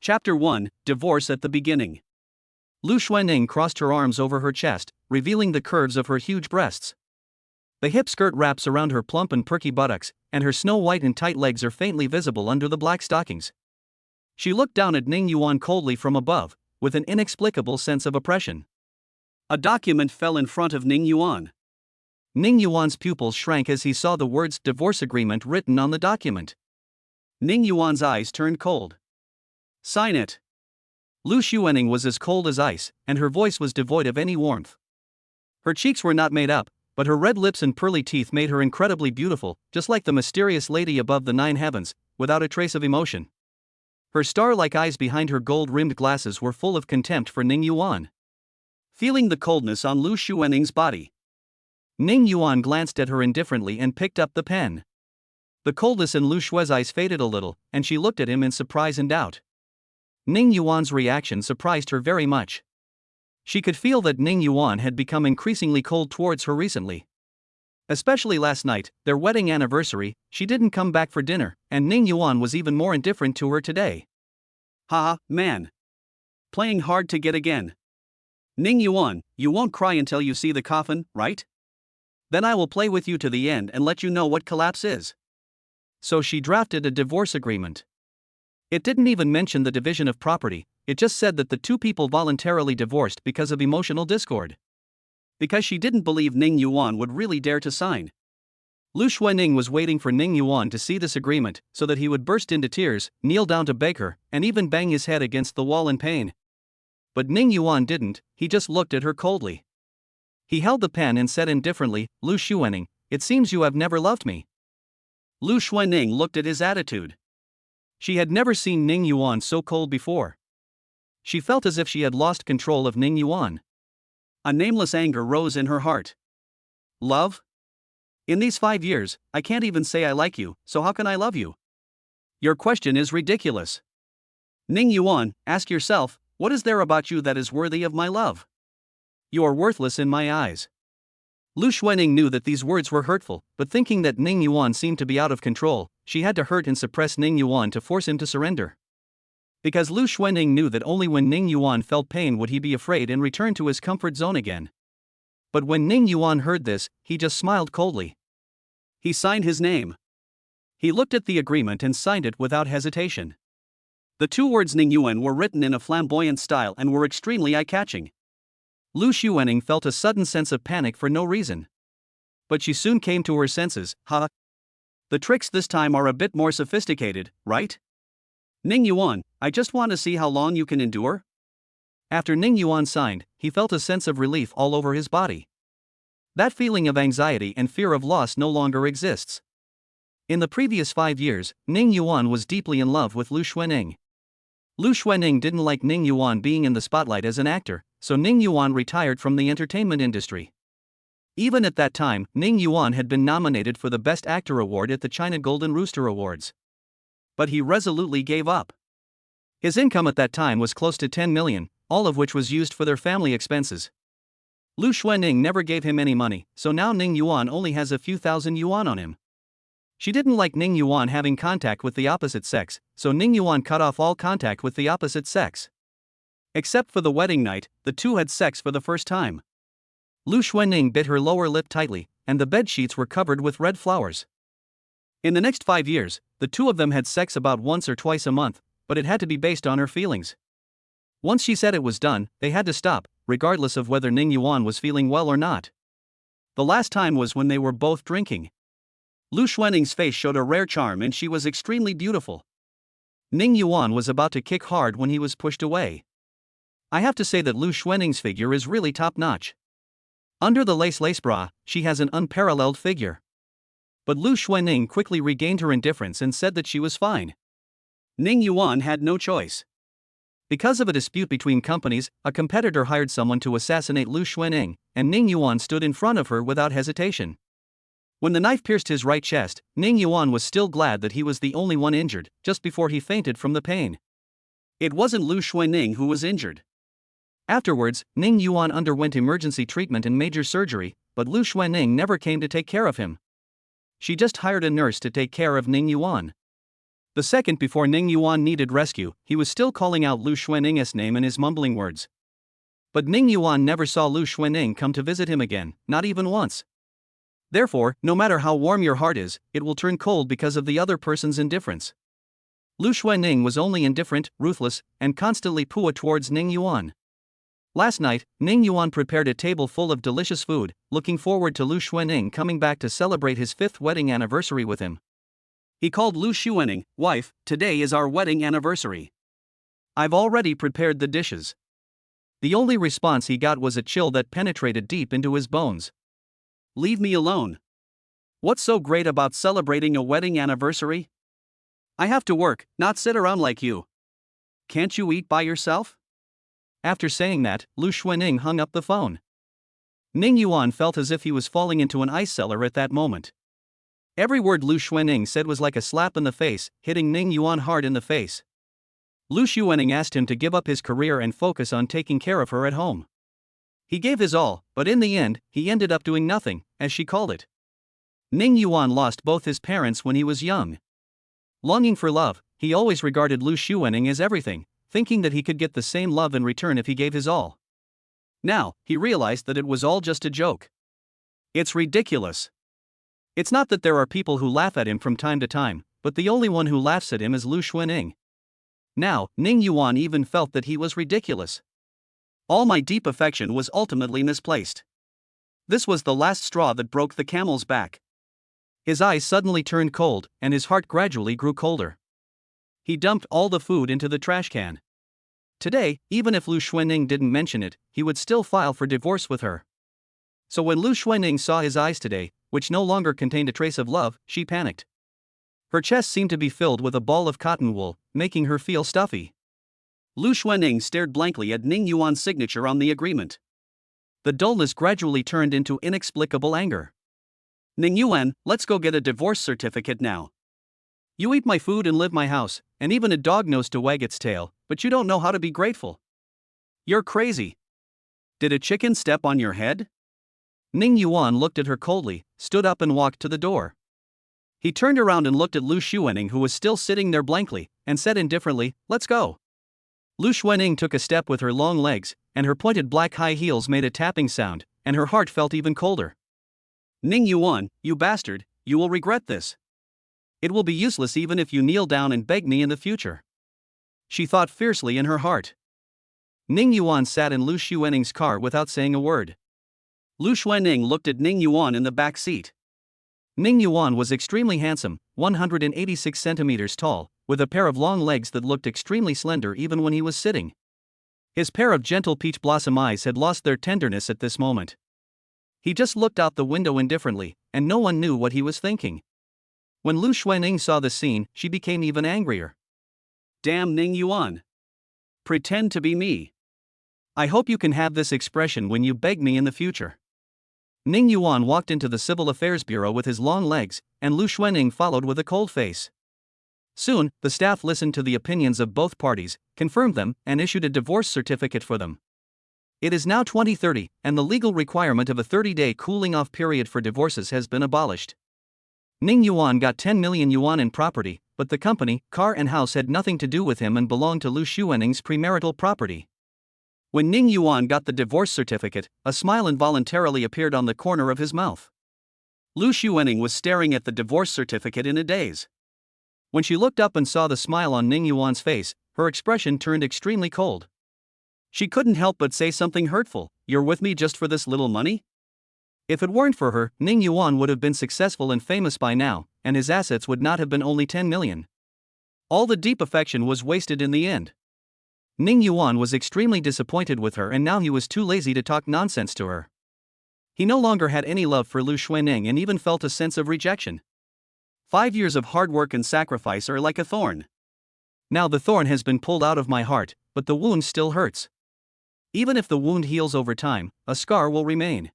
Chapter 1, Divorce at the Beginning. Lu Xuanning crossed her arms over her chest, revealing the curves of her huge breasts. The hip skirt wraps around her plump and perky buttocks, and her snow-white and tight legs are faintly visible under the black stockings. She looked down at Ning Yuan coldly from above, with an inexplicable sense of oppression. A document fell in front of Ning Yuan. Ning Yuan's pupils shrank as he saw the words divorce agreement written on the document. Ning Yuan's eyes turned cold. Sign it. Lu Xuanning was as cold as ice, and her voice was devoid of any warmth. Her cheeks were not made up, but her red lips and pearly teeth made her incredibly beautiful, just like the mysterious lady above the 9 heavens, without a trace of emotion. Her star-like eyes behind her gold-rimmed glasses were full of contempt for Ning Yuan. Feeling the coldness on Lu Xuanning's body, Ning Yuan glanced at her indifferently and picked up the pen. The coldness in Lu Xue's eyes faded a little, and she looked at him in surprise and doubt. Ning Yuan's reaction surprised her very much. She could feel that Ning Yuan had become increasingly cold towards her recently. Especially last night, their wedding anniversary, she didn't come back for dinner, and Ning Yuan was even more indifferent to her today. Haha, man. Playing hard to get again. Ning Yuan, you won't cry until you see the coffin, right? Then I will play with you to the end and let you know what collapse is. So she drafted a divorce agreement. It didn't even mention the division of property, it just said that the two people voluntarily divorced because of emotional discord. Because she didn't believe Ning Yuan would really dare to sign. Lu Xuanning was waiting for Ning Yuan to see this agreement so that he would burst into tears, kneel down to beg her, and even bang his head against the wall in pain. But Ning Yuan didn't, he just looked at her coldly. He held the pen and said indifferently, Lu Xuanning, it seems you have never loved me. Lu Xuanning looked at his attitude. She had never seen Ning Yuan so cold before. She felt as if she had lost control of Ning Yuan. A nameless anger rose in her heart. Love? In these 5 years, I can't even say I like you, so how can I love you? Your question is ridiculous. Ning Yuan, ask yourself, what is there about you that is worthy of my love? You are worthless in my eyes. Lu Xuanning knew that these words were hurtful, but thinking that Ning Yuan seemed to be out of control, she had to hurt and suppress Ning Yuan to force him to surrender. Because Lu Xuanning knew that only when Ning Yuan felt pain would he be afraid and return to his comfort zone again. But when Ning Yuan heard this, he just smiled coldly. He signed his name. He looked at the agreement and signed it without hesitation. The two words Ning Yuan were written in a flamboyant style and were extremely eye-catching. Lu Xuanning felt a sudden sense of panic for no reason. But she soon came to her senses. The tricks this time are a bit more sophisticated, right? Ning Yuan, I just want to see how long you can endure. After Ning Yuan signed, he felt a sense of relief all over his body. That feeling of anxiety and fear of loss no longer exists. In the previous 5 years, Ning Yuan was deeply in love with Lu Xuanning. Lu Xuanning didn't like Ning Yuan being in the spotlight as an actor, so Ning Yuan retired from the entertainment industry. Even at that time, Ning Yuan had been nominated for the Best Actor award at the China Golden Rooster Awards. But he resolutely gave up. His income at that time was close to 10 million, all of which was used for their family expenses. Lu Xuanning never gave him any money, so now Ning Yuan only has a few thousand yuan on him. She didn't like Ning Yuan having contact with the opposite sex, so Ning Yuan cut off all contact with the opposite sex. Except for the wedding night, the two had sex for the first time. Lu Xuanning bit her lower lip tightly, and the bed sheets were covered with red flowers. In the next 5 years, the two of them had sex about once or twice a month, but it had to be based on her feelings. Once she said it was done, they had to stop, regardless of whether Ning Yuan was feeling well or not. The last time was when they were both drinking. Lu Xuanning's face showed a rare charm and she was extremely beautiful. Ning Yuan was about to kick hard when he was pushed away. I have to say that Lu Xuanning's figure is really top-notch. Under the lace bra, she has an unparalleled figure. But Lu Xuanning quickly regained her indifference and said that she was fine. Ning Yuan had no choice. Because of a dispute between companies, a competitor hired someone to assassinate Lu Xuanning, and Ning Yuan stood in front of her without hesitation. When the knife pierced his right chest, Ning Yuan was still glad that he was the only one injured, just before he fainted from the pain. It wasn't Lu Xuanning who was injured. Afterwards, Ning Yuan underwent emergency treatment and major surgery, but Lu Xuanning never came to take care of him. She just hired a nurse to take care of Ning Yuan. The second before Ning Yuan needed rescue, he was still calling out Lu Xuaning's name in his mumbling words. But Ning Yuan never saw Lu Xuaning come to visit him again, not even once. Therefore, no matter how warm your heart is, it will turn cold because of the other person's indifference. Lu Xuaning was only indifferent, ruthless, and constantly poor towards Ning Yuan. Last night, Ning Yuan prepared a table full of delicious food, looking forward to Lu Xuaning coming back to celebrate his 5th wedding anniversary with him. He called Lu Xuaning, "Wife, today is our wedding anniversary. I've already prepared the dishes." The only response he got was a chill that penetrated deep into his bones. "Leave me alone. What's so great about celebrating a wedding anniversary? I have to work, not sit around like you. Can't you eat by yourself?" After saying that, Lu Xuaning hung up the phone. Ning Yuan felt as if he was falling into an ice cellar at that moment. Every word Lu Xuaning said was like a slap in the face, hitting Ning Yuan hard in the face. Lu Xuaning asked him to give up his career and focus on taking care of her at home. He gave his all, but in the end, he ended up doing nothing, as she called it. Ning Yuan lost both his parents when he was young. Longing for love, he always regarded Lu Xuaning as everything, thinking that he could get the same love in return if he gave his all. Now, he realized that it was all just a joke. It's ridiculous. It's not that there are people who laugh at him from time to time, but the only one who laughs at him is Lu Xuaning. Now, Ning Yuan even felt that he was ridiculous. All my deep affection was ultimately misplaced. This was the last straw that broke the camel's back. His eyes suddenly turned cold, and his heart gradually grew colder. He dumped all the food into the trash can. Today, even if Lu Xuaning didn't mention it, he would still file for divorce with her. So when Lu Xuaning saw his eyes today, which no longer contained a trace of love, she panicked. Her chest seemed to be filled with a ball of cotton wool, making her feel stuffy. Lu Xuaning stared blankly at Ning Yuan's signature on the agreement. The dullness gradually turned into inexplicable anger. "Ning Yuan, let's go get a divorce certificate now. You eat my food and live my house, and even a dog knows to wag its tail, but you don't know how to be grateful. You're crazy. Did a chicken step on your head?" Ning Yuan looked at her coldly, stood up and walked to the door. He turned around and looked at Lu Xuaning, who was still sitting there blankly, and said indifferently, "Let's go." Lu Xuaning took a step with her long legs, and her pointed black high heels made a tapping sound, and her heart felt even colder. "Ning Yuan, you bastard, you will regret this. It will be useless even if you kneel down and beg me in the future," she thought fiercely in her heart. Ning Yuan sat in Lu Xuaning's car without saying a word. Lu Xuaning looked at Ning Yuan in the back seat. Ning Yuan was extremely handsome, 186 centimeters tall, with a pair of long legs that looked extremely slender even when he was sitting. His pair of gentle peach blossom eyes had lost their tenderness at this moment. He just looked out the window indifferently, and no one knew what he was thinking. When Lu Xuaning saw the scene, she became even angrier. "Damn Ning Yuan. Pretend to be me. I hope you can have this expression when you beg me in the future." Ning Yuan walked into the Civil Affairs Bureau with his long legs, and Lu Xuaning followed with a cold face. Soon, the staff listened to the opinions of both parties, confirmed them, and issued a divorce certificate for them. It is now 2030, and the legal requirement of a 30-day cooling-off period for divorces has been abolished. Ning Yuan got 10 million yuan in property, but the company, car and house had nothing to do with him and belonged to Lu Xuaning's premarital property. When Ning Yuan got the divorce certificate, a smile involuntarily appeared on the corner of his mouth. Lu Xuaning was staring at the divorce certificate in a daze. When she looked up and saw the smile on Ning Yuan's face, her expression turned extremely cold. She couldn't help but say something hurtful. "You're with me just for this little money?" If it weren't for her, Ning Yuan would have been successful and famous by now, and his assets would not have been only 10 million. All the deep affection was wasted in the end. Ning Yuan was extremely disappointed with her, and now he was too lazy to talk nonsense to her. He no longer had any love for Lu Xuaning and even felt a sense of rejection. 5 years of hard work and sacrifice are like a thorn. Now the thorn has been pulled out of my heart, but the wound still hurts. Even if the wound heals over time, a scar will remain.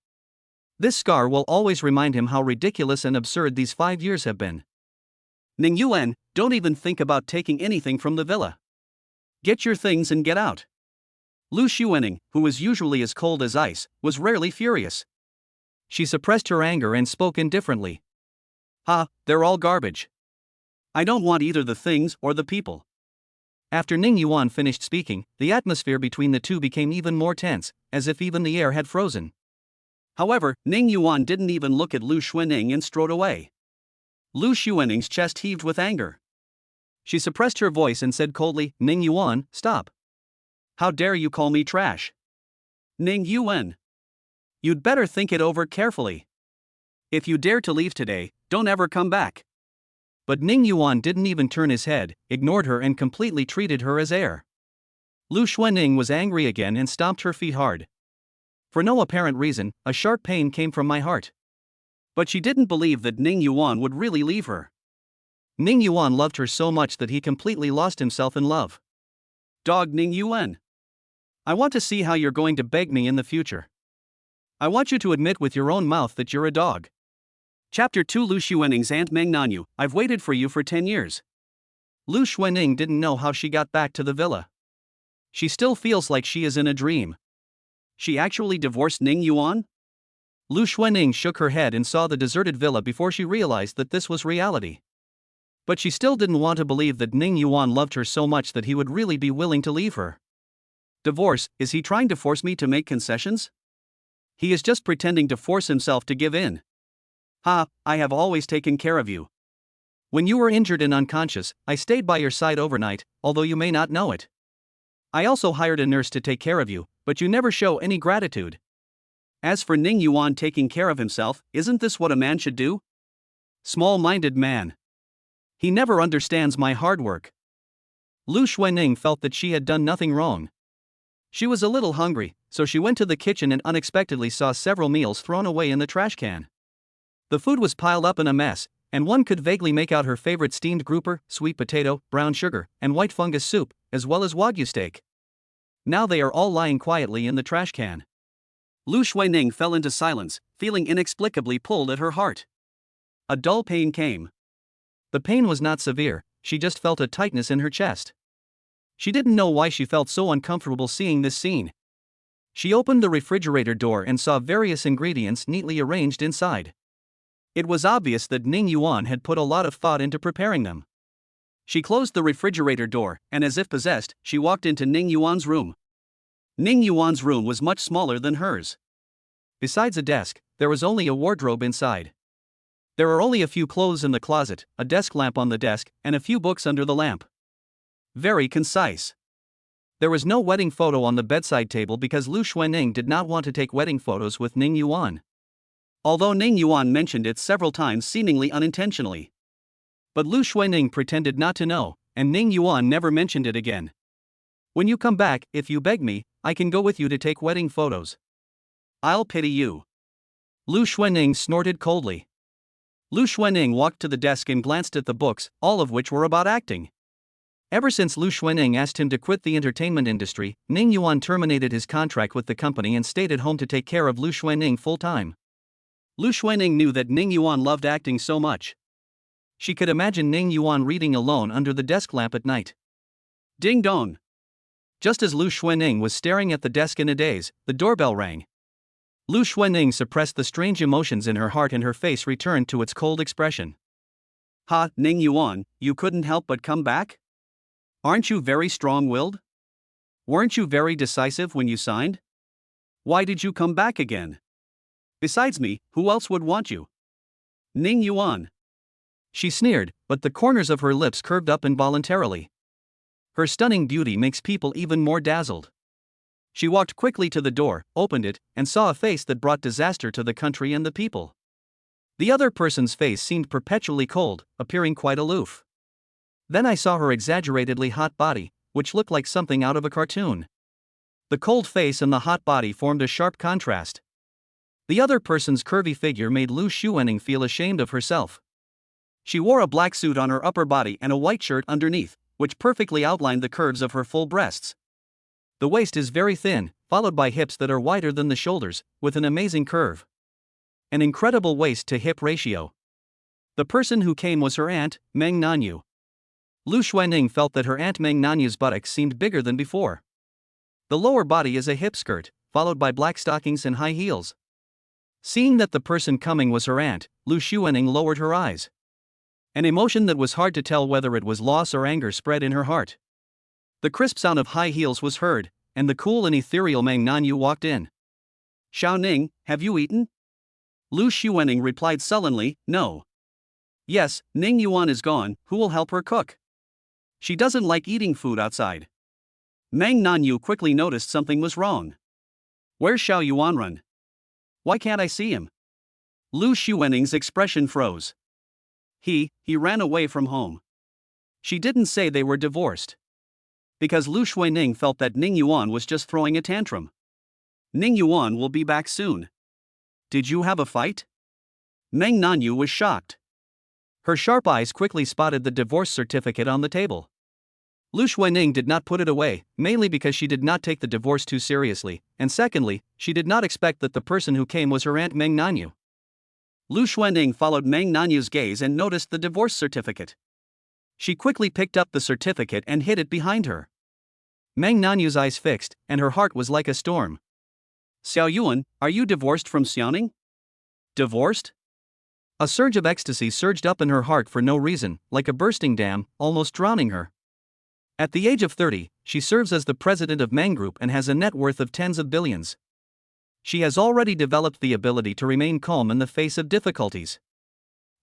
This scar will always remind him how ridiculous and absurd these 5 years have been. "Ning Yuan, don't even think about taking anything from the villa. Get your things and get out." Lu Xuaning, who was usually as cold as ice, was rarely furious. She suppressed her anger and spoke indifferently. "Ha, they're all garbage. I don't want either the things or the people. After Ning Yuan finished speaking, the atmosphere between the two became even more tense, as if even the air had frozen. However, Ning Yuan didn't even look at Lu Xuanning and strode away. Lu Xuanning's chest heaved with anger. She suppressed her voice and said coldly, "Ning Yuan, stop. How dare you call me trash? Ning Yuan. You'd better think it over carefully. If you dare to leave today, don't ever come back." But Ning Yuan didn't even turn his head, ignored her and completely treated her as air. Lu Xuanning was angry again and stomped her feet hard. For no apparent reason, a sharp pain came from my heart. But she didn't believe that Ning Yuan would really leave her. Ning Yuan loved her so much that he completely lost himself in love. Dog Ning Yuan. I want to see how you're going to beg me in the future. I want you to admit with your own mouth that you're a dog. Chapter 2 Lu Xuanning's Aunt Meng Nanyu, I've waited for you for 10 years. Lu Xuanning didn't know how she got back to the villa. She still feels like she is in a dream. She actually divorced Ning Yuan? Lu Xuanning shook her head and saw the deserted villa before she realized that this was reality. But she still didn't want to believe that Ning Yuan loved her so much that he would really be willing to leave her. Divorce, is he trying to force me to make concessions? He is just pretending to force himself to give in. Ha, I have always taken care of you. When you were injured and unconscious, I stayed by your side overnight, although you may not know it. I also hired a nurse to take care of you, but you never show any gratitude. As for Ning Yuan taking care of himself, isn't this what a man should do? Small-minded man. He never understands my hard work. Lu Xuanning felt that she had done nothing wrong. She was a little hungry, so she went to the kitchen and unexpectedly saw several meals thrown away in the trash can. The food was piled up in a mess, and one could vaguely make out her favorite steamed grouper, sweet potato, brown sugar, and white fungus soup, as well as wagyu steak. Now they are all lying quietly in the trash can. Lu Xuanning fell into silence, feeling inexplicably pulled at her heart. A dull pain came. The pain was not severe, she just felt a tightness in her chest. She didn't know why she felt so uncomfortable seeing this scene. She opened the refrigerator door and saw various ingredients neatly arranged inside. It was obvious that Ning Yuan had put a lot of thought into preparing them. She closed the refrigerator door, and as if possessed, she walked into Ning Yuan's room. Ning Yuan's room was much smaller than hers. Besides a desk, there was only a wardrobe inside. There are only a few clothes in the closet, a desk lamp on the desk, and a few books under the lamp. Very concise. There was no wedding photo on the bedside table because Lu Xuanning did not want to take wedding photos with Ning Yuan. Although Ning Yuan mentioned it several times seemingly unintentionally. But Lu Xuanning pretended not to know, and Ning Yuan never mentioned it again. When you come back, if you beg me, I can go with you to take wedding photos. I'll pity you. Lu Xuanning snorted coldly. Lu Xuanning walked to the desk and glanced at the books, all of which were about acting. Ever since Lu Xuanning asked him to quit the entertainment industry, Ning Yuan terminated his contract with the company and stayed at home to take care of Lu Xuanning full-time. Lu Xuanning knew that Ning Yuan loved acting so much. She could imagine Ning Yuan reading alone under the desk lamp at night. Ding dong! Just as Lu Xuanning was staring at the desk in a daze, the doorbell rang. Lu Xuanning suppressed the strange emotions in her heart and her face returned to its cold expression. Ha, Ning Yuan, you couldn't help but come back? Aren't you very strong-willed? Weren't you very decisive when you signed? Why did you come back again? Besides me, who else would want you? Ning Yuan. She sneered, but the corners of her lips curved up involuntarily. Her stunning beauty makes people even more dazzled. She walked quickly to the door, opened it, and saw a face that brought disaster to the country and the people. The other person's face seemed perpetually cold, appearing quite aloof. Then I saw her exaggeratedly hot body, which looked like something out of a cartoon. The cold face and the hot body formed a sharp contrast. The other person's curvy figure made Lu Xuanning feel ashamed of herself. She wore a black suit on her upper body and a white shirt underneath, which perfectly outlined the curves of her full breasts. The waist is very thin, followed by hips that are wider than the shoulders, with an amazing curve. An incredible waist-to-hip ratio. The person who came was her aunt, Meng Nanyu. Lu Xuanning felt that her Aunt Meng Nanyu's buttocks seemed bigger than before. The lower body is a hip skirt, followed by black stockings and high heels. Seeing that the person coming was her aunt, Lu Xuanning lowered her eyes. An emotion that was hard to tell whether it was loss or anger spread in her heart. The crisp sound of high heels was heard, and the cool and ethereal Meng Nanyu walked in. "Xiao Ning, have you eaten?" Lu Xuening replied sullenly, "No." "Yes, Ning Yuan is gone, who will help her cook? She doesn't like eating food outside." Meng Nanyu quickly noticed something was wrong. "Where's Xiao Yuanrun? Why can't I see him?" Lu Xuening's expression froze. He ran away from home. She didn't say they were divorced. Because Lu Xuening felt that Ning Yuan was just throwing a tantrum. "Ning Yuan will be back soon. Did you have a fight?" Meng Nanyu was shocked. Her sharp eyes quickly spotted the divorce certificate on the table. Lu Xuening did not put it away, mainly because she did not take the divorce too seriously, and secondly, she did not expect that the person who came was her aunt Meng Nanyu. Lu Xuening followed Meng Nanyu's gaze and noticed the divorce certificate. She quickly picked up the certificate and hid it behind her. Meng Nanyu's eyes fixed, and her heart was like a storm. "Xiao Yuan, are you divorced from Xiaoning?" "Divorced?" A surge of ecstasy surged up in her heart for no reason, like a bursting dam, almost drowning her. At the age of 30, she serves as the president of Meng Group and has a net worth of tens of billions. She has already developed the ability to remain calm in the face of difficulties.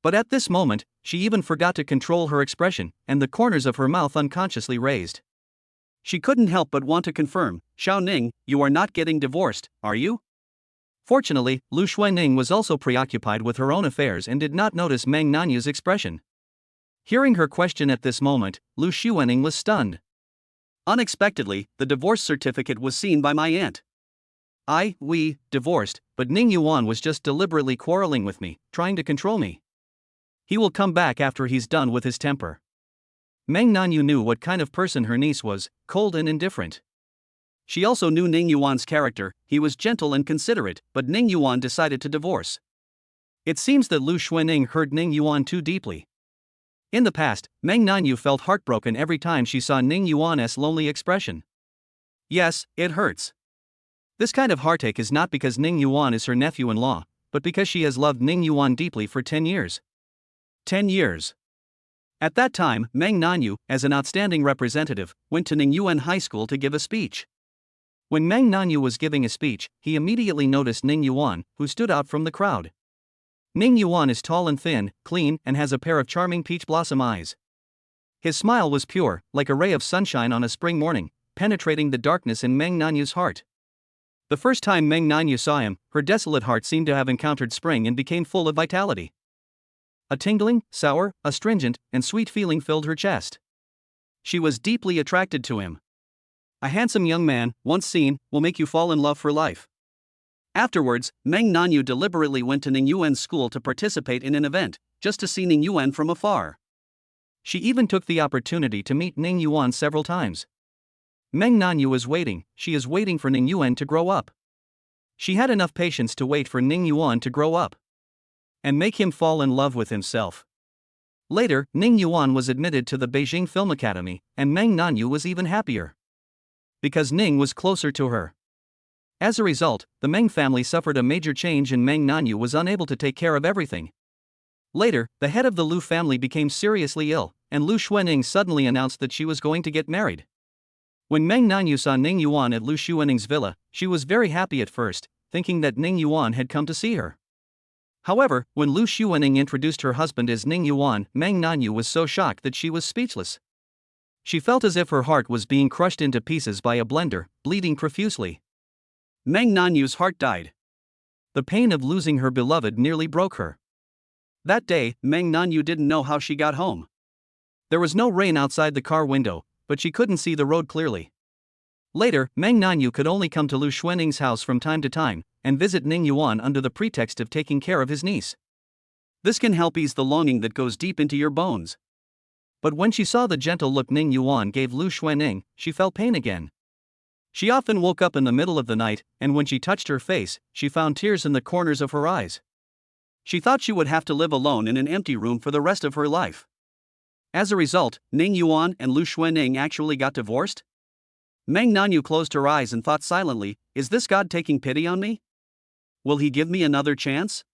But at this moment, she even forgot to control her expression, and the corners of her mouth unconsciously raised. She couldn't help but want to confirm, "Xiao Ning, you are not getting divorced, are you?" Fortunately, Lu Xuening was also preoccupied with her own affairs and did not notice Meng Nanyu's expression. Hearing her question at this moment, Lu Xuening was stunned. "Unexpectedly, the divorce certificate was seen by my aunt. We divorced, but Ning Yuan was just deliberately quarreling with me, trying to control me. He will come back after he's done with his temper." Meng Nanyu knew what kind of person her niece was, cold and indifferent. She also knew Ning Yuan's character. He was gentle and considerate, but Ning Yuan decided to divorce. It seems that Lu Xuening hurt Ning Yuan too deeply. In the past, Meng Nanyu felt heartbroken every time she saw Ning Yuan's lonely expression. Yes, it hurts. This kind of heartache is not because Ning Yuan is her nephew-in-law, but because she has loved Ning Yuan deeply for 10 years. 10 years. At that time, Meng Nanyu, as an outstanding representative, went to Ningyuan High School to give a speech. When Meng Nanyu was giving a speech, he immediately noticed Ning Yuan, who stood out from the crowd. Ning Yuan is tall and thin, clean, and has a pair of charming peach blossom eyes. His smile was pure, like a ray of sunshine on a spring morning, penetrating the darkness in Meng Nanyu's heart. The first time Meng Nanyu saw him, her desolate heart seemed to have encountered spring and became full of vitality. A tingling, sour, astringent, and sweet feeling filled her chest. She was deeply attracted to him. A handsome young man, once seen, will make you fall in love for life. Afterwards, Meng Nanyu deliberately went to Ningyuan's school to participate in an event, just to see Ningyuan from afar. She even took the opportunity to meet Ning Yuan several times. Meng Nanyu is waiting, she is waiting for Ning Yuan to grow up. She had enough patience to wait for Ning Yuan to grow up and make him fall in love with himself. Later, Ning Yuan was admitted to the Beijing Film Academy, and Meng Nanyu was even happier. Because Ning was closer to her. As a result, the Meng family suffered a major change and Meng Nanyu was unable to take care of everything. Later, the head of the Lu family became seriously ill, and Lu Xuening suddenly announced that she was going to get married. When Meng Nanyu saw Ning Yuan at Lu Xuening's villa, she was very happy at first, thinking that Ning Yuan had come to see her. However, when Lu Xuening introduced her husband as Ning Yuan, Meng Nanyu was so shocked that she was speechless. She felt as if her heart was being crushed into pieces by a blender, bleeding profusely. Meng Nanyu's heart died. The pain of losing her beloved nearly broke her. That day, Meng Nanyu didn't know how she got home. There was no rain outside the car window, but she couldn't see the road clearly. Later, Meng Nanyu could only come to Lu Xuening's house from time to time, and visit Ning Yuan under the pretext of taking care of his niece. This can help ease the longing that goes deep into your bones. But when she saw the gentle look Ning Yuan gave Lu Xuening, she felt pain again. She often woke up in the middle of the night, and when she touched her face, she found tears in the corners of her eyes. She thought she would have to live alone in an empty room for the rest of her life. As a result, Ning Yuan and Lu Xuening actually got divorced? Meng Nanyu closed her eyes and thought silently, is this God taking pity on me? Will he give me another chance?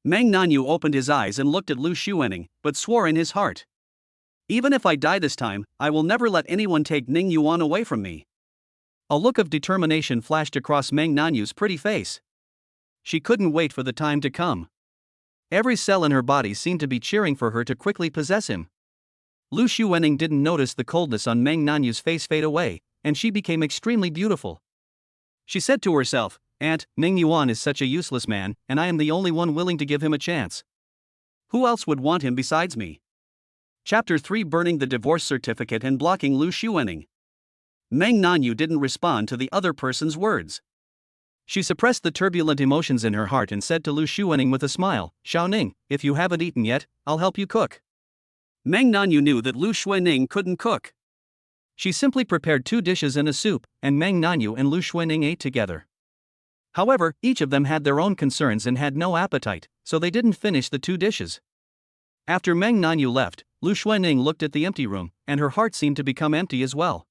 Meng Nanyu opened his eyes and looked at Lu Xuening, but swore in his heart. Even if I die this time, I will never let anyone take Ning Yuan away from me. A look of determination flashed across Meng Nanyu's pretty face. She couldn't wait for the time to come. Every cell in her body seemed to be cheering for her to quickly possess him. Lu Xuening didn't notice the coldness on Meng Nanyu's face fade away, and she became extremely beautiful. She said to herself, "Aunt, Ning Yuan is such a useless man, and I am the only one willing to give him a chance. Who else would want him besides me?" Chapter 3: Burning the divorce certificate and blocking Lu Xuening. Meng Nanyu didn't respond to the other person's words. She suppressed the turbulent emotions in her heart and said to Lu Xuening with a smile, "Xiaoning, if you haven't eaten yet, I'll help you cook." Meng Nanyu knew that Lu Xuening couldn't cook. She simply prepared 2 dishes and a soup, and Meng Nanyu and Lu Xuening ate together. However, each of them had their own concerns and had no appetite, so they didn't finish the 2 dishes. After Meng Nanyu left, Lu Xuening looked at the empty room, and her heart seemed to become empty as well.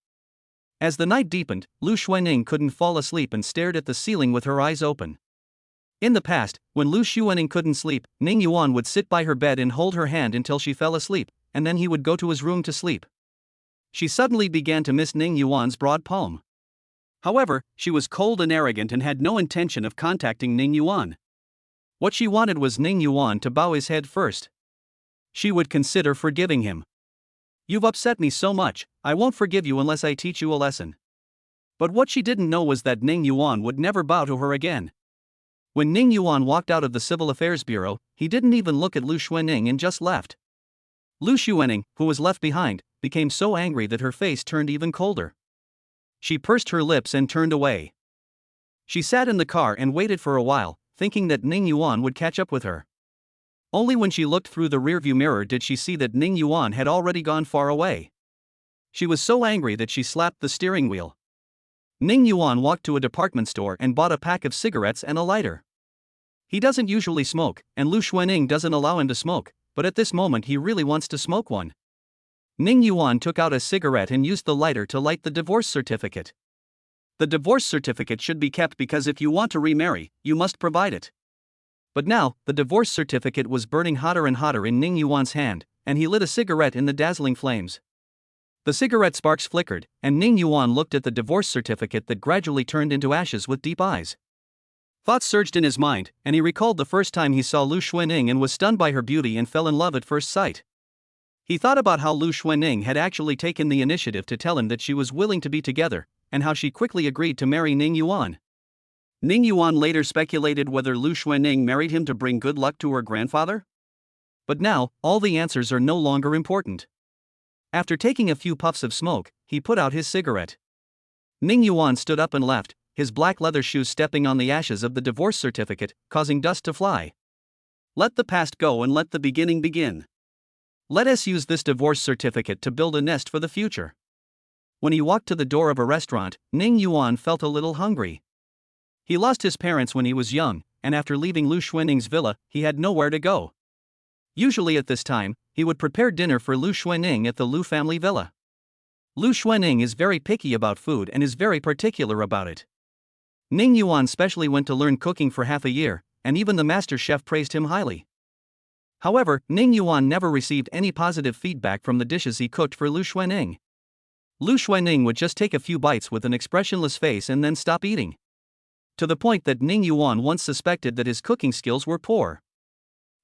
As the night deepened, Lu Xuening couldn't fall asleep and stared at the ceiling with her eyes open. In the past, when Lu Xuening couldn't sleep, Ning Yuan would sit by her bed and hold her hand until she fell asleep, and then he would go to his room to sleep. She suddenly began to miss Ning Yuan's broad palm. However, she was cold and arrogant and had no intention of contacting Ning Yuan. What she wanted was Ning Yuan to bow his head first. She would consider forgiving him. "You've upset me so much, I won't forgive you unless I teach you a lesson." But what she didn't know was that Ning Yuan would never bow to her again. When Ning Yuan walked out of the Civil Affairs Bureau, he didn't even look at Lu Xuening and just left. Lu Xuening, who was left behind, became so angry that her face turned even colder. She pursed her lips and turned away. She sat in the car and waited for a while, thinking that Ning Yuan would catch up with her. Only when she looked through the rearview mirror did she see that Ning Yuan had already gone far away. She was so angry that she slapped the steering wheel. Ning Yuan walked to a department store and bought a pack of cigarettes and a lighter. He doesn't usually smoke, and Lu Xuening doesn't allow him to smoke, but at this moment he really wants to smoke one. Ning Yuan took out a cigarette and used the lighter to light the divorce certificate. The divorce certificate should be kept because if you want to remarry, you must provide it. But now, the divorce certificate was burning hotter and hotter in Ning Yuan's hand, and he lit a cigarette in the dazzling flames. The cigarette sparks flickered, and Ning Yuan looked at the divorce certificate that gradually turned into ashes with deep eyes. Thoughts surged in his mind, and he recalled the first time he saw Lu Xuening and was stunned by her beauty and fell in love at first sight. He thought about how Lu Xuening had actually taken the initiative to tell him that she was willing to be together, and how she quickly agreed to marry Ning Yuan. Ning Yuan later speculated whether Lu Xuening married him to bring good luck to her grandfather. But now, all the answers are no longer important. After taking a few puffs of smoke, he put out his cigarette. Ning Yuan stood up and left, his black leather shoes stepping on the ashes of the divorce certificate, causing dust to fly. Let the past go and let the beginning begin. Let us use this divorce certificate to build a nest for the future. When he walked to the door of a restaurant, Ning Yuan felt a little hungry. He lost his parents when he was young, and after leaving Lu Xuening's villa, he had nowhere to go. Usually at this time, he would prepare dinner for Lu Xuening at the Lu family villa. Lu Xuening is very picky about food and is very particular about it. Ning Yuan specially went to learn cooking for half a year, and even the master chef praised him highly. However, Ning Yuan never received any positive feedback from the dishes he cooked for Lu Xuening. Lu Xuening would just take a few bites with an expressionless face and then stop eating. To the point that Ning Yuan once suspected that his cooking skills were poor.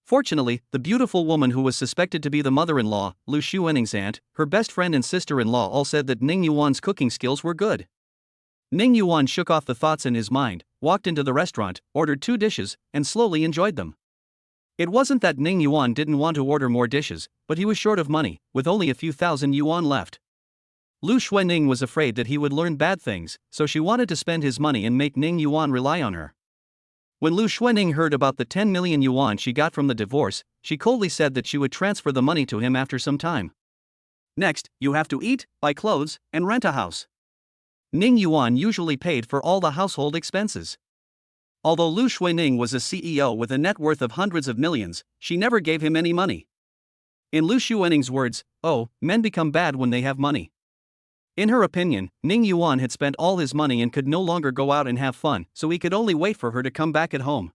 Fortunately, the beautiful woman who was suspected to be the mother-in-law, Lu Xuening's aunt, her best friend and sister-in-law all said that Ning Yuan's cooking skills were good. Ning Yuan shook off the thoughts in his mind, walked into the restaurant, ordered 2 dishes, and slowly enjoyed them. It wasn't that Ning Yuan didn't want to order more dishes, but he was short of money, with only a few thousand yuan left. Lu Xuening was afraid that he would learn bad things, so she wanted to spend his money and make Ning Yuan rely on her. When Lu Xuening heard about the 10 million yuan she got from the divorce, she coldly said that she would transfer the money to him after some time. Next, you have to eat, buy clothes, and rent a house. Ning Yuan usually paid for all the household expenses. Although Lu Xuening was a CEO with a net worth of hundreds of millions, she never gave him any money. In Lu Xuening's words, "Oh, men become bad when they have money." In her opinion, Ning Yuan had spent all his money and could no longer go out and have fun, so he could only wait for her to come back at home.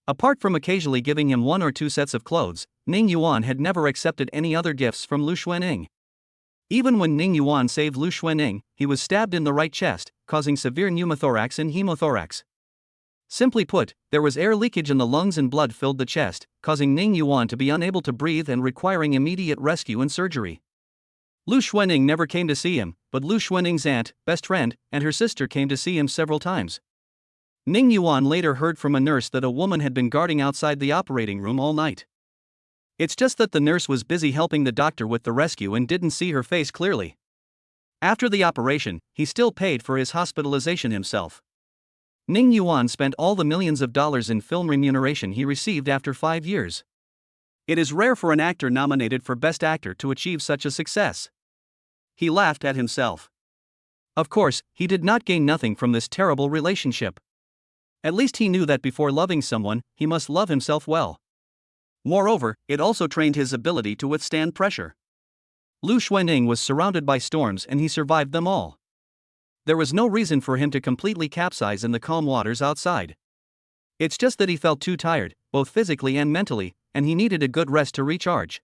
Apart from occasionally giving him 1 or 2 sets of clothes, Ning Yuan had never accepted any other gifts from Lu Xuanning. Even when Ning Yuan saved Lu Xuanning, he was stabbed in the right chest, causing severe pneumothorax and hemothorax. Simply put, there was air leakage in the lungs and blood filled the chest, causing Ning Yuan to be unable to breathe and requiring immediate rescue and surgery. Lu Xuanning never came to see him, but Lu Xuanning's aunt, best friend, and her sister came to see him several times. Ning Yuan later heard from a nurse that a woman had been guarding outside the operating room all night. It's just that the nurse was busy helping the doctor with the rescue and didn't see her face clearly. After the operation, he still paid for his hospitalization himself. Ning Yuan spent all the millions of dollars in film remuneration he received after 5 years. It is rare for an actor nominated for Best Actor to achieve such a success. He laughed at himself. Of course, he did not gain nothing from this terrible relationship. At least he knew that before loving someone, he must love himself well. Moreover, it also trained his ability to withstand pressure. Lu Xuanning was surrounded by storms and he survived them all. There was no reason for him to completely capsize in the calm waters outside. It's just that he felt too tired, both physically and mentally, and he needed a good rest to recharge.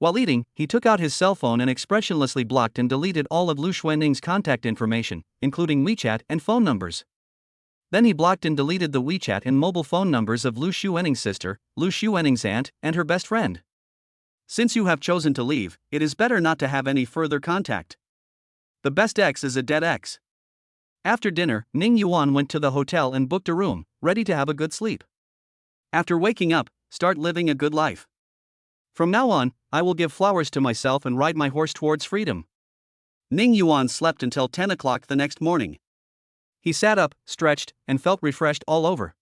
While eating, he took out his cell phone and expressionlessly blocked and deleted all of Lu Xuanning's contact information, including WeChat and phone numbers. Then he blocked and deleted the WeChat and mobile phone numbers of Lu Xuanning's sister, Lu Xuanning's aunt, and her best friend. Since you have chosen to leave, it is better not to have any further contact. The best ex is a dead ex. After dinner, Ning Yuan went to the hotel and booked a room, ready to have a good sleep. After waking up, start living a good life. From now on, I will give flowers to myself and ride my horse towards freedom. Ning Yuan slept until 10 o'clock the next morning. He sat up, stretched, and felt refreshed all over.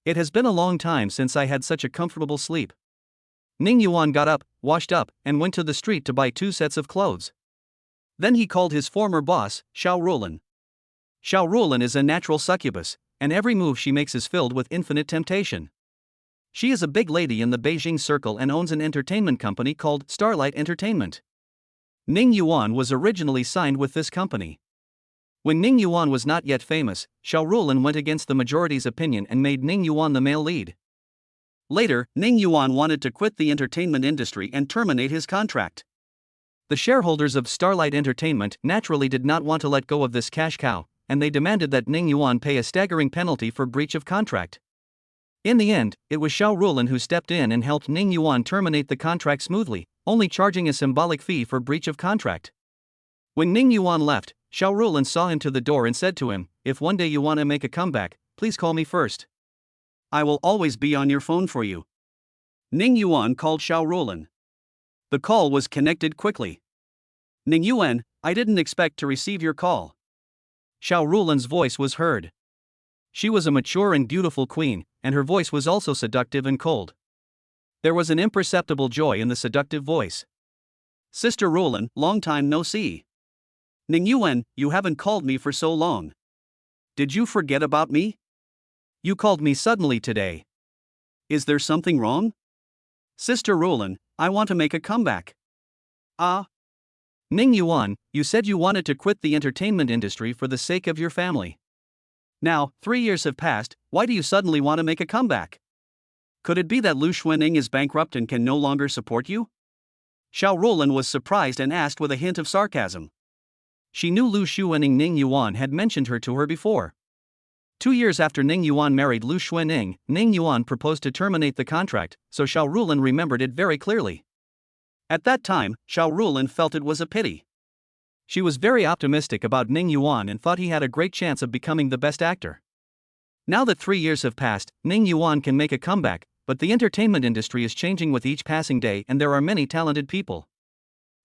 It has been a long time since I had such a comfortable sleep. Ning Yuan got up, washed up, and went to the street to buy 2 sets of clothes. Then he called his former boss, Xiao Rulan. Xiao Rulan is a natural succubus, and every move she makes is filled with infinite temptation. She is a big lady in the Beijing circle and owns an entertainment company called Starlight Entertainment. Ning Yuan was originally signed with this company. When Ning Yuan was not yet famous, Xiao Rulan went against the majority's opinion and made Ning Yuan the male lead. Later, Ning Yuan wanted to quit the entertainment industry and terminate his contract. The shareholders of Starlight Entertainment naturally did not want to let go of this cash cow, and they demanded that Ning Yuan pay a staggering penalty for breach of contract. In the end, it was Xiao Rulan who stepped in and helped Ning Yuan terminate the contract smoothly, only charging a symbolic fee for breach of contract. When Ning Yuan left, Xiao Rulan saw him to the door and said to him, "If one day you want to make a comeback, please call me first. I will always be on your phone for you." Ning Yuan called Xiao Rulan. The call was connected quickly. "Ning Yuan, I didn't expect to receive your call." Xiao Rulan's voice was heard. She was a mature and beautiful queen, and her voice was also seductive and cold. There was an imperceptible joy in the seductive voice. "Sister Rulan, long time no see. Ning Yuan, you haven't called me for so long. Did you forget about me? You called me suddenly today. Is there something wrong? Sister Rulan, I want to make a comeback." "Ah? Ning Yuan, you said you wanted to quit the entertainment industry for the sake of your family. Now, 3 years have passed, why do you suddenly want to make a comeback? Could it be that Lu Xuanning is bankrupt and can no longer support you?" Xiao Rulan was surprised and asked with a hint of sarcasm. She knew Lu Xuanning Ning Yuan had mentioned her to her before. 2 years after Ning Yuan married Lu Xuanning, Ning Yuan proposed to terminate the contract, so Xiao Rulan remembered it very clearly. At that time, Xiao Rulan felt it was a pity. She was very optimistic about Ning Yuan and thought he had a great chance of becoming the best actor. Now that 3 years have passed, Ning Yuan can make a comeback, but the entertainment industry is changing with each passing day and there are many talented people.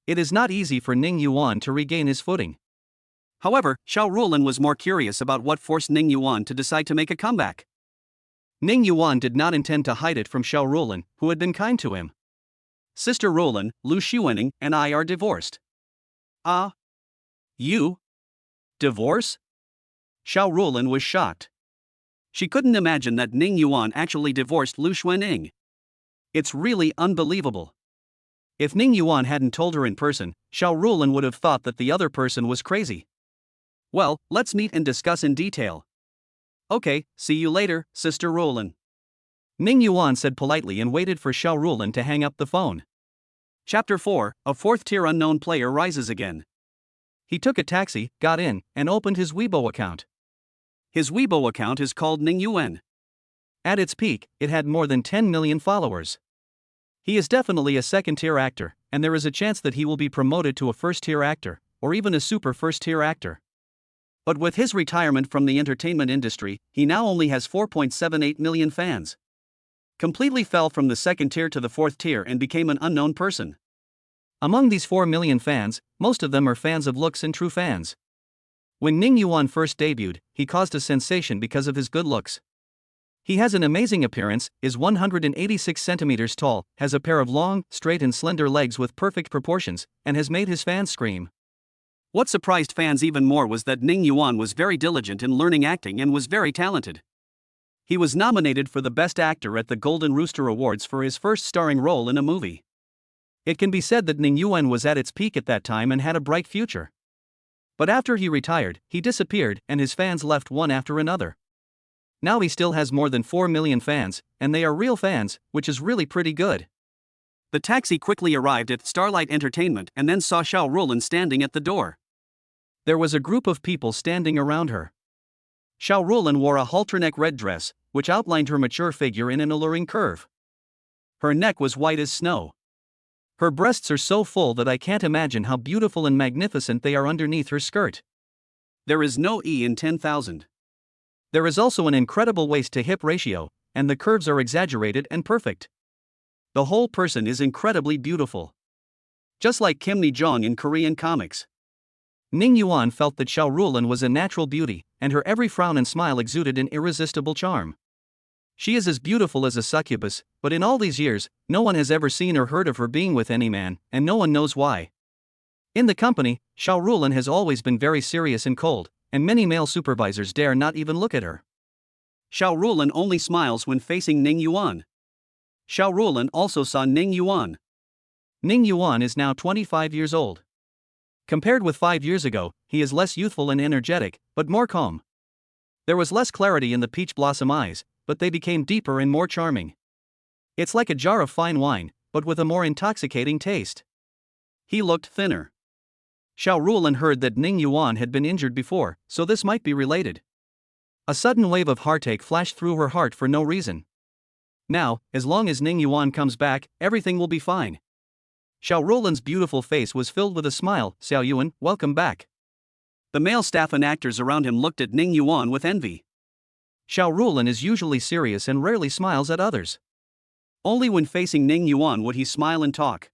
It is not easy for Ning Yuan to regain his footing. However, Xiao Rulan was more curious about what forced Ning Yuan to decide to make a comeback. Ning Yuan did not intend to hide it from Xiao Rulan, who had been kind to him. "Sister Rulan, Lu Xuanning, and I are divorced." "Ah? You? Divorce?" Xiao Rulan was shocked. She couldn't imagine that Ning Yuan actually divorced Lu Xuanning. It's really unbelievable. If Ning Yuan hadn't told her in person, Xiao Rulan would have thought that the other person was crazy. "Well, let's meet and discuss in detail." "Okay, see you later, Sister Rulan." Ning Yuan said politely and waited for Xiao Rulin to hang up the phone. Chapter 4, a fourth-tier unknown player rises again. He took a taxi, got in, and opened his Weibo account. His Weibo account is called Ning Yuan. At its peak, it had more than 10 million followers. He is definitely a second-tier actor, and there is a chance that he will be promoted to a first-tier actor, or even a super first-tier actor. But with his retirement from the entertainment industry, he now only has 4.78 million fans. Completely fell from the second tier to the fourth tier and became an unknown person. Among these 4 million fans, most of them are fans of looks and true fans. When Ning Yuan first debuted, he caused a sensation because of his good looks. He has an amazing appearance, is 186 centimeters tall, has a pair of long, straight and slender legs with perfect proportions, and has made his fans scream. What surprised fans even more was that Ning Yuan was very diligent in learning acting and was very talented. He was nominated for the Best Actor at the Golden Rooster Awards for his first starring role in a movie. It can be said that Ning Yuan was at its peak at that time and had a bright future. But after he retired, he disappeared and his fans left one after another. Now he still has more than 4 million fans, and they are real fans, which is really pretty good. The taxi quickly arrived at Starlight Entertainment and then saw Xiao Rulin standing at the door. There was a group of people standing around her. Xiao Rulin wore a halter-neck red dress, which outlined her mature figure in an alluring curve. Her neck was white as snow. Her breasts are so full that I can't imagine how beautiful and magnificent they are underneath her skirt. There is no E in 10,000. There is also an incredible waist-to-hip ratio, and the curves are exaggerated and perfect. The whole person is incredibly beautiful. Just like Kim Ni-jong in Korean comics. Ning Yuan felt that Xiao Rulin was a natural beauty, and her every frown and smile exuded an irresistible charm. She is as beautiful as a succubus, but in all these years, no one has ever seen or heard of her being with any man, and no one knows why. In the company, Xiao Rulin has always been very serious and cold, and many male supervisors dare not even look at her. Xiao Rulin only smiles when facing Ning Yuan. Xiao Rulin also saw Ning Yuan. Ning Yuan is now 25 years old. Compared with 5 years ago, he is less youthful and energetic, but more calm. There was less clarity in the peach blossom eyes, but they became deeper and more charming. It's like a jar of fine wine, but with a more intoxicating taste. He looked thinner. Xiao Rulin heard that Ning Yuan had been injured before, so this might be related. A sudden wave of heartache flashed through her heart for no reason. Now, as long as Ning Yuan comes back, everything will be fine. Xiao Rulin's beautiful face was filled with a smile. Xiao Yuan, welcome back. The male staff and actors around him looked at Ning Yuan with envy. Xiao Rulin is usually serious and rarely smiles at others. Only when facing Ning Yuan would he smile and talk.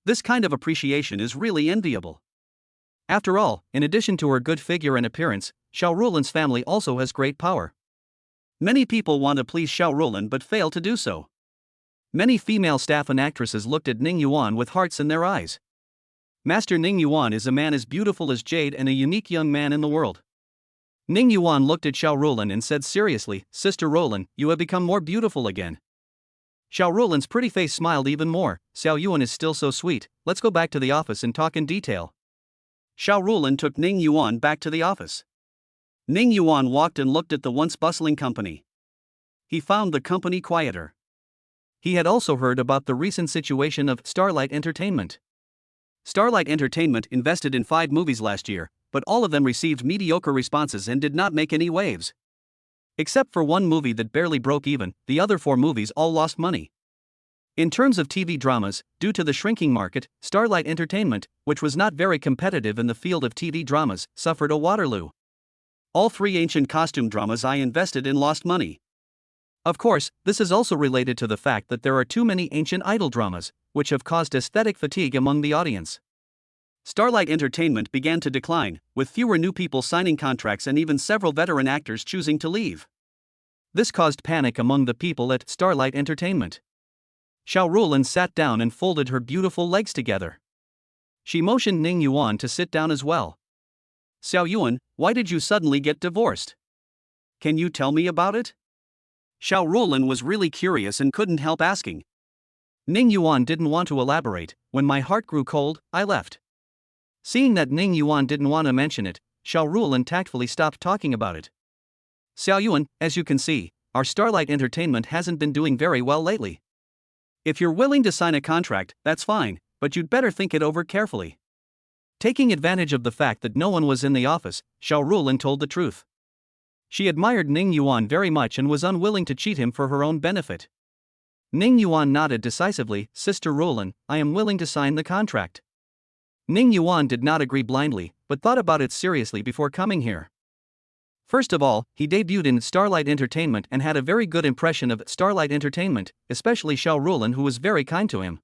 This kind of appreciation is really enviable. After all, in addition to her good figure and appearance, Xiao Rulin's family also has great power. Many people want to please Xiao Rulin but fail to do so. Many female staff and actresses looked at Ning Yuan with hearts in their eyes. Master Ning Yuan is a man as beautiful as jade and a unique young man in the world. Ning Yuan looked at Xiao Rulin and said seriously, Sister Rulin, you have become more beautiful again. Xiao Rulin's pretty face smiled even more. Xiao Yuan is still so sweet, let's go back to the office and talk in detail. Xiao Rulin took Ning Yuan back to the office. Ning Yuan walked and looked at the once bustling company. He found the company quieter. He had also heard about the recent situation of Starlight Entertainment. Starlight Entertainment invested in 5 movies last year, but all of them received mediocre responses and did not make any waves. Except for one movie that barely broke even, the other 4 movies all lost money. In terms of TV dramas, due to the shrinking market, Starlight Entertainment, which was not very competitive in the field of TV dramas, suffered a Waterloo. All 3 ancient costume dramas I invested in lost money. Of course, this is also related to the fact that there are too many ancient idol dramas, which have caused aesthetic fatigue among the audience. Starlight Entertainment began to decline, with fewer new people signing contracts and even several veteran actors choosing to leave. This caused panic among the people at Starlight Entertainment. Xiao Rulin sat down and folded her beautiful legs together. She motioned Ning Yuan to sit down as well. Xiao Yuan, why did you suddenly get divorced? Can you tell me about it? Xiao Rulin was really curious and couldn't help asking. Ning Yuan didn't want to elaborate. When my heart grew cold, I left. Seeing that Ning Yuan didn't want to mention it, Xiao Rulin tactfully stopped talking about it. Xiao Yuan, as you can see, our Starlight Entertainment hasn't been doing very well lately. If you're willing to sign a contract, that's fine, but you'd better think it over carefully." Taking advantage of the fact that no one was in the office, Xiao Rulin told the truth. She admired Ning Yuan very much and was unwilling to cheat him for her own benefit. Ning Yuan nodded decisively. "Sister Rulin, I am willing to sign the contract." Ning Yuan did not agree blindly, but thought about it seriously before coming here. First of all, he debuted in Starlight Entertainment and had a very good impression of Starlight Entertainment, especially Xiao Rulin, who was very kind to him.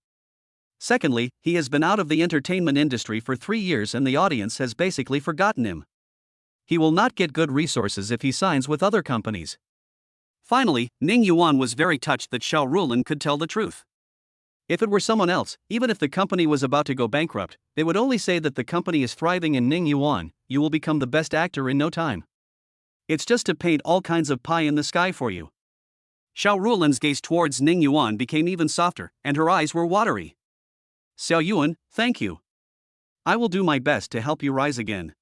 Secondly, he has been out of the entertainment industry for 3 years and the audience has basically forgotten him. He will not get good resources if he signs with other companies. Finally, Ning Yuan was very touched that Xiao Rulin could tell the truth. If it were someone else, even if the company was about to go bankrupt, they would only say that the company is thriving, and Ning Yuan, you will become the best actor in no time. It's just to paint all kinds of pie in the sky for you. Xiao Rulin's gaze towards Ning Yuan became even softer, and her eyes were watery. "Xiao Yuan, thank you. I will do my best to help you rise again."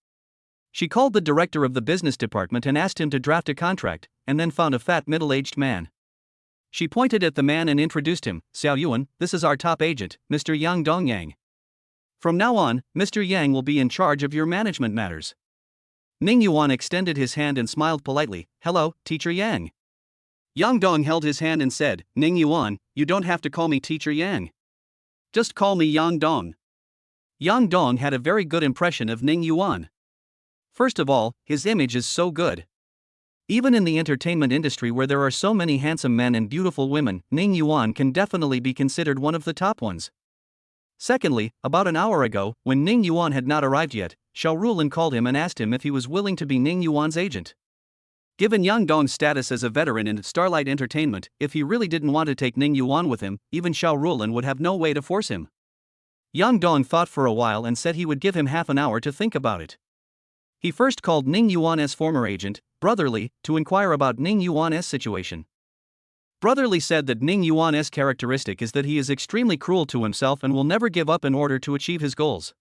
She called the director of the business department and asked him to draft a contract, and then found a fat middle-aged man. She pointed at the man and introduced him. "Xiao Yuan, this is our top agent, Mr. Yang Dongyang. From now on, Mr. Yang will be in charge of your management matters." Ning Yuan extended his hand and smiled politely. "Hello, Teacher Yang." Yang Dong held his hand and said, "Ning Yuan, you don't have to call me Teacher Yang. Just call me Yang Dong." Yang Dong had a very good impression of Ning Yuan. First of all, his image is so good. Even in the entertainment industry where there are so many handsome men and beautiful women, Ning Yuan can definitely be considered one of the top ones. Secondly, about an hour ago, when Ning Yuan had not arrived yet, Xiao Rulin called him and asked him if he was willing to be Ning Yuan's agent. Given Yang Dong's status as a veteran in Starlight Entertainment, if he really didn't want to take Ning Yuan with him, even Xiao Rulin would have no way to force him. Yang Dong thought for a while and said he would give him half an hour to think about it. He first called Ning Yuan's former agent, Brotherly, to inquire about Ning Yuan's situation. Brotherly said that Ning Yuan's characteristic is that he is extremely cruel to himself and will never give up in order to achieve his goals.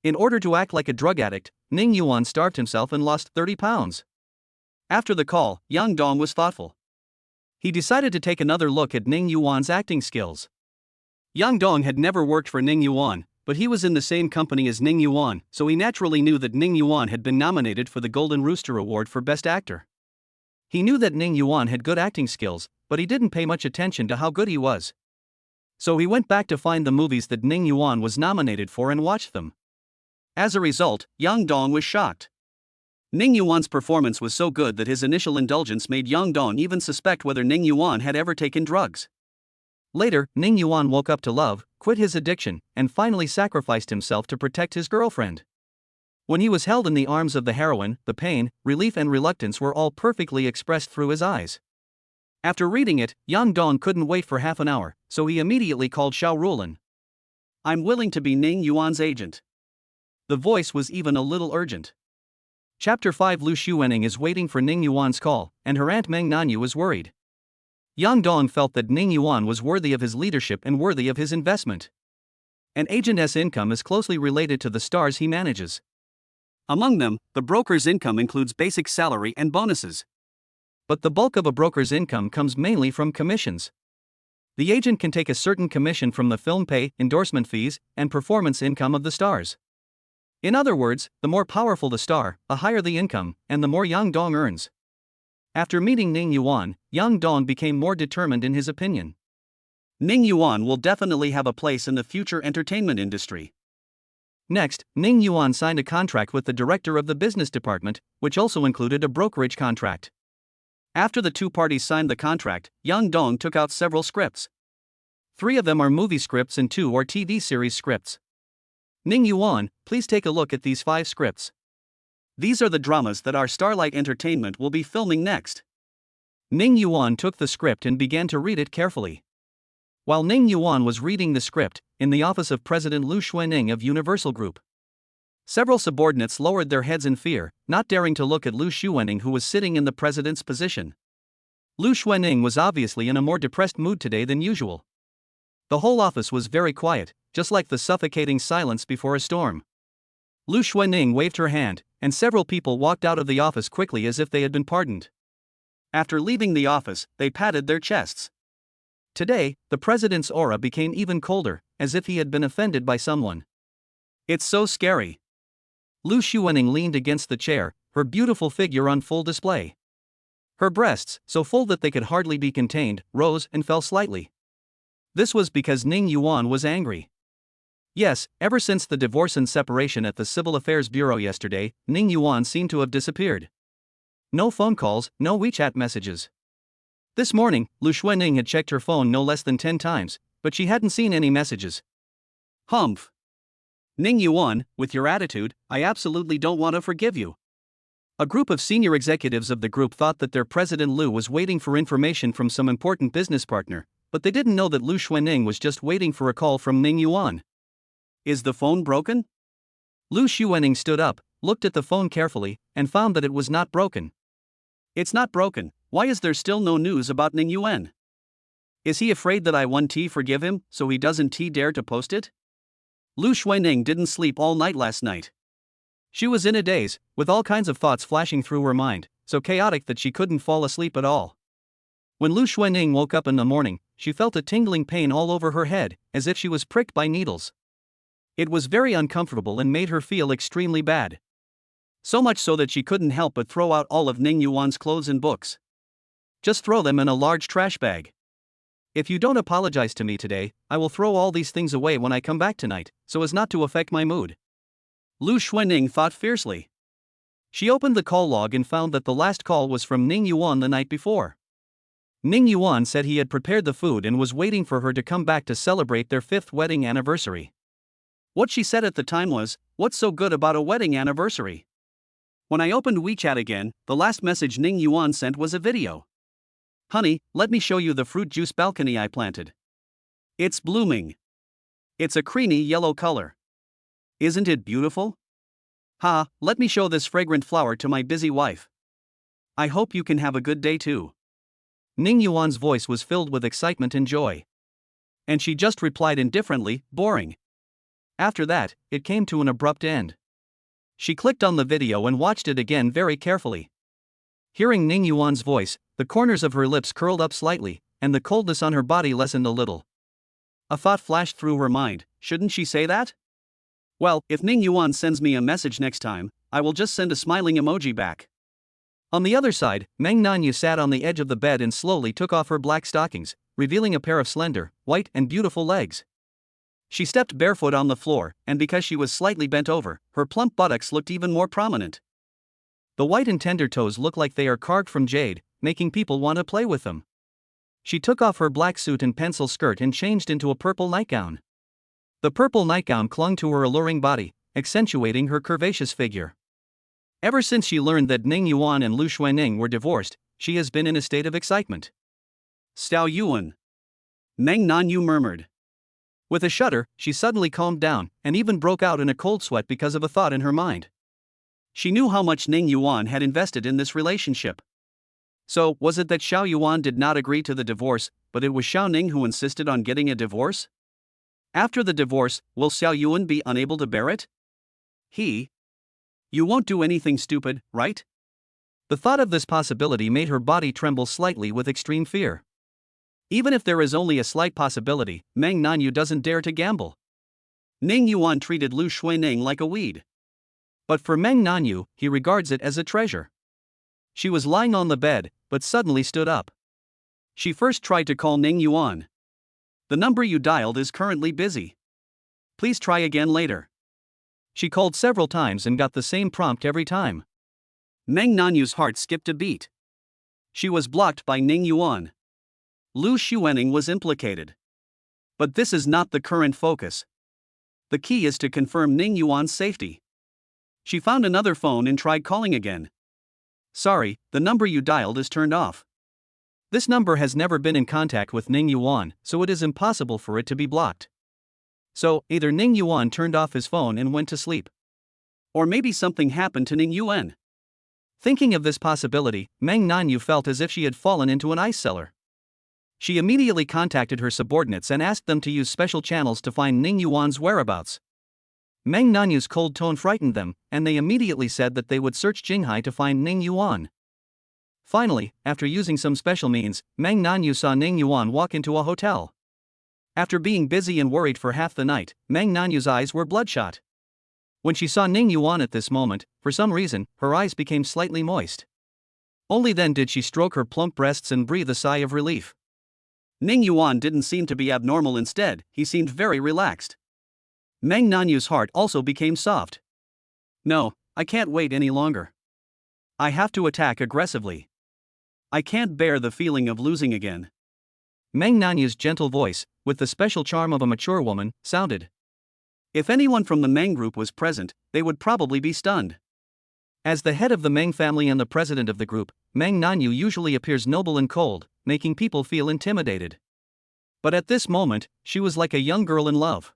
In order to act like a drug addict, Ning Yuan starved himself and lost 30 pounds. After the call, Yang Dong was thoughtful. He decided to take another look at Ning Yuan's acting skills. Yang Dong had never worked for Ning Yuan, but he was in the same company as Ning Yuan, so he naturally knew that Ning Yuan had been nominated for the Golden Rooster Award for Best Actor. He knew that Ning Yuan had good acting skills, but he didn't pay much attention to how good he was. So he went back to find the movies that Ning Yuan was nominated for and watched them. As a result, Yang Dong was shocked. Ning Yuan's performance was so good that his initial indulgence made Yang Dong even suspect whether Ning Yuan had ever taken drugs. Later, Ning Yuan woke up to love, quit his addiction, and finally sacrificed himself to protect his girlfriend. When he was held in the arms of the heroine, the pain, relief and reluctance were all perfectly expressed through his eyes. After reading it, Yang Dong couldn't wait for half an hour, so he immediately called Xiao Rulin. "I'm willing to be Ning Yuan's agent." The voice was even a little urgent. Chapter 5. Lu Xuening is waiting for Ning Yuan's call, and her aunt Meng Nanyu is worried. Yang Dong felt that Ning Yuan was worthy of his leadership and worthy of his investment. An agent's income is closely related to the stars he manages. Among them, the broker's income includes basic salary and bonuses. But the bulk of a broker's income comes mainly from commissions. The agent can take a certain commission from the film pay, endorsement fees, and performance income of the stars. In other words, the more powerful the star, the higher the income, and the more Yang Dong earns. After meeting Ning Yuan, Yang Dong became more determined in his opinion. Ning Yuan will definitely have a place in the future entertainment industry. Next, Ning Yuan signed a contract with the director of the business department, which also included a brokerage contract. After the two parties signed the contract, Yang Dong took out several scripts. 3 of them are movie scripts and 2 are TV series scripts. Ning Yuan, please take a look at these 5 scripts. These are the dramas that our Starlight Entertainment will be filming next. Ning Yuan took the script and began to read it carefully. While Ning Yuan was reading the script, in the office of President Lu Xuening of Universal Group, several subordinates lowered their heads in fear, not daring to look at Lu Xuening, who was sitting in the president's position. Lu Xuening was obviously in a more depressed mood today than usual. The whole office was very quiet, just like the suffocating silence before a storm. Lu Xuening waved her hand, and several people walked out of the office quickly as if they had been pardoned. After leaving the office, they patted their chests. Today, the president's aura became even colder, as if he had been offended by someone. It's so scary. Lu Xuening leaned against the chair, her beautiful figure on full display. Her breasts, so full that they could hardly be contained, rose and fell slightly. This was because Ning Yuan was angry. Yes, ever since the divorce and separation at the Civil Affairs Bureau yesterday, Ning Yuan seemed to have disappeared. No phone calls, no WeChat messages. This morning, Lu Xuening had checked her phone no less than 10 times, but she hadn't seen any messages. Humph. Ning Yuan, with your attitude, I absolutely don't want to forgive you. A group of senior executives of the group thought that their president Lu was waiting for information from some important business partner, but they didn't know that Lu Xuening was just waiting for a call from Ning Yuan. Is the phone broken? Lu Xuening stood up, looked at the phone carefully, and found that it was not broken. It's not broken. Why is there still no news about Ning Yuan? Is he afraid that I won't forgive him, so he doesn't dare to post it? Lu Xuening didn't sleep all night last night. She was in a daze, with all kinds of thoughts flashing through her mind, so chaotic that she couldn't fall asleep at all. When Lu Xuening woke up in the morning, she felt a tingling pain all over her head, as if she was pricked by needles. It was very uncomfortable and made her feel extremely bad. So much so that she couldn't help but throw out all of Ning Yuan's clothes and books. Just throw them in a large trash bag. If you don't apologize to me today, I will throw all these things away when I come back tonight, so as not to affect my mood. Lu Xuening thought fiercely. She opened the call log and found that the last call was from Ning Yuan the night before. Ning Yuan said he had prepared the food and was waiting for her to come back to celebrate their 5th wedding anniversary. What she said at the time was, "What's so good about a wedding anniversary?" When I opened WeChat again, the last message Ning Yuan sent was a video. "Honey, let me show you the fruit juice balcony I planted. It's blooming. It's a creamy yellow color. Isn't it beautiful? Ha, let me show this fragrant flower to my busy wife. I hope you can have a good day too." Ning Yuan's voice was filled with excitement and joy. And she just replied indifferently, "Boring." After that, it came to an abrupt end. She clicked on the video and watched it again very carefully. Hearing Ning Yuan's voice, the corners of her lips curled up slightly, and the coldness on her body lessened a little. A thought flashed through her mind, shouldn't she say that? Well, if Ning Yuan sends me a message next time, I will just send a smiling emoji back. On the other side, Meng Nanyu sat on the edge of the bed and slowly took off her black stockings, revealing a pair of slender, white and beautiful legs. She stepped barefoot on the floor, and because she was slightly bent over, her plump buttocks looked even more prominent. The white and tender toes look like they are carved from jade, making people want to play with them. She took off her black suit and pencil skirt and changed into a purple nightgown. The purple nightgown clung to her alluring body, accentuating her curvaceous figure. Ever since she learned that Ning Yuan and Lu Xuening were divorced, she has been in a state of excitement. "Xiao Yuan," Meng Nanyu murmured. With a shudder, she suddenly calmed down, and even broke out in a cold sweat because of a thought in her mind. She knew how much Ning Yuan had invested in this relationship. So, was it that Xiao Yuan did not agree to the divorce, but it was Xiao Ning who insisted on getting a divorce? After the divorce, will Xiao Yuan be unable to bear it? You won't do anything stupid, right? The thought of this possibility made her body tremble slightly with extreme fear. Even if there is only a slight possibility, Meng Nanyu doesn't dare to gamble. Ning Yuan treated Lu Xuening like a weed. But for Meng Nanyu, he regards it as a treasure. She was lying on the bed, but suddenly stood up. She first tried to call Ning Yuan. "The number you dialed is currently busy. Please try again later." She called several times and got the same prompt every time. Meng Nanyu's heart skipped a beat. She was blocked by Ning Yuan. Lu Xuening was implicated. But this is not the current focus. The key is to confirm Ning Yuan's safety. She found another phone and tried calling again. "Sorry, the number you dialed is turned off." This number has never been in contact with Ning Yuan, so it is impossible for it to be blocked. So, either Ning Yuan turned off his phone and went to sleep. Or maybe something happened to Ning Yuan. Thinking of this possibility, Meng Nanyu felt as if she had fallen into an ice cellar. She immediately contacted her subordinates and asked them to use special channels to find Ning Yuan's whereabouts. Meng Nanyu's cold tone frightened them, and they immediately said that they would search Jinghai to find Ning Yuan. Finally, after using some special means, Meng Nanyu saw Ning Yuan walk into a hotel. After being busy and worried for half the night, Meng Nanyu's eyes were bloodshot. When she saw Ning Yuan at this moment, for some reason, her eyes became slightly moist. Only then did she stroke her plump breasts and breathe a sigh of relief. Ning Yuan didn't seem to be abnormal. Instead, he seemed very relaxed. Meng Nanyu's heart also became soft. No, I can't wait any longer. I have to attack aggressively. I can't bear the feeling of losing again. Meng Nanyu's gentle voice, with the special charm of a mature woman, sounded. If anyone from the Meng group was present, they would probably be stunned. As the head of the Meng family and the president of the group, Meng Nanyu usually appears noble and cold, making people feel intimidated. But at this moment, she was like a young girl in love.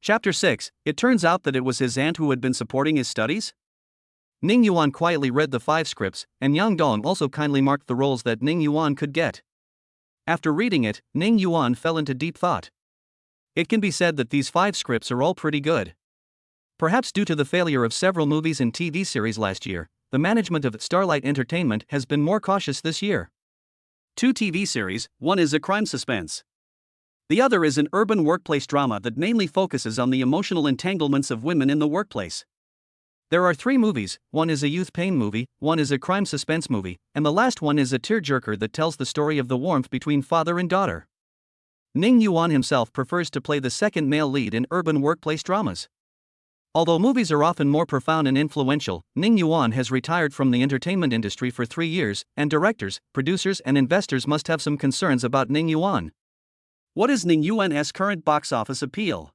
Chapter 6, it turns out that it was his aunt who had been supporting his studies? Ning Yuan quietly read the 5 scripts, and Yang Dong also kindly marked the roles that Ning Yuan could get. After reading it, Ning Yuan fell into deep thought. It can be said that these 5 scripts are all pretty good. Perhaps due to the failure of several movies and TV series last year, the management of Starlight Entertainment has been more cautious this year. 2 TV series, one is a crime suspense. The other is an urban workplace drama that mainly focuses on the emotional entanglements of women in the workplace. There are 3 movies, one is a youth pain movie, one is a crime suspense movie, and the last one is a tearjerker that tells the story of the warmth between father and daughter. Ning Yuan himself prefers to play the second male lead in urban workplace dramas. Although movies are often more profound and influential, Ning Yuan has retired from the entertainment industry for 3 years, and directors, producers and investors must have some concerns about Ning Yuan. What is Ning Yuan's current box office appeal?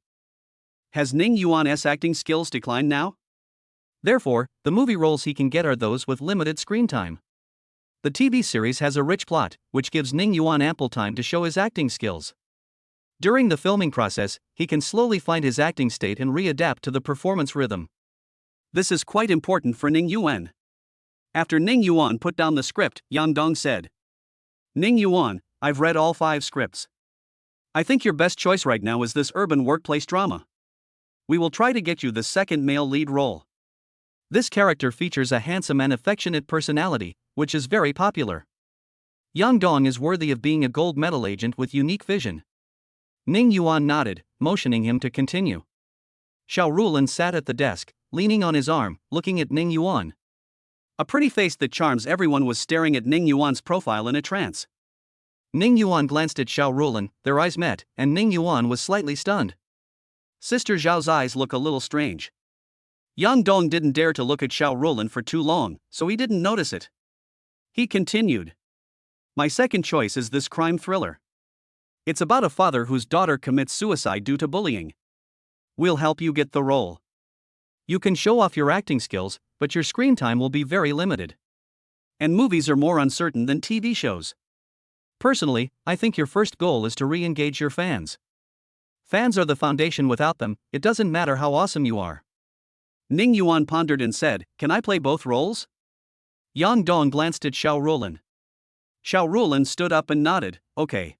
Has Ning Yuan's acting skills declined now? Therefore, the movie roles he can get are those with limited screen time. The TV series has a rich plot, which gives Ning Yuan ample time to show his acting skills. During the filming process, he can slowly find his acting state and readapt to the performance rhythm. This is quite important for Ning Yuan. After Ning Yuan put down the script, Yang Dong said, Ning Yuan, I've read all 5 scripts. I think your best choice right now is this urban workplace drama. We will try to get you the second male lead role. This character features a handsome and affectionate personality, which is very popular. Yang Dong is worthy of being a gold medal agent with unique vision. Ning Yuan nodded, motioning him to continue. Xiao Rulan sat at the desk, leaning on his arm, looking at Ning Yuan. A pretty face that charms everyone was staring at Ning Yuan's profile in a trance. Ning Yuan glanced at Xiao Rulan, their eyes met, and Ning Yuan was slightly stunned. Sister Zhao's eyes look a little strange. Yang Dong didn't dare to look at Xiao Rulan for too long, so he didn't notice it. He continued. My second choice is this crime thriller. It's about a father whose daughter commits suicide due to bullying. We'll help you get the role. You can show off your acting skills, but your screen time will be very limited. And movies are more uncertain than TV shows. Personally, I think your first goal is to re-engage your fans. Fans are the foundation. Without them, it doesn't matter how awesome you are. Ning Yuan pondered and said, Can I play both roles? Yang Dong glanced at Xiao Rulan. Xiao Rulan stood up and nodded, okay.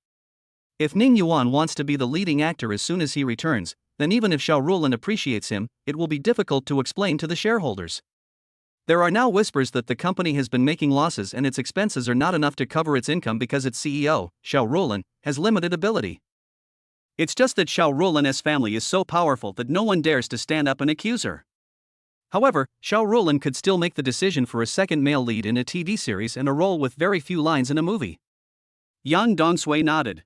If Ning Yuan wants to be the leading actor as soon as he returns, then even if Xiao Rulan appreciates him, it will be difficult to explain to the shareholders. There are now whispers that the company has been making losses and its expenses are not enough to cover its income because its CEO, Xiao Rulan, has limited ability. It's just that Xiao Rulan's family is so powerful that no one dares to stand up and accuse her. However, Xiao Rulan could still make the decision for a second male lead in a TV series and a role with very few lines in a movie. Yang Dongsui nodded.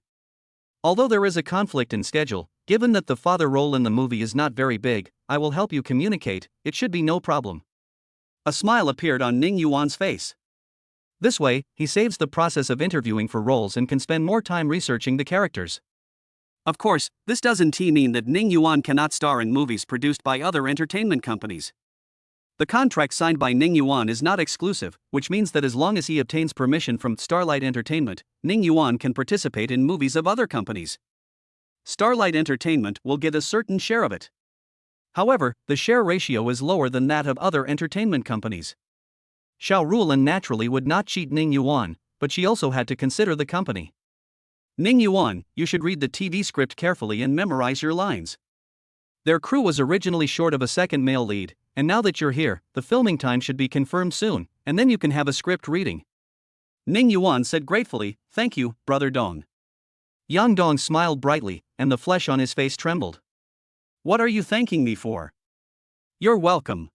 Although there is a conflict in schedule, given that the father role in the movie is not very big, I will help you communicate, it should be no problem. A smile appeared on Ning Yuan's face. This way, he saves the process of interviewing for roles and can spend more time researching the characters. Of course, this doesn't mean that Ning Yuan cannot star in movies produced by other entertainment companies. The contract signed by Ning Yuan is not exclusive, which means that as long as he obtains permission from Starlight Entertainment, Ning Yuan can participate in movies of other companies. Starlight Entertainment will get a certain share of it. However, the share ratio is lower than that of other entertainment companies. Xiao Rulan naturally would not cheat Ning Yuan, but she also had to consider the company. Ning Yuan, you should read the TV script carefully and memorize your lines. Their crew was originally short of a second male lead, and now that you're here, the filming time should be confirmed soon, and then you can have a script reading. Ning Yuan said gratefully, "Thank you, Brother Dong." Yang Dong smiled brightly, and the flesh on his face trembled. "What are you thanking me for?" "You're welcome.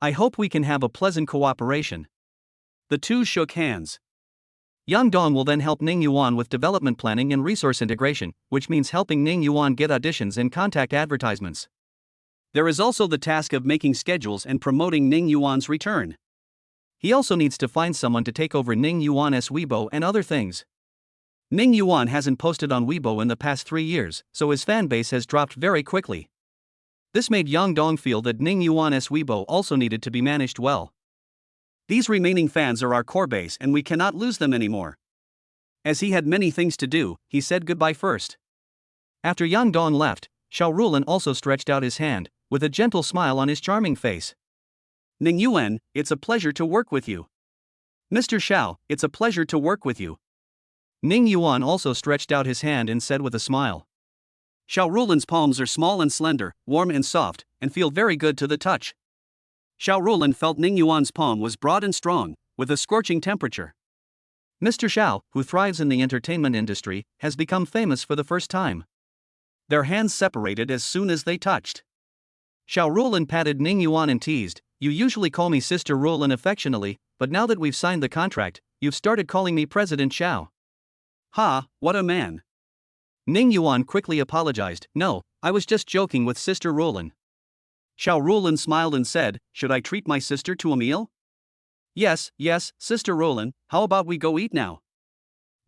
I hope we can have a pleasant cooperation." The two shook hands. Yang Dong will then help Ning Yuan with development planning and resource integration, which means helping Ning Yuan get auditions and contact advertisements. There is also the task of making schedules and promoting Ning Yuan's return. He also needs to find someone to take over Ning Yuan's Weibo and other things. Ning Yuan hasn't posted on Weibo in the past 3 years, so his fan base has dropped very quickly. This made Yang Dong feel that Ning Yuan's Weibo also needed to be managed well. These remaining fans are our core base and we cannot lose them anymore. As he had many things to do, he said goodbye first. After Yang Dong left, Xiao Rulin also stretched out his hand, with a gentle smile on his charming face. "Ning Yuan, it's a pleasure to work with you." "Mr. Xiao, it's a pleasure to work with you." Ning Yuan also stretched out his hand and said with a smile. Xiao Rulin's palms are small and slender, warm and soft, and feel very good to the touch. Xiao Rulin felt Ning Yuan's palm was broad and strong, with a scorching temperature. Mr. Xiao, who thrives in the entertainment industry, has become famous for the first time. Their hands separated as soon as they touched. Xiao Rulin patted Ning Yuan and teased, "You usually call me Sister Rulin affectionately, but now that we've signed the contract, you've started calling me President Xiao." "Ha, what a man." Ning Yuan quickly apologized, "No, I was just joking with Sister Rulin." Xiao Rulin smiled and said, "Should I treat my sister to a meal?" Yes, Sister Rulin, how about we go eat now?"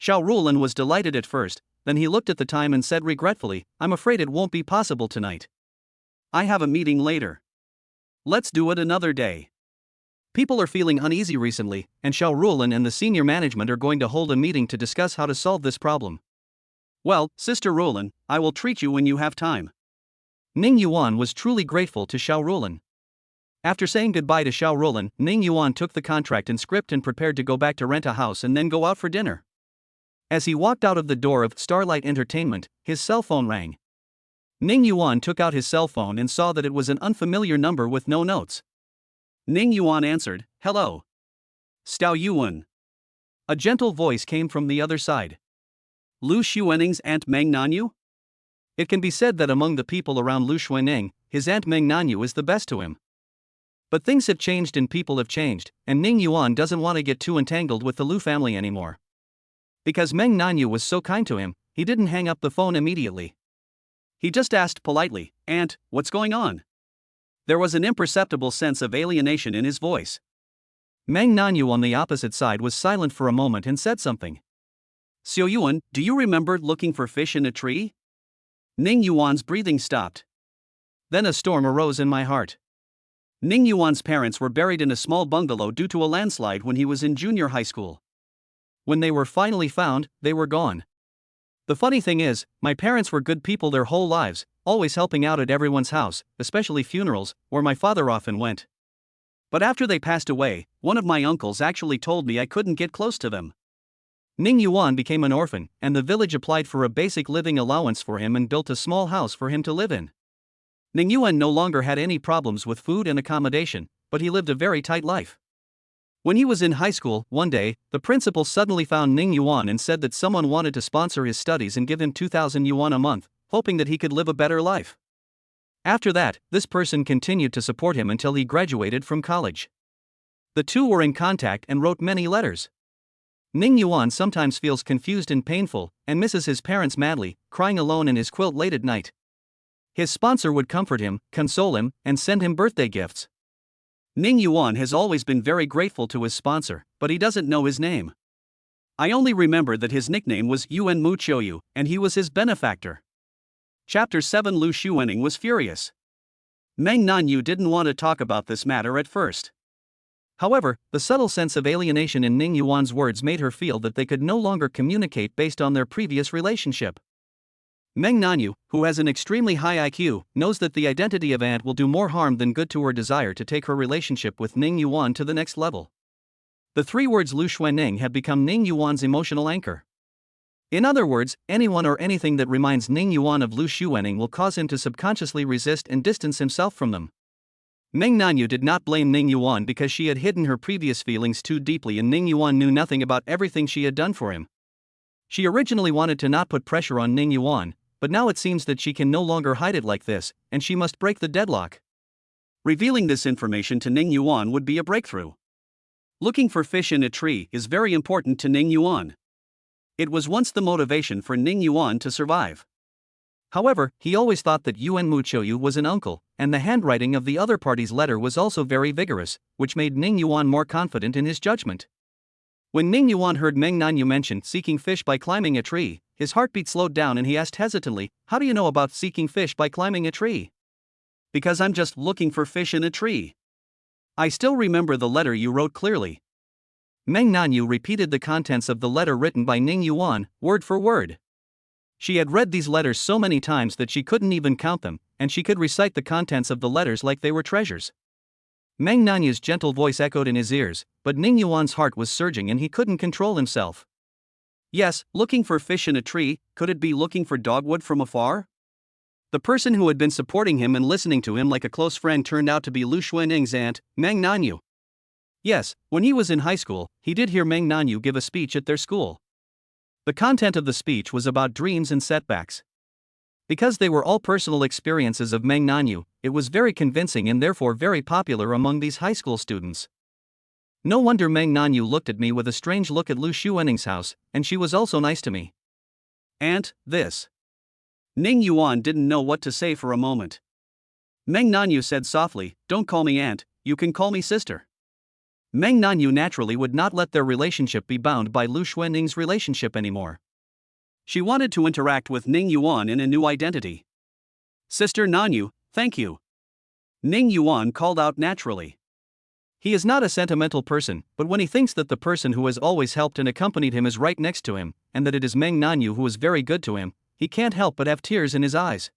Xiao Rulin was delighted at first, then he looked at the time and said regretfully, "I'm afraid it won't be possible tonight. I have a meeting later. Let's do it another day." People are feeling uneasy recently, and Xiao Rulin and the senior management are going to hold a meeting to discuss how to solve this problem. "Well, Sister Rulin, I will treat you when you have time." Ning Yuan was truly grateful to Xiao Rulin. After saying goodbye to Xiao Rulin, Ning Yuan took the contract and script and prepared to go back to rent a house and then go out for dinner. As he walked out of the door of Starlight Entertainment, his cell phone rang. Ning Yuan took out his cell phone and saw that it was an unfamiliar number with no notes. Ning Yuan answered, "Hello. Stao Yuan." A gentle voice came from the other side. "Lu Xuaning's Aunt Meng Nanyu?" It can be said that among the people around Lu Xuaning, his Aunt Meng Nanyu is the best to him. But things have changed and people have changed, and Ning Yuan doesn't want to get too entangled with the Lu family anymore. Because Meng Nanyu was so kind to him, he didn't hang up the phone immediately. He just asked politely, "Aunt, what's going on?" There was an imperceptible sense of alienation in his voice. Meng Nanyu on the opposite side was silent for a moment and said something. "Xiao Yuan, do you remember looking for fish in a tree?" Ning Yuan's breathing stopped. Then a storm arose in my heart. Ning Yuan's parents were buried in a small bungalow due to a landslide when he was in junior high school. When they were finally found, they were gone. The funny thing is, my parents were good people their whole lives, always helping out at everyone's house, especially funerals, where my father often went. But after they passed away, one of my uncles actually told me I couldn't get close to them. Ning Yuan became an orphan, and the village applied for a basic living allowance for him and built a small house for him to live in. Ning Yuan no longer had any problems with food and accommodation, but he lived a very tight life. When he was in high school, one day, the principal suddenly found Ning Yuan and said that someone wanted to sponsor his studies and give him 2,000 yuan a month, hoping that he could live a better life. After that, this person continued to support him until he graduated from college. The two were in contact and wrote many letters. Ning Yuan sometimes feels confused and painful, and misses his parents madly, crying alone in his quilt late at night. His sponsor would comfort him, console him, and send him birthday gifts. Ning Yuan has always been very grateful to his sponsor, but he doesn't know his name. I only remember that his nickname was Yuan Mu Chouyu, and he was his benefactor. Chapter 7. Lu Xuaning was furious. Meng Nanyu didn't want to talk about this matter at first. However, the subtle sense of alienation in Ning Yuan's words made her feel that they could no longer communicate based on their previous relationship. Meng Nanyu, who has an extremely high IQ, knows that the identity of Aunt will do more harm than good to her desire to take her relationship with Ning Yuan to the next level. The three words Lu Xuaning have become Ning Yuan's emotional anchor. In other words, anyone or anything that reminds Ning Yuan of Lu Xuaning will cause him to subconsciously resist and distance himself from them. Meng Nanyu did not blame Ning Yuan because she had hidden her previous feelings too deeply and Ning Yuan knew nothing about everything she had done for him. She originally wanted to not put pressure on Ning Yuan, but now it seems that she can no longer hide it like this, and she must break the deadlock. Revealing this information to Ning Yuan would be a breakthrough. Looking for fish in a tree is very important to Ning Yuan. It was once the motivation for Ning Yuan to survive. However, he always thought that Yuan Muchoyu was an uncle, and the handwriting of the other party's letter was also very vigorous, which made Ning Yuan more confident in his judgment. When Ning Yuan heard Meng Nanyu mention seeking fish by climbing a tree, his heartbeat slowed down and he asked hesitantly, "How do you know about seeking fish by climbing a tree?" "Because I'm just looking for fish in a tree. I still remember the letter you wrote clearly." Meng Nanyu repeated the contents of the letter written by Ning Yuan, word for word. She had read these letters so many times that she couldn't even count them, and she could recite the contents of the letters like they were treasures. Meng Nanyu's gentle voice echoed in his ears, but Ning Yuan's heart was surging and he couldn't control himself. Yes, looking for fish in a tree, could it be looking for dogwood from afar? The person who had been supporting him and listening to him like a close friend turned out to be Lu Xuaning's aunt, Meng Nanyu. Yes, when he was in high school, he did hear Meng Nanyu give a speech at their school. The content of the speech was about dreams and setbacks. Because they were all personal experiences of Meng Nanyu, it was very convincing and therefore very popular among these high school students. No wonder Meng Nanyu looked at me with a strange look at Lu Xuaning's house, and she was also nice to me. Aunt, this. Ning Yuan didn't know what to say for a moment. Meng Nanyu said softly, "Don't call me aunt, you can call me sister." Meng Nanyu naturally would not let their relationship be bound by Lu Xuaning's relationship anymore. She wanted to interact with Ning Yuan in a new identity. "Sister Nanyu, thank you." Ning Yuan called out naturally. He is not a sentimental person, but when he thinks that the person who has always helped and accompanied him is right next to him, and that it is Meng Nanyu who is very good to him, he can't help but have tears in his eyes.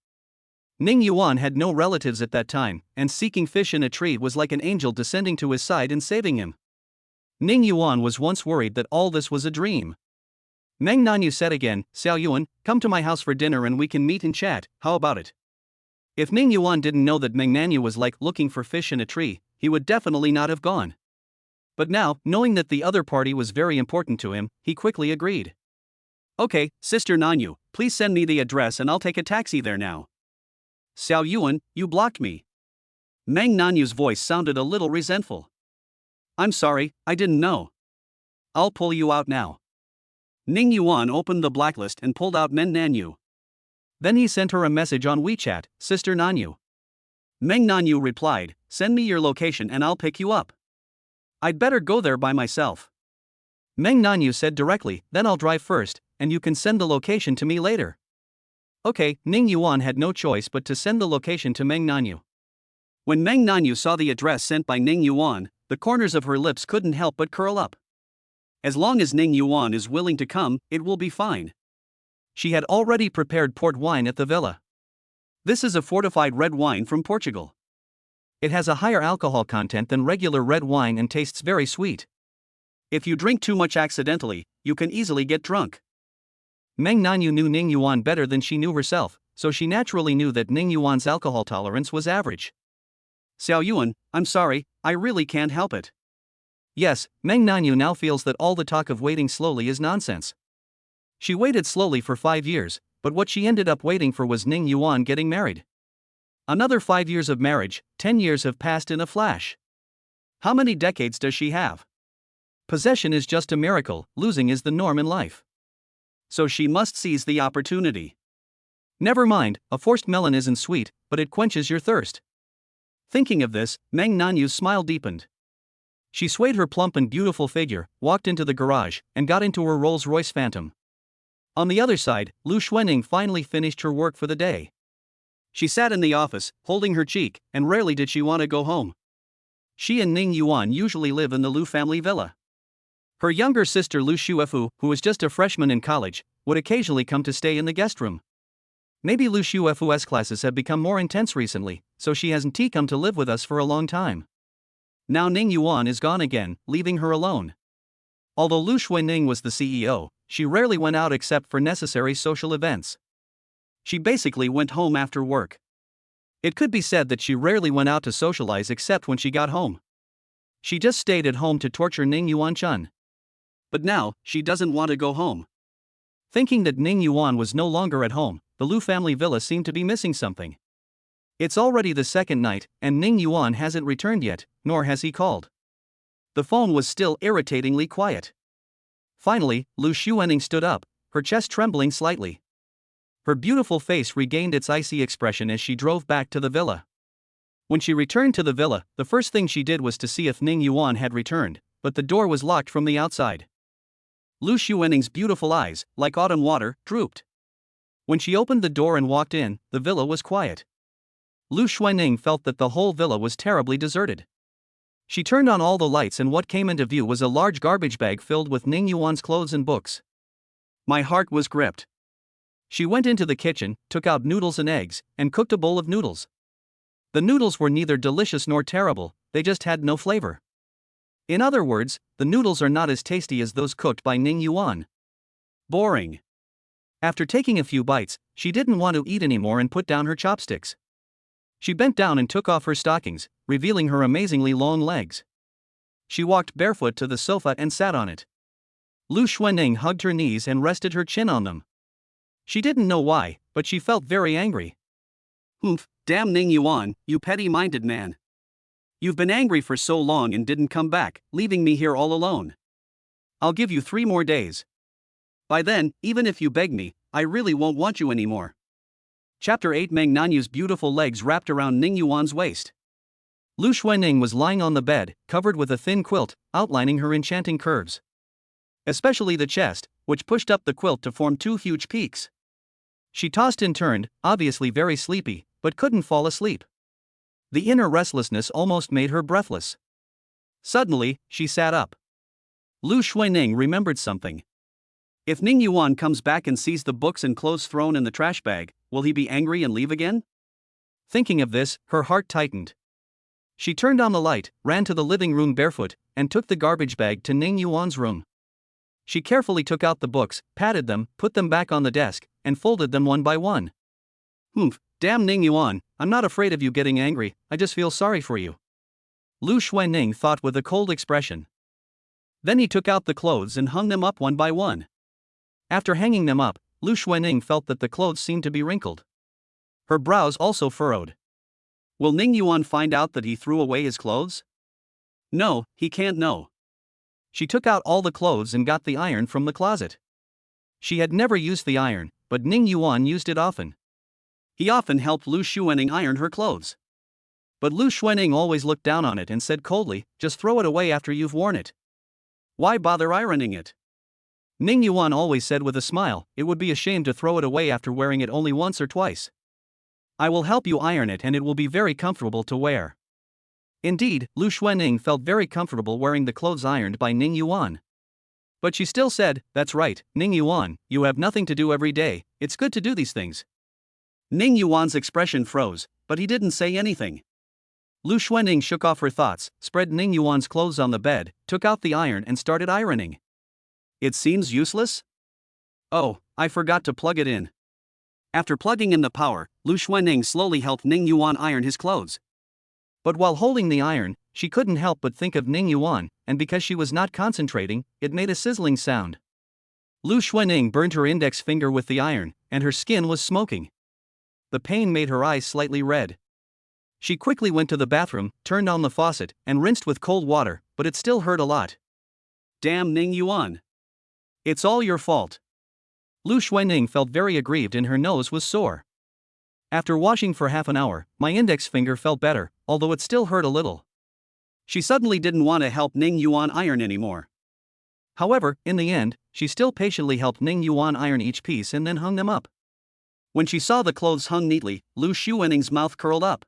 Ning Yuan had no relatives at that time, and seeking fish in a tree was like an angel descending to his side and saving him. Ning Yuan was once worried that all this was a dream. Meng Nanyu said again, "Xiao Yuan, come to my house for dinner and we can meet and chat, how about it?" If Ning Yuan didn't know that Meng Nanyu was like looking for fish in a tree, he would definitely not have gone. But now, knowing that the other party was very important to him, he quickly agreed. "Okay, Sister Nanyu, please send me the address and I'll take a taxi there now." "Xiao Yuan, you blocked me." Meng Nanyu's voice sounded a little resentful. "I'm sorry, I didn't know. I'll pull you out now." Ning Yuan opened the blacklist and pulled out Meng Nanyu. Then he sent her a message on WeChat, "Sister Nanyu." Meng Nanyu replied, "Send me your location and I'll pick you up." "I'd better go there by myself." Meng Nanyu said directly, "Then I'll drive first, and you can send the location to me later." Okay, Ning Yuan had no choice but to send the location to Meng Nanyu. When Meng Nanyu saw the address sent by Ning Yuan, the corners of her lips couldn't help but curl up. As long as Ning Yuan is willing to come, it will be fine. She had already prepared port wine at the villa. This is a fortified red wine from Portugal. It has a higher alcohol content than regular red wine and tastes very sweet. If you drink too much accidentally, you can easily get drunk. Meng Nanyu knew Ning Yuan better than she knew herself, so she naturally knew that Ning Yuan's alcohol tolerance was average. "Xiao Yuan, I'm sorry, I really can't help it." Yes, Meng Nanyu now feels that all the talk of waiting slowly is nonsense. She waited slowly for 5 years, but what she ended up waiting for was Ning Yuan getting married. Another 5 years of marriage, 10 years have passed in a flash. How many decades does she have? Possession is just a miracle, losing is the norm in life. So she must seize the opportunity. Never mind, a forced melon isn't sweet, but it quenches your thirst. Thinking of this, Meng Nanyu's smile deepened. She swayed her plump and beautiful figure, walked into the garage, and got into her Rolls-Royce Phantom. On the other side, Lu Xuaning finally finished her work for the day. She sat in the office, holding her cheek, and rarely did she want to go home. She and Ning Yuan usually live in the Lu family villa. Her younger sister Lu Xuefu, who was just a freshman in college, would occasionally come to stay in the guest room. Maybe Lu Xuefu's classes have become more intense recently, so she hasn't come to live with us for a long time. Now Ning Yuan is gone again, leaving her alone. Although Lu Xuening was the CEO, she rarely went out except for necessary social events. She basically went home after work. It could be said that she rarely went out to socialize except when she got home. She just stayed at home to torture Ning Yuan-chun. But now, she doesn't want to go home. Thinking that Ning Yuan was no longer at home, the Lu family villa seemed to be missing something. It's already the second night, and Ning Yuan hasn't returned yet, nor has he called. The phone was still irritatingly quiet. Finally, Lu Xuening stood up, her chest trembling slightly. Her beautiful face regained its icy expression as she drove back to the villa. When she returned to the villa, the first thing she did was to see if Ning Yuan had returned, but the door was locked from the outside. Lu Xuening's beautiful eyes, like autumn water, drooped. When she opened the door and walked in, the villa was quiet. Lu Xuening felt that the whole villa was terribly deserted. She turned on all the lights and what came into view was a large garbage bag filled with Ning Yuan's clothes and books. My heart was gripped. She went into the kitchen, took out noodles and eggs, and cooked a bowl of noodles. The noodles were neither delicious nor terrible, they just had no flavor. In other words, the noodles are not as tasty as those cooked by Ning Yuan. Boring. After taking a few bites, she didn't want to eat anymore and put down her chopsticks. She bent down and took off her stockings, revealing her amazingly long legs. She walked barefoot to the sofa and sat on it. Lu Xuening hugged her knees and rested her chin on them. She didn't know why, but she felt very angry. Humph, damn Ning Yuan, you petty-minded man. You've been angry for so long and didn't come back, leaving me here all alone. I'll give you 3 more days. By then, even if you beg me, I really won't want you anymore. Chapter 8. Meng Nanyu's beautiful legs wrapped around Ning Yuan's waist. Lu Xuening was lying on the bed, covered with a thin quilt, outlining her enchanting curves. Especially the chest, which pushed up the quilt to form 2 huge peaks. She tossed and turned, obviously very sleepy, but couldn't fall asleep. The inner restlessness almost made her breathless. Suddenly, she sat up. Lu Xuening remembered something. If Ning Yuan comes back and sees the books and clothes thrown in the trash bag, will he be angry and leave again? Thinking of this, her heart tightened. She turned on the light, ran to the living room barefoot, and took the garbage bag to Ning Yuan's room. She carefully took out the books, patted them, put them back on the desk, and folded them one by one. Humph, damn Ning Yuan, I'm not afraid of you getting angry, I just feel sorry for you. Lu Xuening thought with a cold expression. Then he took out the clothes and hung them up one by one. After hanging them up, Lu Xuening felt that the clothes seemed to be wrinkled. Her brows also furrowed. Will Ning Yuan find out that he threw away his clothes? No, he can't know. She took out all the clothes and got the iron from the closet. She had never used the iron, but Ning Yuan used it often. He often helped Lu Xuening iron her clothes. But Lu Xuening always looked down on it and said coldly, just throw it away after you've worn it. Why bother ironing it? Ning Yuan always said with a smile, it would be a shame to throw it away after wearing it only once or twice. I will help you iron it and it will be very comfortable to wear. Indeed, Lu Xuening felt very comfortable wearing the clothes ironed by Ning Yuan. But she still said, that's right, Ning Yuan, you have nothing to do every day, it's good to do these things. Ning Yuan's expression froze, but he didn't say anything. Lu Xuening shook off her thoughts, spread Ning Yuan's clothes on the bed, took out the iron and started ironing. It seems useless? Oh, I forgot to plug it in. After plugging in the power, Lu Xuening slowly helped Ning Yuan iron his clothes. But while holding the iron, she couldn't help but think of Ning Yuan, and because she was not concentrating, it made a sizzling sound. Lu Xuening burned her index finger with the iron, and her skin was smoking. The pain made her eyes slightly red. She quickly went to the bathroom, turned on the faucet, and rinsed with cold water, but it still hurt a lot. Damn Ning Yuan. It's all your fault. Lu Xuening felt very aggrieved and her nose was sore. After washing for half an hour, my index finger felt better, although it still hurt a little. She suddenly didn't want to help Ning Yuan iron anymore. However, in the end, she still patiently helped Ning Yuan iron each piece and then hung them up. When she saw the clothes hung neatly, Lu Xuening's mouth curled up.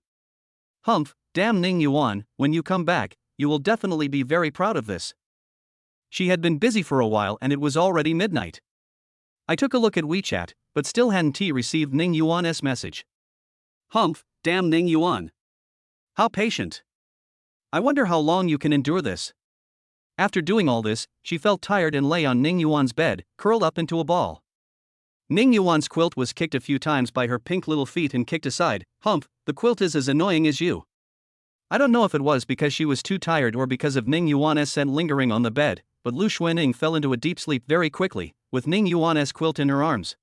Humph, damn Ning Yuan, when you come back, you will definitely be very proud of this. She had been busy for a while and it was already midnight. I took a look at WeChat, but still hadn't received Ning Yuan's message. Humph, damn Ning Yuan. How patient. I wonder how long you can endure this. After doing all this, she felt tired and lay on Ning Yuan's bed, curled up into a ball. Ning Yuan's quilt was kicked a few times by her pink little feet and kicked aside. Humph, the quilt is as annoying as you. I don't know if it was because she was too tired or because of Ning Yuan's scent lingering on the bed, but Lu Xuanning fell into a deep sleep very quickly, with Ning Yuan's quilt in her arms.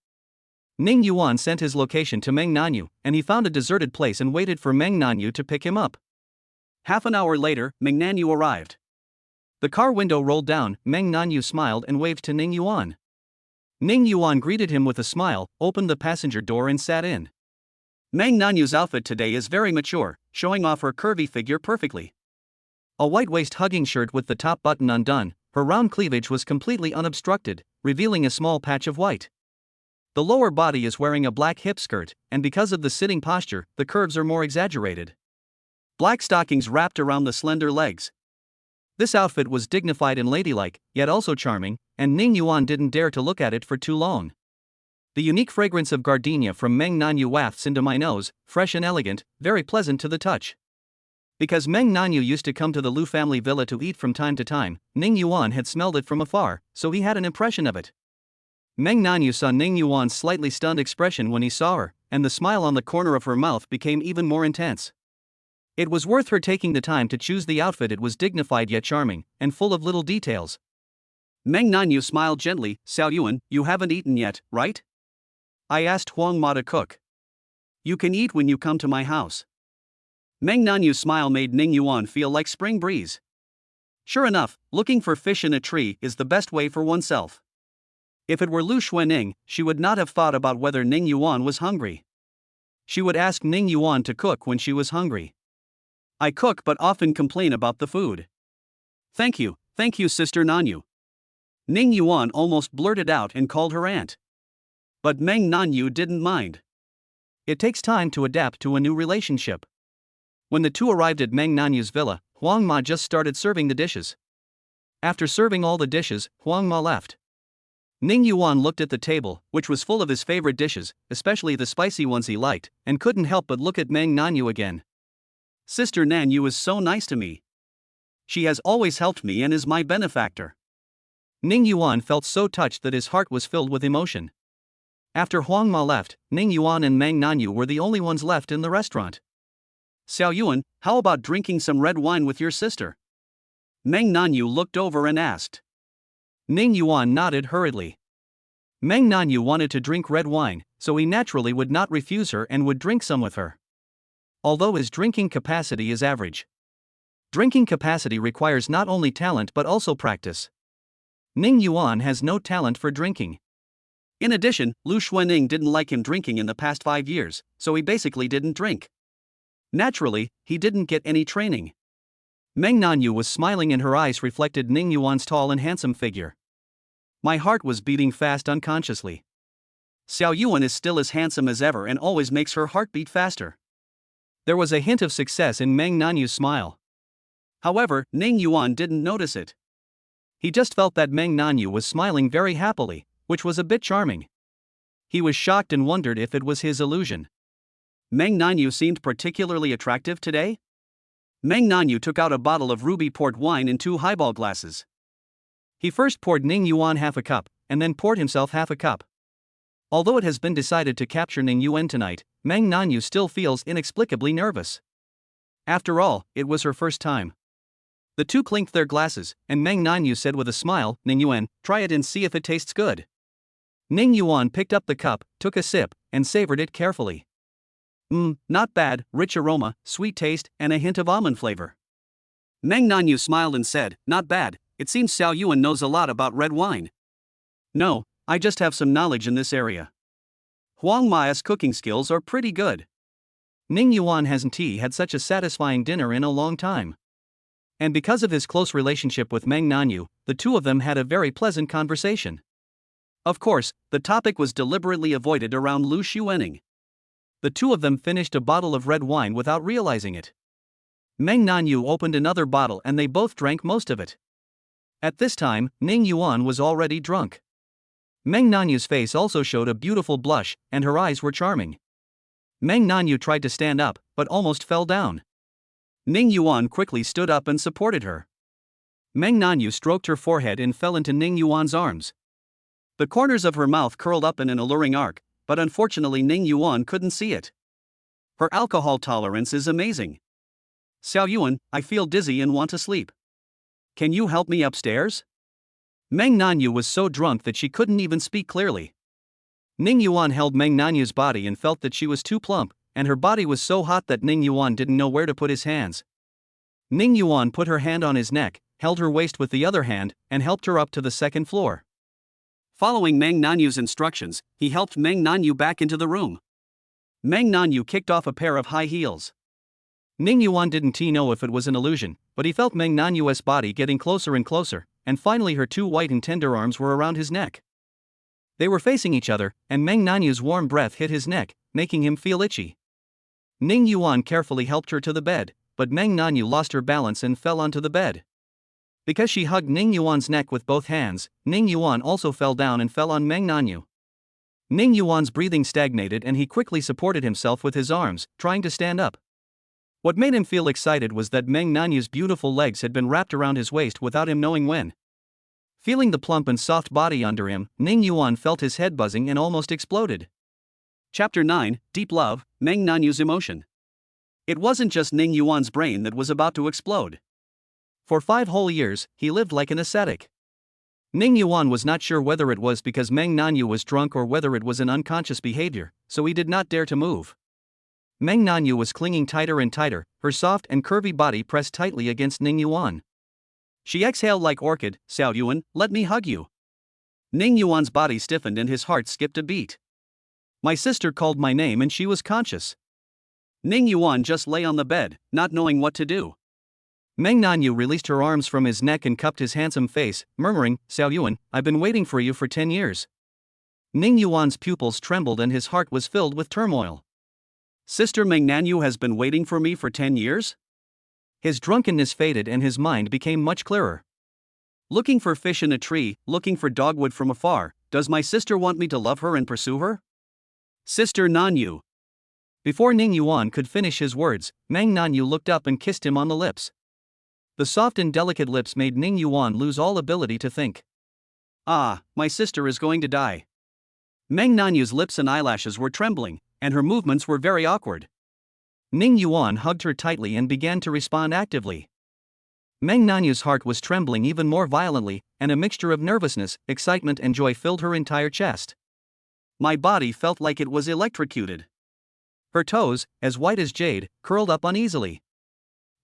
Ning Yuan sent his location to Meng Nanyu, and he found a deserted place and waited for Meng Nanyu to pick him up. Half an hour later, Meng Nanyu arrived. The car window rolled down. Meng Nanyu smiled and waved to Ning Yuan. Ning Yuan greeted him with a smile, opened the passenger door and sat in. Meng Nanyu's outfit today is very mature, showing off her curvy figure perfectly. A white waist-hugging shirt with the top button undone, her round cleavage was completely unobstructed, revealing a small patch of white. The lower body is wearing a black hip skirt, and because of the sitting posture, the curves are more exaggerated. Black stockings wrapped around the slender legs. This outfit was dignified and ladylike, yet also charming, and Ning Yuan didn't dare to look at it for too long. The unique fragrance of gardenia from Meng Nanyu wafts into my nose, fresh and elegant, very pleasant to the touch. Because Meng Nanyu used to come to the Lu family villa to eat from time to time, Ning Yuan had smelled it from afar, so he had an impression of it. Meng Nanyu saw Ning Yuan's slightly stunned expression when he saw her, and the smile on the corner of her mouth became even more intense. It was worth her taking the time to choose the outfit. It was dignified yet charming, and full of little details. Meng Nanyu smiled gently. Xiao Yuan, you haven't eaten yet, right? I asked Huang Ma to cook. You can eat when you come to my house. Meng Nanyu's smile made Ning Yuan feel like spring breeze. Sure enough, looking for fish in a tree is the best way for oneself. If it were Lu Xuanning, she would not have thought about whether Ning Yuan was hungry. She would ask Ning Yuan to cook when she was hungry. I cook but often complain about the food. Thank you, Sister Nanyu. Ning Yuan almost blurted out and called her aunt. But Meng Nanyu didn't mind. It takes time to adapt to a new relationship. When the two arrived at Meng Nanyu's villa, Huang Ma just started serving the dishes. After serving all the dishes, Huang Ma left. Ning Yuan looked at the table, which was full of his favorite dishes, especially the spicy ones he liked, and couldn't help but look at Meng Nanyu again. Sister Nanyu is so nice to me. She has always helped me and is my benefactor. Ning Yuan felt so touched that his heart was filled with emotion. After Huang Ma left, Ning Yuan and Meng Nanyu were the only ones left in the restaurant. Xiao Yuan, how about drinking some red wine with your sister? Meng Nanyu looked over and asked. Ning Yuan nodded hurriedly. Meng Nanyu wanted to drink red wine, so he naturally would not refuse her and would drink some with her. Although his drinking capacity is average. Drinking capacity requires not only talent but also practice. Ning Yuan has no talent for drinking. In addition, Lu Xuanning didn't like him drinking in the past 5 years, so he basically didn't drink. Naturally, he didn't get any training. Meng Nanyu was smiling and her eyes reflected Ning Yuan's tall and handsome figure. My heart was beating fast unconsciously. Xiao Yuan is still as handsome as ever and always makes her heart beat faster. There was a hint of success in Meng Nanyu's smile. However, Ning Yuan didn't notice it. He just felt that Meng Nanyu was smiling very happily, which was a bit charming. He was shocked and wondered if it was his illusion. Meng Nanyu seemed particularly attractive today? Meng Nanyu took out a bottle of ruby port wine in 2 highball glasses. He first poured Ning Yuan half a cup, and then poured himself half a cup. Although it has been decided to capture Ning Yuan tonight, Meng Nanyu still feels inexplicably nervous. After all, it was her first time. The two clinked their glasses, and Meng Nanyu said with a smile, Ning Yuan, try it and see if it tastes good. Ning Yuan picked up the cup, took a sip, and savored it carefully. Not bad, rich aroma, sweet taste, and a hint of almond flavor. Meng Nanyu smiled and said, not bad, it seems Xiao Yuan knows a lot about red wine. No, I just have some knowledge in this area. Huang Ma's cooking skills are pretty good. Ning Yuan hasn't had such a satisfying dinner in a long time. And because of his close relationship with Meng Nanyu, the two of them had a very pleasant conversation. Of course, the topic was deliberately avoided around Lu Xuanning. The two of them finished a bottle of red wine without realizing it. Meng Nanyu opened another bottle and they both drank most of it. At this time, Ning Yuan was already drunk. Meng Nanyu's face also showed a beautiful blush, and her eyes were charming. Meng Nanyu tried to stand up, but almost fell down. Ning Yuan quickly stood up and supported her. Meng Nanyu stroked her forehead and fell into Ning Yuan's arms. The corners of her mouth curled up in an alluring arc, but unfortunately Ning Yuan couldn't see it. Her alcohol tolerance is amazing. Xiao Yuan, I feel dizzy and want to sleep. Can you help me upstairs? Meng Nanyu was so drunk that she couldn't even speak clearly. Ning Yuan held Meng Nanyu's body and felt that she was too plump, and her body was so hot that Ning Yuan didn't know where to put his hands. Ning Yuan put her hand on his neck, held her waist with the other hand, and helped her up to the second floor. Following Meng Nanyu's instructions, he helped Meng Nanyu back into the room. Meng Nanyu kicked off a pair of high heels. Ning Yuan didn't know if it was an illusion, but he felt Meng Nanyu's body getting closer and closer, and finally her two white and tender arms were around his neck. They were facing each other, and Meng Nanyu's warm breath hit his neck, making him feel itchy. Ning Yuan carefully helped her to the bed, but Meng Nanyu lost her balance and fell onto the bed. Because she hugged Ning Yuan's neck with both hands, Ning Yuan also fell down and fell on Meng Nanyu. Ning Yuan's breathing stagnated and he quickly supported himself with his arms, trying to stand up. What made him feel excited was that Meng Nanyu's beautiful legs had been wrapped around his waist without him knowing when. Feeling the plump and soft body under him, Ning Yuan felt his head buzzing and almost exploded. Chapter 9, Deep Love, Meng Nanyu's Emotion. It wasn't just Ning Yuan's brain that was about to explode. For 5 whole years, he lived like an ascetic. Ning Yuan was not sure whether it was because Meng Nanyu was drunk or whether it was an unconscious behavior, so he did not dare to move. Meng Nanyu was clinging tighter and tighter, her soft and curvy body pressed tightly against Ning Yuan. She exhaled like orchid, Xiao Yuan, let me hug you. Ning Yuan's body stiffened and his heart skipped a beat. My sister called my name and she was conscious. Ning Yuan just lay on the bed, not knowing what to do. Meng Nanyu released her arms from his neck and cupped his handsome face, murmuring, Xiao Yuan, I've been waiting for you for 10 years. Ning Yuan's pupils trembled and his heart was filled with turmoil. Sister Meng Nanyu has been waiting for me for 10 years? His drunkenness faded and his mind became much clearer. Looking for fish in a tree, looking for dogwood from afar, does my sister want me to love her and pursue her? Sister Nanyu. Before Ning Yuan could finish his words, Meng Nanyu looked up and kissed him on the lips. The soft and delicate lips made Ning Yuan lose all ability to think. Ah, my sister is going to die. Meng Nanyu's lips and eyelashes were trembling, and her movements were very awkward. Ning Yuan hugged her tightly and began to respond actively. Meng Nanyu's heart was trembling even more violently, and a mixture of nervousness, excitement and joy filled her entire chest. My body felt like it was electrocuted. Her toes, as white as jade, curled up uneasily.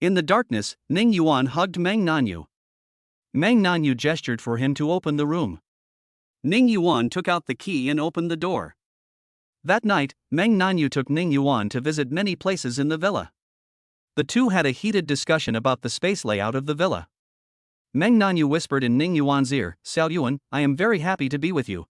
In the darkness, Ning Yuan hugged Meng Nanyu. Meng Nanyu gestured for him to open the room. Ning Yuan took out the key and opened the door. That night, Meng Nanyu took Ning Yuan to visit many places in the villa. The two had a heated discussion about the space layout of the villa. Meng Nanyu whispered in Ning Yuan's ear, Xiao Yuan, I am very happy to be with you.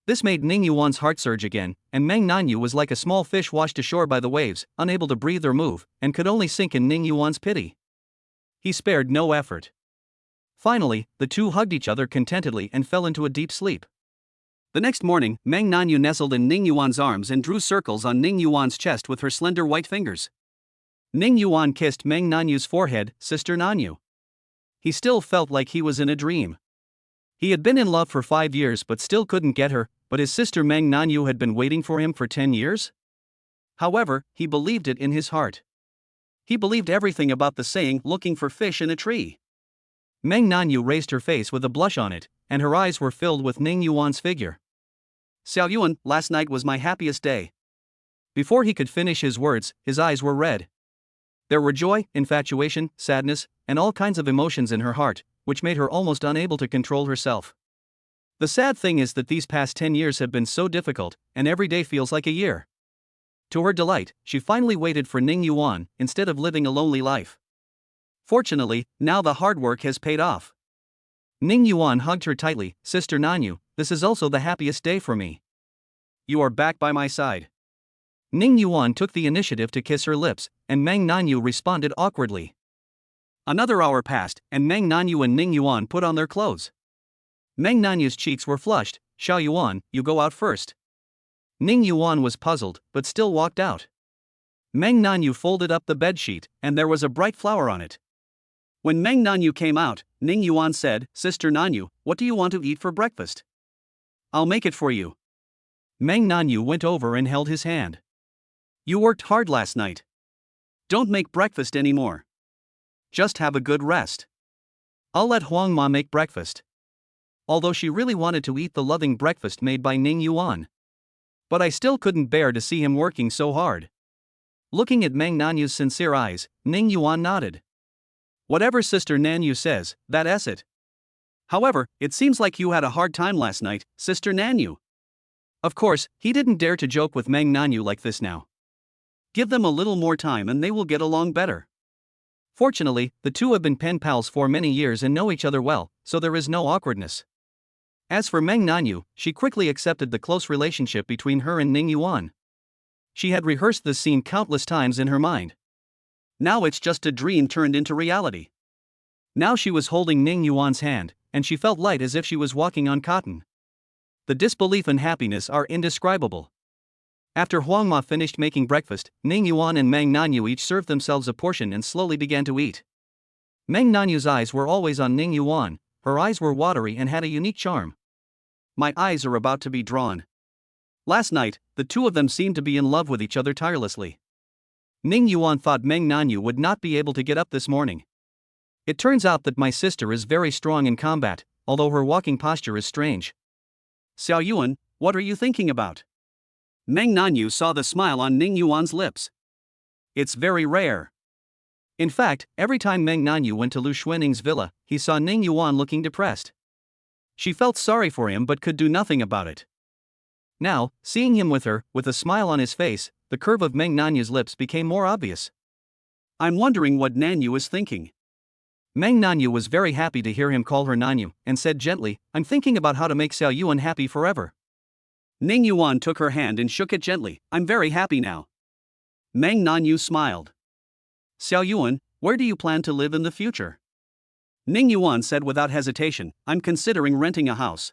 This made Ning Yuan's heart surge again, and Meng Nanyu was like a small fish washed ashore by the waves, unable to breathe or move, and could only sink in Ning Yuan's pity. He spared no effort. Finally, the two hugged each other contentedly and fell into a deep sleep. The next morning, Meng Nanyu nestled in Ning Yuan's arms and drew circles on Ning Yuan's chest with her slender white fingers. Ning Yuan kissed Meng Nanyu's forehead, Sister Nanyu. He still felt like he was in a dream. He had been in love for 5 years but still couldn't get her, but his sister Meng Nanyu had been waiting for him for 10 years? However, he believed it in his heart. He believed everything about the saying, looking for fish in a tree. Meng Nanyu raised her face with a blush on it, and her eyes were filled with Ning Yuan's figure. Xiao Yuan, last night was my happiest day. Before he could finish his words, his eyes were red. There were joy, infatuation, sadness, and all kinds of emotions in her heart, which made her almost unable to control herself. The sad thing is that these past 10 years have been so difficult, and every day feels like a year. To her delight, she finally waited for Ning Yuan, instead of living a lonely life. Fortunately, now the hard work has paid off. Ning Yuan hugged her tightly, Sister Nanyu, this is also the happiest day for me. You are back by my side. Ning Yuan took the initiative to kiss her lips, and Meng Nanyu responded awkwardly. Another hour passed, and Meng Nanyu and Ning Yuan put on their clothes. Meng Nanyu's cheeks were flushed. Xiao Yuan, you go out first. Ning Yuan was puzzled, but still walked out. Meng Nanyu folded up the bedsheet, and there was a bright flower on it. When Meng Nanyu came out, Ning Yuan said, Sister Nanyu, what do you want to eat for breakfast? I'll make it for you. Meng Nanyu went over and held his hand. You worked hard last night. Don't make breakfast anymore. Just have a good rest. I'll let Huang Ma make breakfast. Although she really wanted to eat the loving breakfast made by Ning Yuan. But I still couldn't bear to see him working so hard. Looking at Meng Nanyu's sincere eyes, Ning Yuan nodded. Whatever Sister Nanyu says, that's it. However, it seems like you had a hard time last night, Sister Nanyu. Of course, he didn't dare to joke with Meng Nanyu like this now. Give them a little more time and they will get along better. Fortunately, the two have been pen pals for many years and know each other well, so there is no awkwardness. As for Meng Nanyu, she quickly accepted the close relationship between her and Ning Yuan. She had rehearsed this scene countless times in her mind. Now it's just a dream turned into reality. Now she was holding Ning Yuan's hand, and she felt light as if she was walking on cotton. The disbelief and happiness are indescribable. After Huang Ma finished making breakfast, Ning Yuan and Meng Nanyu each served themselves a portion and slowly began to eat. Meng Nanyu's eyes were always on Ning Yuan, her eyes were watery and had a unique charm. My eyes are about to be drawn. Last night, the two of them seemed to be in love with each other tirelessly. Ning Yuan thought Meng Nanyu would not be able to get up this morning. It turns out that my sister is very strong in combat, although her walking posture is strange. Xiao Yuan, what are you thinking about? Meng Nanyu saw the smile on Ning Yuan's lips. It's very rare. In fact, every time Meng Nanyu went to Lu Xuenning's villa, he saw Ning Yuan looking depressed. She felt sorry for him but could do nothing about it. Now, seeing him with her, with a smile on his face, the curve of Meng Nanyu's lips became more obvious. I'm wondering what Nanyu is thinking. Meng Nanyu was very happy to hear him call her Nanyu, and said gently, I'm thinking about how to make Xiao Yuan happy forever. Ning Yuan took her hand and shook it gently. I'm very happy now. Meng Nanyu smiled. Xiao Yuan, where do you plan to live in the future? Ning Yuan said without hesitation, I'm considering renting a house.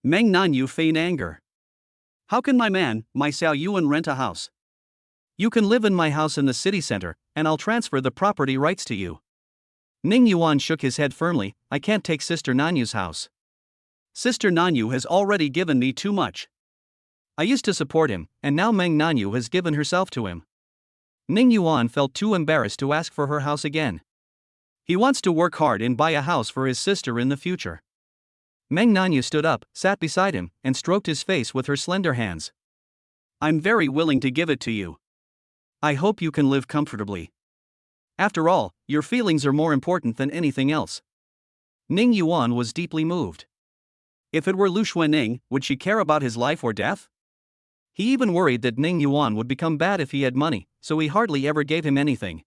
Meng Nanyu feigned anger. How can my Xiao Yuan rent a house? You can live in my house in the city center, and I'll transfer the property rights to you. Ning Yuan shook his head firmly, I can't take Sister Nanyu's house. Sister Nanyu has already given me too much. I used to support him, and now Meng Nanyu has given herself to him. Ning Yuan felt too embarrassed to ask for her house again. He wants to work hard and buy a house for his sister in the future. Meng Nanyu stood up, sat beside him, and stroked his face with her slender hands. I'm very willing to give it to you. I hope you can live comfortably. After all, your feelings are more important than anything else. Ning Yuan was deeply moved. If it were Lu Xuenning, would she care about his life or death? He even worried that Ning Yuan would become bad if he had money, so he hardly ever gave him anything.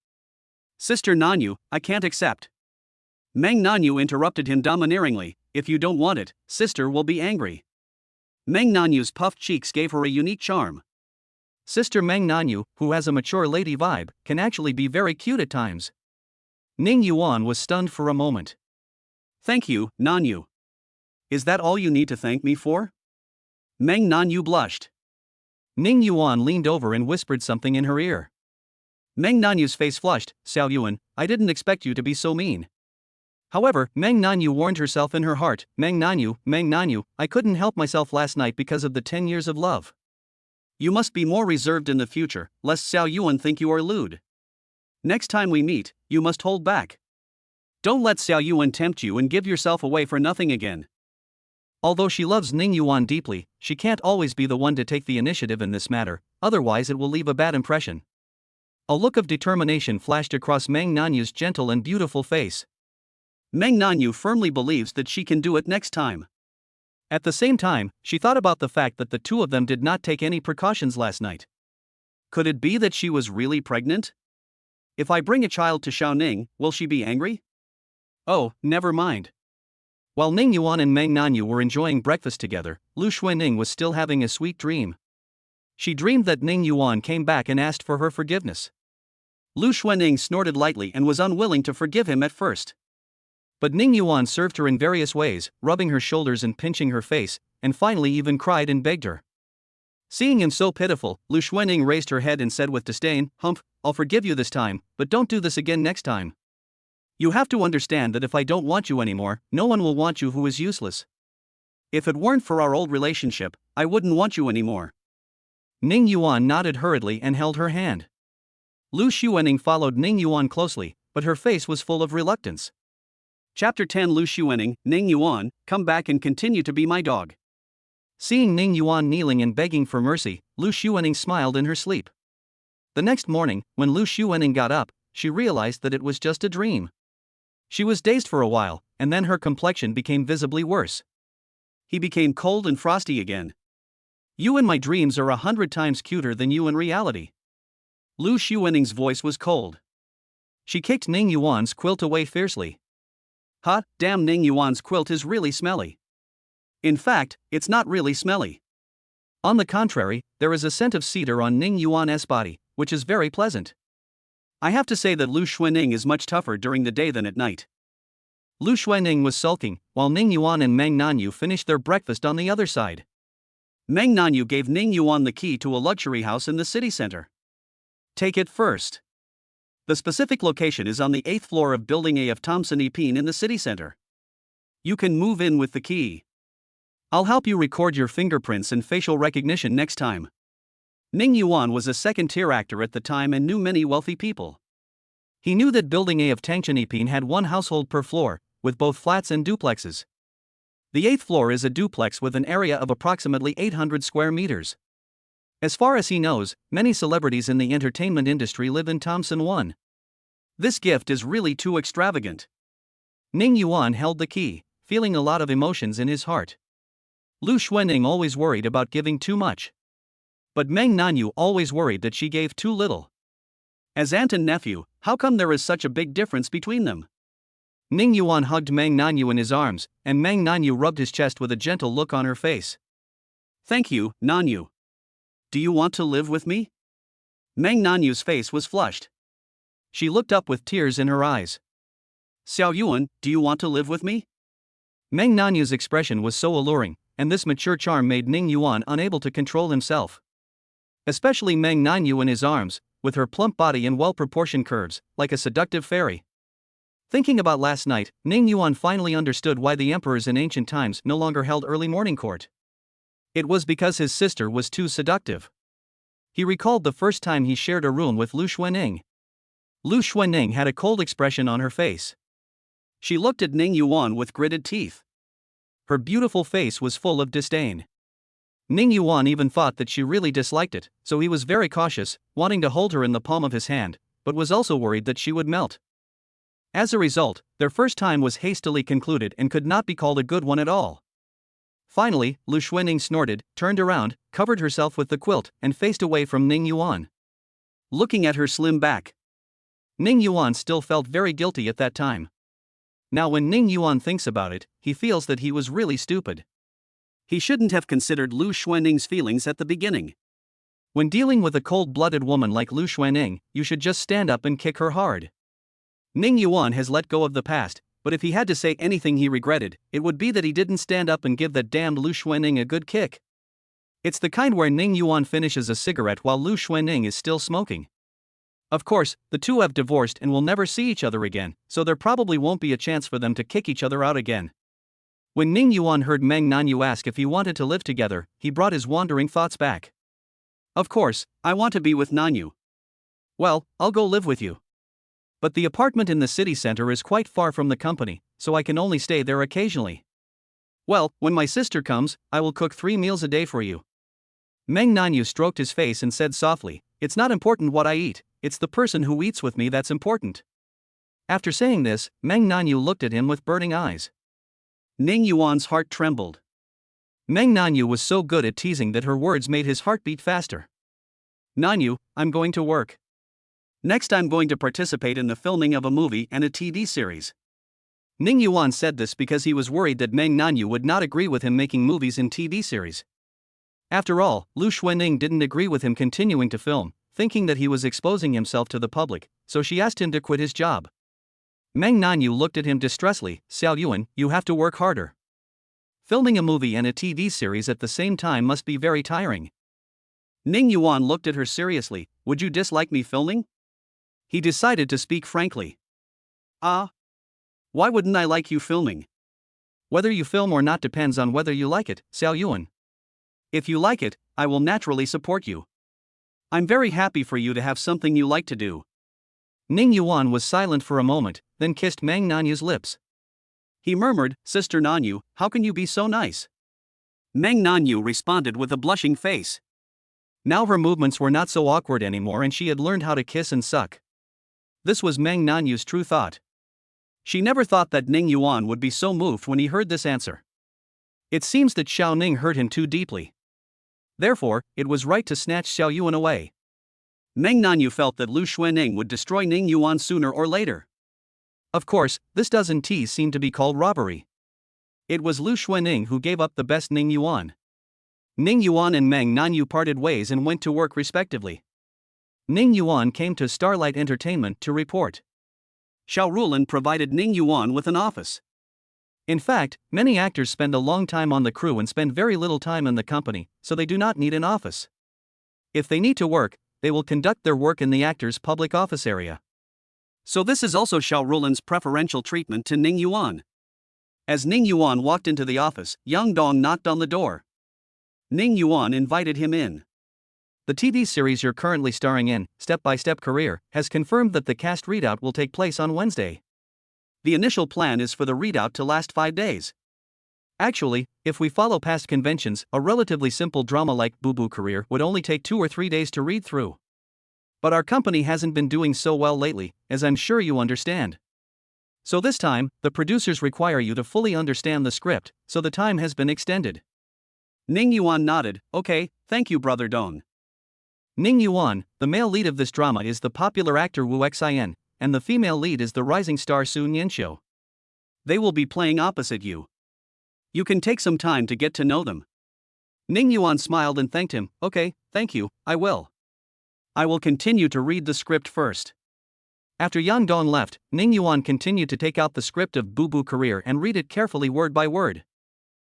Sister Nanyu, I can't accept. Meng Nanyu interrupted him domineeringly, if you don't want it, sister will be angry. Meng Nanyu's puffed cheeks gave her a unique charm. Sister Meng Nanyu, who has a mature lady vibe, can actually be very cute at times. Ning Yuan was stunned for a moment. Thank you, Nanyu. Is that all you need to thank me for? Meng Nanyu blushed. Ning Yuan leaned over and whispered something in her ear. Meng Nanyu's face flushed, Xiao Yuan, I didn't expect you to be so mean. However, Meng Nanyu warned herself in her heart, Meng Nanyu, I couldn't help myself last night because of the 10 years of love. You must be more reserved in the future, lest Xiao Yuan think you are lewd. Next time we meet, you must hold back. Don't let Xiao Yuan tempt you and give yourself away for nothing again. Although she loves Ning Yuan deeply, she can't always be the one to take the initiative in this matter, otherwise it will leave a bad impression. A look of determination flashed across Meng Nanyu's gentle and beautiful face. Meng Nanyu firmly believes that she can do it next time. At the same time, she thought about the fact that the two of them did not take any precautions last night. Could it be that she was really pregnant? If I bring a child to Xiaoning, will she be angry? Oh, never mind. While Ning Yuan and Meng Nanyu were enjoying breakfast together, Lu Xuenning was still having a sweet dream. She dreamed that Ning Yuan came back and asked for her forgiveness. Lu Xuenning snorted lightly and was unwilling to forgive him at first. But Ning Yuan served her in various ways, rubbing her shoulders and pinching her face, and finally even cried and begged her. Seeing him so pitiful, Lu Xuenning raised her head and said with disdain, Humph, I'll forgive you this time, but don't do this again next time. You have to understand that if I don't want you anymore, no one will want you who is useless. If it weren't for our old relationship, I wouldn't want you anymore. Ning Yuan nodded hurriedly and held her hand. Lu Xuening followed Ning Yuan closely, but her face was full of reluctance. Chapter 10 Lu Xuening, Ning Yuan, come back and continue to be my dog. Seeing Ning Yuan kneeling and begging for mercy, Lu Xuening smiled in her sleep. The next morning, when Lu Xuening got up, she realized that it was just a dream. She was dazed for a while, and then her complexion became visibly worse. He became cold and frosty again. You in my dreams are 100 times cuter than you in reality. Lu Xuening's voice was cold. She kicked Ning Yuan's quilt away fiercely. Ha, damn, Ning Yuan's quilt is really smelly. In fact, it's not really smelly. On the contrary, there is a scent of cedar on Ning Yuan's body, which is very pleasant. I have to say that Lu Xuening is much tougher during the day than at night. Lu Xuening was sulking, while Ning Yuan and Meng Nanyu finished their breakfast on the other side. Meng Nanyu gave Ning Yuan the key to a luxury house in the city center. Take it first. The specific location is on the 8th floor of Building A of Thompson Epine in the city center. You can move in with the key. I'll help you record your fingerprints and facial recognition next time. Ning Yuan was a second-tier actor at the time and knew many wealthy people. He knew that Building A of Thompson Epine had one household per floor, with both flats and duplexes. The 8th floor is a duplex with an area of approximately 800 square meters. As far as he knows, many celebrities in the entertainment industry live in Thompson 1. This gift is really too extravagant. Ning Yuan held the key, feeling a lot of emotions in his heart. Lu Xuening always worried about giving too much. But Meng Nanyu always worried that she gave too little. As aunt and nephew, how come there is such a big difference between them? Ning Yuan hugged Meng Nanyu in his arms, and Meng Nanyu rubbed his chest with a gentle look on her face. Thank you, Nanyu. Do you want to live with me? Meng Nanyu's face was flushed. She looked up with tears in her eyes. Xiao Yuan, do you want to live with me? Meng Nanyu's expression was so alluring, and this mature charm made Ning Yuan unable to control himself. Especially Meng Nanyu in his arms, with her plump body and well-proportioned curves, like a seductive fairy. Thinking about last night, Ning Yuan finally understood why the emperors in ancient times no longer held early morning court. It was because his sister was too seductive. He recalled the first time he shared a room with Lu Xuening. Lu Xuening had a cold expression on her face. She looked at Ning Yuan with gritted teeth. Her beautiful face was full of disdain. Ning Yuan even thought that she really disliked it, so he was very cautious, wanting to hold her in the palm of his hand, but was also worried that she would melt. As a result, their first time was hastily concluded and could not be called a good one at all. Finally, Lu Xuening snorted, turned around, covered herself with the quilt, and faced away from Ning Yuan. Looking at her slim back, Ning Yuan still felt very guilty at that time. Now when Ning Yuan thinks about it, he feels that he was really stupid. He shouldn't have considered Lu Xuening's feelings at the beginning. When dealing with a cold-blooded woman like Lu Xuening, you should just stand up and kick her hard. Ning Yuan has let go of the past, but if he had to say anything he regretted, it would be that he didn't stand up and give that damned Lu Xuening a good kick. It's the kind where Ning Yuan finishes a cigarette while Lu Xuening is still smoking. Of course, the two have divorced and will never see each other again, so there probably won't be a chance for them to kick each other out again. When Ning Yuan heard Meng Nanyu ask if he wanted to live together, he brought his wandering thoughts back. Of course, I want to be with Nanyu. Well, I'll go live with you. But the apartment in the city center is quite far from the company, so I can only stay there occasionally. Well, when my sister comes, I will cook 3 meals a day for you. Meng Nanyu stroked his face and said softly, "It's not important what I eat, it's the person who eats with me that's important." After saying this, Meng Nanyu looked at him with burning eyes. Ning Yuan's heart trembled. Meng Nanyu was so good at teasing that her words made his heart beat faster. Nanyu, I'm going to work. Next I'm going to participate in the filming of a movie and a TV series. Ning Yuan said this because he was worried that Meng Nanyu would not agree with him making movies and TV series. After all, Lu Xuening didn't agree with him continuing to film, thinking that he was exposing himself to the public, so she asked him to quit his job. Meng Nanyu looked at him distressfully. "Xiao Yuan, you have to work harder. Filming a movie and a TV series at the same time must be very tiring." Ning Yuan looked at her seriously. "Would you dislike me filming?" He decided to speak frankly. Why wouldn't I like you filming? Whether you film or not depends on whether you like it, Xiao Yuan. If you like it, I will naturally support you. I'm very happy for you to have something you like to do. Ning Yuan was silent for a moment, then kissed Meng Nanyu's lips. He murmured, Sister Nanyu, how can you be so nice? Meng Nanyu responded with a blushing face. Now her movements were not so awkward anymore and she had learned how to kiss and suck. This was Meng Nanyu's true thought. She never thought that Ning Yuan would be so moved when he heard this answer. It seems that Xiao Ning hurt him too deeply. Therefore, it was right to snatch Xiao Yuan away. Meng Nanyu felt that Lu Xuening would destroy Ning Yuan sooner or later. Of course, this doesn't tease seemed to be called robbery. It was Lu Xuening who gave up the best Ning Yuan. Ning Yuan and Meng Nanyu parted ways and went to work respectively. Ning Yuan came to Starlight Entertainment to report. Xiao Rulin provided Ning Yuan with an office. In fact, many actors spend a long time on the crew and spend very little time in the company, so they do not need an office. If they need to work, they will conduct their work in the actor's public office area. So this is also Xiao Rulin's preferential treatment to Ning Yuan. As Ning Yuan walked into the office, Yang Dong knocked on the door. Ning Yuan invited him in. The TV series you're currently starring in, Step by Step Career, has confirmed that the cast readout will take place on Wednesday. The initial plan is for the readout to last 5 days. Actually, if we follow past conventions, a relatively simple drama like Boo Boo Career would only take 2 or 3 days to read through. But our company hasn't been doing so well lately, as I'm sure you understand. So this time, the producers require you to fully understand the script, so the time has been extended. Ning Yuan nodded, okay, thank you Brother Dong. Ning Yuan, the male lead of this drama is the popular actor Wu Xin, and the female lead is the rising star Su Nianxiu. They will be playing opposite you. You can take some time to get to know them. Ning Yuan smiled and thanked him, okay, thank you, I will. I will continue to read the script first. After Yang Dong left, Ning Yuan continued to take out the script of Boo Boo Career and read it carefully word by word.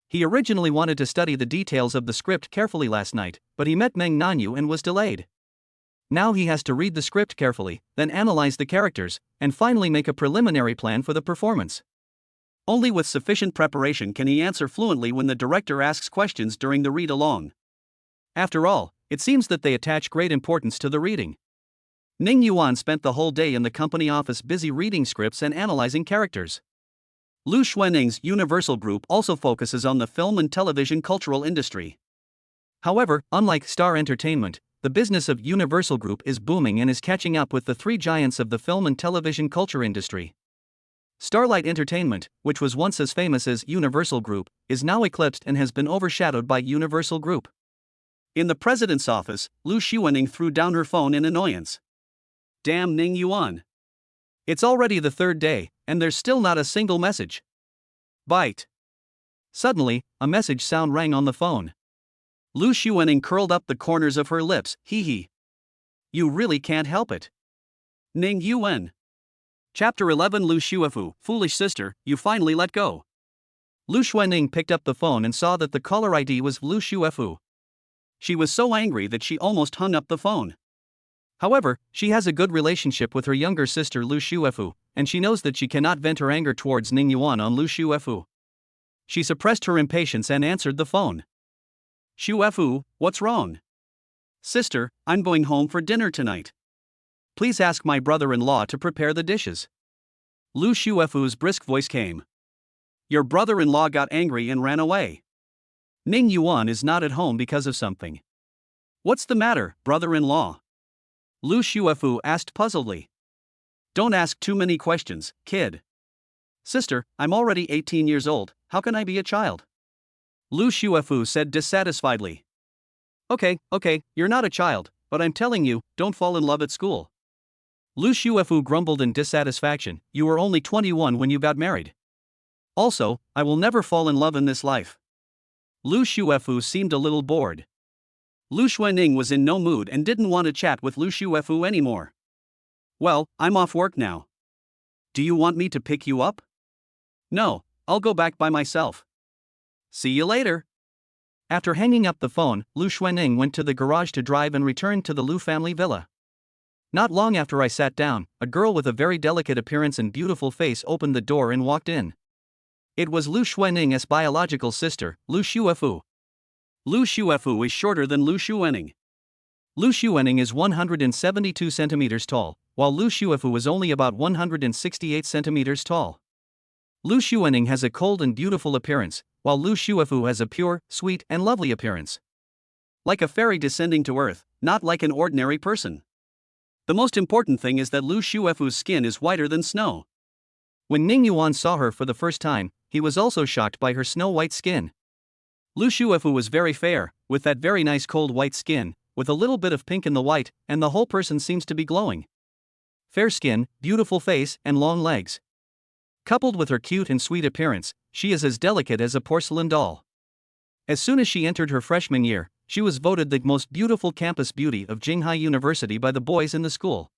He originally wanted to study the details of the script carefully last night, but he met Meng Nanyu and was delayed. Now he has to read the script carefully, then analyze the characters, and finally make a preliminary plan for the performance. Only with sufficient preparation can he answer fluently when the director asks questions during the read-along. After all, it seems that they attach great importance to the reading. Ning Yuan spent the whole day in the company office busy reading scripts and analyzing characters. Lu Xuening's Universal Group also focuses on the film and television cultural industry. However, unlike Star Entertainment, the business of Universal Group is booming and is catching up with the 3 giants of the film and television culture industry. Starlight Entertainment, which was once as famous as Universal Group, is now eclipsed and has been overshadowed by Universal Group. In the president's office, Lu Xuening threw down her phone in annoyance. Damn Ning Yuan. It's already the 3rd day, and there's still not a single message. Bite. Suddenly, a message sound rang on the phone. Lu Xuening curled up the corners of her lips, hee hee. You really can't help it. Ning Yuan. Chapter 11 Lu Xuefu, foolish sister, you finally let go. Lu Xuening picked up the phone and saw that the caller ID was Lu Xuefu. She was so angry that she almost hung up the phone. However, she has a good relationship with her younger sister Lu Xuefu, and she knows that she cannot vent her anger towards Ning Yuan on Lu Xuefu. She suppressed her impatience and answered the phone. Xuefu, what's wrong? Sister, I'm going home for dinner tonight. Please ask my brother-in-law to prepare the dishes. Lu Xuefu's brisk voice came. Your brother-in-law got angry and ran away. Ning Yuan is not at home because of something. What's the matter, brother-in-law? Lu Xuefu asked puzzledly. Don't ask too many questions, kid. Sister, I'm already 18 years old, how can I be a child? Lu Xuefu said dissatisfiedly. Okay, you're not a child, but I'm telling you, don't fall in love at school. Lu Xuefu grumbled in dissatisfaction, you were only 21 when you got married. Also, I will never fall in love in this life. Lu Xuefu seemed a little bored. Lu Xuening was in no mood and didn't want to chat with Lu Xuefu anymore. Well, I'm off work now. Do you want me to pick you up? No, I'll go back by myself. See you later. After hanging up the phone, Lu Xuening went to the garage to drive and returned to the Lu family villa. Not long after I sat down, a girl with a very delicate appearance and beautiful face opened the door and walked in. It was Lu Xuaning's biological sister, Lu Xuefu. Lu Xuefu is shorter than Lu Xuaning. Lu Xuaning is 172 centimeters tall, while Lu Xuefu is only about 168 centimeters tall. Lu Xuaning has a cold and beautiful appearance, while Lu Xuefu has a pure, sweet, and lovely appearance. Like a fairy descending to earth, not like an ordinary person. The most important thing is that Lu Xuefu's skin is whiter than snow. When Ning Yuan saw her for the first time, he was also shocked by her snow-white skin. Lu Xuefu was very fair, with that very nice cold white skin, with a little bit of pink in the white, and the whole person seems to be glowing. Fair skin, beautiful face, and long legs. Coupled with her cute and sweet appearance, she is as delicate as a porcelain doll. As soon as she entered her freshman year, she was voted the most beautiful campus beauty of Jinghai University by the boys in the school.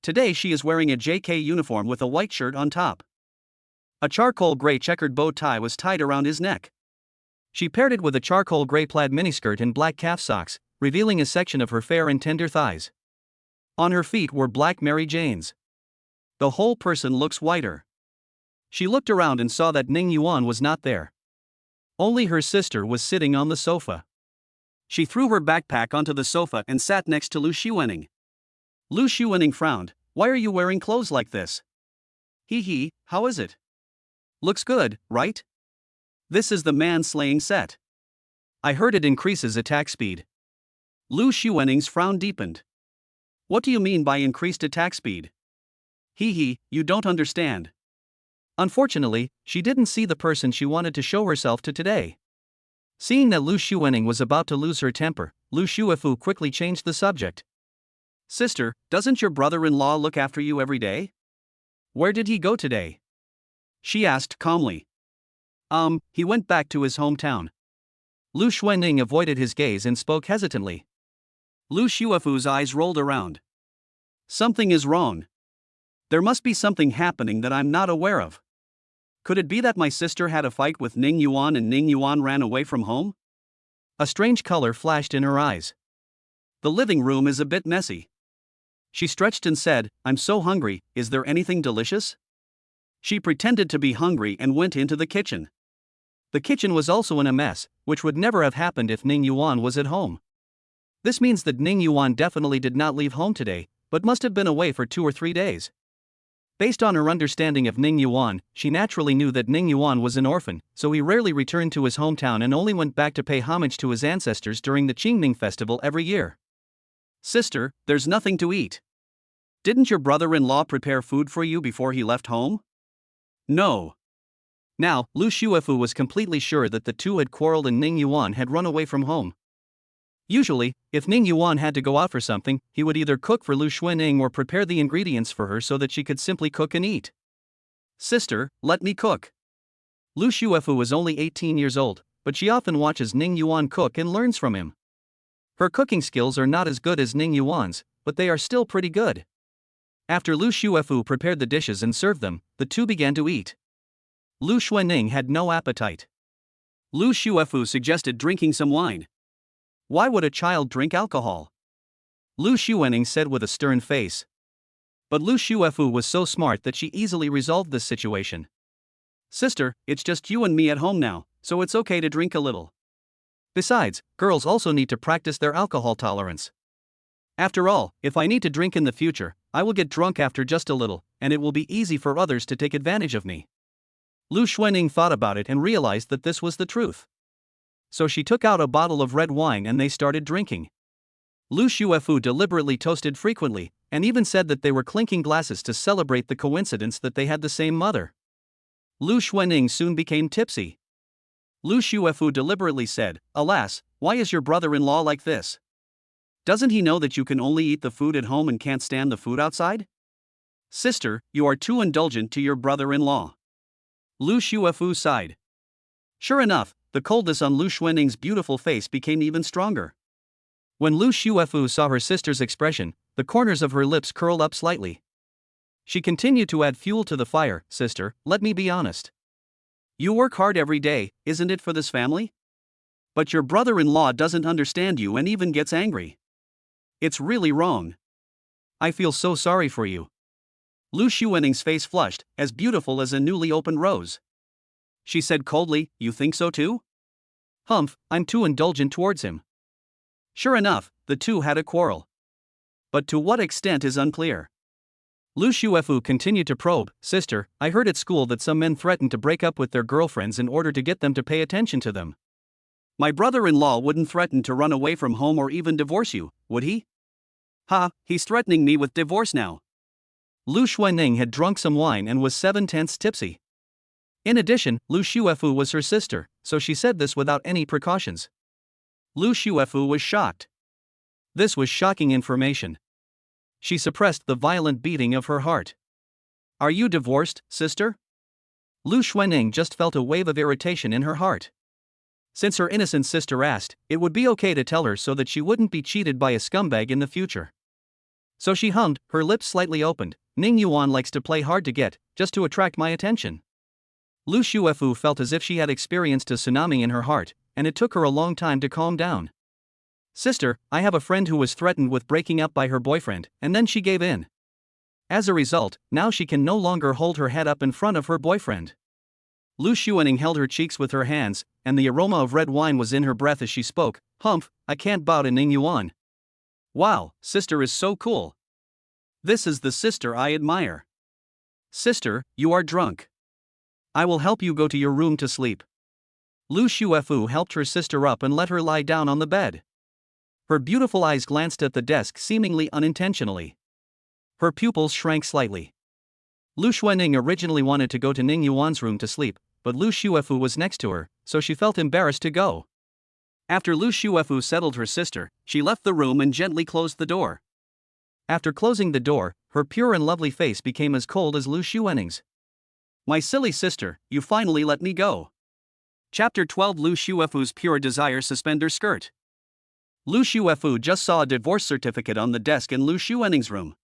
Today she is wearing a JK uniform with a white shirt on top. A charcoal gray checkered bow tie was tied around his neck. She paired it with a charcoal gray plaid miniskirt and black calf socks, revealing a section of her fair and tender thighs. On her feet were black Mary Janes. The whole person looks whiter. She looked around and saw that Ning Yuan was not there. Only her sister was sitting on the sofa. She threw her backpack onto the sofa and sat next to Lu Xuaning. Lu Xuaning frowned. "Why are you wearing clothes like this?" "Hee, how is it? Looks good, right? This is the man-slaying set. I heard it increases attack speed." Lu Xuaning's frown deepened. "What do you mean by increased attack speed?" "Hee, you don't understand." Unfortunately, she didn't see the person she wanted to show herself to today. Seeing that Lu Xuaning was about to lose her temper, Lu Xuefu quickly changed the subject. "Sister, doesn't your brother-in-law look after you every day? Where did he go today?" she asked calmly. He went back to his hometown." Lu Xuaning avoided his gaze and spoke hesitantly. Lu Xuefu's eyes rolled around. "Something is wrong. There must be something happening that I'm not aware of. Could it be that my sister had a fight with Ning Yuan and Ning Yuan ran away from home?" A strange color flashed in her eyes. "The living room is a bit messy." She stretched and said, "I'm so hungry, is there anything delicious?" She pretended to be hungry and went into the kitchen. The kitchen was also in a mess, which would never have happened if Ning Yuan was at home. This means that Ning Yuan definitely did not leave home today, but must have been away for 2 or 3 days. Based on her understanding of Ning Yuan, she naturally knew that Ning Yuan was an orphan, so he rarely returned to his hometown and only went back to pay homage to his ancestors during the Qingming festival every year. "Sister, there's nothing to eat. Didn't your brother-in-law prepare food for you before he left home?" "No." Now, Lu Xuefu was completely sure that the two had quarreled and Ning Yuan had run away from home. Usually, if Ning Yuan had to go out for something, he would either cook for Lu Xuaning or prepare the ingredients for her so that she could simply cook and eat. "Sister, let me cook." Lu Xuefu was only 18 years old, but she often watches Ning Yuan cook and learns from him. Her cooking skills are not as good as Ning Yuan's, but they are still pretty good. After Lu Xuefu prepared the dishes and served them, the two began to eat. Lu Xuaning had no appetite. Lu Xuefu suggested drinking some wine. "Why would a child drink alcohol?" Lu Xuaning said with a stern face. But Lu Xuefu was so smart that she easily resolved this situation. "Sister, it's just you and me at home now, so it's okay to drink a little. Besides, girls also need to practice their alcohol tolerance. After all, if I need to drink in the future, I will get drunk after just a little, and it will be easy for others to take advantage of me." Lu Xuaning thought about it and realized that this was the truth. So she took out a bottle of red wine and they started drinking. Lu Xuefu deliberately toasted frequently, and even said that they were clinking glasses to celebrate the coincidence that they had the same mother. Lu Xuaning soon became tipsy. Lu Xuefu deliberately said, "Alas, why is your brother-in-law like this? Doesn't he know that you can only eat the food at home and can't stand the food outside? Sister, you are too indulgent to your brother-in-law." Lu Xuefu sighed. Sure enough, the coldness on Lu Xuaning's beautiful face became even stronger. When Lu Xuefu saw her sister's expression, the corners of her lips curled up slightly. She continued to add fuel to the fire. "Sister, let me be honest. You work hard every day, isn't it, for this family? But your brother-in-law doesn't understand you and even gets angry. It's really wrong. I feel so sorry for you." Lu Xuaning's face flushed, as beautiful as a newly opened rose. she said coldly. You think so too? Humph, I'm too indulgent towards him. Sure enough, the two had a quarrel. But to what extent is unclear. Lu Shuefu continued to probe. Sister, I heard at school that some men threaten to break up with their girlfriends in order to get them to pay attention to them. My brother-in-law wouldn't threaten to run away from home or even divorce you, would he? Ha, he's threatening me with divorce now. Lu Xuanning had drunk some wine and was 7/10 tipsy. In addition, Lu Shuefu was her sister, so she said this without any precautions. Lu Shuefu was shocked. This was shocking information. She suppressed the violent beating of her heart. Are you divorced, sister? Lu Xuanning just felt a wave of irritation in her heart. Since her innocent sister asked, it would be okay to tell her so that she wouldn't be cheated by a scumbag in the future. So she hummed, her lips slightly opened. Ning Yuan likes to play hard to get, just to attract my attention. Lu Shuefu felt as if she had experienced a tsunami in her heart, and it took her a long time to calm down. Sister, I have a friend who was threatened with breaking up by her boyfriend, and then she gave in. As a result, now she can no longer hold her head up in front of her boyfriend. Lu Xuanning held her cheeks with her hands, and the aroma of red wine was in her breath as she spoke. Humph, I can't bow to Ning Yuan. Wow, sister is so cool. This is the sister I admire. Sister, you are drunk. I will help you go to your room to sleep. Lu Shuefu helped her sister up and let her lie down on the bed. Her beautiful eyes glanced at the desk seemingly unintentionally. Her pupils shrank slightly. Lu Xuanning originally wanted to go to Ning Yuan's room to sleep, but Lu Shuefu was next to her, so she felt embarrassed to go. After Lu Shuefu settled her sister, she left the room and gently closed the door. After closing the door, her pure and lovely face became as cold as Lu Xuanning's. My silly sister, you finally let me go. Chapter 12 Lu Shuefu's Pure Desire Suspender Skirt. Lu Shuefu just saw a divorce certificate on the desk in Lu Xuanning's room.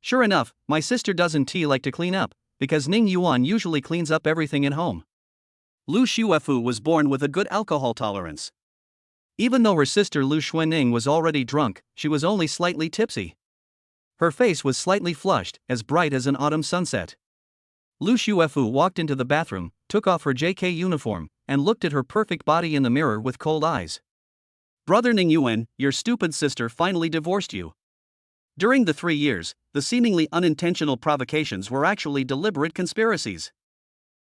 Sure enough, my sister doesn't like to clean up, because Ning Yuan usually cleans up everything at home. Lu Shuefu was born with a good alcohol tolerance. Even though her sister Lu Xuanning was already drunk, she was only slightly tipsy. Her face was slightly flushed, as bright as an autumn sunset. Lu Shuefu walked into the bathroom, took off her JK uniform, and looked at her perfect body in the mirror with cold eyes. Brother Ning Yuan, your stupid sister finally divorced you. During the 3 years, the seemingly unintentional provocations were actually deliberate conspiracies.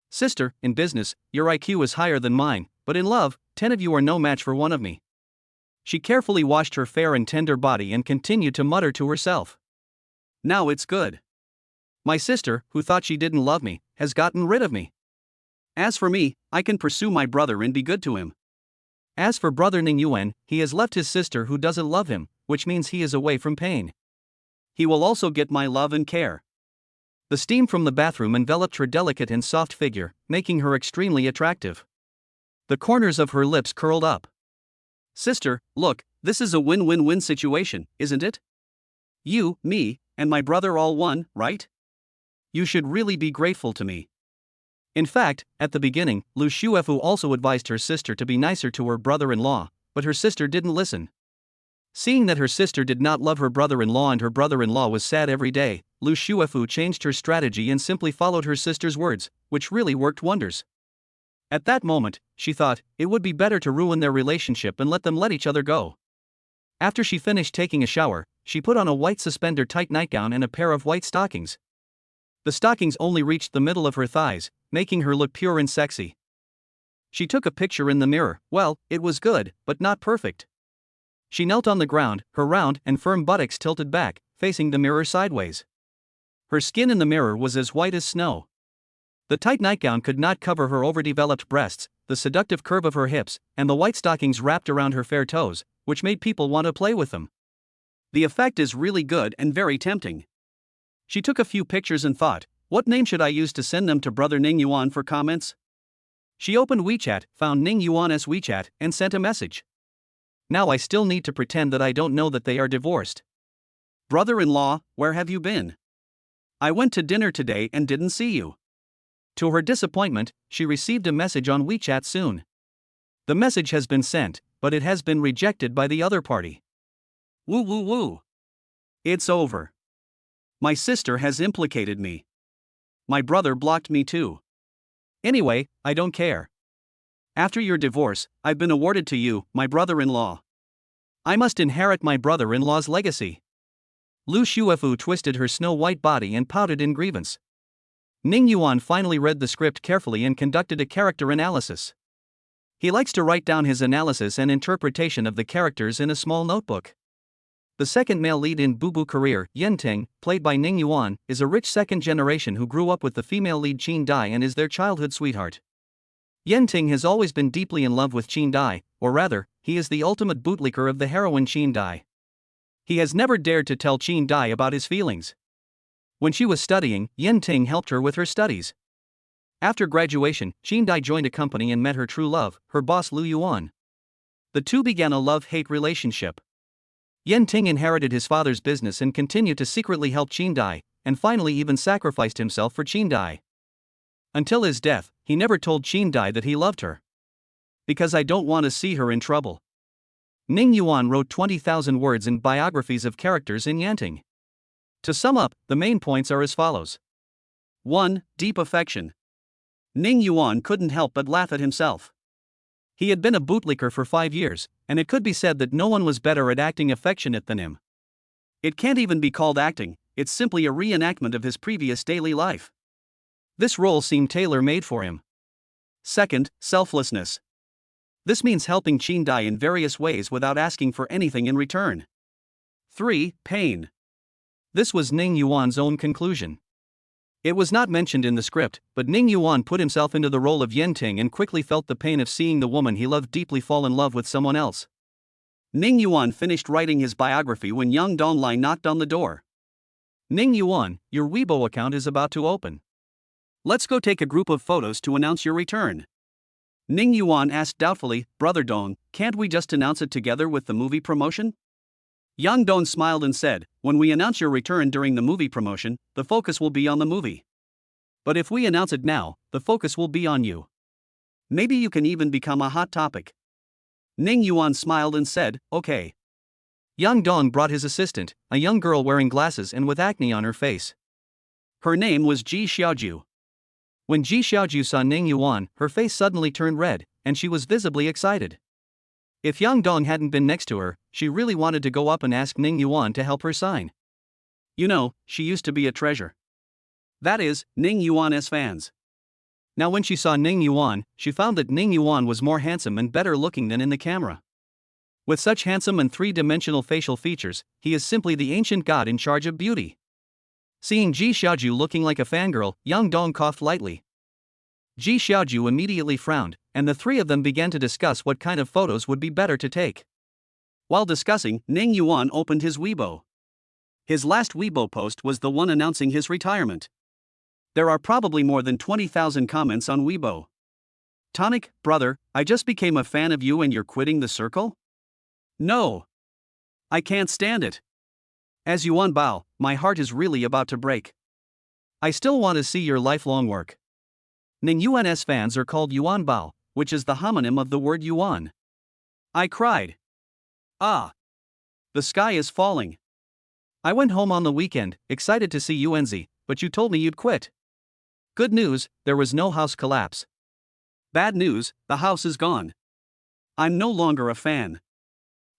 Sister, in business, your IQ is higher than mine, but in love, 10 of you are no match for one of me. She carefully washed her fair and tender body and continued to mutter to herself. Now it's good. My sister, who thought she didn't love me, has gotten rid of me. As for me, I can pursue my brother and be good to him. As for brother Ning Yuan, he has left his sister who doesn't love him, which means he is away from pain. He will also get my love and care. The steam from the bathroom enveloped her delicate and soft figure, making her extremely attractive. The corners of her lips curled up. Sister, look, this is a win-win-win situation, isn't it? You, me, and my brother all won, right? You should really be grateful to me. In fact, at the beginning, Lu Shuefu also advised her sister to be nicer to her brother-in-law, but her sister didn't listen. Seeing that her sister did not love her brother-in-law and her brother-in-law was sad every day, Lu Shuefu changed her strategy and simply followed her sister's words, which really worked wonders. At that moment, she thought, it would be better to ruin their relationship and let them let each other go. After she finished taking a shower, she put on a white suspender-tight nightgown and a pair of white stockings. The stockings only reached the middle of her thighs, making her look pure and sexy. She took a picture in the mirror. Well, it was good, but not perfect. She knelt on the ground, her round and firm buttocks tilted back, facing the mirror sideways. Her skin in the mirror was as white as snow. The tight nightgown could not cover her overdeveloped breasts, the seductive curve of her hips, and the white stockings wrapped around her fair toes, which made people want to play with them. The effect is really good and very tempting. She took a few pictures and thought, what name should I use to send them to brother Ning Yuan for comments? She opened WeChat, found Ning Yuan's WeChat, and sent a message. Now I still need to pretend that I don't know that they are divorced. Brother-in-law, where have you been? I went to dinner today and didn't see you. To her disappointment, she received a message on WeChat soon. The message has been sent, but it has been rejected by the other party. Woo woo woo. It's over. My sister has implicated me. My brother blocked me too. Anyway, I don't care. After your divorce, I've been awarded to you, my brother-in-law. I must inherit my brother-in-law's legacy. Lu Shuefu twisted her snow-white body and pouted in grievance. Ning Yuan finally read the script carefully and conducted a character analysis. He likes to write down his analysis and interpretation of the characters in a small notebook. The second male lead in Boo Boo Career, Yenting, played by Ning Yuan, is a rich second generation who grew up with the female lead Qin Dai and is their childhood sweetheart. Yenting has always been deeply in love with Qin Dai, or rather, he is the ultimate bootlicker of the heroine Qin Dai. He has never dared to tell Qin Dai about his feelings. When she was studying, Yenting helped her with her studies. After graduation, Qin Dai joined a company and met her true love, her boss Lu Yuan. The two began a love-hate relationship. Yenting inherited his father's business and continued to secretly help Qin Dai, and finally even sacrificed himself for Qin Dai. Until his death, he never told Qin Dai that he loved her. Because I don't want to see her in trouble. Ning Yuan wrote 20,000 words in biographies of characters in Yenting. To sum up, the main points are as follows. 1. Deep affection. Ning Yuan couldn't help but laugh at himself. He had been a bootlicker for 5 years, and it could be said that no one was better at acting affectionate than him. It can't even be called acting, it's simply a reenactment of his previous daily life. This role seemed tailor-made for him. 2. Selflessness. This means helping Qin Dai in various ways without asking for anything in return. 3. Pain. This was Ning Yuan's own conclusion. It was not mentioned in the script, but Ning Yuan put himself into the role of Yenting and quickly felt the pain of seeing the woman he loved deeply fall in love with someone else. Ning Yuan finished writing his biography when Yang Donglai knocked on the door. Ning Yuan, your Weibo account is about to open. Let's go take a group of photos to announce your return. Ning Yuan asked doubtfully, Brother Dong, can't we just announce it together with the movie promotion? Yang Dong smiled and said, when we announce your return during the movie promotion, the focus will be on the movie. But if we announce it now, the focus will be on you. Maybe you can even become a hot topic. Ning Yuan smiled and said, okay. Yang Dong brought his assistant, a young girl wearing glasses and with acne on her face. Her name was Ji Xiaoju. When Ji Xiaoju saw Ning Yuan, her face suddenly turned red, and she was visibly excited. If Yang Dong hadn't been next to her, she really wanted to go up and ask Ning Yuan to help her sign. You know, she used to be a treasure. That is, Ning Yuan's fans. Now when she saw Ning Yuan, she found that Ning Yuan was more handsome and better looking than in the camera. With such handsome and three-dimensional facial features, he is simply the ancient god in charge of beauty. Seeing Ji Xiaoju looking like a fangirl, Yang Dong coughed lightly. Ji Xiaoju immediately frowned, and the three of them began to discuss what kind of photos would be better to take. While discussing, Ning Yuan opened his Weibo. His last Weibo post was the one announcing his retirement. There are probably more than 20,000 comments on Weibo. Tonic, brother, I just became a fan of you and you're quitting the circle? No. I can't stand it. As Yuan Bao, my heart is really about to break. I still want to see your lifelong work. Ning Yuan's fans are called Yuan Bao, which is the homonym of the word Yuan. I cried. Ah. The sky is falling. I went home on the weekend, excited to see Yuanzi, but you told me you'd quit. Good news, there was no house collapse. Bad news, the house is gone. I'm no longer a fan.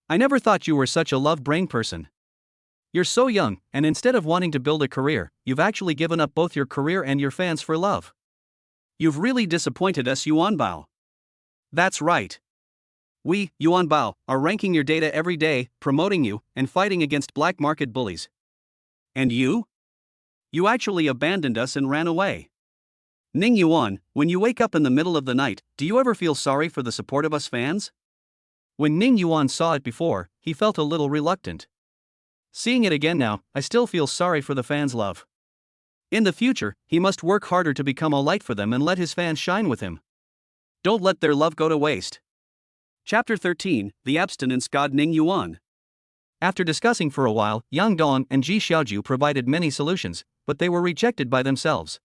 I never thought you were such a love brain person. You're so young, and instead of wanting to build a career, you've actually given up both your career and your fans for love. You've really disappointed us, Yuan Bao. That's right. We, Yuan Bao, are ranking your data every day, promoting you, and fighting against black market bullies. And you? You actually abandoned us and ran away. Ning Yuan, when you wake up in the middle of the night, do you ever feel sorry for the support of us fans? When Ning Yuan saw it before, he felt a little reluctant. Seeing it again now, I still feel sorry for the fans' love. In the future, he must work harder to become a light for them and let his fans shine with him. Don't let their love go to waste. Chapter 13, The Abstinence God Ning Yuan. After discussing for a while, Yang Dong and Ji Xiaoju provided many solutions, but they were rejected by themselves.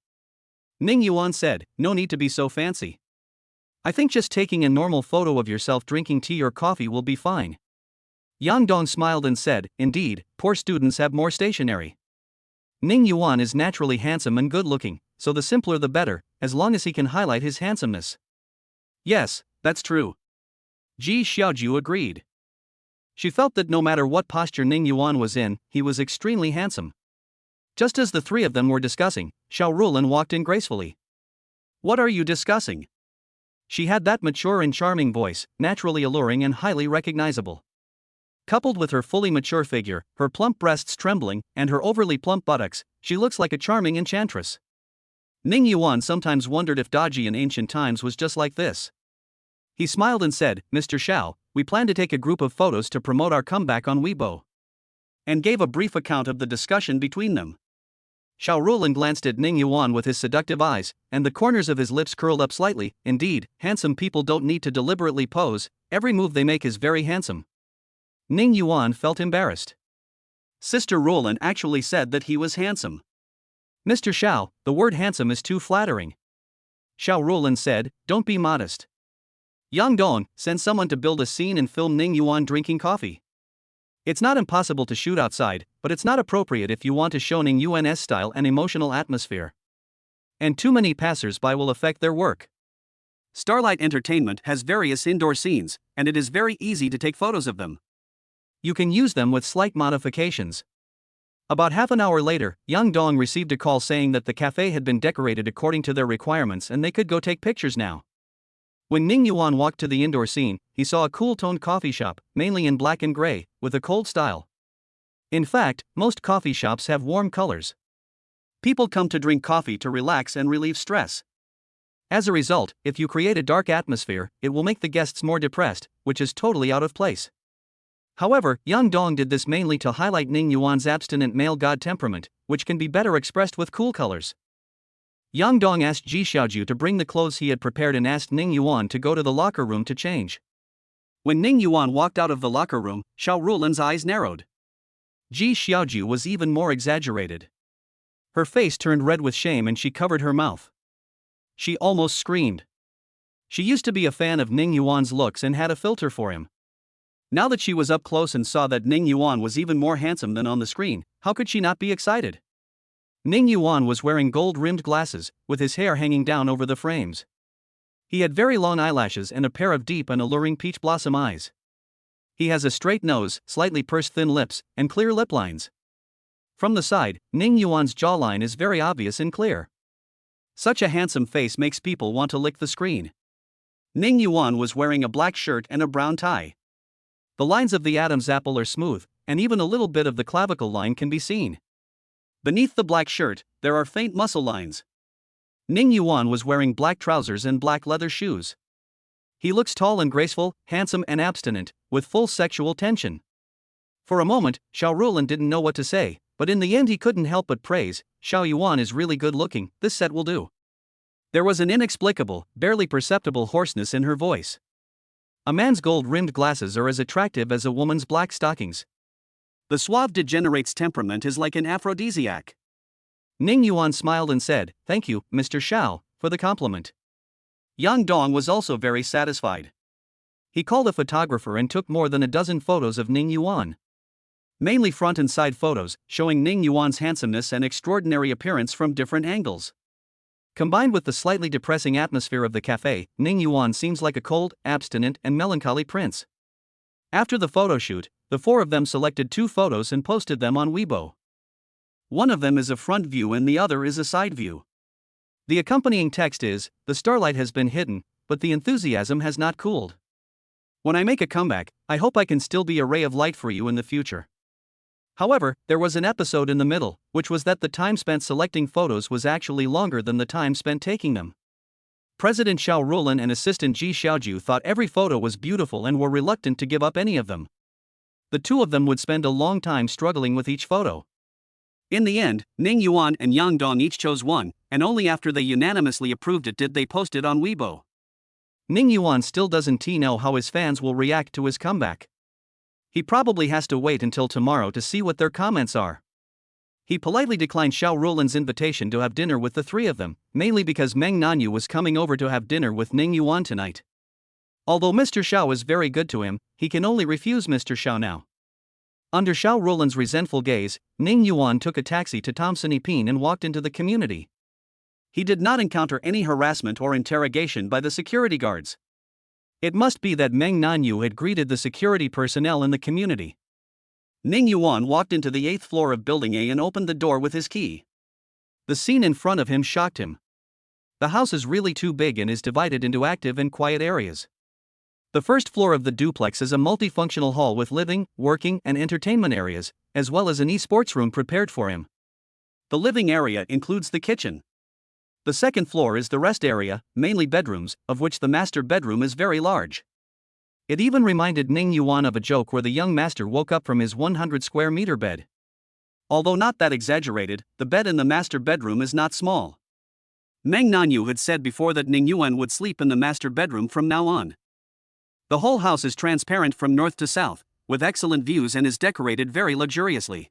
Ning Yuan said, no need to be so fancy. I think just taking a normal photo of yourself drinking tea or coffee will be fine. Yang Dong smiled and said, indeed, poor students have more stationery. Ning Yuan is naturally handsome and good-looking, so the simpler the better, as long as he can highlight his handsomeness. Yes, that's true. Ji Xiaoju agreed. She felt that no matter what posture Ning Yuan was in, he was extremely handsome. Just as the three of them were discussing, Xiao Rulan walked in gracefully. What are you discussing? She had that mature and charming voice, naturally alluring and highly recognizable. Coupled with her fully mature figure, her plump breasts trembling, and her overly plump buttocks, she looks like a charming enchantress. Ning Yuan sometimes wondered if Daji in ancient times was just like this. He smiled and said, Mr. Xiao, we plan to take a group of photos to promote our comeback on Weibo. And gave a brief account of the discussion between them. Xiao Rulan glanced at Ning Yuan with his seductive eyes, and the corners of his lips curled up slightly. Indeed, handsome people don't need to deliberately pose, every move they make is very handsome. Ning Yuan felt embarrassed. Sister Rulan actually said that he was handsome. Mr. Xiao, the word handsome is too flattering. Xiao Rulan said, don't be modest. Yang Dong, send someone to build a scene and film Ning Yuan drinking coffee. It's not impossible to shoot outside, but it's not appropriate if you want to show Ning Yuan's style and emotional atmosphere. And too many passers-by will affect their work. Starlight Entertainment has various indoor scenes, and it is very easy to take photos of them. You can use them with slight modifications. About half an hour later, Yang Dong received a call saying that the cafe had been decorated according to their requirements and they could go take pictures now. When Ning Yuan walked to the indoor scene, he saw a cool-toned coffee shop, mainly in black and gray, with a cold style. In fact, most coffee shops have warm colors. People come to drink coffee to relax and relieve stress. As a result, if you create a dark atmosphere, it will make the guests more depressed, which is totally out of place. However, Yang Dong did this mainly to highlight Ning Yuan's abstinent male god temperament, which can be better expressed with cool colors. Yang Dong asked Ji Xiaoju to bring the clothes he had prepared and asked Ning Yuan to go to the locker room to change. When Ning Yuan walked out of the locker room, Xiao Rulan's eyes narrowed. Ji Xiaoju was even more exaggerated. Her face turned red with shame and she covered her mouth. She almost screamed. She used to be a fan of Ning Yuan's looks and had a filter for him. Now that she was up close and saw that Ning Yuan was even more handsome than on the screen, how could she not be excited? Ning Yuan was wearing gold-rimmed glasses, with his hair hanging down over the frames. He had very long eyelashes and a pair of deep and alluring peach blossom eyes. He has a straight nose, slightly pursed thin lips, and clear lip lines. From the side, Ning Yuan's jawline is very obvious and clear. Such a handsome face makes people want to lick the screen. Ning Yuan was wearing a black shirt and a brown tie. The lines of the Adam's apple are smooth, and even a little bit of the clavicle line can be seen. Beneath the black shirt, there are faint muscle lines. Ning Yuan was wearing black trousers and black leather shoes. He looks tall and graceful, handsome and abstinent, with full sexual tension. For a moment, Xiao Rulan didn't know what to say, but in the end he couldn't help but praise, Xiao Yuan is really good looking, this set will do. There was an inexplicable, barely perceptible hoarseness in her voice. A man's gold-rimmed glasses are as attractive as a woman's black stockings. The suave degenerate's temperament is like an aphrodisiac. Ning Yuan smiled and said, thank you, Mr. Xiao, for the compliment. Yang Dong was also very satisfied. He called a photographer and took more than a dozen photos of Ning Yuan. Mainly front and side photos, showing Ning Yuan's handsomeness and extraordinary appearance from different angles. Combined with the slightly depressing atmosphere of the cafe, Ning Yuan seems like a cold, abstinent, and melancholy prince. After the photo shoot, the four of them selected 2 photos and posted them on Weibo. One of them is a front view and the other is a side view. The accompanying text is, the starlight has been hidden, but the enthusiasm has not cooled. When I make a comeback, I hope I can still be a ray of light for you in the future. However, there was an episode in the middle, which was that the time spent selecting photos was actually longer than the time spent taking them. President Xiao Rulan and assistant Ji Xiaoju thought every photo was beautiful and were reluctant to give up any of them. The 2 of them would spend a long time struggling with each photo. In the end, Ning Yuan and Yang Dong each chose one, and only after they unanimously approved it did they post it on Weibo. Ning Yuan still doesn't know how his fans will react to his comeback. He probably has to wait until tomorrow to see what their comments are. He politely declined Xiao Rulan's invitation to have dinner with the 3 of them, mainly because Meng Nanyu was coming over to have dinner with Ning Yuan tonight. Although Mr. Xiao is very good to him, he can only refuse Mr. Xiao now. Under Xiao Rulan's resentful gaze, Ning Yuan took a taxi to Tomson Ipin and walked into the community. He did not encounter any harassment or interrogation by the security guards. It must be that Meng Nanyu had greeted the security personnel in the community. Ning Yuan walked into the 8th floor of Building A and opened the door with his key. The scene in front of him shocked him. The house is really too big and is divided into active and quiet areas. The first floor of the duplex is a multifunctional hall with living, working, and entertainment areas, as well as an esports room prepared for him. The living area includes the kitchen. The second floor is the rest area, mainly bedrooms, of which the master bedroom is very large. It even reminded Ning Yuan of a joke where the young master woke up from his 100 square meter bed. Although not that exaggerated, the bed in the master bedroom is not small. Meng Nanyu had said before that Ning Yuan would sleep in the master bedroom from now on. The whole house is transparent from north to south, with excellent views and is decorated very luxuriously.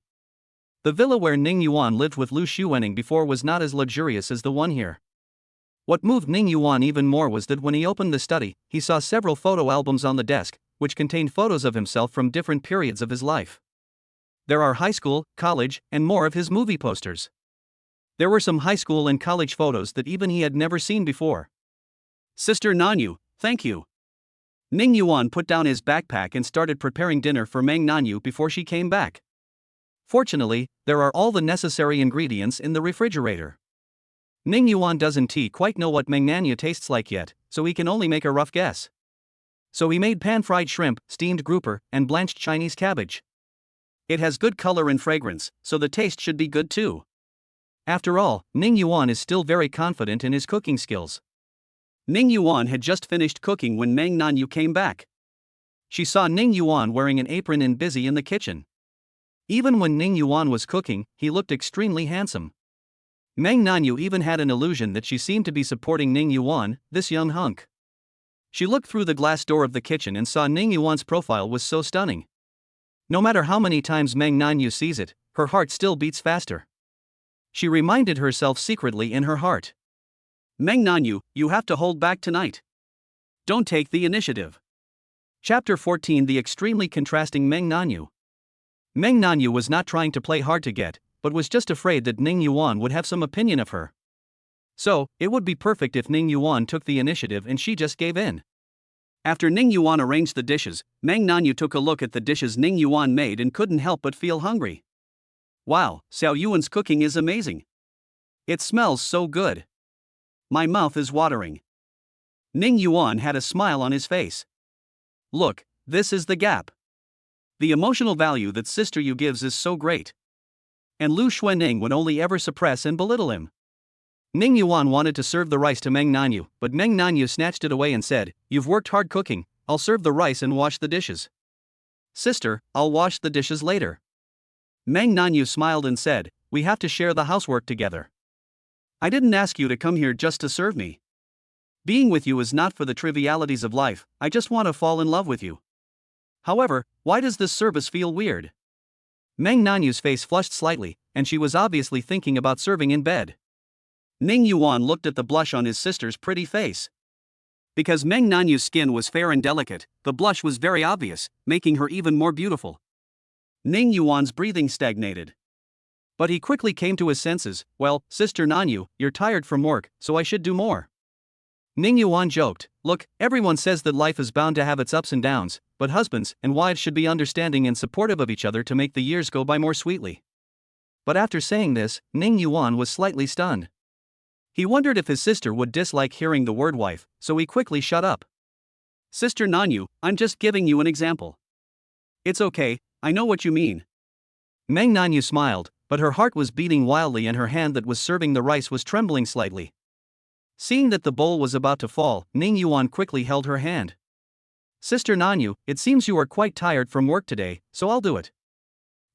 The villa where Ning Yuan lived with Lu Xuening before was not as luxurious as the one here. What moved Ning Yuan even more was that when he opened the study, he saw several photo albums on the desk, which contained photos of himself from different periods of his life. There are high school, college, and more of his movie posters. There were some high school and college photos that even he had never seen before. Sister Nanyu, thank you. Ning Yuan put down his backpack and started preparing dinner for Meng Nanyu before she came back. Fortunately, there are all the necessary ingredients in the refrigerator. Ning Yuan doesn't quite know what Meng Nanyu tastes like yet, so he can only make a rough guess. So he made pan-fried shrimp, steamed grouper, and blanched Chinese cabbage. It has good color and fragrance, so the taste should be good too. After all, Ning Yuan is still very confident in his cooking skills. Ning Yuan had just finished cooking when Meng Nanyu came back. She saw Ning Yuan wearing an apron and busy in the kitchen. Even when Ning Yuan was cooking, he looked extremely handsome. Meng Nanyu even had an illusion that she seemed to be supporting Ning Yuan, this young hunk. She looked through the glass door of the kitchen and saw Ning Yuan's profile was so stunning. No matter how many times Meng Nanyu sees it, her heart still beats faster. She reminded herself secretly in her heart. Meng Nanyu, you have to hold back tonight. Don't take the initiative. Chapter 14 The extremely contrasting Meng Nanyu. Meng Nanyu was not trying to play hard to get, but was just afraid that Ning Yuan would have some opinion of her. So, it would be perfect if Ning Yuan took the initiative and she just gave in. After Ning Yuan arranged the dishes, Meng Nanyu took a look at the dishes Ning Yuan made and couldn't help but feel hungry. Wow, Xiao Yuan's cooking is amazing. It smells so good. My mouth is watering. Ning Yuan had a smile on his face. Look, this is the gap. The emotional value that Sister Yu gives is so great. And Lu Xuening would only ever suppress and belittle him. Ning Yuan wanted to serve the rice to Meng Nanyu, but Meng Nanyu snatched it away and said, "You've worked hard cooking, I'll serve the rice and wash the dishes." "Sister, I'll wash the dishes later." Meng Nanyu smiled and said, "We have to share the housework together. I didn't ask you to come here just to serve me. Being with you is not for the trivialities of life, I just want to fall in love with you. However, why does this service feel weird?" Meng Nanyu's face flushed slightly, and she was obviously thinking about serving in bed. Ning Yuan looked at the blush on his sister's pretty face. Because Meng Nanyu's skin was fair and delicate, the blush was very obvious, making her even more beautiful. Ning Yuan's breathing stagnated. But he quickly came to his senses. "Well, Sister Nanyu, you're tired from work, so I should do more." Ning Yuan joked, "Look, everyone says that life is bound to have its ups and downs, but husbands and wives should be understanding and supportive of each other to make the years go by more sweetly." But after saying this, Ning Yuan was slightly stunned. He wondered if his sister would dislike hearing the word wife, so he quickly shut up. "Sister Nanyu, I'm just giving you an example." "It's okay, I know what you mean." Meng Nanyu smiled, but her heart was beating wildly and her hand that was serving the rice was trembling slightly. Seeing that the bowl was about to fall, Ning Yuan quickly held her hand. "Sister Nanyu, it seems you are quite tired from work today, so I'll do it."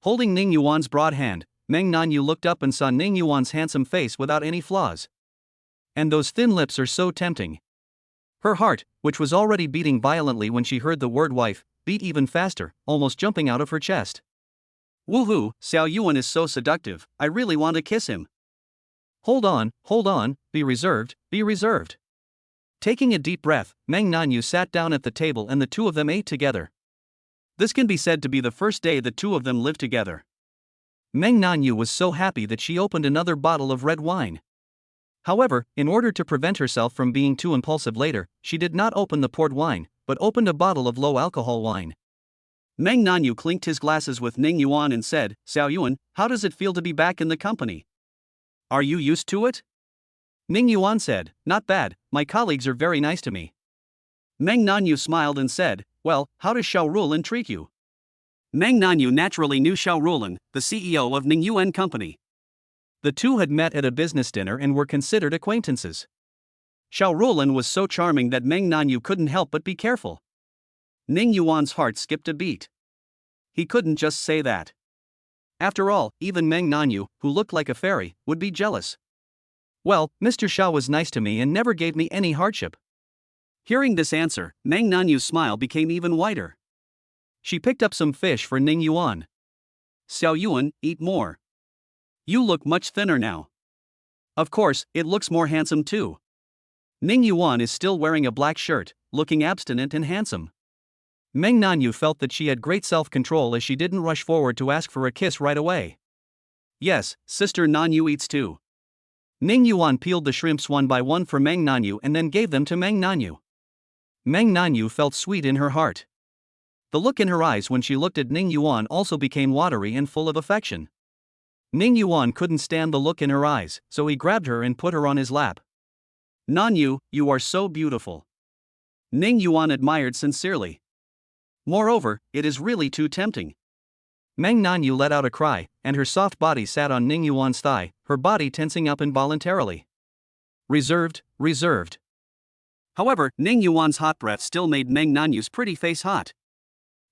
Holding Ning Yuan's broad hand, Meng Nanyu looked up and saw Ning Yuan's handsome face without any flaws. And those thin lips are so tempting. Her heart, which was already beating violently when she heard the word wife, beat even faster, almost jumping out of her chest. "Woohoo, Xiao Yuan is so seductive, I really want to kiss him." Hold on, be reserved, be reserved." Taking a deep breath, Meng Nanyu sat down at the table and the two of them ate together. This can be said to be the first day the two of them lived together. Meng Nanyu was so happy that she opened another bottle of red wine. However, in order to prevent herself from being too impulsive later, she did not open the port wine, but opened a bottle of low-alcohol wine. Meng Nanyu clinked his glasses with Ning Yuan and said, "Xiao Yuan, how does it feel to be back in the company? Are you used to it?" Ning Yuan said, "Not bad, my colleagues are very nice to me." Meng Nanyu smiled and said, "Well, how does Xiao Rulin treat you?" Meng Nanyu naturally knew Xiao Rulin, the CEO of Ning Yuan Company. The two had met at a business dinner and were considered acquaintances. Xiao Rulin was so charming that Meng Nanyu couldn't help but be careful. Ning Yuan's heart skipped a beat. He couldn't just say that. After all, even Meng Nanyu, who looked like a fairy, would be jealous. "Well, Mr. Xiao was nice to me and never gave me any hardship." Hearing this answer, Meng Nanyu's smile became even wider. She picked up some fish for Ning Yuan. "Xiao Yuan, eat more. You look much thinner now. Of course, it looks more handsome too." Ning Yuan is still wearing a black shirt, looking abstinent and handsome. Meng Nanyu felt that she had great self-control as she didn't rush forward to ask for a kiss right away. "Yes, Sister Nanyu eats too." Ning Yuan peeled the shrimps one by one for Meng Nanyu and then gave them to Meng Nanyu. Meng Nanyu felt sweet in her heart. The look in her eyes when she looked at Ning Yuan also became watery and full of affection. Ning Yuan couldn't stand the look in her eyes, so he grabbed her and put her on his lap. "Nanyu, you are so beautiful." Ning Yuan admired sincerely. "Moreover, it is really too tempting." Meng Nanyu let out a cry, and her soft body sat on Ning Yuan's thigh, her body tensing up involuntarily. Reserved. However, Ning Yuan's hot breath still made Meng Nanyu's pretty face hot.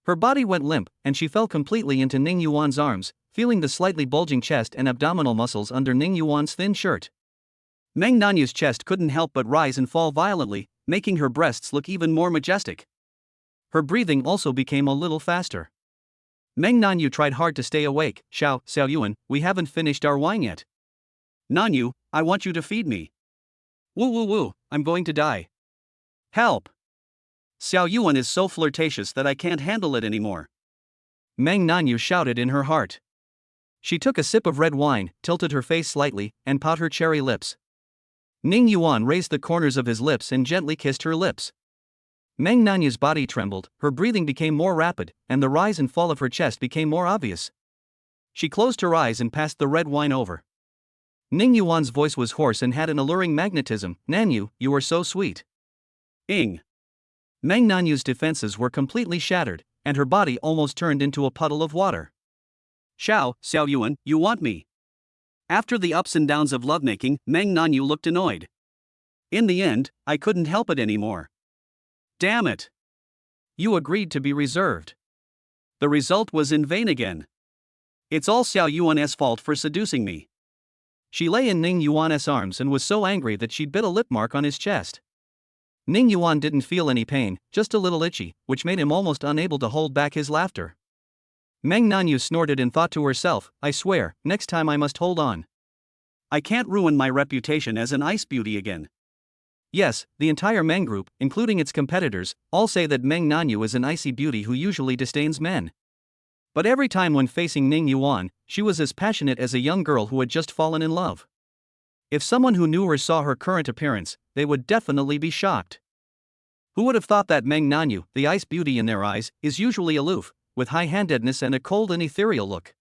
Her body went limp, and she fell completely into Ning Yuan's arms, feeling the slightly bulging chest and abdominal muscles under Ning Yuan's thin shirt. Meng Nanyu's chest couldn't help but rise and fall violently, making her breasts look even more majestic. Her breathing also became a little faster. Meng Nanyu tried hard to stay awake. Xiao Yuan, we haven't finished our wine yet." "Nanyu, I want you to feed me." Woo, I'm going to die. Help!" "Xiao Yuan is so flirtatious that I can't handle it anymore." Meng Nanyu shouted in her heart. She took a sip of red wine, tilted her face slightly, and pouted her cherry lips. Ning Yuan raised the corners of his lips and gently kissed her lips. Meng Nanyu's body trembled, her breathing became more rapid, and the rise and fall of her chest became more obvious. She closed her eyes and passed the red wine over. Ning Yuan's voice was hoarse and had an alluring magnetism. "Nanyu, you are so sweet." Ing. Meng Nanyu's defenses were completely shattered, and her body almost turned into a puddle of water. Xiao Yuan, you want me?" After the ups and downs of lovemaking, Meng Nanyu looked annoyed. "In the end, I couldn't help it anymore. Damn it! You agreed to be reserved. The result was in vain again. It's all Xiao Yuan's fault for seducing me." She lay in Ning Yuan's arms and was so angry that she bit a lip mark on his chest. Ning Yuan didn't feel any pain, just a little itchy, which made him almost unable to hold back his laughter. Meng Nanyu snorted and thought to herself, "I swear, next time I must hold on. I can't ruin my reputation as an ice beauty again." Yes, the entire Meng group, including its competitors, all say that Meng Nanyu is an icy beauty who usually disdains men. But every time when facing Ning Yuan, she was as passionate as a young girl who had just fallen in love. If someone who knew her saw her current appearance, they would definitely be shocked. Who would have thought that Meng Nanyu, the ice beauty in their eyes, is usually aloof, with high-handedness and a cold and ethereal look?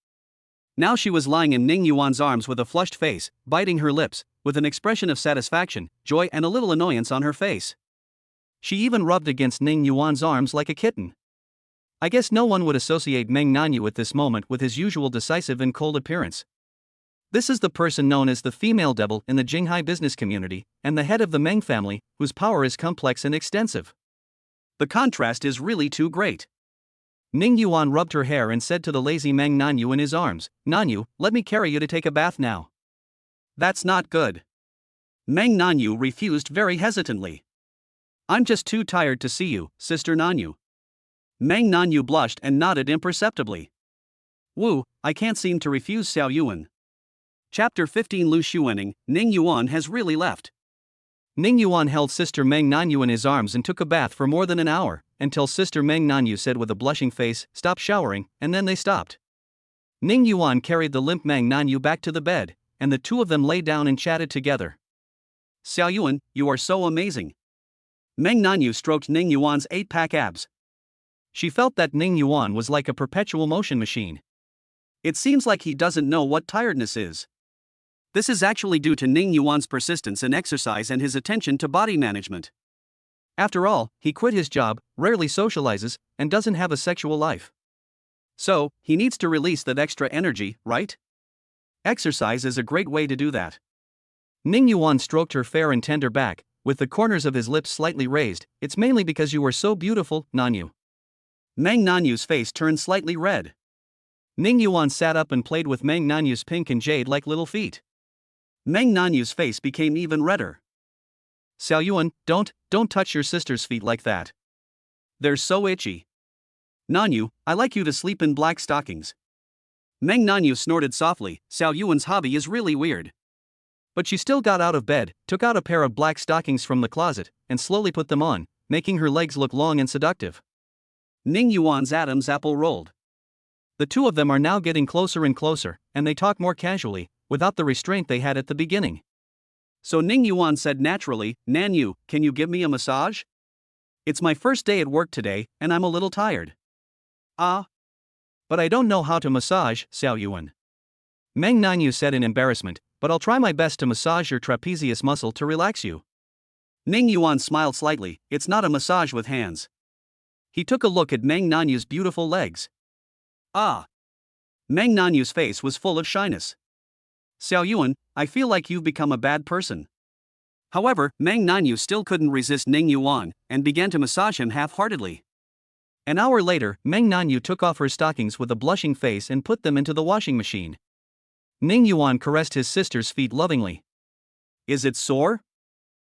Now she was lying in Ning Yuan's arms with a flushed face, biting her lips, with an expression of satisfaction, joy and a little annoyance on her face. She even rubbed against Ning Yuan's arms like a kitten. I guess no one would associate Meng Nanyu at this moment with his usual decisive and cold appearance. This is the person known as the female devil in the Jinghai business community, and the head of the Meng family, whose power is complex and extensive. The contrast is really too great. Ning Yuan rubbed her hair and said to the lazy Meng Nanyu in his arms, "Nanyu, let me carry you to take a bath now." "That's not good." Meng Nanyu refused very hesitantly. "I'm just too tired to see you, Sister Nanyu." Meng Nanyu blushed and nodded imperceptibly. "Woo, I can't seem to refuse Xiao Yuan." Chapter 15 Lu Xuaning, Ning Yuan has really left. Ning Yuan held Sister Meng Nanyu in his arms and took a bath for more than an hour, until Sister Meng Nanyu said with a blushing face, "Stop showering," and then they stopped. Ning Yuan carried the limp Meng Nanyu back to the bed, and the two of them lay down and chatted together. Xiao Yuan, you are so amazing. Meng Nanyu stroked Ning Yuan's 8-pack abs. She felt that Ning Yuan was like a perpetual motion machine. It seems like he doesn't know what tiredness is. This is actually due to Ning Yuan's persistence in exercise and his attention to body management. After all, he quit his job, rarely socializes, and doesn't have a sexual life. So, he needs to release that extra energy, right? Exercise is a great way to do that. Ning Yuan stroked her fair and tender back, with the corners of his lips slightly raised. It's mainly because you are so beautiful, Nanyu. Meng Nanyu's face turned slightly red. Ning Yuan sat up and played with Meng Nanyu's pink and jade-like little feet. Meng Nanyu's face became even redder. Xiao Yuan, don't touch your sister's feet like that. They're so itchy. Nanyu, I like you to sleep in black stockings. Meng Nanyu snorted softly. Xiao Yuan's hobby is really weird. But she still got out of bed, took out a pair of black stockings from the closet, and slowly put them on, making her legs look long and seductive. Ning Yuan's Adam's apple rolled. The two of them are now getting closer and closer, and they talk more casually, without the restraint they had at the beginning. So Ning Yuan said naturally, Nanyu, can you give me a massage? It's my first day at work today, and I'm a little tired. Ah. But I don't know how to massage, Xiao Yuan. Meng Nanyu said in embarrassment, but I'll try my best to massage your trapezius muscle to relax you. Ning Yuan smiled slightly. It's not a massage with hands. He took a look at Meng Nanyu's beautiful legs. Ah. Meng Nanyu's face was full of shyness. Xiao Yuan, I feel like you've become a bad person. However, Meng Nanyu still couldn't resist Ning Yuan, and began to massage him half-heartedly. An hour later, Meng Nanyu took off her stockings with a blushing face and put them into the washing machine. Ning Yuan caressed his sister's feet lovingly. Is it sore?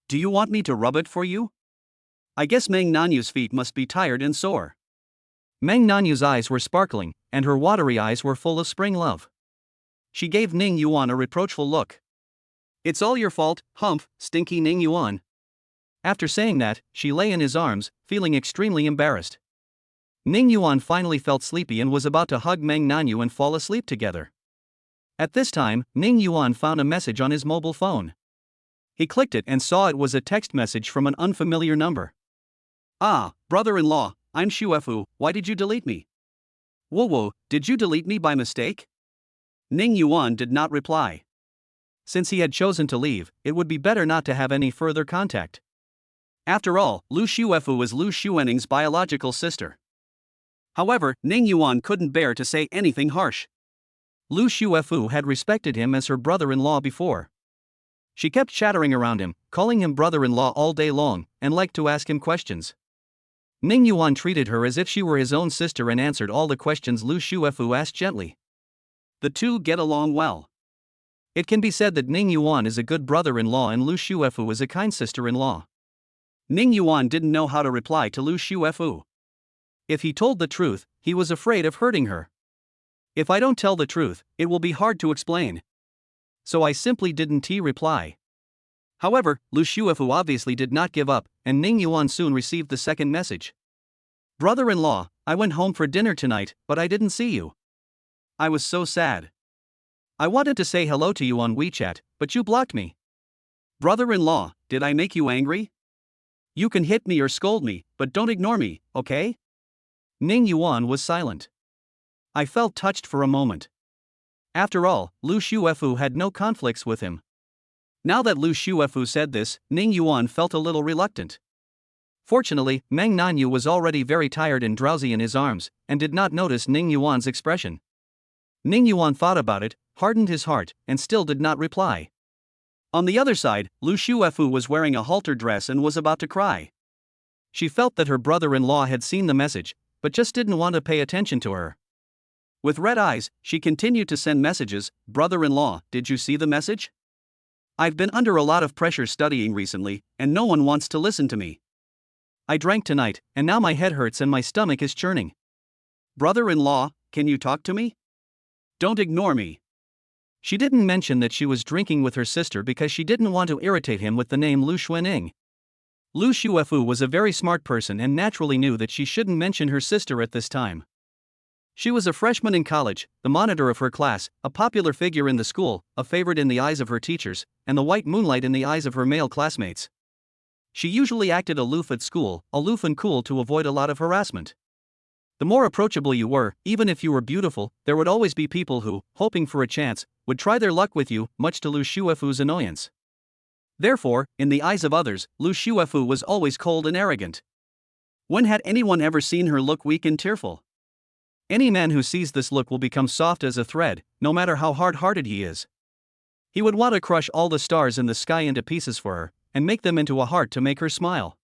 Do you want me to rub it for you? I guess Meng Nanyu's feet must be tired and sore. Meng Nanyu's eyes were sparkling, and her watery eyes were full of spring love. She gave Ning Yuan a reproachful look. It's all your fault, humph, stinky Ning Yuan. After saying that, she lay in his arms, feeling extremely embarrassed. Ning Yuan finally felt sleepy and was about to hug Meng Nanyu and fall asleep together. At this time, Ning Yuan found a message on his mobile phone. He clicked it and saw it was a text message from an unfamiliar number. Ah, brother-in-law, I'm Shuefu, why did you delete me? Whoa, did you delete me by mistake? Ning Yuan did not reply. Since he had chosen to leave, it would be better not to have any further contact. After all, Lu Shuefu is Lu Xuaning's biological sister. However, Ning Yuan couldn't bear to say anything harsh. Lu Shuefu had respected him as her brother-in-law before. She kept chattering around him, calling him brother-in-law all day long, and liked to ask him questions. Ning Yuan treated her as if she were his own sister and answered all the questions Lu Shuefu asked gently. The two get along well. It can be said that Ning Yuan is a good brother-in-law and Lu Shuefu is a kind sister-in-law. Ning Yuan didn't know how to reply to Lu Shuefu. If he told the truth, he was afraid of hurting her. If I don't tell the truth, it will be hard to explain. So I simply didn't reply. However, Lu Shuefu obviously did not give up, and Ning Yuan soon received the second message. Brother-in-law, I went home for dinner tonight, but I didn't see you. I was so sad. I wanted to say hello to you on WeChat, but you blocked me. Brother-in-law, did I make you angry? You can hit me or scold me, but don't ignore me, okay? Ning Yuan was silent. I felt touched for a moment. After all, Lu Shuefu had no conflicts with him. Now that Lu Shuefu said this, Ning Yuan felt a little reluctant. Fortunately, Meng Nanyu was already very tired and drowsy in his arms, and did not notice Ning Yuan's expression. Ning Yuan thought about it, hardened his heart, and still did not reply. On the other side, Lu Shuefu was wearing a halter dress and was about to cry. She felt that her brother-in-law had seen the message, but just didn't want to pay attention to her. With red eyes, she continued to send messages. Brother-in-law, did you see the message? I've been under a lot of pressure studying recently, and no one wants to listen to me. I drank tonight, and now my head hurts and my stomach is churning. Brother-in-law, can you talk to me? Don't ignore me. She didn't mention that she was drinking with her sister because she didn't want to irritate him with the name Lu Xuaning. Lu Shuefu was a very smart person and naturally knew that she shouldn't mention her sister at this time. She was a freshman in college, the monitor of her class, a popular figure in the school, a favorite in the eyes of her teachers, and the white moonlight in the eyes of her male classmates. She usually acted aloof at school, aloof and cool to avoid a lot of harassment. The more approachable you were, even if you were beautiful, there would always be people who, hoping for a chance, would try their luck with you, much to Lu Shuefu's annoyance. Therefore, in the eyes of others, Lu Shuefu was always cold and arrogant. When had anyone ever seen her look weak and tearful? Any man who sees this look will become soft as a thread, no matter how hard-hearted he is. He would want to crush all the stars in the sky into pieces for her, and make them into a heart to make her smile.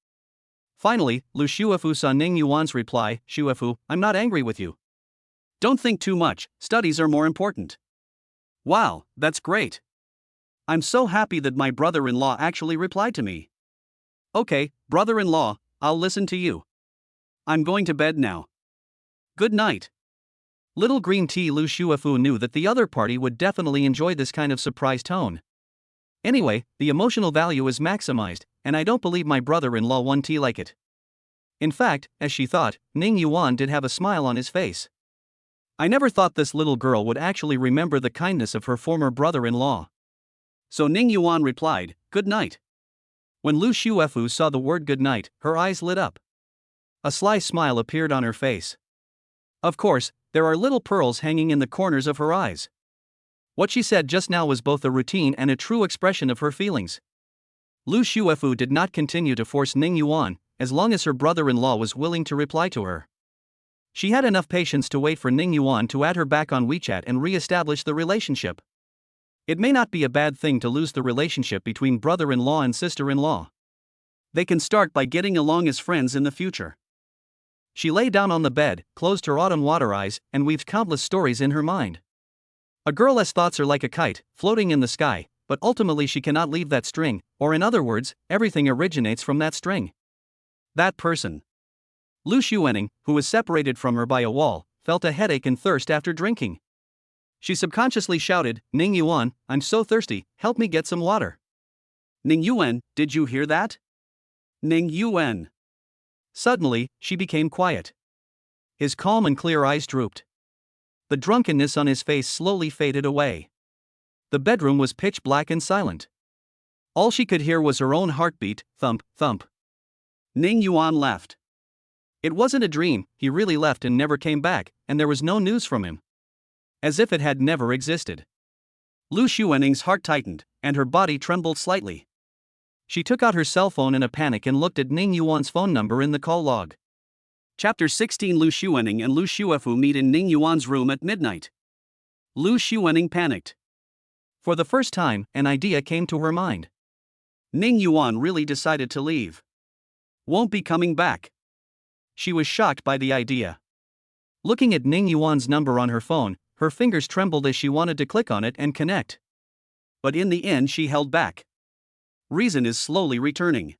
Finally, Lu Shuefu saw Ning Yuan's reply, "Shuefu, I'm not angry with you. Don't think too much, studies are more important." Wow, that's great. I'm so happy that my brother-in-law actually replied to me. Okay, brother-in-law, I'll listen to you. I'm going to bed now. Good night. Little green tea. Lu Shuefu knew that the other party would definitely enjoy this kind of surprise tone. Anyway, the emotional value is maximized, and I don't believe my brother-in-law won tea like it. In fact, as she thought, Ning Yuan did have a smile on his face. I never thought this little girl would actually remember the kindness of her former brother-in-law. So Ning Yuan replied, "Good night." When Lu Shuefu saw the word good night, her eyes lit up. A sly smile appeared on her face. Of course, there are little pearls hanging in the corners of her eyes. What she said just now was both a routine and a true expression of her feelings. Lu Shuefu did not continue to force Ning Yuan, as long as her brother-in-law was willing to reply to her. She had enough patience to wait for Ning Yuan to add her back on WeChat and re-establish the relationship. It may not be a bad thing to lose the relationship between brother-in-law and sister-in-law. They can start by getting along as friends in the future. She lay down on the bed, closed her autumn water eyes, and weaved countless stories in her mind. A girl's thoughts are like a kite, floating in the sky, but ultimately she cannot leave that string, or in other words, everything originates from that string. That person. Lu Xuening, who was separated from her by a wall, felt a headache and thirst after drinking. She subconsciously shouted, "Ning Yuan, I'm so thirsty, help me get some water." "Ning Yuan, did you hear that? Ning Yuan." Suddenly, she became quiet. His calm and clear eyes drooped. The drunkenness on his face slowly faded away. The bedroom was pitch black and silent. All she could hear was her own heartbeat, thump, thump. Ning Yuan left. It wasn't a dream, he really left and never came back, and there was no news from him. As if it had never existed. Lu Xuening's heart tightened, and her body trembled slightly. She took out her cell phone in a panic and looked at Ning Yuan's phone number in the call log. Chapter 16. Lu Xuening and Lu Shuefu meet in Ning Yuan's room at midnight. Lu Xuening panicked. For the first time, an idea came to her mind. Ning Yuan really decided to leave. Won't be coming back. She was shocked by the idea. Looking at Ning Yuan's number on her phone, her fingers trembled as she wanted to click on it and connect. But in the end she held back. Reason is slowly returning.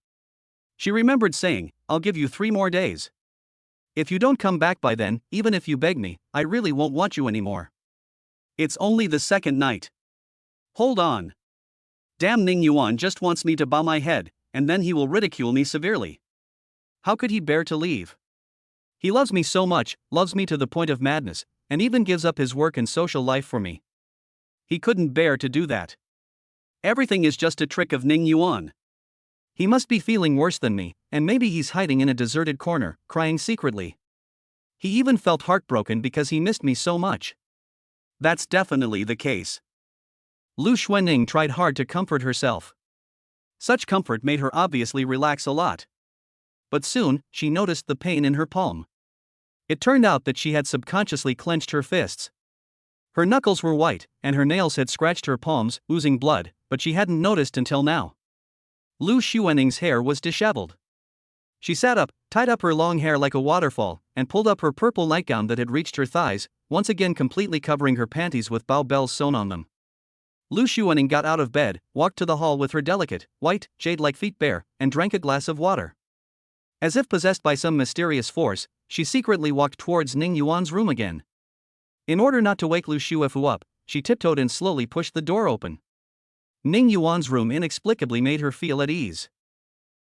She remembered saying, "I'll give you 3 more days. If you don't come back by then, even if you beg me, I really won't want you anymore. It's only the second night. Hold on. Damn, Ning Yuan just wants me to bow my head, and then he will ridicule me severely. How could he bear to leave? He loves me so much, loves me to the point of madness, and even gives up his work and social life for me. He couldn't bear to do that. Everything is just a trick of Ning Yuan. He must be feeling worse than me, and maybe he's hiding in a deserted corner, crying secretly. He even felt heartbroken because he missed me so much. That's definitely the case." Lu Xuening tried hard to comfort herself. Such comfort made her obviously relax a lot. But soon, she noticed the pain in her palm. It turned out that she had subconsciously clenched her fists. Her knuckles were white, and her nails had scratched her palms, oozing blood, but she hadn't noticed until now. Lu Xuening's hair was disheveled. She sat up, tied up her long hair like a waterfall, and pulled up her purple nightgown that had reached her thighs, once again completely covering her panties with bow bells sewn on them. Lu Xuening got out of bed, walked to the hall with her delicate, white, jade-like feet bare, and drank a glass of water. As if possessed by some mysterious force, she secretly walked towards Ning Yuan's room again. In order not to wake Lu Shuefu up, she tiptoed and slowly pushed the door open. Ning Yuan's room inexplicably made her feel at ease.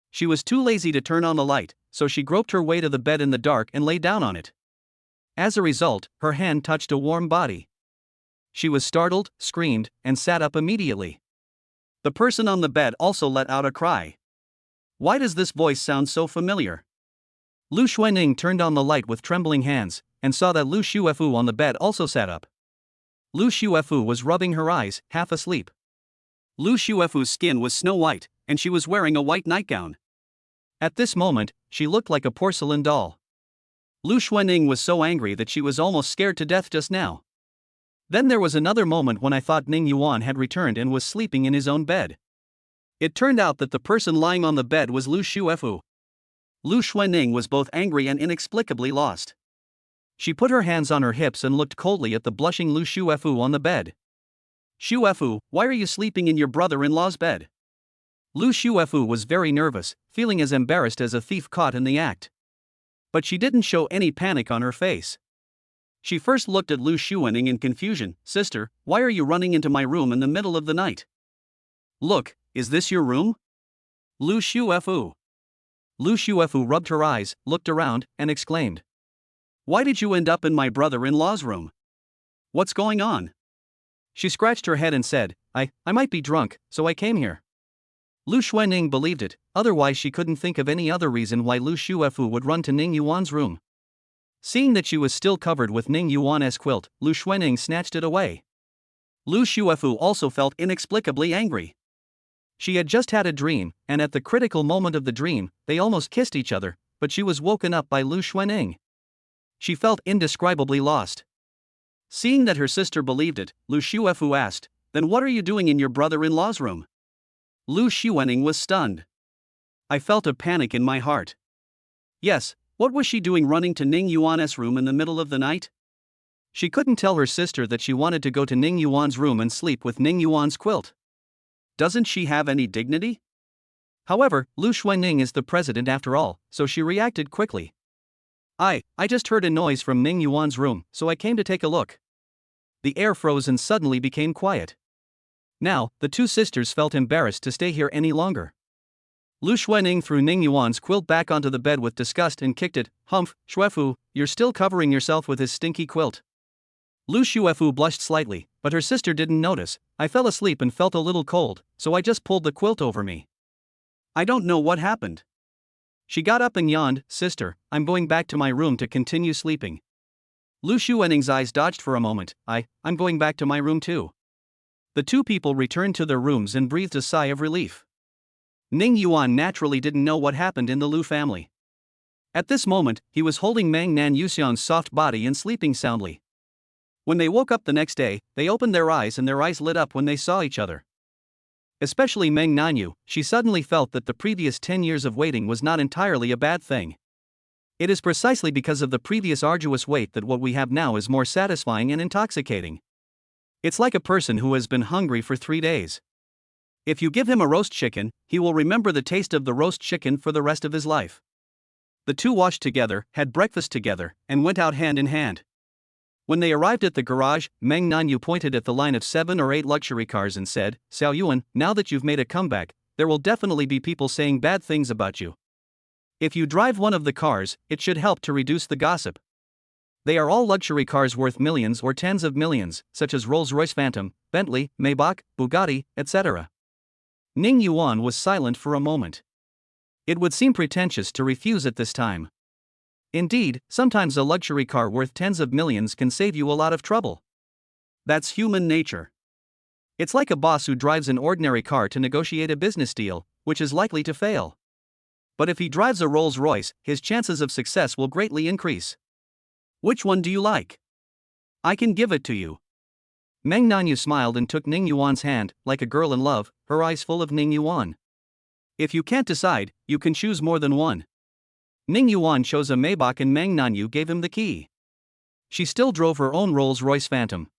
She was too lazy to turn on the light, so she groped her way to the bed in the dark and lay down on it. As a result, her hand touched a warm body. She was startled, screamed, and sat up immediately. The person on the bed also let out a cry. Why does this voice sound so familiar? Lu Xuanning turned on the light with trembling hands, and saw that Lu Xuefu on the bed also sat up. Lu Xuefu was rubbing her eyes, half asleep. Lu Xuefu's skin was snow white, and she was wearing a white nightgown. At this moment, she looked like a porcelain doll. Lu Xuanning was so angry that she was almost scared to death just now. Then there was another moment when I thought Ning Yuan had returned and was sleeping in his own bed. It turned out that the person lying on the bed was Lu Xuefu. Lu Xuanning was both angry and inexplicably lost. She put her hands on her hips and looked coldly at the blushing Lu Xuefu on the bed. Xuefu, why are you sleeping in your brother-in-law's bed? Lu Xuefu was very nervous, feeling as embarrassed as a thief caught in the act. But she didn't show any panic on her face. She first looked at Lu Xuanning in confusion. Sister, why are you running into my room in the middle of the night? Look, is this your room? Lu Xuefu. Lu Xuefu rubbed her eyes, looked around, and exclaimed. Why did you end up in my brother-in-law's room? What's going on? She scratched her head and said, I might be drunk, so I came here. Lu Xuanning believed it, otherwise she couldn't think of any other reason why Lu Xuefu would run to Ning Yuan's room. Seeing that she was still covered with Ning Yuan's quilt, Lu Xuanning snatched it away. Lu Xuefu also felt inexplicably angry. She had just had a dream, and at the critical moment of the dream, they almost kissed each other, but she was woken up by Lu Xuanning. She felt indescribably lost. Seeing that her sister believed it, Lu Xuefu asked, Then what are you doing in your brother-in-law's room? Lu Xuanning was stunned. I felt a panic in my heart. Yes, what was she doing running to Ning Yuan's room in the middle of the night? She couldn't tell her sister that she wanted to go to Ning Yuan's room and sleep with Ning Yuan's quilt. Doesn't she have any dignity? However, Lu Xuanning is the president after all, so she reacted quickly. I just heard a noise from Ning Yuan's room, so I came to take a look. The air froze and suddenly became quiet. Now, the two sisters felt embarrassed to stay here any longer. Lu Xuanning threw Ning Yuan's quilt back onto the bed with disgust and kicked it. Humph, Xuefu, you're still covering yourself with his stinky quilt. Lu Xuefu blushed slightly, but her sister didn't notice. I fell asleep and felt a little cold, so I just pulled the quilt over me. I don't know what happened. She got up and yawned. Sister, I'm going back to my room to continue sleeping. Lu Xuanning's eyes dodged for a moment. I'm going back to my room too. The two people returned to their rooms and breathed a sigh of relief. Ning Yuan naturally didn't know what happened in the Lu family. At this moment, he was holding Meng Nan Yuxian's soft body and sleeping soundly. When they woke up the next day, they opened their eyes and their eyes lit up when they saw each other. Especially Meng Nanyu, she suddenly felt that the previous 10 years of waiting was not entirely a bad thing. It is precisely because of the previous arduous wait that what we have now is more satisfying and intoxicating. It's like a person who has been hungry for 3 days. If you give him a roast chicken, he will remember the taste of the roast chicken for the rest of his life. The two washed together, had breakfast together, and went out hand in hand. When they arrived at the garage, Meng Nanyu pointed at the line of 7 or 8 luxury cars and said, Xiao Yuan, now that you've made a comeback, there will definitely be people saying bad things about you. If you drive one of the cars, it should help to reduce the gossip. They are all luxury cars worth millions or tens of millions, such as Rolls-Royce Phantom, Bentley, Maybach, Bugatti, etc. Ning Yuan was silent for a moment. It would seem pretentious to refuse at this time. Indeed, sometimes a luxury car worth tens of millions can save you a lot of trouble. That's human nature. It's like a boss who drives an ordinary car to negotiate a business deal, which is likely to fail. But if he drives a Rolls-Royce, his chances of success will greatly increase. Which one do you like? I can give it to you. Meng Nanyu smiled and took Ning Yuan's hand, like a girl in love, her eyes full of Ning Yuan. If you can't decide, you can choose more than one. Ning Yuan chose a Maybach and Meng Nanyu gave him the key. She still drove her own Rolls-Royce Phantom.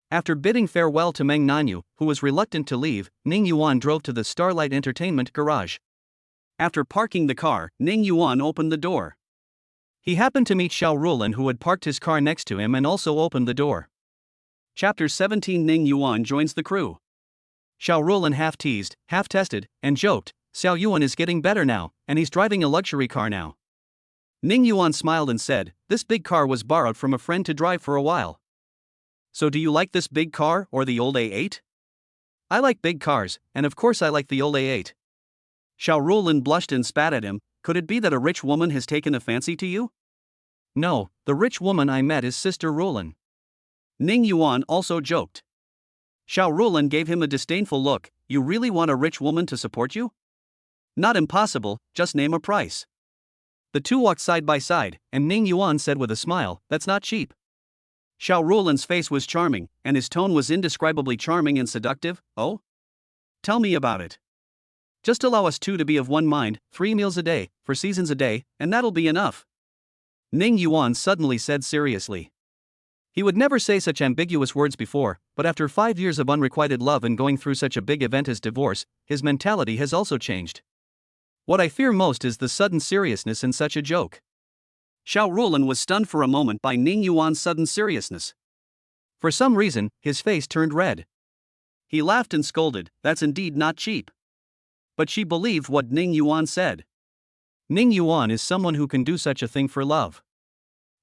After bidding farewell to Meng Nanyu, who was reluctant to leave, Ning Yuan drove to the Starlight Entertainment garage. After parking the car, Ning Yuan opened the door. He happened to meet Xiao Rulan, who had parked his car next to him and also opened the door. Chapter 17. Ning Yuan joins the crew. Xiao Rulan half teased, half tested, and joked, Xiao Yuan is getting better now, and he's driving a luxury car now. Ning Yuan smiled and said, "This big car was borrowed from a friend to drive for a while. So do you like this big car or the old A8? I like big cars, and of course I like the old A8. Xiao Rulin blushed and spat at him. Could it be that a rich woman has taken a fancy to you? No, the rich woman I met is Sister Rulin. Ning Yuan also joked. Xiao Rulin gave him a disdainful look. You really want a rich woman to support you? Not impossible, just name a price. The two walked side by side, and Ning Yuan said with a smile, "That's not cheap." Xiao Rulin's face was charming, and his tone was indescribably charming and seductive. Oh? Tell me about it. Just allow us two to be of one mind, 3 meals a day, for seasons a day, and that'll be enough. Ning Yuan suddenly said seriously. He would never say such ambiguous words before, but after 5 years of unrequited love and going through such a big event as divorce, his mentality has also changed. What I fear most is the sudden seriousness in such a joke. Xiao Rulin was stunned for a moment by Ning Yuan's sudden seriousness. For some reason, his face turned red. He laughed and scolded, "That's indeed not cheap." But she believed what Ning Yuan said. Ning Yuan is someone who can do such a thing for love.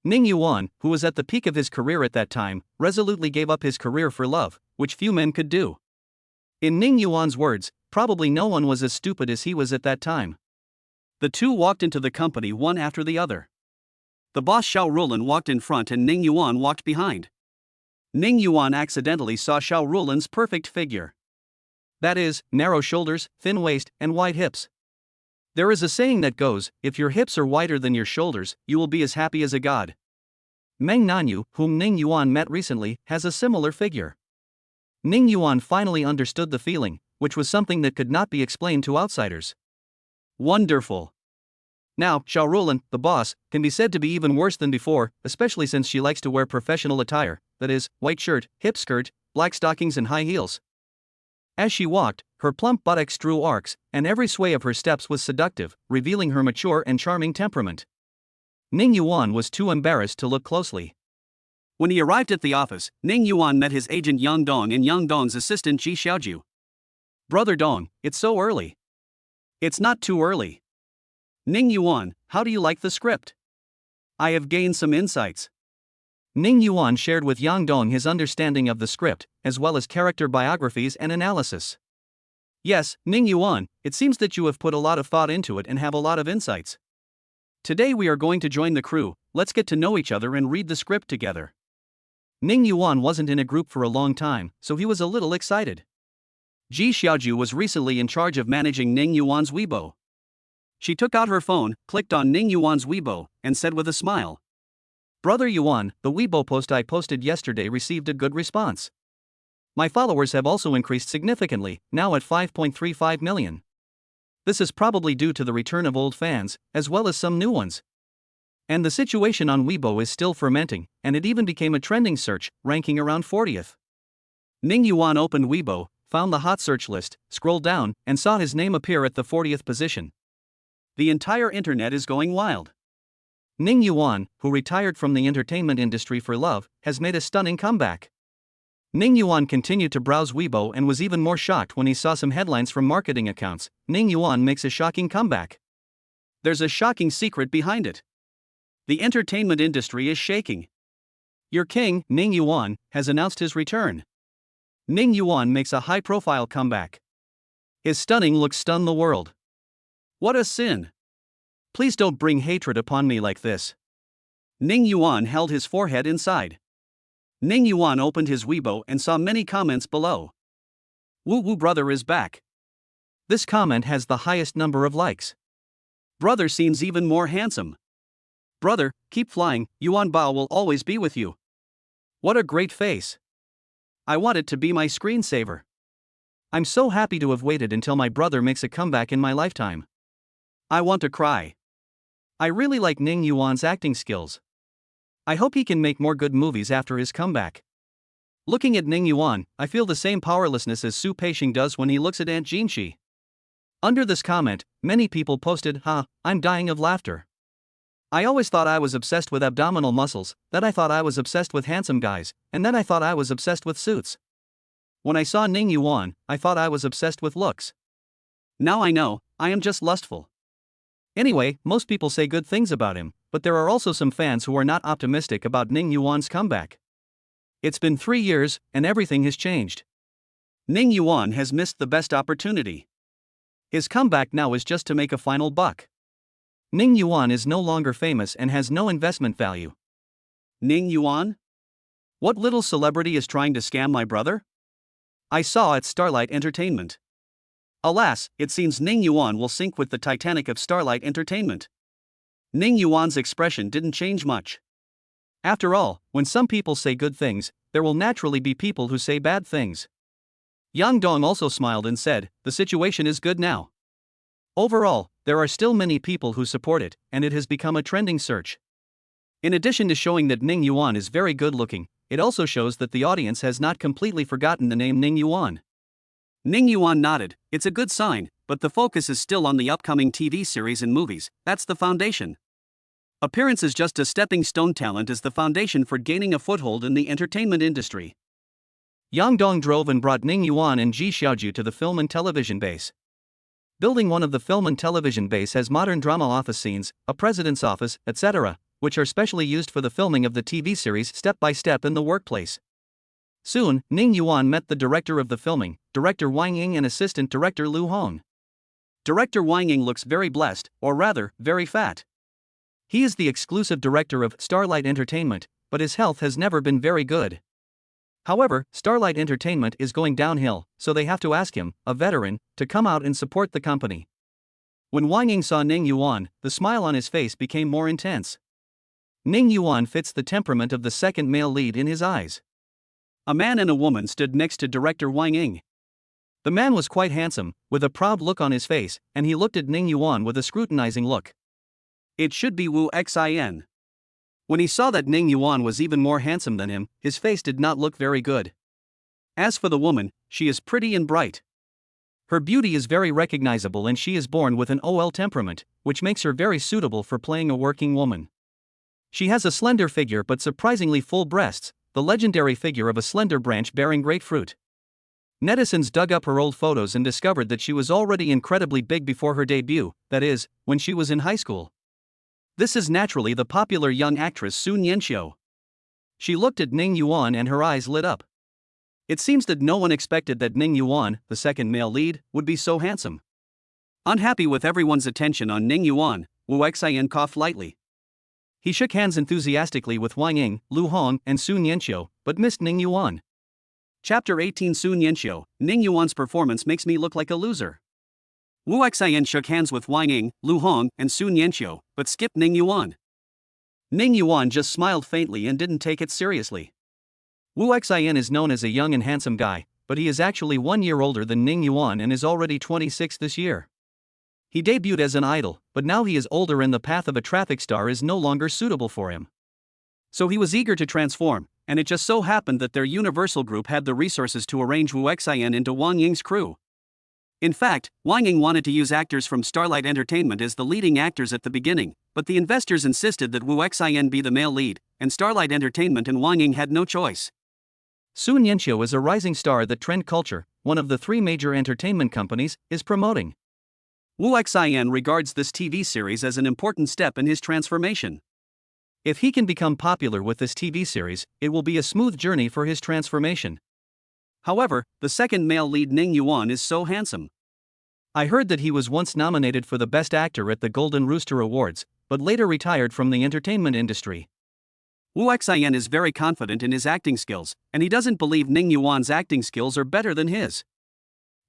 Ning Yuan, who was at the peak of his career at that time, resolutely gave up his career for love, which few men could do. In Ning Yuan's words, probably no one was as stupid as he was at that time. The two walked into the company one after the other. The boss Xiao Rulin walked in front and Ning Yuan walked behind. Ning Yuan accidentally saw Xiao Rulin's perfect figure. That is, narrow shoulders, thin waist, and wide hips. There is a saying that goes, if your hips are wider than your shoulders, you will be as happy as a god. Meng Nanyu, whom Ning Yuan met recently, has a similar figure. Ning Yuan finally understood the feeling, which was something that could not be explained to outsiders. Wonderful. Now, Xiao Rulin, the boss, can be said to be even worse than before, especially since she likes to wear professional attire, that is, white shirt, hip skirt, black stockings and high heels. As she walked, her plump buttocks drew arcs, and every sway of her steps was seductive, revealing her mature and charming temperament. Ning Yuan was too embarrassed to look closely. When he arrived at the office, Ning Yuan met his agent Yang Dong and Yang Dong's assistant Ji Xiaoju. "Brother Dong, it's so early." "It's not too early. Ning Yuan, how do you like the script? I have gained some insights." Ning Yuan shared with Yang Dong his understanding of the script, as well as character biographies and analysis. "Yes, Ning Yuan, it seems that you have put a lot of thought into it and have a lot of insights. Today we are going to join the crew, let's get to know each other and read the script together." Ning Yuan wasn't in a group for a long time, so he was a little excited. Ji Xiaoju was recently in charge of managing Ning Yuan's Weibo. She took out her phone, clicked on Ning Yuan's Weibo, and said with a smile, "Brother Yuan, the Weibo post I posted yesterday received a good response. My followers have also increased significantly, now at 5.35 million. This is probably due to the return of old fans, as well as some new ones. And the situation on Weibo is still fermenting, and it even became a trending search, ranking around 40th. Ning Yuan opened Weibo, found the hot search list, scrolled down, and saw his name appear at the 40th position. The entire internet is going wild. Ning Yuan, who retired from the entertainment industry for love, has made a stunning comeback. Ning Yuan continued to browse Weibo and was even more shocked when he saw some headlines from marketing accounts. Ning Yuan makes a shocking comeback. There's a shocking secret behind it. The entertainment industry is shaking. Your king, Ning Yuan, has announced his return. Ning Yuan makes a high-profile comeback. His stunning looks stun the world. What a sin! Please don't bring hatred upon me like this." Ning Yuan held his forehead inside. Ning Yuan opened his Weibo and saw many comments below. "Woo Woo brother is back." This comment has the highest number of likes. "Brother seems even more handsome." "Brother, keep flying, Yuan Bao will always be with you." "What a great face. I want it to be my screensaver. I'm so happy to have waited until my brother makes a comeback in my lifetime. I want to cry. I really like Ning Yuan's acting skills. I hope he can make more good movies after his comeback." Looking at Ning Yuan, I feel the same powerlessness as Su Peixing does when he looks at Aunt Jinxi. Under this comment, many people posted, I'm dying of laughter. I always thought I was obsessed with abdominal muscles, then I thought I was obsessed with handsome guys, and then I thought I was obsessed with suits. When I saw Ning Yuan, I thought I was obsessed with looks. Now I know, I am just lustful. Anyway, most people say good things about him, but there are also some fans who are not optimistic about Ning Yuan's comeback. It's been 3 years, and everything has changed. Ning Yuan has missed the best opportunity. His comeback now is just to make a final buck. Ning Yuan is no longer famous and has no investment value. Ning Yuan? What little celebrity is trying to scam my brother? I saw at Starlight Entertainment. Alas, it seems Ning Yuan will sink with the Titanic of Starlight Entertainment. Ning Yuan's expression didn't change much. After all, when some people say good things, there will naturally be people who say bad things. Yang Dong also smiled and said, "The situation is good now." Overall, there are still many people who support it, and it has become a trending search. In addition to showing that Ning Yuan is very good looking, it also shows that the audience has not completely forgotten the name Ning Yuan. Ning Yuan nodded. It's a good sign, but the focus is still on the upcoming TV series and movies. That's the foundation. Appearance is just a stepping stone. Talent is the foundation for gaining a foothold in the entertainment industry. Yang Dong drove and brought Ning Yuan and Ji Xiaoju to the film and television base. Building one of the film and television base has modern drama office scenes, a president's office, etc., which are specially used for the filming of the TV series step by step in the workplace. Soon, Ning Yuan met the director of the filming, Director Wang Ying, and assistant director Lu Hong. Director Wang Ying looks very blessed, or rather, very fat. He is the exclusive director of Starlight Entertainment, but his health has never been very good. However, Starlight Entertainment is going downhill, so they have to ask him, a veteran, to come out and support the company. When Wang Ying saw Ning Yuan, the smile on his face became more intense. Ning Yuan fits the temperament of the second male lead in his eyes. A man and a woman stood next to director Wang Ying. The man was quite handsome, with a proud look on his face, and he looked at Ning Yuan with a scrutinizing look. It should be Wu Xin. When he saw that Ning Yuan was even more handsome than him, his face did not look very good. As for the woman, she is pretty and bright. Her beauty is very recognizable, and she is born with an OL temperament, which makes her very suitable for playing a working woman. She has a slender figure but surprisingly full breasts, the legendary figure of a slender branch bearing great fruit. Netizens dug up her old photos and discovered that she was already incredibly big before her debut, that is, when she was in high school. This is naturally the popular young actress Sun Yanxiu. She looked at Ning Yuan and her eyes lit up. It seems that no one expected that Ning Yuan, the second male lead, would be so handsome. Unhappy with everyone's attention on Ning Yuan, Wu Xin coughed lightly. He shook hands enthusiastically with Wang Ying, Lu Hong, and Sun Yanxiu, but missed Ning Yuan. Chapter 18. Sun Yanxiu, Ning Yuan's performance makes me look like a loser. Wu Xin shook hands with Wang Ying, Lu Hong, and Sun Yanxiu, but skipped Ning Yuan. Ning Yuan just smiled faintly and didn't take it seriously. Wu Xin is known as a young and handsome guy, but he is actually 1 year older than Ning Yuan and is already 26 this year. He debuted as an idol, but now he is older and the path of a traffic star is no longer suitable for him. So he was eager to transform, and it just so happened that their Universal Group had the resources to arrange Wu Xin into Wang Ying's crew. In fact, Wang Ying wanted to use actors from Starlight Entertainment as the leading actors at the beginning, but the investors insisted that Wu Xin be the male lead, and Starlight Entertainment and Wang Ying had no choice. Sun Yanxiu is a rising star that Trend Culture, one of the 3 major entertainment companies, is promoting. Wu Xin regards this TV series as an important step in his transformation. If he can become popular with this TV series, it will be a smooth journey for his transformation. However, the second male lead Ning Yuan is so handsome. I heard that he was once nominated for the Best Actor at the Golden Rooster Awards, but later retired from the entertainment industry. Wu Xin is very confident in his acting skills, and he doesn't believe Ning Yuan's acting skills are better than his.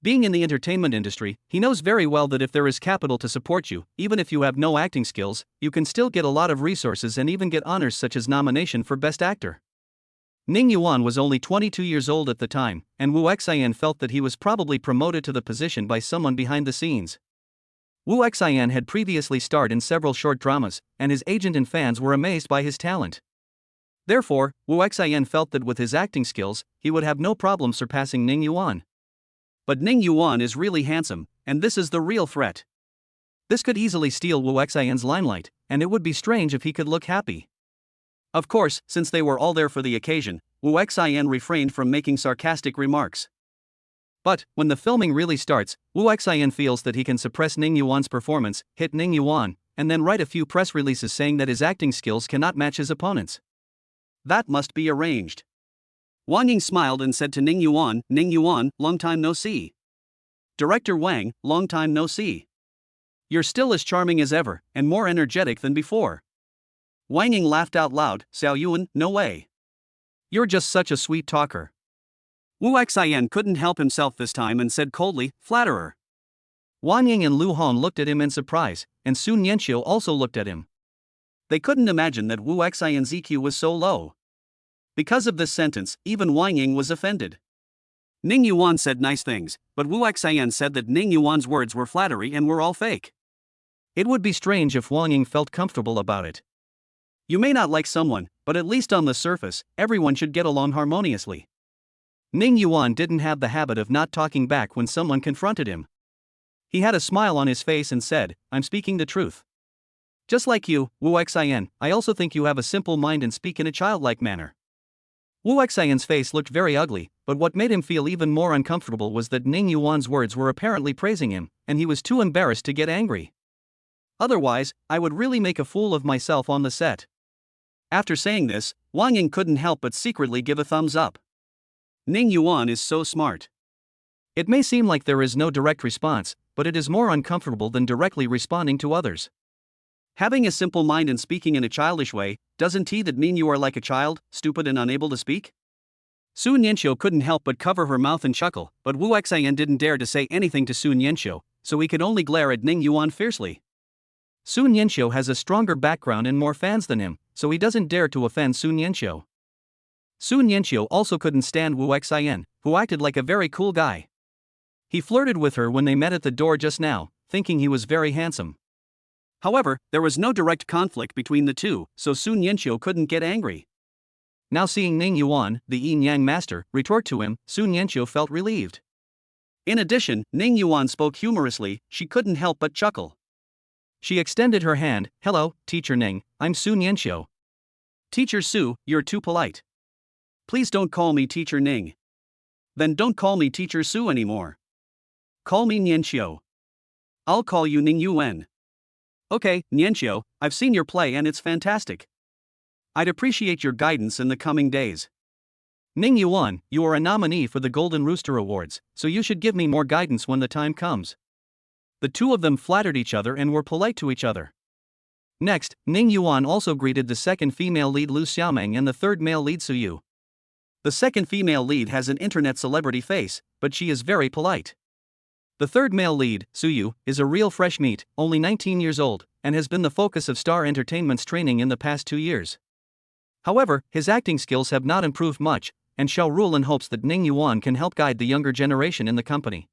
Being in the entertainment industry, he knows very well that if there is capital to support you, even if you have no acting skills, you can still get a lot of resources and even get honors such as nomination for Best Actor. Ning Yuan was only 22 years old at the time, and Wu Xin felt that he was probably promoted to the position by someone behind the scenes. Wu Xin had previously starred in several short dramas, and his agent and fans were amazed by his talent. Therefore, Wu Xin felt that with his acting skills, he would have no problem surpassing Ning Yuan. But Ning Yuan is really handsome, and this is the real threat. This could easily steal Wu Xin's limelight, and it would be strange if he could look happy. Of course, since they were all there for the occasion, Wu Xin refrained from making sarcastic remarks. But, when the filming really starts, Wu Xian feels that he can suppress Ning Yuan's performance, hit Ning Yuan, and then write a few press releases saying that his acting skills cannot match his opponents. That must be arranged. Wang Ying smiled and said to Ning Yuan, long time no see. Director Wang, long time no see. You're still as charming as ever, and more energetic than before. Wang Ying laughed out loud, Xiao Yuan, no way. You're just such a sweet talker. Wu Xian couldn't help himself this time and said coldly, flatterer. Wang Ying and Lu Hong looked at him in surprise, and Sun Yanxiu also looked at him. They couldn't imagine that Wu Xian's EQ was so low. Because of this sentence, even Wang Ying was offended. Ning Yuan said nice things, but Wu Xian said that Ning Yuan's words were flattery and were all fake. It would be strange if Wang Ying felt comfortable about it. You may not like someone, but at least on the surface, everyone should get along harmoniously. Ning Yuan didn't have the habit of not talking back when someone confronted him. He had a smile on his face and said, I'm speaking the truth. Just like you, Wu Xian, I also think you have a simple mind and speak in a childlike manner. Wu Xian's face looked very ugly, but what made him feel even more uncomfortable was that Ning Yuan's words were apparently praising him, and he was too embarrassed to get angry. Otherwise, I would really make a fool of myself on the set. After saying this, Wang Ying couldn't help but secretly give a thumbs up. Ning Yuan is so smart. It may seem like there is no direct response, but it is more uncomfortable than directly responding to others. Having a simple mind and speaking in a childish way, doesn't that mean you are like a child, stupid and unable to speak? Sun Yanxiu couldn't help but cover her mouth and chuckle, but Wu Xian didn't dare to say anything to Sun Yanxiu, so he could only glare at Ning Yuan fiercely. Sun Yanxiu has a stronger background and more fans than him, so he doesn't dare to offend Sun Yanxiu. Sun Yanxiu also couldn't stand Wu Xian, who acted like a very cool guy. He flirted with her when they met at the door just now, thinking he was very handsome. However, there was no direct conflict between the two, so Sun Yanxiu couldn't get angry. Now seeing Ning Yuan, the yin-yang master, retort to him, Sun Yanxiu felt relieved. In addition, Ning Yuan spoke humorously, she couldn't help but chuckle. She extended her hand, hello, Teacher Ning, I'm Sun Yanxiu. Teacher Su, you're too polite. Please don't call me Teacher Ning. Then don't call me Teacher Su anymore. Call me Nianxiu. I'll call you Ning Yuan. Okay, Nianxiu, I've seen your play and it's fantastic. I'd appreciate your guidance in the coming days. Ning Yuan, you are a nominee for the Golden Rooster Awards, so you should give me more guidance when the time comes. The two of them flattered each other and were polite to each other. Next, Ning Yuan also greeted the second female lead Lu Xiaomeng and the third male lead Su Yu. The second female lead has an internet celebrity face, but she is very polite. The third male lead, Su Yu, is a real fresh meat, only 19 years old, and has been the focus of Star Entertainment's training in the past 2 years. However, his acting skills have not improved much, and Xiao Rulan hopes that Ning Yuan can help guide the younger generation in the company.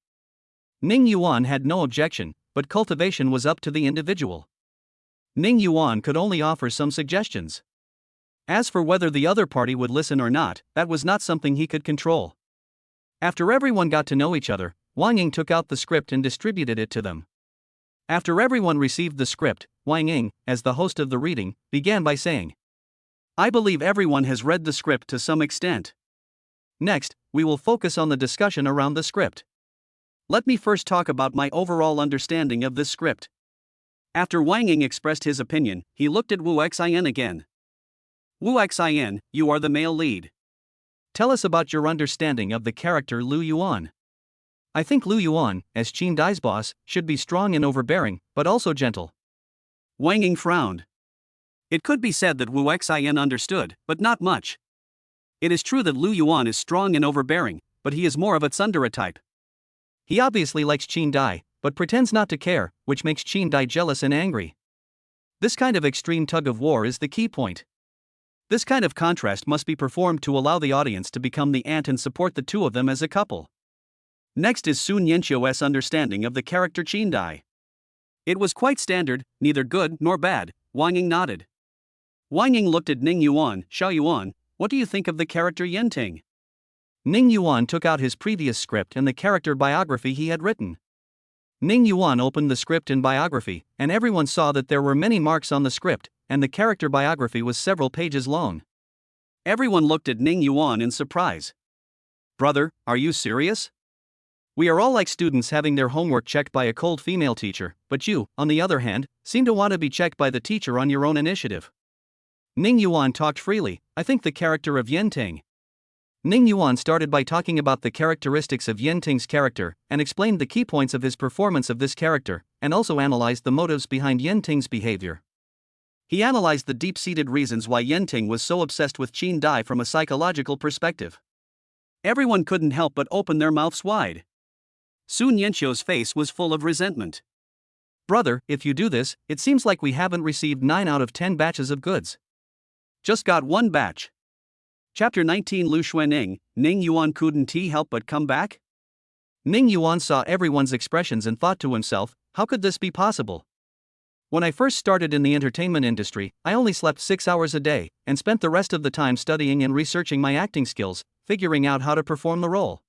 Ning Yuan had no objection, but cultivation was up to the individual. Ning Yuan could only offer some suggestions. As for whether the other party would listen or not, that was not something he could control. After everyone got to know each other, Wang Ying took out the script and distributed it to them. After everyone received the script, Wang Ying, as the host of the reading, began by saying, I believe everyone has read the script to some extent. Next, we will focus on the discussion around the script. Let me first talk about my overall understanding of this script. After Wang Ying expressed his opinion, he looked at Wu Xian again. Wu Xian, you are the male lead. Tell us about your understanding of the character Lu Yuan. I think Lu Yuan, as Qin Dai's boss, should be strong and overbearing, but also gentle. Wang Ying frowned. It could be said that Wu Xian understood, but not much. It is true that Lu Yuan is strong and overbearing, but he is more of a tsundere type. He obviously likes Qin Dai, but pretends not to care, which makes Qin Dai jealous and angry. This kind of extreme tug-of-war is the key point. This kind of contrast must be performed to allow the audience to become the ant and support the two of them as a couple. Next is Sun Yanxiu's understanding of the character Qin Dai. It was quite standard, neither good nor bad. Wang Ying nodded. Wang Ying looked at Ning Yuan, Xiao Yuan, what do you think of the character Yenting? Ning Yuan took out his previous script and the character biography he had written. Ning Yuan opened the script and biography, and everyone saw that there were many marks on the script, and the character biography was several pages long. Everyone looked at Ning Yuan in surprise. Brother, are you serious? We are all like students having their homework checked by a cold female teacher, but you, on the other hand, seem to want to be checked by the teacher on your own initiative. Ning Yuan talked freely. I think the character of Yenting. Ning Yuan started by talking about the characteristics of Yenting's character, and explained the key points of his performance of this character, and also analyzed the motives behind Yenting's behavior. He analyzed the deep-seated reasons why Yenting was so obsessed with Qin Dai from a psychological perspective. Everyone couldn't help but open their mouths wide. Sun Yanqiu's face was full of resentment. Brother, if you do this, it seems like we haven't received 9 out of 10 batches of goods. Just got 1 batch. Chapter 19 Lu Xuanning, Ning Yuan couldn't he help but come back? Ning Yuan saw everyone's expressions and thought to himself, how could this be possible? When I first started in the entertainment industry, I only slept 6 hours a day, and spent the rest of the time studying and researching my acting skills, figuring out how to perform the role.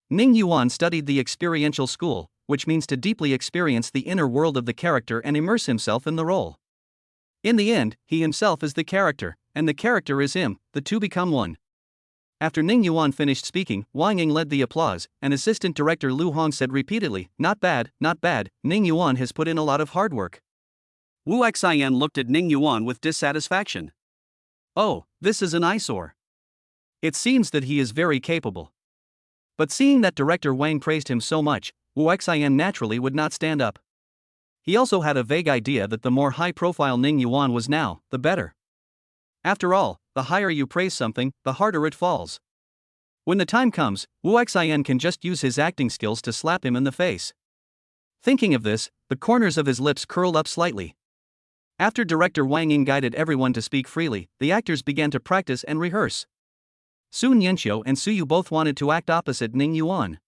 Ning Yuan studied the experiential school, which means to deeply experience the inner world of the character and immerse himself in the role. In the end, he himself is the character, and the character is him, the two become one. After Ning Yuan finished speaking, Wang Ying led the applause, and assistant director Lu Hong said repeatedly, not bad, Ning Yuan has put in a lot of hard work. Wu Xian looked at Ning Yuan with dissatisfaction. Oh, this is an eyesore. It seems that he is very capable. But seeing that director Wang praised him so much, Wu Xian naturally would not stand up. He also had a vague idea that the more high-profile Ning Yuan was now, the better. After all, the higher you praise something, the harder it falls. When the time comes, Wu Xian can just use his acting skills to slap him in the face. Thinking of this, the corners of his lips curled up slightly. After director Wang Ying guided everyone to speak freely, the actors began to practice and rehearse. Sun Yanqiu and Su Yu both wanted to act opposite Ning Yuan.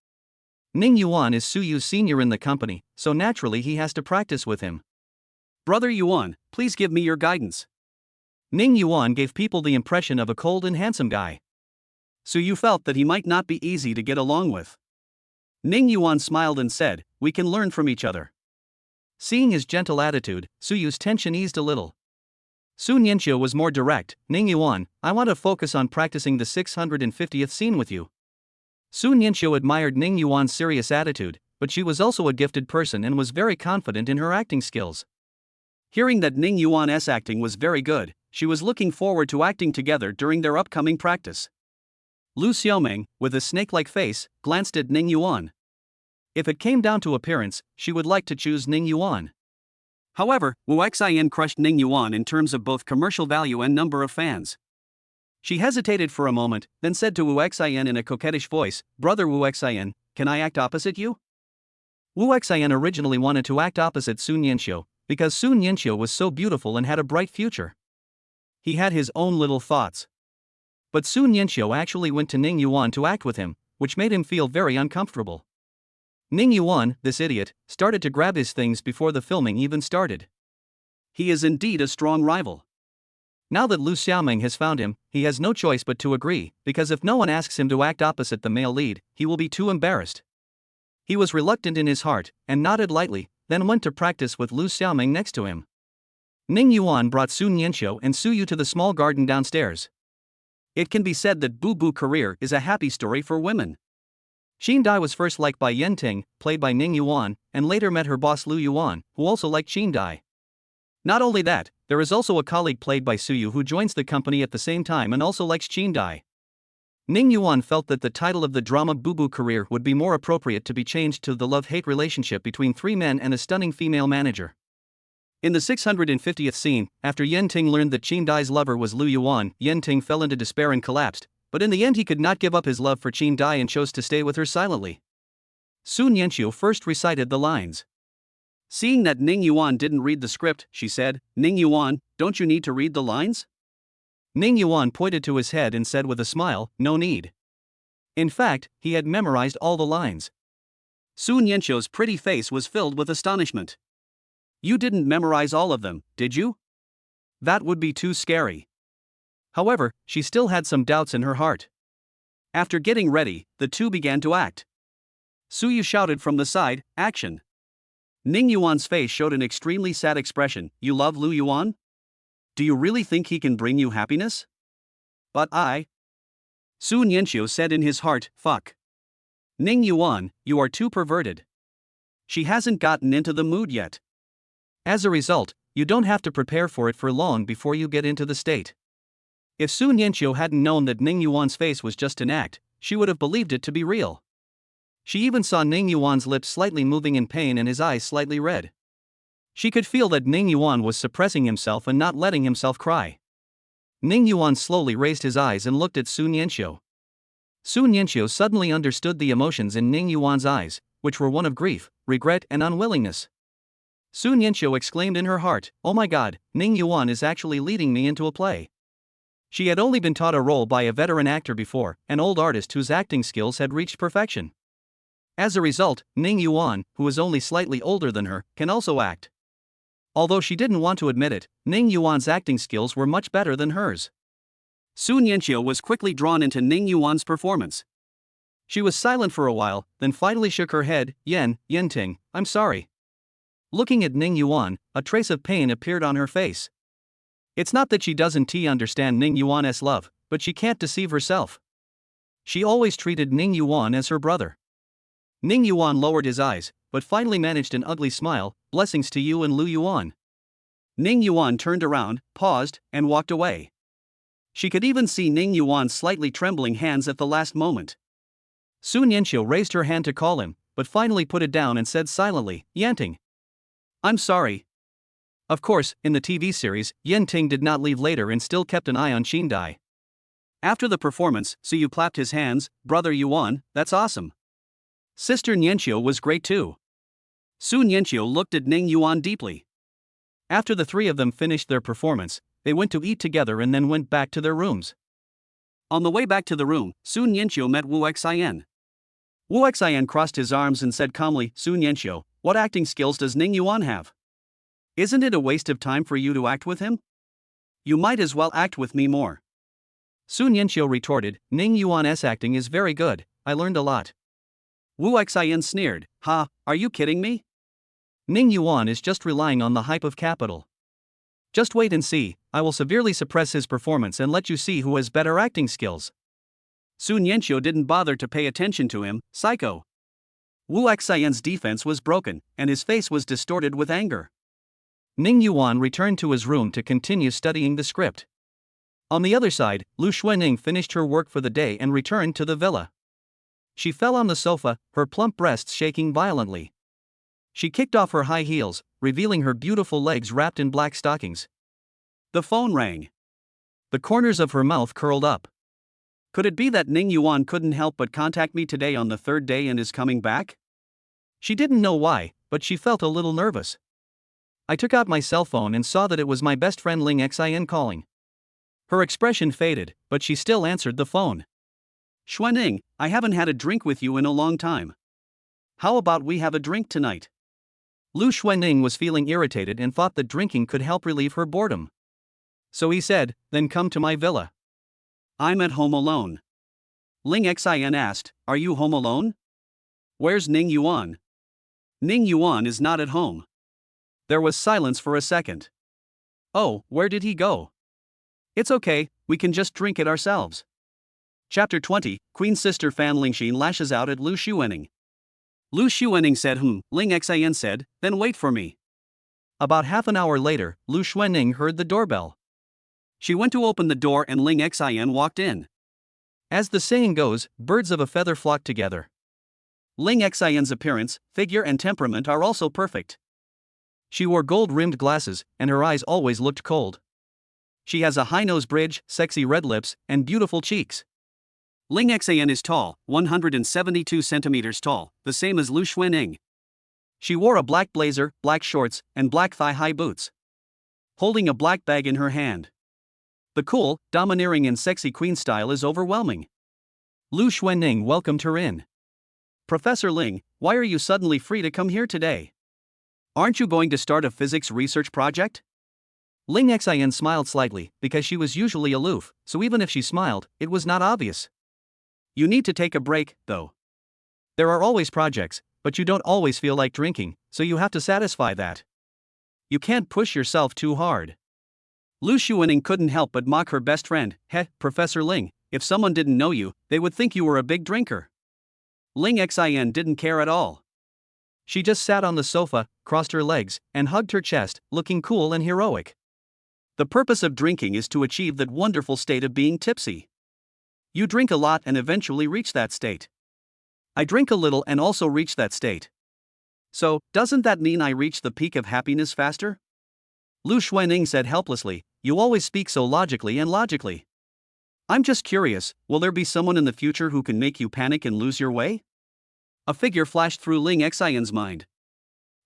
Ning Yuan is Su Yu's senior in the company, so naturally he has to practice with him. Brother Yuan, please give me your guidance. Ning Yuan gave people the impression of a cold and handsome guy. Su Yu felt that he might not be easy to get along with. Ning Yuan smiled and said, we can learn from each other. Seeing his gentle attitude, Su Yu's tension eased a little. Sun Yanqiu was more direct. Ning Yuan, I want to focus on practicing the 650th scene with you. Sun Yanqiu admired Ning Yuan's serious attitude, but she was also a gifted person and was very confident in her acting skills. Hearing that Ning Yuan's acting was very good, she was looking forward to acting together during their upcoming practice. Lu Xiaoming, with a snake-like face, glanced at Ning Yuan. If it came down to appearance, she would like to choose Ning Yuan. However, Wu Xian crushed Ning Yuan in terms of both commercial value and number of fans. She hesitated for a moment, then said to Wu Xian in a coquettish voice, Brother Wu Xian, can I act opposite you? Wu Xian originally wanted to act opposite Sun Yanqiu, because Sun Yanqiu was so beautiful and had a bright future. He had his own little thoughts. But Sun Yanqiu actually went to Ning Yuan to act with him, which made him feel very uncomfortable. Ning Yuan, this idiot, started to grab his things before the filming even started. He is indeed a strong rival. Now that Lu Xiaoming has found him, he has no choice but to agree, because if no one asks him to act opposite the male lead, he will be too embarrassed. He was reluctant in his heart, and nodded lightly, then went to practice with Lu Xiaoming next to him. Ning Yuan brought Sun Yanqiu and Su Yu to the small garden downstairs. It can be said that Boo Boo career is a happy story for women. Qin Dai was first liked by Yenting, played by Ning Yuan, and later met her boss Lu Yuan, who also liked Qin Dai. Not only that, there is also a colleague played by Su Yu who joins the company at the same time and also likes Qin Dai. Ning Yuan felt that the title of the drama Boo Boo career would be more appropriate to be changed to the love-hate relationship between 3 men and a stunning female manager. In the 650th scene, after Yenting learned that Qin Dai's lover was Lu Yuan, Yenting fell into despair and collapsed. But in the end he could not give up his love for Qin Dai and chose to stay with her silently. Sun Yanqiu first recited the lines. Seeing that Ning Yuan didn't read the script, she said, Ning Yuan, don't you need to read the lines? Ning Yuan pointed to his head and said with a smile, no need. In fact, he had memorized all the lines. Sun Yanqiu's pretty face was filled with astonishment. You didn't memorize all of them, did you? That would be too scary. However, she still had some doubts in her heart. After getting ready, the two began to act. Su Yu shouted from the side, action. Ning Yuan's face showed an extremely sad expression. You love Lu Yuan? Do you really think he can bring you happiness? But Sun Yanqiu said in his heart, fuck. Ning Yuan, you are too perverted. She hasn't gotten into the mood yet. As a result, you don't have to prepare for it for long before you get into the state. If Sun Yanqiu hadn't known that Ning Yuan's face was just an act, she would have believed it to be real. She even saw Ning Yuan's lips slightly moving in pain and his eyes slightly red. She could feel that Ning Yuan was suppressing himself and not letting himself cry. Ning Yuan slowly raised his eyes and looked at Sun Yanqiu. Sun Yanqiu suddenly understood the emotions in Ning Yuan's eyes, which were one of grief, regret and unwillingness. Sun Yanqiu exclaimed in her heart, "Oh my god, Ning Yuan is actually leading me into a play." She had only been taught a role by a veteran actor before, an old artist whose acting skills had reached perfection. As a result, Ning Yuan, who is only slightly older than her, can also act. Although she didn't want to admit it, Ning Yuan's acting skills were much better than hers. Sun Yanqiu was quickly drawn into Ning Yuan's performance. She was silent for a while, then finally shook her head. Yenting, I'm sorry." Looking at Ning Yuan, a trace of pain appeared on her face. It's not that she doesn't understand Ning Yuan's love, but she can't deceive herself. She always treated Ning Yuan as her brother. Ning Yuan lowered his eyes, but finally managed an ugly smile. "Blessings to you and Lu Yuan." Ning Yuan turned around, paused, and walked away. She could even see Ning Yuan's slightly trembling hands at the last moment. Sun Yanqiu raised her hand to call him, but finally put it down and said silently, "Yanting. I'm sorry." Of course, in the TV series, Yanting did not leave later and still kept an eye on Qingdai. After the performance, Suyu clapped his hands. "Brother Yuan, that's awesome. Sister Yanqiu was great too." Sun Yanqiu looked at Ning Yuan deeply. After the three of them finished their performance, they went to eat together and then went back to their rooms. On the way back to the room, Sun Yanqiu met Wu Xian. Wu Xian crossed his arms and said calmly, "Sun Yanqiu, what acting skills does Ning Yuan have? Isn't it a waste of time for you to act with him? You might as well act with me more." Sun Yanqiu retorted, "Ning Yuan's acting is very good, I learned a lot." Wu Xian sneered, "Ha, are you kidding me? Ning Yuan is just relying on the hype of capital. Just wait and see, I will severely suppress his performance and let you see who has better acting skills." Sun Yanqiu didn't bother to pay attention to him. Psycho. Wu Xian's defense was broken, and his face was distorted with anger. Ning Yuan returned to his room to continue studying the script. On the other side, Lu Xuening finished her work for the day and returned to the villa. She fell on the sofa, her plump breasts shaking violently. She kicked off her high heels, revealing her beautiful legs wrapped in black stockings. The phone rang. The corners of her mouth curled up. Could it be that Ning Yuan couldn't help but contact me today on the third day and is coming back? She didn't know why, but she felt a little nervous. I took out my cell phone and saw that it was my best friend Ling Xian calling. Her expression faded, but she still answered the phone. "Xuening, I haven't had a drink with you in a long time. How about we have a drink tonight?" Lu Xuening was feeling irritated and thought that drinking could help relieve her boredom. So he said, "Then come to my villa." "I'm at home alone." Ling Xian asked, "Are you home alone? Where's Ning Yuan?" "Ning Yuan is not at home." There was silence for a second. "Oh, where did he go?" "It's okay, we can just drink it ourselves." Chapter 20, Queen's sister Fan Lingxin lashes out at Lu Xuening. Lu Xuening said Ling Xian said, "Then wait for me." About half an hour later, Lu Xuening heard the doorbell. She went to open the door and Ling Xian walked in. As the saying goes, birds of a feather flock together. Ling Xian's appearance, figure and temperament are also perfect. She wore gold-rimmed glasses, and her eyes always looked cold. She has a high nose bridge, sexy red lips, and beautiful cheeks. Ling Xian is tall, 172 centimeters tall, the same as Lu Xuening. She wore a black blazer, black shorts, and black thigh-high boots. Holding a black bag in her hand. The cool, domineering and sexy queen style is overwhelming. Lu Xuening welcomed her in. "Professor Ling, why are you suddenly free to come here today? Aren't you going to start a physics research project?" Ling Xian smiled slightly, because she was usually aloof, so even if she smiled, it was not obvious. "You need to take a break, though. There are always projects, but you don't always feel like drinking, so you have to satisfy that. You can't push yourself too hard." Lu Xuening couldn't help but mock her best friend. "Heh, Professor Ling, if someone didn't know you, they would think you were a big drinker." Ling Xin didn't care at all. She just sat on the sofa, crossed her legs, and hugged her chest, looking cool and heroic. The purpose of drinking is to achieve that wonderful state of being tipsy. You drink a lot and eventually reach that state. I drink a little and also reach that state. So, doesn't that mean I reach the peak of happiness faster? Lu Xuanning said helplessly, you always speak so logically and logically. I'm just curious, will there be someone in the future who can make you panic and lose your way? A figure flashed through Ling Xian's mind.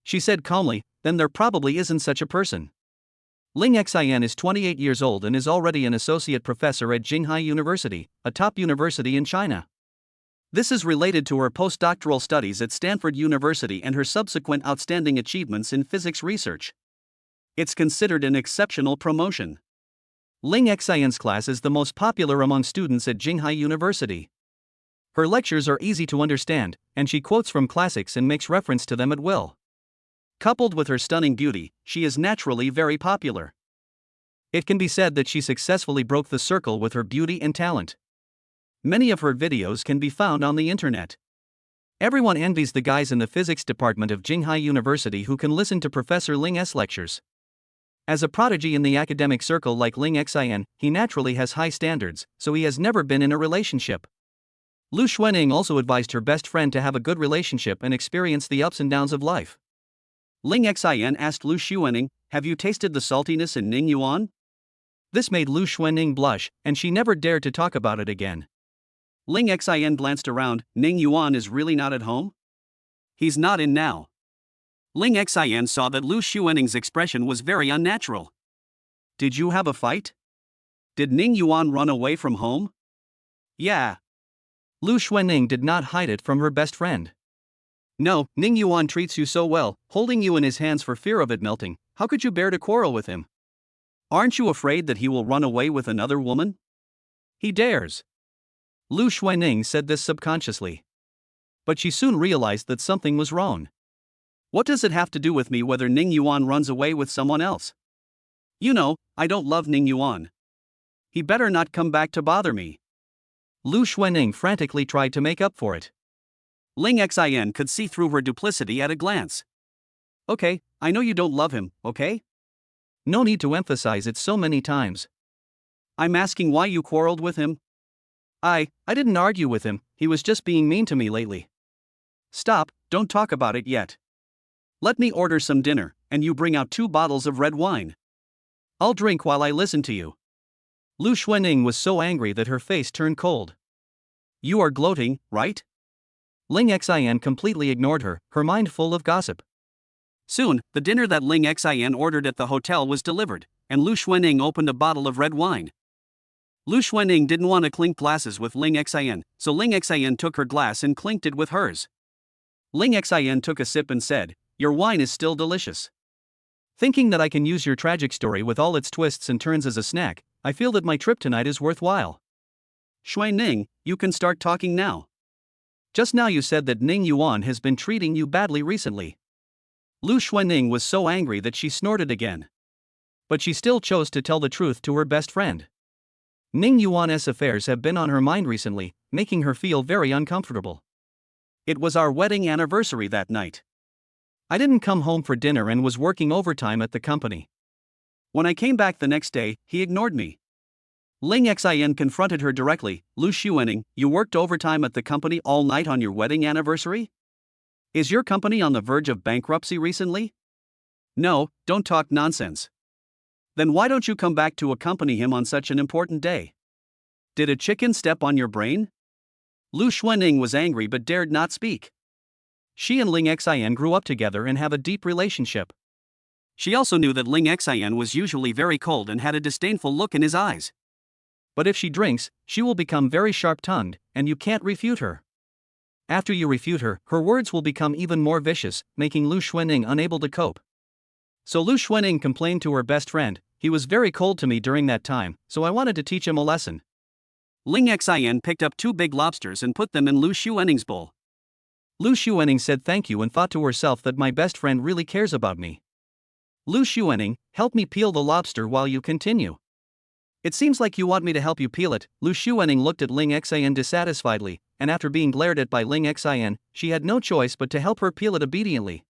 She said calmly, then there probably isn't such a person. Ling Xian is 28 years old and is already an associate professor at Jinghai University, a top university in China. This is related to her postdoctoral studies at Stanford University and her subsequent outstanding achievements in physics research. It's considered an exceptional promotion. Ling Xian's class is the most popular among students at Jinghai University. Her lectures are easy to understand, and she quotes from classics and makes reference to them at will. Coupled with her stunning beauty, she is naturally very popular. It can be said that she successfully broke the circle with her beauty and talent. Many of her videos can be found on the internet. Everyone envies the guys in the physics department of Jinghai University who can listen to Professor Ling's lectures. As a prodigy in the academic circle like Ling Xian, he naturally has high standards, so he has never been in a relationship. Lu Xuanning also advised her best friend to have a good relationship and experience the ups and downs of life. Ling Xian asked Lu Xuanning, have you tasted the saltiness in Ning Yuan? This made Lu Xuanning blush, and she never dared to talk about it again. Ling Xian glanced around, Ning Yuan is really not at home? He's not in now. Ling Xian saw that Lu Xuanning's expression was very unnatural. Did you have a fight? Did Ning Yuan run away from home? Yeah. Lu Xuanning did not hide it from her best friend. No, Ning Yuan treats you so well, holding you in his hands for fear of it melting. How could you bear to quarrel with him? Aren't you afraid that he will run away with another woman? He dares. Lu Xuanning said this subconsciously. But she soon realized that something was wrong. What does it have to do with me whether Ning Yuan runs away with someone else? You know, I don't love Ning Yuan. He better not come back to bother me. Lu Xuanning frantically tried to make up for it. Ling Xian could see through her duplicity at a glance. Okay, I know you don't love him, okay? No need to emphasize it so many times. I'm asking why you quarreled with him? I didn't argue with him, he was just being mean to me lately. Stop, don't talk about it yet. Let me order some dinner, and you bring out 2 bottles of red wine. I'll drink while I listen to you. Lu Xuanning was so angry that her face turned cold. You are gloating, right? Ling Xian completely ignored her, her mind full of gossip. Soon, the dinner that Ling Xian ordered at the hotel was delivered, and Lu Xuanning opened a bottle of red wine. Lu Xuanning didn't want to clink glasses with Ling Xian, so Ling Xian took her glass and clinked it with hers. Ling Xian took a sip and said, your wine is still delicious. Thinking that I can use your tragic story with all its twists and turns as a snack, I feel that my trip tonight is worthwhile. Xuanning, you can start talking now. Just now you said that Ning Yuan has been treating you badly recently. Lu Xuanning was so angry that she snorted again. But she still chose to tell the truth to her best friend. Ning Yuan's affairs have been on her mind recently, making her feel very uncomfortable. It was our wedding anniversary that night. I didn't come home for dinner and was working overtime at the company. When I came back the next day, he ignored me. Ling Xian confronted her directly, Lu Xuanning, you worked overtime at the company all night on your wedding anniversary? Is your company on the verge of bankruptcy recently? No, don't talk nonsense. Then why don't you come back to accompany him on such an important day? Did a chicken step on your brain? Lu Xuanning was angry but dared not speak. She and Ling Xian grew up together and have a deep relationship. She also knew that Ling Xian was usually very cold and had a disdainful look in his eyes. But if she drinks, she will become very sharp-tongued, and you can't refute her. After you refute her, her words will become even more vicious, making Lu Xuanning unable to cope. So Lu Xuanning complained to her best friend, he was very cold to me during that time, so I wanted to teach him a lesson. Ling Xian picked up 2 big lobsters and put them in Lu Xuanning's bowl. Lu Xuanning said thank you and thought to herself that my best friend really cares about me. Lu Xuanning, help me peel the lobster while you continue. It seems like you want me to help you peel it. Lu Xuanning looked at Ling Xian dissatisfiedly, and after being glared at by Ling Xin, she had no choice but to help her peel it obediently.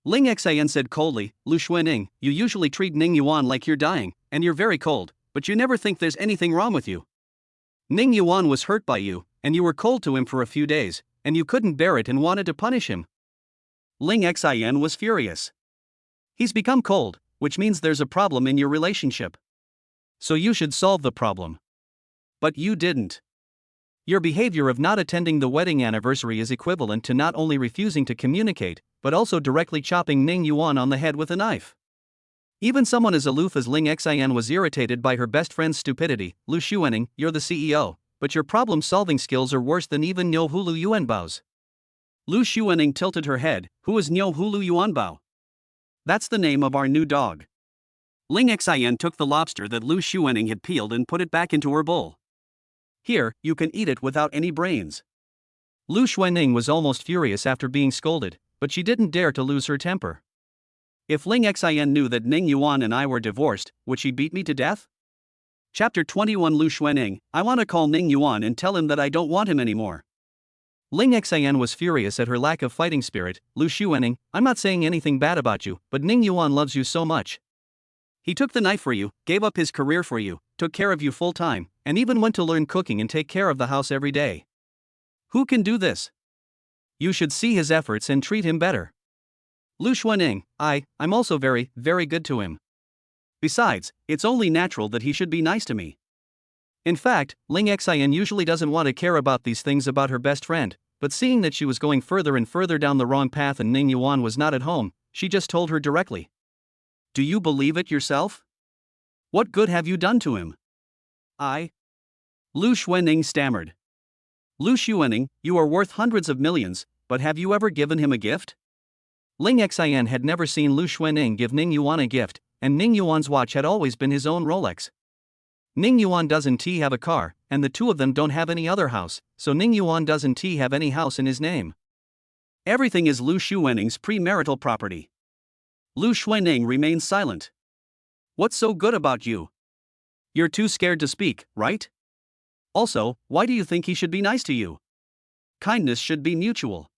Ling Xin said coldly, "Lu Xuening, you usually treat Ning Yuan like you're dying, and you're very cold, but you never think there's anything wrong with you. Ning Yuan was hurt by you, and you were cold to him for a few days, and you couldn't bear it and wanted to punish him." Ling Xin was furious. "He's become cold, which means there's a problem in your relationship. So you should solve the problem. But you didn't. Your behavior of not attending the wedding anniversary is equivalent to not only refusing to communicate, but also directly chopping Ning Yuan on the head with a knife." Even someone as aloof as Ling Xin was irritated by her best friend's stupidity. "Lu Xuening, you're the CEO, but your problem-solving skills are worse than even Niu Hulu Yuanbao's." Lu Xuening tilted her head. "Who is Niu Hulu Yuanbao?" "That's the name of our new dog." Ling Xin took the lobster that Lu Xuening had peeled and put it back into her bowl. "Here, you can eat it without any brains." Lu Xuening was almost furious after being scolded, but she didn't dare to lose her temper. "If Ling Xin knew that Ning Yuan and I were divorced, would she beat me to death?" Chapter 21 Lu Xuening, I want to call Ning Yuan and tell him that I don't want him anymore. Ling Xin was furious at her lack of fighting spirit. "Lu Xuening, I'm not saying anything bad about you, but Ning Yuan loves you so much. He took the knife for you, gave up his career for you, took care of you full time, and even went to learn cooking and take care of the house every day. Who can do this? You should see his efforts and treat him better. Lu Xuening, I'm also very, very good to him. Besides, it's only natural that he should be nice to me." In fact, Ling Xin usually doesn't want to care about these things about her best friend, but seeing that she was going further and further down the wrong path and Ning Yuan was not at home, she just told her directly. "Do you believe it yourself? What good have you done to him?" Lu Xuening stammered. "Lu Xuening, you are worth hundreds of millions, but have you ever given him a gift?" Ling Xin had never seen Lu Xuening give Ning Yuan a gift, and Ning Yuan's watch had always been his own Rolex. Ning Yuan doesn't have a car, and the two of them don't have any other house, so Ning Yuan doesn't have any house in his name. Everything is Lu Xuening's premarital property. Lu Xuening remains silent. "What's so good about you? You're too scared to speak, right? Also, why do you think he should be nice to you? Kindness should be mutual.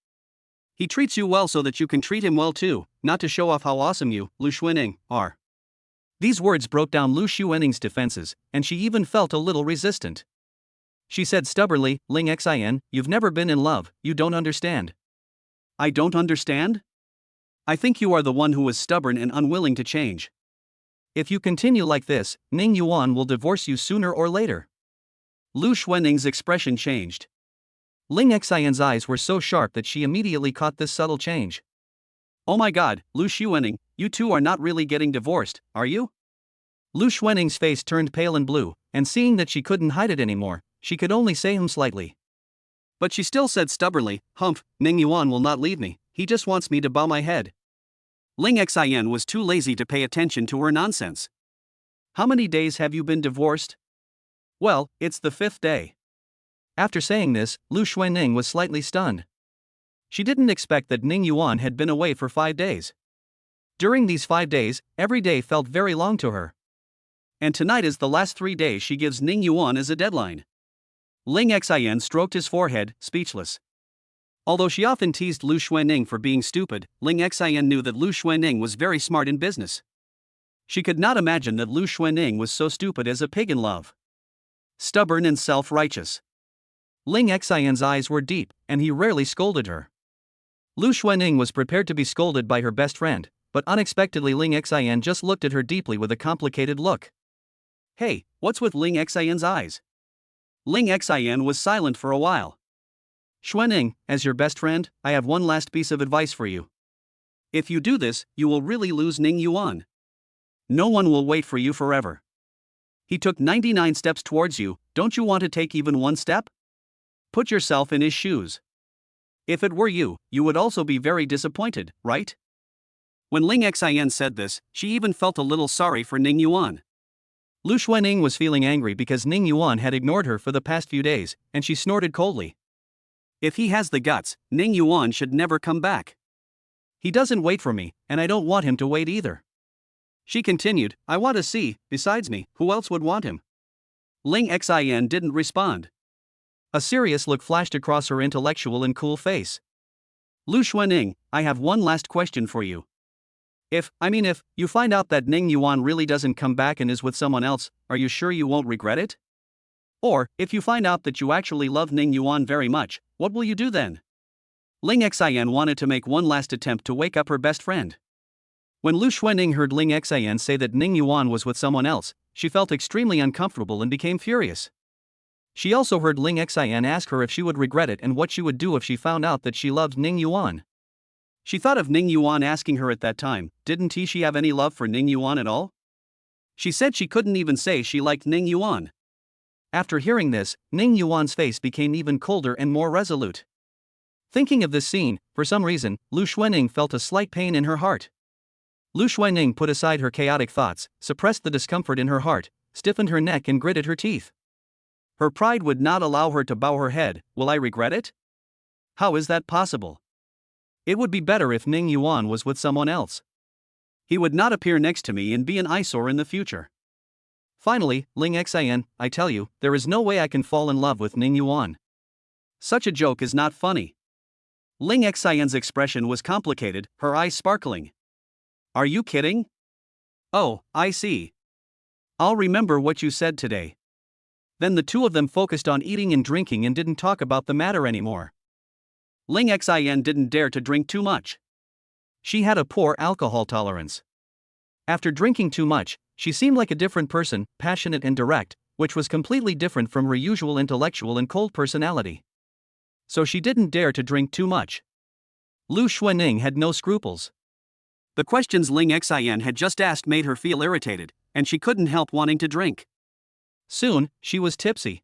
He treats you well so that you can treat him well too, not to show off how awesome you, Lu Xuening, are." These words broke down Lu Xuening's defenses, and she even felt a little resistant. She said stubbornly, "Ling Xin, you've never been in love, you don't understand." "I don't understand? I think you are the one who is stubborn and unwilling to change. If you continue like this, Ning Yuan will divorce you sooner or later." Lu Xuening's expression changed. Ling Xin's eyes were so sharp that she immediately caught this subtle change. "Oh my god, Lu Xuening, you two are not really getting divorced, are you?" Lu Xuening's face turned pale and blue, and seeing that she couldn't hide it anymore, she could only say slightly. But she still said stubbornly, "Humph, Ning Yuan will not leave me, he just wants me to bow my head." Ling Xin was too lazy to pay attention to her nonsense. "How many days have you been divorced?" "Well, it's the 5th day." After saying this, Lu Xuening was slightly stunned. She didn't expect that Ning Yuan had been away for 5 days. During these 5 days, every day felt very long to her. And tonight is the last 3 days she gives Ning Yuan as a deadline. Ling Xin stroked his forehead, speechless. Although she often teased Lu Xuening for being stupid, Ling Xin knew that Lu Xuening was very smart in business. She could not imagine that Lu Xuening was so stupid as a pig in love. Stubborn and self-righteous. Ling Xin's eyes were deep, and he rarely scolded her. Lu Xuening was prepared to be scolded by her best friend, but unexpectedly Ling Xin just looked at her deeply with a complicated look. "Hey, what's with Ling Xin's eyes?" Ling Xin was silent for a while. "Xuening, as your best friend, I have one last piece of advice for you. If you do this, you will really lose Ning Yuan. No one will wait for you forever. He took 99 steps towards you, don't you want to take even one step? Put yourself in his shoes. If it were you, you would also be very disappointed, right?" When Ling Xin said this, she even felt a little sorry for Ning Yuan. Lu Xuening was feeling angry because Ning Yuan had ignored her for the past few days, and she snorted coldly. "If he has the guts, Ning Yuan should never come back. He doesn't wait for me, and I don't want him to wait either." She continued, "I want to see, besides me, who else would want him?" Ling Xin didn't respond. A serious look flashed across her intellectual and cool face. Lu Xuanning, I have one last question for you. If you find out that Ning Yuan really doesn't come back and is with someone else, are you sure you won't regret it? Or, if you find out that you actually love Ning Yuan very much, what will you do then? Ling Xian wanted to make one last attempt to wake up her best friend. When Lu Xuanning heard Ling Xian say that Ning Yuan was with someone else, she felt extremely uncomfortable and became furious. She also heard Ling Xian ask her if she would regret it and what she would do if she found out that she loved Ning Yuan. She thought of Ning Yuan asking her at that time, didn't she have any love for Ning Yuan at all? She said she couldn't even say she liked Ning Yuan. After hearing this, Ning Yuan's face became even colder and more resolute. Thinking of this scene, for some reason, Lu Xuanning felt a slight pain in her heart. Lu Xuanning put aside her chaotic thoughts, suppressed the discomfort in her heart, stiffened her neck and gritted her teeth. Her pride would not allow her to bow her head. Will I regret it? How is that possible? It would be better if Ning Yuan was with someone else. He would not appear next to me and be an eyesore in the future. Finally, Ling Xian, I tell you, there is no way I can fall in love with Ning Yuan. Such a joke is not funny. Ling Xian's expression was complicated, her eyes sparkling. Are you kidding? Oh, I see. I'll remember what you said today. Then the two of them focused on eating and drinking and didn't talk about the matter anymore. Ling Xian didn't dare to drink too much. She had a poor alcohol tolerance. After drinking too much, she seemed like a different person, passionate and direct, which was completely different from her usual intellectual and cold personality. So she didn't dare to drink too much. Lu Xuanning had no scruples. The questions Ling Xian had just asked made her feel irritated, and she couldn't help wanting to drink. Soon, she was tipsy.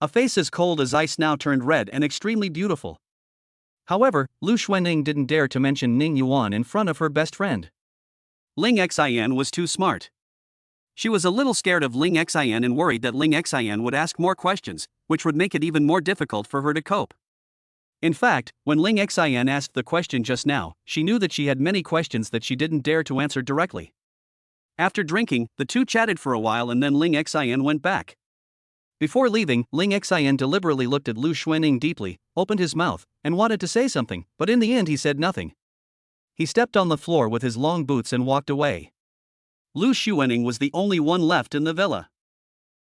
A face as cold as ice now turned red and extremely beautiful. However, Lu Xuanning didn't dare to mention Ning Yuan in front of her best friend. Ling Xian was too smart. She was a little scared of Ling Xian and worried that Ling Xian would ask more questions, which would make it even more difficult for her to cope. In fact, when Ling Xian asked the question just now, she knew that she had many questions that she didn't dare to answer directly. After drinking, the two chatted for a while and then Ling Xian went back. Before leaving, Ling Xian deliberately looked at Lu Xuanning deeply, opened his mouth, and wanted to say something, but in the end he said nothing. He stepped on the floor with his long boots and walked away. Lu Xuanning was the only one left in the villa.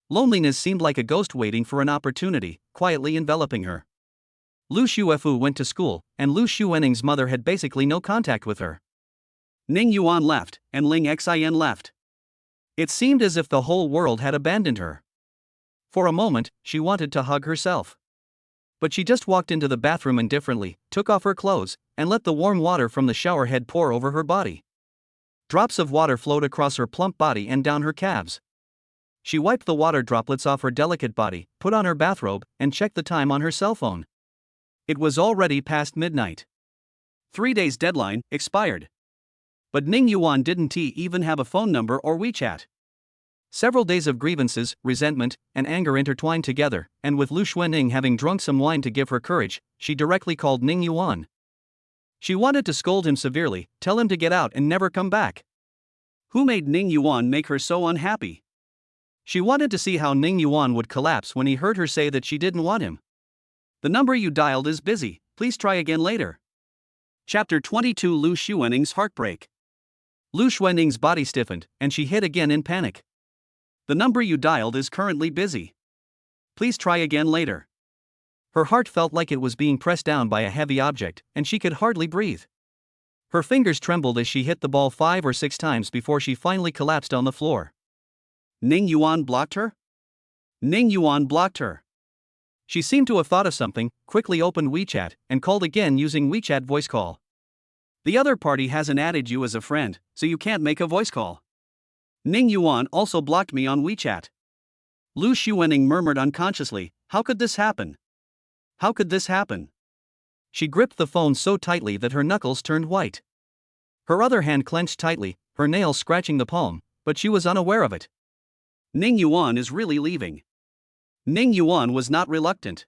Loneliness seemed like a ghost waiting for an opportunity, quietly enveloping her. Lu Xuefu went to school, and Lu Xuanning's mother had basically no contact with her. Ning Yuan left, and Ling Xian left. It seemed as if the whole world had abandoned her. For a moment, she wanted to hug herself. But she just walked into the bathroom indifferently, took off her clothes, and let the warm water from the shower head pour over her body. Drops of water flowed across her plump body and down her calves. She wiped the water droplets off her delicate body, put on her bathrobe, and checked the time on her cell phone. It was already past midnight. 3 days deadline expired. But Ning Yuan didn't even have a phone number or WeChat. Several days of grievances, resentment, and anger intertwined together, and with Lu Xuanning having drunk some wine to give her courage, she directly called Ning Yuan. She wanted to scold him severely, tell him to get out and never come back. Who made Ning Yuan make her so unhappy? She wanted to see how Ning Yuan would collapse when he heard her say that she didn't want him. The number you dialed is busy, please try again later. Chapter 22 Lu Xuanning's Heartbreak. Lu Xuanning's body stiffened, and she hit again in panic. The number you dialed is currently busy. Please try again later. Her heart felt like it was being pressed down by a heavy object, and she could hardly breathe. Her fingers trembled as she hit the ball 5 or 6 times before she finally collapsed on the floor. Ning Yuan blocked her? Ning Yuan blocked her. She seemed to have thought of something, quickly opened WeChat, and called again using WeChat voice call. The other party hasn't added you as a friend, so you can't make a voice call. Ning Yuan also blocked me on WeChat. Lu Xuanning murmured unconsciously, how could this happen? How could this happen? She gripped the phone so tightly that her knuckles turned white. Her other hand clenched tightly, her nails scratching the palm, but she was unaware of it. Ning Yuan is really leaving. Ning Yuan was not reluctant.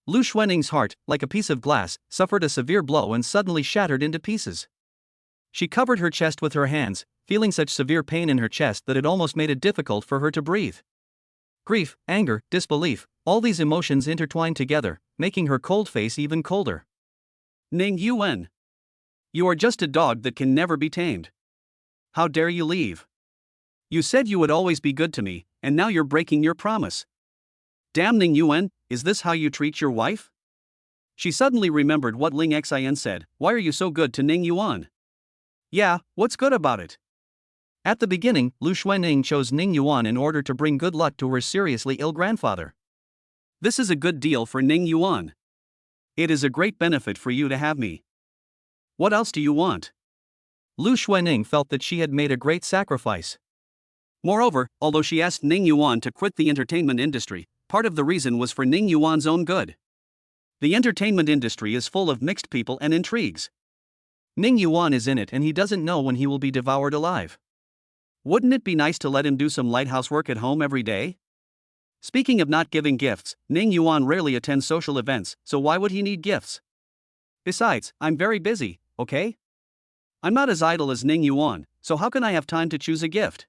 Lu Xuanning's heart, like a piece of glass, suffered a severe blow and suddenly shattered into pieces. She covered her chest with her hands, feeling such severe pain in her chest that it almost made it difficult for her to breathe. Grief, anger, disbelief, all these emotions intertwined together, making her cold face even colder. Ning Yuan. You are just a dog that can never be tamed. How dare you leave? You said you would always be good to me, and now you're breaking your promise. Damn Ning Yuan, is this how you treat your wife? She suddenly remembered what Ling Xian said. Why are you so good to Ning Yuan? Yeah, what's good about it? At the beginning, Lu Xuanning chose Ning Yuan in order to bring good luck to her seriously ill grandfather. This is a good deal for Ning Yuan. It is a great benefit for you to have me. What else do you want? Lu Xuanning felt that she had made a great sacrifice. Moreover, although she asked Ning Yuan to quit the entertainment industry, part of the reason was for Ning Yuan's own good. The entertainment industry is full of mixed people and intrigues. Ning Yuan is in it and he doesn't know when he will be devoured alive. Wouldn't it be nice to let him do some light housework at home every day? Speaking of not giving gifts, Ning Yuan rarely attends social events, so why would he need gifts? Besides, I'm very busy, okay? I'm not as idle as Ning Yuan, so how can I have time to choose a gift?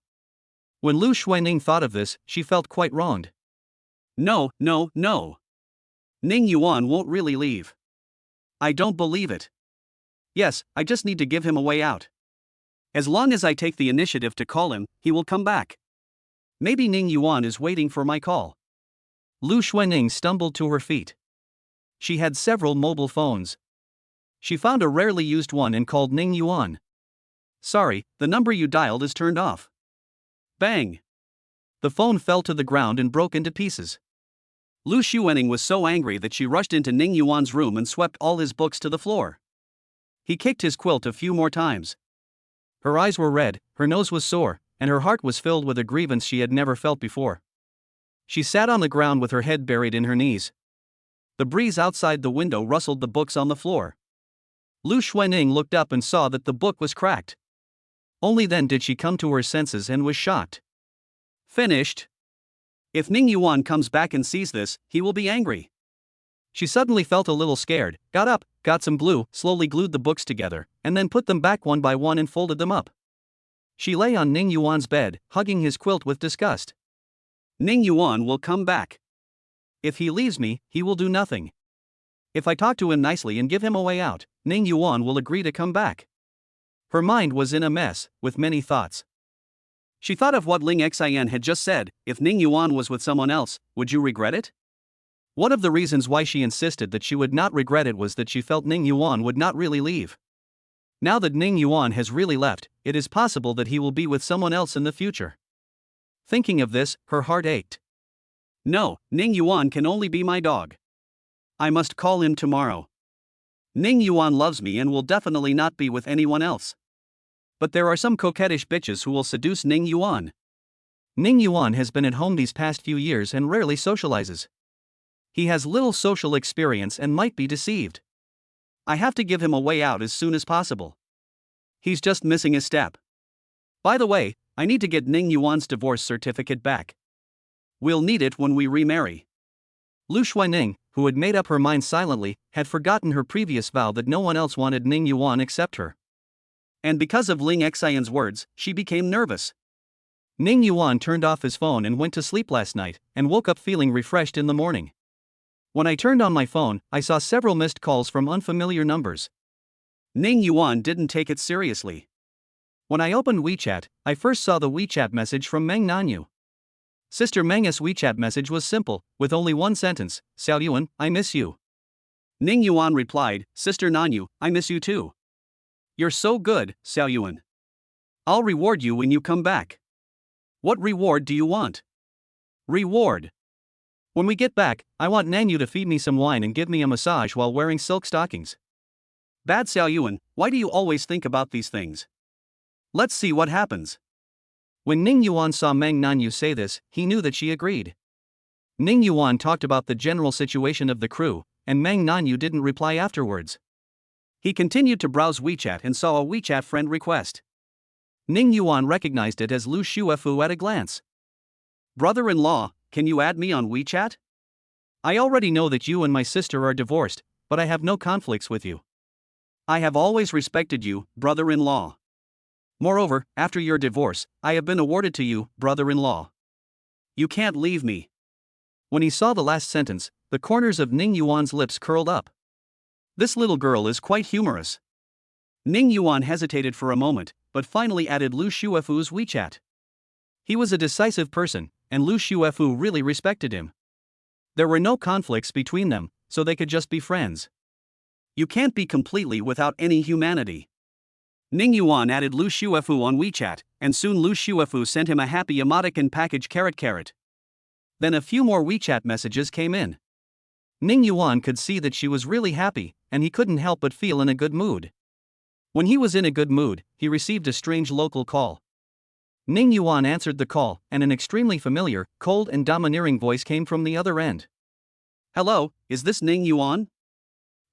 When Lu Xuanning thought of this, she felt quite wronged. No. Ning Yuan won't really leave. I don't believe it. Yes, I just need to give him a way out. As long as I take the initiative to call him, he will come back. Maybe Ning Yuan is waiting for my call. Lu Xuanning stumbled to her feet. She had several mobile phones. She found a rarely used one and called Ning Yuan. Sorry, the number you dialed is turned off. Bang! The phone fell to the ground and broke into pieces. Lu Xuanning was so angry that she rushed into Ning Yuan's room and swept all his books to the floor. He kicked his quilt a few more times. Her eyes were red, her nose was sore, and her heart was filled with a grievance she had never felt before. She sat on the ground with her head buried in her knees. The breeze outside the window rustled the books on the floor. Lu Xuanning looked up and saw that the book was cracked. Only then did she come to her senses and was shocked. Finished. If Ning Yuan comes back and sees this, he will be angry. She suddenly felt a little scared, got up, got some glue, slowly glued the books together, and then put them back one by one and folded them up. She lay on Ning Yuan's bed, hugging his quilt with disgust. Ning Yuan will come back. If he leaves me, he will do nothing. If I talk to him nicely and give him a way out, Ning Yuan will agree to come back. Her mind was in a mess, with many thoughts. She thought of what Ling Xian had just said. If Ning Yuan was with someone else, would you regret it? One of the reasons why she insisted that she would not regret it was that she felt Ning Yuan would not really leave. Now that Ning Yuan has really left, it is possible that he will be with someone else in the future. Thinking of this, her heart ached. No, Ning Yuan can only be my dog. I must call him tomorrow. Ning Yuan loves me and will definitely not be with anyone else. But there are some coquettish bitches who will seduce Ning Yuan. Ning Yuan has been at home these past few years and rarely socializes. He has little social experience and might be deceived. I have to give him a way out as soon as possible. He's just missing a step. By the way, I need to get Ning Yuan's divorce certificate back. We'll need it when we remarry. Lu Xuanning, who had made up her mind silently, had forgotten her previous vow that no one else wanted Ning Yuan except her. And because of Ling Xian's words, she became nervous. Ning Yuan turned off his phone and went to sleep last night, and woke up feeling refreshed in the morning. When I turned on my phone, I saw several missed calls from unfamiliar numbers. Ning Yuan didn't take it seriously. When I opened WeChat, I first saw the WeChat message from Meng Nanyu. Sister Meng's WeChat message was simple, with only one sentence: Xiao Yuan, I miss you. Ning Yuan replied, Sister Nanyu, I miss you too. You're so good, Xiao Yuan. I'll reward you when you come back. What reward do you want? Reward. When we get back, I want Nanyu to feed me some wine and give me a massage while wearing silk stockings. Bad Xiao Yuan, why do you always think about these things? Let's see what happens. When Ning Yuan saw Meng Nanyu say this, he knew that she agreed. Ning Yuan talked about the general situation of the crew, and Meng Nanyu didn't reply afterwards. He continued to browse WeChat and saw a WeChat friend request. Ning Yuan recognized it as Lu Xuefu at a glance. Brother-in-law, can you add me on WeChat? I already know that you and my sister are divorced, but I have no conflicts with you. I have always respected you, brother-in-law. Moreover, after your divorce, I have been awarded to you, brother-in-law. You can't leave me. When he saw the last sentence, the corners of Ning Yuan's lips curled up. This little girl is quite humorous. Ning Yuan hesitated for a moment, but finally added Lu Shuefu's WeChat. He was a decisive person, and Lu Shuefu really respected him. There were no conflicts between them, so they could just be friends. You can't be completely without any humanity. Ning Yuan added Lu Shuefu on WeChat, and soon Lu Shuefu sent him a happy emoticon package carrot. Then a few more WeChat messages came in. Ning Yuan could see that she was really happy, and he couldn't help but feel in a good mood. When he was in a good mood, he received a strange local call. Ning Yuan answered the call, and an extremely familiar, cold and domineering voice came from the other end. Hello, is this Ning Yuan?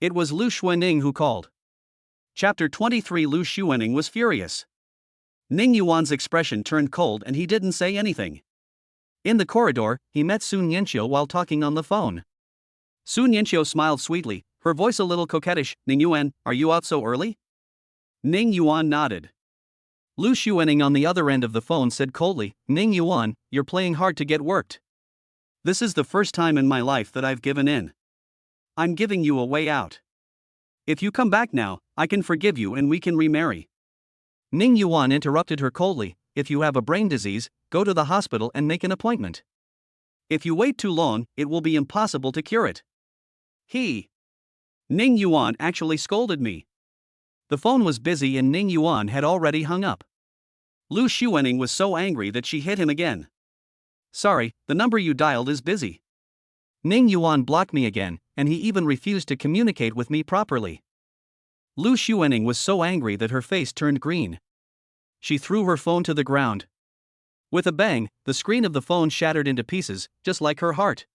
It was Lu Xuening who called. Chapter 23. Lu Xuening was furious. Ning Yuan's expression turned cold and he didn't say anything. In the corridor, he met Sun Yanqiu while talking on the phone. Sun Yanqiu smiled sweetly, her voice a little coquettish. Ning Yuan, are you out so early? Ning Yuan nodded. Lu Xuening on the other end of the phone said coldly, Ning Yuan, you're playing hard to get worked. This is the first time in my life that I've given in. I'm giving you a way out. If you come back now, I can forgive you and we can remarry. Ning Yuan interrupted her coldly, if you have a brain disease, go to the hospital and make an appointment. If you wait too long, it will be impossible to cure it. Ning Yuan actually scolded me. The phone was busy and Ning Yuan had already hung up. Lu Xuening was so angry that she hit him again. Sorry, the number you dialed is busy. Ning Yuan blocked me again, and he even refused to communicate with me properly. Lu Xuening was so angry that her face turned green. She threw her phone to the ground. With a bang, the screen of the phone shattered into pieces, just like her heart.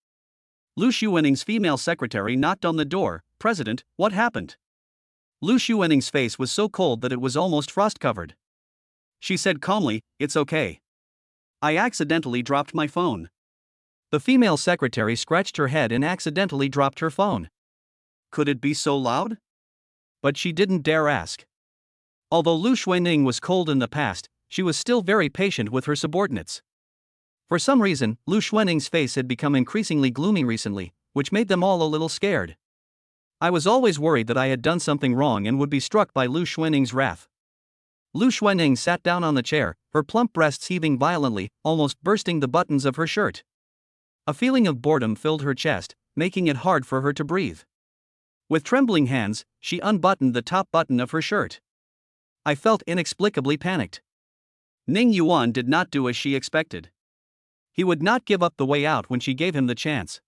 Lu Xuening's female secretary knocked on the door. President, what happened? Lu Xuening's face was so cold that it was almost frost-covered. She said calmly, it's okay. I accidentally dropped my phone. The female secretary scratched her head and accidentally dropped her phone. Could it be so loud? But she didn't dare ask. Although Lu Xuening was cold in the past, she was still very patient with her subordinates. For some reason, Lu Xuening's face had become increasingly gloomy recently, which made them all a little scared. I was always worried that I had done something wrong and would be struck by Lu Xuening's wrath. Lu Xuening sat down on the chair, her plump breasts heaving violently, almost bursting the buttons of her shirt. A feeling of boredom filled her chest, making it hard for her to breathe. With trembling hands, she unbuttoned the top button of her shirt. I felt inexplicably panicked. Ning Yuan did not do as she expected. He would not give up the way out when she gave him the chance.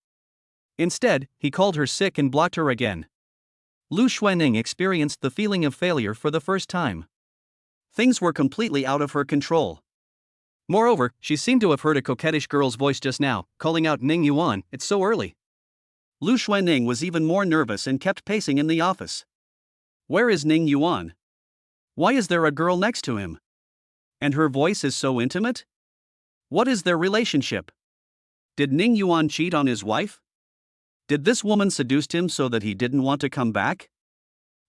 Instead, he called her sick and blocked her again. Lu Xuening experienced the feeling of failure for the first time. Things were completely out of her control. Moreover, she seemed to have heard a coquettish girl's voice just now, calling out Ning Yuan, it's so early. Lu Xuening was even more nervous and kept pacing in the office. Where is Ning Yuan? Why is there a girl next to him? And her voice is so intimate? What is their relationship? Did Ning Yuan cheat on his wife? Did this woman seduce him so that he didn't want to come back?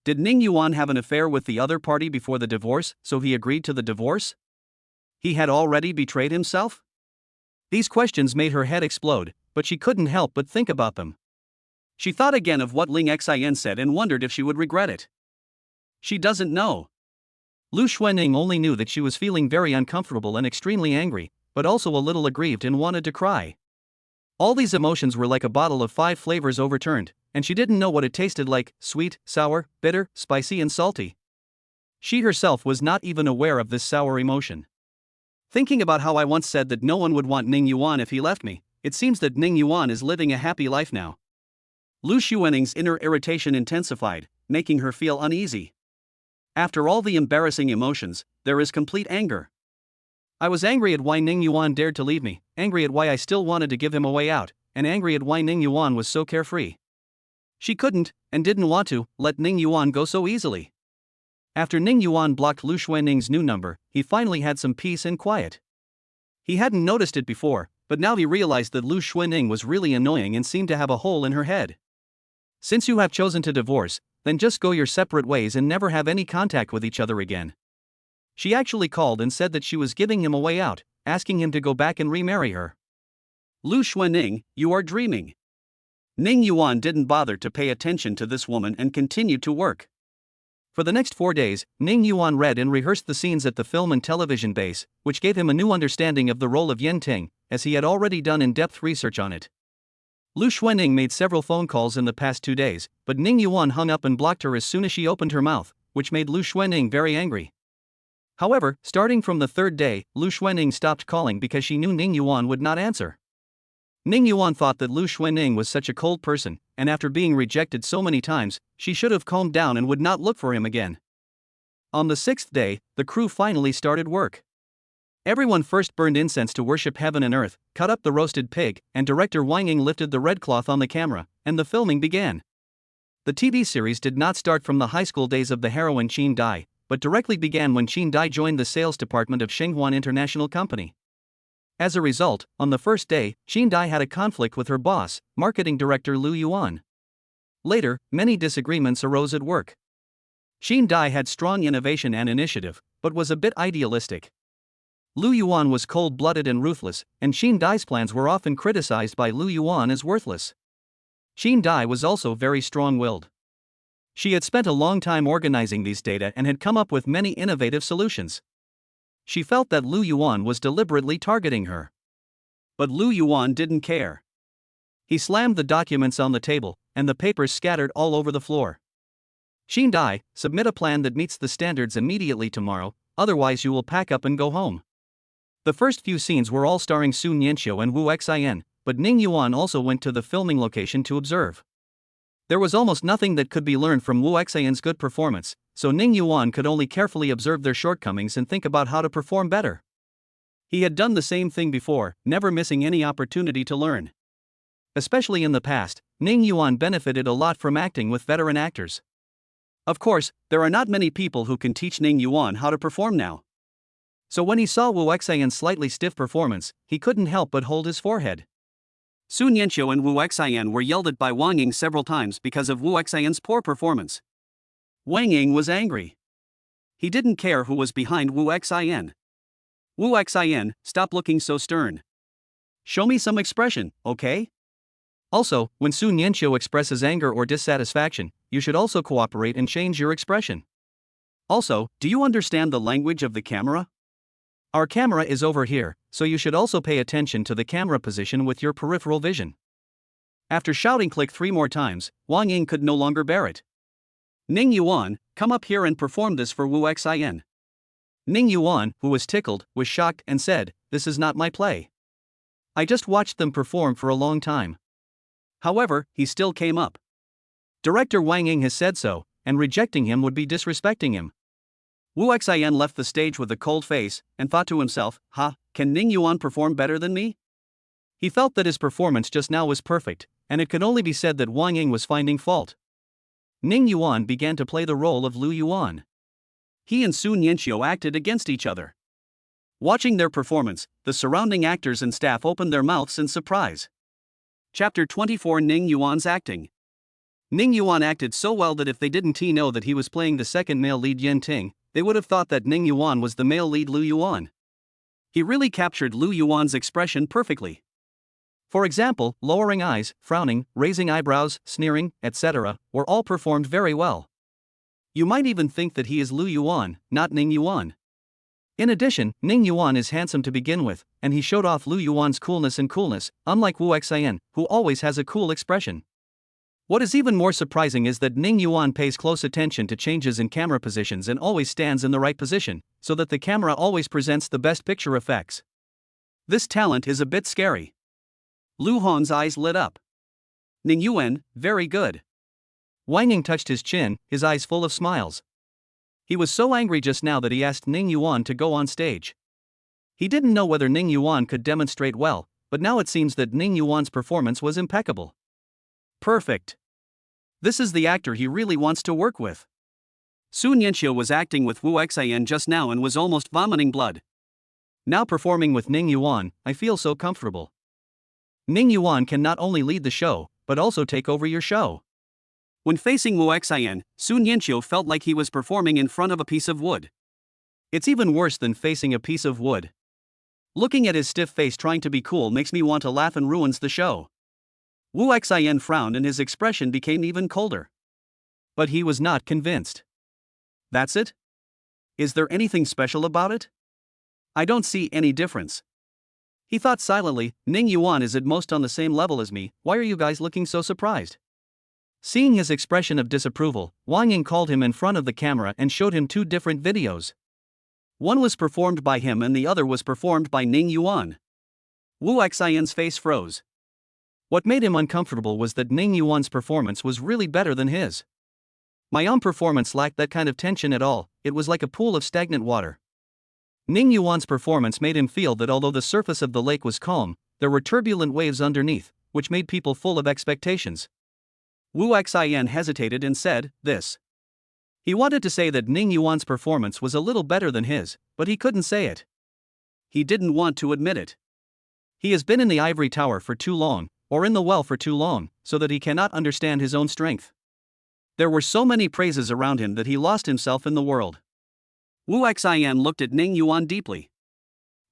Did Ning Yuan have an affair with the other party before the divorce, so he agreed to the divorce? He had already betrayed himself? These questions made her head explode, but she couldn't help but think about them. She thought again of what Ling Xian said and wondered if she would regret it. She doesn't know. Lu Xuening only knew that she was feeling very uncomfortable and extremely angry, but also a little aggrieved and wanted to cry. All these emotions were like a bottle of 5 flavors overturned, and she didn't know what it tasted like: sweet, sour, bitter, spicy and salty. She herself was not even aware of this sour emotion. Thinking about how I once said that no one would want Ning Yuan if he left me, it seems that Ning Yuan is living a happy life now. Lu Xuening's inner irritation intensified, making her feel uneasy. After all the embarrassing emotions, there is complete anger. I was angry at why Ning Yuan dared to leave me, angry at why I still wanted to give him a way out, and angry at why Ning Yuan was so carefree. She couldn't, and didn't want to, let Ning Yuan go so easily. After Ning Yuan blocked Lu Xuening's new number, he finally had some peace and quiet. He hadn't noticed it before, but now he realized that Lu Xuening was really annoying and seemed to have a hole in her head. Since you have chosen to divorce, then just go your separate ways and never have any contact with each other again. She actually called and said that she was giving him a way out, asking him to go back and remarry her. Lu Xuanning, you are dreaming. Ning Yuan didn't bother to pay attention to this woman and continued to work. For the next 4 days, Ning Yuan read and rehearsed the scenes at the film and television base, which gave him a new understanding of the role of Yen Ting, as he had already done in-depth research on it. Lu Xuanning made several phone calls in the past 2 days, but Ning Yuan hung up and blocked her as soon as she opened her mouth, which made Lu Xuanning very angry. However, starting from the 3rd day, Lu Xuanning stopped calling because she knew Ning Yuan would not answer. Ning Yuan thought that Lu Xuanning was such a cold person, and after being rejected so many times, she should have calmed down and would not look for him again. On the 6th day, the crew finally started work. Everyone first burned incense to worship heaven and earth, cut up the roasted pig, and director Wang Ying lifted the red cloth on the camera, and the filming began. The TV series did not start from the high school days of the heroine Qin Dai, but directly began when Qin Dai joined the sales department of Shenghuan International Company. As a result, on the first day, Qin Dai had a conflict with her boss, marketing director Lu Yuan. Later, many disagreements arose at work. Qin Dai had strong innovation and initiative, but was a bit idealistic. Lu Yuan was cold-blooded and ruthless, and Qin Dai's plans were often criticized by Lu Yuan as worthless. Qin Dai was also very strong-willed. She had spent a long time organizing these data and had come up with many innovative solutions. She felt that Lu Yuan was deliberately targeting her. But Lu Yuan didn't care. He slammed the documents on the table, and the papers scattered all over the floor. Qin Dai, submit a plan that meets the standards immediately tomorrow, otherwise you will pack up and go home. The first few scenes were all starring Su Nianqiu and Wu Xian, but Ning Yuan also went to the filming location to observe. There was almost nothing that could be learned from Wu Xian's good performance, so Ning Yuan could only carefully observe their shortcomings and think about how to perform better. He had done the same thing before, never missing any opportunity to learn. Especially in the past, Ning Yuan benefited a lot from acting with veteran actors. Of course, there are not many people who can teach Ning Yuan how to perform now. So when he saw Wu Xian's slightly stiff performance, he couldn't help but hold his forehead. Su Nianqiu and Wu Xian were yelled at by Wang Ying several times because of Wu Xian's poor performance. Wang Ying was angry. He didn't care who was behind Wu Xian. Wu Xian, stop looking so stern. Show me some expression, okay? Also, when Su Nianqiu expresses anger or dissatisfaction, you should also cooperate and change your expression. Also, do you understand the language of the camera? Our camera is over here, so you should also pay attention to the camera position with your peripheral vision. After shouting click 3 more times, Wang Ying could no longer bear it. Ning Yuan, come up here and perform this for Wu Xian. Ning Yuan, who was tickled, was shocked and said, this is not my play. I just watched them perform for a long time. However, he still came up. Director Wang Ying has said so, and rejecting him would be disrespecting him. Wu Xian left the stage with a cold face, and thought to himself, can Ning Yuan perform better than me? He felt that his performance just now was perfect, and it could only be said that Wang Ying was finding fault. Ning Yuan began to play the role of Lu Yuan. He and Su Nianqiu acted against each other. Watching their performance, the surrounding actors and staff opened their mouths in surprise. Chapter 24 Ning Yuan's acting. Ning Yuan acted so well that if they didn't know that he was playing the second male lead Yen Ting, they would have thought that Ning Yuan was the male lead Lu Yuan. He really captured Lu Yuan's expression perfectly. For example, lowering eyes, frowning, raising eyebrows, sneering, etc., were all performed very well. You might even think that he is Lu Yuan, not Ning Yuan. In addition, Ning Yuan is handsome to begin with, and he showed off Lu Yuan's coolness, unlike Wu Xian, who always has a cool expression. What is even more surprising is that Ning Yuan pays close attention to changes in camera positions and always stands in the right position, so that the camera always presents the best picture effects. This talent is a bit scary. Lu Hon's eyes lit up. Ning Yuan, very good. Wang Ying touched his chin, his eyes full of smiles. He was so angry just now that he asked Ning Yuan to go on stage. He didn't know whether Ning Yuan could demonstrate well, but now it seems that Ning Yuan's performance was impeccable. Perfect. This is the actor he really wants to work with. Su Nianqiu was acting with Wu Xian just now and was almost vomiting blood. Now performing with Ning Yuan, I feel so comfortable. Ning Yuan can not only lead the show, but also take over your show. When facing Wu Xian, Su Nianqiu felt like he was performing in front of a piece of wood. It's even worse than facing a piece of wood. Looking at his stiff face trying to be cool makes me want to laugh and ruins the show. Wu Xian frowned and his expression became even colder. But he was not convinced. That's it? Is there anything special about it? I don't see any difference. He thought silently, Ning Yuan is at most on the same level as me, why are you guys looking so surprised? Seeing his expression of disapproval, Wang Ying called him in front of the camera and showed him two different videos. One was performed by him and the other was performed by Ning Yuan. Wu Xian's face froze. What made him uncomfortable was that Ning Yuan's performance was really better than his. My own performance lacked that kind of tension at all, it was like a pool of stagnant water. Ning Yuan's performance made him feel that although the surface of the lake was calm, there were turbulent waves underneath, which made people full of expectations. Wu Xian hesitated and said, this. He wanted to say that Ning Yuan's performance was a little better than his, but he couldn't say it. He didn't want to admit it. He has been in the ivory tower for too long, or in the well for too long, so that he cannot understand his own strength. There were so many praises around him that he lost himself in the world. Wu Xian looked at Ning Yuan deeply.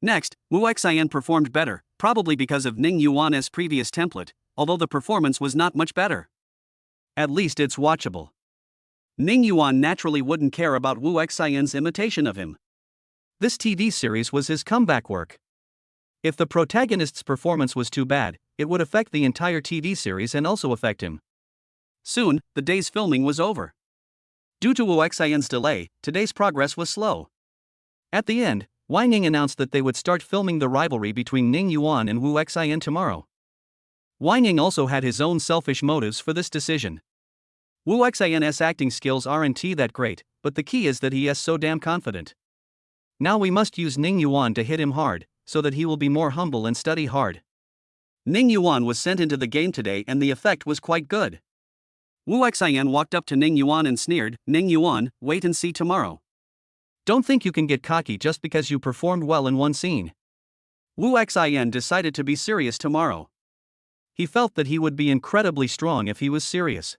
Next, Wu Xian performed better, probably because of Ning Yuan's previous template, although the performance was not much better. At least it's watchable. Ning Yuan naturally wouldn't care about Wu Xian's imitation of him. This TV series was his comeback work. If the protagonist's performance was too bad, it would affect the entire TV series and also affect him. Soon, the day's filming was over. Due to Wu Xian's delay, today's progress was slow. At the end, Wang Ying announced that they would start filming the rivalry between Ning Yuan and Wu Xian tomorrow. Wang Ying also had his own selfish motives for this decision. Wu Xian's acting skills aren't that great, but the key is that he is so damn confident. Now we must use Ning Yuan to hit him hard, so that he will be more humble and study hard. Ning Yuan was sent into the game today and the effect was quite good. Wu Xian walked up to Ning Yuan and sneered, Ning Yuan, wait and see tomorrow. Don't think you can get cocky just because you performed well in one scene. Wu Xian decided to be serious tomorrow. He felt that he would be incredibly strong if he was serious.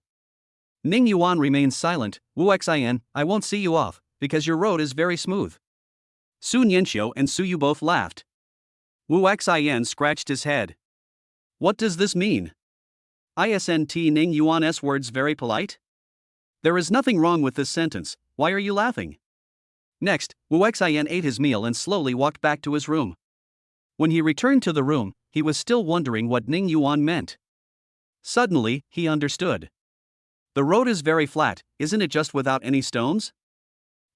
Ning Yuan remained silent. Wu Xian, I won't see you off, because your road is very smooth. Su Nianxiu and Su Yu both laughed. Wu Xian scratched his head. What does this mean? Isn't Ning Yuan's words very polite? There is nothing wrong with this sentence, why are you laughing? Next, Wu Xian ate his meal and slowly walked back to his room. When he returned to the room, he was still wondering what Ning Yuan meant. Suddenly, he understood. The road is very flat, isn't it just without any stones?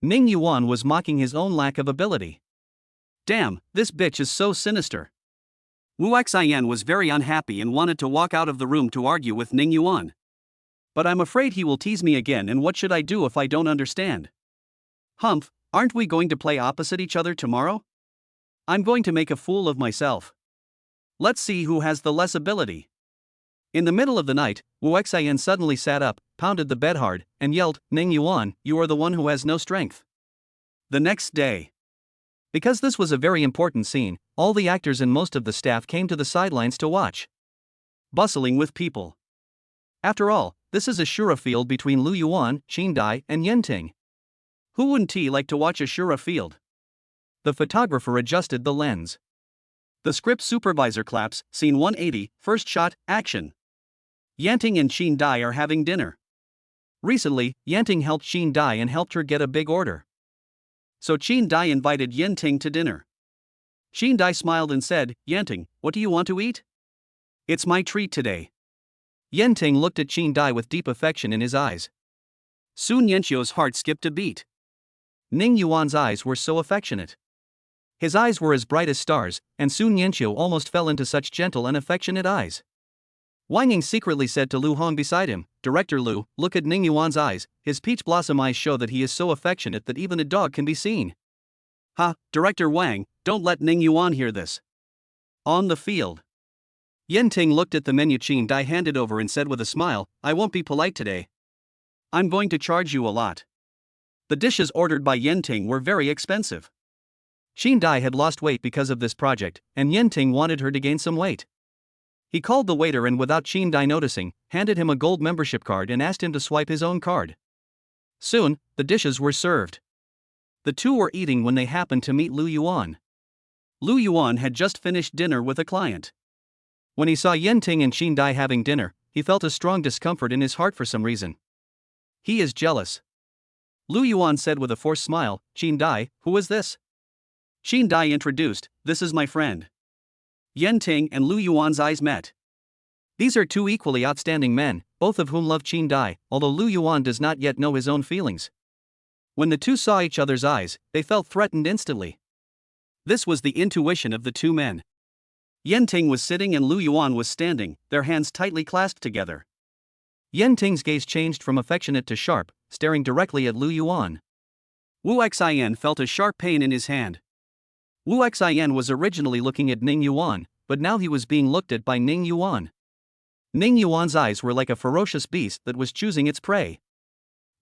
Ning Yuan was mocking his own lack of ability. Damn, this bitch is so sinister. Wu Xian was very unhappy and wanted to walk out of the room to argue with Ning Yuan. But I'm afraid he will tease me again, and what should I do if I don't understand? Humph, aren't we going to play opposite each other tomorrow? I'm going to make a fool of myself. Let's see who has the less ability. In the middle of the night, Wu Xian suddenly sat up, pounded the bed hard, and yelled, Ning Yuan, you are the one who has no strength. The next day. Because this was a very important scene, all the actors and most of the staff came to the sidelines to watch. Bustling with people. After all, this is a Shura field between Lu Yuan, Qin Dai, and Yenting. Who wouldn't like to watch a Shura field? The photographer adjusted the lens. The script supervisor claps, scene 180, first shot, action. Yenting and Qin Dai are having dinner. Recently, Yenting helped Qin Dai and helped her get a big order. So Qin Dai invited Yenting to dinner. Qin Dai smiled and said, Yenting, what do you want to eat? It's my treat today. Yenting looked at Qin Dai with deep affection in his eyes. Su Nianxiu's heart skipped a beat. Ning Yuan's eyes were so affectionate. His eyes were as bright as stars, and Su Nianxiu almost fell into such gentle and affectionate eyes. Wang Ying secretly said to Lu Hong beside him, Director Lu, look at Ning Yuan's eyes, his peach blossom eyes show that he is so affectionate that even a dog can be seen. Ha, Director Wang, don't let Ning Yuan hear this. On the field. Yenting looked at the menu Qin Dai handed over and said with a smile, I won't be polite today. I'm going to charge you a lot. The dishes ordered by Yenting were very expensive. Qin Dai had lost weight because of this project, and Yenting wanted her to gain some weight. He called the waiter and without Qin Dai noticing, handed him a gold membership card and asked him to swipe his own card. Soon, the dishes were served. The two were eating when they happened to meet Lu Yuan. Lu Yuan had just finished dinner with a client. When he saw Yen Ting and Qin Dai having dinner, he felt a strong discomfort in his heart for some reason. He is jealous. Lu Yuan said with a forced smile, Qin Dai, who is this? Qin Dai introduced, this is my friend. Yen Ting and Lu Yuan's eyes met. These are two equally outstanding men, both of whom love Qin Dai, although Lu Yuan does not yet know his own feelings. When the two saw each other's eyes, they felt threatened instantly. This was the intuition of the two men. Yen Ting was sitting and Lu Yuan was standing, their hands tightly clasped together. Yen Ting's gaze changed from affectionate to sharp, staring directly at Lu Yuan. Wu Xian felt a sharp pain in his hand. Wu Xian was originally looking at Ning Yuan, but now he was being looked at by Ning Yuan. Ning Yuan's eyes were like a ferocious beast that was choosing its prey.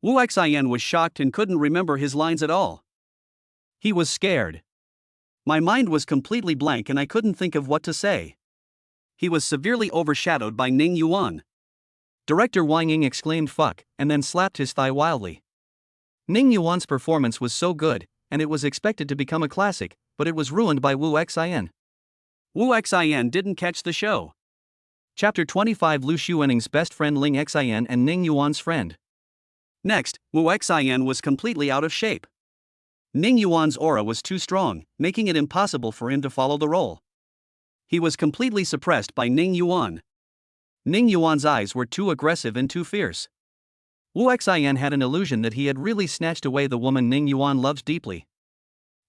Wu Xian was shocked and couldn't remember his lines at all. He was scared. My mind was completely blank and I couldn't think of what to say. He was severely overshadowed by Ning Yuan. Director Wang Ying exclaimed fuck, and then slapped his thigh wildly. Ning Yuan's performance was so good, and it was expected to become a classic, but it was ruined by Wu Xian. Wu Xian didn't catch the show. Chapter 25 Lu Xuaning's best friend Ling Xian and Ning Yuan's friend. Next, Wu Xian was completely out of shape. Ning Yuan's aura was too strong, making it impossible for him to follow the role. He was completely suppressed by Ning Yuan. Ning Yuan's eyes were too aggressive and too fierce. Wu Xian had an illusion that he had really snatched away the woman Ning Yuan loves deeply.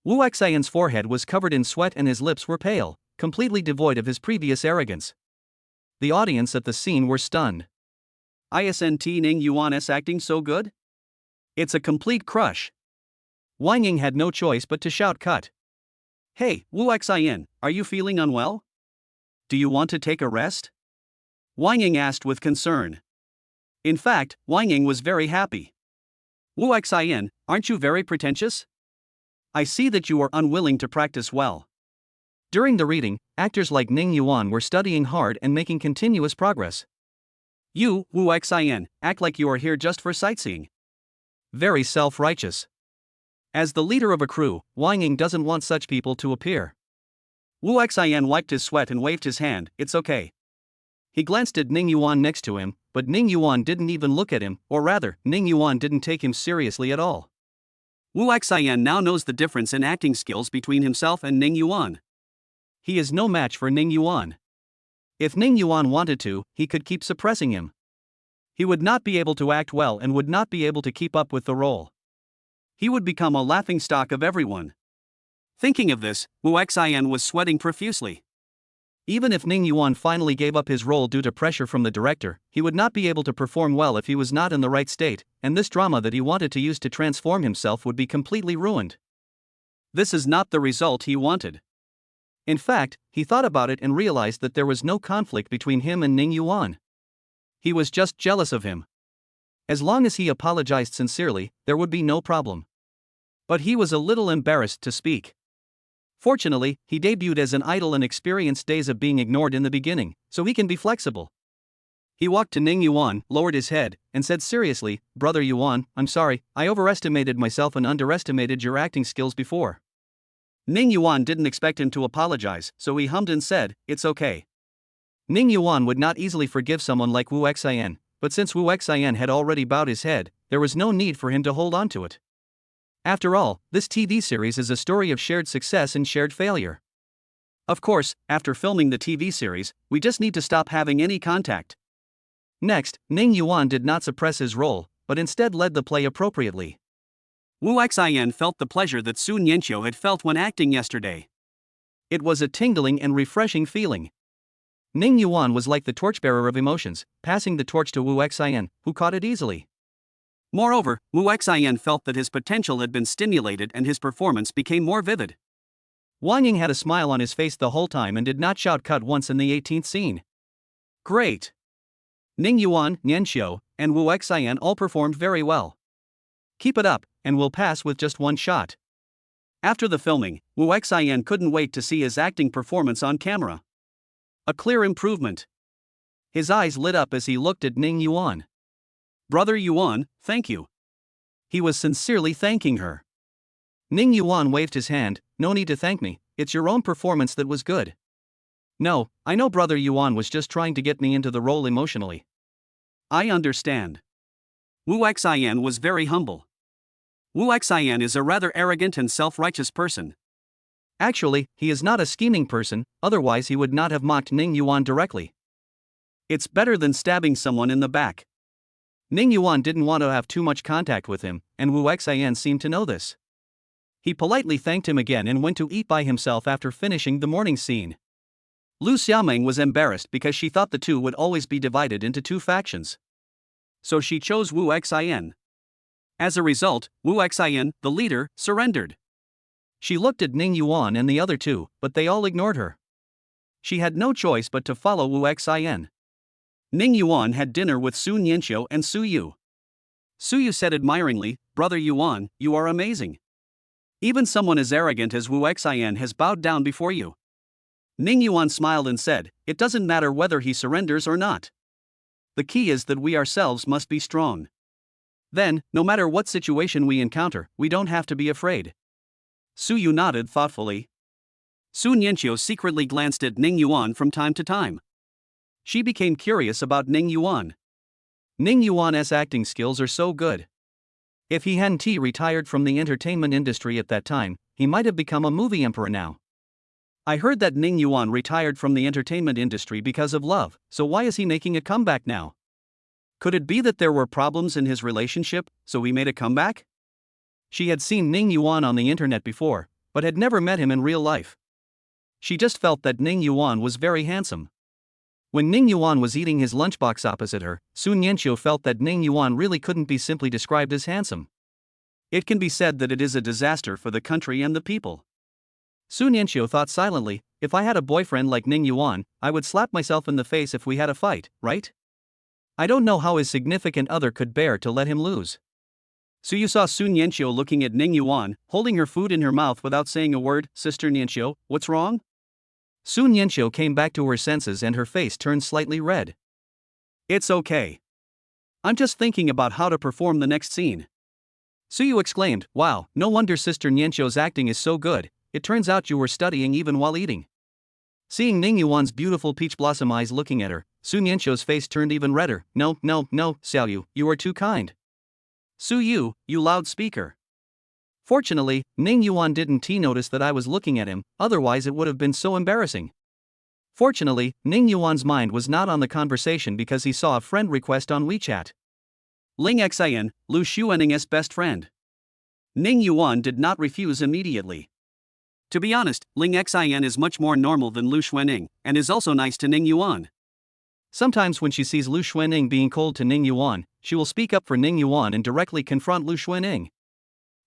Wu Xian's forehead was covered in sweat and his lips were pale, completely devoid of his previous arrogance. The audience at the scene were stunned. Isn't Ning Yuan's acting so good? It's a complete crush. Wang Ying had no choice but to shout cut. Hey, Wu Xian, are you feeling unwell? Do you want to take a rest? Wang Ying asked with concern. In fact, Wang Ying was very happy. Wu Xian, aren't you very pretentious? I see that you are unwilling to practice well. During the reading, actors like Ning Yuan were studying hard and making continuous progress. You, Wu Xian, act like you are here just for sightseeing. Very self-righteous. As the leader of a crew, Wang Ying doesn't want such people to appear. Wu Xian wiped his sweat and waved his hand, it's okay. He glanced at Ning Yuan next to him, but Ning Yuan didn't even look at him, or rather, Ning Yuan didn't take him seriously at all. Wu Xian now knows the difference in acting skills between himself and Ning Yuan. He is no match for Ning Yuan. If Ning Yuan wanted to, he could keep suppressing him. He would not be able to act well and would not be able to keep up with the role. He would become a laughingstock of everyone. Thinking of this, Wu Xian was sweating profusely. Even if Ning Yuan finally gave up his role due to pressure from the director, he would not be able to perform well if he was not in the right state, and this drama that he wanted to use to transform himself would be completely ruined. This is not the result he wanted. In fact, he thought about it and realized that there was no conflict between him and Ning Yuan. He was just jealous of him. As long as he apologized sincerely, there would be no problem. But he was a little embarrassed to speak. Fortunately, he debuted as an idol and experienced days of being ignored in the beginning, so he can be flexible. He walked to Ning Yuan, lowered his head, and said seriously, Brother Yuan, I'm sorry, I overestimated myself and underestimated your acting skills before. Ning Yuan didn't expect him to apologize, so he hummed and said, it's okay. Ning Yuan would not easily forgive someone like Wu Xian, but since Wu Xian had already bowed his head, there was no need for him to hold on to it. After all, this TV series is a story of shared success and shared failure. Of course, after filming the TV series, we just need to stop having any contact. Next, Ning Yuan did not suppress his role, but instead led the play appropriately. Wu Xian felt the pleasure that Sun Yanqiu had felt when acting yesterday. It was a tingling and refreshing feeling. Ning Yuan was like the torchbearer of emotions, passing the torch to Wu Xian, who caught it easily. Moreover, Wu Xian felt that his potential had been stimulated and his performance became more vivid. Wang Ying had a smile on his face the whole time and did not shout cut once in the 18th scene. Great! Ning Yuan, Yanqiu, and Wu Xian all performed very well. Keep it up, and we'll pass with just one shot. After the filming, Wu Xian couldn't wait to see his acting performance on camera. A clear improvement. His eyes lit up as he looked at Ning Yuan. Brother Yuan, thank you. He was sincerely thanking her. Ning Yuan waved his hand, no need to thank me, it's your own performance that was good. No, I know Brother Yuan was just trying to get me into the role emotionally. I understand. Wu Xian was very humble. Wu Xian is a rather arrogant and self-righteous person. Actually, he is not a scheming person, otherwise he would not have mocked Ning Yuan directly. It's better than stabbing someone in the back. Ning Yuan didn't want to have too much contact with him, and Wu Xian seemed to know this. He politely thanked him again and went to eat by himself after finishing the morning scene. Lu Xiaoming was embarrassed because she thought the two would always be divided into two factions. So she chose Wu Xian. As a result, Wu Xian, the leader, surrendered. She looked at Ning Yuan and the other two, but they all ignored her. She had no choice but to follow Wu Xian. Ning Yuan had dinner with Su Nianqiu and Su Yu. Su Yu said admiringly, "Brother Yuan, you are amazing. Even someone as arrogant as Wu Xian has bowed down before you." Ning Yuan smiled and said, "It doesn't matter whether he surrenders or not. The key is that we ourselves must be strong. Then, no matter what situation we encounter, we don't have to be afraid." Su Yu nodded thoughtfully. Su Nianqiu secretly glanced at Ning Yuan from time to time. She became curious about Ning Yuan. Ning Yuan's acting skills are so good. If he hadn't retired from the entertainment industry at that time, he might have become a movie emperor now. I heard that Ning Yuan retired from the entertainment industry because of love, so why is he making a comeback now? Could it be that there were problems in his relationship, so he made a comeback? She had seen Ning Yuan on the internet before, but had never met him in real life. She just felt that Ning Yuan was very handsome. When Ning Yuan was eating his lunchbox opposite her, Su Nianqiu felt that Ning Yuan really couldn't be simply described as handsome. It can be said that it is a disaster for the country and the people. Su Nianqiu thought silently, if I had a boyfriend like Ning Yuan, I would slap myself in the face if we had a fight, right? I don't know how his significant other could bear to let him lose. So you saw Su Nianqiu looking at Ning Yuan, holding her food in her mouth without saying a word. "Sister Nianqiu, what's wrong?" Su Nianqiu came back to her senses and her face turned slightly red. "It's okay. I'm just thinking about how to perform the next scene." Su Yu exclaimed, "Wow, no wonder Sister Nianqiu's acting is so good, it turns out you were studying even while eating." Seeing Ning Yuan's beautiful peach blossom eyes looking at her, Su Nianqiu's face turned even redder. No, Xiao Yu, you are too kind." "Su Yu, you loudspeaker." Fortunately, Ning Yuan didn't notice that I was looking at him, otherwise it would have been so embarrassing. Fortunately, Ning Yuan's mind was not on the conversation because he saw a friend request on WeChat. Ling Xian, Lu Xuaning's best friend. Ning Yuan did not refuse immediately. To be honest, Ling Xian is much more normal than Lu Xuaning, and is also nice to Ning Yuan. Sometimes when she sees Lu Xuaning being cold to Ning Yuan, she will speak up for Ning Yuan and directly confront Lu Xuaning.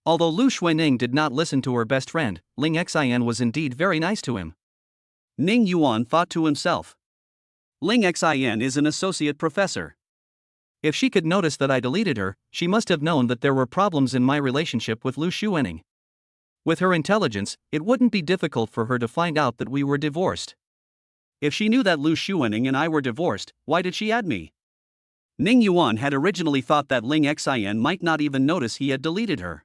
Although Lu Xuaning did not listen to her best friend, Ling Xian was indeed very nice to him. Ning Yuan thought to himself, Ling Xian is an associate professor. If she could notice that I deleted her, she must have known that there were problems in my relationship with Lu Xuaning. With her intelligence, it wouldn't be difficult for her to find out that we were divorced. If she knew that Lu Xuaning and I were divorced, why did she add me? Ning Yuan had originally thought that Ling Xian might not even notice he had deleted her.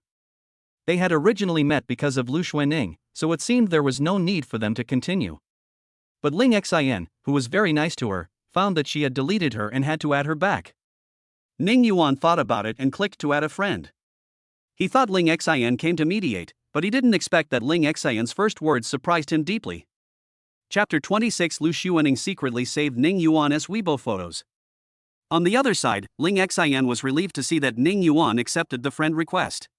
They had originally met because of Lu Xuaning, so it seemed there was no need for them to continue. But Ling Xian, who was very nice to her, found that she had deleted her and had to add her back. Ning Yuan thought about it and clicked to add a friend. He thought Ling Xian came to mediate, but he didn't expect that Ling Xian's first words surprised him deeply. Chapter 26 Lu Xuaning secretly saved Ning Yuan's Weibo photos. On the other side, Ling Xian was relieved to see that Ning Yuan accepted the friend request.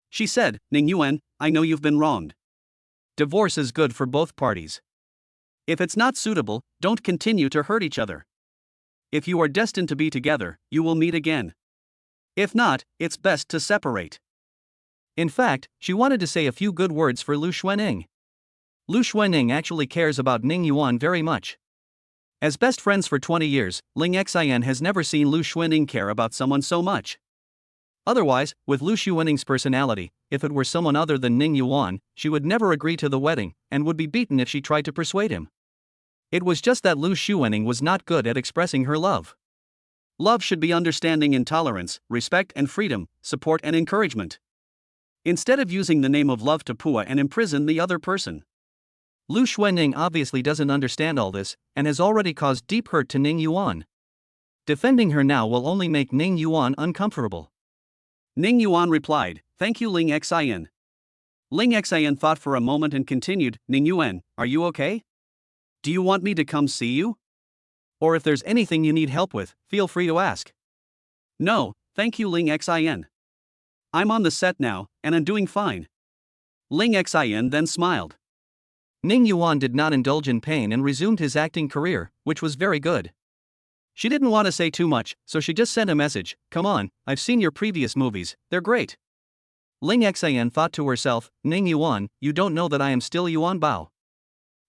She said, "Ning Yuan, I know you've been wronged. Divorce is good for both parties. If it's not suitable, don't continue to hurt each other. If you are destined to be together, you will meet again. If not, it's best to separate." In fact, she wanted to say a few good words for Lu Xuaning. Lu Xuaning actually cares about Ning Yuan very much. As best friends for 20 years, Ling Xian has never seen Lu Xuaning care about someone so much. Otherwise, with Lu Xuaning's personality, if it were someone other than Ning Yuan, she would never agree to the wedding, and would be beaten if she tried to persuade him. It was just that Lu Xuaning was not good at expressing her love. Love should be understanding and tolerance, respect and freedom, support and encouragement. Instead of using the name of love to pua and imprison the other person. Lu Xuening obviously doesn't understand all this, and has already caused deep hurt to Ning Yuan. Defending her now will only make Ning Yuan uncomfortable. Ning Yuan replied, "Thank you, Ling Xian." Ling Xian thought for a moment and continued, "Ning Yuan, are you okay? Do you want me to come see you? Or if there's anything you need help with, feel free to ask." "No, thank you, Ling Xian. I'm on the set now, and I'm doing fine." Ling Xian then smiled. Ning Yuan did not indulge in pain and resumed his acting career, which was very good. She didn't want to say too much, so she just sent a message, "Come on, I've seen your previous movies, they're great." Ling Xian thought to herself, "Ning Yuan, you don't know that I am still Yuan Bao."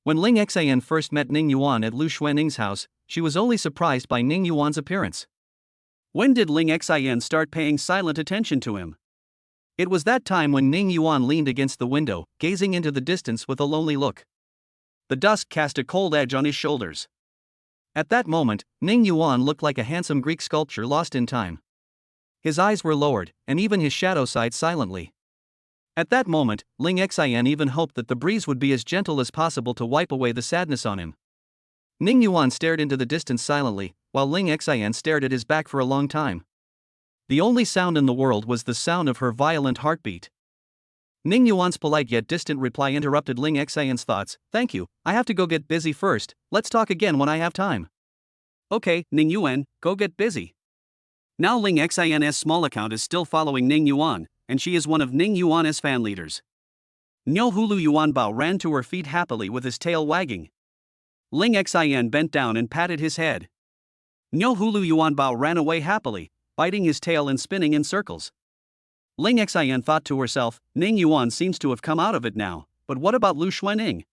When Ling Xian first met Ning Yuan at Lu Xuening's house, she was only surprised by Ning Yuan's appearance. When did Ling Xian start paying silent attention to him? It was that time when Ning Yuan leaned against the window, gazing into the distance with a lonely look. The dusk cast a cold edge on his shoulders. At that moment, Ning Yuan looked like a handsome Greek sculpture lost in time. His eyes were lowered, and even his shadow sighed silently. At that moment, Ling Xian even hoped that the breeze would be as gentle as possible to wipe away the sadness on him. Ning Yuan stared into the distance silently, while Ling Xian stared at his back for a long time. The only sound in the world was the sound of her violent heartbeat. Ning Yuan's polite yet distant reply interrupted Ling Xian's thoughts. "Thank you, I have to go get busy first, let's talk again when I have time." "Okay, Ning Yuan, go get busy." Now Ling Xian's small account is still following Ning Yuan, and she is one of Ning Yuan's fan leaders. Niu Hulu Yuan Bao ran to her feet happily with his tail wagging. Ling Xian bent down and patted his head. Niu Hulu Yuan Bao ran away happily, biting his tail and spinning in circles. Ling Xian thought to herself, Ning Yuan seems to have come out of it now, but what about Lu Xuening?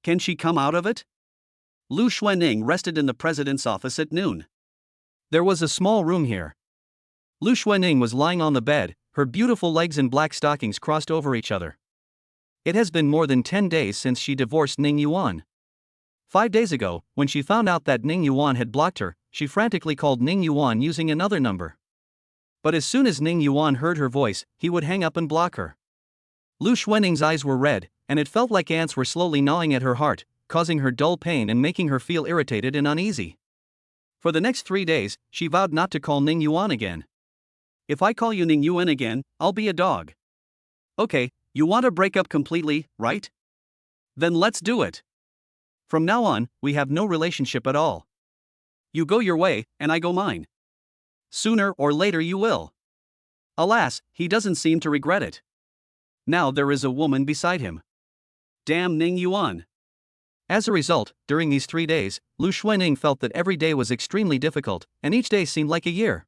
Can she come out of it? Lu Xuening rested in the president's office at noon. There was a small room here. Lu Xuening was lying on the bed, her beautiful legs in black stockings crossed over each other. It has been more than 10 days since she divorced Ning Yuan. 5 days ago, when she found out that Ning Yuan had blocked her, she frantically called Ning Yuan using another number. But as soon as Ning Yuan heard her voice, he would hang up and block her. Lu Xuening's eyes were red, and it felt like ants were slowly gnawing at her heart, causing her dull pain and making her feel irritated and uneasy. For the next 3 days, she vowed not to call Ning Yuan again. "If I call you Ning Yuan again, I'll be a dog." "Okay, you want to break up completely, right? Then let's do it. From now on, we have no relationship at all. You go your way, and I go mine. Sooner or later you will." Alas, he doesn't seem to regret it. Now there is a woman beside him. Damn Ning Yuan. As a result, during these 3 days, Lu Xuening felt that every day was extremely difficult, and each day seemed like a year.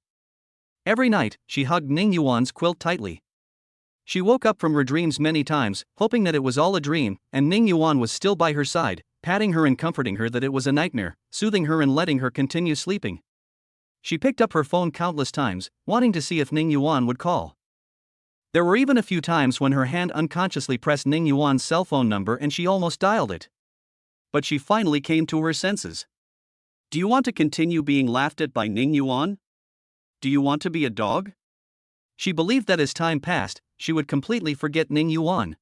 Every night, she hugged Ning Yuan's quilt tightly. She woke up from her dreams many times, hoping that it was all a dream, and Ning Yuan was still by her side, patting her and comforting her that it was a nightmare, soothing her and letting her continue sleeping. She picked up her phone countless times, wanting to see if Ning Yuan would call. There were even a few times when her hand unconsciously pressed Ning Yuan's cell phone number and she almost dialed it. But she finally came to her senses. Do you want to continue being laughed at by Ning Yuan? Do you want to be a dog? She believed that as time passed, she would completely forget Ning Yuan.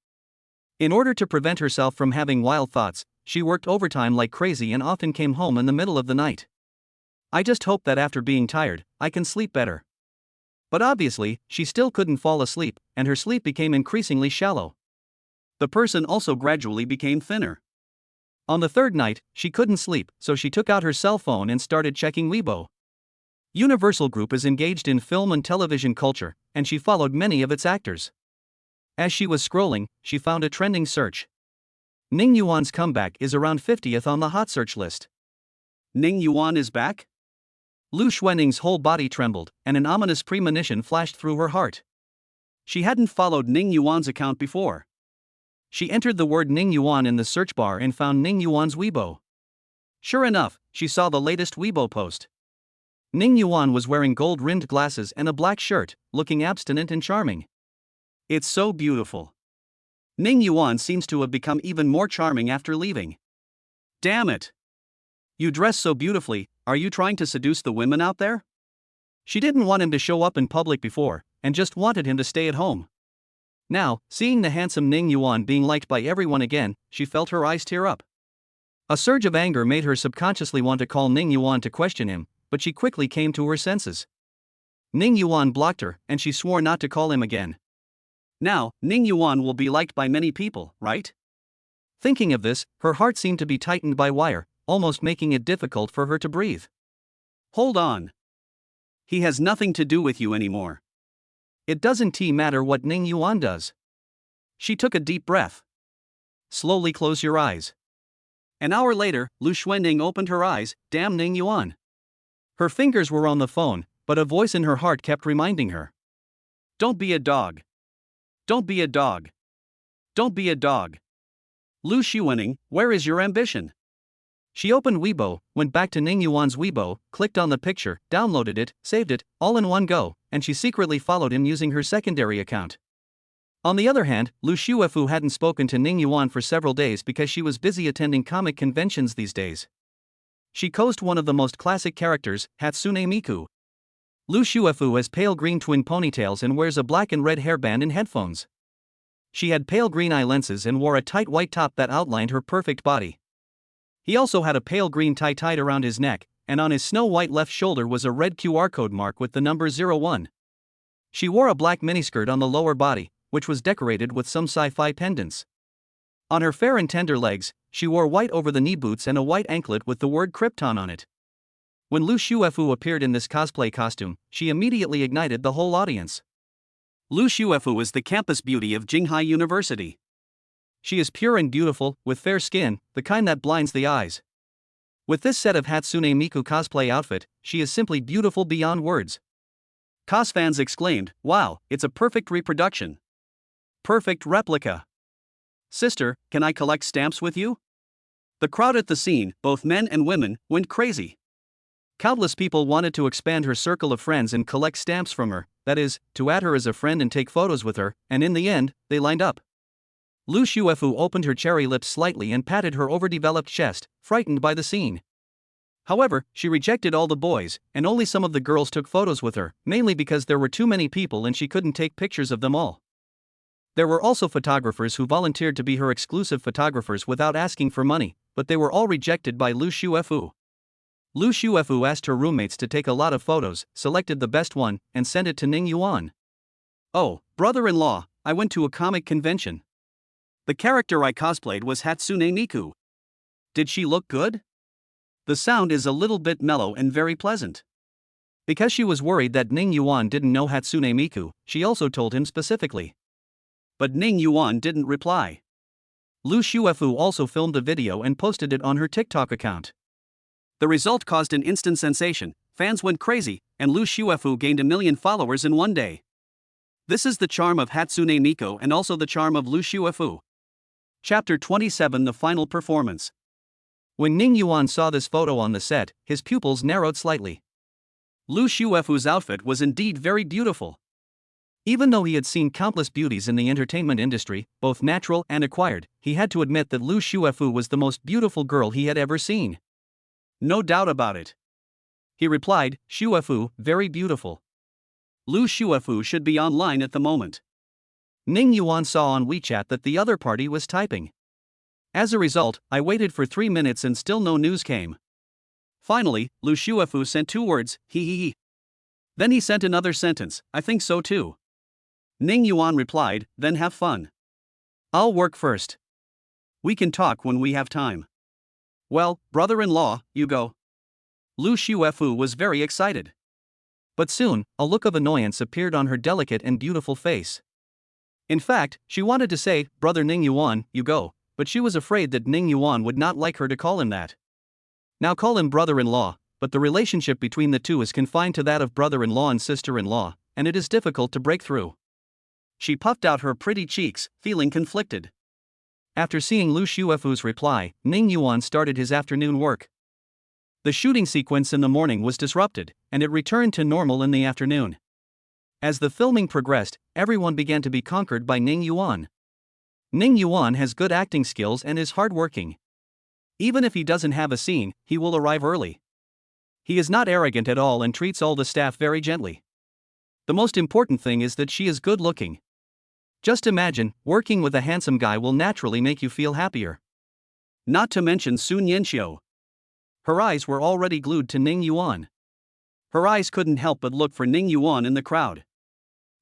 In order to prevent herself from having wild thoughts, she worked overtime like crazy and often came home in the middle of the night. I just hope that after being tired, I can sleep better. But obviously, she still couldn't fall asleep, and her sleep became increasingly shallow. The person also gradually became thinner. On the third night, she couldn't sleep, so she took out her cell phone and started checking Weibo. Universal Group is engaged in film and television culture, and she followed many of its actors. As she was scrolling, she found a trending search. Ning Yuan's comeback is around 50th on the hot search list. Ning Yuan is back? Lu Xuening's whole body trembled, and an ominous premonition flashed through her heart. She hadn't followed Ning Yuan's account before. She entered the word Ning Yuan in the search bar and found Ning Yuan's Weibo. Sure enough, she saw the latest Weibo post. Ning Yuan was wearing gold-rimmed glasses and a black shirt, looking abstinent and charming. It's so beautiful. Ning Yuan seems to have become even more charming after leaving. Damn it! You dress so beautifully, are you trying to seduce the women out there? She didn't want him to show up in public before, and just wanted him to stay at home. Now, seeing the handsome Ning Yuan being liked by everyone again, she felt her eyes tear up. A surge of anger made her subconsciously want to call Ning Yuan to question him, but she quickly came to her senses. Ning Yuan blocked her, and she swore not to call him again. Now, Ning Yuan will be liked by many people, right? Thinking of this, her heart seemed to be tightened by wire, almost making it difficult for her to breathe. Hold on. He has nothing to do with you anymore. It doesn't matter what Ning Yuan does. She took a deep breath. Slowly close your eyes. An hour later, Lu Xuanning opened her eyes. Damn Ning Yuan. Her fingers were on the phone, but a voice in her heart kept reminding her. Don't be a dog. Don't be a dog. Don't be a dog. Lu Xuanning, where is your ambition? She opened Weibo, went back to Ning Yuan's Weibo, clicked on the picture, downloaded it, saved it, all in one go, and she secretly followed him using her secondary account. On the other hand, Lu Xuefu hadn't spoken to Ning Yuan for several days because she was busy attending comic conventions these days. She coached one of the most classic characters, Hatsune Miku. Lu Xuefu has pale green twin ponytails and wears a black and red hairband and headphones. She had pale green eye lenses and wore a tight white top that outlined her perfect body. He also had a pale green tie tied around his neck, and on his snow-white left shoulder was a red QR code mark with the number 01. She wore a black miniskirt on the lower body, which was decorated with some sci-fi pendants. On her fair and tender legs, she wore white over-the-knee boots and a white anklet with the word Krypton on it. When Lu Xuefu appeared in this cosplay costume, she immediately ignited the whole audience. Lu Xuefu is the campus beauty of Jinghai University. She is pure and beautiful, with fair skin, the kind that blinds the eyes. With this set of Hatsune Miku cosplay outfit, she is simply beautiful beyond words. Cos fans exclaimed, "Wow, it's a perfect reproduction. Perfect replica. Sister, can I collect stamps with you?" The crowd at the scene, both men and women, went crazy. Countless people wanted to expand her circle of friends and collect stamps from her, that is, to add her as a friend and take photos with her, and in the end, they lined up. Lu Xuefu opened her cherry lips slightly and patted her overdeveloped chest, frightened by the scene. However, she rejected all the boys, and only some of the girls took photos with her, mainly because there were too many people and she couldn't take pictures of them all. There were also photographers who volunteered to be her exclusive photographers without asking for money, but they were all rejected by Lu Xuefu. Lu Xuefu asked her roommates to take a lot of photos, selected the best one, and sent it to Ning Yuan. "Oh, brother-in-law, I went to a comic convention. The character I cosplayed was Hatsune Miku. Did she look good?" The sound is a little bit mellow and very pleasant. Because she was worried that Ning Yuan didn't know Hatsune Miku, she also told him specifically. But Ning Yuan didn't reply. Lu Xuefu also filmed a video and posted it on her TikTok account. The result caused an instant sensation, fans went crazy, and Lu Xuefu gained 1 million followers in one day. This is the charm of Hatsune Miku and also the charm of Lu Xuefu. Chapter 27: The Final Performance. When Ning Yuan saw this photo on the set, his pupils narrowed slightly. Lu Xuefu's outfit was indeed very beautiful. Even though he had seen countless beauties in the entertainment industry, both natural and acquired, he had to admit that Lu Xuefu was the most beautiful girl he had ever seen. "No doubt about it," he replied. "Xuefu, very beautiful." Lu Xuefu should be online at the moment. Ning Yuan saw on WeChat that the other party was typing. As a result, I waited for 3 minutes and still no news came. Finally, Lu Xuefu sent 2 words, he. Then he sent another sentence, "I think so too." Ning Yuan replied, "Then have fun. I'll work first. We can talk when we have time." "Well, brother-in-law, you go." Lu Xuefu was very excited. But soon, a look of annoyance appeared on her delicate and beautiful face. In fact, she wanted to say, "Brother Ning Yuan, you go," but she was afraid that Ning Yuan would not like her to call him that. Now call him brother-in-law, but the relationship between the two is confined to that of brother-in-law and sister-in-law, and it is difficult to break through. She puffed out her pretty cheeks, feeling conflicted. After seeing Lu Xuefu's reply, Ning Yuan started his afternoon work. The shooting sequence in the morning was disrupted, and it returned to normal in the afternoon. As the filming progressed, everyone began to be conquered by Ning Yuan. Ning Yuan has good acting skills and is hardworking. Even if he doesn't have a scene, he will arrive early. He is not arrogant at all and treats all the staff very gently. The most important thing is that she is good looking. Just imagine, working with a handsome guy will naturally make you feel happier. Not to mention Sun Yanxiu. Her eyes were already glued to Ning Yuan. Her eyes couldn't help but look for Ning Yuan in the crowd.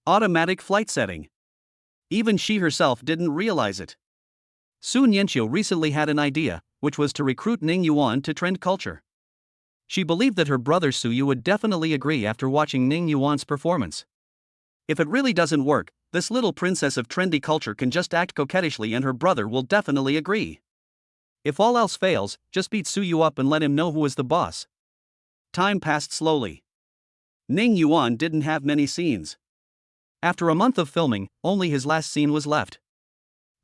Automatic flight setting. Even she herself didn't realize it. Sun Yanxiu recently had an idea, which was to recruit Ning Yuan to trend culture. She believed that her brother Su Yu would definitely agree after watching Ning Yuan's performance. If it really doesn't work, this little princess of trendy culture can just act coquettishly and her brother will definitely agree. If all else fails, just beat Su Yu up and let him know who is the boss. Time passed slowly. Ning Yuan didn't have many scenes. After a month of filming, only his last scene was left.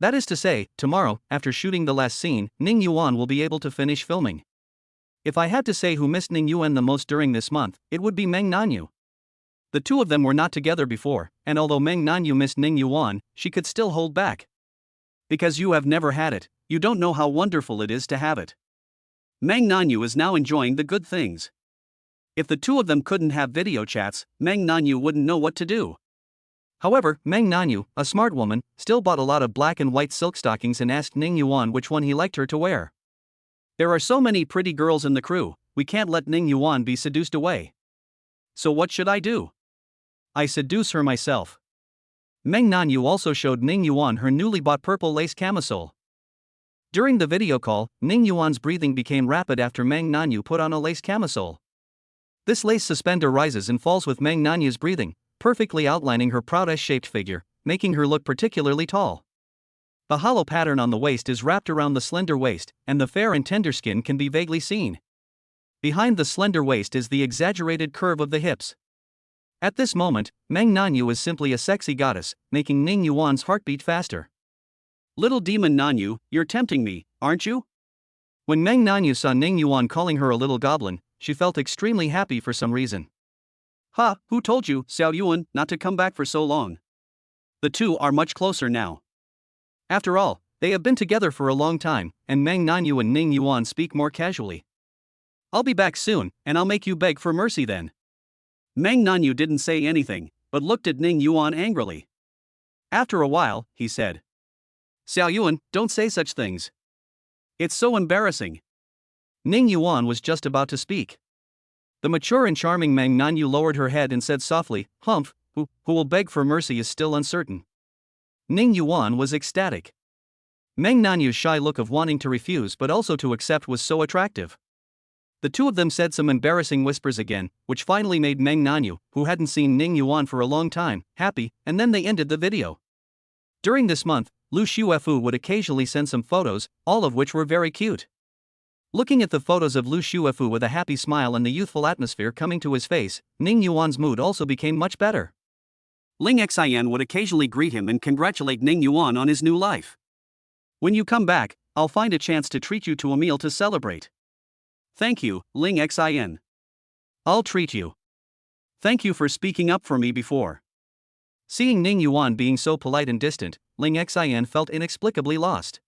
That is to say, tomorrow, after shooting the last scene, Ning Yuan will be able to finish filming. If I had to say who missed Ning Yuan the most during this month, it would be Meng Nanyu. The two of them were not together before, and although Meng Nanyu missed Ning Yuan, she could still hold back. Because you have never had it, you don't know how wonderful it is to have it. Meng Nanyu is now enjoying the good things. If the two of them couldn't have video chats, Meng Nanyu wouldn't know what to do. However, Meng Nanyu, a smart woman, still bought a lot of black and white silk stockings and asked Ning Yuan which one he liked her to wear. There are so many pretty girls in the crew, we can't let Ning Yuan be seduced away. So what should I do? I seduce her myself. Meng Nanyu also showed Ning Yuan her newly bought purple lace camisole. During the video call, Ning Yuan's breathing became rapid after Meng Nanyu put on a lace camisole. This lace suspender rises and falls with Meng Nanyu's breathing, perfectly outlining her proud S-shaped figure, making her look particularly tall. The hollow pattern on the waist is wrapped around the slender waist, and the fair and tender skin can be vaguely seen. Behind the slender waist is the exaggerated curve of the hips. At this moment, Meng Nanyu is simply a sexy goddess, making Ning Yuan's heartbeat faster. Little demon Nanyu, you're tempting me, aren't you? When Meng Nanyu saw Ning Yuan calling her a little goblin, she felt extremely happy for some reason. Ha, who told you, Xiao Yuan, not to come back for so long? The two are much closer now. After all, they have been together for a long time, and Meng Nanyu and Ning Yuan speak more casually. I'll be back soon, and I'll make you beg for mercy then. Meng Nanyu didn't say anything, but looked at Ning Yuan angrily. After a while, he said, Xiao Yuan, don't say such things. It's so embarrassing. Ning Yuan was just about to speak. The mature and charming Meng Nanyu lowered her head and said softly, Humph, who will beg for mercy is still uncertain. Ning Yuan was ecstatic. Meng Nanyu's shy look of wanting to refuse but also to accept was so attractive. The two of them said some embarrassing whispers again, which finally made Meng Nanyu, who hadn't seen Ning Yuan for a long time, happy, and then they ended the video. During this month, Lu Xuefu would occasionally send some photos, all of which were very cute. Looking at the photos of Lu Xuefu with a happy smile and the youthful atmosphere coming to his face, Ning Yuan's mood also became much better. Ling Xian would occasionally greet him and congratulate Ning Yuan on his new life. When you come back, I'll find a chance to treat you to a meal to celebrate. Thank you, Ling Xian. I'll treat you. Thank you for speaking up for me before. Seeing Ning Yuan being so polite and distant, Ling Xian felt inexplicably lost.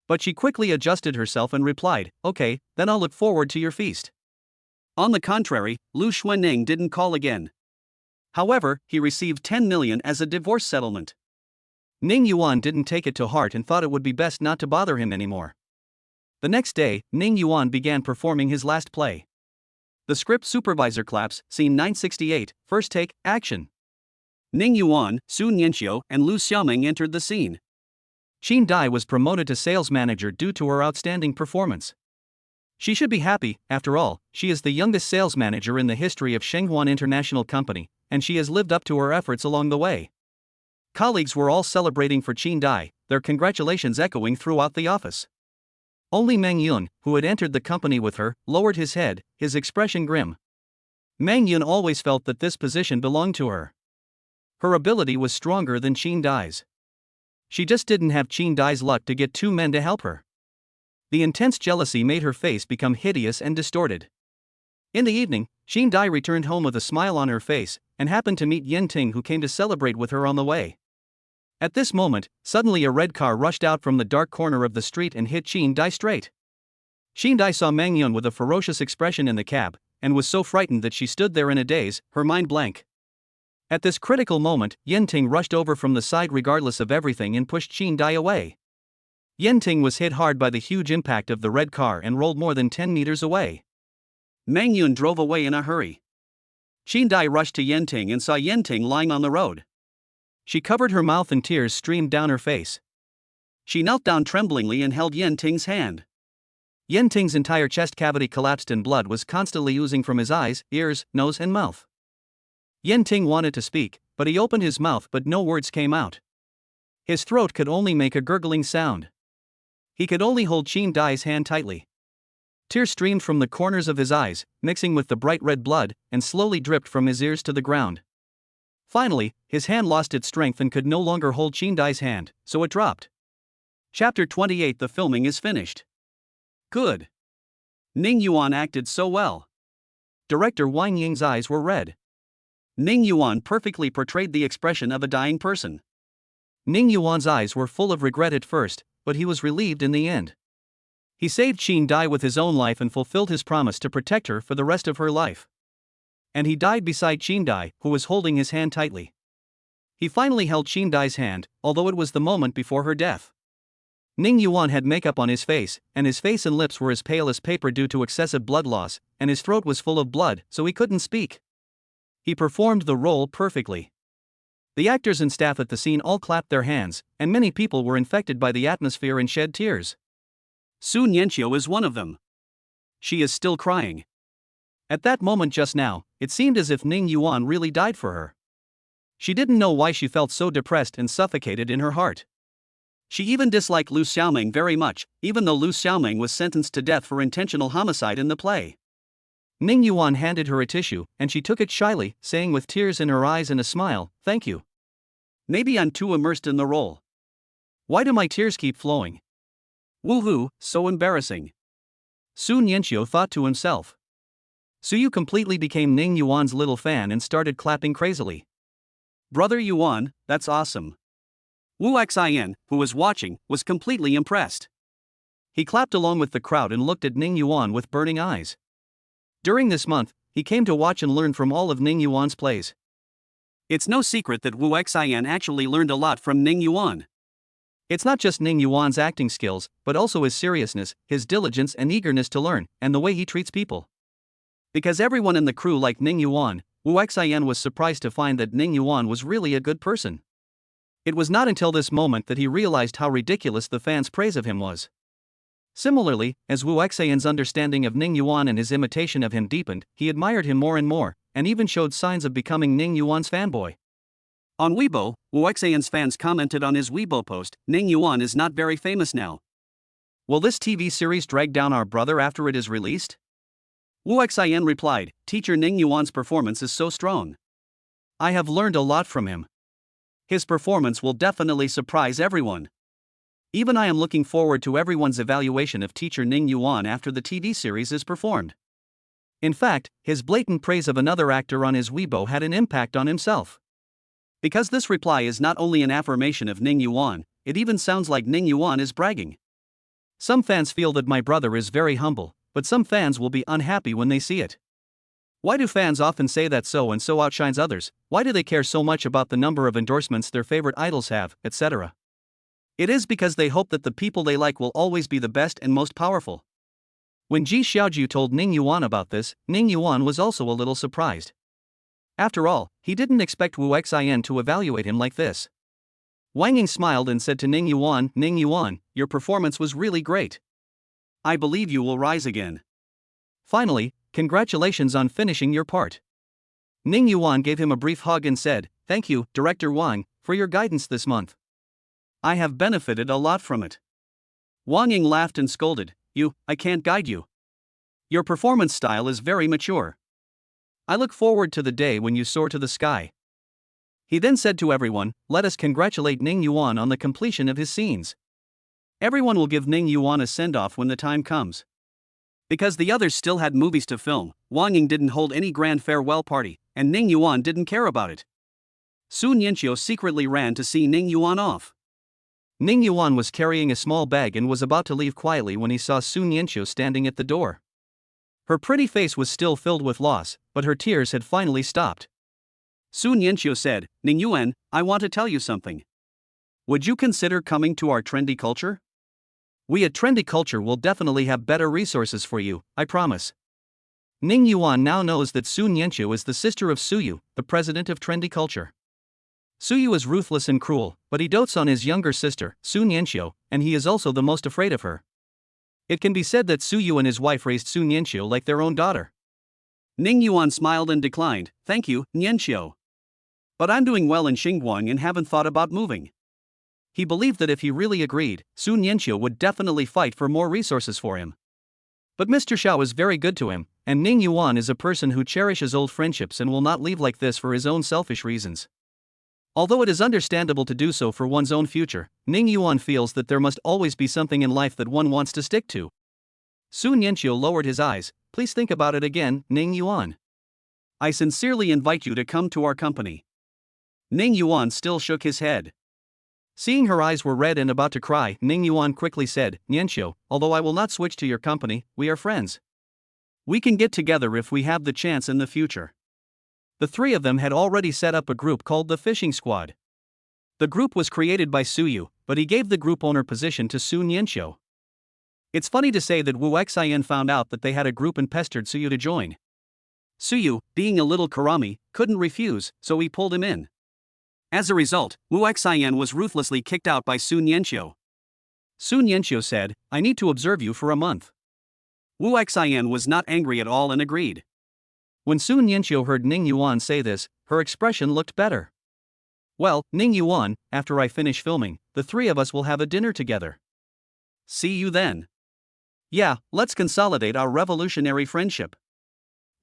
But she quickly adjusted herself and replied, Okay, then I'll look forward to your feast. On the contrary, Lu Xuanning didn't call again. However, he received 10 million as a divorce settlement. Ning Yuan didn't take it to heart and thought it would be best not to bother him anymore. The next day, Ning Yuan began performing his last play. The script supervisor claps, scene 968, first take, action. Ning Yuan, Sun Yanxiu, and Lu Xiaoming entered the scene. Qin Dai was promoted to sales manager due to her outstanding performance. She should be happy, after all, she is the youngest sales manager in the history of Shenghuan International Company, and she has lived up to her efforts along the way. Colleagues were all celebrating for Qin Dai, their congratulations echoing throughout the office. Only Meng Yun, who had entered the company with her, lowered his head, his expression grim. Meng Yun always felt that this position belonged to her. Her ability was stronger than Qin Dai's. She just didn't have Qin Dai's luck to get two men to help her. The intense jealousy made her face become hideous and distorted. In the evening, Qin Dai returned home with a smile on her face, and happened to meet Yen Ting, who came to celebrate with her on the way. At this moment, suddenly a red car rushed out from the dark corner of the street and hit Qin Dai straight. Qin Dai saw Meng Yun with a ferocious expression in the cab, and was so frightened that she stood there in a daze, her mind blank. At this critical moment, Yenting rushed over from the side regardless of everything and pushed Qin Dai away. Yenting was hit hard by the huge impact of the red car and rolled more than 10 meters away. Meng Yun drove away in a hurry. Qin Dai rushed to Yenting and saw Yenting lying on the road. She covered her mouth and tears streamed down her face. She knelt down tremblingly and held Yenting's hand. Yenting's entire chest cavity collapsed and blood was constantly oozing from his eyes, ears, nose and mouth. Yenting wanted to speak, but he opened his mouth but no words came out. His throat could only make a gurgling sound. He could only hold Qin Dai's hand tightly. Tears streamed from the corners of his eyes, mixing with the bright red blood, and slowly dripped from his ears to the ground. Finally, his hand lost its strength and could no longer hold Qin Dai's hand, so it dropped. Chapter 28. The filming is finished. Good. Ning Yuan acted so well. Director Wang Ying's eyes were red. Ning Yuan perfectly portrayed the expression of a dying person. Ning Yuan's eyes were full of regret at first, but he was relieved in the end. He saved Qin Dai with his own life and fulfilled his promise to protect her for the rest of her life. And he died beside Qin Dai, who was holding his hand tightly. He finally held Qin Dai's hand, although it was the moment before her death. Ning Yuan had makeup on his face, and his face and lips were as pale as paper due to excessive blood loss, and his throat was full of blood, so he couldn't speak. He performed the role perfectly. The actors and staff at the scene all clapped their hands, and many people were infected by the atmosphere and shed tears. Su Nianqiu is one of them. She is still crying. At that moment just now, it seemed as if Ning Yuan really died for her. She didn't know why she felt so depressed and suffocated in her heart. She even disliked Lu Xiaoming very much, even though Lu Xiaoming was sentenced to death for intentional homicide in the play. Ning Yuan handed her a tissue, and she took it shyly, saying with tears in her eyes and a smile, "Thank you. Maybe I'm too immersed in the role. Why do my tears keep flowing? Woohoo, so embarrassing." Su Nianqiu thought to himself. Suyu completely became Ning Yuan's little fan and started clapping crazily. "Brother Yuan, that's awesome." Wu Xian, who was watching, was completely impressed. He clapped along with the crowd and looked at Ning Yuan with burning eyes. During this month, he came to watch and learn from all of Ning Yuan's plays. It's no secret that Wu Xian actually learned a lot from Ning Yuan. It's not just Ning Yuan's acting skills, but also his seriousness, his diligence and eagerness to learn, and the way he treats people. Because everyone in the crew liked Ning Yuan, Wu Xian was surprised to find that Ning Yuan was really a good person. It was not until this moment that he realized how ridiculous the fans' praise of him was. Similarly, as Wu Xian's understanding of Ning Yuan and his imitation of him deepened, he admired him more and more, and even showed signs of becoming Ning Yuan's fanboy. On Weibo, Wu Xian's fans commented on his Weibo post, "Ning Yuan is not very famous now. Will this TV series drag down our brother after it is released?" Wu Xian replied, "Teacher Ning Yuan's performance is so strong. I have learned a lot from him. His performance will definitely surprise everyone. Even I am looking forward to everyone's evaluation of teacher Ning Yuan after the TV series is performed." In fact, his blatant praise of another actor on his Weibo had an impact on himself. Because this reply is not only an affirmation of Ning Yuan, it even sounds like Ning Yuan is bragging. Some fans feel that my brother is very humble, but some fans will be unhappy when they see it. Why do fans often say that so and so outshines others? Why do they care so much about the number of endorsements their favorite idols have, etc.? It is because they hope that the people they like will always be the best and most powerful. When Ji Xiaoju told Ning Yuan about this, Ning Yuan was also a little surprised. After all, he didn't expect Wu Xian to evaluate him like this. Wang Ying smiled and said to Ning Yuan, your performance was really great. I believe you will rise again. Finally, congratulations on finishing your part. Ning Yuan gave him a brief hug and said, thank you, Director Wang, for your guidance this month. I have benefited a lot from it. Wang Ying laughed and scolded, I can't guide you. Your performance style is very mature. I look forward to the day when you soar to the sky. He then said to everyone, let us congratulate Ning Yuan on the completion of his scenes. Everyone will give Ning Yuan a send-off when the time comes. Because the others still had movies to film, Wang Ying didn't hold any grand farewell party, and Ning Yuan didn't care about it. Su Nianqiu secretly ran to see Ning Yuan off. Ning Yuan was carrying a small bag and was about to leave quietly when he saw Su Nianqiu standing at the door. Her pretty face was still filled with loss, but her tears had finally stopped. Su Nianqiu said, Ning Yuan, I want to tell you something. Would you consider coming to our trendy culture? We at Trendy Culture will definitely have better resources for you, I promise. Ning Yuan now knows that Su Nianqiu is the sister of Suyu, the president of Trendy Culture. Suyu is ruthless and cruel, but he dotes on his younger sister, Su Nianqiu, and he is also the most afraid of her. It can be said that Suyu and his wife raised Su Nianqiu like their own daughter. Ning Yuan smiled and declined, thank you, Nianqiu. But I'm doing well in Xingguang and haven't thought about moving. He believed that if he really agreed, Su Nianqiu would definitely fight for more resources for him. But Mr. Xiao is very good to him, and Ning Yuan is a person who cherishes old friendships and will not leave like this for his own selfish reasons. Although it is understandable to do so for one's own future, Ning Yuan feels that there must always be something in life that one wants to stick to. Su Nianqiu lowered his eyes. Please think about it again, Ning Yuan. I sincerely invite you to come to our company. Ning Yuan still shook his head. Seeing her eyes were red and about to cry, Ning Yuan quickly said, Nianqiu, although I will not switch to your company, we are friends. We can get together if we have the chance in the future. The three of them had already set up a group called the Fishing Squad. The group was created by Suyu, but he gave the group owner position to Su Nianqiu. It's funny to say that Wu Xian found out that they had a group and pestered Suyu to join. Suyu, being a little karami, couldn't refuse, so he pulled him in. As a result, Wu Xian was ruthlessly kicked out by Su Nianqiu. Su Nianqiu said, I need to observe you for a month. Wu Xian was not angry at all and agreed. When Su Nianqiu heard Ning Yuan say this, her expression looked better. Well, Ning Yuan, after I finish filming, the three of us will have a dinner together. See you then. Yeah, let's consolidate our revolutionary friendship.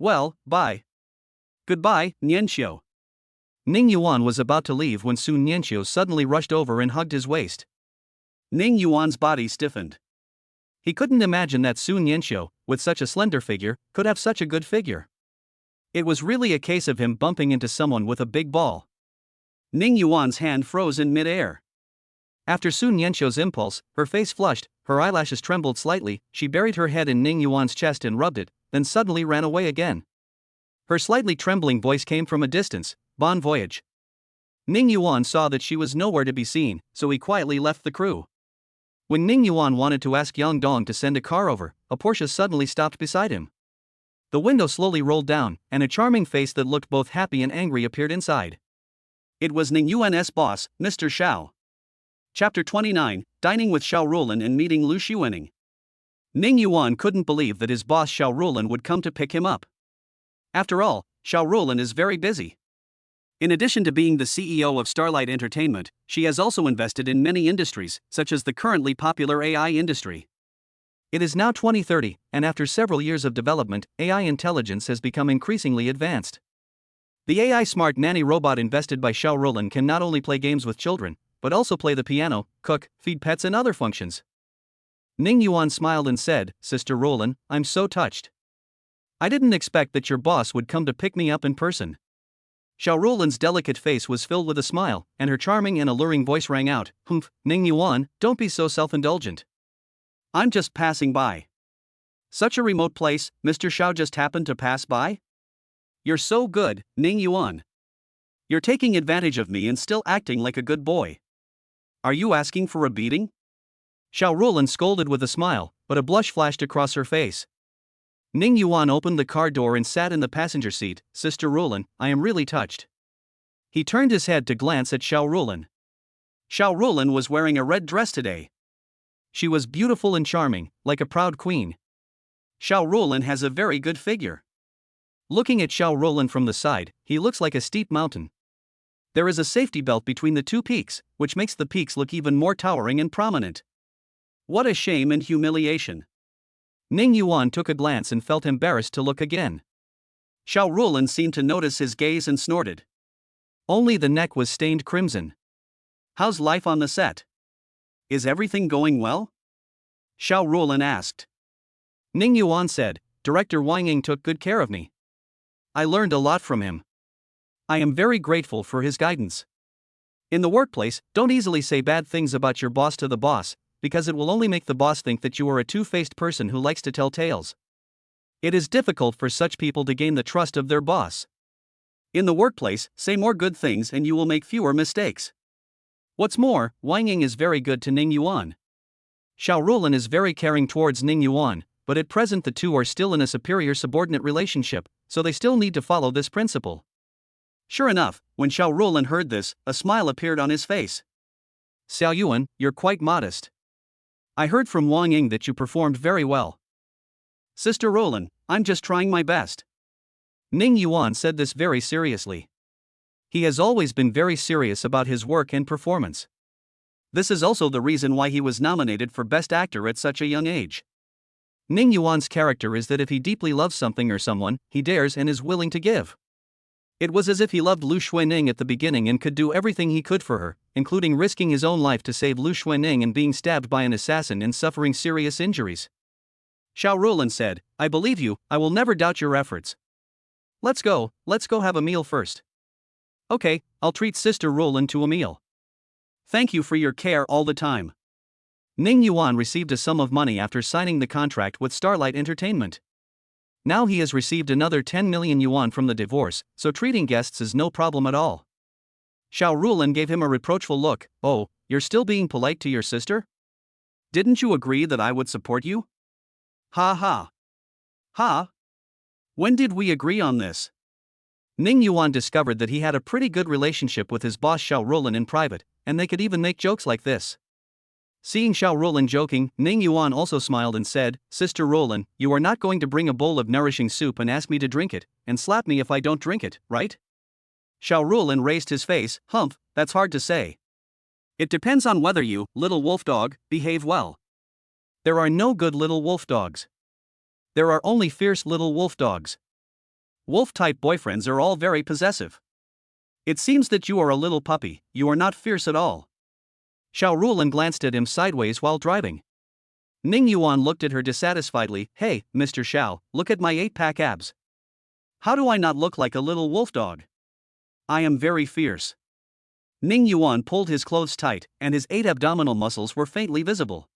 Well, bye. Goodbye, Nianqiu. Ning Yuan was about to leave when Su Nianqiu suddenly rushed over and hugged his waist. Ning Yuan's body stiffened. He couldn't imagine that Su Nianqiu, with such a slender figure, could have such a good figure. It was really a case of him bumping into someone with a big ball. Ning Yuan's hand froze in mid-air. After Su Nianqiu's impulse, her face flushed, her eyelashes trembled slightly, she buried her head in Ning Yuan's chest and rubbed it, then suddenly ran away again. Her slightly trembling voice came from a distance, Bon voyage. Ning Yuan saw that she was nowhere to be seen, so he quietly left the crew. When Ning Yuan wanted to ask Yang Dong to send a car over, a Porsche suddenly stopped beside him. The window slowly rolled down, and a charming face that looked both happy and angry appeared inside. It was Ning Yuan's boss, Mr. Xiao. Chapter 29, Dining with Xiao Ruolin and Meeting Lu Xuening. Ning Yuan couldn't believe that his boss Xiao Ruolin would come to pick him up. After all, Xiao Ruolin is very busy. In addition to being the CEO of Starlight Entertainment, she has also invested in many industries, such as the currently popular AI industry. It is now 2030, and after several years of development, AI intelligence has become increasingly advanced. The AI smart nanny robot invested by Xiao Ruolin can not only play games with children, but also play the piano, cook, feed pets and other functions. Ning Yuan smiled and said, Sister Ruolin, I'm so touched. I didn't expect that your boss would come to pick me up in person. Xiao Ruolin's delicate face was filled with a smile, and her charming and alluring voice rang out, Humph, Ning Yuan, don't be so self-indulgent. I'm just passing by. Such a remote place, Mr. Xiao just happened to pass by? You're so good, Ning Yuan. You're taking advantage of me and still acting like a good boy. Are you asking for a beating? Xiao Ruolin scolded with a smile, but a blush flashed across her face. Ning Yuan opened the car door and sat in the passenger seat. Sister Ruolin, I am really touched. He turned his head to glance at Xiao Ruolin. Xiao Ruolin was wearing a red dress today. She was beautiful and charming, like a proud queen. Xiao Ruolin has a very good figure. Looking at Xiao Ruolin from the side, he looks like a steep mountain. There is a safety belt between the two peaks, which makes the peaks look even more towering and prominent. What a shame and humiliation. Ning Yuan took a glance and felt embarrassed to look again. Xiao Ruolin seemed to notice his gaze and snorted. Only the neck was stained crimson. How's life on the set? Is everything going well? Xiao Ruolin asked. Ning Yuan said, Director Wang Ying took good care of me. I learned a lot from him. I am very grateful for his guidance. In the workplace, don't easily say bad things about your boss to the boss, because it will only make the boss think that you are a two-faced person who likes to tell tales. It is difficult for such people to gain the trust of their boss. In the workplace, say more good things and you will make fewer mistakes. What's more, Wang Ying is very good to Ning Yuan. Xiao Rulin is very caring towards Ning Yuan, but at present the two are still in a superior subordinate relationship, so they still need to follow this principle. Sure enough, when Xiao Rulin heard this, a smile appeared on his face. Xiao Yuan, you're quite modest. I heard from Wang Ying that you performed very well. Sister Rulin, I'm just trying my best. Ning Yuan said this very seriously. He has always been very serious about his work and performance. This is also the reason why he was nominated for Best Actor at such a young age. Ning Yuan's character is that if he deeply loves something or someone, he dares and is willing to give. It was as if he loved Lu Xuening at the beginning and could do everything he could for her, including risking his own life to save Lu Xuening and being stabbed by an assassin and suffering serious injuries. Xiao Rulin said, I believe you, I will never doubt your efforts. Let's go have a meal first. Okay, I'll treat Sister Rulin to a meal. Thank you for your care all the time. Ning Yuan received a sum of money after signing the contract with Starlight Entertainment. Now he has received another 10 million yuan from the divorce, so treating guests is no problem at all. Xiao Rulin gave him a reproachful look. Oh, you're still being polite to your sister? Didn't you agree that I would support you? Ha ha. Ha? When did we agree on this? Ning Yuan discovered that he had a pretty good relationship with his boss Xiao Rulin in private, and they could even make jokes like this. Seeing Xiao Rulin joking, Ning Yuan also smiled and said, Sister Rulin, you are not going to bring a bowl of nourishing soup and ask me to drink it, and slap me if I don't drink it, right? Xiao Rulin raised his face. Humph, that's hard to say. It depends on whether you, little wolf dog, behave well. There are no good little wolf dogs. There are only fierce little wolf dogs. Wolf-type boyfriends are all very possessive. It seems that you are a little puppy, you are not fierce at all. Xiao Rulin glanced at him sideways while driving. Ning Yuan looked at her dissatisfiedly. Hey, Mr. Xiao, look at my 8-pack abs. How do I not look like a little wolf dog? I am very fierce. Ning Yuan pulled his clothes tight, and his 8 abdominal muscles were faintly visible.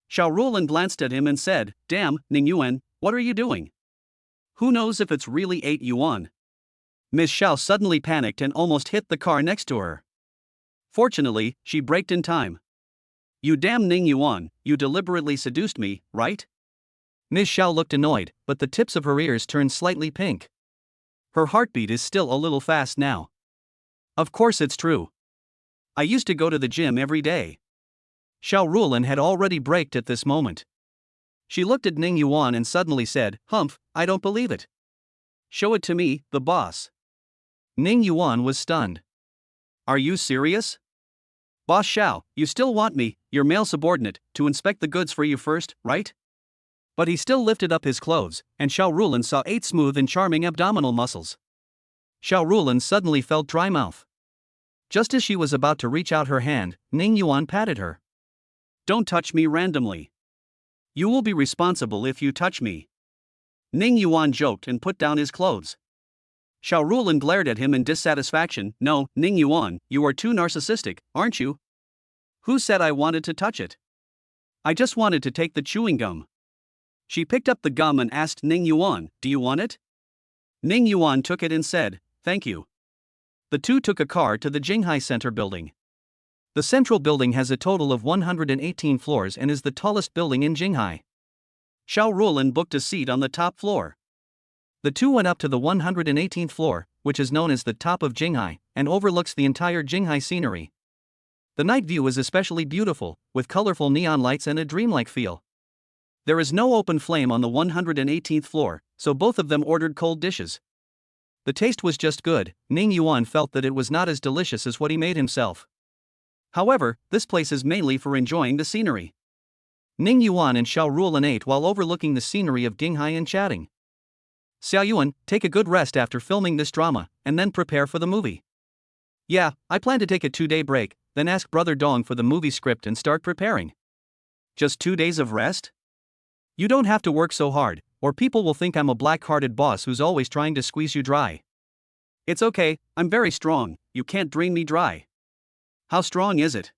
Xiao Rulin glanced at him and said, Damn, Ning Yuan, what are you doing? Who knows if it's really 8 yuan? Ms. Xiao suddenly panicked and almost hit the car next to her. Fortunately, she braked in time. You damn Ning Yuan, you deliberately seduced me, right? Ms. Xiao looked annoyed, but the tips of her ears turned slightly pink. Her heartbeat is still a little fast now. Of course it's true. I used to go to the gym every day. Xiao Rulin had already braked at this moment. She looked at Ning Yuan and suddenly said, Humph, I don't believe it. Show it to me, the boss. Ning Yuan was stunned. Are you serious? Boss Xiao, you still want me, your male subordinate, to inspect the goods for you first, right? But he still lifted up his clothes, and Xiao Rulin saw 8 smooth and charming abdominal muscles. Xiao Rulin suddenly felt dry mouth. Just as she was about to reach out her hand, Ning Yuan patted her. Don't touch me randomly. You will be responsible if you touch me. Ning Yuan joked and put down his clothes. Xiao Rulin glared at him in dissatisfaction. No, Ning Yuan, you are too narcissistic, aren't you? Who said I wanted to touch it? I just wanted to take the chewing gum. She picked up the gum and asked Ning Yuan, do you want it? Ning Yuan took it and said, thank you. The two took a car to the Jinghai Center building. The central building has a total of 118 floors and is the tallest building in Jinghai. Xiao Rulin booked a seat on the top floor. The two went up to the 118th floor, which is known as the top of Jinghai, and overlooks the entire Jinghai scenery. The night view is especially beautiful, with colorful neon lights and a dreamlike feel. There is no open flame on the 118th floor, so both of them ordered cold dishes. The taste was just good. Ning Yuan felt that it was not as delicious as what he made himself. However, this place is mainly for enjoying the scenery. Ning Yuan and Xiao Rulin ate while overlooking the scenery of Jinghai and chatting. Xiao Yuan, take a good rest after filming this drama, and then prepare for the movie. Yeah, I plan to take a 2-day break, then ask Brother Dong for the movie script and start preparing. Just 2 days of rest? You don't have to work so hard, or people will think I'm a black-hearted boss who's always trying to squeeze you dry. It's okay, I'm very strong, you can't drain me dry. How strong is it?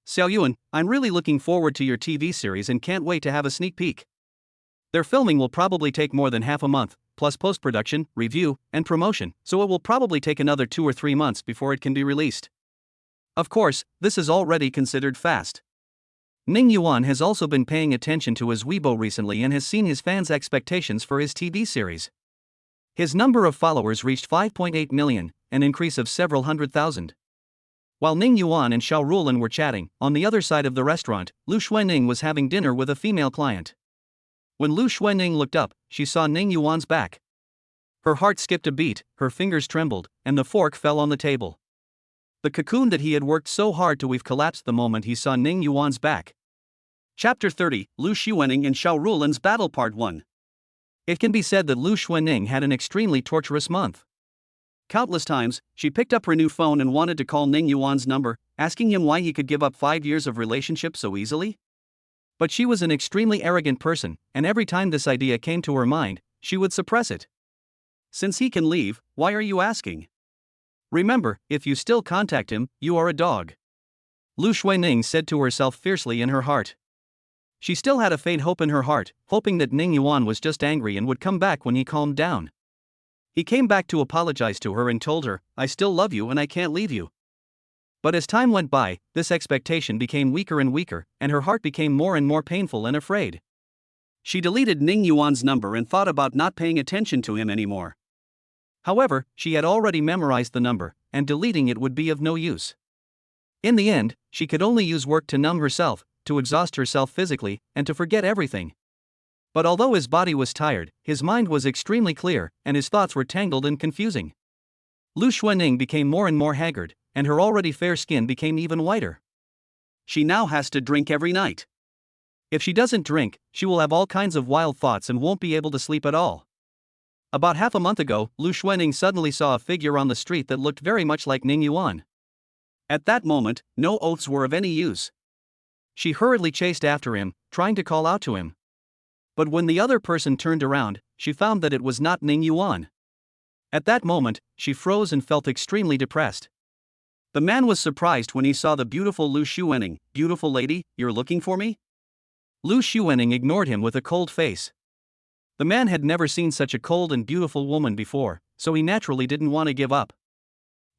Xiao Yuan, I'm really looking forward to your TV series and can't wait to have a sneak peek. Their filming will probably take more than half a month, plus post-production, review, and promotion, so it will probably take another 2 or 3 months before it can be released. Of course, this is already considered fast. Ning Yuan has also been paying attention to his Weibo recently and has seen his fans' expectations for his TV series. His number of followers reached 5.8 million, an increase of several hundred thousand. While Ning Yuan and Xiao Rulan were chatting, on the other side of the restaurant, Lu Xuening was having dinner with a female client. When Lu Xuening looked up, she saw Ning Yuan's back. Her heart skipped a beat, her fingers trembled, and the fork fell on the table. The cocoon that he had worked so hard to weave collapsed the moment he saw Ning Yuan's back. Chapter 30, Lu Xuening and Xiao Rulan's Battle Part 1. It can be said that Lu Xuening had an extremely torturous month. Countless times, she picked up her new phone and wanted to call Ning Yuan's number, asking him why he could give up 5 years of relationship so easily. But she was an extremely arrogant person, and every time this idea came to her mind, she would suppress it. Since he can leave, why are you asking? Remember, if you still contact him, you are a dog. Lu Xuening said to herself fiercely in her heart. She still had a faint hope in her heart, hoping that Ning Yuan was just angry and would come back when he calmed down. He came back to apologize to her and told her, "I still love you and I can't leave you." But as time went by, this expectation became weaker and weaker, and her heart became more and more painful and afraid. She deleted Ning Yuan's number and thought about not paying attention to him anymore. However, she had already memorized the number, and deleting it would be of no use. In the end, she could only use work to numb herself, to exhaust herself physically, and to forget everything. But although his body was tired, his mind was extremely clear, and his thoughts were tangled and confusing. Lu Xuening became more and more haggard, and her already fair skin became even whiter. She now has to drink every night. If she doesn't drink, she will have all kinds of wild thoughts and won't be able to sleep at all. About half a month ago, Lu Xuening suddenly saw a figure on the street that looked very much like Ning Yuan. At that moment, no oaths were of any use. She hurriedly chased after him, trying to call out to him. But when the other person turned around, she found that it was not Ning Yuan. At that moment, she froze and felt extremely depressed. The man was surprised when he saw the beautiful Lu Xuening. "Beautiful lady, you're looking for me?" Lu Xuening ignored him with a cold face. The man had never seen such a cold and beautiful woman before, so he naturally didn't want to give up.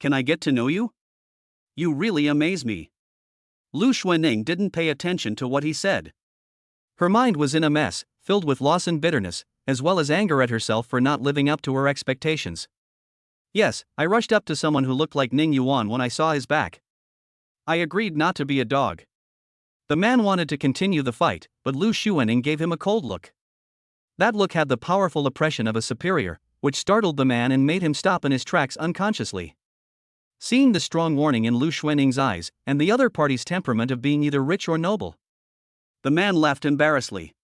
"Can I get to know you? You really amaze me." Lu Xuening didn't pay attention to what he said. Her mind was in a mess, filled with loss and bitterness, as well as anger at herself for not living up to her expectations. "Yes, I rushed up to someone who looked like Ning Yuan when I saw his back. I agreed not to be a dog." The man wanted to continue the fight, but Lu Xuening gave him a cold look. That look had the powerful oppression of a superior, which startled the man and made him stop in his tracks unconsciously. Seeing the strong warning in Lu Xuening's eyes, and the other party's temperament of being either rich or noble, the man laughed embarrassedly.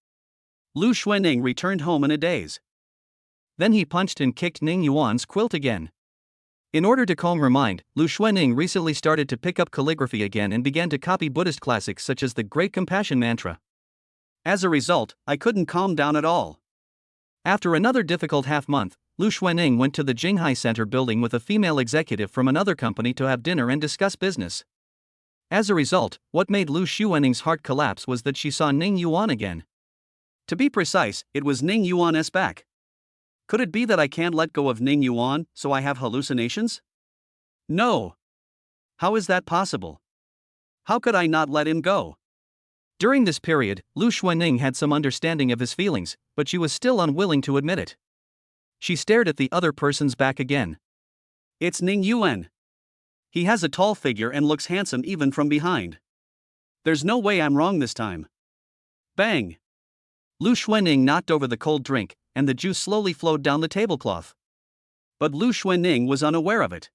Lu Xuening returned home in a daze. Then he punched and kicked Ning Yuan's quilt again. In order to calm her mind, Lu Xuening recently started to pick up calligraphy again and began to copy Buddhist classics such as the Great Compassion Mantra. As a result, I couldn't calm down at all. After another difficult half-month, Lu Xuening went to the Jinghai Center building with a female executive from another company to have dinner and discuss business. As a result, what made Lu Xuening's heart collapse was that she saw Ning Yuan again. To be precise, it was Ning Yuan's back. Could it be that I can't let go of Ning Yuan, so I have hallucinations? No. How is that possible? How could I not let him go? During this period, Lu Xuening had some understanding of his feelings, but she was still unwilling to admit it. She stared at the other person's back again. It's Ning Yuan. He has a tall figure and looks handsome even from behind. There's no way I'm wrong this time. Bang! Lu Xuening knocked over the cold drink, and the juice slowly flowed down the tablecloth. But Lu Xuening was unaware of it.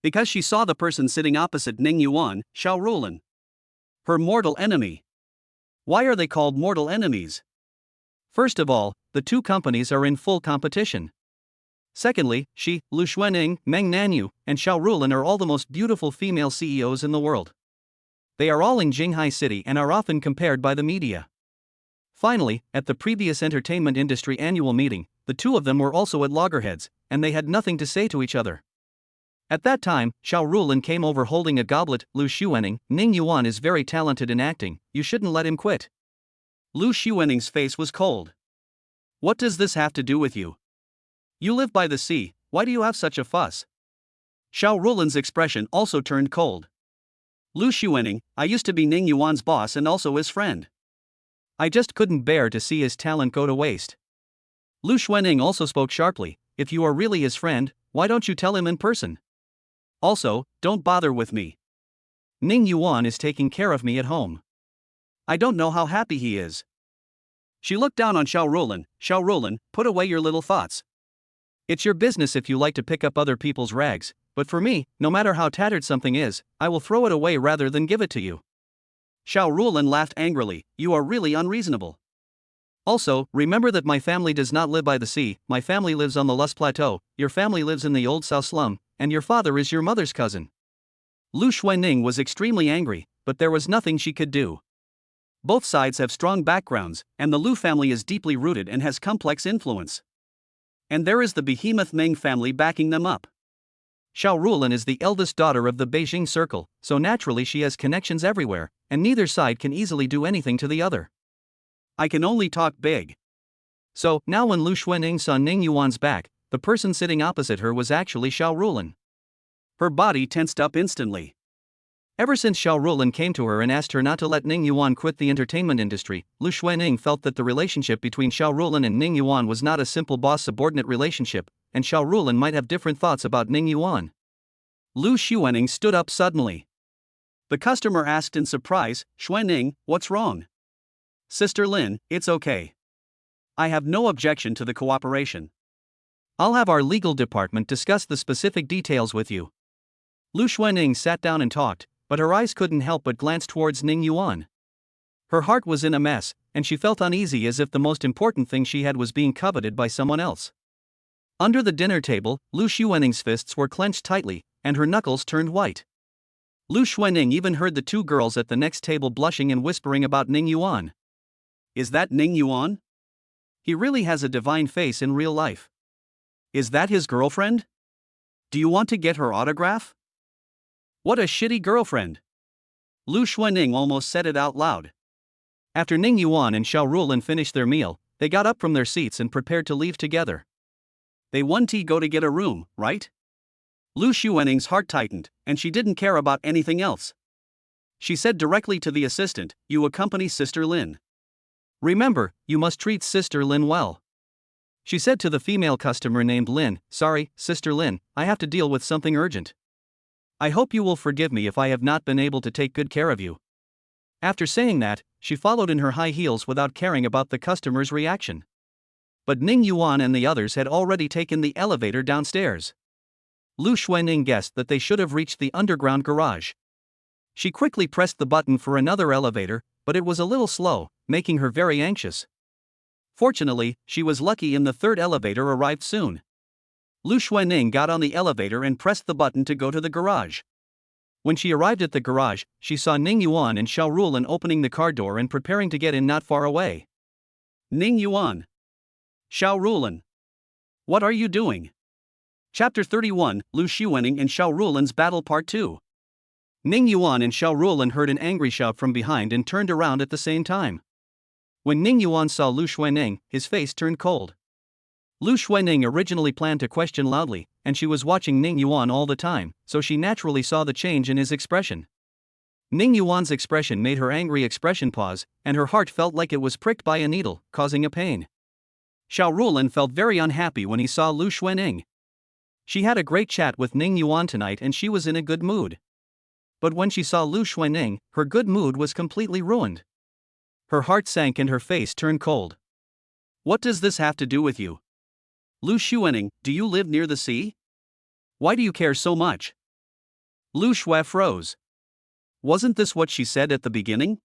Because she saw the person sitting opposite Ning Yuan, Xiao Rulan. Her mortal enemy. Why are they called mortal enemies? First of all, the two companies are in full competition. Secondly, she, Lu Xuening, Meng Nanyu, and Xiao Rulan are all the most beautiful female CEOs in the world. They are all in Jinghai City and are often compared by the media. Finally, at the previous entertainment industry annual meeting, the two of them were also at loggerheads, and they had nothing to say to each other. At that time, Xiao Rulan came over holding a goblet. Lu Xuening, Ning Yuan is very talented in acting, you shouldn't let him quit. Lu Xuening's face was cold. What does this have to do with you? You live by the sea, why do you have such a fuss? Xiao Rulan's expression also turned cold. Lu Xuanning, I used to be Ning Yuan's boss and also his friend. I just couldn't bear to see his talent go to waste. Lu Xuanning also spoke sharply, if you are really his friend, why don't you tell him in person? Also, don't bother with me. Ning Yuan is taking care of me at home. I don't know how happy he is. She looked down on Xiao Rulan. Xiao Rulan, put away your little thoughts. It's your business if you like to pick up other people's rags, but for me, no matter how tattered something is, I will throw it away rather than give it to you. Xiao Rulan laughed angrily, you are really unreasonable. Also, remember that my family does not live by the sea, my family lives on the Lus Plateau, your family lives in the old South Slum, and your father is your mother's cousin. Lu Xuanning was extremely angry, but there was nothing she could do. Both sides have strong backgrounds, and the Lu family is deeply rooted and has complex influence. And there is the behemoth Meng family backing them up. Xiao Rulan is the eldest daughter of the Beijing circle, so naturally she has connections everywhere, and neither side can easily do anything to the other. I can only talk big. So, now when Lu Xuanning saw Ning Yuan's back, the person sitting opposite her was actually Xiao Rulan. Her body tensed up instantly. Ever since Xiao Rulan came to her and asked her not to let Ning Yuan quit the entertainment industry, Lu Xuanning felt that the relationship between Xiao Rulan and Ning Yuan was not a simple boss-subordinate relationship, and Xiao Rulan might have different thoughts about Ning Yuan. Lu Xuanning stood up suddenly. The customer asked in surprise, Xuanning, what's wrong? Sister Lin, it's okay. I have no objection to the cooperation. I'll have our legal department discuss the specific details with you. Lu Xuanning sat down and talked, but her eyes couldn't help but glance towards Ning Yuan. Her heart was in a mess, and she felt uneasy as if the most important thing she had was being coveted by someone else. Under the dinner table, Lu Xuanning's fists were clenched tightly, and her knuckles turned white. Lu Xuanning even heard the two girls at the next table blushing and whispering about Ning Yuan. Is that Ning Yuan? He really has a divine face in real life. Is that his girlfriend? Do you want to get her autograph? What a shitty girlfriend. Lu Xuanning almost said it out loud. After Ning Yuan and Xiao Rulan finished their meal, they got up from their seats and prepared to leave together. They want to go to get a room, right? Lu Xuanning's heart tightened, and she didn't care about anything else. She said directly to the assistant, you accompany Sister Lin. Remember, you must treat Sister Lin well. She said to the female customer named Lin, sorry, Sister Lin, I have to deal with something urgent. I hope you will forgive me if I have not been able to take good care of you. After saying that, she followed in her high heels without caring about the customer's reaction. But Ning Yuan and the others had already taken the elevator downstairs. Lu Xuanning guessed that they should have reached the underground garage. She quickly pressed the button for another elevator, but it was a little slow, making her very anxious. Fortunately, she was lucky and the third elevator arrived soon. Lu Xuanning got on the elevator and pressed the button to go to the garage. When she arrived at the garage, she saw Ning Yuan and Xiao Rulan opening the car door and preparing to get in not far away. Ning Yuan. Xiao Rulan. What are you doing? Chapter 31, Lu Xuanning and Xiao Rulan's Battle Part 2. Ning Yuan and Xiao Rulan heard an angry shout from behind and turned around at the same time. When Ning Yuan saw Lu Xuanning, his face turned cold. Lu Xuanning originally planned to question loudly, and she was watching Ning Yuan all the time, so she naturally saw the change in his expression. Ning Yuan's expression made her angry expression pause, and her heart felt like it was pricked by a needle, causing a pain. Xiao Rulan felt very unhappy when he saw Lu Xuanning. She had a great chat with Ning Yuan tonight and she was in a good mood. But when she saw Lu Xuanning, her good mood was completely ruined. Her heart sank and her face turned cold. What does this have to do with you? Lu Xuanning, do you live near the sea? Why do you care so much? Lu Xue froze. Wasn't this what she said at the beginning?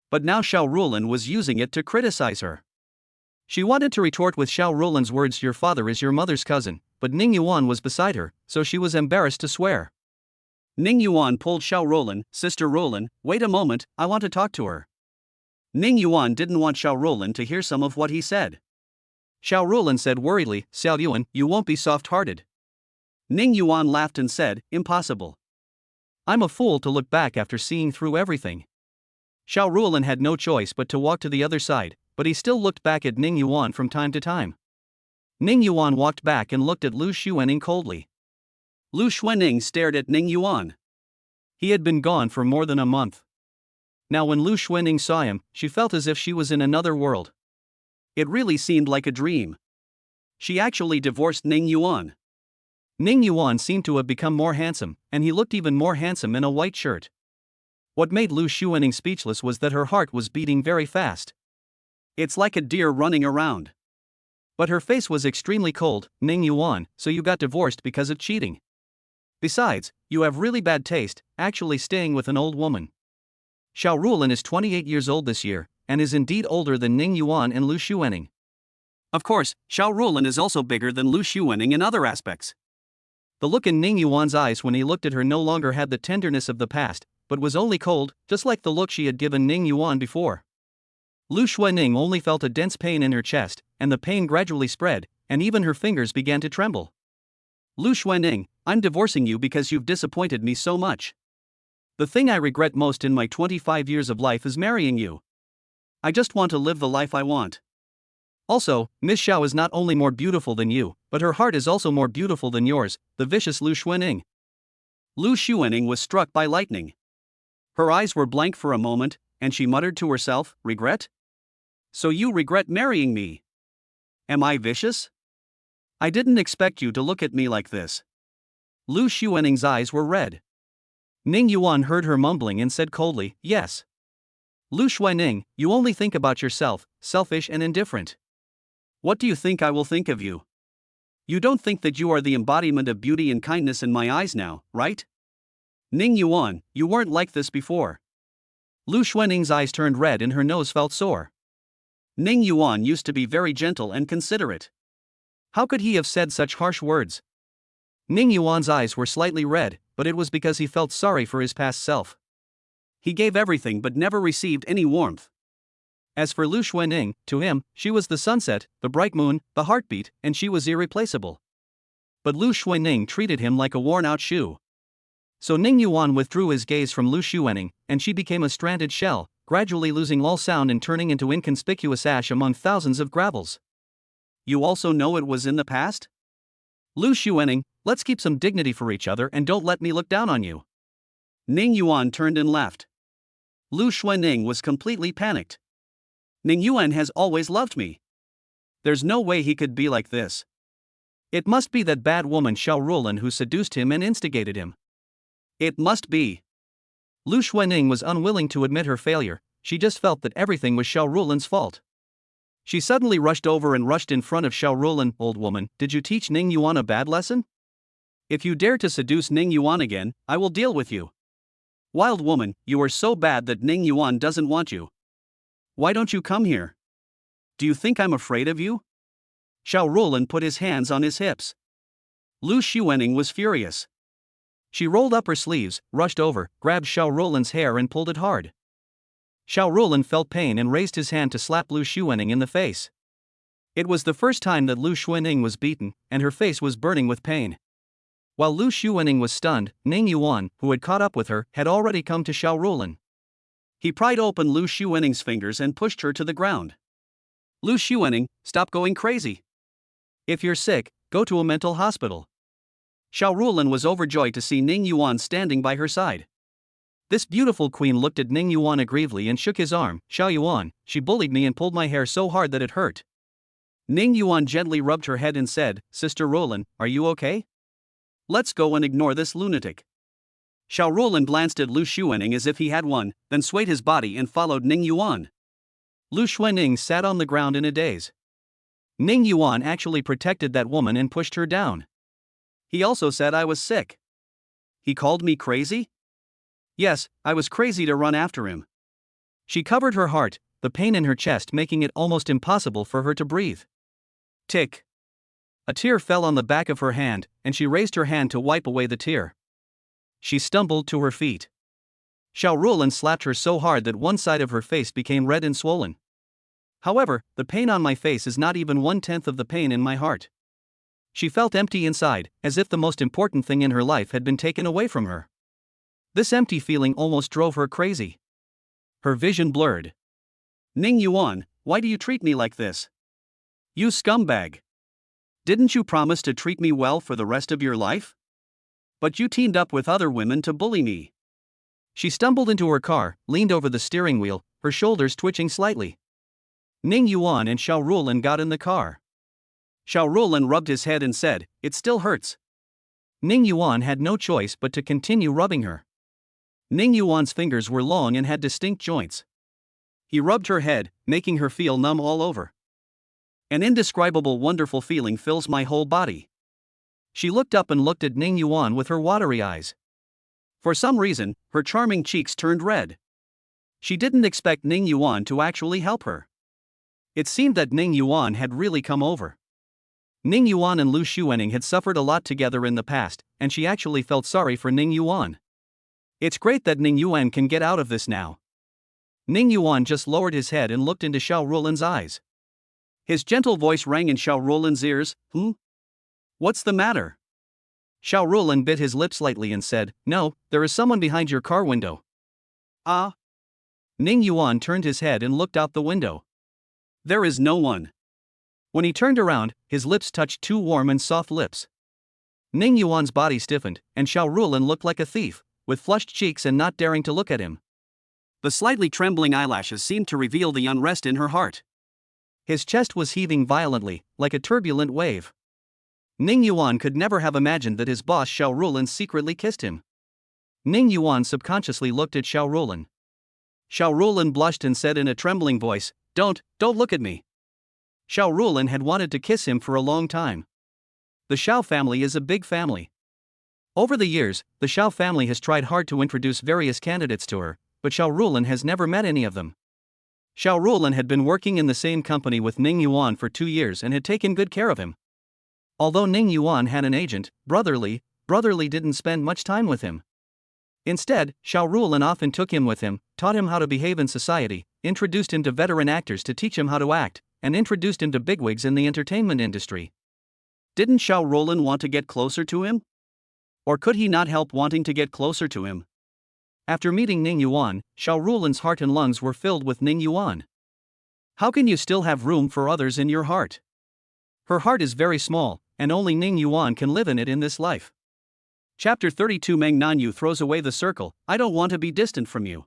But now Xiao Rulan was using it to criticize her. She wanted to retort with Xiao Rulan's words, your father is your mother's cousin, but Ning Yuan was beside her, so she was embarrassed to swear. Ning Yuan pulled Xiao Rulan, Sister Rulan, wait a moment, I want to talk to her. Ning Yuan didn't want Xiao Rulan to hear some of what he said. Xiao Rulan said worriedly, Xiao Yuan, you won't be soft-hearted. Ning Yuan laughed and said, impossible. I'm a fool to look back after seeing through everything. Xiao Rulan had no choice but to walk to the other side, but he still looked back at Ning Yuan from time to time. Ning Yuan walked back and looked at Lu Xuening coldly. Lu Xuening stared at Ning Yuan. He had been gone for more than a month. Now when Lu Xuening saw him, she felt as if she was in another world. It really seemed like a dream. She actually divorced Ning Yuan. Ning Yuan seemed to have become more handsome, and he looked even more handsome in a white shirt. What made Lu Xuening speechless was that her heart was beating very fast. It's like a deer running around. But her face was extremely cold. Ning Yuan, so you got divorced because of cheating. Besides, you have really bad taste, actually staying with an old woman. Xiao Rulin is 28 years old this year, and is indeed older than Ning Yuan and Lu Xuening. Of course, Xiao Rulin is also bigger than Lu Xuening in other aspects. The look in Ning Yuan's eyes when he looked at her no longer had the tenderness of the past, but was only cold, just like the look she had given Ning Yuan before. Lu Xuening only felt a dense pain in her chest, and the pain gradually spread, and even her fingers began to tremble. Lu Xuening, I'm divorcing you because you've disappointed me so much. The thing I regret most in my 25 years of life is marrying you. I just want to live the life I want. Also, Miss Xiao is not only more beautiful than you, but her heart is also more beautiful than yours, the vicious Lu Xuening. Lu Xuening was struck by lightning. Her eyes were blank for a moment, and she muttered to herself, regret? So you regret marrying me? Am I vicious? I didn't expect you to look at me like this. Lu Xuening's eyes were red. Ning Yuan heard her mumbling and said coldly, yes. Lu Xuening, you only think about yourself, selfish and indifferent. What do you think I will think of you? You don't think that you are the embodiment of beauty and kindness in my eyes now, right? Ning Yuan, you weren't like this before. Lu Xuening's eyes turned red and her nose felt sore. Ning Yuan used to be very gentle and considerate. How could he have said such harsh words? Ning Yuan's eyes were slightly red, but it was because he felt sorry for his past self. He gave everything but never received any warmth. As for Lu Xuening, to him, she was the sunset, the bright moon, the heartbeat, and she was irreplaceable. But Lu Xuening treated him like a worn-out shoe. So Ning Yuan withdrew his gaze from Lu Xuening, and she became a stranded shell, gradually losing all sound and turning into inconspicuous ash among thousands of gravels. You also know it was in the past? Lu Xuening, let's keep some dignity for each other and don't let me look down on you. Ning Yuan turned and left. Lu Xuening was completely panicked. Ning Yuan has always loved me. There's no way he could be like this. It must be that bad woman Xiao Rulin who seduced him and instigated him. It must be. Lu Xuening was unwilling to admit her failure, she just felt that everything was Xiao Rulin's fault. She suddenly rushed over and rushed in front of Xiao Rulin. Old woman, did you teach Ning Yuan a bad lesson? If you dare to seduce Ning Yuan again, I will deal with you. Wild woman, you are so bad that Ning Yuan doesn't want you. Why don't you come here? Do you think I'm afraid of you? Xiao Rulin put his hands on his hips. Lu Xuening was furious. She rolled up her sleeves, rushed over, grabbed Xiao Rulin's hair and pulled it hard. Xiao Rulin felt pain and raised his hand to slap Lu Xuening in the face. It was the first time that Lu Xuening was beaten, and her face was burning with pain. While Lu Xuening was stunned, Ning Yuan, who had caught up with her, had already come to Xiao Rulin. He pried open Lu Xuening's fingers and pushed her to the ground. Lu Xuening, stop going crazy. If you're sick, go to a mental hospital. Xiao Rulin was overjoyed to see Ning Yuan standing by her side. This beautiful queen looked at Ning Yuan aggrievely and shook his arm. Xiao Yuan, she bullied me and pulled my hair so hard that it hurt. Ning Yuan gently rubbed her head and said, Sister Rulin, are you okay? Let's go and ignore this lunatic. Xiao Rulin glanced at Lu Xuening as if he had won, then swayed his body and followed Ning Yuan. Lu Xuening sat on the ground in a daze. Ning Yuan actually protected that woman and pushed her down. He also said I was sick. He called me crazy? Yes, I was crazy to run after him. She covered her heart, the pain in her chest making it almost impossible for her to breathe. Tick. A tear fell on the back of her hand, and she raised her hand to wipe away the tear. She stumbled to her feet. Xiao Rulin slapped her so hard that one side of her face became red and swollen. However, the pain on my face is not even 1/10 of the pain in my heart. She felt empty inside, as if the most important thing in her life had been taken away from her. This empty feeling almost drove her crazy. Her vision blurred. Ning Yuan, why do you treat me like this? You scumbag. Didn't you promise to treat me well for the rest of your life? But you teamed up with other women to bully me. She stumbled into her car, leaned over the steering wheel, her shoulders twitching slightly. Ning Yuan and Xiao Ruolin got in the car. Xiao Ruolin rubbed his head and said, "It still hurts." Ning Yuan had no choice but to continue rubbing her. Ning Yuan's fingers were long and had distinct joints. He rubbed her head, making her feel numb all over. An indescribable wonderful feeling fills my whole body. She looked up and looked at Ning Yuan with her watery eyes. For some reason, her charming cheeks turned red. She didn't expect Ning Yuan to actually help her. It seemed that Ning Yuan had really come over. Ning Yuan and Lu Xuening had suffered a lot together in the past, and she actually felt sorry for Ning Yuan. It's great that Ning Yuan can get out of this now. Ning Yuan just lowered his head and looked into Xiao Ruolin's eyes. His gentle voice rang in Xiao Ruolin's ears. What's the matter? Xiao Ruolin bit his lip slightly and said, "No, there is someone behind your car window." Ah? Ning Yuan turned his head and looked out the window. There is no one. When he turned around, his lips touched two warm and soft lips. Ning Yuan's body stiffened, and Xiao Ruolin looked like a thief, with flushed cheeks and not daring to look at him. The slightly trembling eyelashes seemed to reveal the unrest in her heart. His chest was heaving violently, like a turbulent wave. Ning Yuan could never have imagined that his boss Xiao Ruolin secretly kissed him. Ning Yuan subconsciously looked at Xiao Ruolin. Xiao Ruolin blushed and said in a trembling voice, Don't look at me." Xiao Ruolin had wanted to kiss him for a long time. The Xiao family is a big family. Over the years, the Xiao family has tried hard to introduce various candidates to her, but Xiao Ruolin has never met any of them. Xiao Ruolin had been working in the same company with Ning Yuan for 2 years and had taken good care of him. Although Ning Yuan had an agent, Brotherly didn't spend much time with him. Instead, Xiao Ruolin often took him with him, taught him how to behave in society, introduced him to veteran actors to teach him how to act, and introduced him to bigwigs in the entertainment industry. Didn't Xiao Ruolin want to get closer to him? Or could he not help wanting to get closer to him? After meeting Ning Yuan, Xiao Ruolin's heart and lungs were filled with Ning Yuan. How can you still have room for others in your heart? Her heart is very small, and only Ning Yuan can live in it in this life. Chapter 32 Meng Nanyu throws away the circle. I don't want to be distant from you.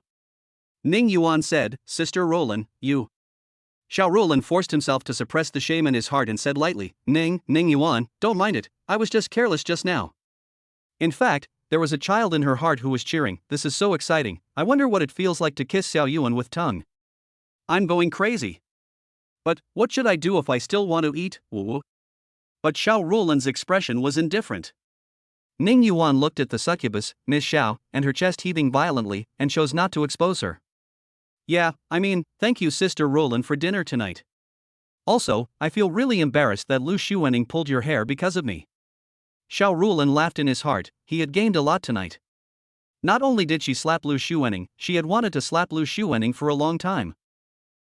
Ning Yuan said, Sister Ruolin, you. Xiao Ruolin forced himself to suppress the shame in his heart and said lightly, Ning Yuan, don't mind it, I was just careless just now. In fact, there was a child in her heart who was cheering, this is so exciting, I wonder what it feels like to kiss Xiao Yuan with tongue. I'm going crazy. But, what should I do if I still want to eat? But Xiao Ruolin's expression was indifferent. Ning Yuan looked at the succubus, Miss Xiao, and her chest heaving violently, and chose not to expose her. Yeah, thank you Sister Ruolin for dinner tonight. Also, I feel really embarrassed that Lu Xuening pulled your hair because of me. Xiao Ruolin laughed in his heart, he had gained a lot tonight. Not only did she slap Lu Xuening, she had wanted to slap Lu Xuening for a long time.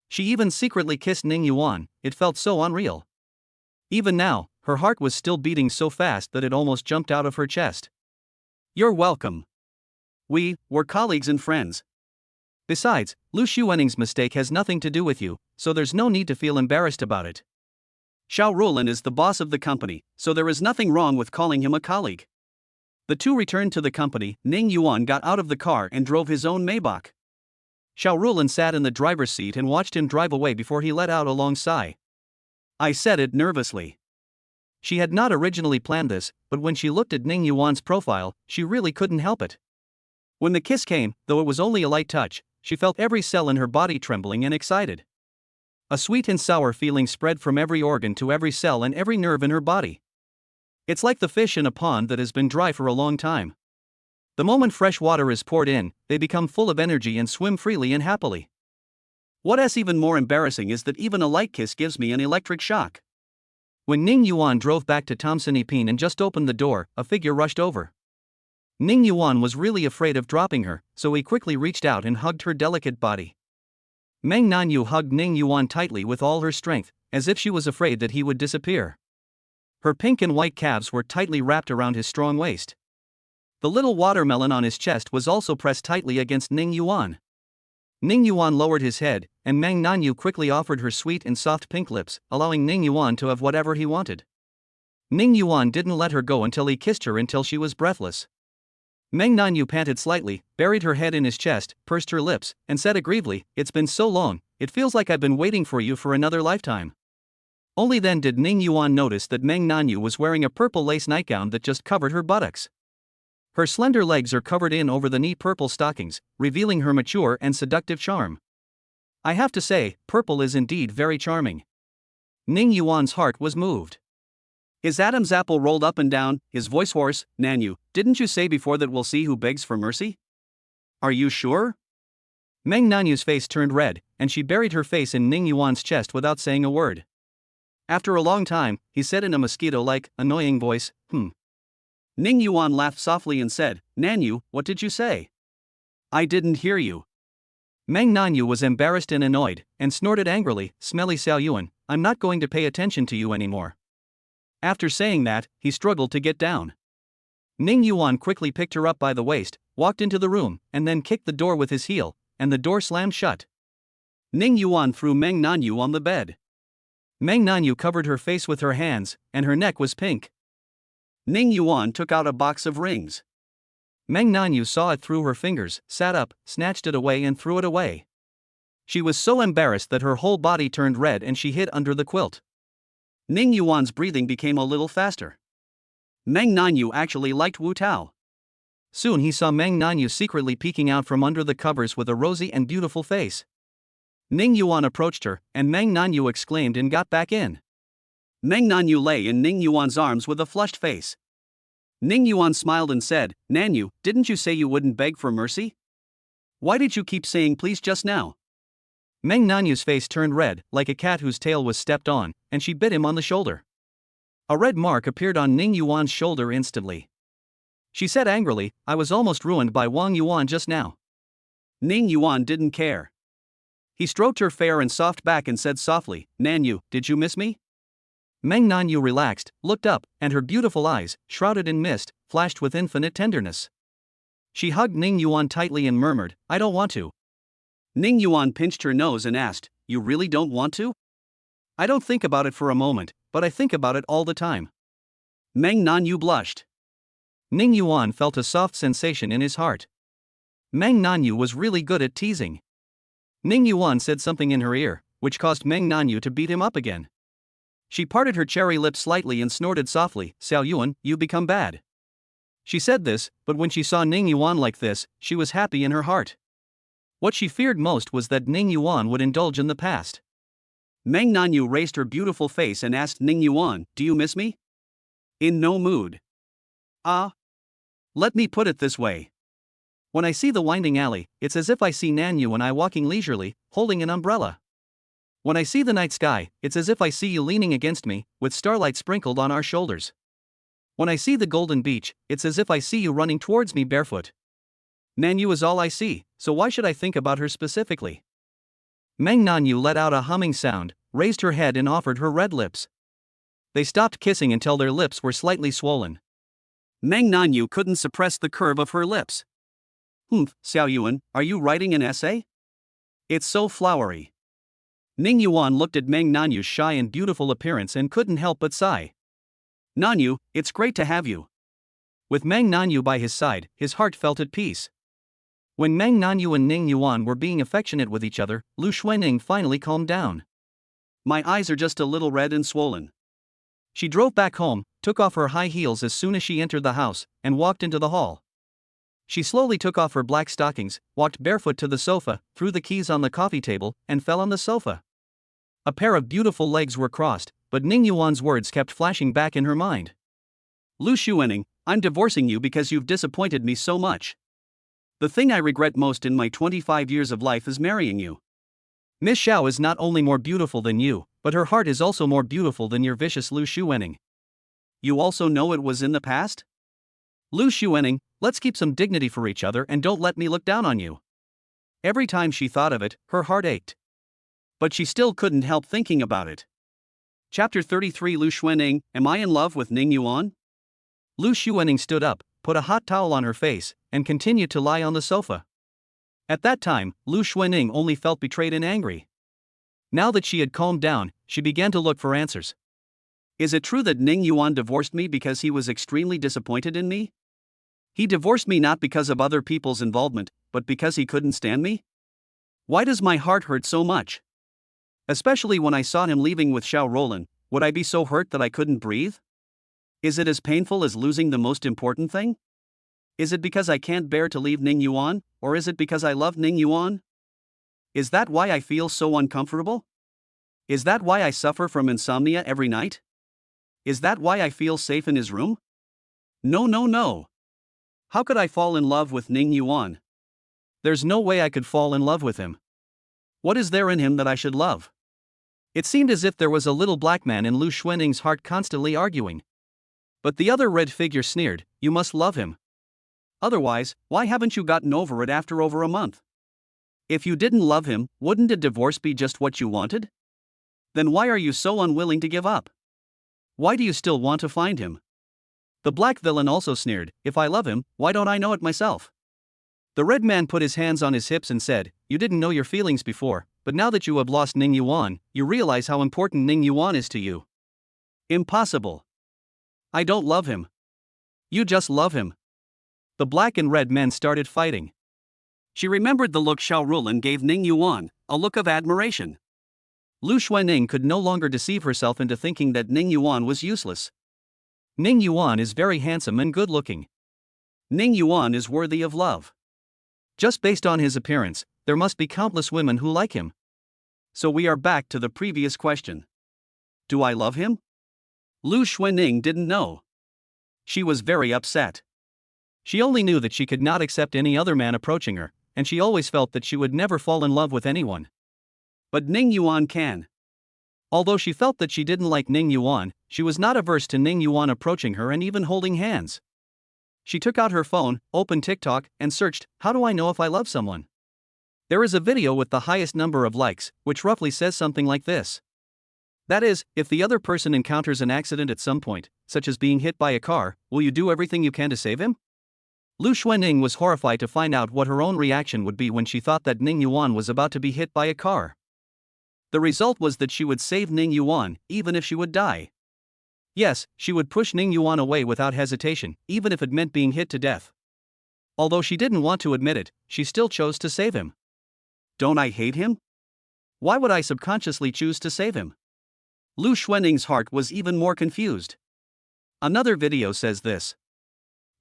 She even secretly kissed Ning Yuan, it felt so unreal. Even now, her heart was still beating so fast that it almost jumped out of her chest. You're welcome. We're colleagues and friends. Besides, Lu Xuening's mistake has nothing to do with you, so there's no need to feel embarrassed about it. Xiao Ruolin is the boss of the company, so there is nothing wrong with calling him a colleague. The two returned to the company. Ning Yuan got out of the car and drove his own Maybach. Xiao Ruolin sat in the driver's seat and watched him drive away before he let out a long sigh. I said it nervously. She had not originally planned this, but when she looked at Ning Yuan's profile, she really couldn't help it. When the kiss came, though it was only a light touch, she felt every cell in her body trembling and excited. A sweet and sour feeling spread from every organ to every cell and every nerve in her body. It's like the fish in a pond that has been dry for a long time. The moment fresh water is poured in, they become full of energy and swim freely and happily. What's even more embarrassing is that even a light kiss gives me an electric shock. When Ning Yuan drove back to Thompson Epine and just opened the door, a figure rushed over. Ning Yuan was really afraid of dropping her, so he quickly reached out and hugged her delicate body. Meng Nanyu hugged Ning Yuan tightly with all her strength, as if she was afraid that he would disappear. Her pink and white calves were tightly wrapped around his strong waist. The little watermelon on his chest was also pressed tightly against Ning Yuan. Ning Yuan lowered his head, and Meng Nanyu quickly offered her sweet and soft pink lips, allowing Ning Yuan to have whatever he wanted. Ning Yuan didn't let her go until he kissed her until she was breathless. Meng Nanyu panted slightly, buried her head in his chest, pursed her lips, and said aggrievedly, "It's been so long, it feels like I've been waiting for you for another lifetime." Only then did Ning Yuan notice that Meng Nanyu was wearing a purple lace nightgown that just covered her buttocks. Her slender legs are covered in over the knee purple stockings, revealing her mature and seductive charm. I have to say, purple is indeed very charming. Ning Yuan's heart was moved. His Adam's apple rolled up and down, his voice hoarse. "Nanyu, didn't you say before that we'll see who begs for mercy? Are you sure?" Meng Nanyu's face turned red, and she buried her face in Ning Yuan's chest without saying a word. After a long time, he said in a mosquito-like, annoying voice, Ning Yuan laughed softly and said, "Nanyu, what did you say? I didn't hear you." Meng Nanyu was embarrassed and annoyed, and snorted angrily, "Smelly Xiao Yuan, I'm not going to pay attention to you anymore." After saying that, he struggled to get down. Ning Yuan quickly picked her up by the waist, walked into the room, and then kicked the door with his heel, and the door slammed shut. Ning Yuan threw Meng Nanyu on the bed. Meng Nanyu covered her face with her hands, and her neck was pink. Ning Yuan took out a box of rings. Meng Nanyu saw it through her fingers, sat up, snatched it away and threw it away. She was so embarrassed that her whole body turned red and she hid under the quilt. Ning Yuan's breathing became a little faster. Meng Nanyu actually liked Wu Tao. Soon he saw Meng Nanyu secretly peeking out from under the covers with a rosy and beautiful face. Ning Yuan approached her, and Meng Nanyu exclaimed and got back in. Meng Nanyu lay in Ning Yuan's arms with a flushed face. Ning Yuan smiled and said, "Nanyu, didn't you say you wouldn't beg for mercy? Why did you keep saying please just now?" Meng Nanyu's face turned red, like a cat whose tail was stepped on, and she bit him on the shoulder. A red mark appeared on Ning Yuan's shoulder instantly. She said angrily, "I was almost ruined by Wang Yuan just now." Ning Yuan didn't care. He stroked her fair and soft back and said softly, "Nanyu, did you miss me?" Meng Nanyu relaxed, looked up, and her beautiful eyes, shrouded in mist, flashed with infinite tenderness. She hugged Ning Yuan tightly and murmured, "I don't want to." Ning Yuan pinched her nose and asked, "You really don't want to?" "I don't think about it for a moment, but I think about it all the time." Meng Nanyu blushed. Ning Yuan felt a soft sensation in his heart. Meng Nanyu was really good at teasing. Ning Yuan said something in her ear, which caused Meng Nanyu to beat him up again. She parted her cherry lips slightly and snorted softly, "Xiao Yuan, you become bad." She said this, but when she saw Ning Yuan like this, she was happy in her heart. What she feared most was that Ning Yuan would indulge in the past. Meng Nanyu raised her beautiful face and asked Ning Yuan, "Do you miss me?" "In no mood." Let me put it this way. When I see the winding alley, it's as if I see Nanyu and I walking leisurely, holding an umbrella. When I see the night sky, it's as if I see you leaning against me, with starlight sprinkled on our shoulders. When I see the golden beach, it's as if I see you running towards me barefoot. Nanyu is all I see, so why should I think about her specifically? Meng Nanyu let out a humming sound, raised her head and offered her red lips. They stopped kissing until their lips were slightly swollen. Meng Nanyu couldn't suppress the curve of her lips. Xiao Yuan, are you writing an essay? It's so flowery." Ning Yuan looked at Meng Nanyu's shy and beautiful appearance and couldn't help but sigh. "Nanyu, it's great to have you." With Meng Nanyu by his side, his heart felt at peace. When Meng Nanyu and Ning Yuan were being affectionate with each other, Lu Xuanning finally calmed down. "My eyes are just a little red and swollen." She drove back home, took off her high heels as soon as she entered the house, and walked into the hall. She slowly took off her black stockings, walked barefoot to the sofa, threw the keys on the coffee table, and fell on the sofa. A pair of beautiful legs were crossed, but Ning Yuan's words kept flashing back in her mind. "Lu Xuanning, I'm divorcing you because you've disappointed me so much. The thing I regret most in my 25 years of life is marrying you. Miss Xiao is not only more beautiful than you, but her heart is also more beautiful than your vicious Lu Xuanning. You also know it was in the past? Lu Xuanning, let's keep some dignity for each other and don't let me look down on you." Every time she thought of it, her heart ached. But she still couldn't help thinking about it. Chapter 33 Lu Xuanning, Am I in love with Ning Yuan? Lu Xuanning stood up, put a hot towel on her face, and continued to lie on the sofa. At that time, Lu Xuanning only felt betrayed and angry. Now that she had calmed down, she began to look for answers. Is it true that Ning Yuan divorced me because he was extremely disappointed in me? He divorced me not because of other people's involvement, but because he couldn't stand me? Why does my heart hurt so much? Especially when I saw him leaving with Xiao Roland, would I be so hurt that I couldn't breathe? Is it as painful as losing the most important thing? Is it because I can't bear to leave Ning Yuan, or is it because I love Ning Yuan? Is that why I feel so uncomfortable? Is that why I suffer from insomnia every night? Is that why I feel safe in his room? No, no, no. How could I fall in love with Ning Yuan? There's no way I could fall in love with him. What is there in him that I should love? It seemed as if there was a little black man in Lu Xuaning's heart constantly arguing. But the other red figure sneered, "You must love him. Otherwise, why haven't you gotten over it after over a month? If you didn't love him, wouldn't a divorce be just what you wanted? Then why are you so unwilling to give up? Why do you still want to find him?" The black villain also sneered, "If I love him, why don't I know it myself?" The red man put his hands on his hips and said, "You didn't know your feelings before, but now that you have lost Ning Yuan, you realize how important Ning Yuan is to you." Impossible. I don't love him. You just love him. The black and red men started fighting. She remembered the look Xiao Roland gave Ning Yuan, a look of admiration. Lu Xuaning could no longer deceive herself into thinking that Ning Yuan was useless. Ning Yuan is very handsome and good-looking. Ning Yuan is worthy of love. Just based on his appearance, there must be countless women who like him. So we are back to the previous question. Do I love him? Lu Xuaning didn't know. She was very upset. She only knew that she could not accept any other man approaching her, and she always felt that she would never fall in love with anyone. But Ning Yuan can. Although she felt that she didn't like Ning Yuan, she was not averse to Ning Yuan approaching her and even holding hands. She took out her phone, opened TikTok, and searched, "How do I know if I love someone?" There is a video with the highest number of likes, which roughly says something like this. That is, if the other person encounters an accident at some point, such as being hit by a car, will you do everything you can to save him? Lu Xuaning was horrified to find out what her own reaction would be when she thought that Ning Yuan was about to be hit by a car. The result was that she would save Ning Yuan, even if she would die. Yes, she would push Ning Yuan away without hesitation, even if it meant being hit to death. Although she didn't want to admit it, she still chose to save him. Don't I hate him? Why would I subconsciously choose to save him? Lu Xuaning's heart was even more confused. Another video says this.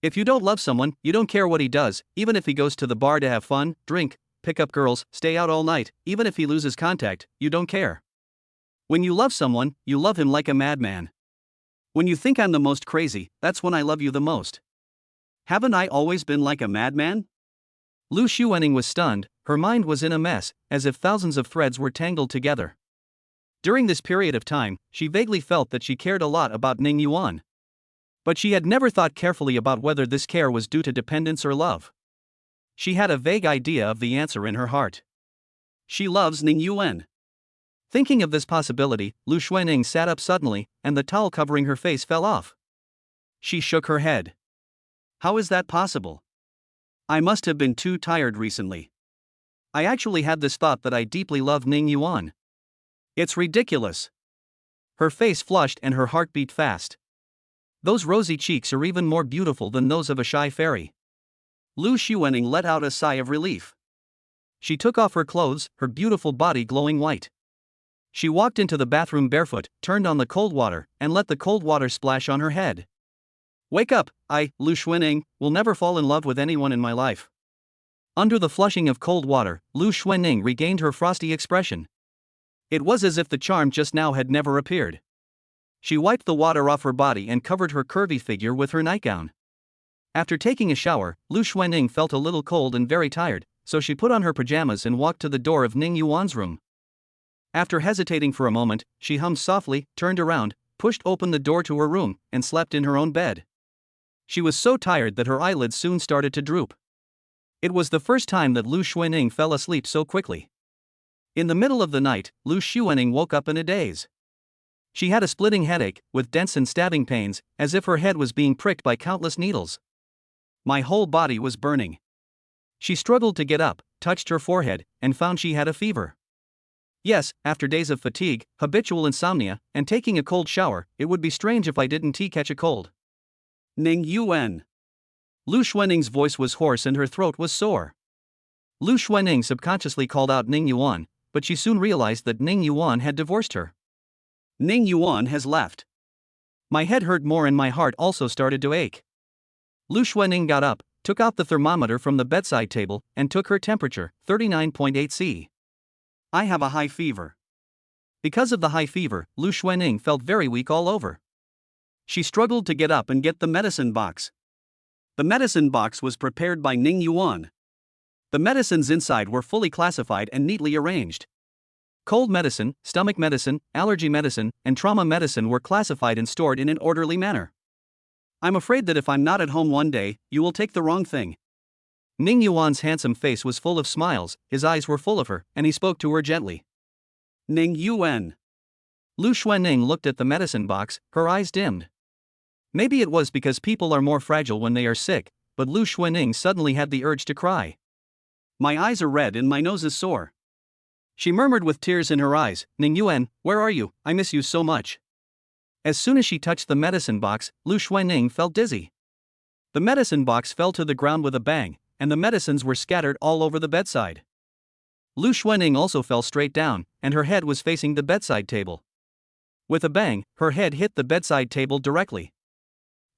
If you don't love someone, you don't care what he does, even if he goes to the bar to have fun, drink, pick up girls, stay out all night, even if he loses contact, you don't care. When you love someone, you love him like a madman. When you think I'm the most crazy, that's when I love you the most. Haven't I always been like a madman? Lu Xuaning was stunned, her mind was in a mess, as if thousands of threads were tangled together. During this period of time, she vaguely felt that she cared a lot about Ning Yuan. But she had never thought carefully about whether this care was due to dependence or love. She had a vague idea of the answer in her heart. She loves Ning Yuan. Thinking of this possibility, Lu Xuaning sat up suddenly, and the towel covering her face fell off. She shook her head. How is that possible? I must have been too tired recently. I actually had this thought that I deeply love Ning Yuan. It's ridiculous. Her face flushed and her heart beat fast. Those rosy cheeks are even more beautiful than those of a shy fairy. Lu Xuaning let out a sigh of relief. She took off her clothes, her beautiful body glowing white. She walked into the bathroom barefoot, turned on the cold water, and let the cold water splash on her head. Wake up, Lu Xuaning, will never fall in love with anyone in my life. Under the flushing of cold water, Lu Xuaning regained her frosty expression. It was as if the charm just now had never appeared. She wiped the water off her body and covered her curvy figure with her nightgown. After taking a shower, Lu Xuaning felt a little cold and very tired, so she put on her pajamas and walked to the door of Ning Yuan's room. After hesitating for a moment, she hummed softly, turned around, pushed open the door to her room, and slept in her own bed. She was so tired that her eyelids soon started to droop. It was the first time that Lu Xuaning fell asleep so quickly. In the middle of the night, Lu Xuaning woke up in a daze. She had a splitting headache, with dense and stabbing pains, as if her head was being pricked by countless needles. My whole body was burning. She struggled to get up, touched her forehead, and found she had a fever. Yes, after days of fatigue, habitual insomnia, and taking a cold shower, it would be strange if I didn't catch a cold. Ning Yuan. Lu Xuaning's voice was hoarse and her throat was sore. Lu Xuaning subconsciously called out Ning Yuan, but she soon realized that Ning Yuan had divorced her. Ning Yuan has left. My head hurt more and my heart also started to ache. Lu Xuaning got up, took out the thermometer from the bedside table, and took her temperature, 39.8 C. I have a high fever. Because of the high fever, Lu Xuaning felt very weak all over. She struggled to get up and get the medicine box. The medicine box was prepared by Ning Yuan. The medicines inside were fully classified and neatly arranged. Cold medicine, stomach medicine, allergy medicine, and trauma medicine were classified and stored in an orderly manner. I'm afraid that if I'm not at home one day, you will take the wrong thing. Ning Yuan's handsome face was full of smiles, his eyes were full of her, and he spoke to her gently. Ning Yuan. Lu Xuaning looked at the medicine box, her eyes dimmed. Maybe it was because people are more fragile when they are sick, but Lu Xuaning suddenly had the urge to cry. My eyes are red and my nose is sore. She murmured with tears in her eyes, Ning Yuan, where are you? I miss you so much. As soon as she touched the medicine box, Lu Xuaning felt dizzy. The medicine box fell to the ground with a bang, and the medicines were scattered all over the bedside. Lu Xuaning also fell straight down, and her head was facing the bedside table. With a bang, her head hit the bedside table directly.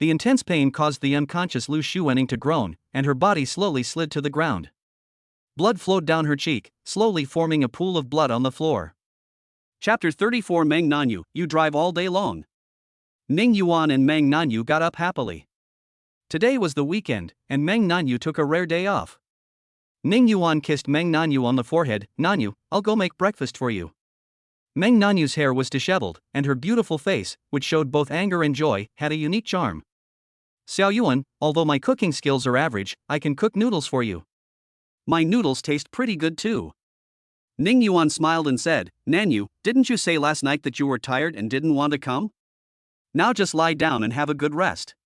The intense pain caused the unconscious Lu Xuaning to groan, and her body slowly slid to the ground. Blood flowed down her cheek, slowly forming a pool of blood on the floor. Chapter 34 Meng Nanyu, you drive all day long. Ning Yuan and Meng Nanyu got up happily. Today was the weekend, and Meng Nanyu took a rare day off. Ning Yuan kissed Meng Nanyu on the forehead. Nanyu, I'll go make breakfast for you. Meng Nanyu's hair was disheveled, and her beautiful face, which showed both anger and joy, had a unique charm. Xiao Yuan, although my cooking skills are average, I can cook noodles for you. My noodles taste pretty good too. Ning Yuan smiled and said, Nanyu, didn't you say last night that you were tired and didn't want to come? Now just lie down and have a good rest.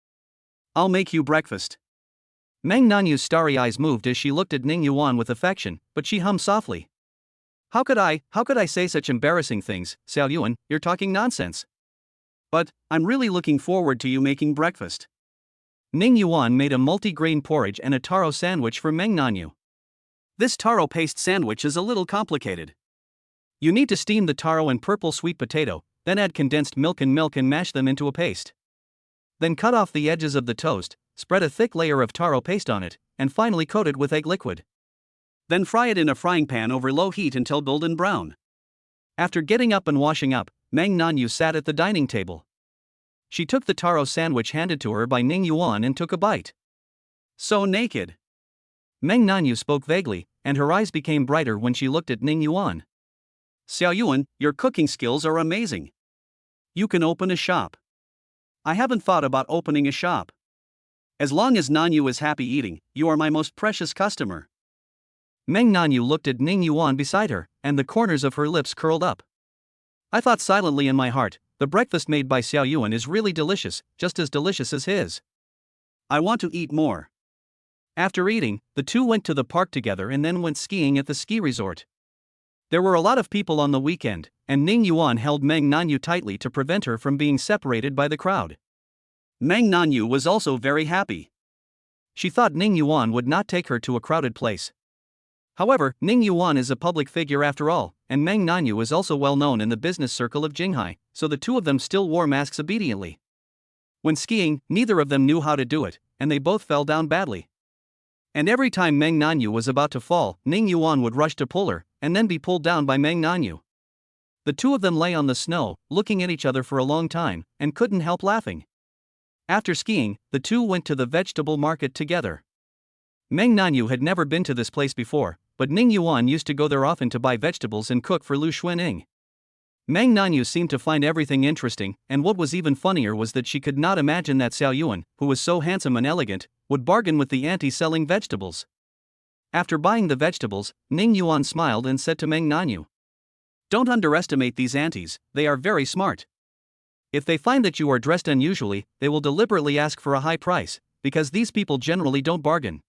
I'll make you breakfast. Meng Nanyu's starry eyes moved as she looked at Ning Yuan with affection, but she hummed softly. How could I say such embarrassing things, Xiao Yuan, you're talking nonsense. But, I'm really looking forward to you making breakfast. Ning Yuan made a multi-grain porridge and a taro sandwich for Meng Nanyu. This taro paste sandwich is a little complicated. You need to steam the taro and purple sweet potato, then add condensed milk and mash them into a paste. Then cut off the edges of the toast, spread a thick layer of taro paste on it, and finally coat it with egg liquid. Then fry it in a frying pan over low heat until golden brown. After getting up and washing up, Meng Nanyu sat at the dining table. She took the taro sandwich handed to her by Ning Yuan and took a bite. So naked. Meng Nanyu spoke vaguely, and her eyes became brighter when she looked at Ning Yuan. Xiao Yuan, your cooking skills are amazing. You can open a shop. I haven't thought about opening a shop. As long as Nanyu is happy eating, you are my most precious customer. Meng Nanyu looked at Ning Yuan beside her, and the corners of her lips curled up. I thought silently in my heart, the breakfast made by Xiao Yuan is really delicious, just as delicious as his. I want to eat more. After eating, the two went to the park together and then went skiing at the ski resort. There were a lot of people on the weekend, and Ning Yuan held Meng Nanyu tightly to prevent her from being separated by the crowd. Meng Nanyu was also very happy. She thought Ning Yuan would not take her to a crowded place. However, Ning Yuan is a public figure after all, and Meng Nanyu is also well known in the business circle of Jinghai, so the two of them still wore masks obediently. When skiing, neither of them knew how to do it, and they both fell down badly. And every time Meng Nanyu was about to fall, Ning Yuan would rush to pull her, and then be pulled down by Meng Nanyu. The two of them lay on the snow, looking at each other for a long time, and couldn't help laughing. After skiing, the two went to the vegetable market together. Meng Nanyu had never been to this place before, but Ning Yuan used to go there often to buy vegetables and cook for Lu Xuaning. Meng Nanyu seemed to find everything interesting, and what was even funnier was that she could not imagine that Xiao Yuan, who was so handsome and elegant, would bargain with the auntie selling vegetables. After buying the vegetables, Ning Yuan smiled and said to Meng Nanyu, Don't underestimate these aunties, they are very smart. If they find that you are dressed unusually, they will deliberately ask for a high price, because these people generally don't bargain.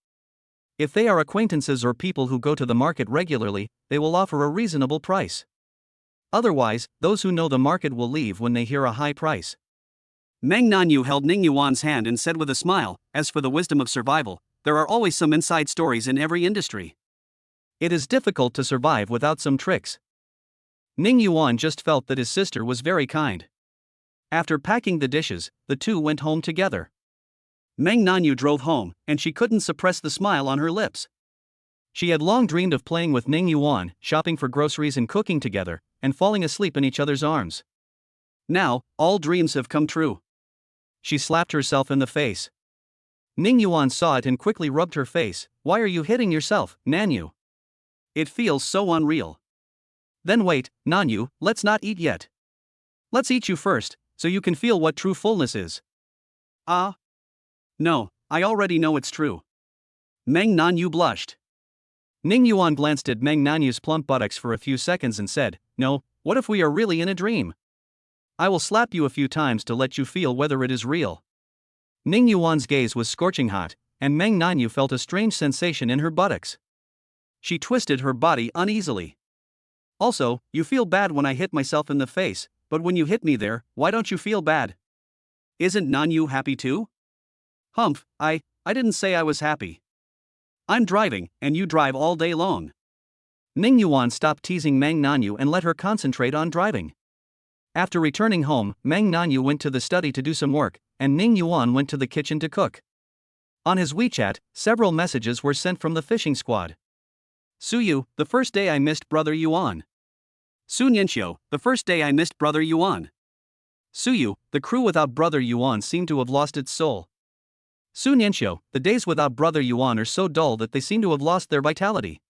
If they are acquaintances or people who go to the market regularly, they will offer a reasonable price. Otherwise, those who know the market will leave when they hear a high price. Meng Nanyu held Ning Yuan's hand and said with a smile, as for the wisdom of survival, there are always some inside stories in every industry. It is difficult to survive without some tricks. Ning Yuan just felt that his sister was very kind. After packing the dishes, the two went home together. Meng Nanyu drove home, and she couldn't suppress the smile on her lips. She had long dreamed of playing with Ning Yuan, shopping for groceries and cooking together, and falling asleep in each other's arms. Now, all dreams have come true. She slapped herself in the face. Ning Yuan saw it and quickly rubbed her face. Why are you hitting yourself, Nanyu? It feels so unreal. Then wait, Nanyu, let's not eat yet. Let's eat you first, so you can feel what true fullness is. Ah? No, I already know it's true. Meng Nanyu blushed. Ning Yuan glanced at Meng Nanyu's plump buttocks for a few seconds and said, No, what if we are really in a dream? I will slap you a few times to let you feel whether it is real. Ning Yuan's gaze was scorching hot, and Meng Nanyu felt a strange sensation in her buttocks. She twisted her body uneasily. Also, you feel bad when I hit myself in the face, but when you hit me there, why don't you feel bad? Isn't Nanyu happy too? Humph, I didn't say I was happy. I'm driving, and you drive all day long. Ning Yuan stopped teasing Meng Nanyu and let her concentrate on driving. After returning home, Meng Nanyu went to the study to do some work, and Ning Yuan went to the kitchen to cook. On his WeChat, several messages were sent from the fishing squad. Suyu, the first day I missed Brother Yuan. Sun Yanxiu, the first day I missed Brother Yuan. Suyu, the crew without Brother Yuan seemed to have lost its soul. Sun Yanxiu, the days without Brother Yuan are so dull that they seem to have lost their vitality.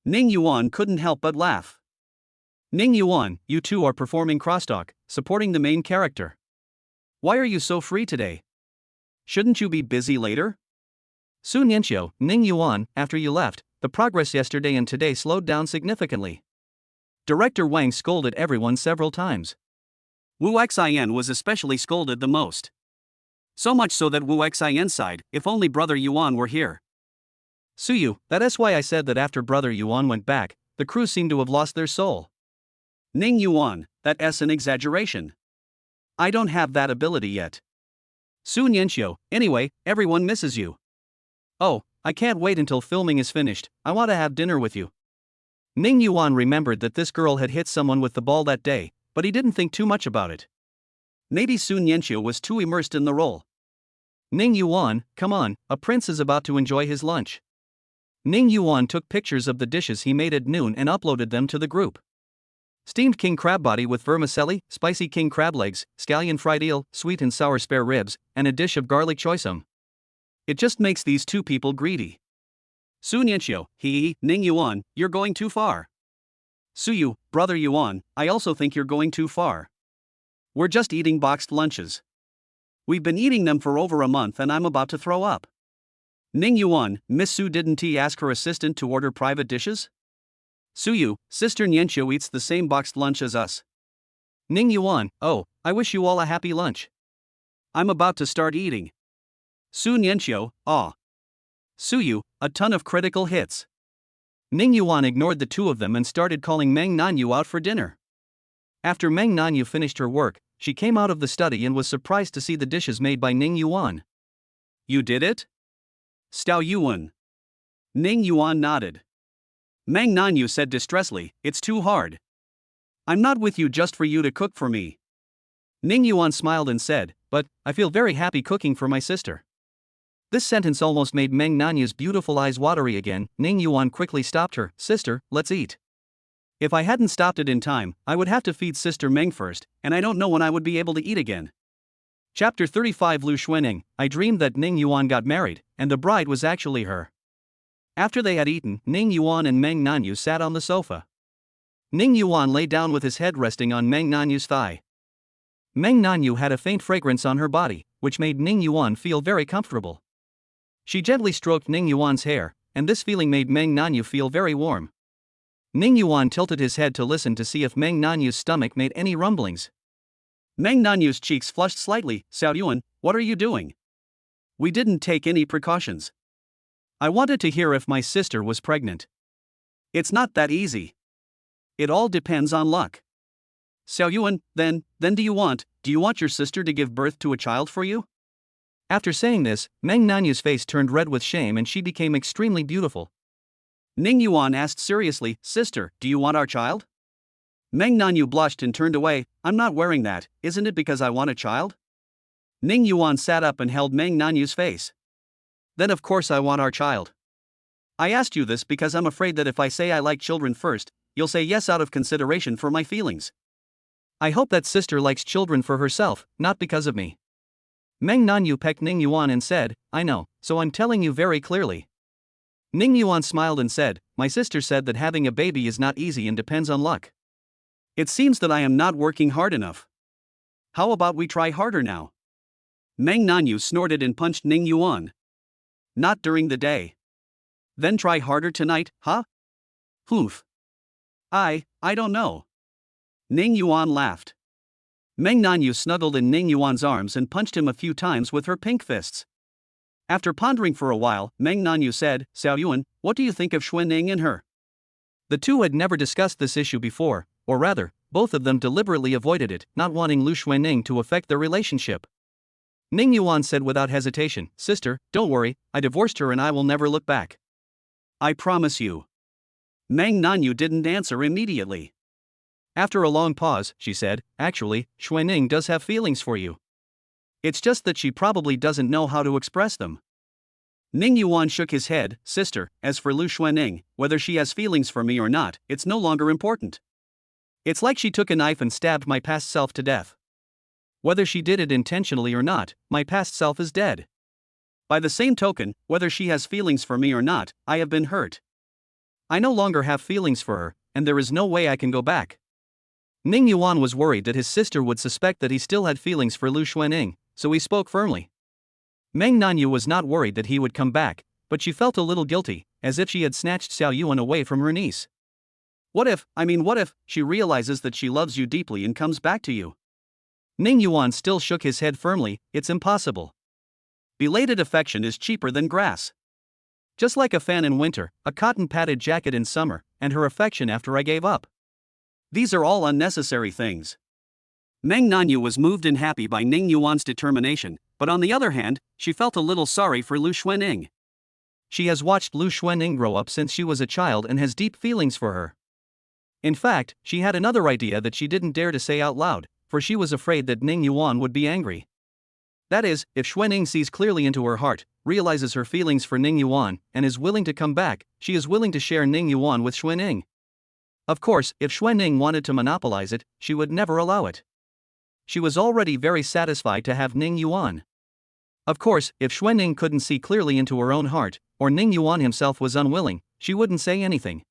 Ning Yuan couldn't help but laugh. Ning Yuan, you two are performing crosstalk, supporting the main character. Why are you so free today? Shouldn't you be busy later? Sun Yanxiu, Ning Yuan, after you left, the progress yesterday and today slowed down significantly. Director Wang scolded everyone several times. Wu Xian was especially scolded the most. So much so that Wu Xian sighed, if only Brother Yuan were here. Suyu, that's why I said that after Brother Yuan went back, the crew seemed to have lost their soul. Ning Yuan, that's an exaggeration. I don't have that ability yet. Sun Yanxiu, anyway, everyone misses you. Oh, I can't wait until filming is finished, I want to have dinner with you. Ning Yuan remembered that this girl had hit someone with the ball that day, but he didn't think too much about it. Maybe Sun Yanxiu was too immersed in the role. Ning Yuan, come on, a prince is about to enjoy his lunch. Ning Yuan took pictures of the dishes he made at noon and uploaded them to the group. Steamed king crab body with vermicelli, spicy king crab legs, scallion fried eel, sweet and sour spare ribs, and a dish of garlic choysum. It just makes these two people greedy. Sun Yanxiu, Ning Yuan, you're going too far. Suyu, Brother Yuan, I also think you're going too far. We're just eating boxed lunches. We've been eating them for over a month and I'm about to throw up. Ning Yuan, Miss Su didn't ask her assistant to order private dishes? Suyu, Sister Nianqiu eats the same boxed lunch as us. Ning Yuan, oh, I wish you all a happy lunch. I'm about to start eating. Sun Yanxiu, aw. Suyu, a ton of critical hits. Ning Yuan ignored the two of them and started calling Meng Nanyu out for dinner. After Meng Nanyu finished her work, she came out of the study and was surprised to see the dishes made by Ning Yuan. You did it? Stao Yuan. Ning Yuan nodded. Meng Nanyu said distressfully, it's too hard. I'm not with you just for you to cook for me. Ning Yuan smiled and said, but I feel very happy cooking for my sister. This sentence almost made Meng Nanyu's beautiful eyes watery again. Ning Yuan quickly stopped her. Sister, let's eat. If I hadn't stopped it in time, I would have to feed Sister Meng first, and I don't know when I would be able to eat again. Chapter 35 Lu Xuanning, I dreamed that Ning Yuan got married, and the bride was actually her. After they had eaten, Ning Yuan and Meng Nanyu sat on the sofa. Ning Yuan lay down with his head resting on Meng Nanyu's thigh. Meng Nanyu had a faint fragrance on her body, which made Ning Yuan feel very comfortable. She gently stroked Ning Yuan's hair, and this feeling made Meng Nanyu feel very warm. Ning Yuan tilted his head to listen to see if Meng Nanyu's stomach made any rumblings. Meng Nanyu's cheeks flushed slightly. Xiao Yuan, what are you doing? We didn't take any precautions. I wanted to hear if my sister was pregnant. It's not that easy. It all depends on luck. Xiao Yuan, then do you want your sister to give birth to a child for you? After saying this, Meng Nanyu's face turned red with shame and she became extremely beautiful. Ning Yuan asked seriously, sister, do you want our child? Meng Nanyu blushed and turned away. I'm not wearing that, isn't it because I want a child? Ning Yuan sat up and held Meng Nanyu's face. Then of course I want our child. I asked you this because I'm afraid that if I say I like children first, you'll say yes out of consideration for my feelings. I hope that sister likes children for herself, not because of me. Meng Nanyu pecked Ning Yuan and said, I know, so I'm telling you very clearly. Ning Yuan smiled and said, my sister said that having a baby is not easy and depends on luck. It seems that I am not working hard enough. How about we try harder now? Meng Nanyu snorted and punched Ning Yuan. Not during the day. Then try harder tonight, huh? Oof. I don't know. Ning Yuan laughed. Meng Nanyu snuggled in Ning Yuan's arms and punched him a few times with her pink fists. After pondering for a while, Meng Nanyu said, Xiao Yuan, what do you think of Xuanning and her? The two had never discussed this issue before, or rather, both of them deliberately avoided it, not wanting Lu Xuanning to affect their relationship. Ning Yuan said without hesitation, sister, don't worry, I divorced her and I will never look back. I promise you. Meng Nanyu didn't answer immediately. After a long pause, she said, actually, Xuanning does have feelings for you. It's just that she probably doesn't know how to express them. Ning Yuan shook his head, sister, as for Lu Xuanning, whether she has feelings for me or not, it's no longer important. It's like she took a knife and stabbed my past self to death. Whether she did it intentionally or not, my past self is dead. By the same token, whether she has feelings for me or not, I have been hurt. I no longer have feelings for her, and there is no way I can go back. Ning Yuan was worried that his sister would suspect that he still had feelings for Lu Xuanning, so he spoke firmly. Meng Nanyu was not worried that he would come back, but she felt a little guilty, as if she had snatched Xiao Yuan away from her niece. What if she realizes that she loves you deeply and comes back to you? Ning Yuan still shook his head firmly, it's impossible. Belated affection is cheaper than grass. Just like a fan in winter, a cotton padded jacket in summer, and her affection after I gave up. These are all unnecessary things. Meng Nanyu was moved and happy by Ning Yuan's determination, but on the other hand, she felt a little sorry for Lu Xuanning. She has watched Lu Xuanning grow up since she was a child and has deep feelings for her. In fact, she had another idea that she didn't dare to say out loud, for she was afraid that Ning Yuan would be angry. That is, if Xuanning sees clearly into her heart, realizes her feelings for Ning Yuan, and is willing to come back, she is willing to share Ning Yuan with Xuanning. Of course, if Xuanning wanted to monopolize it, she would never allow it. She was already very satisfied to have Ning Yuan. Of course, if Xuanning couldn't see clearly into her own heart, or Ning Yuan himself was unwilling, she wouldn't say anything.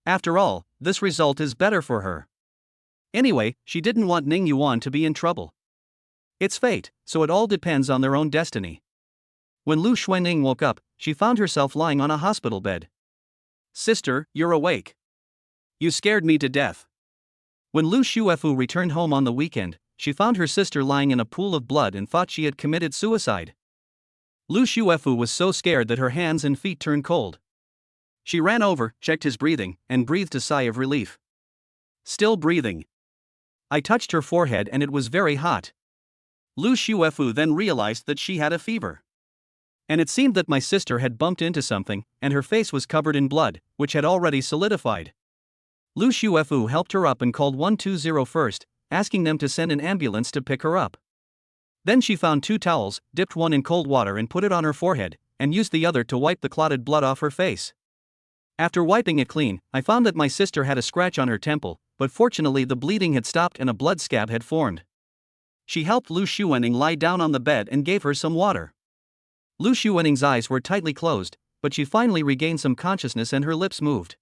After all, this result is better for her. Anyway, she didn't want Ning Yuan to be in trouble. It's fate, so it all depends on their own destiny. When Lu Xuanning woke up, she found herself lying on a hospital bed. Sister, you're awake. You scared me to death. When Lu Xuefu returned home on the weekend, she found her sister lying in a pool of blood and thought she had committed suicide. Lu Xuefu was so scared that her hands and feet turned cold. She ran over, checked his breathing, and breathed a sigh of relief. Still breathing. I touched her forehead and it was very hot. Lu Xuefu then realized that she had a fever. And it seemed that my sister had bumped into something, and her face was covered in blood, which had already solidified. Lu Xuefu helped her up and called 120 first, asking them to send an ambulance to pick her up. Then she found 2 towels, dipped one in cold water and put it on her forehead, and used the other to wipe the clotted blood off her face. After wiping it clean, I found that my sister had a scratch on her temple, but fortunately the bleeding had stopped and a blood scab had formed. She helped Lu Xuanning lie down on the bed and gave her some water. Lu Xuanning's eyes were tightly closed, but she finally regained some consciousness and her lips moved.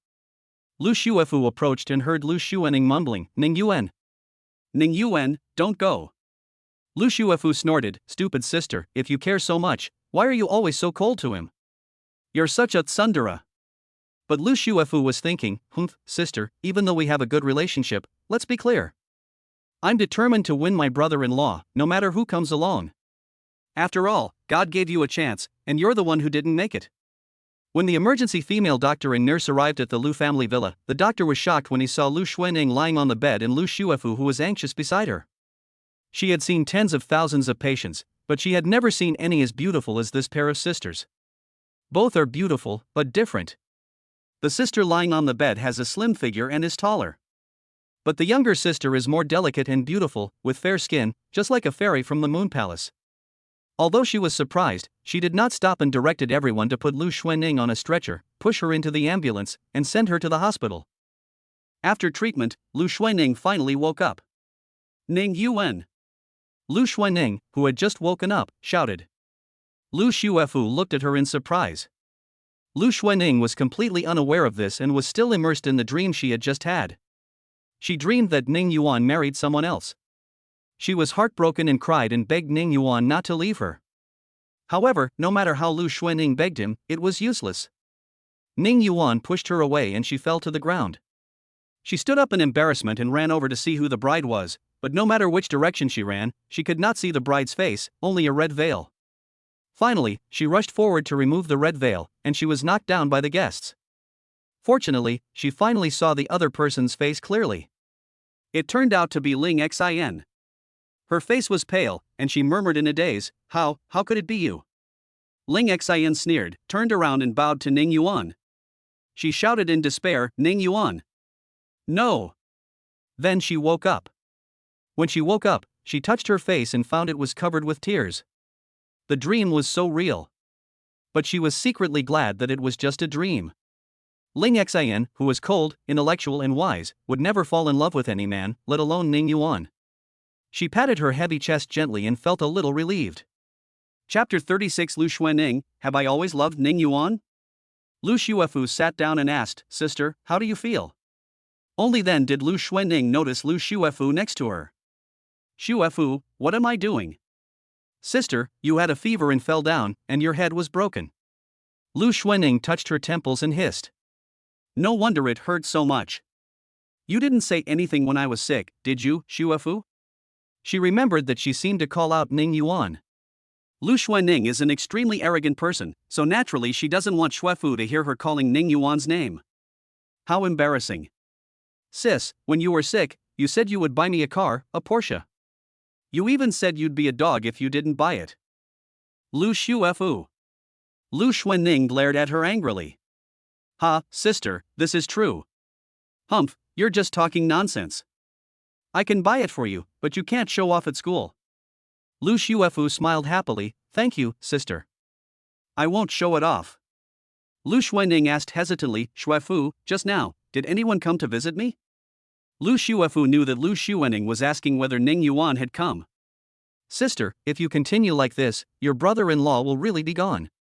Lu Xuefu approached and heard Lu Xuanning mumbling, Ning Yuan. Ning Yuan, don't go. Lu Xuefu snorted, stupid sister, if you care so much, why are you always so cold to him? You're such a tsundere. But Lu Xuefu was thinking, sister, even though we have a good relationship, let's be clear. I'm determined to win my brother-in-law, no matter who comes along. After all, God gave you a chance, and you're the one who didn't make it. When the emergency female doctor and nurse arrived at the Lu family villa, the doctor was shocked when he saw Lu Xuanning lying on the bed and Lu Xuefu who was anxious beside her. She had seen tens of thousands of patients, but she had never seen any as beautiful as this pair of sisters. Both are beautiful, but different. The sister lying on the bed has a slim figure and is taller. But the younger sister is more delicate and beautiful, with fair skin, just like a fairy from the Moon Palace. Although she was surprised, she did not stop and directed everyone to put Lu Xuanning on a stretcher, push her into the ambulance, and send her to the hospital. After treatment, Lu Xuanning finally woke up. Ning Yuan. Lu Xuanning, who had just woken up, shouted. Lu Xuefu looked at her in surprise. Lu Xuanning was completely unaware of this and was still immersed in the dream she had just had. She dreamed that Ning Yuan married someone else. She was heartbroken and cried and begged Ning Yuan not to leave her. However, no matter how Lu Xuanning begged him, it was useless. Ning Yuan pushed her away and she fell to the ground. She stood up in embarrassment and ran over to see who the bride was, but no matter which direction she ran, she could not see the bride's face, only a red veil. Finally, she rushed forward to remove the red veil, and she was knocked down by the guests. Fortunately, she finally saw the other person's face clearly. It turned out to be Ling Xin. Her face was pale, and she murmured in a daze, how could it be you? Ling Xin sneered, turned around and bowed to Ning Yuan. She shouted in despair, Ning Yuan. No! Then she woke up. When she woke up, she touched her face and found it was covered with tears. The dream was so real. But she was secretly glad that it was just a dream. Ling Xin, who was cold, intellectual and wise, would never fall in love with any man, let alone Ning Yuan. She patted her heavy chest gently and felt a little relieved. Chapter 36 Lu Xuanning, have I always loved Ning Yuan? Lu Xuefu sat down and asked, Sister, how do you feel? Only then did Lu Xuanning notice Lu Xuefu next to her. Xuefu, what am I doing? Sister, you had a fever and fell down, and your head was broken. Lu Xuanning touched her temples and hissed. No wonder it hurt so much. You didn't say anything when I was sick, did you, Xuefu? She remembered that she seemed to call out Ning Yuan. Lu Xuanning is an extremely arrogant person, so naturally she doesn't want Xuefu to hear her calling Ning Yuan's name. How embarrassing. Sis, when you were sick, you said you would buy me a car, a Porsche. You even said you'd be a dog if you didn't buy it. Lu Xuefu. Lu Xuanning glared at her angrily. Ha, sister, this is true. Humph, you're just talking nonsense. I can buy it for you, but you can't show off at school. Lu Xuefu smiled happily, thank you, sister. I won't show it off. Lu Xuanning asked hesitantly, Xuefu, just now, did anyone come to visit me? Lu Xuefu knew that Lu Xuanning was asking whether Ning Yuan had come. Sister, if you continue like this, your brother-in-law will really be gone.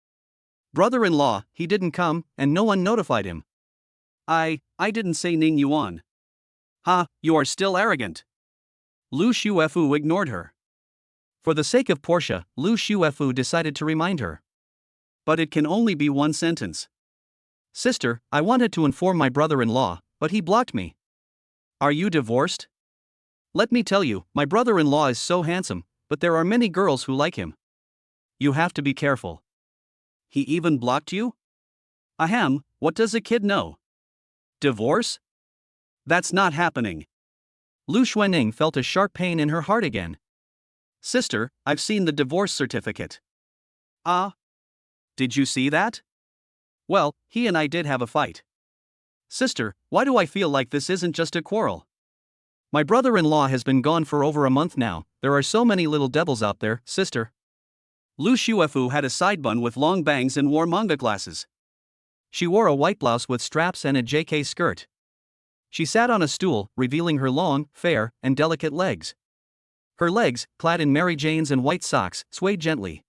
Brother-in-law, he didn't come, and no one notified him. I didn't say Ning Yuan. Ha, you are still arrogant. Lu Xuefu ignored her. For the sake of Portia, Lu Xuefu decided to remind her. But it can only be one sentence. Sister, I wanted to inform my brother-in-law, but he blocked me. Are you divorced? Let me tell you, my brother-in-law is so handsome, but there are many girls who like him. You have to be careful. He even blocked you? Ahem, what does a kid know? Divorce? That's not happening. Lu Xuanning felt a sharp pain in her heart again. Sister, I've seen the divorce certificate. Ah? Did you see that? Well, he and I did have a fight. Sister, why do I feel like this isn't just a quarrel? My brother-in-law has been gone for over a month now, there are so many little devils out there, sister. Lu Xuefu had a side bun with long bangs and wore manga glasses. She wore a white blouse with straps and a JK skirt. She sat on a stool, revealing her long, fair, and delicate legs. Her legs, clad in Mary Janes and white socks, swayed gently.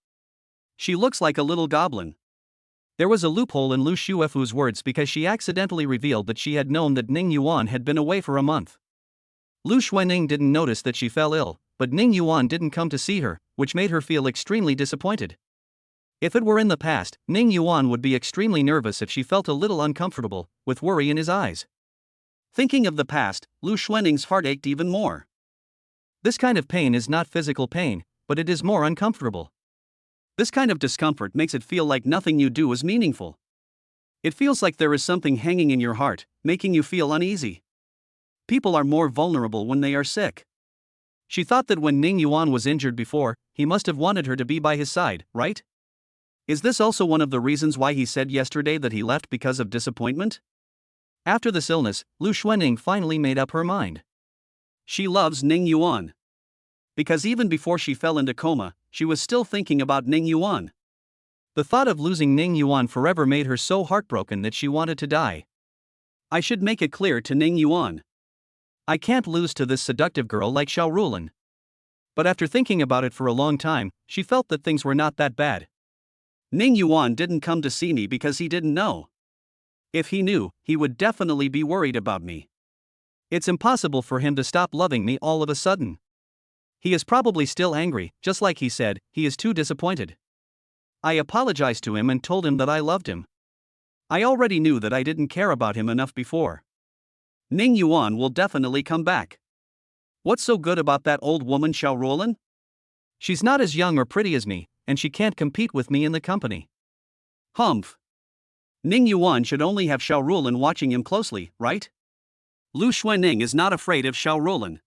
She looks like a little goblin. There was a loophole in Lu Xuefu's words because she accidentally revealed that she had known that Ning Yuan had been away for a month. Lu Xuanning didn't notice that she fell ill, but Ning Yuan didn't come to see her, which made her feel extremely disappointed. If it were in the past, Ning Yuan would be extremely nervous if she felt a little uncomfortable, with worry in his eyes. Thinking of the past, Lu Xuanning's heart ached even more. This kind of pain is not physical pain, but it is more uncomfortable. This kind of discomfort makes it feel like nothing you do is meaningful. It feels like there is something hanging in your heart, making you feel uneasy. People are more vulnerable when they are sick. She thought that when Ning Yuan was injured before, he must have wanted her to be by his side, right? Is this also one of the reasons why he said yesterday that he left because of disappointment? After this illness, Lu Xuanning finally made up her mind. She loves Ning Yuan. Because even before she fell into coma, she was still thinking about Ning Yuan. The thought of losing Ning Yuan forever made her so heartbroken that she wanted to die. I should make it clear to Ning Yuan. I can't lose to this seductive girl like Xiao Rulin. But after thinking about it for a long time, she felt that things were not that bad. Ning Yuan didn't come to see me because he didn't know. If he knew, he would definitely be worried about me. It's impossible for him to stop loving me all of a sudden. He is probably still angry, just like he said, he is too disappointed. I apologized to him and told him that I loved him. I already knew that I didn't care about him enough before. Ning Yuan will definitely come back. What's so good about that old woman Xiao Rulin? She's not as young or pretty as me, and she can't compete with me in the company. Humph. Ning Yuan should only have Xiao Rulin watching him closely, right? Lu Xuanning is not afraid of Xiao Rulin.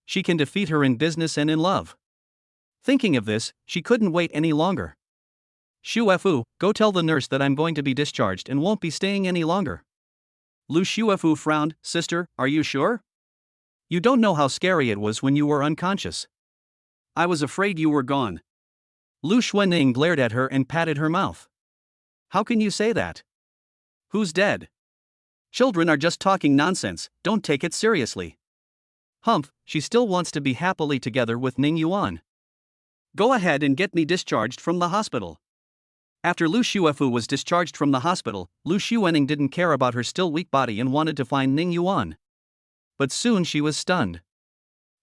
She can defeat her in business and in love. Thinking of this, she couldn't wait any longer. Xu Fu, go tell the nurse that I'm going to be discharged and won't be staying any longer. Lu Xiufu frowned. Sister, are you sure? You don't know how scary it was when you were unconscious. I was afraid you were gone. Lu Xuanning glared at her and patted her mouth. How can you say that? Who's dead? Children are just talking nonsense, don't take it seriously. Humph, she still wants to be happily together with Ning Yuan. Go ahead and get me discharged from the hospital. After Lu Xiufu was discharged from the hospital, Lu Xuanning didn't care about her still weak body and wanted to find Ning Yuan. But soon she was stunned.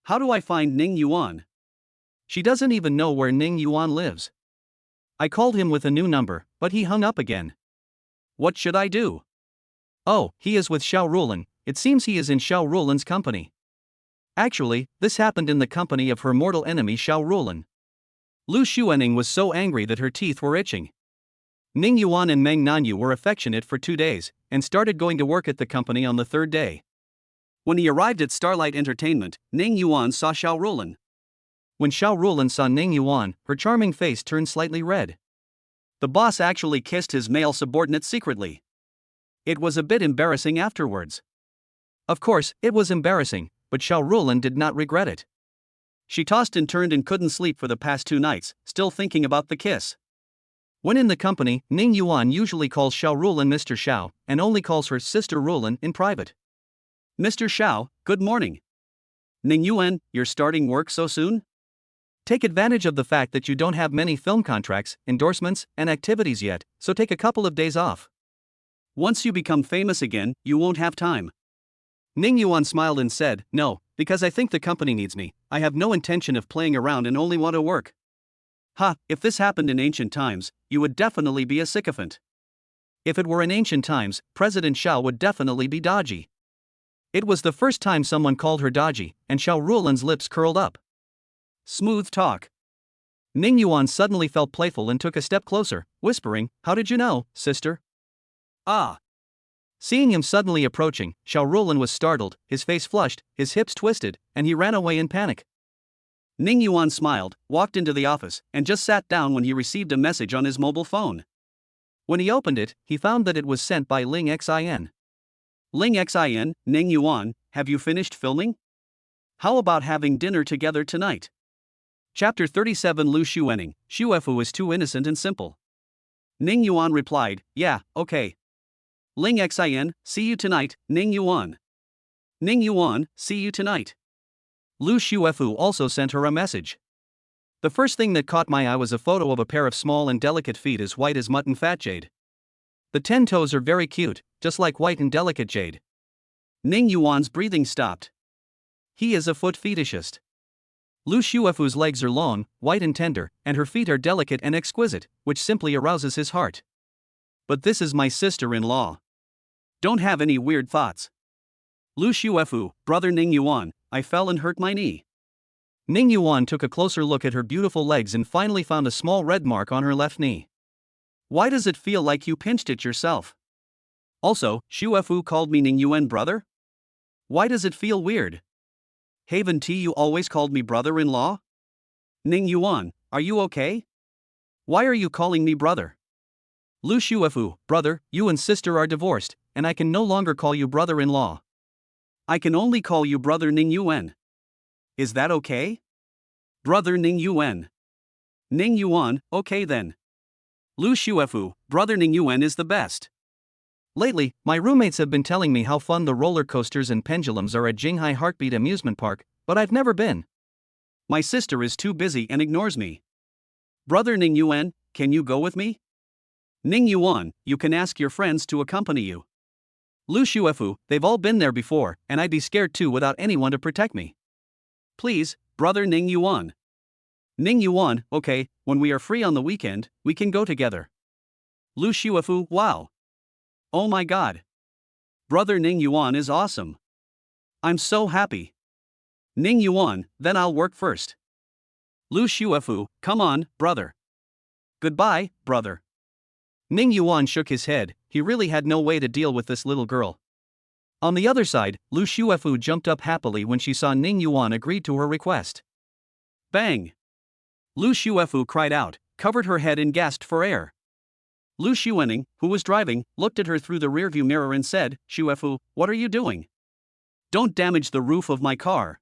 How do I find Ning Yuan? She doesn't even know where Ning Yuan lives. I called him with a new number, but he hung up again. What should I do? Oh, he is with Xiao Rulin. It seems he is in Xiao Rulin's company. Actually, this happened in the company of her mortal enemy Xiao Rulin. Lu Xuanning was so angry that her teeth were itching. Ning Yuan and Meng Nanyu were affectionate for 2 days, and started going to work at the company on the 3rd day. When he arrived at Starlight Entertainment, Ning Yuan saw Xiao Rulin. When Xiao Rulin saw Ning Yuan, her charming face turned slightly red. The boss actually kissed his male subordinate secretly. It was a bit embarrassing afterwards. Of course, it was embarrassing, but Xiao Rulin did not regret it. She tossed and turned and couldn't sleep for the past 2 nights, still thinking about the kiss. When in the company, Ning Yuan usually calls Xiao Rulin Mr. Xiao, and only calls her Sister Rulin in private. Mr. Xiao, good morning. Ning Yuan, you're starting work so soon? Take advantage of the fact that you don't have many film contracts, endorsements, and activities yet, so take a couple of days off. Once you become famous again, you won't have time. Ning Yuan smiled and said, No, because I think the company needs me. I have no intention of playing around and only want to work. Ha, if this happened in ancient times, you would definitely be a sycophant. If it were in ancient times, President Xiao would definitely be dodgy. It was the first time someone called her dodgy, and Xiao Rulin's lips curled up. Smooth talk. Ning Yuan suddenly felt playful and took a step closer, whispering, How did you know, sister? Ah. Seeing him suddenly approaching, Xiao Rulin was startled, his face flushed, his hips twisted, and he ran away in panic. Ning Yuan smiled, walked into the office, and just sat down when he received a message on his mobile phone. When he opened it, he found that it was sent by Ling Xin. Ling Xin, Ning Yuan, have you finished filming? How about having dinner together tonight? Chapter 37 Lu Xuanning, Xuefu is too innocent and simple. Ning Yuan replied, Yeah, okay. Ling Xin, see you tonight, Ning Yuan. Ning Yuan, see you tonight. Lu Xuefu also sent her a message. The first thing that caught my eye was a photo of a pair of small and delicate feet as white as mutton fat jade. The 10 toes are very cute, just like white and delicate jade. Ning Yuan's breathing stopped. He is a foot fetishist. Lu Xuefu's legs are long, white and tender, and her feet are delicate and exquisite, which simply arouses his heart. But this is my sister-in-law. Don't have any weird thoughts. Lu Xuefu, brother Ning Yuan, I fell and hurt my knee. Ning Yuan took a closer look at her beautiful legs and finally found a small red mark on her left knee. Why does it feel like you pinched it yourself? Also, Shuefu called me Ning Yuan brother? Why does it feel weird? Haven T, you always called me brother-in-law? Ning Yuan, are you okay? Why are you calling me brother? Lu Shuefu, brother, you and sister are divorced, and I can no longer call you brother-in-law. I can only call you brother Ning Yuan. Is that okay? Brother Ning Yuan. Ning Yuan, okay then. Lu Shuefu, brother Ning Yuan is the best. Lately, my roommates have been telling me how fun the roller coasters and pendulums are at Jinghai Heartbeat Amusement Park, but I've never been. My sister is too busy and ignores me. Brother Ning Yuan, can you go with me? Ning Yuan, you can ask your friends to accompany you. Lu Shuefu, they've all been there before, and I'd be scared too without anyone to protect me. Please, brother Ning Yuan. Ning Yuan, okay, when we are free on the weekend, we can go together. Lu Shuefu, wow. Oh my god. Brother Ning Yuan is awesome. I'm so happy. Ning Yuan, then I'll work first. Lu Shuefu, come on, brother. Goodbye, brother. Ning Yuan shook his head, he really had no way to deal with this little girl. On the other side, Lu Shuefu jumped up happily when she saw Ning Yuan agreed to her request. Bang! Lu Shuefu cried out, covered her head and gasped for air. Lu Xuening, who was driving, looked at her through the rearview mirror and said, Shuefu, what are you doing? Don't damage the roof of my car.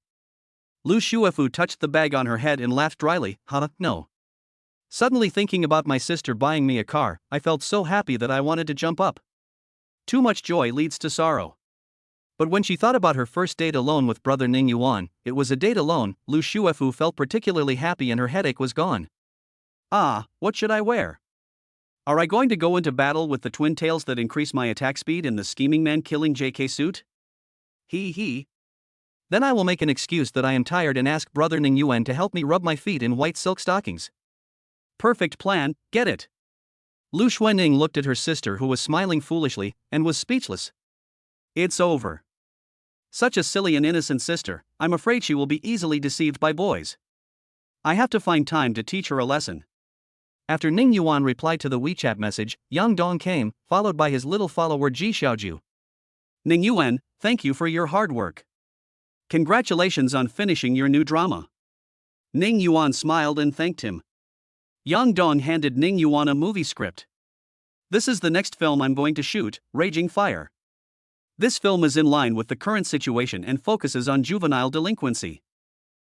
Lu Shuefu touched the bag on her head and laughed dryly, no. Suddenly thinking about my sister buying me a car, I felt so happy that I wanted to jump up. Too much joy leads to sorrow. But when she thought about her first date alone with brother Ning Yuan, it was a date alone. Lu Shuefu felt particularly happy and her headache was gone. Ah, what should I wear? Are I going to go into battle with the twin tails that increase my attack speed in the scheming man killing JK suit? He. Then I will make an excuse that I am tired and ask brother Ning Yuan to help me rub my feet in white silk stockings. Perfect plan, get it. Lu Xuening looked at her sister who was smiling foolishly, and was speechless. It's over. Such a silly and innocent sister, I'm afraid she will be easily deceived by boys. I have to find time to teach her a lesson. After Ning Yuan replied to the WeChat message, Yang Dong came, followed by his little follower Ji Xiaoju. Ning Yuan, thank you for your hard work. Congratulations on finishing your new drama. Ning Yuan smiled and thanked him. Yang Dong handed Ning Yuan a movie script. This is the next film I'm going to shoot, Raging Fire. This film is in line with the current situation and focuses on juvenile delinquency.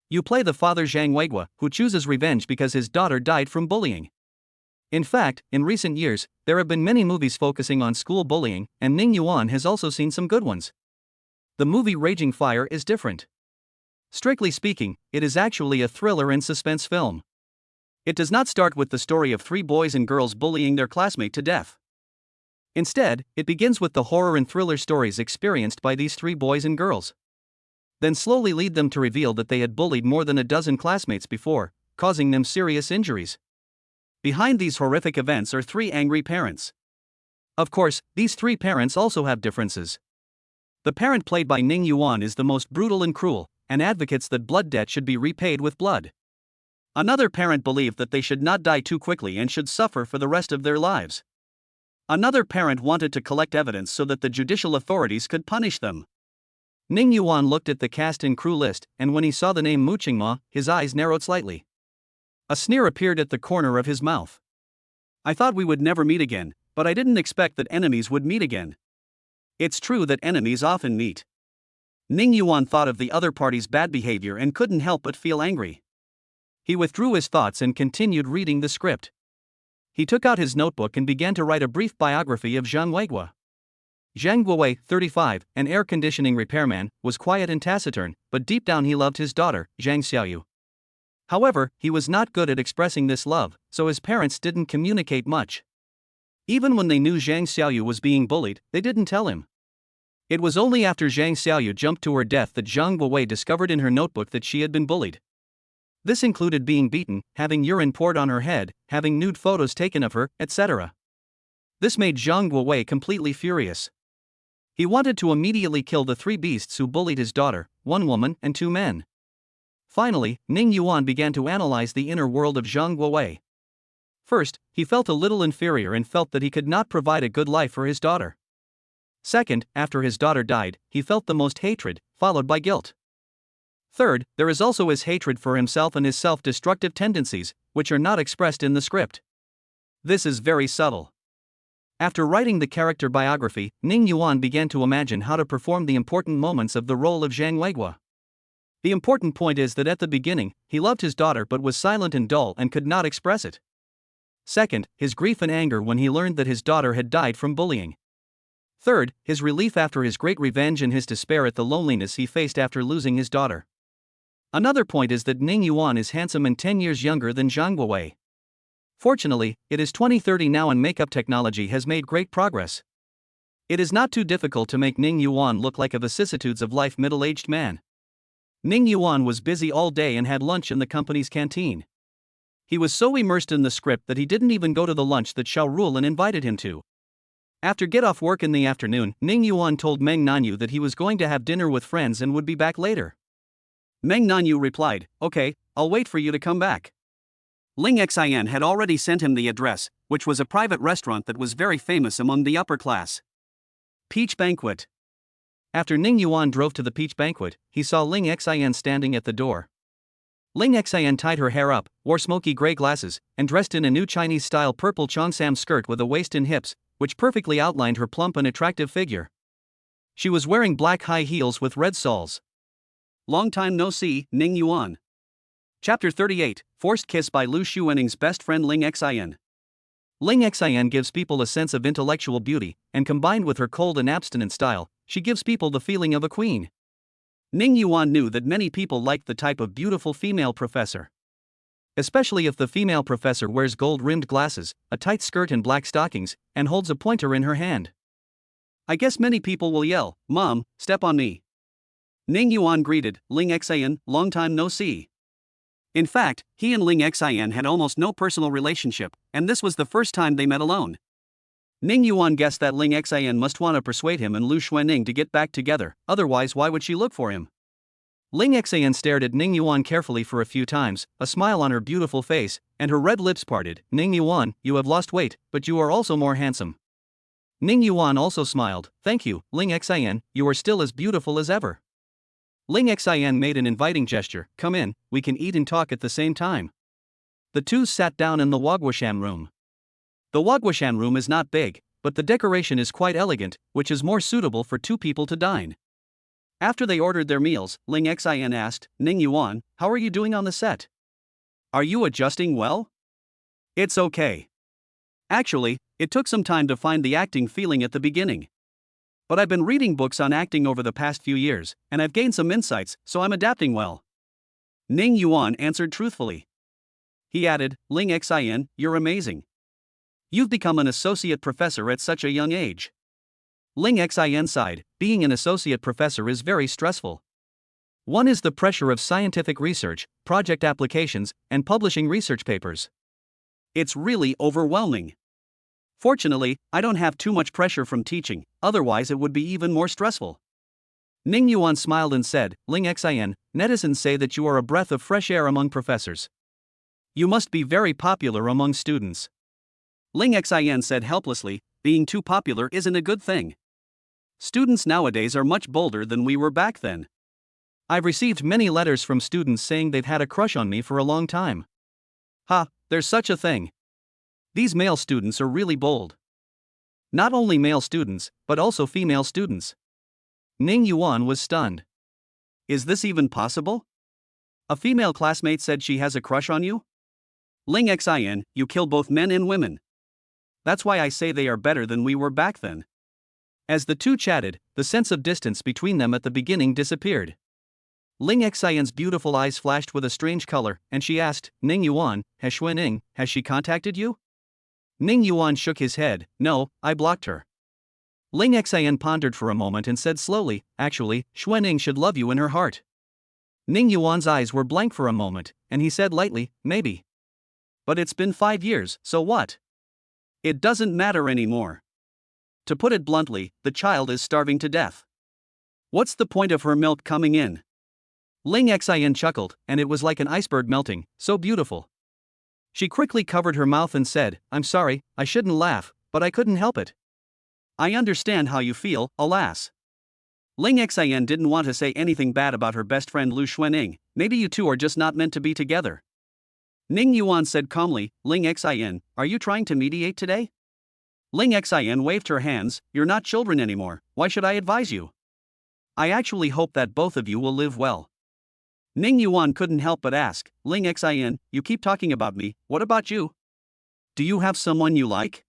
You play the father Zhang Weigua, who chooses revenge because his daughter died from bullying. In fact, in recent years, there have been many movies focusing on school bullying, and Ning Yuan has also seen some good ones. The movie Raging Fire is different. Strictly speaking, it is actually a thriller and suspense film. It does not start with the story of three boys and girls bullying their classmate to death. Instead, it begins with the horror and thriller stories experienced by these three boys and girls. Then slowly lead them to reveal that they had bullied more than a dozen classmates before, causing them serious injuries. Behind these horrific events are three angry parents. Of course, these three parents also have differences. The parent played by Ning Yuan is the most brutal and cruel, and advocates that blood debt should be repaid with blood. Another parent believed that they should not die too quickly and should suffer for the rest of their lives. Another parent wanted to collect evidence so that the judicial authorities could punish them. Ning Yuan looked at the cast and crew list, and when he saw the name Mu Qingma, his eyes narrowed slightly. A sneer appeared at the corner of his mouth. I thought we would never meet again, but I didn't expect that enemies would meet again. It's true that enemies often meet. Ning Yuan thought of the other party's bad behavior and couldn't help but feel angry. He withdrew his thoughts and continued reading the script. He took out his notebook and began to write a brief biography of Zhang Weigua. Zhang Guowei, 35, an air conditioning repairman, was quiet and taciturn, but deep down he loved his daughter, Zhang Xiaoyu. However, he was not good at expressing this love, so his parents didn't communicate much. Even when they knew Zhang Xiaoyu was being bullied, they didn't tell him. It was only after Zhang Xiaoyu jumped to her death that Zhang Guowei discovered in her notebook that she had been bullied. This included being beaten, having urine poured on her head, having nude photos taken of her, etc. This made Zhang Guowei completely furious. He wanted to immediately kill the three beasts who bullied his daughter, one woman and two men. Finally, Ning Yuan began to analyze the inner world of Zhang Guowei. First, he felt a little inferior and felt that he could not provide a good life for his daughter. Second, after his daughter died, he felt the most hatred, followed by guilt. Third, there is also his hatred for himself and his self-destructive tendencies, which are not expressed in the script. This is very subtle. After writing the character biography, Ning Yuan began to imagine how to perform the important moments of the role of Zhang Weiguo. The important point is that at the beginning, he loved his daughter but was silent and dull and could not express it. Second, his grief and anger when he learned that his daughter had died from bullying. Third, his relief after his great revenge and his despair at the loneliness he faced after losing his daughter. Another point is that Ning Yuan is handsome and 10 years younger than Zhang Guowei. Fortunately, it is 2030 now and makeup technology has made great progress. It is not too difficult to make Ning Yuan look like a vicissitudes of life middle-aged man. Ning Yuan was busy all day and had lunch in the company's canteen. He was so immersed in the script that he didn't even go to the lunch that Xiao Rulin invited him to. After get off work in the afternoon, Ning Yuan told Meng Nanyu that he was going to have dinner with friends and would be back later. Meng Nanyu replied, "Okay, I'll wait for you to come back." Ling Xian had already sent him the address, which was a private restaurant that was very famous among the upper class. Peach Banquet. After Ning Yuan drove to the peach banquet, he saw Ling Xian standing at the door. Ling Xian tied her hair up, wore smoky gray glasses, and dressed in a new Chinese-style purple cheongsam skirt with a waist and hips, which perfectly outlined her plump and attractive figure. She was wearing black high heels with red soles. Long time no see, Ning Yuan. Chapter 38, Forced Kiss by Lu Xuaning's best friend Ling Xian. Ling Xian gives people a sense of intellectual beauty, and combined with her cold and abstinent style, she gives people the feeling of a queen. Ning Yuan knew that many people liked the type of beautiful female professor. Especially if the female professor wears gold-rimmed glasses, a tight skirt and black stockings, and holds a pointer in her hand. I guess many people will yell, "Mom, step on me." Ning Yuan greeted Ling Xian, "Long time no see." In fact, he and Ling Xian had almost no personal relationship, and this was the first time they met alone. Ning Yuan guessed that Ling Xian must want to persuade him and Lu Xuaning to get back together, otherwise why would she look for him? Ling Xian stared at Ning Yuan carefully for a few times, a smile on her beautiful face, and her red lips parted. "Ning Yuan, you have lost weight, but you are also more handsome." Ning Yuan also smiled. "Thank you, Ling Xian, you are still as beautiful as ever." Ling Xian made an inviting gesture. "Come in, we can eat and talk at the same time." The two sat down in the Wagwashan room. The Wagwashan room is not big, but the decoration is quite elegant, which is more suitable for two people to dine. After they ordered their meals, Ling Xian asked, "Ning Yuan, how are you doing on the set? Are you adjusting well?" "It's okay. Actually, it took some time to find the acting feeling at the beginning. But I've been reading books on acting over the past few years, and I've gained some insights, so I'm adapting well." Ning Yuan answered truthfully. He added, "Ling Xian, you're amazing. You've become an associate professor at such a young age." Ling Xian sighed. Being an associate professor is very stressful. One is the pressure of scientific research, project applications, and publishing research papers. It's really overwhelming. Fortunately, I don't have too much pressure from teaching, otherwise it would be even more stressful. Ning Yuan smiled and said, "Ling Xian, netizens say that you are a breath of fresh air among professors. You must be very popular among students." Ling Xian said helplessly, "Being too popular isn't a good thing. Students nowadays are much bolder than we were back then. I've received many letters from students saying they've had a crush on me for a long time." "Ha, there's such a thing. These male students are really bold." Not only male students, but also female students. Ning Yuan was stunned. "Is this even possible? A female classmate said she has a crush on you? Ling Xian, you kill both men and women. That's why I say they are better than we were back then." As the two chatted, the sense of distance between them at the beginning disappeared. Ling Xian's beautiful eyes flashed with a strange color, and she asked, "Ning Yuan, has she contacted you?" Ning Yuan shook his head. "No, I blocked her." Ling Xian pondered for a moment and said slowly, "Actually, Xuaning should love you in her heart." Ning Yuan's eyes were blank for a moment, and he said lightly, "Maybe. But it's been 5 years, so what? It doesn't matter anymore. To put it bluntly, the child is starving to death. What's the point of her milk coming in?" Ling Xian chuckled, and it was like an iceberg melting, so beautiful. She quickly covered her mouth and said, "I'm sorry, I shouldn't laugh, but I couldn't help it." I understand how you feel, alas. Ling Xian didn't want to say anything bad about her best friend Lu Xuanning. Maybe you two are just not meant to be together. Ning Yuan said calmly, Ling Xian, are you trying to mediate today? Ling Xian waved her hands, you're not children anymore, why should I advise you? I actually hope that both of you will live well. Ning Yuan couldn't help but ask, Ling Xian, you keep talking about me, what about you? Do you have someone you like?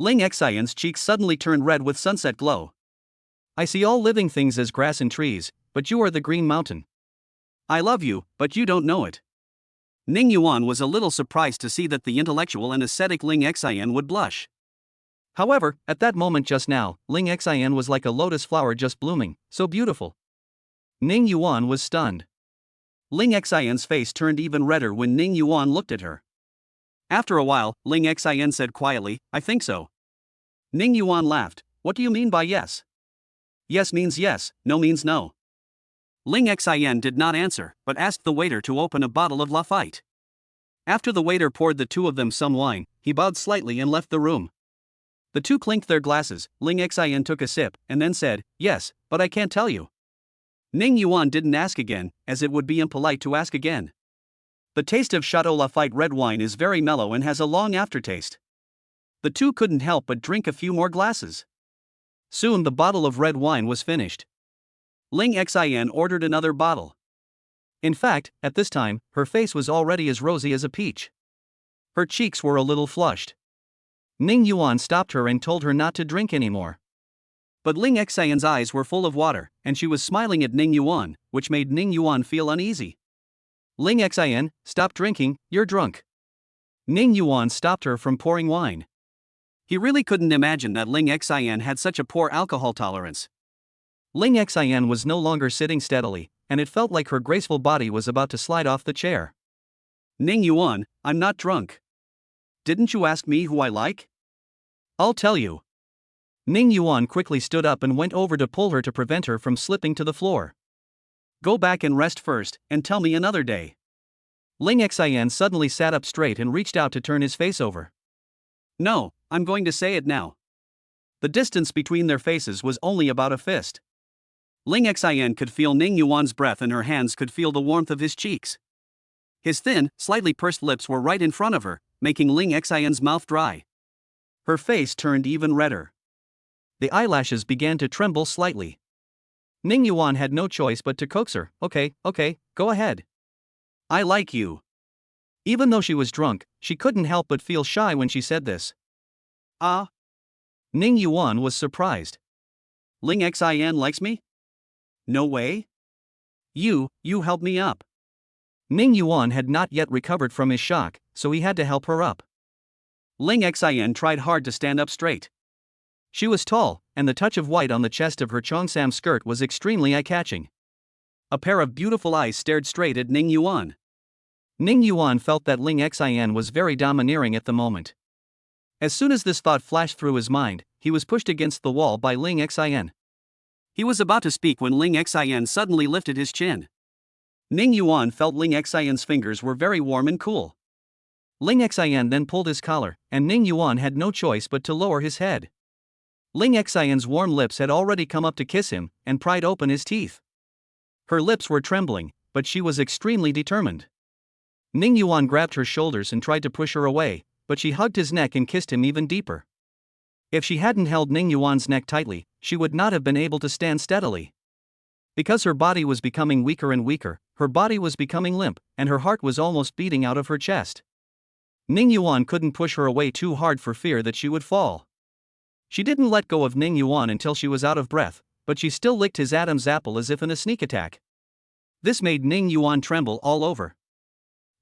Ling Xian's cheeks suddenly turned red with sunset glow. I see all living things as grass and trees, but you are the green mountain. I love you, but you don't know it. Ning Yuan was a little surprised to see that the intellectual and ascetic Ling Xian would blush. However, at that moment just now, Ling Xian was like a lotus flower just blooming, so beautiful. Ning Yuan was stunned. Ling Xian's face turned even redder when Ning Yuan looked at her. After a while, Ling Xian said quietly, I think so. Ning Yuan laughed, what do you mean by yes? Yes means yes, no means no. Ling Xian did not answer, but asked the waiter to open a bottle of Lafite. After the waiter poured the two of them some wine, he bowed slightly and left the room. The two clinked their glasses, Ling Xian took a sip, and then said, yes, but I can't tell you. Ning Yuan didn't ask again, as it would be impolite to ask again. The taste of Chateau Lafite red wine is very mellow and has a long aftertaste. The two couldn't help but drink a few more glasses. Soon the bottle of red wine was finished. Ling Xian ordered another bottle. In fact, at this time, her face was already as rosy as a peach. Her cheeks were a little flushed. Ning Yuan stopped her and told her not to drink anymore. But Ling Xian's eyes were full of water, and she was smiling at Ning Yuan, which made Ning Yuan feel uneasy. Ling Xian, stop drinking, you're drunk. Ning Yuan stopped her from pouring wine. He really couldn't imagine that Ling Xian had such a poor alcohol tolerance. Ling Xian was no longer sitting steadily, and it felt like her graceful body was about to slide off the chair. Ning Yuan, I'm not drunk. Didn't you ask me who I like? I'll tell you. Ning Yuan quickly stood up and went over to pull her to prevent her from slipping to the floor. Go back and rest first, and tell me another day. Ling Xian suddenly sat up straight and reached out to turn his face over. No, I'm going to say it now. The distance between their faces was only about a fist. Ling Xian could feel Ning Yuan's breath and her hands could feel the warmth of his cheeks. His thin, slightly pursed lips were right in front of her, making Ling Xian's mouth dry. Her face turned even redder. The eyelashes began to tremble slightly. Ning Yuan had no choice but to coax her, okay, go ahead. I like you. Even though she was drunk, she couldn't help but feel shy when she said this. Ah? Ning Yuan was surprised. Ling Xian likes me? No way? You help me up. Ning Yuan had not yet recovered from his shock, so he had to help her up. Ling Xian tried hard to stand up straight. She was tall, and the touch of white on the chest of her cheongsam skirt was extremely eye-catching. A pair of beautiful eyes stared straight at Ning Yuan. Ning Yuan felt that Ling Xian was very domineering at the moment. As soon as this thought flashed through his mind, he was pushed against the wall by Ling Xian. He was about to speak when Ling Xian suddenly lifted his chin. Ning Yuan felt Ling Xian's fingers were very warm and cool. Ling Xian then pulled his collar, and Ning Yuan had no choice but to lower his head. Ling Xian's warm lips had already come up to kiss him, and pried open his teeth. Her lips were trembling, but she was extremely determined. Ning Yuan grabbed her shoulders and tried to push her away, but she hugged his neck and kissed him even deeper. If she hadn't held Ning Yuan's neck tightly, she would not have been able to stand steadily. Because her body was becoming weaker and weaker, her body was becoming limp, and her heart was almost beating out of her chest. Ning Yuan couldn't push her away too hard for fear that she would fall. She didn't let go of Ning Yuan until she was out of breath, but she still licked his Adam's apple as if in a sneak attack. This made Ning Yuan tremble all over.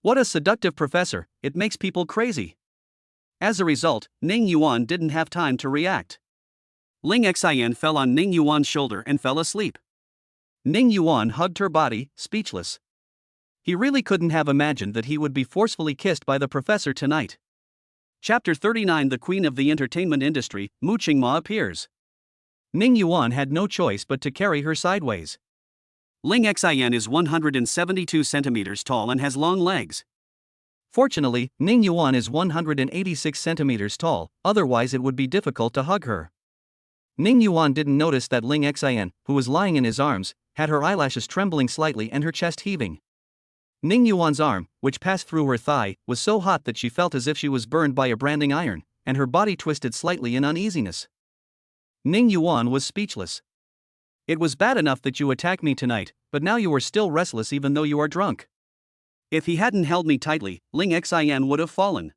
What a seductive professor, it makes people crazy. As a result, Ning Yuan didn't have time to react. Ling Xian fell on Ning Yuan's shoulder and fell asleep. Ning Yuan hugged her body, speechless. He really couldn't have imagined that he would be forcefully kissed by the professor tonight. Chapter 39 The Queen of the Entertainment Industry, Mu Qingma appears. Ning Yuan had no choice but to carry her sideways. Ling Xian is 172 centimeters tall and has long legs. Fortunately, Ning Yuan is 186 centimeters tall, otherwise it would be difficult to hug her. Ning Yuan didn't notice that Ling Xian, who was lying in his arms, had her eyelashes trembling slightly and her chest heaving. Ning Yuan's arm, which passed through her thigh, was so hot that she felt as if she was burned by a branding iron, and her body twisted slightly in uneasiness. Ning Yuan was speechless. It was bad enough that you attacked me tonight, but now you are still restless even though you are drunk. If he hadn't held me tightly, Ling Xian would have fallen.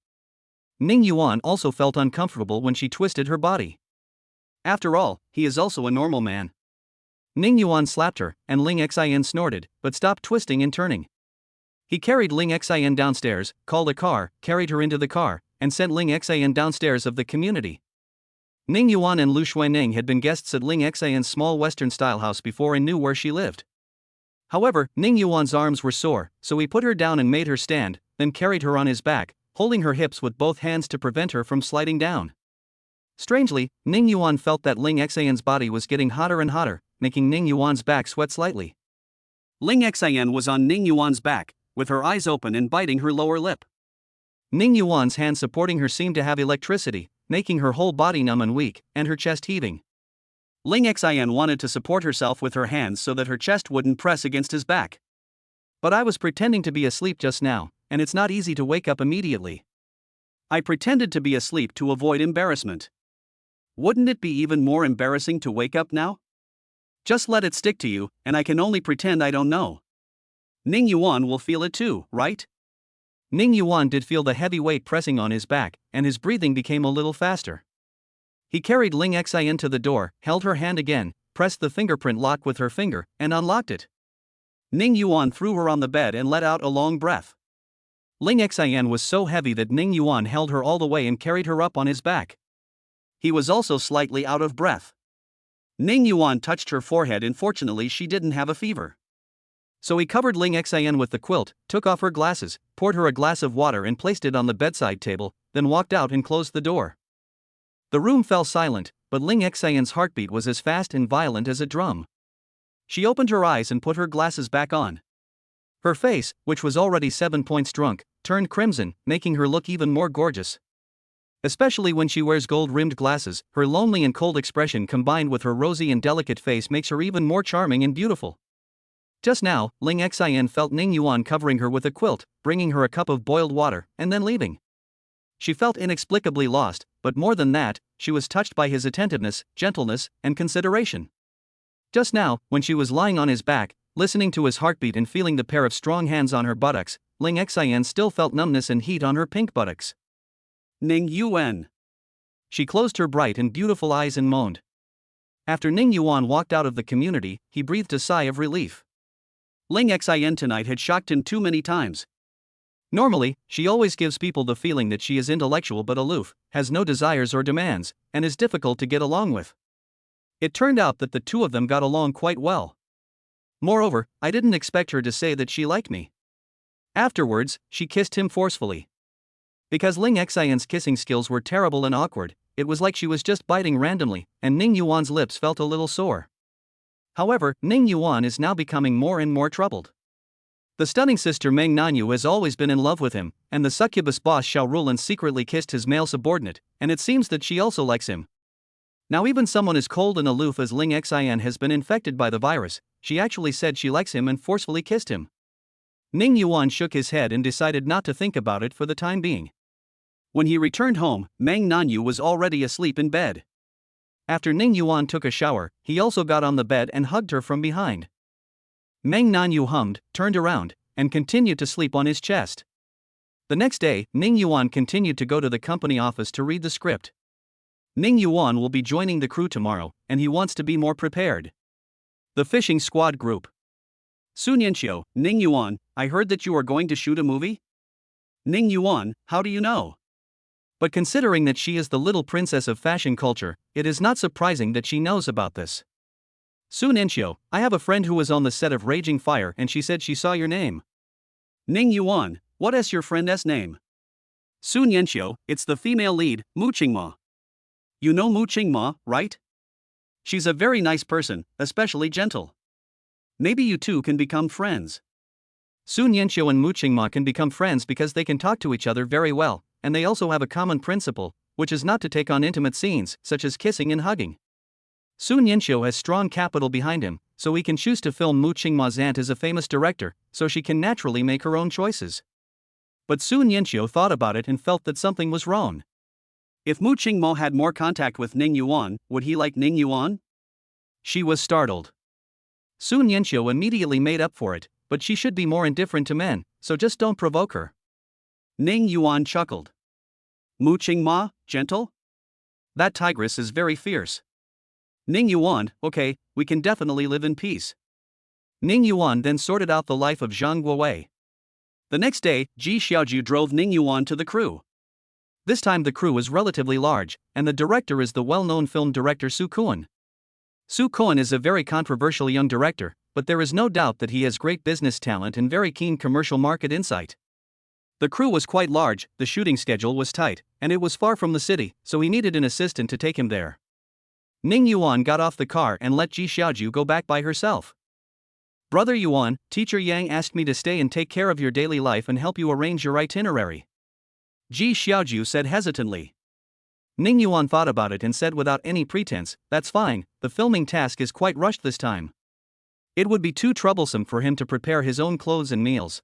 Ning Yuan also felt uncomfortable when she twisted her body. After all, he is also a normal man. Ning Yuan slapped her, and Ling Xian snorted, but stopped twisting and turning. He carried Ling Xian downstairs, called a car, carried her into the car, and sent Ling Xian downstairs of the community. Ning Yuan and Lu Xuanning had been guests at Ling Xian's small Western-style house before and knew where she lived. However, Ning Yuan's arms were sore, so he put her down and made her stand, then carried her on his back, holding her hips with both hands to prevent her from sliding down. Strangely, Ning Yuan felt that Ling Xian's body was getting hotter and hotter, making Ning Yuan's back sweat slightly. Ling Xian was on Ning Yuan's back, with her eyes open and biting her lower lip. Ning Yuan's hand supporting her seemed to have electricity, making her whole body numb and weak, and her chest heaving. Ling Xian wanted to support herself with her hands so that her chest wouldn't press against his back. But I was pretending to be asleep just now, and it's not easy to wake up immediately. I pretended to be asleep to avoid embarrassment. Wouldn't it be even more embarrassing to wake up now? Just let it stick to you, and I can only pretend I don't know. Ning Yuan will feel it too, right? Ning Yuan did feel the heavy weight pressing on his back, and his breathing became a little faster. He carried Ling Xian to the door, held her hand again, pressed the fingerprint lock with her finger, and unlocked it. Ning Yuan threw her on the bed and let out a long breath. Ling Xian was so heavy that Ning Yuan held her all the way and carried her up on his back. He was also slightly out of breath. Ning Yuan touched her forehead and fortunately she didn't have a fever. So he covered Ling Xian with the quilt, took off her glasses, poured her a glass of water and placed it on the bedside table, then walked out and closed the door. The room fell silent, but Ling Xian's heartbeat was as fast and violent as a drum. She opened her eyes and put her glasses back on. Her face, which was already 7 points drunk, turned crimson, making her look even more gorgeous. Especially when she wears gold-rimmed glasses, her lonely and cold expression combined with her rosy and delicate face makes her even more charming and beautiful. Just now, Ling Xian felt Ning Yuan covering her with a quilt, bringing her a cup of boiled water, and then leaving. She felt inexplicably lost, but more than that, she was touched by his attentiveness, gentleness, and consideration. Just now, when she was lying on his back, listening to his heartbeat and feeling the pair of strong hands on her buttocks, Ling Xian still felt numbness and heat on her pink buttocks. Ning Yuan. She closed her bright and beautiful eyes and moaned. After Ning Yuan walked out of the community, he breathed a sigh of relief. Ling Xian tonight had shocked him too many times. Normally, she always gives people the feeling that she is intellectual but aloof, has no desires or demands, and is difficult to get along with. It turned out that the two of them got along quite well. Moreover, I didn't expect her to say that she liked me. Afterwards, she kissed him forcefully. Because Ling Xian's kissing skills were terrible and awkward, it was like she was just biting randomly, and Ning Yuan's lips felt a little sore. However, Ning Yuan is now becoming more and more troubled. The stunning sister Meng Nanyu has always been in love with him, and the succubus boss Xiao Rulan secretly kissed his male subordinate, and it seems that she also likes him. Now even someone as cold and aloof as Ling Xian has been infected by the virus, she actually said she likes him and forcefully kissed him. Ning Yuan shook his head and decided not to think about it for the time being. When he returned home, Meng Nanyu was already asleep in bed. After Ning Yuan took a shower, he also got on the bed and hugged her from behind. Meng Nanyu hummed, turned around, and continued to sleep on his chest. The next day, Ning Yuan continued to go to the company office to read the script. Ning Yuan will be joining the crew tomorrow, and he wants to be more prepared. The fishing squad group. Sun Yanxiu, Ning Yuan, I heard that you are going to shoot a movie? Ning Yuan, how do you know? But considering that she is the little princess of fashion culture, it is not surprising that she knows about this. Sun Yanxiu, I have a friend who was on the set of Raging Fire and she said she saw your name. Ning Yuan, what is your friend's name? Sun Yanxiu, it's the female lead, Mu Qingma. You know Mu Qingma, right? She's a very nice person, especially gentle. Maybe you two can become friends. Sun Yanxiu and Mu Qingma can become friends because they can talk to each other very well, and they also have a common principle, which is not to take on intimate scenes, such as kissing and hugging. Su Nianqiu has strong capital behind him, so he can choose to film Mu Qingma's aunt as a famous director, so she can naturally make her own choices. But Su Nianqiu thought about it and felt that something was wrong. If Mu Qingmo had more contact with Ning Yuan, would he like Ning Yuan? She was startled. Su Nianqiu immediately made up for it, but she should be more indifferent to men, so just don't provoke her. Ning Yuan chuckled. Mu Qingma, gentle? That tigress is very fierce. Ning Yuan, okay, we can definitely live in peace. Ning Yuan then sorted out the life of Zhang Guowei. The next day, Ji Xiaoju drove Ning Yuan to the crew. This time the crew is relatively large, and the director is the well-known film director Su Kuan. Su Kuan is a very controversial young director, but there is no doubt that he has great business talent and very keen commercial market insight. The crew was quite large, the shooting schedule was tight, and it was far from the city, so he needed an assistant to take him there. Ning Yuan got off the car and let Ji Xiaoju go back by herself. Brother Yuan, Teacher Yang asked me to stay and take care of your daily life and help you arrange your itinerary. Ji Xiaoju said hesitantly. Ning Yuan thought about it and said without any pretense, that's fine, the filming task is quite rushed this time. It would be too troublesome for him to prepare his own clothes and meals.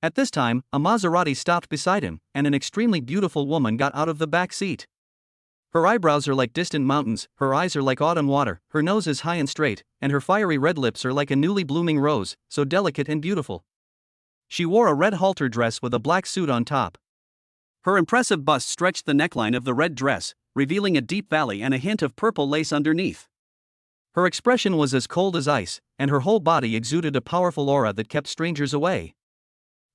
At this time, a Maserati stopped beside him, and an extremely beautiful woman got out of the back seat. Her eyebrows are like distant mountains, her eyes are like autumn water, her nose is high and straight, and her fiery red lips are like a newly blooming rose, so delicate and beautiful. She wore a red halter dress with a black suit on top. Her impressive bust stretched the neckline of the red dress, revealing a deep valley and a hint of purple lace underneath. Her expression was as cold as ice, and her whole body exuded a powerful aura that kept strangers away.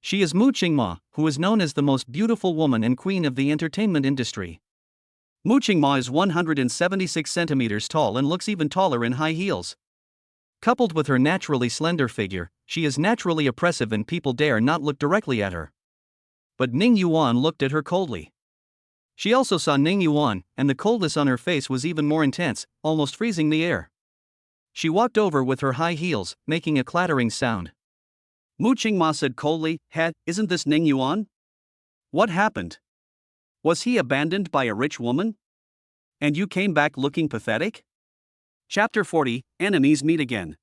She is Mu Qingma, who is known as the most beautiful woman and queen of the entertainment industry. Mu Qingma is 176 centimeters tall and looks even taller in high heels. Coupled with her naturally slender figure, she is naturally oppressive and people dare not look directly at her. But Ning Yuan looked at her coldly. She also saw Ning Yuan, and the coldness on her face was even more intense, almost freezing the air. She walked over with her high heels, making a clattering sound. Mu Qingma said coldly, isn't this Ning Yuan? What happened? Was he abandoned by a rich woman? And you came back looking pathetic? Chapter 40, Enemies Meet Again.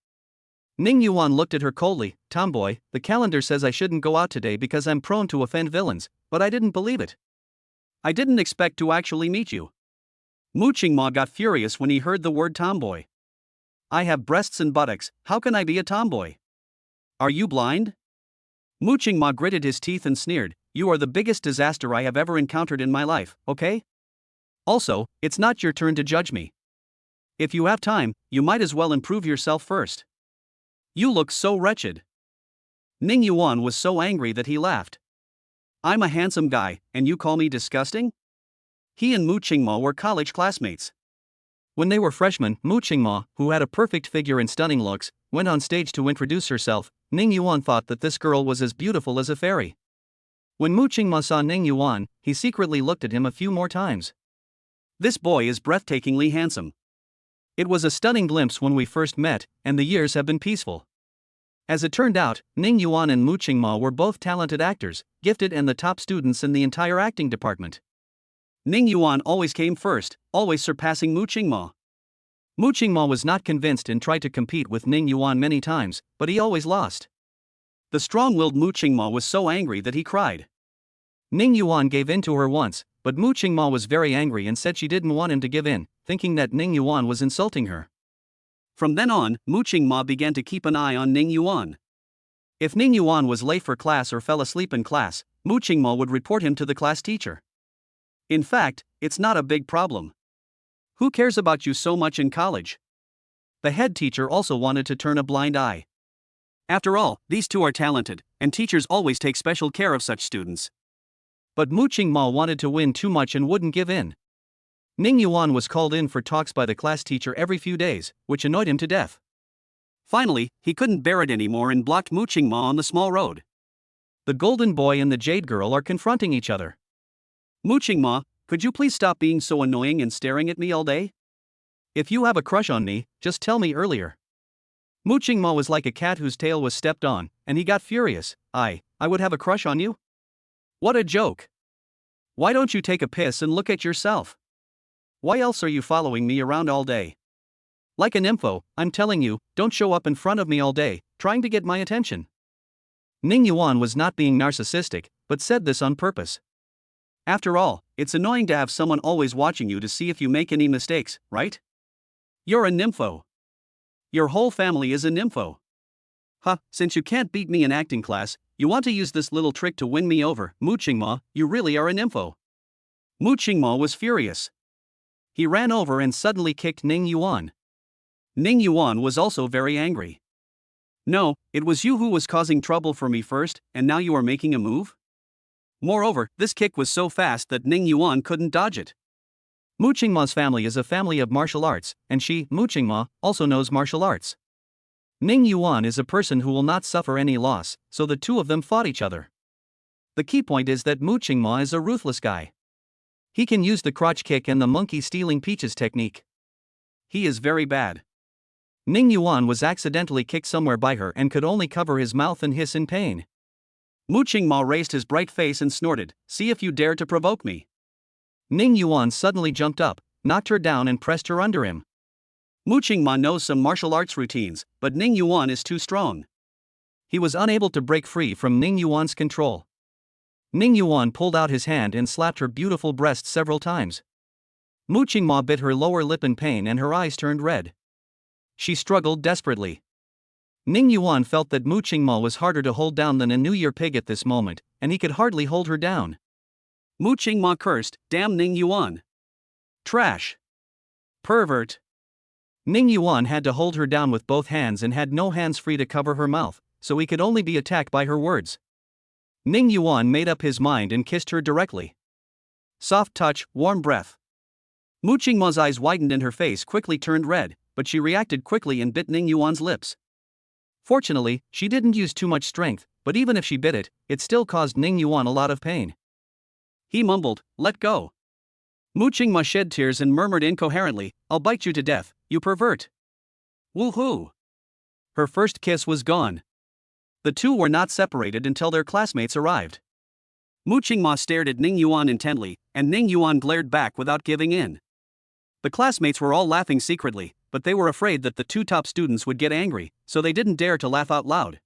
Ning Yuan looked at her coldly. Tomboy, the calendar says I shouldn't go out today because I'm prone to offend villains, but I didn't believe it. I didn't expect to actually meet you. Mu Qingma got furious when he heard the word tomboy. I have breasts and buttocks, how can I be a tomboy? Are you blind? Mu Qingma gritted his teeth and sneered, you are the biggest disaster I have ever encountered in my life, okay? Also, it's not your turn to judge me. If you have time, you might as well improve yourself first. You look so wretched. Ning Yuan was so angry that he laughed. I'm a handsome guy, and you call me disgusting? He and Mu Qingma were college classmates. When they were freshmen, Mu Qingma, who had a perfect figure and stunning looks, went on stage to introduce herself. Ning Yuan thought that this girl was as beautiful as a fairy. When Mu Qingma saw Ning Yuan, he secretly looked at him a few more times. This boy is breathtakingly handsome. It was a stunning glimpse when we first met, and the years have been peaceful. As it turned out, Ning Yuan and Mu Qingma were both talented actors, gifted and the top students in the entire acting department. Ning Yuan always came first, always surpassing Mu Qingma. Mu Qingma was not convinced and tried to compete with Ning Yuan many times, but he always lost. The strong-willed Mu Qingma was so angry that he cried. Ning Yuan gave in to her once, but Mu Qingma was very angry and said she didn't want him to give in, thinking that Ning Yuan was insulting her. From then on, Mu Qingma began to keep an eye on Ning Yuan. If Ning Yuan was late for class or fell asleep in class, Mu Qingma would report him to the class teacher. In fact, it's not a big problem. Who cares about you so much in college? The head teacher also wanted to turn a blind eye. After all, these two are talented, and teachers always take special care of such students. But Mu Qingma wanted to win too much and wouldn't give in. Ning Yuan was called in for talks by the class teacher every few days, which annoyed him to death. Finally, he couldn't bear it anymore and blocked Mu Qingma on the small road. The golden boy and the jade girl are confronting each other. Mu Qingma, could you please stop being so annoying and staring at me all day? If you have a crush on me, just tell me earlier. Mu Qingma was like a cat whose tail was stepped on, and he got furious. I would have a crush on you? What a joke. Why don't you take a piss and look at yourself? Why else are you following me around all day? Like an info, I'm telling you, don't show up in front of me all day, trying to get my attention. Ning Yuan was not being narcissistic, but said this on purpose. After all, it's annoying to have someone always watching you to see if you make any mistakes, right? You're a nympho. Your whole family is a nympho. Huh, since you can't beat me in acting class, you want to use this little trick to win me over. Mu Qingma, you really are a nympho. Mu Qingma was furious. He ran over and suddenly kicked Ning Yuan. Ning Yuan was also very angry. No, it was you who was causing trouble for me first, and now you are making a move? Moreover, this kick was so fast that Ning Yuan couldn't dodge it. Mu Qingma's family is a family of martial arts, and she, Mu Qingma, also knows martial arts. Ning Yuan is a person who will not suffer any loss, so the two of them fought each other. The key point is that Mu Qingma is a ruthless guy. He can use the crotch kick and the monkey stealing peaches technique. He is very bad. Ning Yuan was accidentally kicked somewhere by her and could only cover his mouth and hiss in pain. Mu Qingma raised his bright face and snorted, "See if you dare to provoke me." Ning Yuan suddenly jumped up, knocked her down and pressed her under him. Mu Qingma knows some martial arts routines, but Ning Yuan is too strong. He was unable to break free from Ning Yuan's control. Ning Yuan pulled out his hand and slapped her beautiful breast several times. Mu Qingma bit her lower lip in pain and her eyes turned red. She struggled desperately. Ning Yuan felt that Mu Qingma was harder to hold down than a New Year pig at this moment, and he could hardly hold her down. Mu Qingma cursed, "Damn Ning Yuan. Trash. Pervert." Ning Yuan had to hold her down with both hands and had no hands free to cover her mouth, so he could only be attacked by her words. Ning Yuan made up his mind and kissed her directly. Soft touch, warm breath. Mu Qingma's eyes widened and her face quickly turned red, but she reacted quickly and bit Ning Yuan's lips. Fortunately, she didn't use too much strength, but even if she bit it, it still caused Ning Yuan a lot of pain. He mumbled, "Let go." Mu Qingma shed tears and murmured incoherently, "I'll bite you to death, you pervert." Woohoo! Her first kiss was gone. The two were not separated until their classmates arrived. Mu Qingma stared at Ning Yuan intently, and Ning Yuan glared back without giving in. The classmates were all laughing secretly, but they were afraid that the two top students would get angry, so they didn't dare to laugh out loud.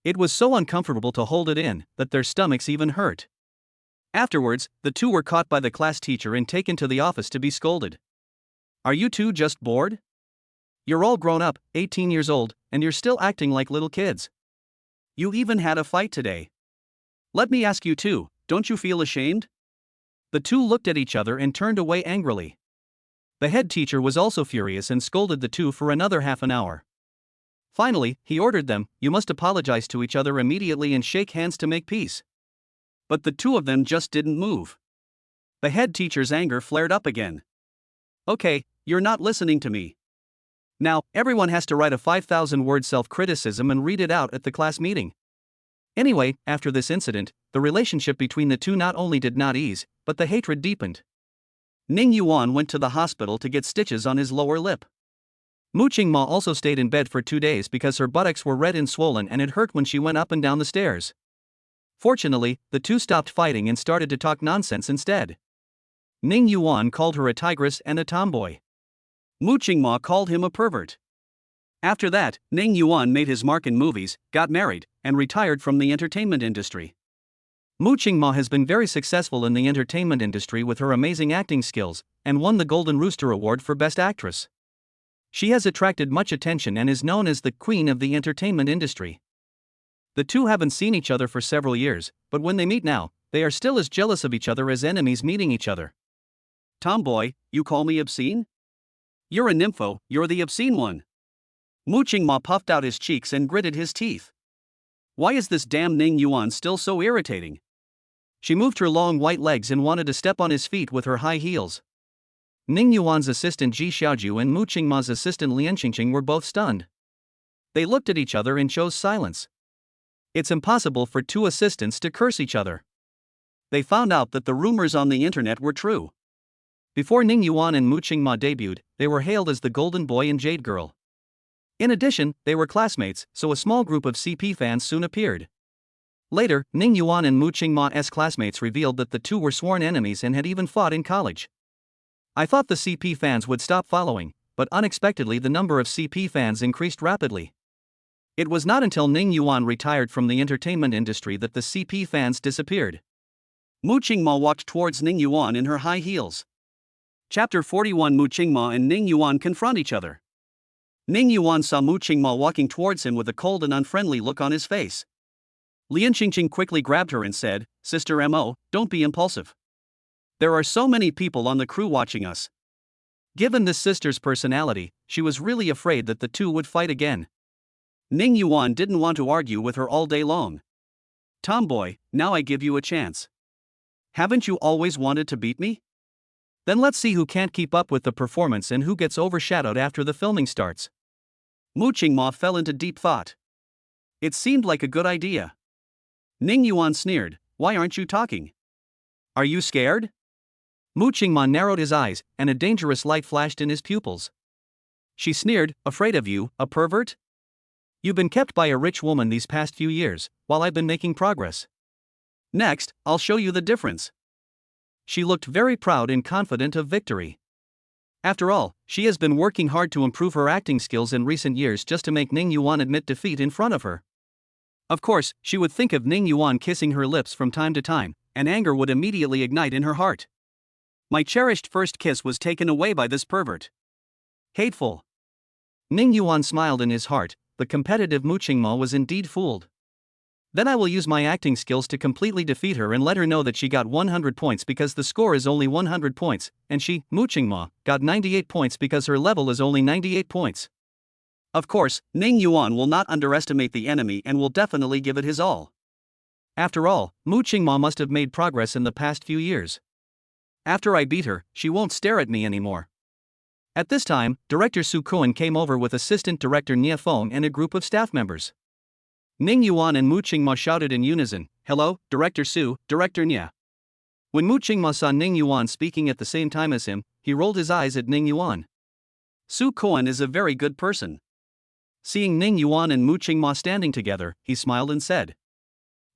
It was so uncomfortable to hold it in that their stomachs even hurt. Afterwards, the two were caught by the class teacher and taken to the office to be scolded. "Are you two just bored? You're all grown up, 18 years old, and you're still acting like little kids. You even had a fight today. Let me ask you too, don't you feel ashamed?" The two looked at each other and turned away angrily. The head teacher was also furious and scolded the two for another half an hour. Finally, he ordered them, "You must apologize to each other immediately and shake hands to make peace." But the two of them just didn't move. The head teacher's anger flared up again. "Okay, you're not listening to me. Now, everyone has to write a 5,000-word self-criticism and read it out at the class meeting." Anyway, after this incident, the relationship between the two not only did not ease, but the hatred deepened. Ning Yuan went to the hospital to get stitches on his lower lip. Mu Qingma also stayed in bed for 2 days because her buttocks were red and swollen and it hurt when she went up and down the stairs. Fortunately, the two stopped fighting and started to talk nonsense instead. Ning Yuan called her a tigress and a tomboy. Mu Qingma called him a pervert. After that, Ning Yuan made his mark in movies, got married, and retired from the entertainment industry. Mu Qingma has been very successful in the entertainment industry with her amazing acting skills, and won the Golden Rooster Award for Best Actress. She has attracted much attention and is known as the Queen of the entertainment industry. The two haven't seen each other for several years, but when they meet now, they are still as jealous of each other as enemies meeting each other. "Tomboy, you call me obscene? You're a nympho, you're the obscene one." Mu Qingma puffed out his cheeks and gritted his teeth. Why is this damn Ning Yuan still so irritating? She moved her long white legs and wanted to step on his feet with her high heels. Ning Yuan's assistant Ji Xiaoju and Mu Qingma's assistant Lian Qingqing were both stunned. They looked at each other and chose silence. It's impossible for two assistants to curse each other. They found out that the rumors on the internet were true. Before Ning Yuan and Mu Qingma debuted, they were hailed as the Golden Boy and Jade Girl. In addition, they were classmates, so a small group of CP fans soon appeared. Later, Ning Yuan and Mu Qingma's classmates revealed that the two were sworn enemies and had even fought in college. I thought the CP fans would stop following, but unexpectedly the number of CP fans increased rapidly. It was not until Ning Yuan retired from the entertainment industry that the CP fans disappeared. Mu Qingma walked towards Ning Yuan in her high heels. Chapter 41. Mu Qingma and Ning Yuan confront each other. Ning Yuan saw Mu Qingma walking towards him with a cold and unfriendly look on his face. Lian Qingqing quickly grabbed her and said, "Sister Mo, don't be impulsive. There are so many people on the crew watching us." Given this sister's personality, she was really afraid that the two would fight again. Ning Yuan didn't want to argue with her all day long. "Tomboy, now I give you a chance. Haven't you always wanted to beat me? Then let's see who can't keep up with the performance and who gets overshadowed after the filming starts." Mu Qingma fell into deep thought. It seemed like a good idea. Ning Yuan sneered, "Why aren't you talking? Are you scared?" Mu Qingma narrowed his eyes, and a dangerous light flashed in his pupils. She sneered, "Afraid of you, a pervert? You've been kept by a rich woman these past few years, while I've been making progress. Next, I'll show you the difference." She looked very proud and confident of victory. After all, she has been working hard to improve her acting skills in recent years just to make Ning Yuan admit defeat in front of her. Of course, she would think of Ning Yuan kissing her lips from time to time, and anger would immediately ignite in her heart. My cherished first kiss was taken away by this pervert. Hateful. Ning Yuan smiled in his heart. The competitive Mu Qingma was indeed fooled. Then I will use my acting skills to completely defeat her and let her know that she got 100 points because the score is only 100 points, and she, Mu Qingma, got 98 points because her level is only 98 points. Of course, Ning Yuan will not underestimate the enemy and will definitely give it his all. After all, Mu Qingma must have made progress in the past few years. After I beat her, she won't stare at me anymore. At this time, Director Su Kuan came over with Assistant Director Nia Feng and a group of staff members. Ning Yuan and Mu Qingma shouted in unison, "Hello, Director Su, Director Nia." When Mu Qingma saw Ning Yuan speaking at the same time as him, he rolled his eyes at Ning Yuan. Su Kuan is a very good person. Seeing Ning Yuan and Mu Qingma standing together, he smiled and said,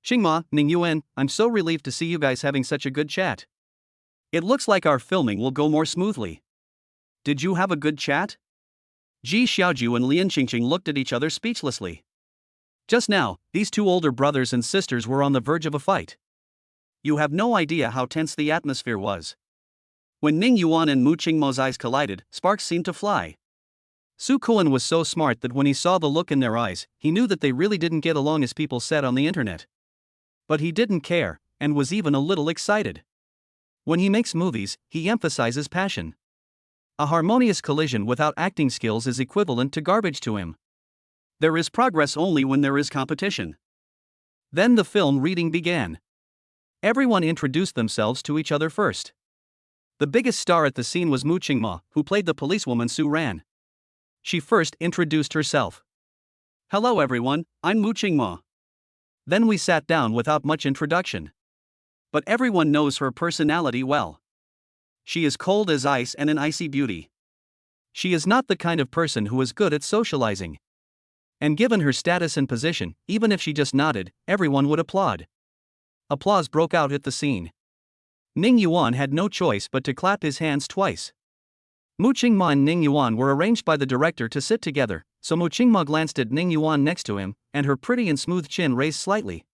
"Qingma, Ning Yuan, I'm so relieved to see you guys having such a good chat. It looks like our filming will go more smoothly." "Did you have a good chat?" Ji Xiaoju and Lian Qingqing looked at each other speechlessly. Just now, these two older brothers and sisters were on the verge of a fight. You have no idea how tense the atmosphere was. When Ning Yuan and Mu Qingma's eyes collided, sparks seemed to fly. Su Kuan was so smart that when he saw the look in their eyes, he knew that they really didn't get along as people said on the internet. But he didn't care, and was even a little excited. When he makes movies, he emphasizes passion. A harmonious collision without acting skills is equivalent to garbage to him. There is progress only when there is competition. Then the film reading began. Everyone introduced themselves to each other first. The biggest star at the scene was Mu Qingma, who played the policewoman Su Ran. She first introduced herself. "Hello everyone, I'm Mu Qingma." Then we sat down without much introduction. But everyone knows her personality well. She is cold as ice and an icy beauty. She is not the kind of person who is good at socializing. And given her status and position, even if she just nodded, everyone would applaud. Applause broke out at the scene. Ning Yuan had no choice but to clap his hands twice. Mu Qingma and Ning Yuan were arranged by the director to sit together, so Mu Qingma glanced at Ning Yuan next to him, and her pretty and smooth chin raised slightly.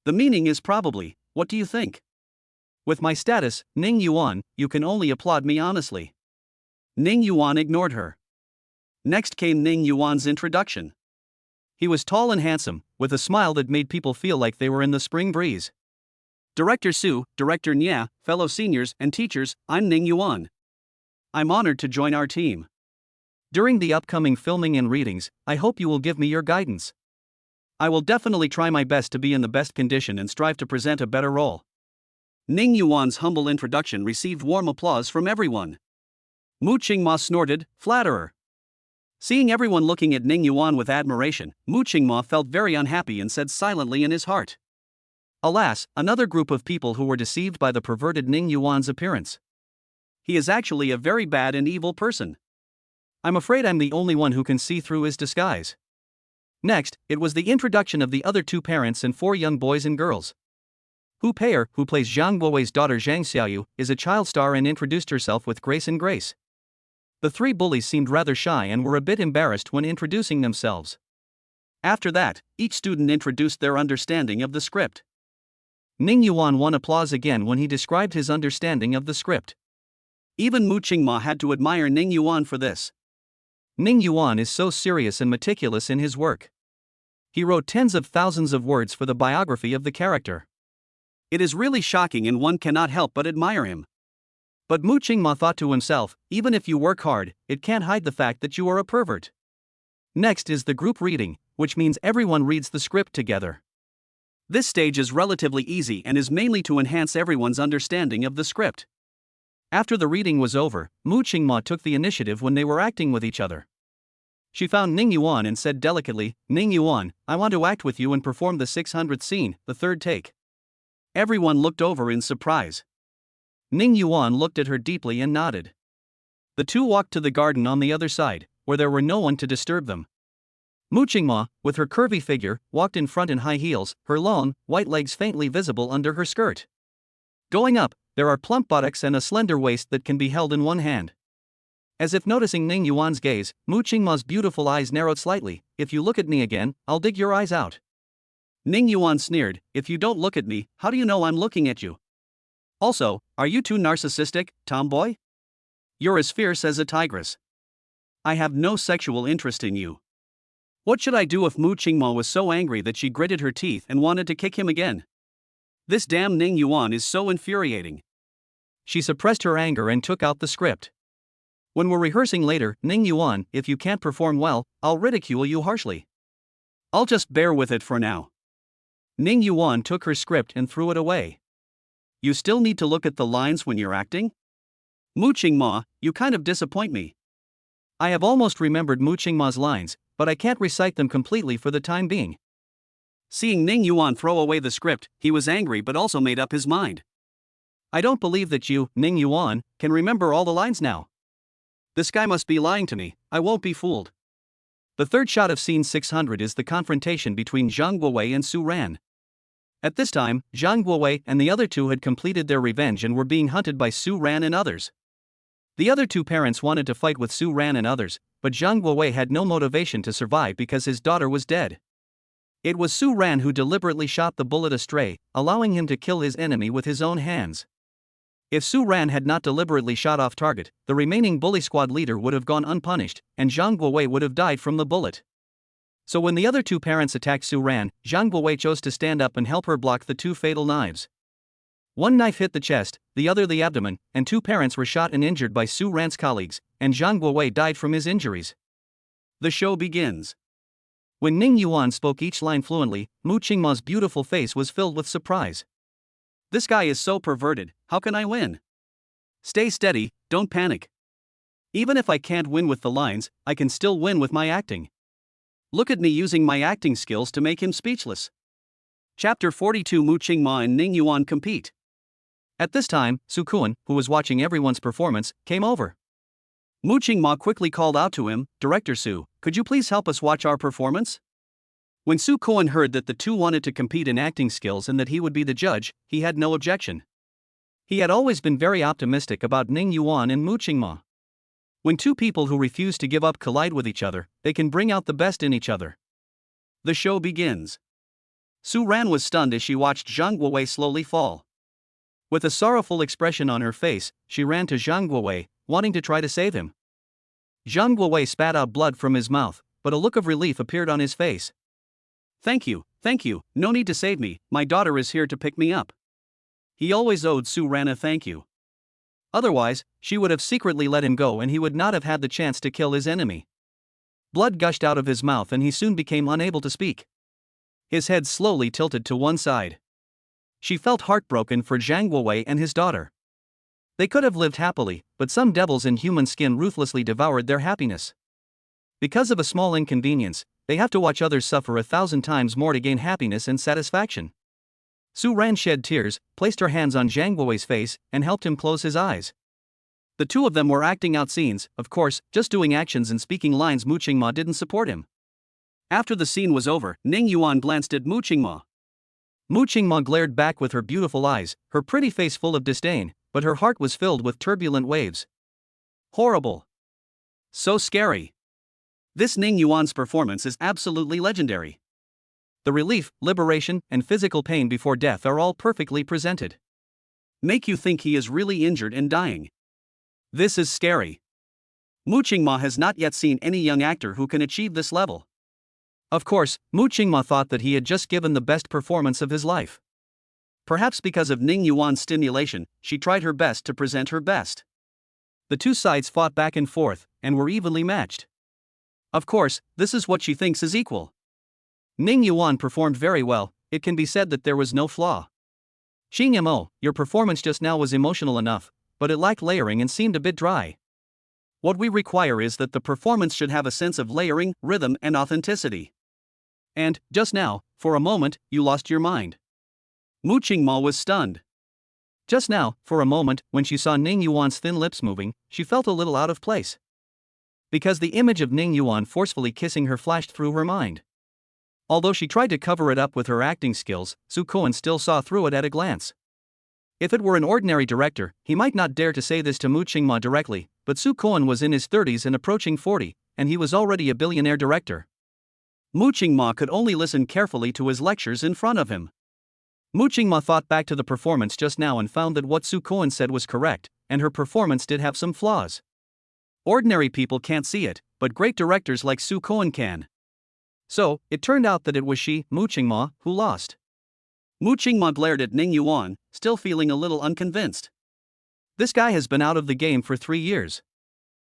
The meaning is probably, "What do you think?" With my status, Ning Yuan, you can only applaud me honestly. Ning Yuan ignored her. Next came Ning Yuan's introduction. He was tall and handsome, with a smile that made people feel like they were in the spring breeze. "Director Su, Director Nia, fellow seniors and teachers, I'm Ning Yuan. I'm honored to join our team. During the upcoming filming and readings, I hope you will give me your guidance. I will definitely try my best to be in the best condition and strive to present a better role." Ning Yuan's humble introduction received warm applause from everyone. Mu Qingma snorted, "Flatterer." Seeing everyone looking at Ning Yuan with admiration, Mu Qingma felt very unhappy and said silently in his heart, "Alas, another group of people who were deceived by the perverted Ning Yuan's appearance. He is actually a very bad and evil person. I'm afraid I'm the only one who can see through his disguise." Next, it was the introduction of the other two parents and four young boys and girls. Hu Pei'er, who plays Zhang Guowei's daughter Zhang Xiaoyu, is a child star and introduced herself with grace and grace. The three bullies seemed rather shy and were a bit embarrassed when introducing themselves. After that, each student introduced their understanding of the script. Ning Yuan won applause again when he described his understanding of the script. Even Mu Qingma had to admire Ning Yuan for this. Ning Yuan is so serious and meticulous in his work. He wrote tens of thousands of words for the biography of the character. It is really shocking and one cannot help but admire him. But Mu Qingma thought to himself, even if you work hard, it can't hide the fact that you are a pervert. Next is the group reading, which means everyone reads the script together. This stage is relatively easy and is mainly to enhance everyone's understanding of the script. After the reading was over, Mu Qingma took the initiative when they were acting with each other. She found Ning Yuan and said delicately, "Ning Yuan, I want to act with you and perform the 600th scene, the third take." Everyone looked over in surprise. Ning Yuan looked at her deeply and nodded. The two walked to the garden on the other side, where there were no one to disturb them. Mu Qingma, with her curvy figure, walked in front in high heels, her long, white legs faintly visible under her skirt. Going up, there are plump buttocks and a slender waist that can be held in one hand. As if noticing Ning Yuan's gaze, Mu Qingma's beautiful eyes narrowed slightly. "If you look at me again, I'll dig your eyes out." Ning Yuan sneered, "If you don't look at me, how do you know I'm looking at you? Also, are you too narcissistic, tomboy? You're as fierce as a tigress. I have no sexual interest in you." What should I do if Mu Qingma was so angry that she gritted her teeth and wanted to kick him again? This damn Ning Yuan is so infuriating. She suppressed her anger and took out the script. "When we're rehearsing later, Ning Yuan, if you can't perform well, I'll ridicule you harshly. I'll just bear with it for now." Ning Yuan took her script and threw it away. "You still need to look at the lines when you're acting? Mu Qingma, you kind of disappoint me." I have almost remembered Mu Qingma's lines, but I can't recite them completely for the time being. Seeing Ning Yuan throw away the script, he was angry but also made up his mind. "I don't believe that you, Ning Yuan, can remember all the lines now. This guy must be lying to me, I won't be fooled." The third shot of scene 600 is the confrontation between Zhang Guowei and Su Ran. At this time, Zhang Guowei and the other two had completed their revenge and were being hunted by Su Ran and others. The other two parents wanted to fight with Su Ran and others, but Zhang Guowei had no motivation to survive because his daughter was dead. It was Su Ran who deliberately shot the bullet astray, allowing him to kill his enemy with his own hands. If Su Ran had not deliberately shot off target, the remaining bully squad leader would have gone unpunished, and Zhang Guowei would have died from the bullet. So when the other two parents attacked Su Ran, Zhang Guowei chose to stand up and help her block the two fatal knives. One knife hit the chest, the other the abdomen, and two parents were shot and injured by Su Ran's colleagues, and Zhang Guowei died from his injuries. The show begins. When Ning Yuan spoke each line fluently, Mu Qingma's beautiful face was filled with surprise. "This guy is so perverted, how can I win? Stay steady, don't panic. Even if I can't win with the lines, I can still win with my acting. Look at me using my acting skills to make him speechless." Chapter 42. Mu Qingma and Ning Yuan compete. At this time, Su Kuan, who was watching everyone's performance, came over. Mu Qingma quickly called out to him, "Director Su, could you please help us watch our performance?" When Su Kuan heard that the two wanted to compete in acting skills and that he would be the judge, he had no objection. He had always been very optimistic about Ning Yuan and Mu Qingma. When two people who refuse to give up collide with each other, they can bring out the best in each other. The show begins. Su Ran was stunned as she watched Zhang Guowei slowly fall. With a sorrowful expression on her face, she ran to Zhang Guowei, wanting to try to save him. Zhang Guowei spat out blood from his mouth, but a look of relief appeared on his face. Thank you, no need to save me, my daughter is here to pick me up." He always owed Su Ran a thank you. Otherwise, she would have secretly let him go and he would not have had the chance to kill his enemy. Blood gushed out of his mouth and he soon became unable to speak. His head slowly tilted to one side. She felt heartbroken for Zhang Guowei and his daughter. They could have lived happily, but some devils in human skin ruthlessly devoured their happiness. Because of a small inconvenience, they have to watch others suffer 1,000 times more to gain happiness and satisfaction. Su Ran shed tears, placed her hands on Zhang Guowei's face, and helped him close his eyes. The two of them were acting out scenes, of course, just doing actions and speaking lines. Mu Qingma didn't support him. After the scene was over, Ning Yuan glanced at Mu Qingma. Mu Qingma glared back with her beautiful eyes, her pretty face full of disdain, but her heart was filled with turbulent waves. Horrible. So scary. This Ning Yuan's performance is absolutely legendary. The relief, liberation, and physical pain before death are all perfectly presented. Make you think he is really injured and dying. This is scary. Mu Qingma has not yet seen any young actor who can achieve this level. Of course, Mu Qingma thought that he had just given the best performance of his life. Perhaps because of Ning Yuan's stimulation, she tried her best to present her best. The two sides fought back and forth, and were evenly matched. Of course, this is what she thinks is equal. Ning Yuan performed very well, it can be said that there was no flaw. Xing Mo, your performance just now was emotional enough, but it lacked layering and seemed a bit dry. What we require is that the performance should have a sense of layering, rhythm, and authenticity. And, just now, for a moment, you lost your mind. Mu Qingma was stunned. Just now, for a moment, when she saw Ning Yuan's thin lips moving, she felt a little out of place. Because the image of Ning Yuan forcefully kissing her flashed through her mind. Although she tried to cover it up with her acting skills, Su Koen still saw through it at a glance. If it were an ordinary director, he might not dare to say this to Mu Qingma directly, but Su Koen was in his 30s and approaching 40, and he was already a billionaire director. Mu Qingma could only listen carefully to his lectures in front of him. Mu Qingma thought back to the performance just now and found that what Su Koen said was correct, and her performance did have some flaws. Ordinary people can't see it, but great directors like Su Koen can. So, it turned out that it was she, Mu Qingma, who lost. Mu Qingma glared at Ning Yuan, still feeling a little unconvinced. This guy has been out of the game for 3 years.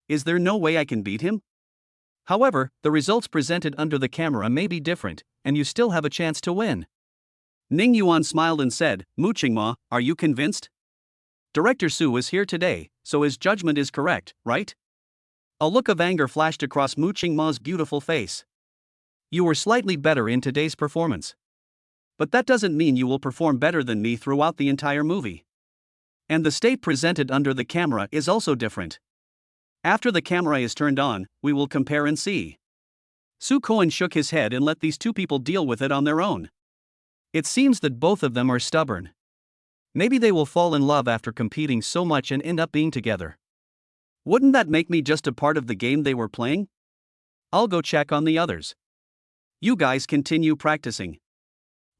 Is there no way I can beat him? However, the results presented under the camera may be different, and you still have a chance to win. Ning Yuan smiled and said, Mu Qingma, are you convinced? Director Su is here today, so his judgment is correct, right? A look of anger flashed across Mu Qingma's beautiful face. You were slightly better in today's performance. But that doesn't mean you will perform better than me throughout the entire movie. And the state presented under the camera is also different. After the camera is turned on, we will compare and see. Su Koen shook his head and let these two people deal with it on their own. It seems that both of them are stubborn. Maybe they will fall in love after competing so much and end up being together. Wouldn't that make me just a part of the game they were playing? I'll go check on the others. You guys continue practicing.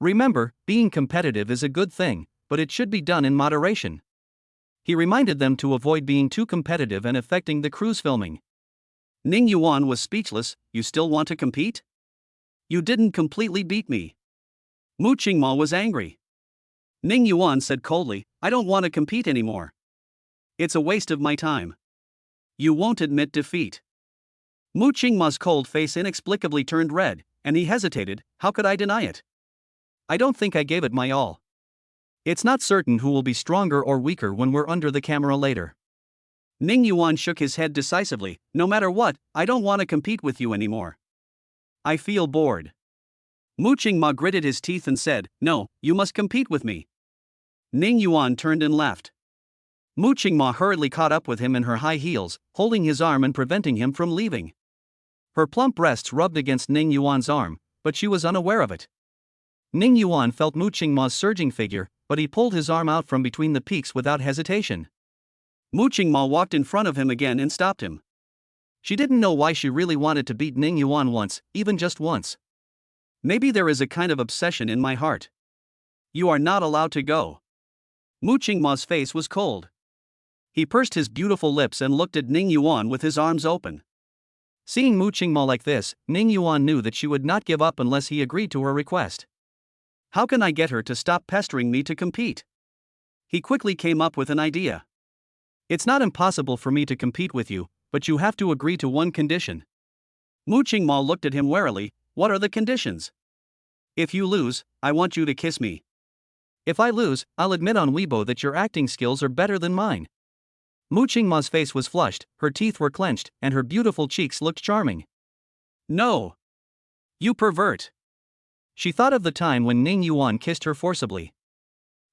Remember, being competitive is a good thing, but it should be done in moderation. He reminded them to avoid being too competitive and affecting the crew's filming. Ning Yuan was speechless. You still want to compete? You didn't completely beat me. Mu Qingma was angry. Ning Yuan said coldly, I don't want to compete anymore. It's a waste of my time. You won't admit defeat. Mu Qingma's cold face inexplicably turned red, and he hesitated. How could I deny it? I don't think I gave it my all. It's not certain who will be stronger or weaker when we're under the camera later. Ning Yuan shook his head decisively. No matter what, I don't want to compete with you anymore. I feel bored. Mu Qingma gritted his teeth and said, No, you must compete with me. Ning Yuan turned and left. Mu Qingma hurriedly caught up with him in her high heels, holding his arm and preventing him from leaving. Her plump breasts rubbed against Ning Yuan's arm, but she was unaware of it. Ning Yuan felt Mu Qingma's surging figure, but he pulled his arm out from between the peaks without hesitation. Mu Qingma walked in front of him again and stopped him. She didn't know why she really wanted to beat Ning Yuan once, even just once. Maybe there is a kind of obsession in my heart. You are not allowed to go. Mu Qingma's face was cold. He pursed his beautiful lips and looked at Ning Yuan with his arms open. Seeing Mu Qingma like this, Ning Yuan knew that she would not give up unless he agreed to her request. How can I get her to stop pestering me to compete? He quickly came up with an idea. It's not impossible for me to compete with you, but you have to agree to one condition. Mu Qingma looked at him warily. What are the conditions? If you lose, I want you to kiss me. If I lose, I'll admit on Weibo that your acting skills are better than mine. Mu Qingma's face was flushed, her teeth were clenched, and her beautiful cheeks looked charming. No. You pervert. She thought of the time when Ning Yuan kissed her forcibly.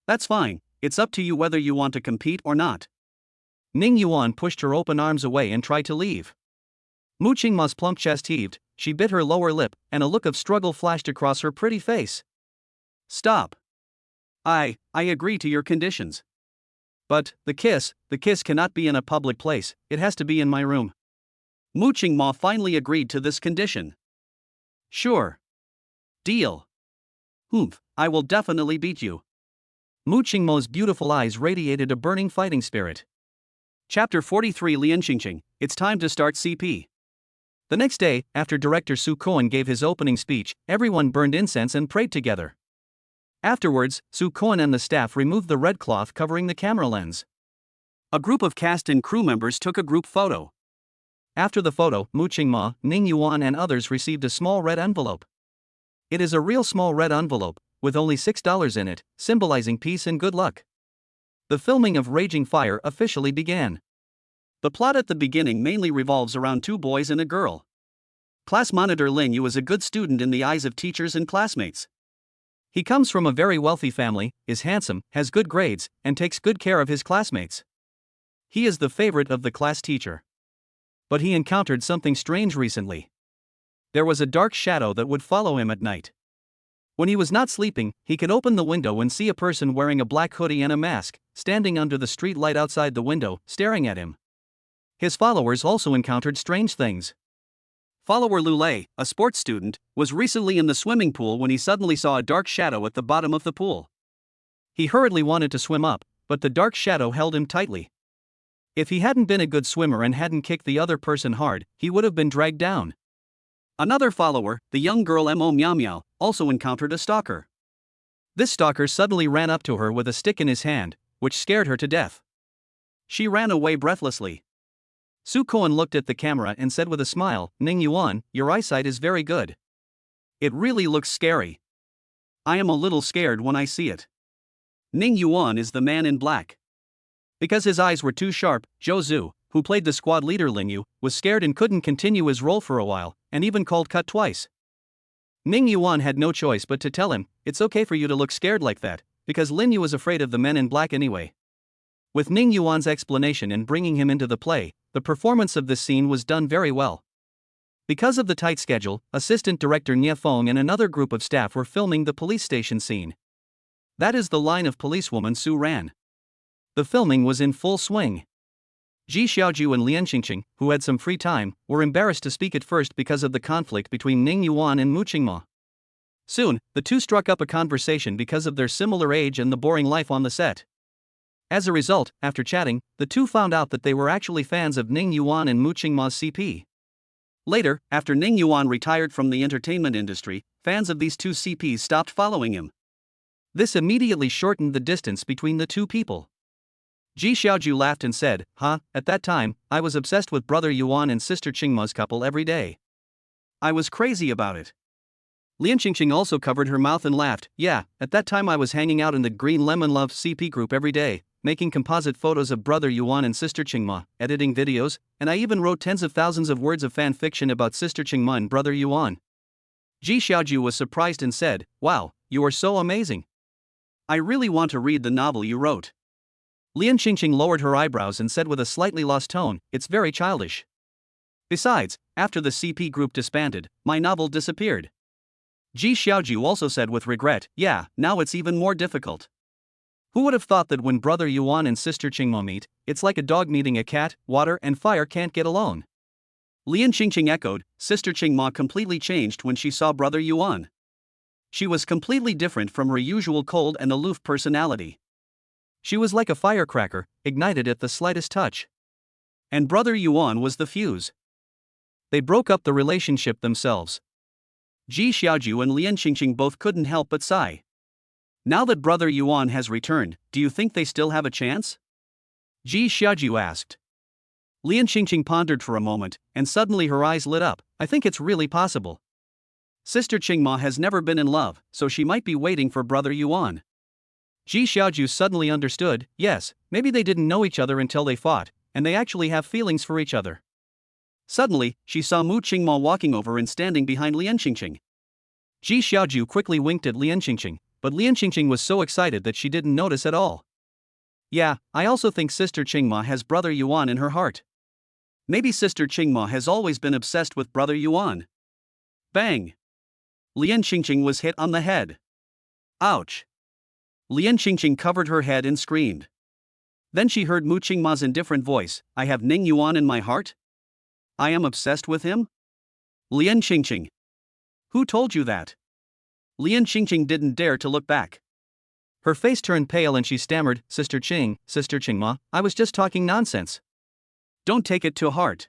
That's fine, it's up to you whether you want to compete or not. Ning Yuan pushed her open arms away and tried to leave. Mu Qingma's plump chest heaved, she bit her lower lip, and a look of struggle flashed across her pretty face. Stop. I agree to your conditions. But, the kiss cannot be in a public place, it has to be in my room. Mu Qingma finally agreed to this condition. Sure. Deal. I will definitely beat you. Mu Qingmo's beautiful eyes radiated a burning fighting spirit. Chapter 43 Lianqingqing, it's time to start CP. The next day, after director Su Koan gave his opening speech, everyone burned incense and prayed together. Afterwards, Su Koan and the staff removed the red cloth covering the camera lens. A group of cast and crew members took a group photo. After the photo, Mu Qingma, Ning Yuan and others received a small red envelope. It is a real small red envelope, with only $6 in it, symbolizing peace and good luck. The filming of Raging Fire officially began. The plot at the beginning mainly revolves around two boys and a girl. Class monitor Lin Yu is a good student in the eyes of teachers and classmates. He comes from a very wealthy family, is handsome, has good grades, and takes good care of his classmates. He is the favorite of the class teacher. But he encountered something strange recently. There was a dark shadow that would follow him at night. When he was not sleeping, he could open the window and see a person wearing a black hoodie and a mask, standing under the street light outside the window, staring at him. His followers also encountered strange things. Follower Lulei, a sports student, was recently in the swimming pool when he suddenly saw a dark shadow at the bottom of the pool. He hurriedly wanted to swim up, but the dark shadow held him tightly. If he hadn't been a good swimmer and hadn't kicked the other person hard, he would have been dragged down. Another follower, the young girl Mo Miao Miao, also encountered a stalker. This stalker suddenly ran up to her with a stick in his hand, which scared her to death. She ran away breathlessly. Su Koan looked at the camera and said with a smile, "Ning Yuan, your eyesight is very good." It really looks scary. I am a little scared when I see it. Ning Yuan is the man in black. Because his eyes were too sharp, Zhou Zhu, who played the squad leader Lin Yu, was scared and couldn't continue his role for a while, and even called cut twice. Ning Yuan had no choice but to tell him, "It's okay for you to look scared like that, because Lin Yu was afraid of the men in black anyway." With Ning Yuan's explanation and bringing him into the play, the performance of this scene was done very well. Because of the tight schedule, assistant director Nie Feng and another group of staff were filming the police station scene. That is the line of policewoman Su ran. The filming was in full swing. Ji Xiaoju and Lianqingqing, who had some free time, were embarrassed to speak at first because of the conflict between Ning Yuan and Mu Qingma. Soon, the two struck up a conversation because of their similar age and the boring life on the set. As a result, after chatting, the two found out that they were actually fans of Ning Yuan and Mu Qingma's CP. Later, after Ning Yuan retired from the entertainment industry, fans of these two CPs stopped following him. This immediately shortened the distance between the two people. Ji Xiaoju laughed and said, at that time, I was obsessed with brother Yuan and sister Qingma's couple every day. I was crazy about it. Lianqingqing also covered her mouth and laughed, yeah, at that time I was hanging out in the Green Lemon Love CP group every day, making composite photos of brother Yuan and sister Qingma, editing videos, and I even wrote tens of thousands of words of fan fiction about sister Qingma and brother Yuan. Ji Xiaoju was surprised and said, wow, you are so amazing. I really want to read the novel you wrote. Lianqingqing lowered her eyebrows and said with a slightly lost tone, it's very childish. Besides, after the CP group disbanded, my novel disappeared. Ji Xiaoju also said with regret, yeah, now it's even more difficult. Who would have thought that when brother Yuan and sister Qingma meet, it's like a dog meeting a cat, water and fire can't get along. Lianqingqing echoed, sister Qingma completely changed when she saw brother Yuan. She was completely different from her usual cold and aloof personality. She was like a firecracker, ignited at the slightest touch. And brother Yuan was the fuse. They broke up the relationship themselves. Ji Xiaoju and Lianqingqing both couldn't help but sigh. Now that brother Yuan has returned, do you think they still have a chance? Ji Xiaoju asked. Lianqingqing pondered for a moment, and suddenly her eyes lit up. I think it's really possible. Sister Qingma has never been in love, so she might be waiting for brother Yuan. Ji Xiaoju suddenly understood, yes, maybe they didn't know each other until they fought, and they actually have feelings for each other. Suddenly, she saw Mu Qingma walking over and standing behind Lianqingqing. Ji Xiaoju quickly winked at Lianqingqing, but Lianqingqing was so excited that she didn't notice at all. Yeah, I also think sister Qingma has brother Yuan in her heart. Maybe sister Qingma has always been obsessed with brother Yuan. Bang! Lianqingqing was hit on the head. Ouch! Lianqingqing covered her head and screamed. Then she heard Mu Qingma's indifferent voice, I have Ning Yuan in my heart? I am obsessed with him? Lian Qingqing. Who told you that? Lian Qingqing didn't dare to look back. Her face turned pale and she stammered, Sister Qingma, I was just talking nonsense. Don't take it to heart.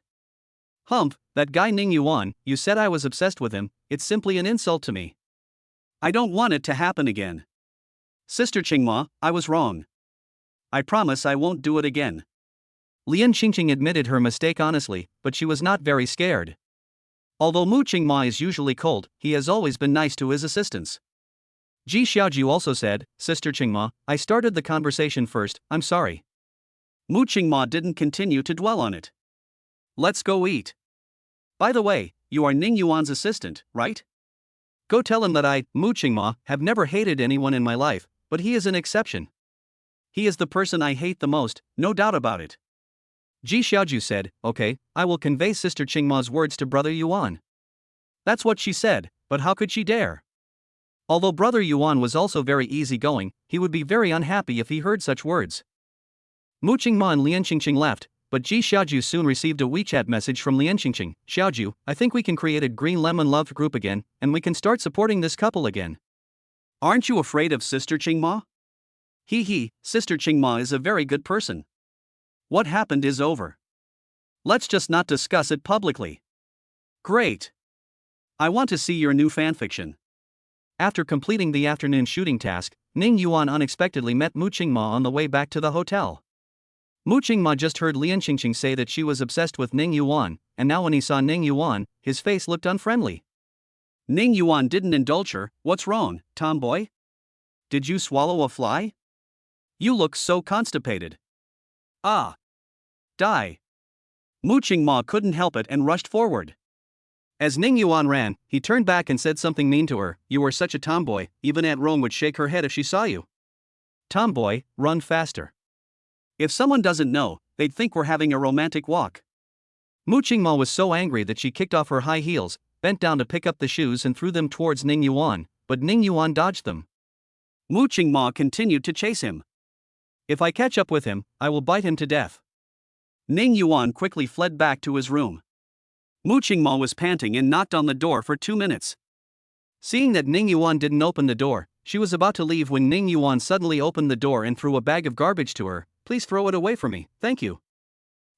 Humph, that guy Ning Yuan, you said I was obsessed with him, it's simply an insult to me. I don't want it to happen again. Sister Qingma, I was wrong. I promise I won't do it again. Lian Qingqing admitted her mistake honestly, but she was not very scared. Although Mu Qingma is usually cold, he has always been nice to his assistants. Ji Xiaoju also said, Sister Qingma, I started the conversation first, I'm sorry. Mu Qingma didn't continue to dwell on it. Let's go eat. By the way, you are Ning Yuan's assistant, right? Go tell him that I, Mu Qingma, have never hated anyone in my life, but he is an exception. He is the person I hate the most, no doubt about it. Ji Xiaoju said, okay, I will convey Sister Qingma's words to Brother Yuan. That's what she said, but how could she dare? Although Brother Yuan was also very easygoing, he would be very unhappy if he heard such words. Mu Qingma and Lian Qingqing left, but Ji Xiaoju soon received a WeChat message from Lian Qingqing. Xiaoju, I think we can create a Green Lemon Love group again, and we can start supporting this couple again. Aren't you afraid of Sister Qingma? Sister Qingma is a very good person. What happened is over. Let's just not discuss it publicly. Great. I want to see your new fanfiction. After completing the afternoon shooting task, Ning Yuan unexpectedly met Mu Qingma on the way back to the hotel. Mu Qingma just heard Lian Qingqing say that she was obsessed with Ning Yuan, and now when he saw Ning Yuan, his face looked unfriendly. Ning Yuan didn't indulge her. What's wrong, tomboy? Did you swallow a fly? You look so constipated. Ah. Die. Mu Qingma couldn't help it and rushed forward. As Ning Yuan ran, he turned back and said something mean to her. You are such a tomboy, even Aunt Rome would shake her head if she saw you. Tomboy, run faster. If someone doesn't know, they'd think we're having a romantic walk. Mu Qingma was so angry that she kicked off her high heels, bent down to pick up the shoes and threw them towards Ning Yuan, but Ning Yuan dodged them. Mu Qingma continued to chase him. If I catch up with him, I will bite him to death. Ning Yuan quickly fled back to his room. Mu Qingma was panting and knocked on the door for 2 minutes. Seeing that Ning Yuan didn't open the door, she was about to leave when Ning Yuan suddenly opened the door and threw a bag of garbage to her. Please throw it away for me, thank you.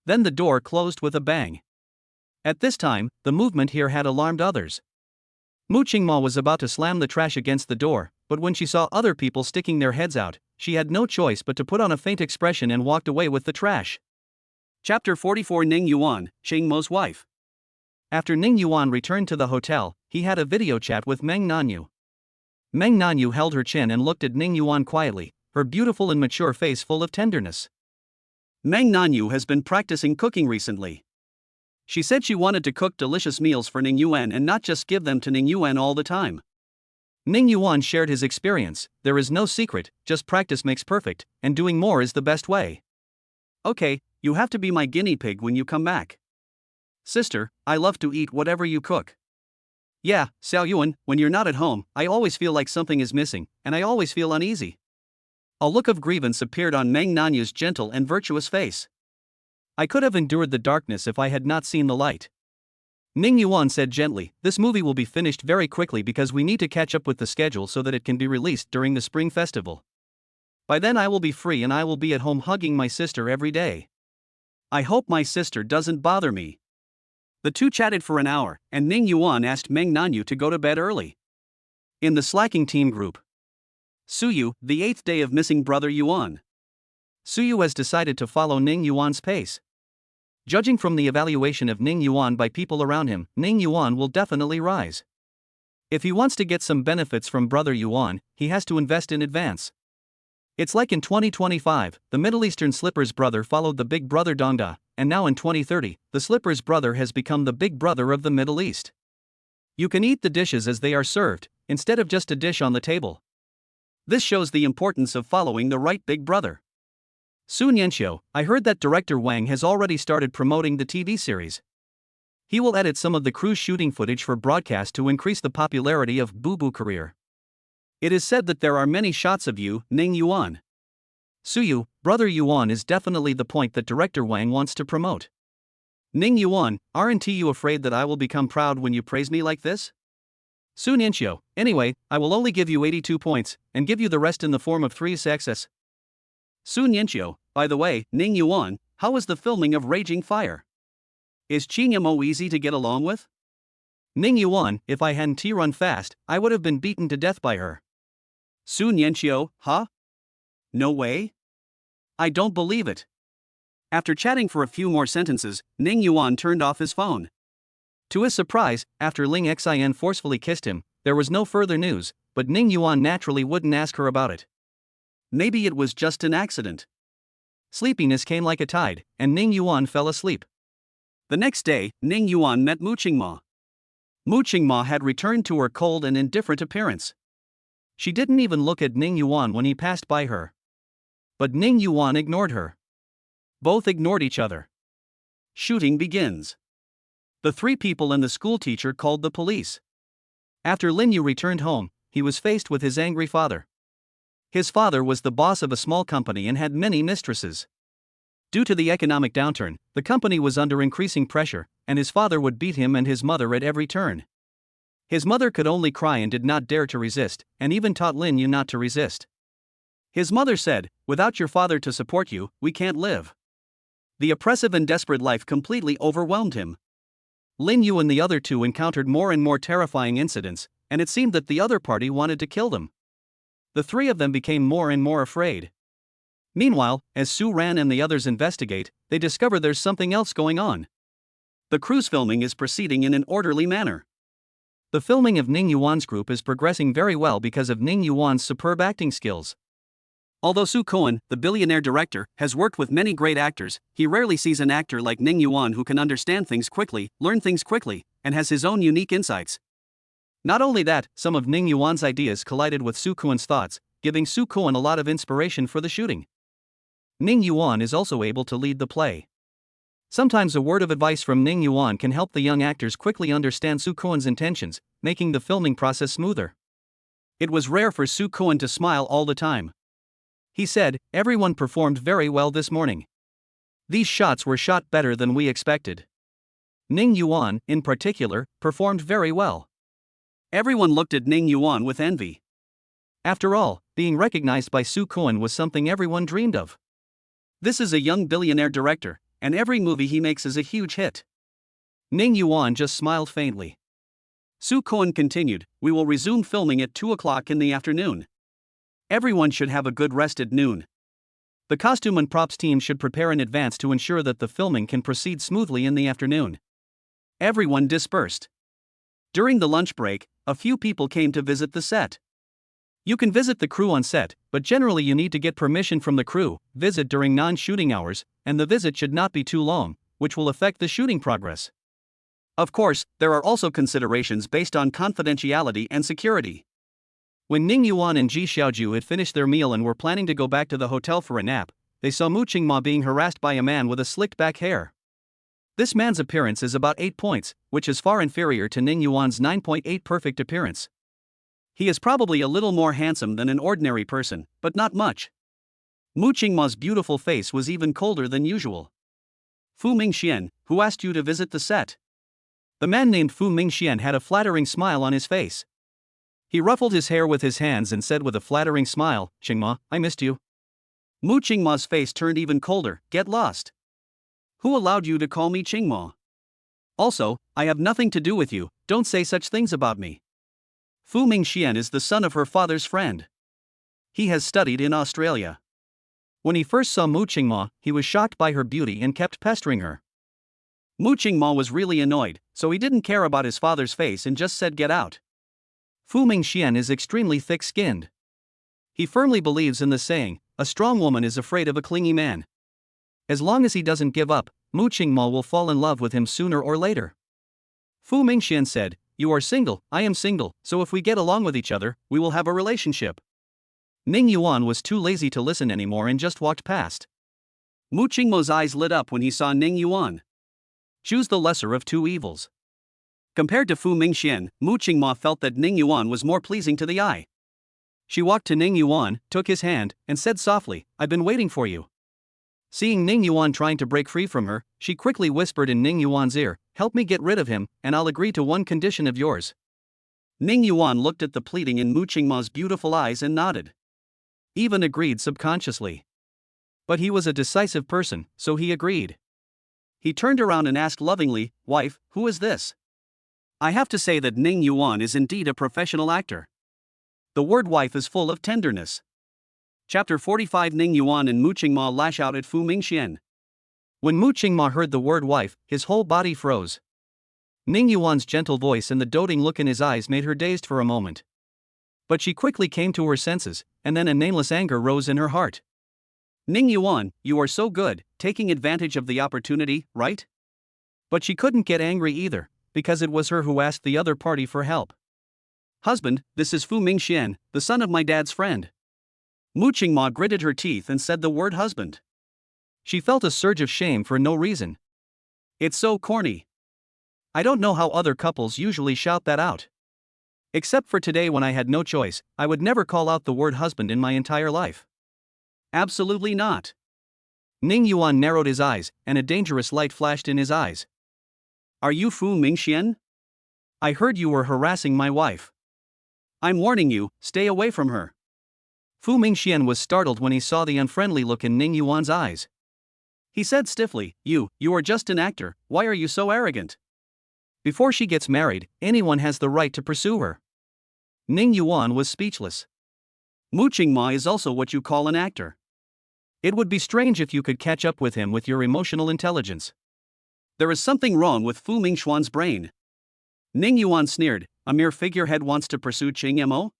Then the door closed with a bang. At this time, the movement here had alarmed others. Mu Qingma was about to slam the trash against the door, but when she saw other people sticking their heads out, she had no choice but to put on a faint expression and walked away with the trash. Chapter 44 Ning Yuan, Qingmo's wife. After Ning Yuan returned to the hotel, he had a video chat with Meng Nanyu. Meng Nanyu held her chin and looked at Ning Yuan quietly, her beautiful and mature face full of tenderness. Meng Nanyu has been practicing cooking recently. She said she wanted to cook delicious meals for Ning Yuan and not just give them to Ning Yuan all the time. Ning Yuan shared his experience. There is no secret, just practice makes perfect, and doing more is the best way. Okay, you have to be my guinea pig when you come back. Sister, I love to eat whatever you cook. Yeah, Xiao Yuan, when you're not at home, I always feel like something is missing, and I always feel uneasy. A look of grievance appeared on Meng Nanyu's gentle and virtuous face. I could have endured the darkness if I had not seen the light. Ning Yuan said gently, this movie will be finished very quickly because we need to catch up with the schedule so that it can be released during the Spring Festival. By then I will be free and I will be at home hugging my sister every day. I hope my sister doesn't bother me. The two chatted for an hour, and Ning Yuan asked Meng Nanyu to go to bed early. In the slacking team group. Suyu, the 8th day of missing brother Yuan. Suyu has decided to follow Ning Yuan's pace. Judging from the evaluation of Ning Yuan by people around him, Ning Yuan will definitely rise. If he wants to get some benefits from brother Yuan, he has to invest in advance. It's like in 2025, the Middle Eastern Slipper's brother followed the big brother Dongda, and now in 2030, the Slipper's brother has become the big brother of the Middle East. You can eat the dishes as they are served, instead of just a dish on the table. This shows the importance of following the right big brother. Sun Yanxiu, I heard that director Wang has already started promoting the TV series. He will edit some of the cruise shooting footage for broadcast to increase the popularity of Boo Boo career. It is said that there are many shots of you, Ning Yuan. Suyu, brother Yuan is definitely the point that director Wang wants to promote. Ning Yuan, aren't you afraid that I will become proud when you praise me like this? Su Nianqiu, anyway, I will only give you 82 points, and give you the rest in the form of 3 sexes. Su Nianqiu, by the way, Ning Yuan, how was the filming of Raging Fire? Is Qingyamo easy to get along with? Ning Yuan, if I hadn't run fast, I would have been beaten to death by her. Su Nianqiu, huh? No way? I don't believe it. After chatting for a few more sentences, Ning Yuan turned off his phone. To his surprise, after Ling Xian forcefully kissed him, there was no further news, but Ning Yuan naturally wouldn't ask her about it. Maybe it was just an accident. Sleepiness came like a tide, and Ning Yuan fell asleep. The next day, Ning Yuan met Mu Qingma. Mu Qingma had returned to her cold and indifferent appearance. She didn't even look at Ning Yuan when he passed by her. But Ning Yuan ignored her. Both ignored each other. Shooting begins. The 3 people and the school teacher called the police. After Lin Yu returned home, he was faced with his angry father. His father was the boss of a small company and had many mistresses. Due to the economic downturn, the company was under increasing pressure, and his father would beat him and his mother at every turn. His mother could only cry and did not dare to resist, and even taught Lin Yu not to resist. His mother said, "Without your father to support you, we can't live." The oppressive and desperate life completely overwhelmed him. Lin Yu and the other 2 encountered more and more terrifying incidents, and it seemed that the other party wanted to kill them. The 3 of them became more and more afraid. Meanwhile, as Su Ran and the others investigate, they discover there's something else going on. The cruise filming is proceeding in an orderly manner. The filming of Ning Yuan's group is progressing very well because of Ning Yuan's superb acting skills. Although Su Koan, the billionaire director, has worked with many great actors, he rarely sees an actor like Ning Yuan who can understand things quickly, learn things quickly, and has his own unique insights. Not only that, some of Ning Yuan's ideas collided with Su Koan's thoughts, giving Su Koan a lot of inspiration for the shooting. Ning Yuan is also able to lead the play. Sometimes a word of advice from Ning Yuan can help the young actors quickly understand Su Koan's intentions, making the filming process smoother. It was rare for Su Koan to smile all the time. He said, "Everyone performed very well this morning. These shots were shot better than we expected. Ning Yuan, in particular, performed very well." Everyone looked at Ning Yuan with envy. After all, being recognized by Su Koan was something everyone dreamed of. This is a young billionaire director, and every movie he makes is a huge hit. Ning Yuan just smiled faintly. Su Koan continued, "We will resume filming at 2 o'clock in the afternoon. Everyone should have a good rest at noon. The costume and props team should prepare in advance to ensure that the filming can proceed smoothly in the afternoon." Everyone dispersed. During the lunch break, a few people came to visit the set. You can visit the crew on set, but generally you need to get permission from the crew, visit during non-shooting hours, and the visit should not be too long, which will affect the shooting progress. Of course, there are also considerations based on confidentiality and security. When Ning Yuan and Ji Xiaoju had finished their meal and were planning to go back to the hotel for a nap, they saw Mu Qingma being harassed by a man with a slicked back hair. This man's appearance is about 8 points, which is far inferior to Ning Yuan's 9.8 perfect appearance. He is probably a little more handsome than an ordinary person, but not much. Mu Qingma's beautiful face was even colder than usual. "Fu Mingxian, who asked you to visit the set?" The man named Fu Mingxian had a flattering smile on his face. He ruffled his hair with his hands and said with a flattering smile, "Qingma, I missed you." Mu Qingma's face turned even colder. "Get lost. Who allowed you to call me Qingma? Also, I have nothing to do with you, don't say such things about me." Fu Mingxian is the son of her father's friend. He has studied in Australia. When he first saw Mu Qingma, he was shocked by her beauty and kept pestering her. Mu Qingma was really annoyed, so he didn't care about his father's face and just said get out. Fu Mingxian is extremely thick-skinned. He firmly believes in the saying, "A strong woman is afraid of a clingy man." As long as he doesn't give up, Mu Qingma will fall in love with him sooner or later. Fu Mingxian said, "You are single, I am single, so if we get along with each other, we will have a relationship." Ning Yuan was too lazy to listen anymore and just walked past. Mu Qingma's eyes lit up when he saw Ning Yuan. Choose the lesser of 2 evils. Compared to Fu Mingxian, Mu Qingma felt that Ning Yuan was more pleasing to the eye. She walked to Ning Yuan, took his hand, and said softly, "I've been waiting for you." Seeing Ning Yuan trying to break free from her, she quickly whispered in Ning Yuan's ear, "Help me get rid of him, and I'll agree to one condition of yours." Ning Yuan looked at the pleading in Mu Qingma's beautiful eyes and nodded. Even agreed subconsciously. But he was a decisive person, so he agreed. He turned around and asked lovingly, "Wife, who is this?" I have to say that Ning Yuan is indeed a professional actor. The word wife is full of tenderness. Chapter 45. Ning Yuan and Mu Qingma lash out at Fu Mingxian. When Mu Qingma heard the word wife, his whole body froze. Ning Yuan's gentle voice and the doting look in his eyes made her dazed for a moment. But she quickly came to her senses, and then a nameless anger rose in her heart. Ning Yuan, you are so good, taking advantage of the opportunity, right? But she couldn't get angry either, because it was her who asked the other party for help. Husband, this is Fu Mingxian, the son of my dad's friend. Mu Qingma gritted her teeth and said the word husband. She felt a surge of shame for no reason. It's so corny. I don't know how other couples usually shout that out. Except for today when I had no choice, I would never call out the word husband in my entire life. Absolutely not. Ning Yuan narrowed his eyes, and a dangerous light flashed in his eyes. Are you Fu Mingxian? I heard you were harassing my wife. I'm warning you, stay away from her. Fu Mingxian was startled when he saw the unfriendly look in Ning Yuan's eyes. He said stiffly, You are just an actor, why are you so arrogant? Before she gets married, anyone has the right to pursue her. Ning Yuan was speechless. Mu Qingma is also what you call an actor. It would be strange if you could catch up with him with your emotional intelligence. There is something wrong with Fu Mingxuan's brain. Ning Yuan sneered, a mere figurehead wants to pursue Qing Mo?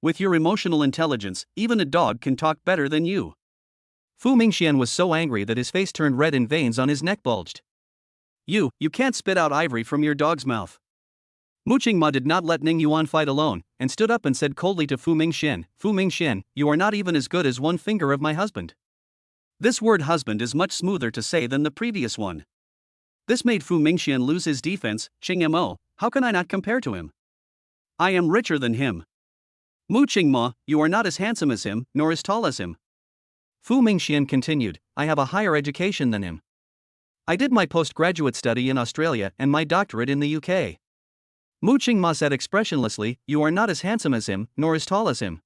With your emotional intelligence, even a dog can talk better than you. Fu Mingxian was so angry that his face turned red and veins on his neck bulged. You can't spit out ivory from your dog's mouth. Mu Qingma did not let Ning Yuan fight alone, and stood up and said coldly to Fu Mingxian, you are not even as good as one finger of my husband. This word husband is much smoother to say than the previous one. This made Fu Mingxian lose his defense. Qing Mo, how can I not compare to him? I am richer than him. Mu Qingma, you are not as handsome as him, nor as tall as him. Fu Mingxian continued, I have a higher education than him. I did my postgraduate study in Australia and my doctorate in the UK. Mu Qingma said expressionlessly, you are not as handsome as him, nor as tall as him.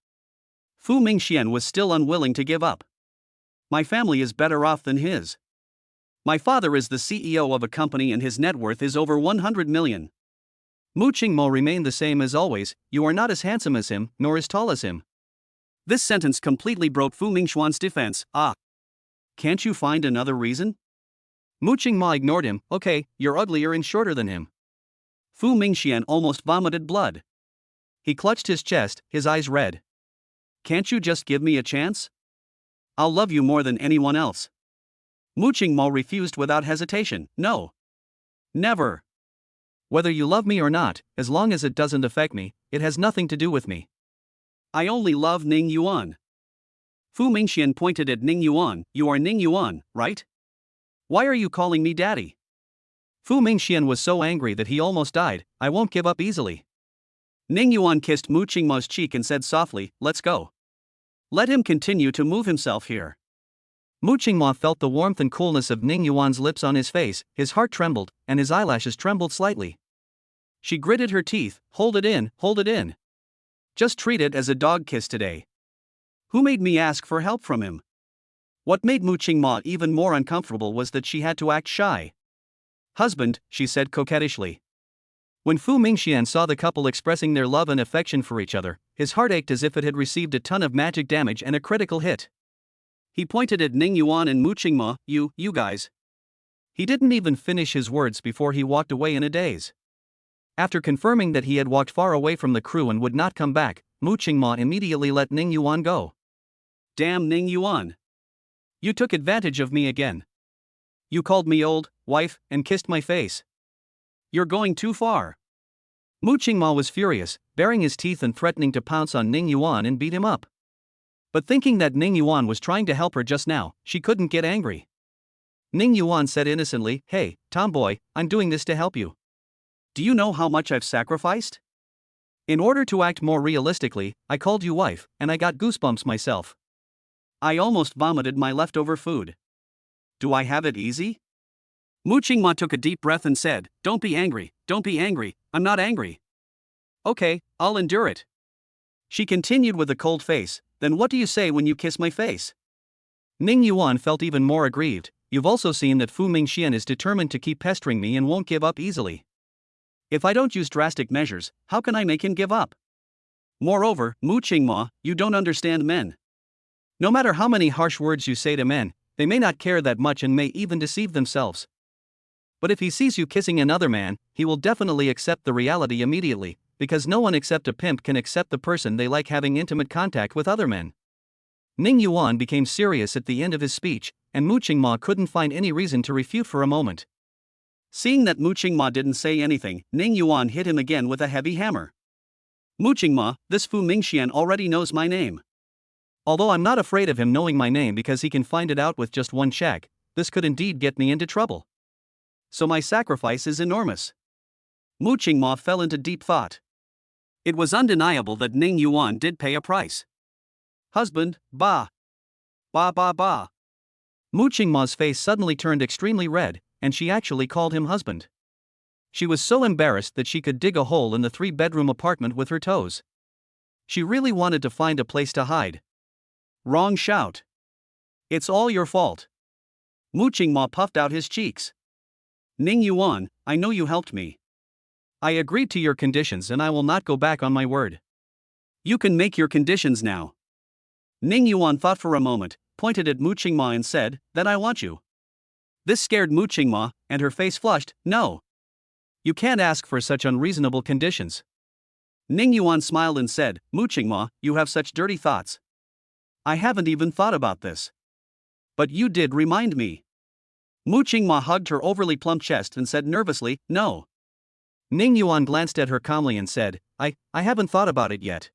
Fu Mingxian was still unwilling to give up. My family is better off than his. My father is the CEO of a company and his net worth is over 100 million. Mu Qingma remained the same as always, you are not as handsome as him, nor as tall as him. This sentence completely broke Fu Mingxuan's defense. Can't you find another reason? Mu Qingma ignored him, okay, you're uglier and shorter than him. Fu Mingxian almost vomited blood. He clutched his chest, his eyes red. Can't you just give me a chance? I'll love you more than anyone else. Mu Qingma refused without hesitation, no. Never. Whether you love me or not, as long as it doesn't affect me, it has nothing to do with me. I only love Ning Yuan. Fu Mingxian pointed at Ning Yuan, you are Ning Yuan, right? Why are you calling me daddy? Fu Mingxian was so angry that he almost died, I won't give up easily. Ning Yuan kissed Mu Qingma's cheek and said softly, let's go. Let him continue to move himself here. Mu Qingma felt the warmth and coolness of Ning Yuan's lips on his face, his heart trembled, and his eyelashes trembled slightly. She gritted her teeth, hold it in, hold it in. Just treat it as a dog kiss today. Who made me ask for help from him? What made Mu Qingma even more uncomfortable was that she had to act shy. Husband, she said coquettishly. When Fu Mingxian saw the couple expressing their love and affection for each other, his heart ached as if it had received a ton of magic damage and a critical hit. He pointed at Ning Yuan and Mu Qingma, you guys. He didn't even finish his words before he walked away in a daze. After confirming that he had walked far away from the crew and would not come back, Mu Qingma immediately let Ning Yuan go. Damn Ning Yuan. You took advantage of me again. You called me old, wife, and kissed my face. You're going too far. Mu Qingma was furious, baring his teeth and threatening to pounce on Ning Yuan and beat him up. But thinking that Ning Yuan was trying to help her just now, she couldn't get angry. Ning Yuan said innocently, hey, tomboy, I'm doing this to help you. Do you know how much I've sacrificed? In order to act more realistically, I called you wife, and I got goosebumps myself. I almost vomited my leftover food. do I have it easy? Mu Qingma took a deep breath and said, don't be angry, I'm not angry. Okay, I'll endure it. She continued with a cold face, then what do you say when you kiss my face? Ning Yuan felt even more aggrieved. You've also seen that Fu Mingxian is determined to keep pestering me and won't give up easily. If I don't use drastic measures, how can I make him give up? Moreover, Mu Qingma, you don't understand men. No matter how many harsh words you say to men, they may not care that much and may even deceive themselves. But if he sees you kissing another man, he will definitely accept the reality immediately, because no one except a pimp can accept the person they like having intimate contact with other men. Ning Yuan became serious at the end of his speech, and Mu Qingma couldn't find any reason to refute for a moment. Seeing that Mu Qingma didn't say anything, Ning Yuan hit him again with a heavy hammer. Mu Qingma, this Fu Mingxian already knows my name. Although I'm not afraid of him knowing my name because he can find it out with just one check, this could indeed get me into trouble. So my sacrifice is enormous. Mu Qingma fell into deep thought. It was undeniable that Ning Yuan did pay a price. Husband, ba. Ba ba ba. Mu Qingma's face suddenly turned extremely red, and she actually called him husband. She was so embarrassed that she could dig a hole in the 3-bedroom apartment with her toes. She really wanted to find a place to hide. Wrong shout. It's all your fault. Mu Qingma puffed out his cheeks. Ning Yuan, I know you helped me. I agreed to your conditions and I will not go back on my word. You can make your conditions now. Ning Yuan thought for a moment, pointed at Mu Qingma and said, then I want you. This scared Mu Qingma, and her face flushed. No. You can't ask for such unreasonable conditions. Ning Yuan smiled and said, Mu Qingma, you have such dirty thoughts. I haven't even thought about this. But you did remind me. Mu Qingma hugged her overly plump chest and said nervously, no. Ning Yuan glanced at her calmly and said, I haven't thought about it yet.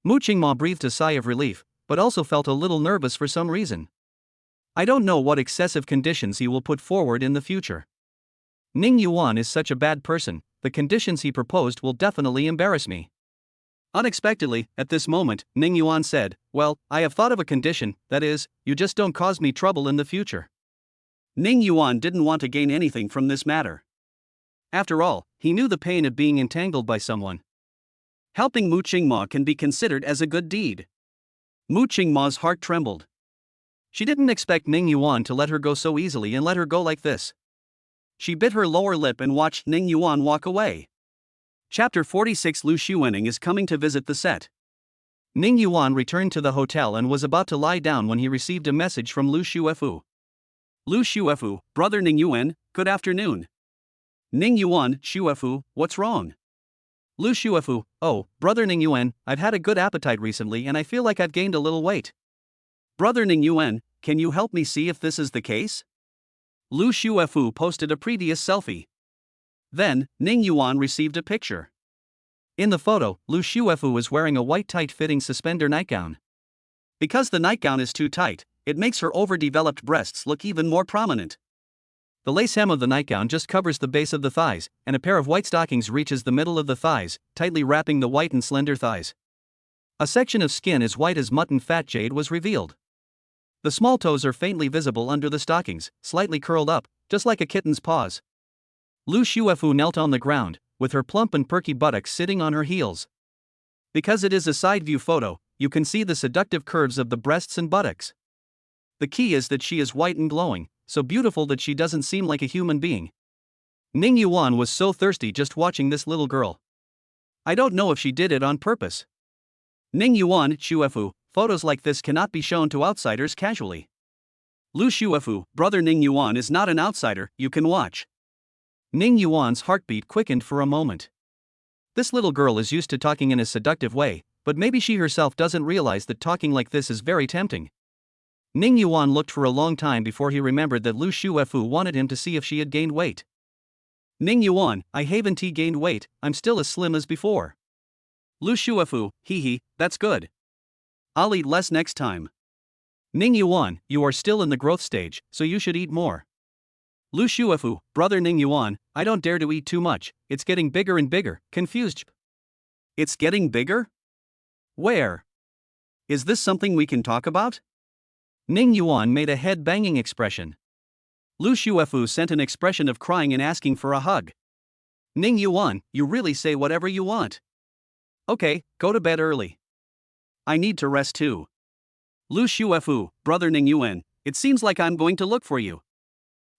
Mu Qingma breathed a sigh of relief, but also felt a little nervous for some reason. I don't know what excessive conditions he will put forward in the future. Ning Yuan is such a bad person, the conditions he proposed will definitely embarrass me. Unexpectedly, at this moment, Ning Yuan said, well, I have thought of a condition, that is, you just don't cause me trouble in the future. Ning Yuan didn't want to gain anything from this matter. After all, he knew the pain of being entangled by someone. Helping Mu Qingma can be considered as a good deed. Mu Qingma's heart trembled. She didn't expect Ning Yuan to let her go so easily and let her go like this. She bit her lower lip and watched Ning Yuan walk away. Chapter 46. Lu Xuening is coming to visit the set. Ning Yuan returned to the hotel and was about to lie down when he received a message from Lu Xuefu. Lu Xuefu, brother Ning Yuan, good afternoon. Ning Yuan, Xuefu, what's wrong? Lu Xuefu, oh, brother Ning Yuan, I've had a good appetite recently and I feel like I've gained a little weight. Brother Ning Yuan, can you help me see if this is the case? Lu Xuefu posted a previous selfie. Then, Ning Yuan received a picture. In the photo, Lu Xuefu is wearing a white tight-fitting suspender nightgown. Because the nightgown is too tight, it makes her overdeveloped breasts look even more prominent. The lace hem of the nightgown just covers the base of the thighs, and a pair of white stockings reaches the middle of the thighs, tightly wrapping the white and slender thighs. A section of skin as white as mutton fat jade was revealed. The small toes are faintly visible under the stockings, slightly curled up, just like a kitten's paws. Lu Xuefu knelt on the ground, with her plump and perky buttocks sitting on her heels. Because it is a side view photo, you can see the seductive curves of the breasts and buttocks. The key is that she is white and glowing, so beautiful that she doesn't seem like a human being. Ning Yuan was so thirsty just watching this little girl. I don't know if she did it on purpose. Ning Yuan, Xuefu, photos like this cannot be shown to outsiders casually. Lu Xuefu, brother Ning Yuan is not an outsider, you can watch. Ning Yuan's heartbeat quickened for a moment. This little girl is used to talking in a seductive way, but maybe she herself doesn't realize that talking like this is very tempting. Ning Yuan looked for a long time before he remembered that Lu Xuefu wanted him to see if she had gained weight. Ning Yuan, I haven't gained weight, I'm still as slim as before. Lu Xuefu, hee, that's good. I'll eat less next time. Ning Yuan, you are still in the growth stage, so you should eat more. Lu Xuefu, brother Ning Yuan, I don't dare to eat too much, it's getting bigger and bigger, confused. It's getting bigger? Where? Is this something we can talk about? Ning Yuan made a head-banging expression. Lu Shuefu sent an expression of crying and asking for a hug. Ning Yuan, you really say whatever you want. Okay, go to bed early. I need to rest too. Lu Shuefu, brother Ning Yuan, it seems like I'm going to look for you.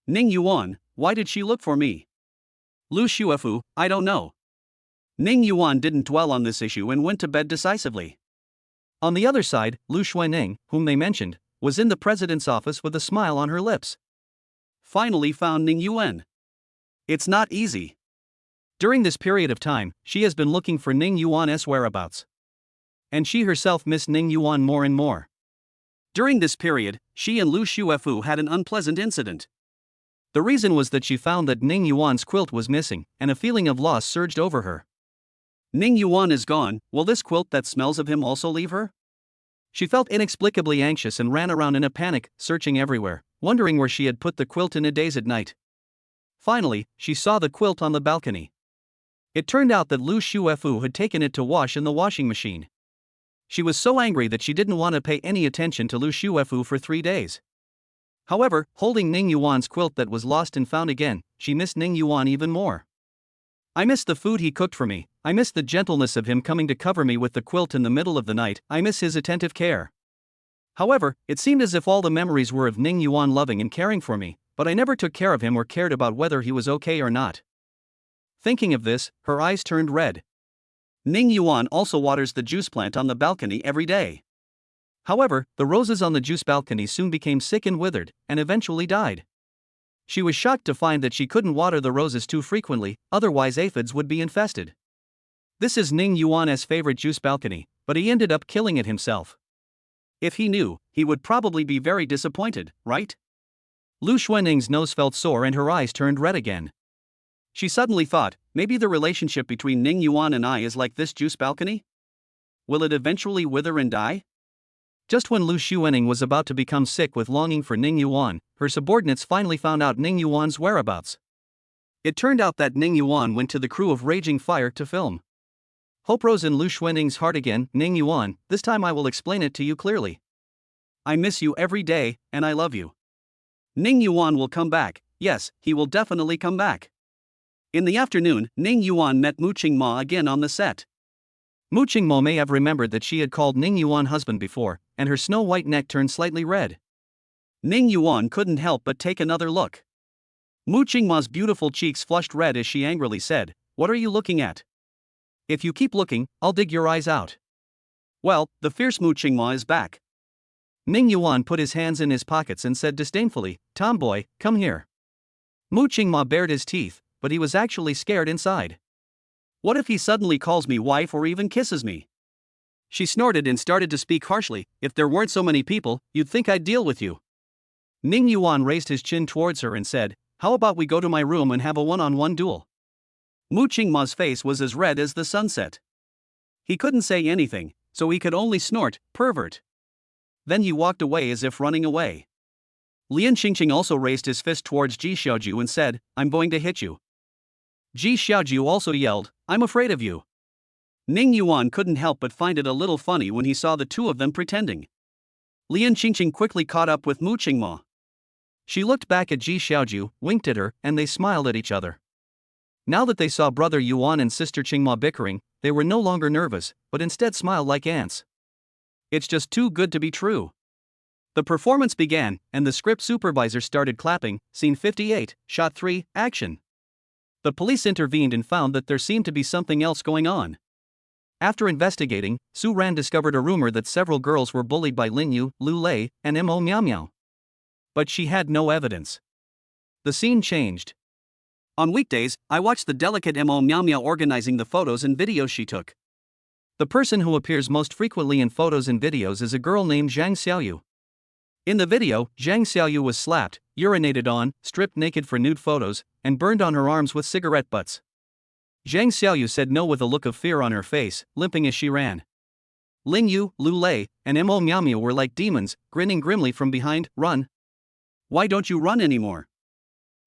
Ning Yuan, why did she look for me? Lu Shuefu, I don't know. Ning Yuan didn't dwell on this issue and went to bed decisively. On the other side, Lu Shuening, whom they mentioned, was in the president's office with a smile on her lips. Finally found Ning Yuan. It's not easy. During this period of time, she has been looking for Ning Yuan's whereabouts. And she herself missed Ning Yuan more and more. During this period, she and Lu Shuefu had an unpleasant incident. The reason was that she found that Ning Yuan's quilt was missing, and a feeling of loss surged over her. Ning Yuan is gone, will this quilt that smells of him also leave her? She felt inexplicably anxious and ran around in a panic, searching everywhere, wondering where she had put the quilt in a daze at night. Finally, she saw the quilt on the balcony. It turned out that Lu Shuefu had taken it to wash in the washing machine. She was so angry that she didn't want to pay any attention to Lu Shuefu for 3 days. However, holding Ning Yuan's quilt that was lost and found again, she missed Ning Yuan even more. I miss the food he cooked for me, I miss the gentleness of him coming to cover me with the quilt in the middle of the night, I miss his attentive care. However, it seemed as if all the memories were of Ning Yuan loving and caring for me, but I never took care of him or cared about whether he was okay or not. Thinking of this, her eyes turned red. Ning Yuan also waters the juice plant on the balcony every day. However, the roses on the juice balcony soon became sick and withered, and eventually died. She was shocked to find that she couldn't water the roses too frequently, otherwise aphids would be infested. This is Ning Yuan's favorite juice balcony, but he ended up killing it himself. If he knew, he would probably be very disappointed, right? Lu Shuening's nose felt sore and her eyes turned red again. She suddenly thought, maybe the relationship between Ning Yuan and I is like this juice balcony? Will it eventually wither and die? Just when Lu Shuening was about to become sick with longing for Ning Yuan, her subordinates finally found out Ning Yuan's whereabouts. It turned out that Ning Yuan went to the crew of Raging Fire to film. Hope rose in Lu Shuening's heart again. Ning Yuan, this time I will explain it to you clearly. I miss you every day, and I love you. Ning Yuan will come back, yes, he will definitely come back. In the afternoon, Ning Yuan met Mu Qingma again on the set. Mu Qingma may have remembered that she had called Ning Yuan husband before, and her snow-white neck turned slightly red. Ning Yuan couldn't help but take another look. Mu Qingma's beautiful cheeks flushed red as she angrily said, "What are you looking at? If you keep looking, I'll dig your eyes out." Well, the fierce Mu Qingma is back. Ning Yuan put his hands in his pockets and said disdainfully, "Tomboy, come here." Mu Qingma bared his teeth, but he was actually scared inside. What if he suddenly calls me wife or even kisses me? She snorted and started to speak harshly, "If there weren't so many people, you'd think I'd deal with you." Ning Yuan raised his chin towards her and said, "How about we go to my room and have a one-on-one duel?" Mu Qingma's face was as red as the sunset. He couldn't say anything, so he could only snort, "Pervert." Then he walked away as if running away. Lian Xingqing also raised his fist towards Ji Xiaoju and said, "I'm going to hit you." Ji Xiaoju also yelled, "I'm afraid of you." Ning Yuan couldn't help but find it a little funny when he saw the two of them pretending. Lian Xingqing quickly caught up with Mu Qingma. She looked back at Ji Xiaoju, winked at her, and they smiled at each other. Now that they saw brother Yuan and sister Qingma bickering, they were no longer nervous, but instead smiled like ants. It's just too good to be true. The performance began, and the script supervisor started clapping. Scene 58, Shot 3, Action. The police intervened and found that there seemed to be something else going on. After investigating, Su Ran discovered a rumor that several girls were bullied by Lin Yu, Lu Lei, and Mo Miao Miao. But she had no evidence. The scene changed. On weekdays, I watched the delicate Mo Miao Miao organizing the photos and videos she took. The person who appears most frequently in photos and videos is a girl named Zhang Xiaoyu. In the video, Zhang Xiaoyu was slapped, urinated on, stripped naked for nude photos, and burned on her arms with cigarette butts. Zhang Xiaoyu said no with a look of fear on her face, limping as she ran. Lin Yu, Lu Lei, and Mo Miao Miao were like demons, grinning grimly from behind. "Run. Why don't you run anymore?"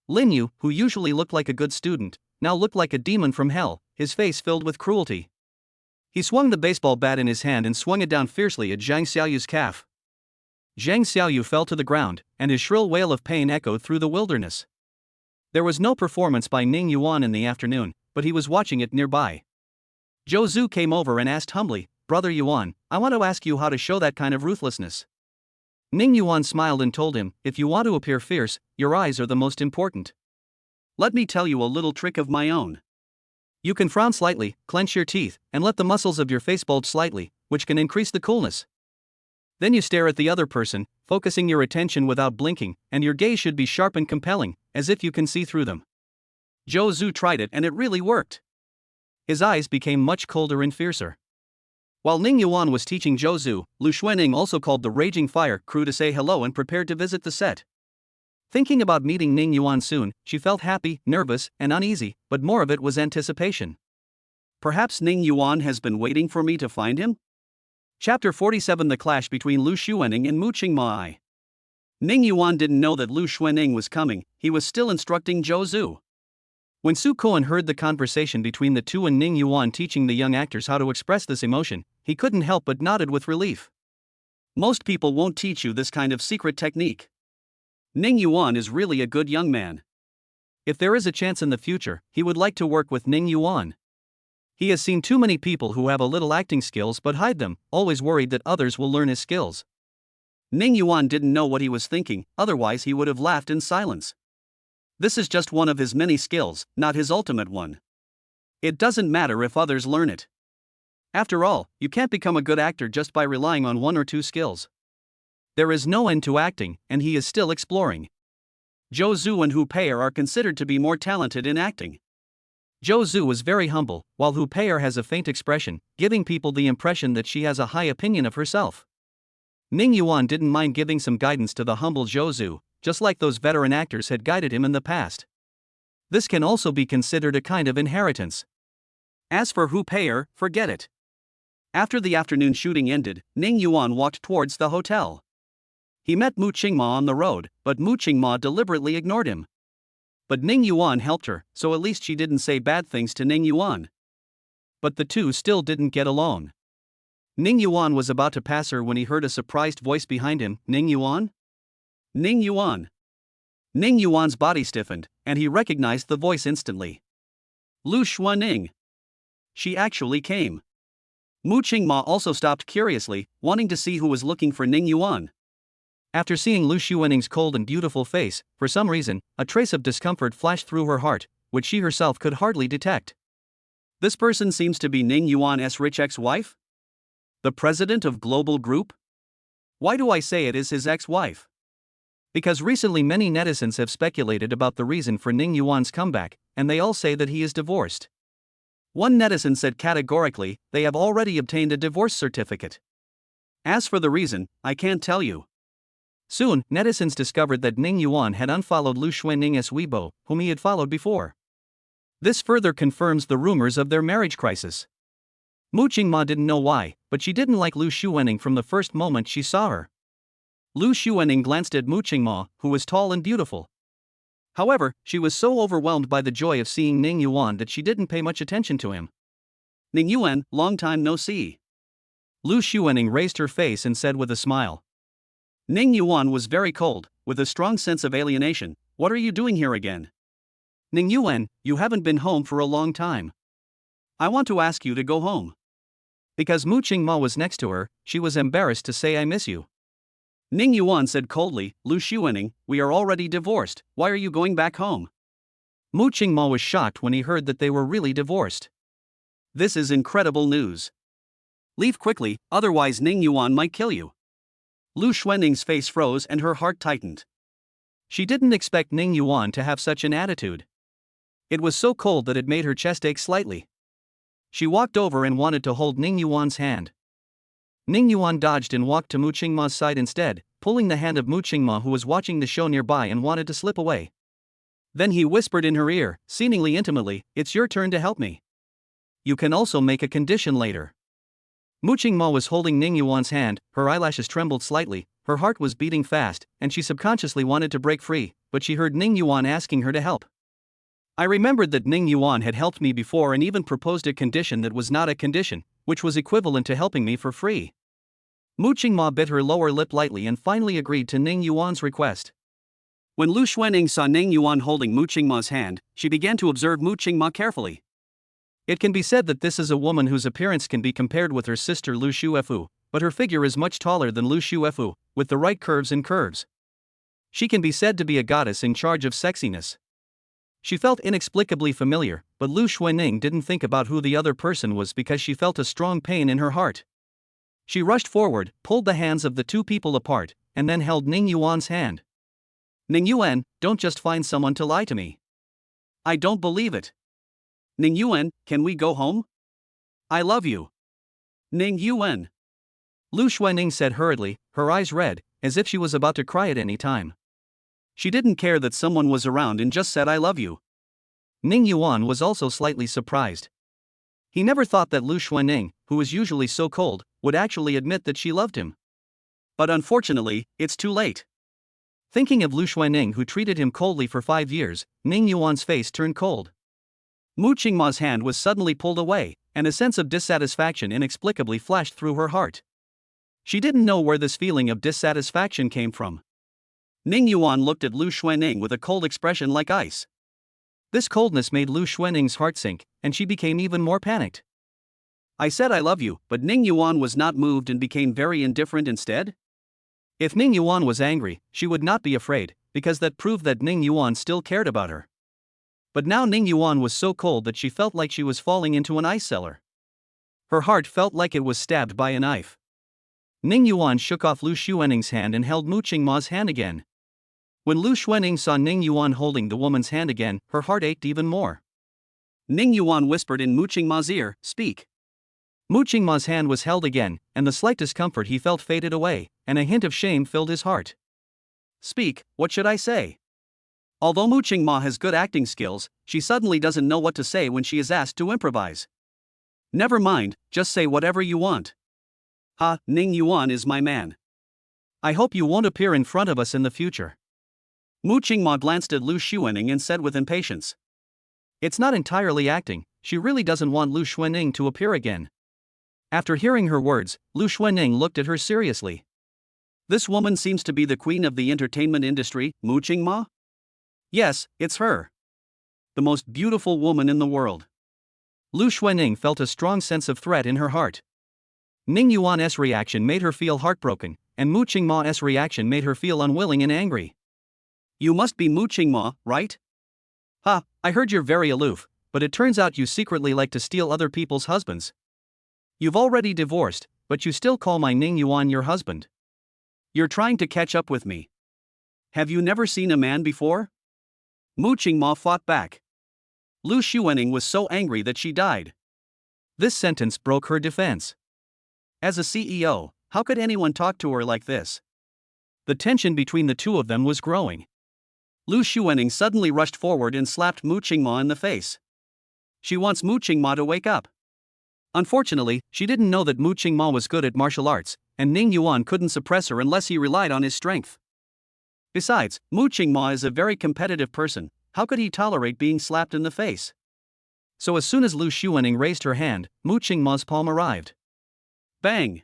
Lin Yu, who usually looked like a good student, now looked like a demon from hell, his face filled with cruelty. He swung the baseball bat in his hand and swung it down fiercely at Zhang Xiaoyu's calf. Zhang Xiaoyu fell to the ground, and his shrill wail of pain echoed through the wilderness. There was no performance by Ning Yuan in the afternoon, but he was watching it nearby. Zhou Zhu came over and asked humbly, "Brother Yuan, I want to ask you how to show that kind of ruthlessness." Ning Yuan smiled and told him, "If you want to appear fierce, your eyes are the most important. Let me tell you a little trick of my own. You can frown slightly, clench your teeth, and let the muscles of your face bulge slightly, which can increase the coolness. Then you stare at the other person, focusing your attention without blinking, and your gaze should be sharp and compelling, as if you can see through them." Zhou Zhu tried it and it really worked. His eyes became much colder and fiercer. While Ning Yuan was teaching Zhou Zhu, Lu Xuanning also called the Raging Fire crew to say hello and prepared to visit the set. Thinking about meeting Ning Yuan soon, she felt happy, nervous, and uneasy, but more of it was anticipation. Perhaps Ning Yuan has been waiting for me to find him? Chapter 47: The Clash between Lu Xuanning and Mu Qingma. Ning Yuan didn't know that Lu Xuanning was coming, he was still instructing Zhou Zhu. When Su Kuan heard the conversation between the two and Ning Yuan teaching the young actors how to express this emotion, he couldn't help but nodded with relief. Most people won't teach you this kind of secret technique. Ning Yuan is really a good young man. If there is a chance in the future, he would like to work with Ning Yuan. He has seen too many people who have a little acting skills but hide them, always worried that others will learn his skills. Ning Yuan didn't know what he was thinking, otherwise he would have laughed in silence. This is just one of his many skills, not his ultimate one. It doesn't matter if others learn it. After all, you can't become a good actor just by relying on one or two skills. There is no end to acting, and he is still exploring. Zhou Zhu and Hu Pei'er are considered to be more talented in acting. Zhou Zhu is very humble, while Hu Pei'er has a faint expression, giving people the impression that she has a high opinion of herself. Ning Yuan didn't mind giving some guidance to the humble Zhou Zhu, just like those veteran actors had guided him in the past. This can also be considered a kind of inheritance. As for Hu Pei'er, forget it. After the afternoon shooting ended, Ning Yuan walked towards the hotel. He met Mu Qingma on the road, but Mu Qingma deliberately ignored him. But Ning Yuan helped her, so at least she didn't say bad things to Ning Yuan. But the two still didn't get along. Ning Yuan was about to pass her when he heard a surprised voice behind him, "Ning Yuan? Ning Yuan." Ning Yuan's body stiffened, and he recognized the voice instantly. Lu Xuanning. She actually came. Mu Qingma also stopped curiously, wanting to see who was looking for Ning Yuan. After seeing Lu Xuanning's cold and beautiful face, for some reason, a trace of discomfort flashed through her heart, which she herself could hardly detect. This person seems to be Ning Yuan's rich ex-wife? The president of Global Group? Why do I say it is his ex-wife? Because recently many netizens have speculated about the reason for Ning Yuan's comeback, and they all say that he is divorced. One netizen said categorically, they have already obtained a divorce certificate. As for the reason, I can't tell you. Soon, netizens discovered that Ning Yuan had unfollowed Lu Xuanning's Weibo, whom he had followed before. This further confirms the rumors of their marriage crisis. Mu Qingma didn't know why, but she didn't like Lu Xuanning from the first moment she saw her. Lu Xuanning glanced at Mu Qingma, who was tall and beautiful. However, she was so overwhelmed by the joy of seeing Ning Yuan that she didn't pay much attention to him. "Ning Yuan, long time no see." Lu Xuanning raised her face and said with a smile. Ning Yuan was very cold, with a strong sense of alienation. "What are you doing here again?" "Ning Yuan, you haven't been home for a long time. I want to ask you to go home." Because Mu Qingma was next to her, she was embarrassed to say, "I miss you." Ning Yuan said coldly, "Lu Xuanning, we are already divorced, why are you going back home?" Mu Qingma was shocked when he heard that they were really divorced. "This is incredible news. Leave quickly, otherwise Ning Yuan might kill you." Lu Xuanning's face froze and her heart tightened. She didn't expect Ning Yuan to have such an attitude. It was so cold that it made her chest ache slightly. She walked over and wanted to hold Ning Yuan's hand. Ning Yuan dodged and walked to Mu Qingma's side instead, pulling the hand of Mu Qingma, who was watching the show nearby and wanted to slip away. Then he whispered in her ear, seemingly intimately, "It's your turn to help me. You can also make a condition later." Mu Qingma was holding Ning Yuan's hand, her eyelashes trembled slightly, her heart was beating fast, and she subconsciously wanted to break free, but she heard Ning Yuan asking her to help. I remembered that Ning Yuan had helped me before and even proposed a condition that was not a condition, which was equivalent to helping me for free. Mu Qingma bit her lower lip lightly and finally agreed to Ning Yuan's request. When Lu Xuanning saw Ning Yuan holding Mu Qingma's hand, she began to observe Mu Qingma carefully. It can be said that this is a woman whose appearance can be compared with her sister Lu Shuefu, but her figure is much taller than Lu Shuefu, with the right curves and curves. She can be said to be a goddess in charge of sexiness. She felt inexplicably familiar, but Lu Xuanning didn't think about who the other person was because she felt a strong pain in her heart. She rushed forward, pulled the hands of the two people apart, and then held Ning Yuan's hand. Ning Yuan, don't just find someone to lie to me. I don't believe it. Ning Yuan, can we go home? I love you. Ning Yuan. Lu Xuanning said hurriedly, her eyes red, as if she was about to cry at any time. She didn't care that someone was around and just said I love you. Ning Yuan was also slightly surprised. He never thought that Lu Xuanning, who was usually so cold, would actually admit that she loved him. But unfortunately, it's too late. Thinking of Lu Xuanning, who treated him coldly for 5 years, Ning Yuan's face turned cold. Mu Qingma's hand was suddenly pulled away, and a sense of dissatisfaction inexplicably flashed through her heart. She didn't know where this feeling of dissatisfaction came from. Ning Yuan looked at Lu Xuanning with a cold expression like ice. This coldness made Lu Xuanning's heart sink, and she became even more panicked. I said I love you, but Ning Yuan was not moved and became very indifferent instead? If Ning Yuan was angry, she would not be afraid, because that proved that Ning Yuan still cared about her. But now Ning Yuan was so cold that she felt like she was falling into an ice cellar. Her heart felt like it was stabbed by a knife. Ning Yuan shook off Lu Xuanning's hand and held Mu Qingma's hand again. When Lu Xuanning saw Ning Yuan holding the woman's hand again, her heart ached even more. Ning Yuan whispered in Mu Qingma's ear, "Speak." Mu Qingma's hand was held again, and the slight discomfort he felt faded away, and a hint of shame filled his heart. Speak, what should I say? Although Mu Qingma has good acting skills, she suddenly doesn't know what to say when she is asked to improvise. Never mind, just say whatever you want. Ha, Ning Yuan is my man. I hope you won't appear in front of us in the future. Mu Qingma glanced at Lu Xuanning and said with impatience. It's not entirely acting, she really doesn't want Lu Xuanning to appear again. After hearing her words, Lu Xuanning looked at her seriously. This woman seems to be the queen of the entertainment industry, Mu Qingma? Yes, it's her. The most beautiful woman in the world. Lu Xuanning felt a strong sense of threat in her heart. Ning Yuan's reaction made her feel heartbroken, and Mu Qingma's reaction made her feel unwilling and angry. You must be Mu Qingma, right? Ha, I heard you're very aloof, but it turns out you secretly like to steal other people's husbands. You've already divorced, but you still call my Ning Yuan your husband. You're trying to catch up with me. Have you never seen a man before? Mu Qingma fought back. Lu Xuanning was so angry that she died. This sentence broke her defense. As a CEO, how could anyone talk to her like this? The tension between the two of them was growing. Lu Xuanning suddenly rushed forward and slapped Mu Qingma in the face. She wants Mu Qingma to wake up. Unfortunately, she didn't know that Mu Qingma was good at martial arts, and Ning Yuan couldn't suppress her unless he relied on his strength. Besides, Mu Qingma is a very competitive person, how could he tolerate being slapped in the face? So as soon as Lu Xuanning raised her hand, Mu Qingma's palm arrived. Bang!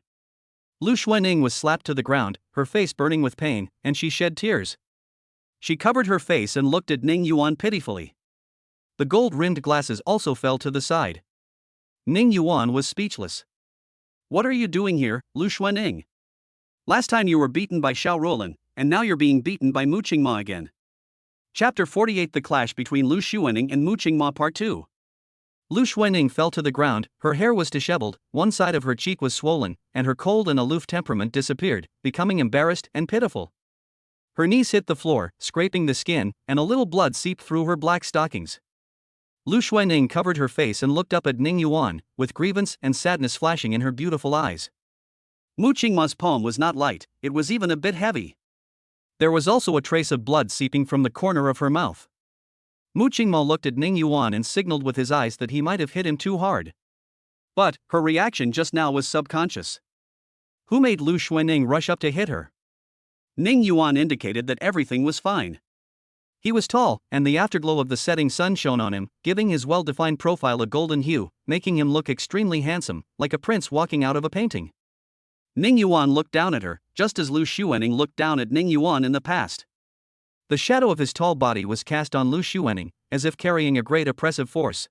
Lu Xuanning was slapped to the ground, her face burning with pain, and she shed tears. She covered her face and looked at Ning Yuan pitifully. The gold-rimmed glasses also fell to the side. Ning Yuan was speechless. What are you doing here, Lu Xuanning? Last time you were beaten by Xiao Rolan, and now you're being beaten by Mu Qingma again. Chapter 48: The Clash between Lu Xuanning and Mu Qingma Part 2. Lu Xuanning fell to the ground, her hair was disheveled, one side of her cheek was swollen, and her cold and aloof temperament disappeared, becoming embarrassed and pitiful. Her knees hit the floor, scraping the skin, and a little blood seeped through her black stockings. Lu Xuanning covered her face and looked up at Ning Yuan, with grievance and sadness flashing in her beautiful eyes. Mu Qingma's palm was not light, it was even a bit heavy. There was also a trace of blood seeping from the corner of her mouth. Mu Qingma looked at Ning Yuan and signaled with his eyes that he might have hit him too hard. But her reaction just now was subconscious. Who made Lu Xuanning rush up to hit her? Ning Yuan indicated that everything was fine. He was tall, and the afterglow of the setting sun shone on him, giving his well-defined profile a golden hue, making him look extremely handsome, like a prince walking out of a painting. Ning Yuan looked down at her, just as Lu Xuening looked down at Ning Yuan in the past. The shadow of his tall body was cast on Lu Xuening, as if carrying a great oppressive force.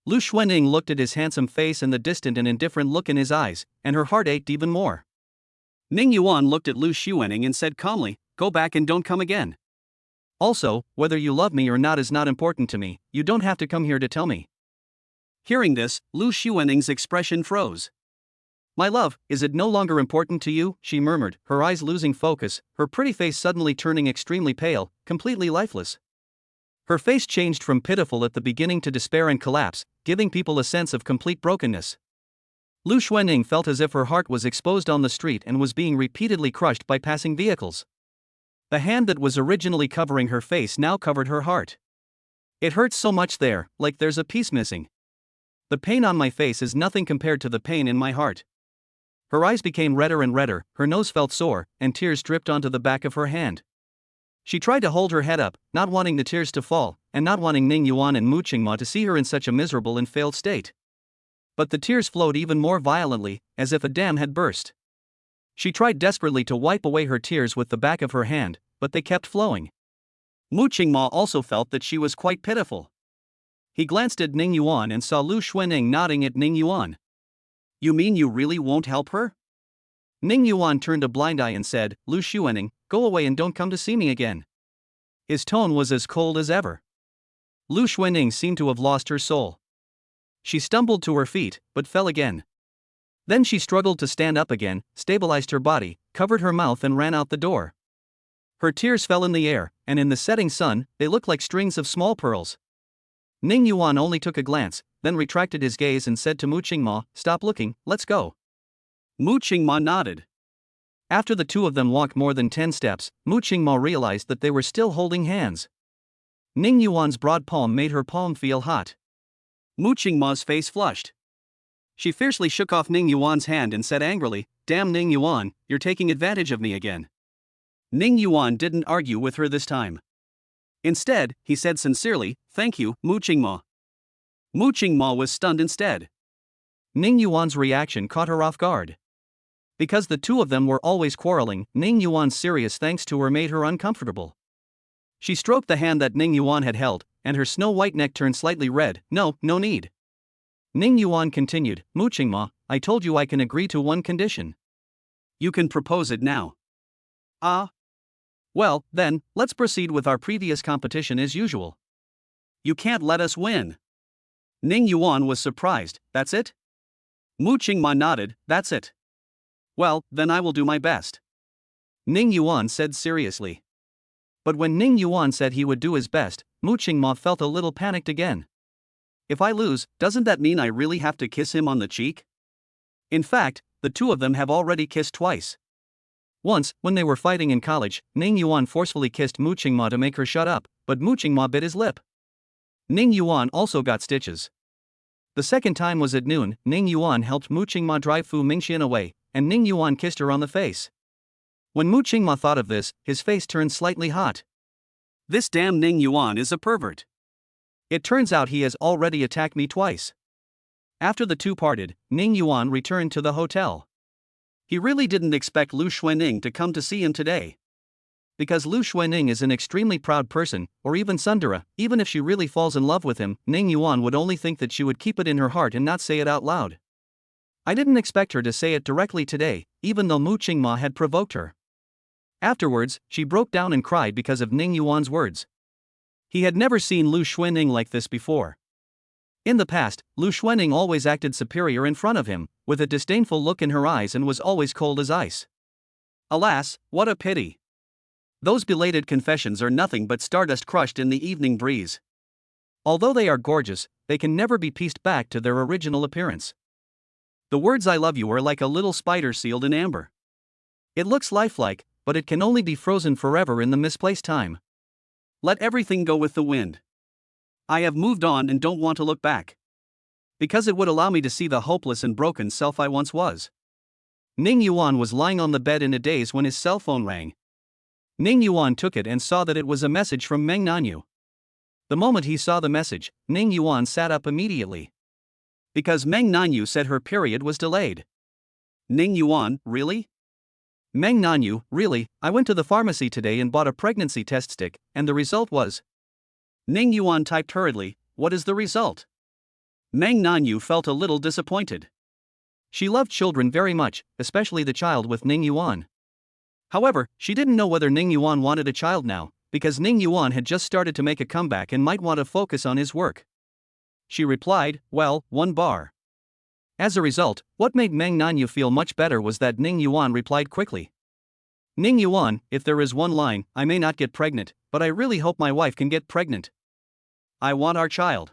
Lu Xuening looked at his handsome face and the distant and indifferent look in his eyes, and her heart ached even more. Ning Yuan looked at Lu Xuening and said calmly, "Go back and don't come again. Also, whether you love me or not is not important to me, you don't have to come here to tell me." Hearing this, Lu Xuening's expression froze. "My love, is it no longer important to you?" she murmured, her eyes losing focus, her pretty face suddenly turning extremely pale, completely lifeless. Her face changed from pitiful at the beginning to despair and collapse, giving people a sense of complete brokenness. Lu Xuening felt as if her heart was exposed on the street and was being repeatedly crushed by passing vehicles. The hand that was originally covering her face now covered her heart. "It hurts so much there, like there's a piece missing. The pain on my face is nothing compared to the pain in my heart." Her eyes became redder and redder, her nose felt sore, and tears dripped onto the back of her hand. She tried to hold her head up, not wanting the tears to fall, and not wanting Ning Yuan and Mu Qingma to see her in such a miserable and failed state. But the tears flowed even more violently, as if a dam had burst. She tried desperately to wipe away her tears with the back of her hand, but they kept flowing. Mu Qingma also felt that she was quite pitiful. He glanced at Ning Yuan and saw Lu Xuening nodding at Ning Yuan. "You mean you really won't help her?" Ning Yuan turned a blind eye and said, "Lu Xuening, go away and don't come to see me again." His tone was as cold as ever. Lu Xuening seemed to have lost her soul. She stumbled to her feet, but fell again. Then she struggled to stand up again, stabilized her body, covered her mouth and ran out the door. Her tears fell in the air, and in the setting sun, they looked like strings of small pearls. Ning Yuan only took a glance, then retracted his gaze and said to Mu Qingma, "Stop looking, let's go." Mu Qingma nodded. After the two of them walked more than 10 steps, Mu Qingma realized that they were still holding hands. Ning Yuan's broad palm made her palm feel hot. Mu Qingma's face flushed. She fiercely shook off Ning Yuan's hand and said angrily, "Damn Ning Yuan, you're taking advantage of me again." Ning Yuan didn't argue with her this time. Instead, he said sincerely, "Thank you, Mu Qingma." Mu Qingma was stunned instead. Ning Yuan's reaction caught her off guard. Because the two of them were always quarreling, Ning Yuan's serious thanks to her made her uncomfortable. She stroked the hand that Ning Yuan had held, and her snow-white neck turned slightly red. No need." Ning Yuan continued, "Mu Qingma, I told you I can agree to one condition." "You can propose it now." "Ah? Well, then, let's proceed with our previous competition as usual." "You can't let us win." Ning Yuan was surprised. "That's it?" Mu Qingma nodded, "That's it." "Well, then I will do my best," Ning Yuan said seriously. But when Ning Yuan said he would do his best, Mu Qingma felt a little panicked again. "If I lose, doesn't that mean I really have to kiss him on the cheek?" In fact, the two of them have already kissed twice. Once, when they were fighting in college, Ning Yuan forcefully kissed Mu Qingma to make her shut up, but Mu Qingma bit his lip. Ning Yuan also got stitches. The second time was at noon. Ning Yuan helped Mu Qingma drive Fu Mingxian away, and Ning Yuan kissed her on the face. When Mu Qingma thought of this, his face turned slightly hot. "This damn Ning Yuan is a pervert. It turns out he has already attacked me twice." After the two parted, Ning Yuan returned to the hotel. He really didn't expect Lu Xuening to come to see him today. Because Lu Xuening is an extremely proud person, or even Sundara, even if she really falls in love with him, Ning Yuan would only think that she would keep it in her heart and not say it out loud. I didn't expect her to say it directly today, even though Mu Qingma had provoked her. Afterwards, she broke down and cried because of Ning Yuan's words. He had never seen Lu Xuening like this before. In the past, Lu Xuening always acted superior in front of him, with a disdainful look in her eyes, and was always cold as ice. Alas, what a pity. Those belated confessions are nothing but stardust crushed in the evening breeze. Although they are gorgeous, they can never be pieced back to their original appearance. The words "I love you" are like a little spider sealed in amber. It looks lifelike, but it can only be frozen forever in the misplaced time. Let everything go with the wind. I have moved on and don't want to look back. Because it would allow me to see the hopeless and broken self I once was. Ning Yuan was lying on the bed in a daze when his cell phone rang. Ning Yuan took it and saw that it was a message from Meng Nanyu. The moment he saw the message, Ning Yuan sat up immediately. Because Meng Nanyu said her period was delayed. Ning Yuan, really? Meng Nanyu, really, I went to the pharmacy today and bought a pregnancy test stick, and the result was. Ning Yuan typed hurriedly, what is the result? Meng Nanyu felt a little disappointed. She loved children very much, especially the child with Ning Yuan. However, she didn't know whether Ning Yuan wanted a child now, because Ning Yuan had just started to make a comeback and might want to focus on his work. She replied, well, 1 bar. As a result, what made Meng Nanyu feel much better was that Ning Yuan replied quickly. Ning Yuan, if there is one line, I may not get pregnant, but I really hope my wife can get pregnant. I want our child.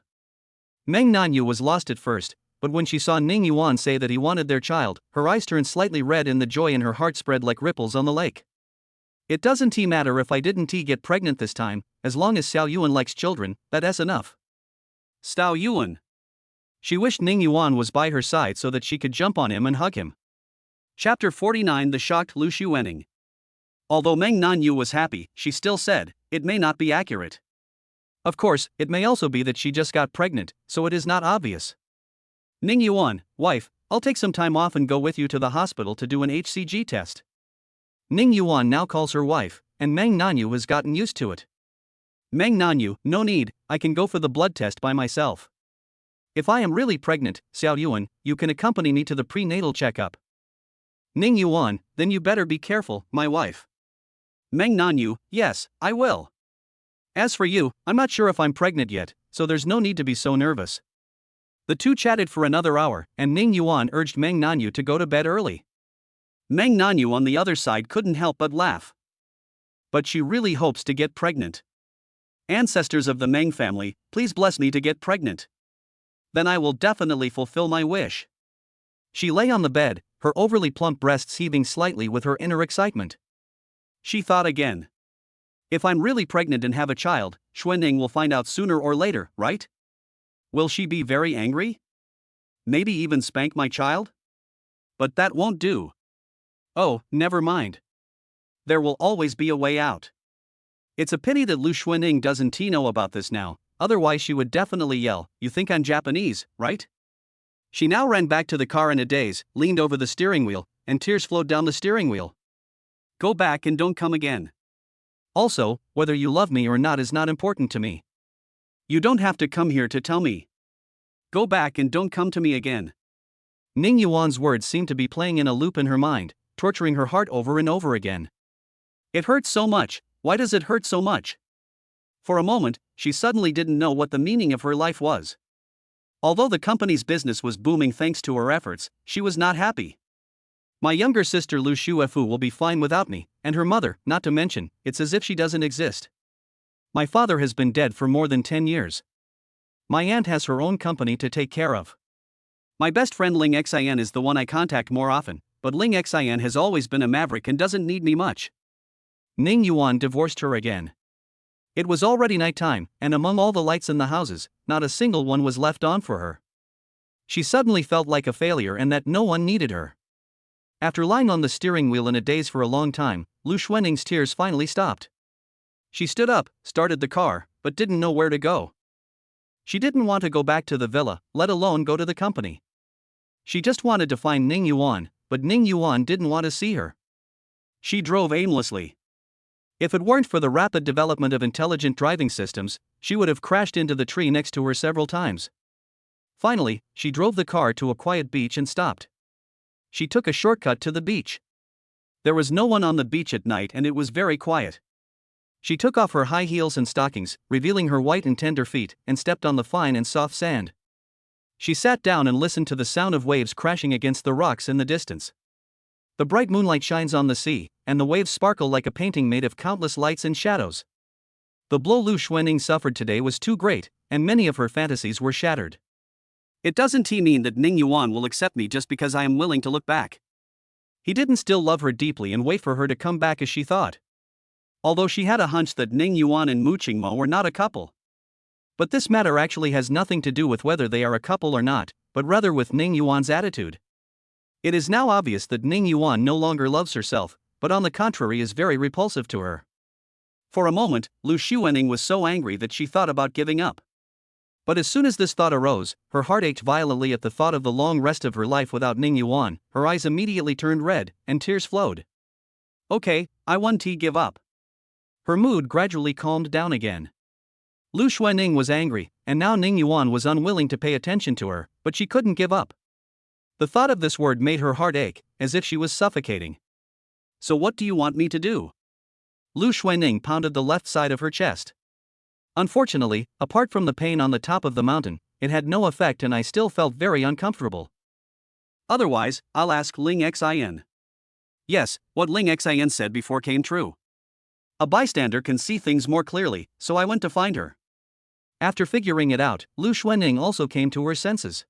Meng Nanyu was lost at first, but when she saw Ning Yuan say that he wanted their child, her eyes turned slightly red and the joy in her heart spread like ripples on the lake. It doesn't matter if I didn't get pregnant this time, as long as Xiao Yuan likes children, that's enough. Xiao Yuan. She wished Ning Yuan was by her side so that she could jump on him and hug him. Chapter 49 The Shocked Lu Xuening. Although Meng Nanyu was happy, she still said, it may not be accurate. Of course, it may also be that she just got pregnant, so it is not obvious. Ning Yuan, wife, I'll take some time off and go with you to the hospital to do an HCG test. Ning Yuan now calls her wife, and Meng Nanyu has gotten used to it. Meng Nanyu, no need, I can go for the blood test by myself. If I am really pregnant, Xiao Yuan, you can accompany me to the prenatal checkup. Ning Yuan, then you better be careful, my wife. Meng Nanyu, yes, I will. As for you, I'm not sure if I'm pregnant yet, so there's no need to be so nervous. The two chatted for another hour, and Ning Yuan urged Meng Nanyu to go to bed early. Meng Nanyu on the other side couldn't help but laugh. But she really hopes to get pregnant. Ancestors of the Meng family, please bless me to get pregnant. Then I will definitely fulfill my wish. She lay on the bed, her overly plump breasts heaving slightly with her inner excitement. She thought again. If I'm really pregnant and have a child, Xuening will find out sooner or later, right? Will she be very angry? Maybe even spank my child? But that won't do. Oh, never mind. There will always be a way out. It's a pity that Lu Xuening doesn't know about this now, otherwise she would definitely yell, you think I'm Japanese, right? She now ran back to the car in a daze, leaned over the steering wheel, and tears flowed down the steering wheel. Go back and don't come again. Also, whether you love me or not is not important to me. You don't have to come here to tell me. Go back and don't come to me again. Ning Yuan's words seemed to be playing in a loop in her mind, torturing her heart over and over again. It hurts so much, why does it hurt so much? For a moment, she suddenly didn't know what the meaning of her life was. Although the company's business was booming thanks to her efforts, she was not happy. My younger sister Lu Xuefu will be fine without me, and her mother, not to mention, it's as if she doesn't exist. My father has been dead for more than 10 years. My aunt has her own company to take care of. My best friend Ling Xian is the one I contact more often, but Ling Xian has always been a maverick and doesn't need me much. Ning Yuan divorced her again. It was already nighttime, and among all the lights in the houses, not a single one was left on for her. She suddenly felt like a failure and that no one needed her. After lying on the steering wheel in a daze for a long time, Lu Xuening's tears finally stopped. She stood up, started the car, but didn't know where to go. She didn't want to go back to the villa, let alone go to the company. She just wanted to find Ning Yuan, but Ning Yuan didn't want to see her. She drove aimlessly. If it weren't for the rapid development of intelligent driving systems, she would have crashed into the tree next to her several times. Finally, she drove the car to a quiet beach and stopped. She took a shortcut to the beach. There was no one on the beach at night and it was very quiet. She took off her high heels and stockings, revealing her white and tender feet, and stepped on the fine and soft sand. She sat down and listened to the sound of waves crashing against the rocks in the distance. The bright moonlight shines on the sea, and the waves sparkle like a painting made of countless lights and shadows. The blow Lu Xuening suffered today was too great, and many of her fantasies were shattered. It doesn't mean that Ning Yuan will accept me just because I am willing to look back. He didn't still love her deeply and wait for her to come back as she thought. Although she had a hunch that Ning Yuan and Mu Qingmo were not a couple. But this matter actually has nothing to do with whether they are a couple or not, but rather with Ning Yuan's attitude. It is now obvious that Ning Yuan no longer loves herself, but on the contrary is very repulsive to her. For a moment, Lu Xuening was so angry that she thought about giving up. But as soon as this thought arose, her heart ached violently at the thought of the long rest of her life without Ning Yuan. Her eyes immediately turned red, and tears flowed. Okay, I won't give up. Her mood gradually calmed down again. Lu Xuanning was angry, and now Ning Yuan was unwilling to pay attention to her, but she couldn't give up. The thought of this word made her heart ache, as if she was suffocating. So what do you want me to do? Lu Xuanning pounded the left side of her chest. Unfortunately, apart from the pain on the top of the mountain, it had no effect and I still felt very uncomfortable. Otherwise, I'll ask Ling Xin. Yes, what Ling Xin said before came true. A bystander can see things more clearly, so I went to find her. After figuring it out, Lu Xuanning also came to her senses.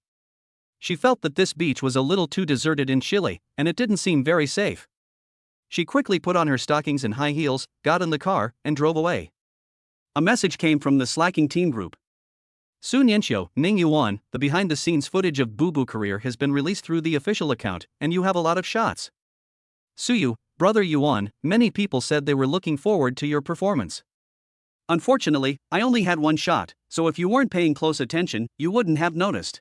She felt that this beach was a little too deserted in Chile, and it didn't seem very safe. She quickly put on her stockings and high heels, got in the car, and drove away. A message came from the slacking teen group. Sun Yanxiu, Ning Yuan, the behind-the-scenes footage of Boo Boo career has been released through the official account, and you have a lot of shots. Suyu, brother Yuan, many people said they were looking forward to your performance. Unfortunately, I only had one shot, so if you weren't paying close attention, you wouldn't have noticed.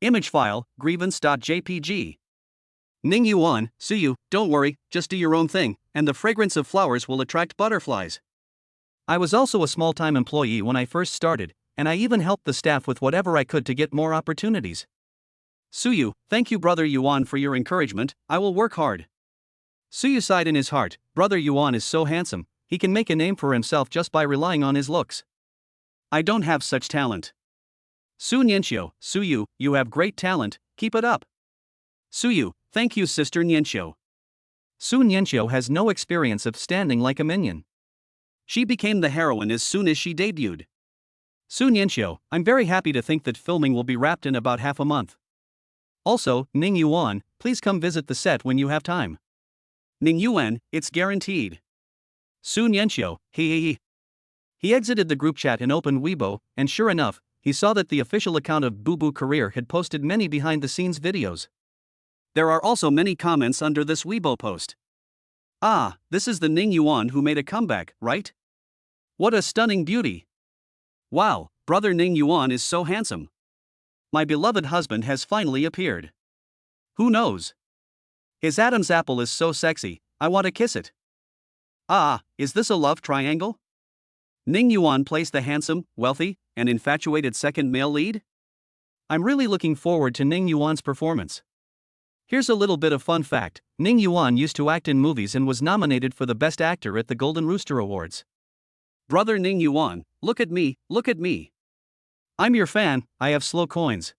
Image file, grievance.jpg. Ning Yuan, Suyu, don't worry, just do your own thing, and the fragrance of flowers will attract butterflies. I was also a small-time employee when I first started, and I even helped the staff with whatever I could to get more opportunities. Suyu, thank you brother Yuan for your encouragement, I will work hard. Suyu sighed in his heart, brother Yuan is so handsome, he can make a name for himself just by relying on his looks. I don't have such talent. Sun Yanxiu, Suyu, you have great talent, keep it up. Suyu, thank you sister Yanxiu. Sun Yanxiu has no experience of standing like a minion. She became the heroine as soon as she debuted. Sun Yanxiu, I'm very happy to think that filming will be wrapped in about half a month. Also, Ning Yuan, please come visit the set when you have time. Ning Yuan, it's guaranteed. Sun Yanxiu, he. He exited the group chat and opened Weibo, and sure enough, he saw that the official account of Boo Boo Career had posted many behind-the-scenes videos. There are also many comments under this Weibo post. Ah, this is the Ning Yuan who made a comeback, right? What a stunning beauty! Wow, brother Ning Yuan is so handsome. My beloved husband has finally appeared. Who knows? His Adam's apple is so sexy, I want to kiss it. Ah, is this a love triangle? Ning Yuan plays the handsome, wealthy, and infatuated second male lead? I'm really looking forward to Ning Yuan's performance. Here's a little bit of fun fact, Ning Yuan used to act in movies and was nominated for the Best Actor at the Golden Rooster Awards. Brother Ning Yuan, look at me, look at me. I'm your fan, I have slow coins.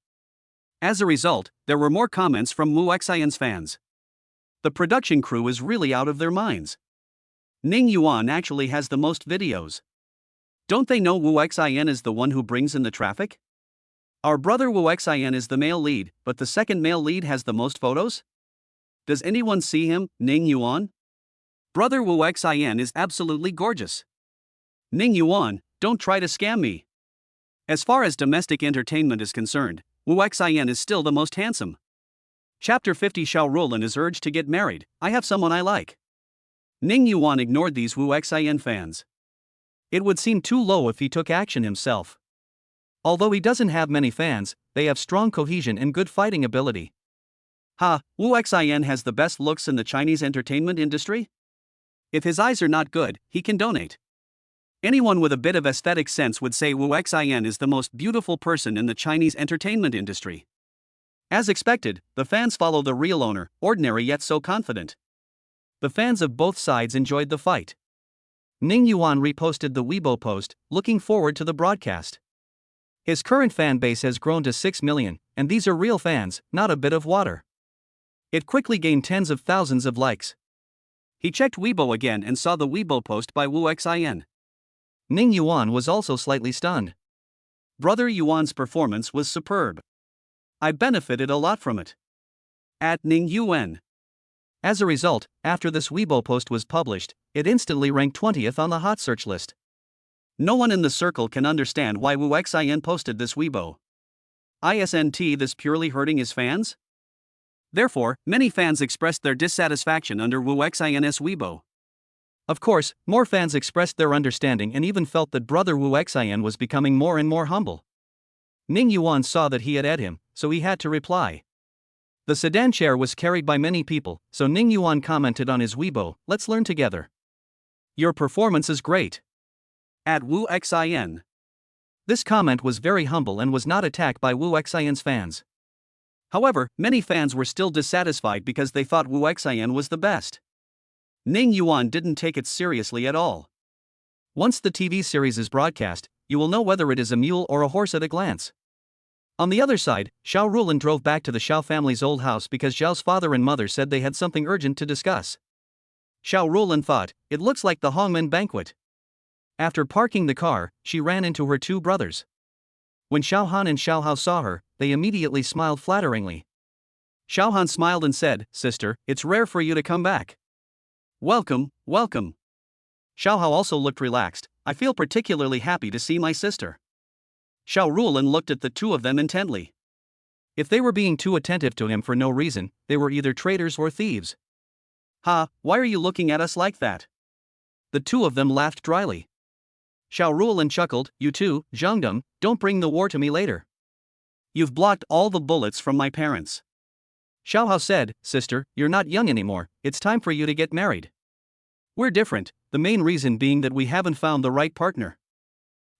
As a result, there were more comments from Wu Xian's fans. The production crew is really out of their minds. Ning Yuan actually has the most videos. Don't they know Wu Xian is the one who brings in the traffic? Our brother Wu Xian is the male lead, but the second male lead has the most photos? Does anyone see him, Ning Yuan? Brother Wu Xian is absolutely gorgeous. Ning Yuan, don't try to scam me. As far as domestic entertainment is concerned, Wu Xian is still the most handsome. Chapter 50 Xiao Roland is urged to get married, I have someone I like. Ning Yuan ignored these Wu Xian fans. It would seem too low if he took action himself. Although he doesn't have many fans, they have strong cohesion and good fighting ability. Ha, Wu Xian has the best looks in the Chinese entertainment industry? If his eyes are not good, he can donate. Anyone with a bit of aesthetic sense would say Wu Xian is the most beautiful person in the Chinese entertainment industry. As expected, the fans follow the real owner, ordinary yet so confident. The fans of both sides enjoyed the fight. Ning Yuan reposted the Weibo post, looking forward to the broadcast. His current fan base has grown to 6 million, and these are real fans, not a bit of water. It quickly gained tens of thousands of likes. He checked Weibo again and saw the Weibo post by Wu Xian. Ning Yuan was also slightly stunned. Brother Yuan's performance was superb. I benefited a lot from it. At Ning Yuan. As a result, after this Weibo post was published, it instantly ranked 20th on the hot search list. No one in the circle can understand why Wu Xian posted this Weibo. Isn't this purely hurting his fans? Therefore, many fans expressed their dissatisfaction under Wu Xian's Weibo. Of course, more fans expressed their understanding and even felt that brother Wu Xian was becoming more and more humble. Ning Yuan saw that he had ed him, so he had to reply. The sedan chair was carried by many people, so Ning Yuan commented on his Weibo, "Let's learn together. Your performance is great." At Wu Xin. This comment was very humble and was not attacked by Wu Xin's fans. However, many fans were still dissatisfied because they thought Wu Xin was the best. Ning Yuan didn't take it seriously at all. Once the TV series is broadcast, you will know whether it is a mule or a horse at a glance. On the other side, Xiao Rulin drove back to the Xiao family's old house because Zhao's father and mother said they had something urgent to discuss. Xiao Rulin thought, "It looks like the Hongmen banquet." After parking the car, she ran into her two brothers. When Xiao Han and Xiao Hao saw her, they immediately smiled flatteringly. Xiao Han smiled and said, "Sister, it's rare for you to come back." "Welcome, welcome." Xiao Hao also looked relaxed. "I feel particularly happy to see my sister." Xiao Rulin looked at the two of them intently. If they were being too attentive to him for no reason, they were either traitors or thieves. "Ha, why are you looking at us like that?" The two of them laughed dryly. Xiao Rulin chuckled, "You two, Zhangdong, don't bring the war to me later. You've blocked all the bullets from my parents." Xiao Hao said, "Sister, you're not young anymore, it's time for you to get married. We're different, the main reason being that we haven't found the right partner."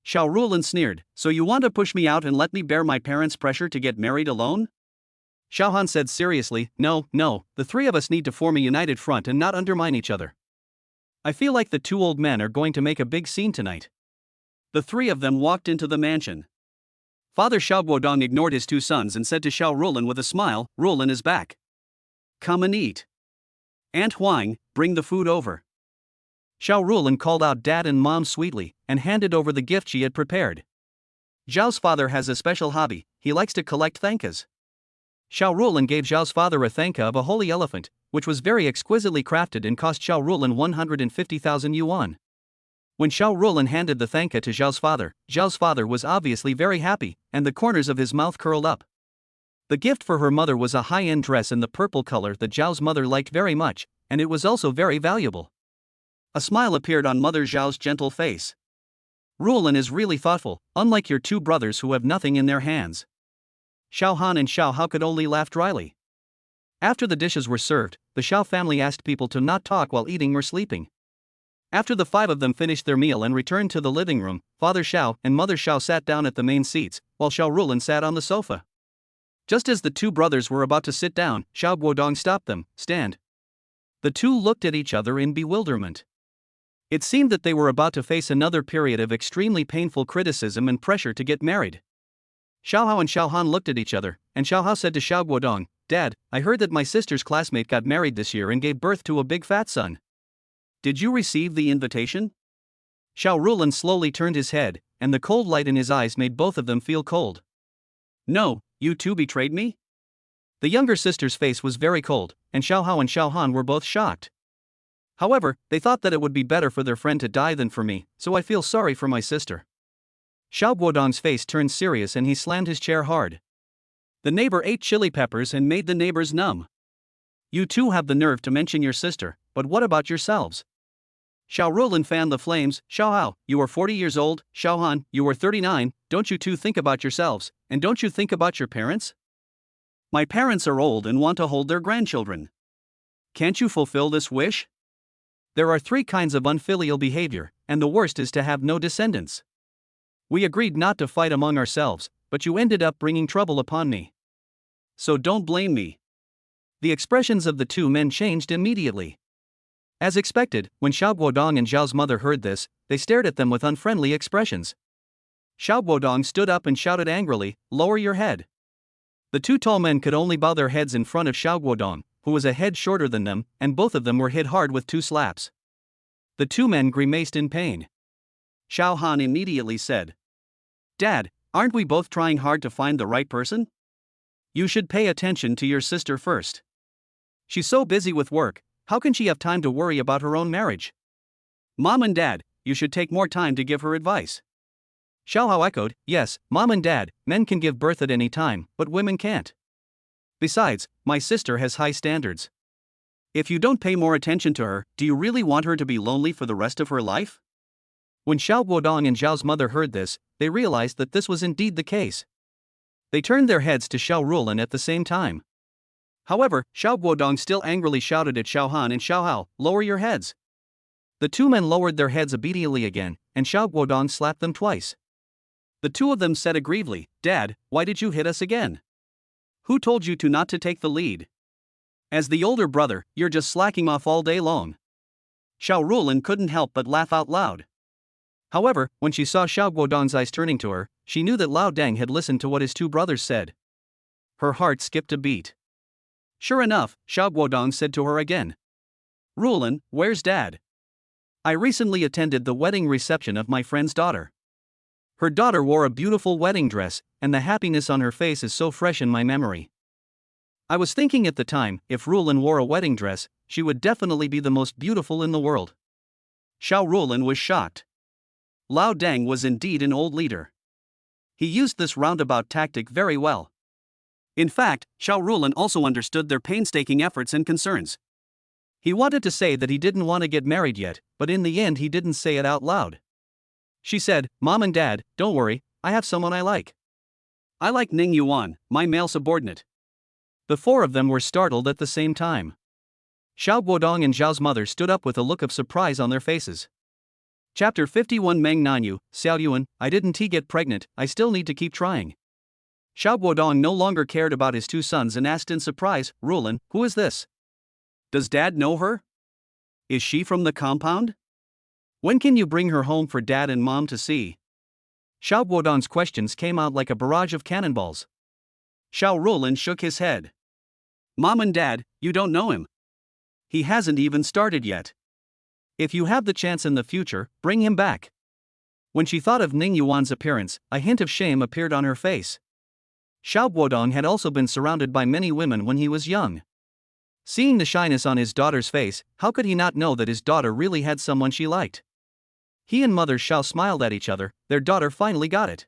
Xiao Rulin sneered, "So you want to push me out and let me bear my parents' pressure to get married alone?" Xiao Han said seriously, No, the three of us need to form a united front and not undermine each other. I feel like the two old men are going to make a big scene tonight." The three of them walked into the mansion. Father Xiao Guodong ignored his two sons and said to Xiao Rulin with a smile, "Rulin is back. Come and eat. Aunt Huang, bring the food over." Xiao Rulin called out Dad and Mom sweetly, and handed over the gift she had prepared. Zhao's father has a special hobby, he likes to collect thankas. Xiao Rulin gave Zhao's father a thanka of a holy elephant, which was very exquisitely crafted and cost Xiao Rulin 150,000 yuan. When Xiao Rulin handed the thanka to Zhao's father was obviously very happy, and the corners of his mouth curled up. The gift for her mother was a high-end dress in the purple color that Zhao's mother liked very much, and it was also very valuable. A smile appeared on Mother Zhao's gentle face. "Rulin is really thoughtful, unlike your two brothers who have nothing in their hands." Xiao Han and Xiao Hao could only laugh dryly. After the dishes were served, the Xiao family asked people to not talk while eating or sleeping. After the five of them finished their meal and returned to the living room, Father Xiao and Mother Xiao sat down at the main seats, while Xiao Rulin sat on the sofa. Just as the two brothers were about to sit down, Xiao Guodong stopped them. "Stand." The two looked at each other in bewilderment. It seemed that they were about to face another period of extremely painful criticism and pressure to get married. Xiao Hao and Xiao Han looked at each other, and Xiao Hao said to Xiao Guodong, "Dad, I heard that my sister's classmate got married this year and gave birth to a big fat son. Did you receive the invitation?" Xiao Rulin slowly turned his head, and the cold light in his eyes made both of them feel cold. "No, you two betrayed me?" The younger sister's face was very cold, and Xiao Hao and Xiao Han were both shocked. However, they thought that it would be better for their friend to die than for me, so I feel sorry for my sister. Xiao Guodong's face turned serious and he slammed his chair hard. The neighbor ate chili peppers and made the neighbors numb. "You two have the nerve to mention your sister, but what about yourselves?" Xiao Rulin fanned the flames. "Xiao Hao, you are 40 years old, Xiao Han, you are 39, don't you two think about yourselves, and don't you think about your parents?" "My parents are old and want to hold their grandchildren. Can't you fulfill this wish?" There are three kinds of unfilial behavior, and the worst is to have no descendants. We agreed not to fight among ourselves, but you ended up bringing trouble upon me. So don't blame me." The expressions of the two men changed immediately. As expected, when Xiao Guodong and Zhao's mother heard this, they stared at them with unfriendly expressions. Xiao Guodong stood up and shouted angrily, "Lower your head." The two tall men could only bow their heads in front of Xiao Guodong, who was a head shorter than them, and both of them were hit hard with two slaps. The two men grimaced in pain. Xiao Han immediately said, "Dad, aren't we both trying hard to find the right person? You should pay attention to your sister first. She's so busy with work, how can she have time to worry about her own marriage? Mom and Dad, you should take more time to give her advice." Xiao Hao echoed, "Yes, Mom and Dad, men can give birth at any time, but women can't. Besides, my sister has high standards. If you don't pay more attention to her, do you really want her to be lonely for the rest of her life?" When Xiao Guodong and Zhao's mother heard this, they realized that this was indeed the case. They turned their heads to Xiao Rulan at the same time. However, Xiao Guodong still angrily shouted at Xiao Han and Xiao Hao, "Lower your heads." The two men lowered their heads obediently again, and Xiao Guodong slapped them twice. The two of them said aggrievedly, "Dad, why did you hit us again? Who told you to not to take the lead? As the older brother, you're just slacking off all day long." Xiao Rulan couldn't help but laugh out loud. However, when she saw Xiao Guodong's eyes turning to her, she knew that Lao Deng had listened to what his two brothers said. Her heart skipped a beat. Sure enough, Xiao Guodong said to her again, "Rulan, where's Dad? I recently attended the wedding reception of my friend's daughter. Her daughter wore a beautiful wedding dress, and the happiness on her face is so fresh in my memory. I was thinking at the time, if Rulan wore a wedding dress, she would definitely be the most beautiful in the world." Xiao Rulan was shocked. Lao Deng was indeed an old leader. He used this roundabout tactic very well. In fact, Xiao Rulan also understood their painstaking efforts and concerns. He wanted to say that he didn't want to get married yet, but in the end he didn't say it out loud. She said, "Mom and Dad, don't worry, I have someone I like. I like Ning Yuan, my male subordinate." The four of them were startled at the same time. Xiao Guodong and Zhao's mother stood up with a look of surprise on their faces. Chapter 51 Meng Nanyu, Xiao Yuan, I didn't get pregnant, I still need to keep trying. Xiao Guodong no longer cared about his two sons and asked in surprise, "Rulan, who is this? Does Dad know her? Is she from the compound? When can you bring her home for Dad and Mom to see?" Xiao Guodong's questions came out like a barrage of cannonballs. Xiao Rulan shook his head. "Mom and Dad, you don't know him. He hasn't even started yet. If you have the chance in the future, bring him back." When she thought of Ning Yuan's appearance, a hint of shame appeared on her face. Xiao Guodong had also been surrounded by many women when he was young. Seeing the shyness on his daughter's face, how could he not know that his daughter really had someone she liked? He and Mother Xiao smiled at each other, their daughter finally got it.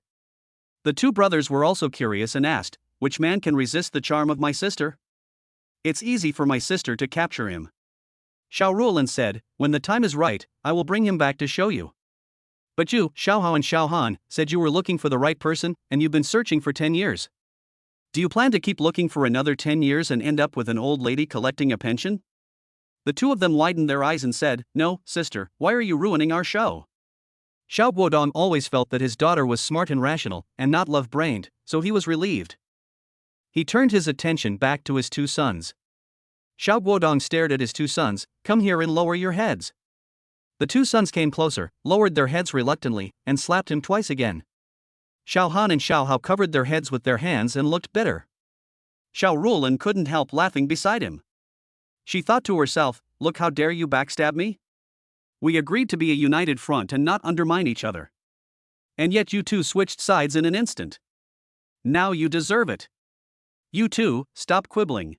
The two brothers were also curious and asked, "Which man can resist the charm of my sister? It's easy for my sister to capture him." Xiao Rulan said, "When the time is right, I will bring him back to show you." "But you, Xiao Hao and Xiao Han, said you were looking for the right person, and you've been searching for 10 years. Do you plan to keep looking for another 10 years and end up with an old lady collecting a pension?" The two of them widened their eyes and said, "No, sister, why are you ruining our show?" Xiao Guodong always felt that his daughter was smart and rational, and not love-brained, so he was relieved. He turned his attention back to his two sons. Xiao Guodong stared at his two sons, "Come here and lower your heads." The two sons came closer, lowered their heads reluctantly, and slapped him twice again. Xiao Han and Xiao Hao covered their heads with their hands and looked bitter. Xiao Rulan couldn't help laughing beside him. She thought to herself, "Look, how dare you backstab me? We agreed to be a united front and not undermine each other. And yet you two switched sides in an instant. Now you deserve it. You two, stop quibbling.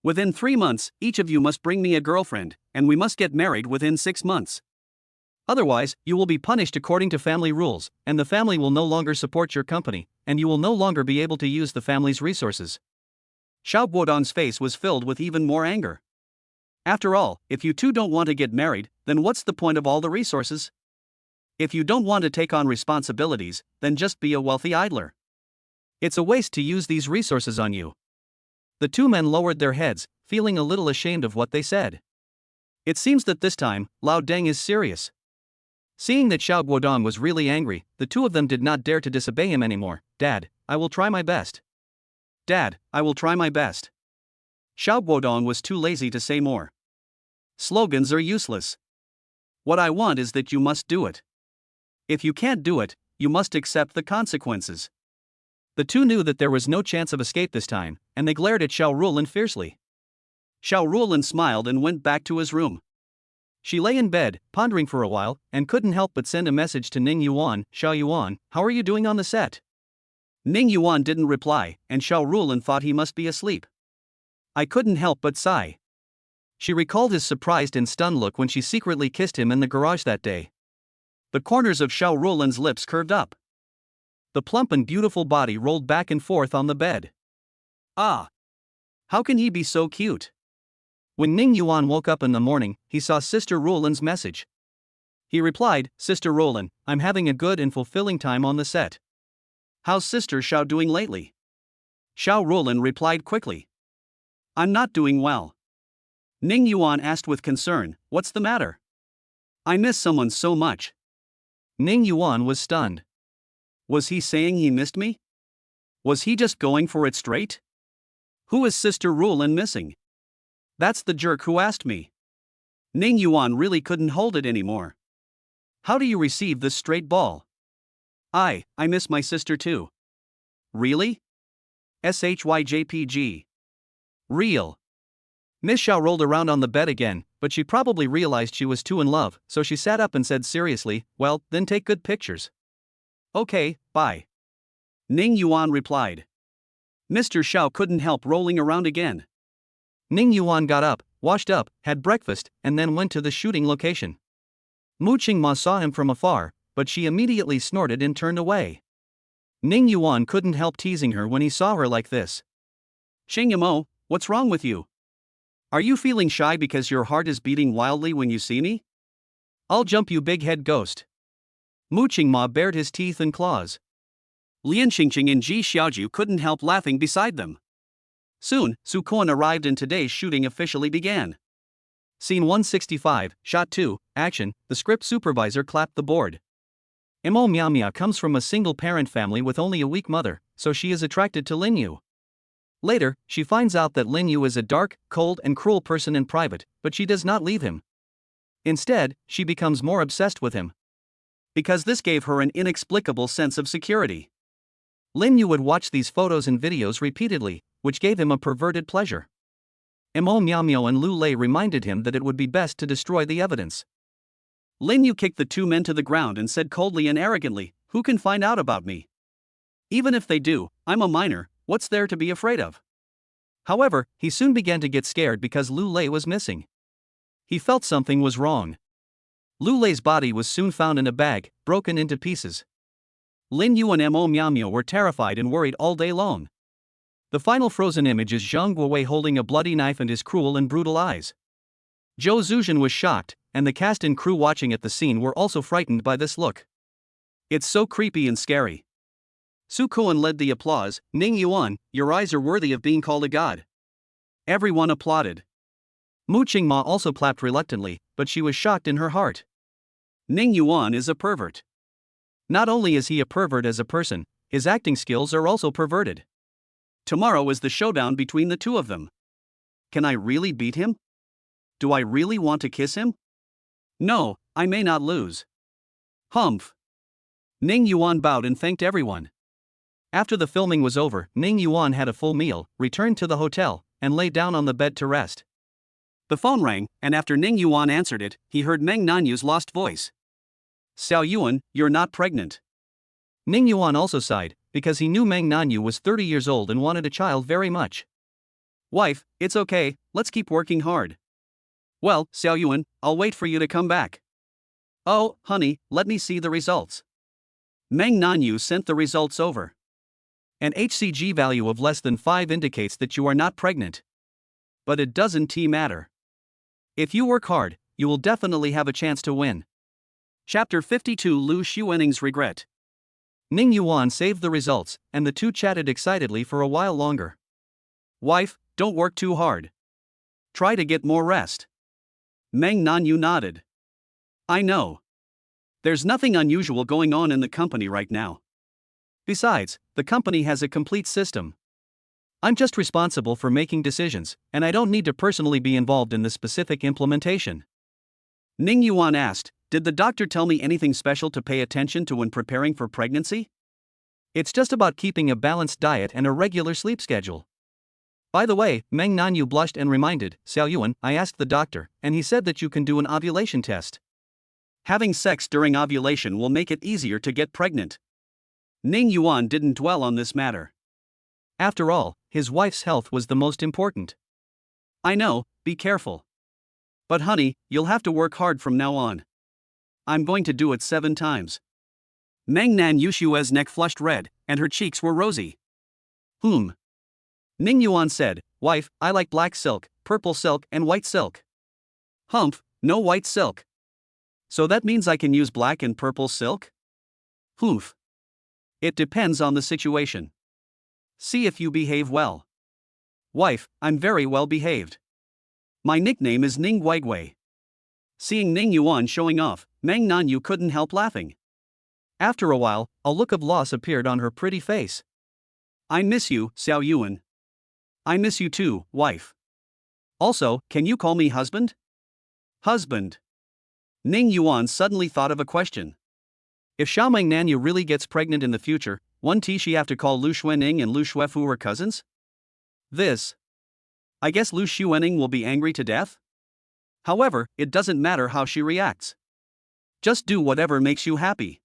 Within 3 months, each of you must bring me a girlfriend, and we must get married within 6 months. Otherwise, you will be punished according to family rules, and the family will no longer support your company, and you will no longer be able to use the family's resources." Xiao Guodong's face was filled with even more anger. After all, if you two don't want to get married, then what's the point of all the resources? If you don't want to take on responsibilities, then just be a wealthy idler. It's a waste to use these resources on you. The two men lowered their heads, feeling a little ashamed of what they said. It seems that this time, Lao Deng is serious. Seeing that Xiao Guodong was really angry, the two of them did not dare to disobey him anymore. "Dad, I will try my best. Dad, I will try my best." Xiao Guodong was too lazy to say more. Slogans are useless. What I want is that you must do it. If you can't do it, you must accept the consequences. The two knew that there was no chance of escape this time, and they glared at Xiao Rulan fiercely. Xiao Rulan smiled and went back to his room. She lay in bed, pondering for a while, and couldn't help but send a message to Ning Yuan, "Xiao Yuan, how are you doing on the set?" Ning Yuan didn't reply, and Xiao Rulan thought he must be asleep. "I couldn't help but sigh." She recalled his surprised and stunned look when she secretly kissed him in the garage that day. The corners of Xiao Rulan's lips curved up. The plump and beautiful body rolled back and forth on the bed. Ah! How can he be so cute? When Ning Yuan woke up in the morning, he saw Sister Rulan's message. He replied, "Sister Rulan, I'm having a good and fulfilling time on the set. How's Sister Xiao doing lately? Xiao Ruolin replied quickly. I'm not doing well. Ning Yuan asked with concern, what's the matter? I miss someone so much. Ning Yuan was stunned. Was he saying he missed me? Was he just going for it straight? Who is Sister Ruolin missing? That's the jerk who asked me. Ning Yuan really couldn't hold it anymore. How do you receive this straight ball? I miss my sister too. Really? SHYJPG. Real. Miss Xiao rolled around on the bed again, but she probably realized she was too in love, so she sat up and said seriously, well, then take good pictures. Okay, bye. Ning Yuan replied. Mr. Xiao couldn't help rolling around again. Ning Yuan got up, washed up, had breakfast, and then went to the shooting location. Mu Qingma saw him from afar, but she immediately snorted and turned away. Ning Yuan couldn't help teasing her when he saw her like this. Qingmo, what's wrong with you? Are you feeling shy because your heart is beating wildly when you see me? I'll jump you big head ghost. Mu Qingma bared his teeth and claws. Lian Xingqing and Ji Xiaoju couldn't help laughing beside them. Soon, Su Kuan arrived and today's shooting officially began. Scene 165, Shot 2, Action. The script supervisor clapped the board. Mo Miao comes from a single-parent family with only a weak mother, so she is attracted to Lin Yu. Later, she finds out that Lin Yu is a dark, cold and cruel person in private, but she does not leave him. Instead, she becomes more obsessed with him. Because this gave her an inexplicable sense of security. Lin Yu would watch these photos and videos repeatedly, which gave him a perverted pleasure. Mo Miao and Lu Lei reminded him that it would be best to destroy the evidence. Lin Yu kicked the two men to the ground and said coldly and arrogantly, who can find out about me? Even if they do, I'm a minor, what's there to be afraid of? However, he soon began to get scared because Lu Lei was missing. He felt something was wrong. Lu Lei's body was soon found in a bag, broken into pieces. Lin Yu and Mo Miao were terrified and worried all day long. The final frozen image is Zhang Guowei holding a bloody knife and his cruel and brutal eyes. Zhou Zuzhen was shocked, and the cast and crew watching at the scene were also frightened by this look. It's so creepy and scary. Su Kuan led the applause. Ning Yuan, your eyes are worthy of being called a god. Everyone applauded. Mu Qingma also clapped reluctantly, but she was shocked in her heart. Ning Yuan is a pervert. Not only is he a pervert as a person, his acting skills are also perverted. Tomorrow is the showdown between the two of them. Can I really beat him? Do I really want to kiss him? No, I may not lose. Humph. Ning Yuan bowed and thanked everyone. After the filming was over, Ning Yuan had a full meal, returned to the hotel, and lay down on the bed to rest. The phone rang, and after Ning Yuan answered it, he heard Meng Nanyu's lost voice. Xiao Yuan, you're not pregnant. Ning Yuan also sighed, because he knew Meng Nanyu was 30 years old and wanted a child very much. Wife, it's okay, let's keep working hard. Well, Xiao Yuan, I'll wait for you to come back. Oh, honey, let me see the results. Meng Nanyu sent the results over. An HCG value of less than 5 indicates that you are not pregnant. But it doesn't matter. If you work hard, you will definitely have a chance to win. Chapter 52 Lu Xuening's Regret. Ning Yuan saved the results, and the two chatted excitedly for a while longer. Wife, don't work too hard. Try to get more rest. Meng Nanyu nodded. I know. There's nothing unusual going on in the company right now. Besides, the company has a complete system. I'm just responsible for making decisions, and I don't need to personally be involved in the specific implementation. Ning Yuan asked, did the doctor tell me anything special to pay attention to when preparing for pregnancy? It's just about keeping a balanced diet and a regular sleep schedule. By the way, Meng Nanyu blushed and reminded, Xiao Yuan, I asked the doctor, and he said that you can do an ovulation test. Having sex during ovulation will make it easier to get pregnant. Ning Yuan didn't dwell on this matter. After all, his wife's health was the most important. I know, be careful. But honey, you'll have to work hard from now on. I'm going to do it 7 times. Meng Nan Yushua's neck flushed red, and her cheeks were rosy. Ning Yuan said, Wife, I like black silk, purple silk and white silk. Humph, no white silk. So that means I can use black and purple silk? Humph. It depends on the situation. See if you behave well. Wife, I'm very well behaved. My nickname is Ning Guigui. Seeing Ning Yuan showing off, Meng Nanyu couldn't help laughing. After a while, a look of loss appeared on her pretty face. I miss you, Xiao Yuan. I miss you too, wife. Also, can you call me husband? Husband. Ning Yuan suddenly thought of a question. If Xiao Meng Nanyu really gets pregnant in the future, won't she have to call Lu Xuening and Lu Xuefu her cousins? I guess Lu Xuening will be angry to death? However, it doesn't matter how she reacts. Just do whatever makes you happy.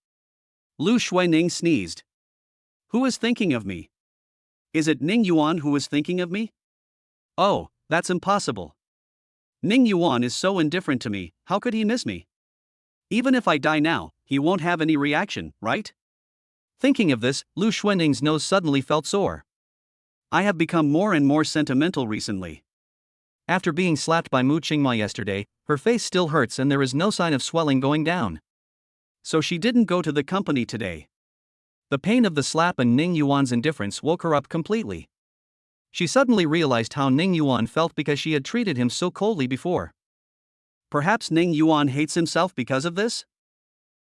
Lu Xuening sneezed. Who is thinking of me? Is it Ning Yuan who is thinking of me? Oh, that's impossible. Ning Yuan is so indifferent to me, how could he miss me? Even if I die now, he won't have any reaction, right? Thinking of this, Lu Xuening's nose suddenly felt sore. I have become more and more sentimental recently. After being slapped by Mu Qingma yesterday, her face still hurts and there is no sign of swelling going down. So she didn't go to the company today. The pain of the slap and Ning Yuan's indifference woke her up completely. She suddenly realized how Ning Yuan felt because she had treated him so coldly before. Perhaps Ning Yuan hates himself because of this?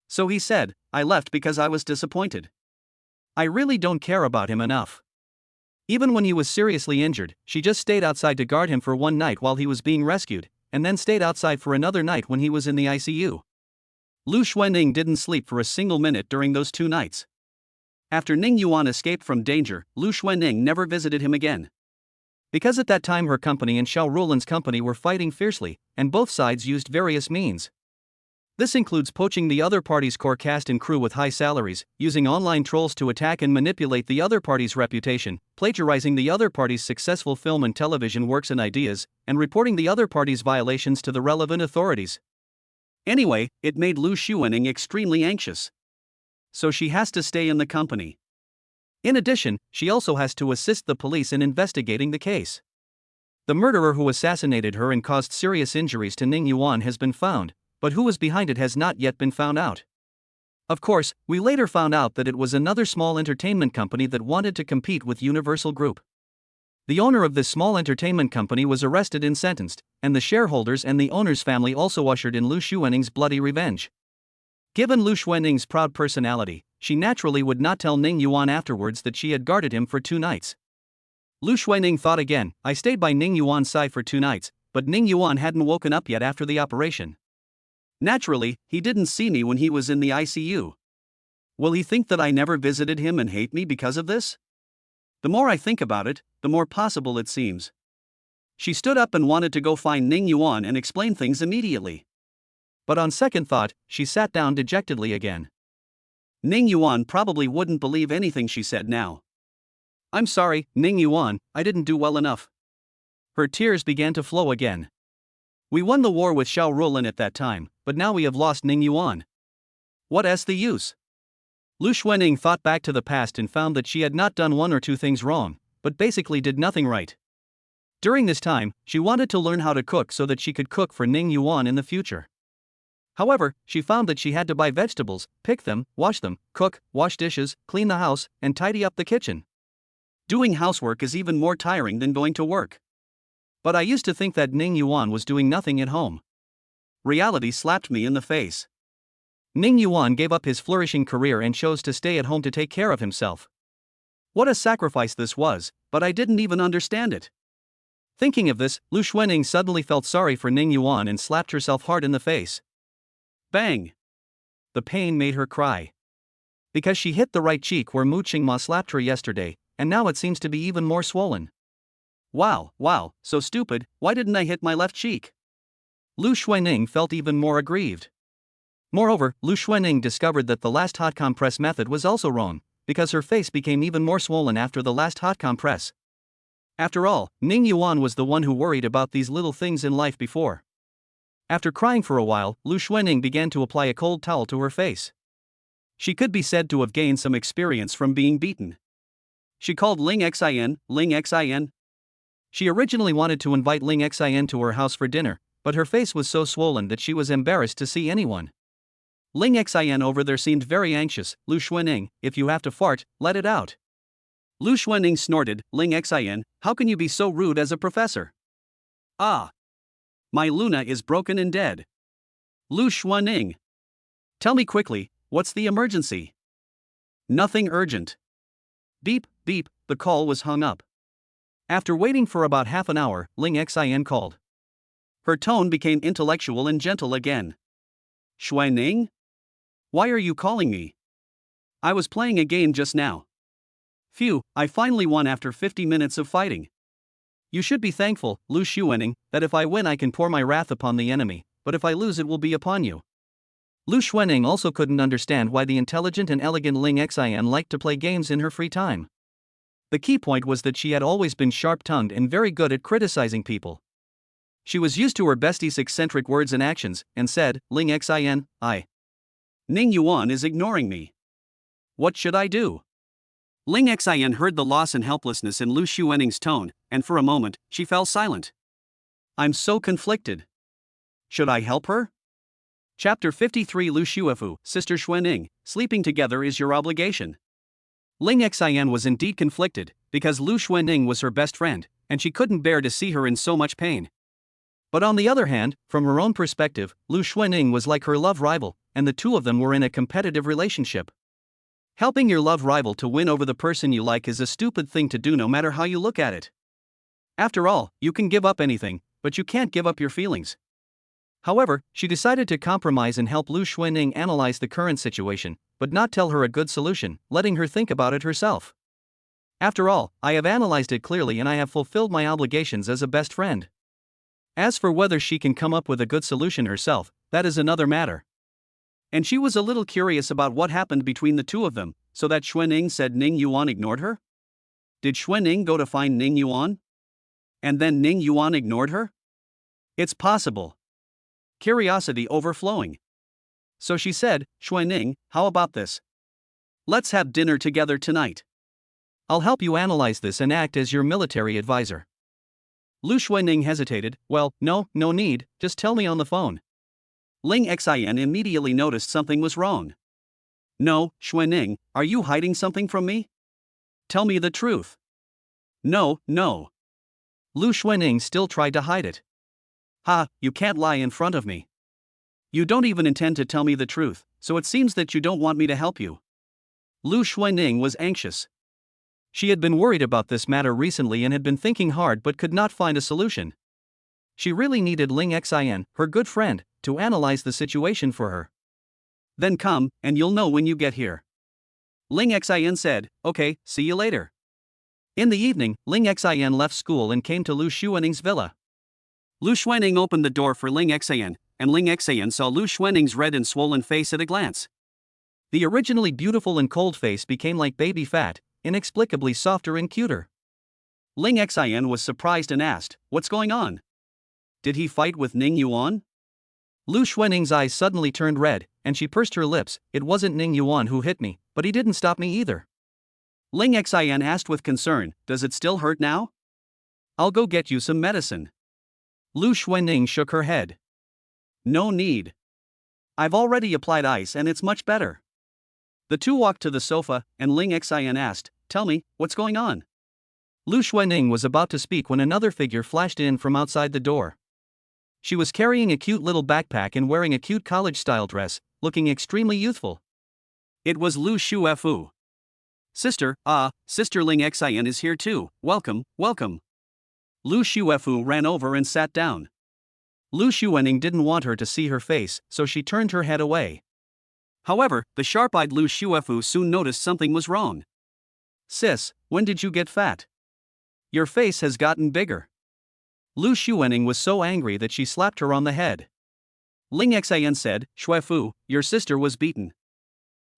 So he said, I left because I was disappointed. I really don't care about him enough. Even when he was seriously injured, she just stayed outside to guard him for one night while he was being rescued, and then stayed outside for another night when he was in the ICU. Lu Xuening didn't sleep for a single minute during those 2 nights. After Ning Yuan escaped from danger, Lu Xuening never visited him again. Because at that time her company and Xiao Rulan's company were fighting fiercely, and both sides used various means. This includes poaching the other party's core cast and crew with high salaries, using online trolls to attack and manipulate the other party's reputation, plagiarizing the other party's successful film and television works and ideas, and reporting the other party's violations to the relevant authorities. Anyway, it made Lu Xuening extremely anxious. So she has to stay in the company. In addition, she also has to assist the police in investigating the case. The murderer who assassinated her and caused serious injuries to Ning Yuan has been found, but who was behind it has not yet been found out. Of course, we later found out that it was another small entertainment company that wanted to compete with Universal Group. The owner of this small entertainment company was arrested and sentenced, and the shareholders and the owner's family also ushered in Lu Xuening's bloody revenge. Given Lu Xuening's proud personality, she naturally would not tell Ning Yuan afterwards that she had guarded him for 2 nights. Lu Xuening thought again, I stayed by Ning Yuan's side for 2 nights, but Ning Yuan hadn't woken up yet after the operation. Naturally, he didn't see me when he was in the ICU. Will he think that I never visited him and hate me because of this? The more I think about it, the more possible it seems. She stood up and wanted to go find Ning Yuan and explain things immediately. But on second thought, she sat down dejectedly again. Ning Yuan probably wouldn't believe anything she said now. I'm sorry, Ning Yuan, I didn't do well enough. Her tears began to flow again. We won the war with Xiao Rulan at that time, but now we have lost Ning Yuan. What's the use? Lu Xuening thought back to the past and found that she had not done 1 or 2 things wrong, but basically did nothing right. During this time, she wanted to learn how to cook so that she could cook for Ning Yuan in the future. However, she found that she had to buy vegetables, pick them, wash them, cook, wash dishes, clean the house, and tidy up the kitchen. Doing housework is even more tiring than going to work. But I used to think that Ning Yuan was doing nothing at home. Reality slapped me in the face. Ning Yuan gave up his flourishing career and chose to stay at home to take care of himself. What a sacrifice this was, but I didn't even understand it. Thinking of this, Lu Xuening suddenly felt sorry for Ning Yuan and slapped herself hard in the face. Bang! The pain made her cry. Because she hit the right cheek where Mu Qingma slapped her yesterday, and now it seems to be even more swollen. Wow, so stupid, why didn't I hit my left cheek? Lu Xuening felt even more aggrieved. Moreover, Lu Xuening discovered that the last hot compress method was also wrong, because her face became even more swollen after the last hot compress. After all, Ning Yuan was the one who worried about these little things in life before. After crying for a while, Lu Xuening began to apply a cold towel to her face. She could be said to have gained some experience from being beaten. She called Ling Xin. She originally wanted to invite Ling Xin to her house for dinner, but her face was so swollen that she was embarrassed to see anyone. Ling Xin over there seemed very anxious. Lu Xuanning, if you have to fart, let it out. Lu Xuanning snorted. Ling Xin, how can you be so rude as a professor? Ah. My Luna is broken and dead. Lu Xuanning. Tell me quickly, what's the emergency? Nothing urgent. Beep, beep, the call was hung up. After waiting for about half an hour, Ling Xin called. Her tone became intellectual and gentle again. Xuanning? Why are you calling me? I was playing a game just now. Phew, I finally won after 50 minutes of fighting. You should be thankful, Lu Xuanning, that if I win I can pour my wrath upon the enemy, but if I lose it will be upon you. Lu Xuanning also couldn't understand why the intelligent and elegant Ling Xin liked to play games in her free time. The key point was that she had always been sharp-tongued and very good at criticizing people. She was used to her bestie's eccentric words and actions, and said, Ling Xin, Ning Yuan is ignoring me. What should I do? Ling Xin heard the loss and helplessness in Lu Xuanning's tone, and for a moment, she fell silent. I'm so conflicted. Should I help her? Chapter 53 Lu Xuefu, Sister Xuanning, sleeping together is your obligation. Ling Xin was indeed conflicted, because Lu Xuanning was her best friend, and she couldn't bear to see her in so much pain. But on the other hand, from her own perspective, Lu Xuanning was like her love rival, and the two of them were in a competitive relationship. Helping your love rival to win over the person you like is a stupid thing to do no matter how you look at it. After all, you can give up anything, but you can't give up your feelings. However, she decided to compromise and help Lu Xuanning analyze the current situation, but not tell her a good solution, letting her think about it herself. After all, I have analyzed it clearly and I have fulfilled my obligations as a best friend. As for whether she can come up with a good solution herself, that is another matter. And she was a little curious about what happened between the two of them, so that Xuanning said Ning Yuan ignored her? Did Xuanning go to find Ning Yuan? And then Ning Yuan ignored her? It's possible. Curiosity overflowing. So she said, Xuanning, how about this? Let's have dinner together tonight. I'll help you analyze this and act as your military advisor. Lu Xuanning hesitated. Well, no need, just tell me on the phone. Ling Xin immediately noticed something was wrong. No, Xuanning, are you hiding something from me? Tell me the truth. No. Lu Xuanning still tried to hide it. Ha, you can't lie in front of me. You don't even intend to tell me the truth, so it seems that you don't want me to help you. Lu Xuanning was anxious. She had been worried about this matter recently and had been thinking hard but could not find a solution. She really needed Ling Xin, her good friend, to analyze the situation for her. Then come, and you'll know when you get here. Ling Xin said, okay, see you later. In the evening, Ling Xin left school and came to Lu Xuanning's villa. Lu Xuanning opened the door for Ling Xin, and Ling Xin saw Lu Xuanning's red and swollen face at a glance. The originally beautiful and cold face became like baby fat, inexplicably softer and cuter. Ling Xin was surprised and asked, what's going on? Did he fight with Ning Yuan? Lu Xuanning's eyes suddenly turned red, and she pursed her lips. It wasn't Ning Yuan who hit me, but he didn't stop me either. Ling Xin asked with concern, does it still hurt now? I'll go get you some medicine. Lu Xuanning shook her head. No need. I've already applied ice and it's much better. The two walked to the sofa, and Ling Xin asked, tell me, what's going on? Lu Xuanning was about to speak when another figure flashed in from outside the door. She was carrying a cute little backpack and wearing a cute college-style dress, looking extremely youthful. It was Lu Xuefu. Sister Ling Xin is here too, welcome. Lu Xuefu ran over and sat down. Lu Xuanning didn't want her to see her face, so she turned her head away. However, the sharp-eyed Lu Xuefu soon noticed something was wrong. Sis, when did you get fat? Your face has gotten bigger. Lu Xuanning was so angry that she slapped her on the head. Ling Xin said, Xuefu, your sister was beaten.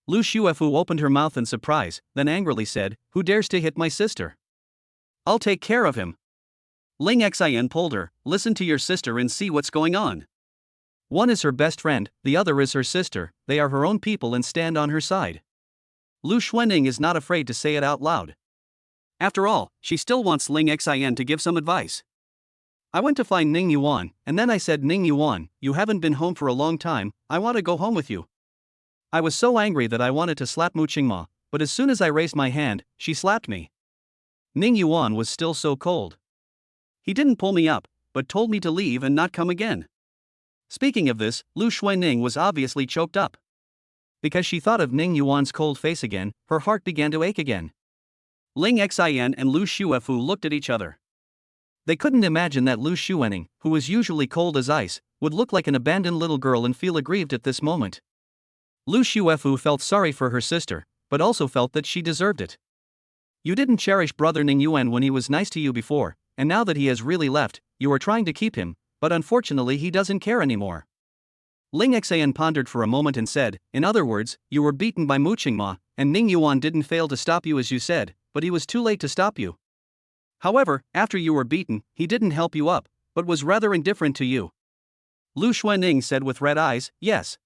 Lu Xuefu opened her mouth in surprise, then angrily said, who dares to hit my sister? I'll take care of him. Ling Xin pulled her, listen to your sister and see what's going on. One is her best friend, the other is her sister, they are her own people and stand on her side. Lu Xuanning is not afraid to say it out loud. After all, she still wants Ling Xin to give some advice. I went to find Ning Yuan, and then I said, Ning Yuan, you haven't been home for a long time, I want to go home with you. I was so angry that I wanted to slap Mu Qingma, but as soon as I raised my hand, she slapped me. Ning Yuan was still so cold. He didn't pull me up, but told me to leave and not come again. Speaking of this, Lu Xuanning was obviously choked up. Because she thought of Ning Yuan's cold face again, her heart began to ache again. Ling Xian and Lu Xuefu looked at each other. They couldn't imagine that Lu Xuanning, who was usually cold as ice, would look like an abandoned little girl and feel aggrieved at this moment. Lu Xuefu felt sorry for her sister, but also felt that she deserved it. You didn't cherish brother Ning Yuan when he was nice to you before, and now that he has really left, you are trying to keep him, but unfortunately he doesn't care anymore. Ling Xian pondered for a moment and said, in other words, you were beaten by Mu Qingma, and Ning Yuan didn't fail to stop you as you said, but he was too late to stop you. However, after you were beaten, he didn't help you up, but was rather indifferent to you. Lu Xuanning said with red eyes, yes.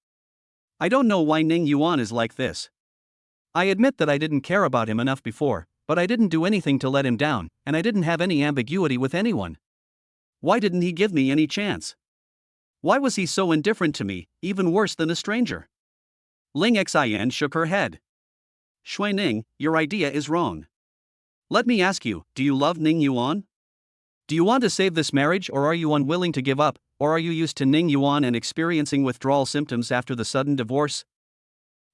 I don't know why Ning Yuan is like this. I admit that I didn't care about him enough before, but I didn't do anything to let him down, and I didn't have any ambiguity with anyone. Why didn't he give me any chance? Why was he so indifferent to me, even worse than a stranger? Ling Xian shook her head. Xuanning, your idea is wrong. Let me ask you, do you love Ning Yuan? Do you want to save this marriage, or are you unwilling to give up, or are you used to Ning Yuan and experiencing withdrawal symptoms after the sudden divorce?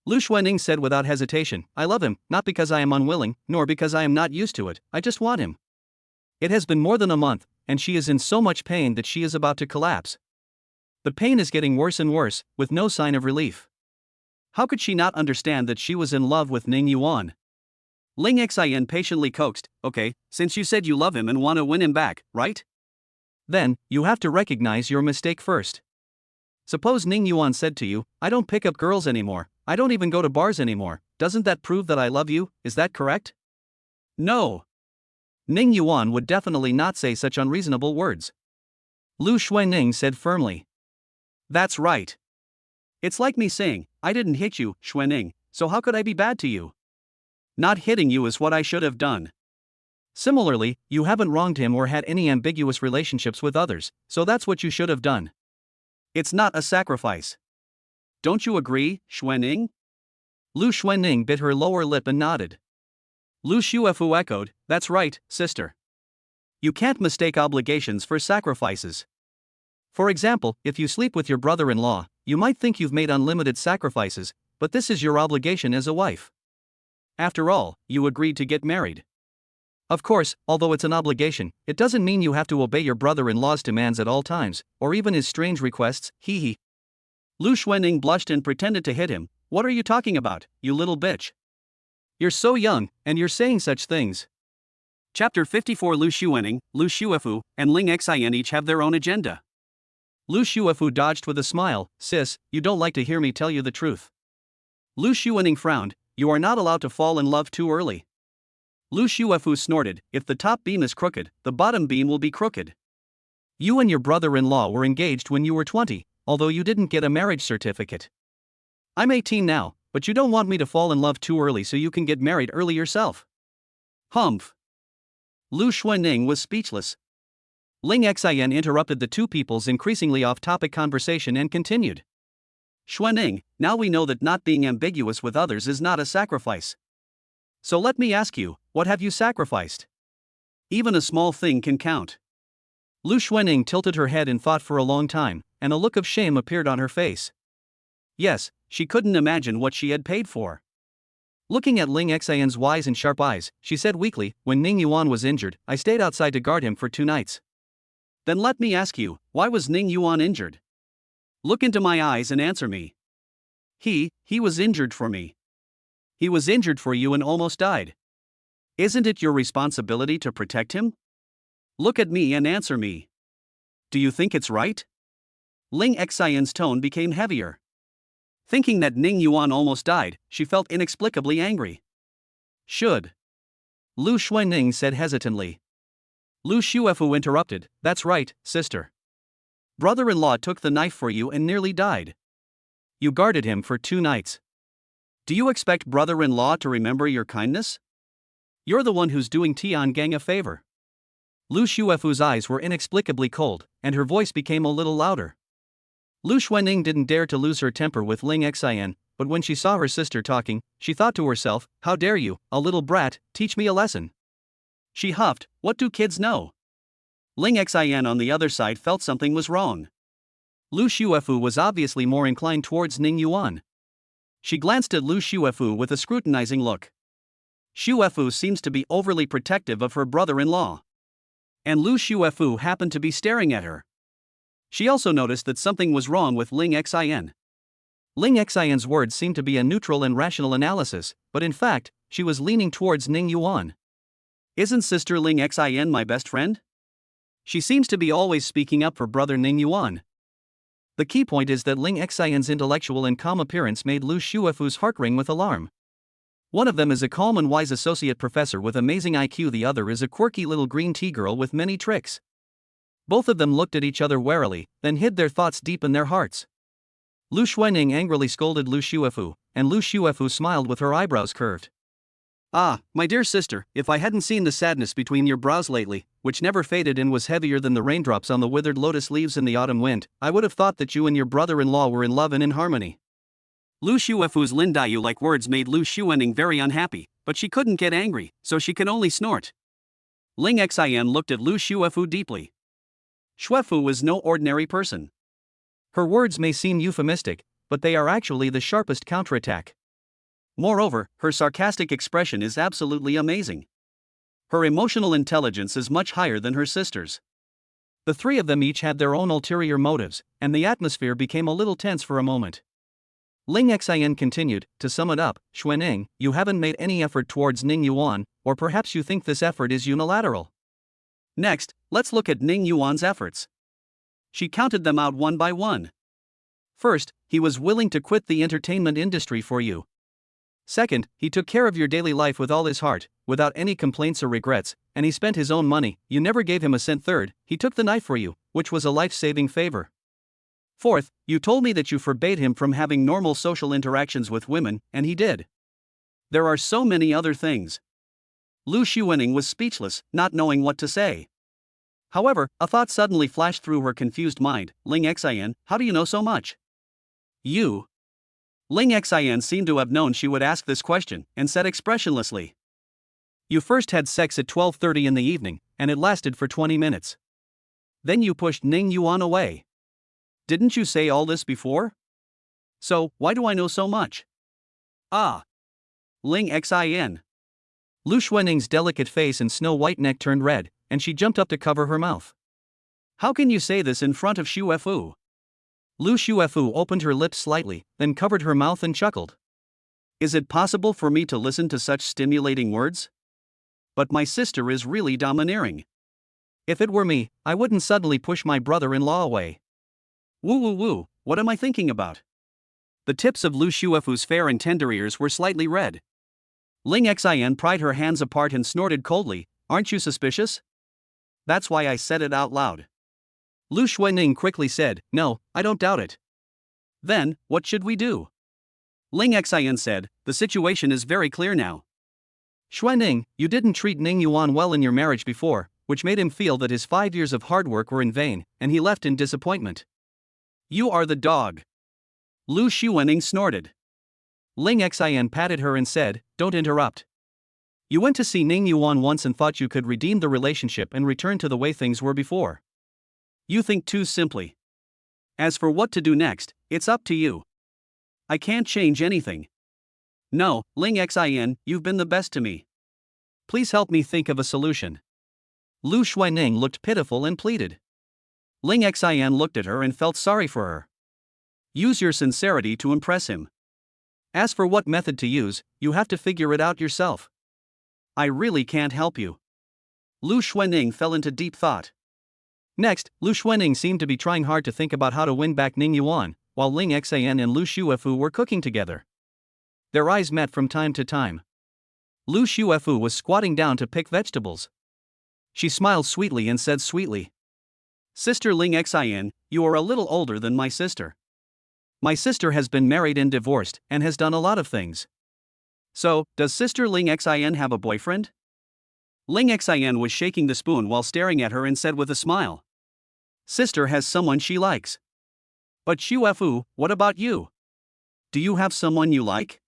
Lu Xuanning said without hesitation, I love him, not because I am unwilling, nor because I am not used to it, I just want him. It has been more than a month, and she is in so much pain that she is about to collapse. The pain is getting worse and worse, with no sign of relief. How could she not understand that she was in love with Ning Yuan? Ling Xian patiently coaxed, okay, since you said you love him and want to win him back, right? Then, you have to recognize your mistake first. Suppose Ning Yuan said to you, I don't pick up girls anymore, I don't even go to bars anymore, doesn't that prove that I love you, is that correct? No. Ning Yuan would definitely not say such unreasonable words. Lu Xuanning said firmly. That's right. It's like me saying, I didn't hit you, Xuanning, so how could I be bad to you? Not hitting you is what I should have done. Similarly, you haven't wronged him or had any ambiguous relationships with others, so that's what you should have done. It's not a sacrifice. Don't you agree, Xuanning? Lu Xuanning bit her lower lip and nodded. Lu Xuefu echoed, that's right, sister. You can't mistake obligations for sacrifices. For example, if you sleep with your brother-in-law, you might think you've made unlimited sacrifices, but this is your obligation as a wife. After all, you agreed to get married. Of course, although it's an obligation, it doesn't mean you have to obey your brother-in-law's demands at all times, or even his strange requests, hee hee. Lu Xuanning blushed and pretended to hit him. What are you talking about, you little bitch? You're so young, and you're saying such things. Chapter 54. Lu Xuanning, Lu Xuefu, and Ling Xian each have their own agenda. Lu Xuefu dodged with a smile, sis, you don't like to hear me tell you the truth. Lu Xuanning frowned, you are not allowed to fall in love too early. Lu Xuefu snorted, if the top beam is crooked, the bottom beam will be crooked. You and your brother-in-law were engaged when you were 20, although you didn't get a marriage certificate. I'm 18 now, but you don't want me to fall in love too early so you can get married early yourself. Humph. Lu Xuanning was speechless. Ling Xian interrupted the two people's increasingly off-topic conversation and continued. Xuanning, now we know that not being ambiguous with others is not a sacrifice. So let me ask you, what have you sacrificed? Even a small thing can count. Lu Xuanning tilted her head in thought for a long time, and a look of shame appeared on her face. Yes, she couldn't imagine what she had paid for. Looking at Ling Xian's wise and sharp eyes, she said weakly, when Ning Yuan was injured, I stayed outside to guard him for 2 nights. Then let me ask you, why was Ning Yuan injured? Look into my eyes and answer me. He was injured for me. He was injured for you and almost died. Isn't it your responsibility to protect him? Look at me and answer me. Do you think it's right? Ling Xian's tone became heavier. Thinking that Ning Yuan almost died, she felt inexplicably angry. Should. Lu Xuanning said hesitantly. Lu Xuefu interrupted, that's right, sister. Brother-in-law took the knife for you and nearly died. You guarded him for 2 nights. Do you expect brother-in-law to remember your kindness? You're the one who's doing Tiangang a favor. Lu Xuefu's eyes were inexplicably cold, and her voice became a little louder. Lu Xuanning didn't dare to lose her temper with Ling Xian, but when she saw her sister talking, she thought to herself, how dare you, a little brat, teach me a lesson. She huffed, what do kids know? Ling Xin on the other side felt something was wrong. Lu Xuefu was obviously more inclined towards Ning Yuan. She glanced at Lu Xuefu with a scrutinizing look. Xuefu seems to be overly protective of her brother-in-law. And Lu Xuefu happened to be staring at her. She also noticed that something was wrong with Ling Xin. Ling Xian's words seemed to be a neutral and rational analysis, but in fact, she was leaning towards Ning Yuan. Isn't Sister Ling Xin my best friend? She seems to be always speaking up for brother Ning Yuan. The key point is that Ling Xian's intellectual and calm appearance made Lu Xuefu's heart ring with alarm. One of them is a calm and wise associate professor with amazing IQ, the other is a quirky little green tea girl with many tricks. Both of them looked at each other warily, then hid their thoughts deep in their hearts. Lu Xuening angrily scolded Lu Xuefu, and Lu Xuefu smiled with her eyebrows curved. Ah, my dear sister, if I hadn't seen the sadness between your brows lately, which never faded and was heavier than the raindrops on the withered lotus leaves in the autumn wind, I would have thought that you and your brother-in-law were in love and in harmony. Lu Xuefu's Lindayu-like words made Lu Xuening very unhappy, but she couldn't get angry, so she could only snort. Ling Xian looked at Lu Xuefu deeply. Xuefu was no ordinary person. Her words may seem euphemistic, but they are actually the sharpest counterattack. Moreover, her sarcastic expression is absolutely amazing. Her emotional intelligence is much higher than her sister's. The three of them each had their own ulterior motives, and the atmosphere became a little tense for a moment. Ling Xian continued, to sum it up, Xuening, you haven't made any effort towards Ning Yuan, or perhaps you think this effort is unilateral. Next, let's look at Ning Yuan's efforts. She counted them out one by one. First, he was willing to quit the entertainment industry for you. Second, he took care of your daily life with all his heart, without any complaints or regrets, and he spent his own money, you never gave him a cent. Third, he took the knife for you, which was a life-saving favor. Fourth, you told me that you forbade him from having normal social interactions with women, and he did. There are so many other things. Lu Xuening was speechless, not knowing what to say. However, a thought suddenly flashed through her confused mind. Ling Xian, how do you know so much? You. Ling Xian seemed to have known she would ask this question, and said expressionlessly. You first had sex at 12:30 in the evening, and it lasted for 20 minutes. Then you pushed Ning Yuan away. Didn't you say all this before? So, why do I know so much? Ah. Ling Xin. Lu Xuening's delicate face and snow-white neck turned red, and she jumped up to cover her mouth. How can you say this in front of Xuefu? Lu Xuefu opened her lips slightly, then covered her mouth and chuckled. Is it possible for me to listen to such stimulating words? But my sister is really domineering. If it were me, I wouldn't suddenly push my brother-in-law away. Woo woo woo, what am I thinking about? The tips of Lu Xuefu's fair and tender ears were slightly red. Ling Xian pried her hands apart and snorted coldly, aren't you suspicious? That's why I said it out loud. Lu Xuening quickly said, no, I don't doubt it. Then, what should we do? Ling Xian said, the situation is very clear now. Xuening, you didn't treat Ning Yuan well in your marriage before, which made him feel that his 5 years of hard work were in vain, and he left in disappointment. You are the dog. Lu Xuening snorted. Ling Xian patted her and said, don't interrupt. You went to see Ning Yuan once and thought you could redeem the relationship and return to the way things were before. You think too simply. As for what to do next, it's up to you. I can't change anything. No, Ling Xin, you've been the best to me. Please help me think of a solution. Lu Xuening looked pitiful and pleaded. Ling Xian looked at her and felt sorry for her. Use your sincerity to impress him. As for what method to use, you have to figure it out yourself. I really can't help you. Lu Xuening fell into deep thought. Next, Lu Xuening seemed to be trying hard to think about how to win back Ning Yuan, while Ling Xian and Lu Xuefu were cooking together. Their eyes met from time to time. Lu Xuefu was squatting down to pick vegetables. She smiled sweetly and said sweetly, Sister Ling Xian, you are a little older than my sister. My sister has been married and divorced, and has done a lot of things. So, does Sister Ling Xian have a boyfriend? Ling Xian was shaking the spoon while staring at her and said with a smile. Sister has someone she likes. But Xuefu, what about you? Do you have someone you like?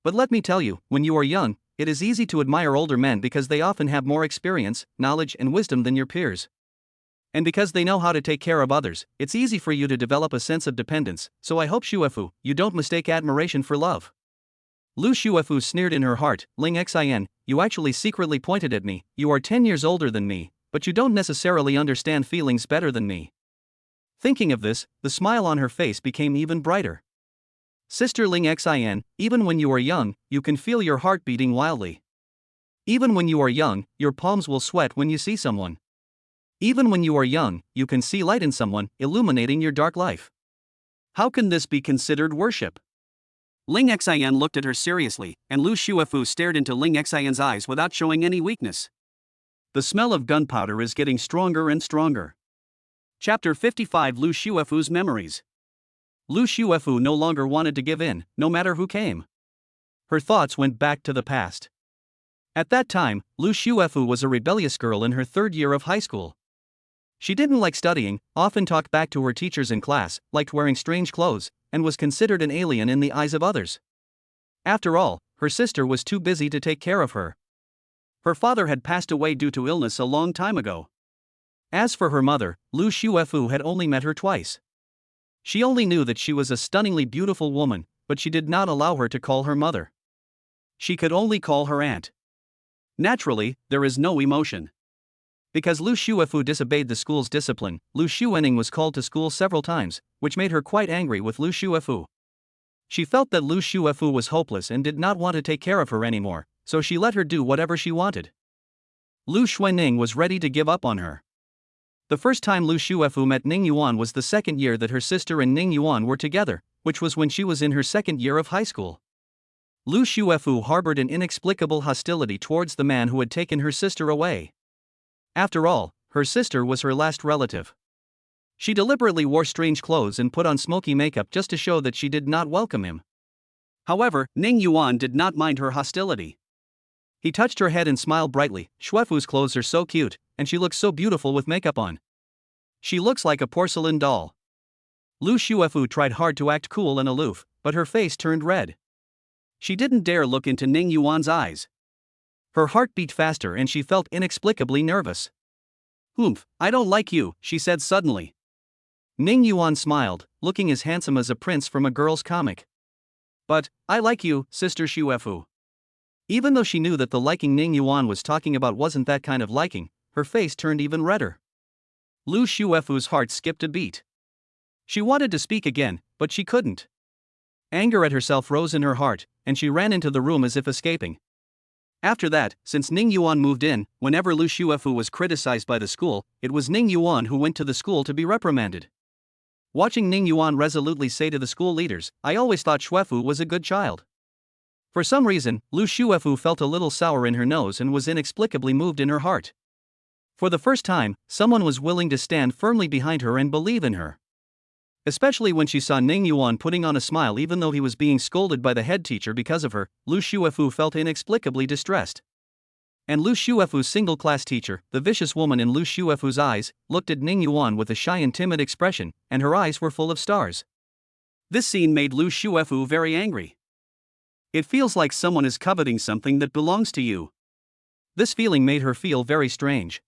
But let me tell you, when you are young, it is easy to admire older men because they often have more experience, knowledge, and wisdom than your peers. And because they know how to take care of others, it's easy for you to develop a sense of dependence, so I hope Shuefu, you don't mistake admiration for love. Lu Shuefu sneered in her heart, Ling Xin, you actually secretly pointed at me, you are 10 years older than me, but you don't necessarily understand feelings better than me. Thinking of this, the smile on her face became even brighter. Sister Ling Xin, even when you are young, you can feel your heart beating wildly. Even when you are young, your palms will sweat when you see someone. Even when you are young, you can see light in someone, illuminating your dark life. How can this be considered worship? Ling Xin looked at her seriously, and Lu Shuefu stared into Ling Xin's eyes without showing any weakness. The smell of gunpowder is getting stronger and stronger. Chapter 55 Lu Shuefu's Memories. Lu Shuefu no longer wanted to give in, no matter who came. Her thoughts went back to the past. At that time, Lu Shuefu was a rebellious girl in her 3rd year of high school. She didn't like studying, often talked back to her teachers in class, liked wearing strange clothes, and was considered an alien in the eyes of others. After all, her sister was too busy to take care of her. Her father had passed away due to illness a long time ago. As for her mother, Lu Shuefu had only met her twice. She only knew that she was a stunningly beautiful woman, but she did not allow her to call her mother. She could only call her aunt. Naturally, there is no emotion. Because Lu Shuefu disobeyed the school's discipline, Lu Xuening was called to school several times, which made her quite angry with Lu Shuefu. She felt that Lu Shuefu was hopeless and did not want to take care of her anymore, so she let her do whatever she wanted. Lu Xuening was ready to give up on her. The first time Lu Shuefu met Ning Yuan was the 2nd year that her sister and Ning Yuan were together, which was when she was in her 2nd year of high school. Lu Shuefu harbored an inexplicable hostility towards the man who had taken her sister away. After all, her sister was her last relative. She deliberately wore strange clothes and put on smoky makeup just to show that she did not welcome him. However, Ning Yuan did not mind her hostility. He touched her head and smiled brightly. Shuefu's clothes are so cute, and she looks so beautiful with makeup on. She looks like a porcelain doll. Lu Shuefu tried hard to act cool and aloof, but her face turned red. She didn't dare look into Ning Yuan's eyes. Her heart beat faster and she felt inexplicably nervous. "Humph, I don't like you," she said suddenly. Ning Yuan smiled, looking as handsome as a prince from a girl's comic. "But, I like you, Sister Shuefu." Even though she knew that the liking Ning Yuan was talking about wasn't that kind of liking, her face turned even redder. Lu Shuefu's heart skipped a beat. She wanted to speak again, but she couldn't. Anger at herself rose in her heart, and she ran into the room as if escaping. After that, since Ning Yuan moved in, whenever Lu Shuefu was criticized by the school, it was Ning Yuan who went to the school to be reprimanded. Watching Ning Yuan resolutely say to the school leaders, "I always thought Shuefu was a good child." For some reason, Lu Shuefu felt a little sour in her nose and was inexplicably moved in her heart. For the first time, someone was willing to stand firmly behind her and believe in her. Especially when she saw Ning Yuan putting on a smile even though he was being scolded by the head teacher because of her, Lu Shuefu felt inexplicably distressed. And Lu Shuefu's single-class teacher, the vicious woman in Lu Shuefu's eyes, looked at Ning Yuan with a shy and timid expression, and her eyes were full of stars. This scene made Lu Shuefu very angry. It feels like someone is coveting something that belongs to you. This feeling made her feel very strange.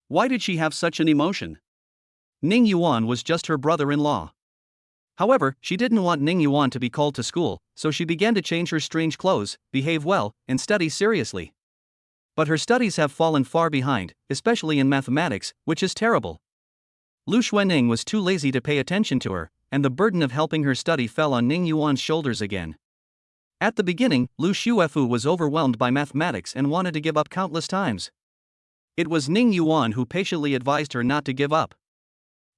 Why did she have such an emotion? Ning Yuan was just her brother-in-law. However, she didn't want Ning Yuan to be called to school, so she began to change her strange clothes, behave well, and study seriously. But her studies have fallen far behind, especially in mathematics, which is terrible. Lu Xuening was too lazy to pay attention to her, and the burden of helping her study fell on Ning Yuan's shoulders again. At the beginning, Lu Shuefu was overwhelmed by mathematics and wanted to give up countless times. It was Ning Yuan who patiently advised her not to give up.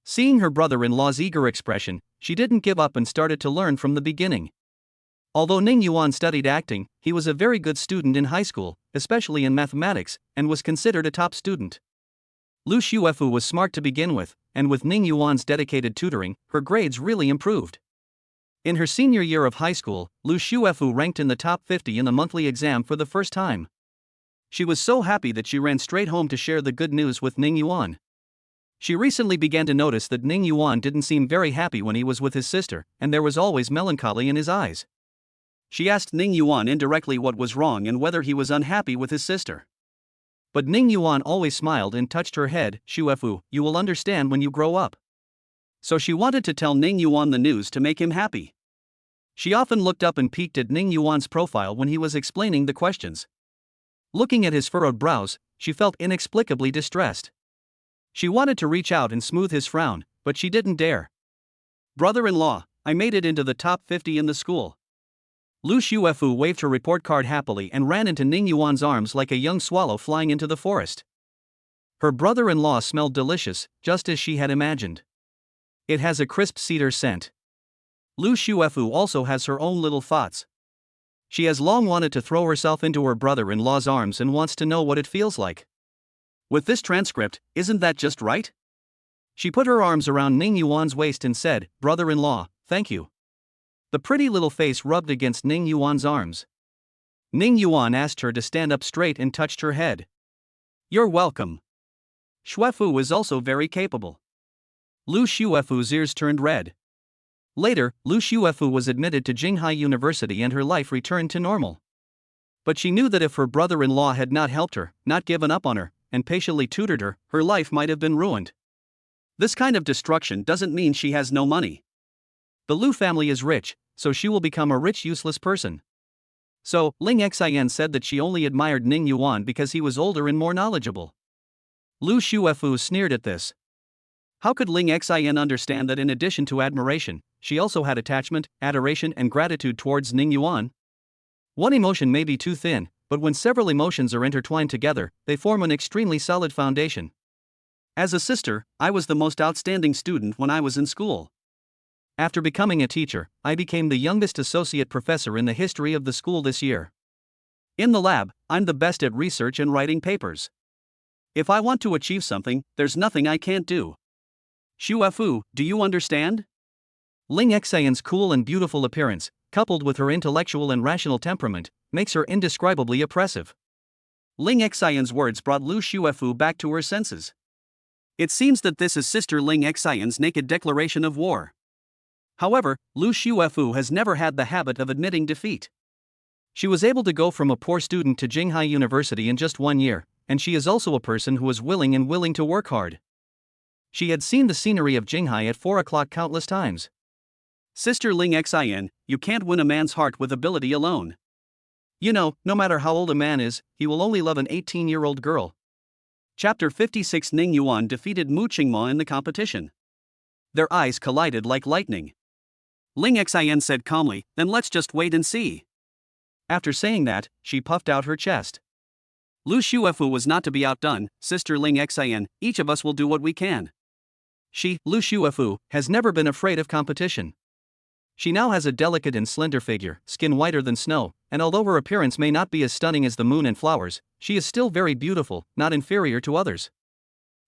Seeing her brother-in-law's eager expression, she didn't give up and started to learn from the beginning. Although Ning Yuan studied acting, he was a very good student in high school, especially in mathematics, and was considered a top student. Lu Shuefu was smart to begin with, and with Ning Yuan's dedicated tutoring, her grades really improved. In her senior year of high school, Lu Shuefu ranked in the top 50 in the monthly exam for the first time. She was so happy that she ran straight home to share the good news with Ning Yuan. She recently began to notice that Ning Yuan didn't seem very happy when he was with his sister, and there was always melancholy in his eyes. She asked Ning Yuan indirectly what was wrong and whether he was unhappy with his sister. But Ning Yuan always smiled and touched her head. Shuefu, you will understand when you grow up. So she wanted to tell Ning Yuan the news to make him happy. She often looked up and peeked at Ning Yuan's profile when he was explaining the questions. Looking at his furrowed brows, she felt inexplicably distressed. She wanted to reach out and smooth his frown, but she didn't dare. Brother-in-law, I made it into the top 50 in the school. Lu Shuefu waved her report card happily and ran into Ning Yuan's arms like a young swallow flying into the forest. Her brother-in-law smelled delicious, just as she had imagined. It has a crisp cedar scent. Lu Shuefu also has her own little thoughts. She has long wanted to throw herself into her brother-in-law's arms and wants to know what it feels like. With this transcript, isn't that just right? She put her arms around Ning Yuan's waist and said, "Brother-in-law, thank you." The pretty little face rubbed against Ning Yuan's arms. Ning Yuan asked her to stand up straight and touched her head. "You're welcome." Shuefu is also very capable. Lu Shuefu's ears turned red. Later, Lu Shuefu was admitted to Jinghai University and her life returned to normal. But she knew that if her brother-in-law had not helped her, not given up on her, and patiently tutored her life might have been ruined. This kind of destruction doesn't mean she has no money. The Lu family is rich, so she will become a rich useless person. So, Ling Xian said that she only admired Ning Yuan because he was older and more knowledgeable. Lu Shuefu sneered at this. How could Ling Xian understand that in addition to admiration, she also had attachment, adoration and gratitude towards Ning Yuan? One emotion may be too thin, but when several emotions are intertwined together, they form an extremely solid foundation. As a sister, I was the most outstanding student when I was in school. After becoming a teacher, I became the youngest associate professor in the history of the school this year. In the lab, I'm the best at research and writing papers. If I want to achieve something, there's nothing I can't do. Shuefu, do you understand? Ling Xian's cool and beautiful appearance, coupled with her intellectual and rational temperament, makes her indescribably oppressive. Ling Xian's words brought Lu Shuefu back to her senses. It seems that this is Sister Ling Xian's naked declaration of war. However, Lu Shuefu has never had the habit of admitting defeat. She was able to go from a poor student to Jinghai University in just 1 year, and she is also a person who is willing to work hard. She had seen the scenery of Jinghai at 4 o'clock countless times. Sister Ling Xian, you can't win a man's heart with ability alone. You know, no matter how old a man is, he will only love an 18-year-old girl. Chapter 56 Ning Yuan defeated Mu Qingma in the competition. Their eyes collided like lightning. Ling Xian said calmly, "Then let's just wait and see." After saying that, she puffed out her chest. Lu Shuefu was not to be outdone. Sister Ling Xian, each of us will do what we can. She, Lu Shuefu, has never been afraid of competition. She now has a delicate and slender figure, skin whiter than snow, and although her appearance may not be as stunning as the moon and flowers, she is still very beautiful, not inferior to others.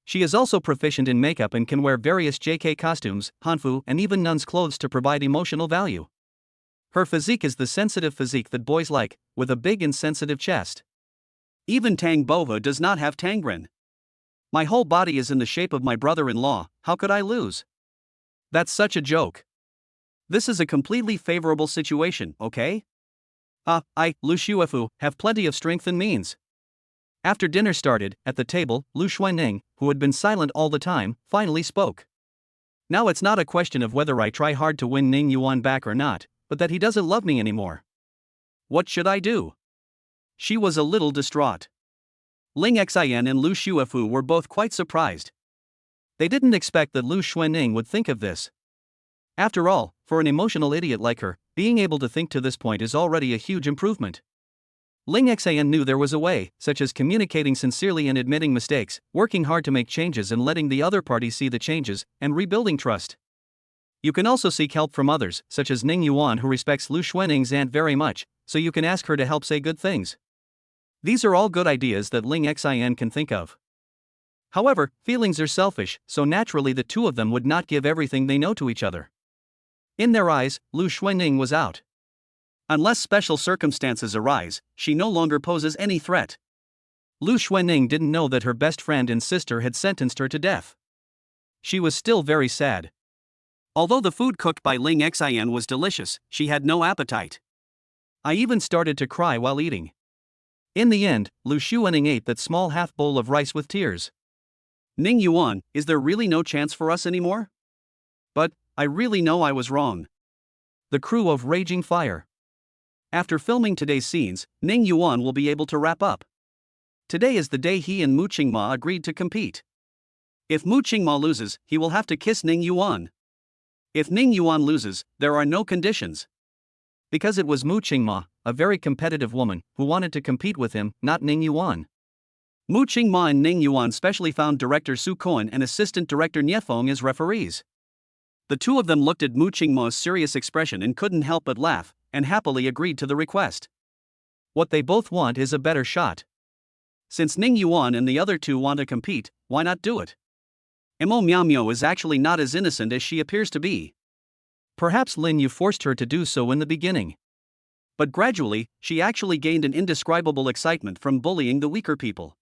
She is also proficient in makeup and can wear various JK costumes, hanfu, and even nun's clothes to provide emotional value. Her physique is the sensitive physique that boys like, with a big and sensitive chest. Even Tang Bova does not have Tangren. My whole body is in the shape of my brother-in-law, how could I lose? That's such a joke. This is a completely favorable situation, okay? I, Lu Shuefu, have plenty of strength and means. After dinner started, at the table, Lu Xuanning, who had been silent all the time, finally spoke. Now it's not a question of whether I try hard to win Ning Yuan back or not, but that he doesn't love me anymore. What should I do? She was a little distraught. Ling Xian and Lu Shuefu were both quite surprised. They didn't expect that Lu Xuanning would think of this. After all, for an emotional idiot like her, being able to think to this point is already a huge improvement. Ling Xian knew there was a way, such as communicating sincerely and admitting mistakes, working hard to make changes and letting the other party see the changes, and rebuilding trust. You can also seek help from others, such as Ning Yuan, who respects Lu Xuanning's aunt very much, so you can ask her to help say good things. These are all good ideas that Ling Xian can think of. However, feelings are selfish, so naturally the two of them would not give everything they know to each other. In their eyes, Lu Xuanning was out. Unless special circumstances arise, she no longer poses any threat. Lu Xuanning didn't know that her best friend and sister had sentenced her to death. She was still very sad. Although the food cooked by Ling Xian was delicious, she had no appetite. I even started to cry while eating. In the end, Lu Shuening ate that small half bowl of rice with tears. Ning Yuan, is there really no chance for us anymore? But, I really know I was wrong. The crew of Raging Fire. After filming today's scenes, Ning Yuan will be able to wrap up. Today is the day he and Mu Qingma agreed to compete. If Mu Qingma loses, he will have to kiss Ning Yuan. If Ning Yuan loses, there are no conditions. Because it was Mu Qingma, a very competitive woman, who wanted to compete with him, not Ning Yuan. Mu Qingma and Ning Yuan specially found director Su Koan and assistant director Niefeng as referees. The two of them looked at Mu Qingma's serious expression and couldn't help but laugh, and happily agreed to the request. What they both want is a better shot. Since Ning Yuan and the other two want to compete, why not do it? Mo Miao Miao is actually not as innocent as she appears to be. Perhaps Lin Yu forced her to do so in the beginning. But gradually, she actually gained an indescribable excitement from bullying the weaker people.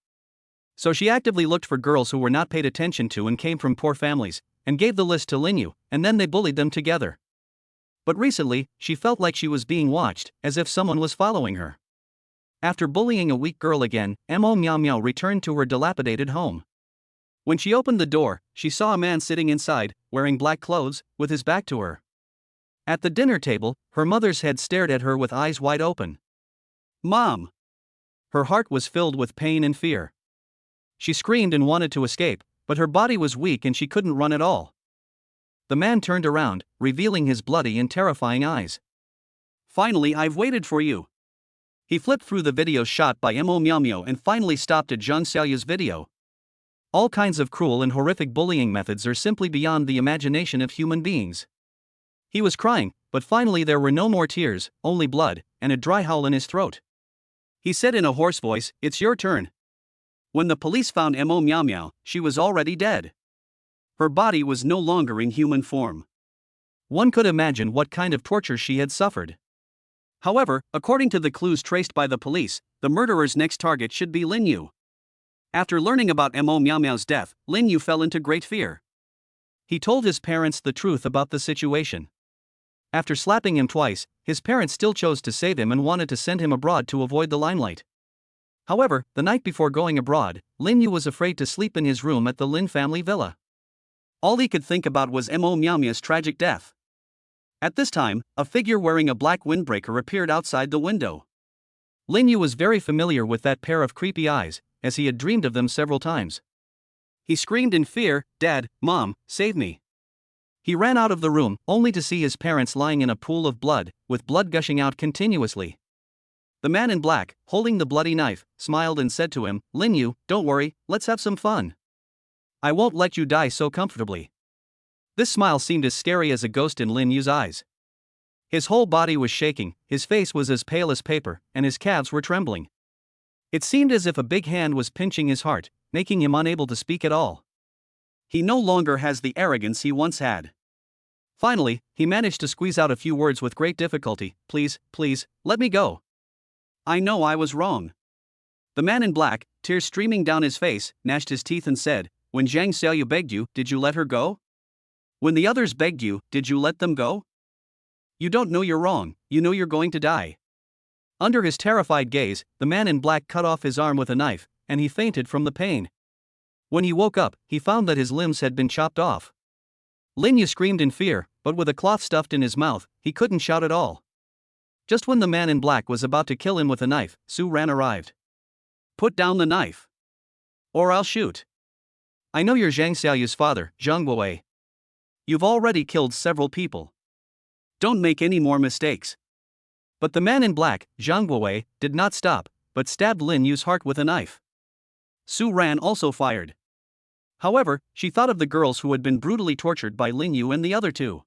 So she actively looked for girls who were not paid attention to and came from poor families, and gave the list to Lin Yu, and then they bullied them together. But recently, she felt like she was being watched, as if someone was following her. After bullying a weak girl again, Mo Miao Miao returned to her dilapidated home. When she opened the door, she saw a man sitting inside, wearing black clothes, with his back to her. At the dinner table, her mother's head stared at her with eyes wide open. "Mom!" Her heart was filled with pain and fear. She screamed and wanted to escape, but her body was weak and she couldn't run at all. The man turned around, revealing his bloody and terrifying eyes. "Finally, I've waited for you." He flipped through the videos shot by Mo Miao Miao and finally stopped at Zhang Xiaoyu's video. All kinds of cruel and horrific bullying methods are simply beyond the imagination of human beings. He was crying, but finally there were no more tears, only blood, and a dry howl in his throat. He said in a hoarse voice, "It's your turn." When the police found Mo Miao Miao, she was already dead. Her body was no longer in human form. One could imagine what kind of torture she had suffered. However, according to the clues traced by the police, the murderer's next target should be Lin Yu. After learning about Mo Miao Miao's death, Lin Yu fell into great fear. He told his parents the truth about the situation. After slapping him twice, his parents still chose to save him and wanted to send him abroad to avoid the limelight. However, the night before going abroad, Lin Yu was afraid to sleep in his room at the Lin family villa. All he could think about was Mo Miao Miao's tragic death. At this time, a figure wearing a black windbreaker appeared outside the window. Lin Yu was very familiar with that pair of creepy eyes, as he had dreamed of them several times. He screamed in fear, "Dad, Mom, save me." He ran out of the room, only to see his parents lying in a pool of blood, with blood gushing out continuously. The man in black, holding the bloody knife, smiled and said to him, "Lin Yu, don't worry, let's have some fun. I won't let you die so comfortably." This smile seemed as scary as a ghost in Lin Yu's eyes. His whole body was shaking, his face was as pale as paper, and his calves were trembling. It seemed as if a big hand was pinching his heart, making him unable to speak at all. He no longer has the arrogance he once had. Finally, he managed to squeeze out a few words with great difficulty, "Please, please, let me go. I know I was wrong." The man in black, tears streaming down his face, gnashed his teeth and said, "When Zhang Xiaoyu begged you, did you let her go? When the others begged you, did you let them go? You don't know you're wrong, you know you're going to die." Under his terrified gaze, the man in black cut off his arm with a knife, and he fainted from the pain. When he woke up, he found that his limbs had been chopped off. Lin Yu screamed in fear, but with a cloth stuffed in his mouth, he couldn't shout at all. Just when the man in black was about to kill him with a knife, Su Ran arrived. "Put down the knife, or I'll shoot. I know you're Zhang Xiaoyu's father, Zhang Guowei. You've already killed several people. Don't make any more mistakes." But the man in black, Zhang Guowei, did not stop, but stabbed Lin Yu's heart with a knife. Su Ran also fired. However, she thought of the girls who had been brutally tortured by Lin Yu and the other two.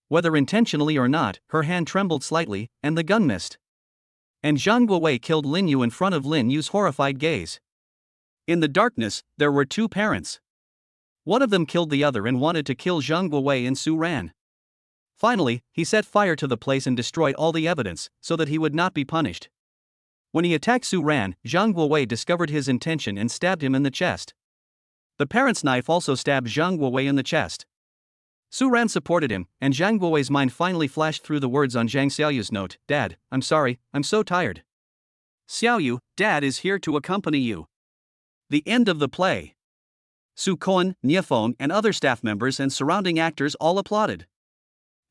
Whether intentionally or not, her hand trembled slightly, and the gun missed. And Zhang Guowei killed Lin Yu in front of Lin Yu's horrified gaze. In the darkness, there were two parents. One of them killed the other and wanted to kill Zhang Guowei and Su Ran. Finally, he set fire to the place and destroyed all the evidence, so that he would not be punished. When he attacked Su Ran, Zhang Guowei discovered his intention and stabbed him in the chest. The parent's knife also stabbed Zhang Guowei in the chest. Su Ran supported him, and Zhang Guowei's mind finally flashed through the words on Zhang Xiaoyu's note. Dad, I'm sorry, I'm so tired. Xiaoyu, Dad is here to accompany you. The end of the play. Su Koan, Niafeng, and other staff members and surrounding actors all applauded.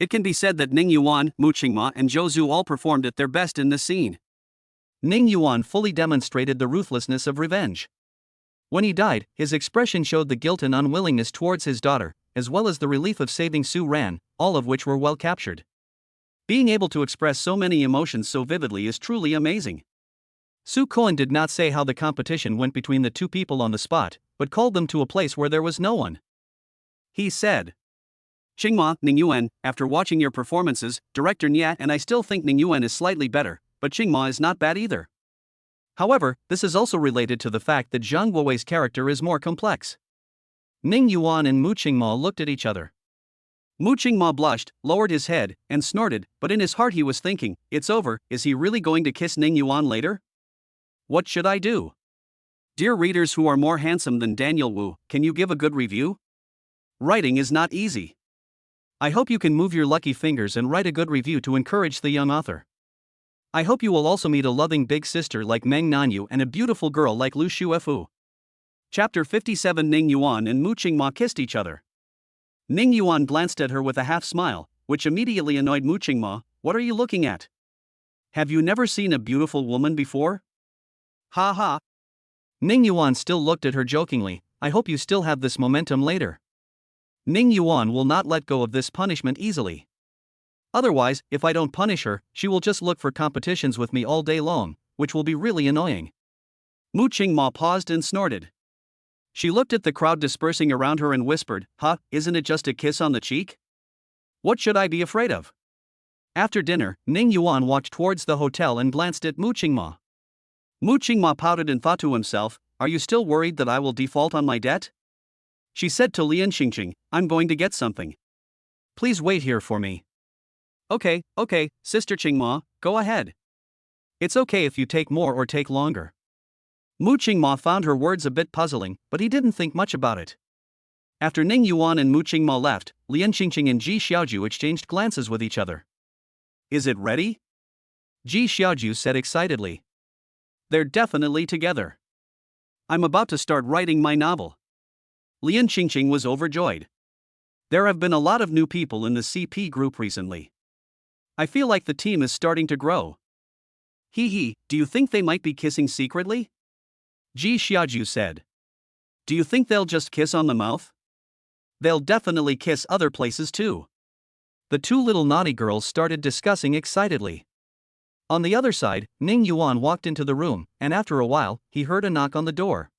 It can be said that Ning Yuan, Mu Qingma, and Zhou Zhu all performed at their best in this scene. Ning Yuan fully demonstrated the ruthlessness of revenge. When he died, his expression showed the guilt and unwillingness towards his daughter, as well as the relief of saving Su Ran, all of which were well captured. Being able to express so many emotions so vividly is truly amazing. Su Koan did not say how the competition went between the two people on the spot, but called them to a place where there was no one. He said, Qingma, Ning Yuan, after watching your performances, Director Nia and I still think Ning Yuan is slightly better, but Qingma is not bad either. However, this is also related to the fact that Zhang Guowei's character is more complex. Ning Yuan and Mu Qingma looked at each other. Mu Qingma blushed, lowered his head, and snorted, but in his heart he was thinking, it's over, is he really going to kiss Ning Yuan later? What should I do? Dear readers who are more handsome than Daniel Wu, can you give a good review? Writing is not easy. I hope you can move your lucky fingers and write a good review to encourage the young author. I hope you will also meet a loving big sister like Meng Nanyu and a beautiful girl like Lu Shuefu. Chapter 57. Ning Yuan and Mu Qingma kissed each other. Ning Yuan glanced at her with a half smile, which immediately annoyed Mu Qingma. What are you looking at? Have you never seen a beautiful woman before? Ha ha. Ning Yuan still looked at her jokingly. I hope you still have this momentum later. Ning Yuan will not let go of this punishment easily. Otherwise, if I don't punish her, she will just look for competitions with me all day long, which will be really annoying. Mu Qingma paused and snorted. She looked at the crowd dispersing around her and whispered, isn't it just a kiss on the cheek? What should I be afraid of? After dinner, Ning Yuan walked towards the hotel and glanced at Mu Qingma. Mu Qingma pouted and thought to himself, are you still worried that I will default on my debt? She said to Lian Xingqing, I'm going to get something. Please wait here for me. Okay, Sister Qingma, go ahead. It's okay if you take more or take longer. Mu Qingma found her words a bit puzzling, but he didn't think much about it. After Ning Yuan and Mu Qingma left, Lian Xingqing and Ji Xiaoju exchanged glances with each other. Is it ready? Ji Xiaoju said excitedly. They're definitely together. I'm about to start writing my novel. Lian Xingqing was overjoyed. There have been a lot of new people in the CP group recently. I feel like the team is starting to grow. Do you think they might be kissing secretly? Ji Xiaoju said. Do you think they'll just kiss on the mouth? They'll definitely kiss other places too. The two little naughty girls started discussing excitedly. On the other side, Ning Yuan walked into the room, and after a while, he heard a knock on the door.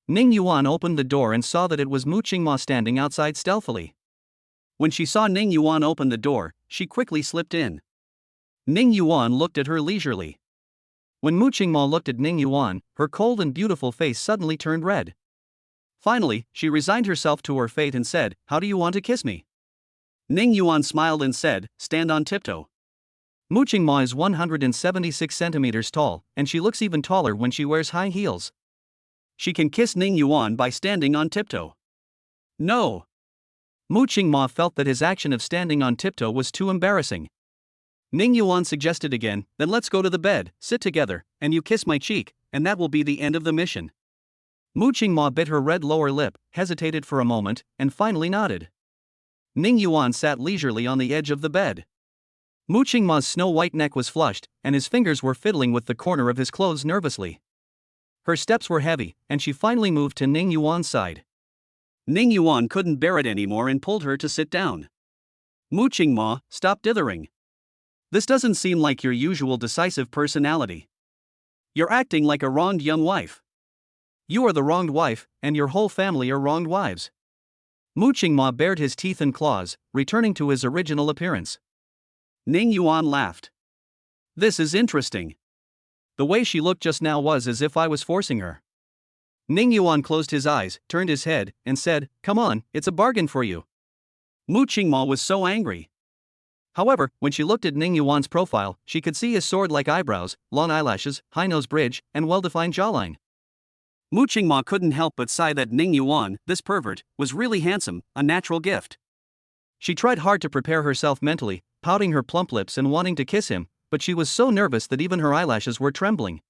Ning Yuan opened the door and saw that it was Mu Qingma standing outside stealthily. When she saw Ning Yuan open the door, she quickly slipped in. Ning Yuan looked at her leisurely. When Mu Qingma looked at Ning Yuan, her cold and beautiful face suddenly turned red. Finally, she resigned herself to her fate and said, how do you want to kiss me? Ning Yuan smiled and said, stand on tiptoe. Mu Qingma is 176 centimeters tall, and she looks even taller when she wears high heels. She can kiss Ning Yuan by standing on tiptoe. No. Mu Qingma felt that his action of standing on tiptoe was too embarrassing. Ning Yuan suggested again, then let's go to the bed, sit together, and you kiss my cheek, and that will be the end of the mission. Mu Qingma bit her red lower lip, hesitated for a moment, and finally nodded. Ning Yuan sat leisurely on the edge of the bed. Mu Qingma's snow-white neck was flushed, and his fingers were fiddling with the corner of his clothes nervously. Her steps were heavy, and she finally moved to Ning Yuan's side. Ning Yuan couldn't bear it anymore and pulled her to sit down. Mu Qingma, stop dithering. This doesn't seem like your usual decisive personality. You're acting like a wronged young wife. You are the wronged wife, and your whole family are wronged wives. Mu Qingma bared his teeth and claws, returning to his original appearance. Ning Yuan laughed. This is interesting. The way she looked just now was as if I was forcing her. Ning Yuan closed his eyes, turned his head, and said, come on, it's a bargain for you. Mu Qingma was so angry. However, when she looked at Ning Yuan's profile, she could see his sword-like eyebrows, long eyelashes, high nose bridge, and well-defined jawline. Mu Qingma couldn't help but sigh that Ning Yuan, this pervert, was really handsome, a natural gift. She tried hard to prepare herself mentally, pouting her plump lips and wanting to kiss him, but she was so nervous that even her eyelashes were trembling.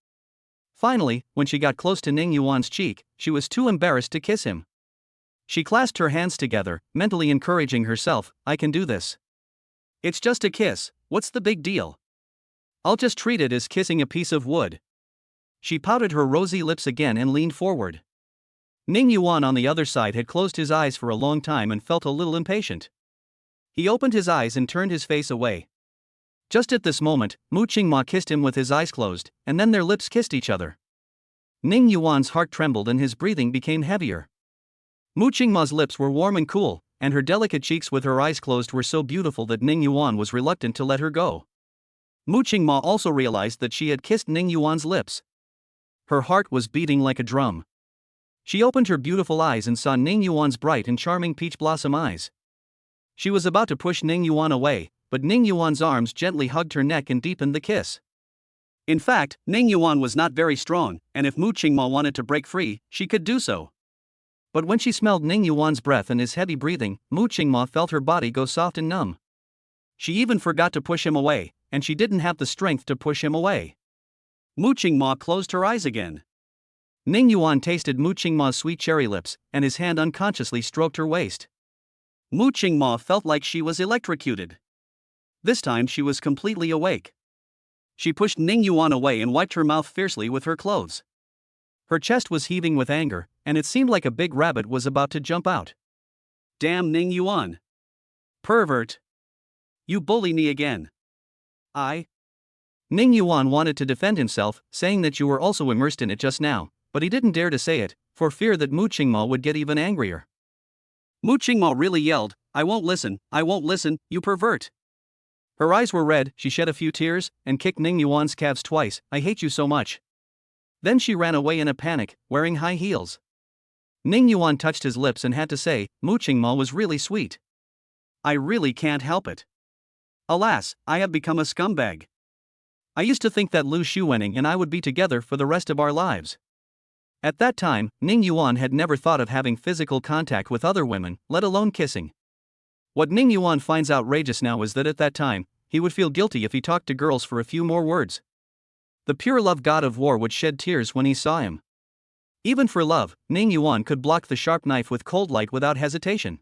Finally, when she got close to Ning Yuan's cheek, she was too embarrassed to kiss him. She clasped her hands together, mentally encouraging herself, I can do this. It's just a kiss, what's the big deal? I'll just treat it as kissing a piece of wood. She pouted her rosy lips again and leaned forward. Ning Yuan on the other side had closed his eyes for a long time and felt a little impatient. He opened his eyes and turned his face away. Just at this moment, Mu Qingma kissed him with his eyes closed, and then their lips kissed each other. Ning Yuan's heart trembled and his breathing became heavier. Mu Qingma's lips were warm and cool, and her delicate cheeks with her eyes closed were so beautiful that Ning Yuan was reluctant to let her go. Mu Qingma also realized that she had kissed Ning Yuan's lips. Her heart was beating like a drum. She opened her beautiful eyes and saw Ning Yuan's bright and charming peach blossom eyes. She was about to push Ning Yuan away, but Ning Yuan's arms gently hugged her neck and deepened the kiss. In fact, Ning Yuan was not very strong, and if Mu Qingma wanted to break free, she could do so. But when she smelled Ning Yuan's breath and his heavy breathing, Mu Qingma felt her body go soft and numb. She even forgot to push him away, and she didn't have the strength to push him away. Mu Qingma closed her eyes again. Ning Yuan tasted Mu Qingma's sweet cherry lips, and his hand unconsciously stroked her waist. Mu Qingma felt like she was electrocuted. This time she was completely awake. She pushed Ning Yuan away and wiped her mouth fiercely with her clothes. Her chest was heaving with anger, and it seemed like a big rabbit was about to jump out. Damn Ning Yuan. Pervert. You bully me again. Ning Yuan wanted to defend himself, saying that you were also immersed in it just now, but he didn't dare to say it, for fear that Mu Qingma would get even angrier. Mu Qingma really yelled, I won't listen, you pervert. Her eyes were red, she shed a few tears, and kicked Ning Yuan's calves twice, I hate you so much. Then she ran away in a panic, wearing high heels. Ning Yuan touched his lips and had to say, Mu Qingma was really sweet. I really can't help it. Alas, I have become a scumbag. I used to think that Lu Shuwening and I would be together for the rest of our lives. At that time, Ning Yuan had never thought of having physical contact with other women, let alone kissing. What Ning Yuan finds outrageous now is that at that time, he would feel guilty if he talked to girls for a few more words. The pure love god of war would shed tears when he saw him. Even for love, Ning Yuan could block the sharp knife with cold light without hesitation.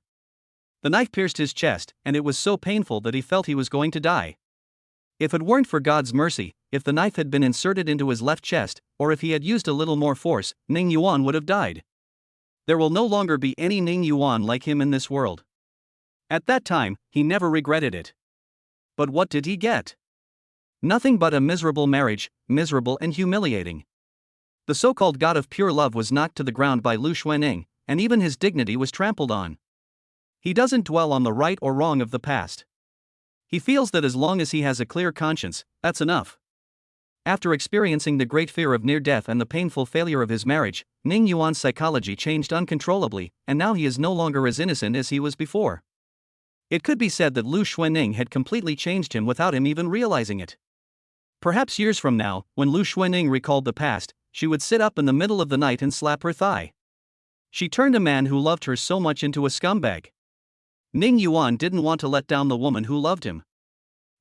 The knife pierced his chest, and it was so painful that he felt he was going to die. If it weren't for God's mercy, if the knife had been inserted into his left chest, or if he had used a little more force, Ning Yuan would have died. There will no longer be any Ning Yuan like him in this world. At that time, he never regretted it. But what did he get? Nothing but a miserable marriage, miserable and humiliating. The so-called god of pure love was knocked to the ground by Lu Xuanning, and even his dignity was trampled on. He doesn't dwell on the right or wrong of the past. He feels that as long as he has a clear conscience, that's enough. After experiencing the great fear of near death and the painful failure of his marriage, Ning Yuan's psychology changed uncontrollably, and now he is no longer as innocent as he was before. It could be said that Lu Xuanning had completely changed him without him even realizing it. Perhaps years from now, when Lu Xuanning recalled the past, she would sit up in the middle of the night and slap her thigh. She turned a man who loved her so much into a scumbag. Ning Yuan didn't want to let down the woman who loved him.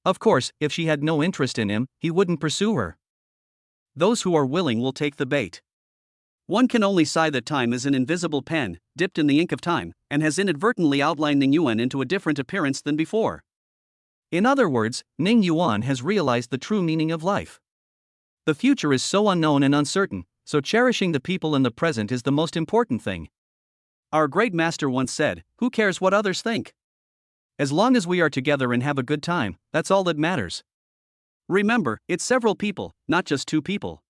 Of course, if she had no interest in him, he wouldn't pursue her. Those who are willing will take the bait. One can only sigh that time is an invisible pen, dipped in the ink of time, and has inadvertently outlined Ning Yuan into a different appearance than before. In other words, Ning Yuan has realized the true meaning of life. The future is so unknown and uncertain, so cherishing the people in the present is the most important thing. Our great master once said, who cares what others think? As long as we are together and have a good time, that's all that matters. Remember, it's several people, not just two people.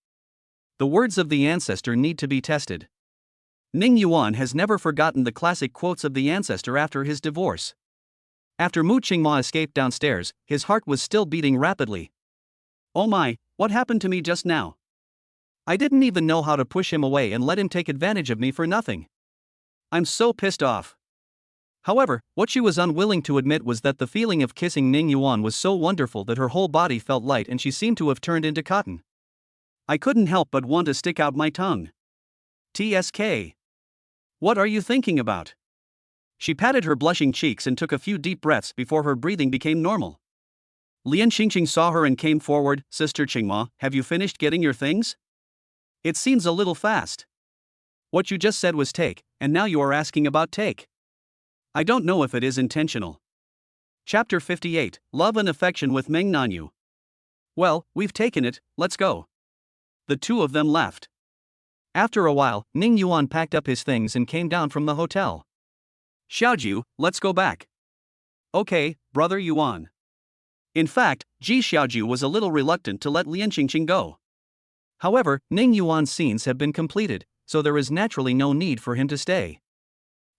The words of the ancestor need to be tested. Ning Yuan has never forgotten the classic quotes of the ancestor after his divorce. After Mu Qingma escaped downstairs, his heart was still beating rapidly. Oh my, what happened to me just now? I didn't even know how to push him away and let him take advantage of me for nothing. I'm so pissed off. However, what she was unwilling to admit was that the feeling of kissing Ning Yuan was so wonderful that her whole body felt light and she seemed to have turned into cotton. I couldn't help but want to stick out my tongue. TSK. What are you thinking about? She patted her blushing cheeks and took a few deep breaths before her breathing became normal. Lian Xingqing saw her and came forward. Sister Qingma, have you finished getting your things? It seems a little fast. What you just said was take, and now you are asking about take. I don't know if it is intentional. Chapter 58, Love and Affection with Meng Nanyu. Well, we've taken it, let's go. The two of them left. After a while, Ning Yuan packed up his things and came down from the hotel. Xiaoju, let's go back. Okay, brother Yuan. In fact, Ji Xiaoju was a little reluctant to let Lian Xingqing go. However, Ning Yuan's scenes have been completed, so there is naturally no need for him to stay.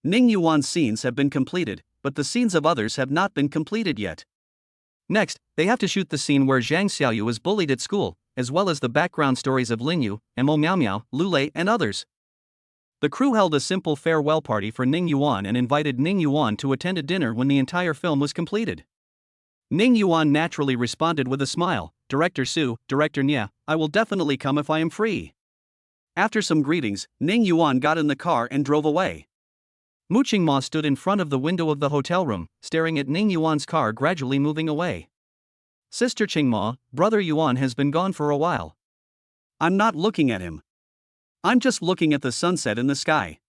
Ning Yuan's scenes have been completed, but the scenes of others have not been completed yet. Next, they have to shoot the scene where Zhang Xiaoyu is bullied at school, as well as the background stories of Lin Yu, Mo Miao Miao, Lu Lei, and others. The crew held a simple farewell party for Ning Yuan and invited Ning Yuan to attend a dinner when the entire film was completed. Ning Yuan naturally responded with a smile. Director Su, Director Nia, I will definitely come if I am free. After some greetings, Ning Yuan got in the car and drove away. Mu Qingma stood in front of the window of the hotel room, staring at Ning Yuan's car gradually moving away. Sister Qingma, brother Yuan has been gone for a while. I'm not looking at him. I'm just looking at the sunset in the sky.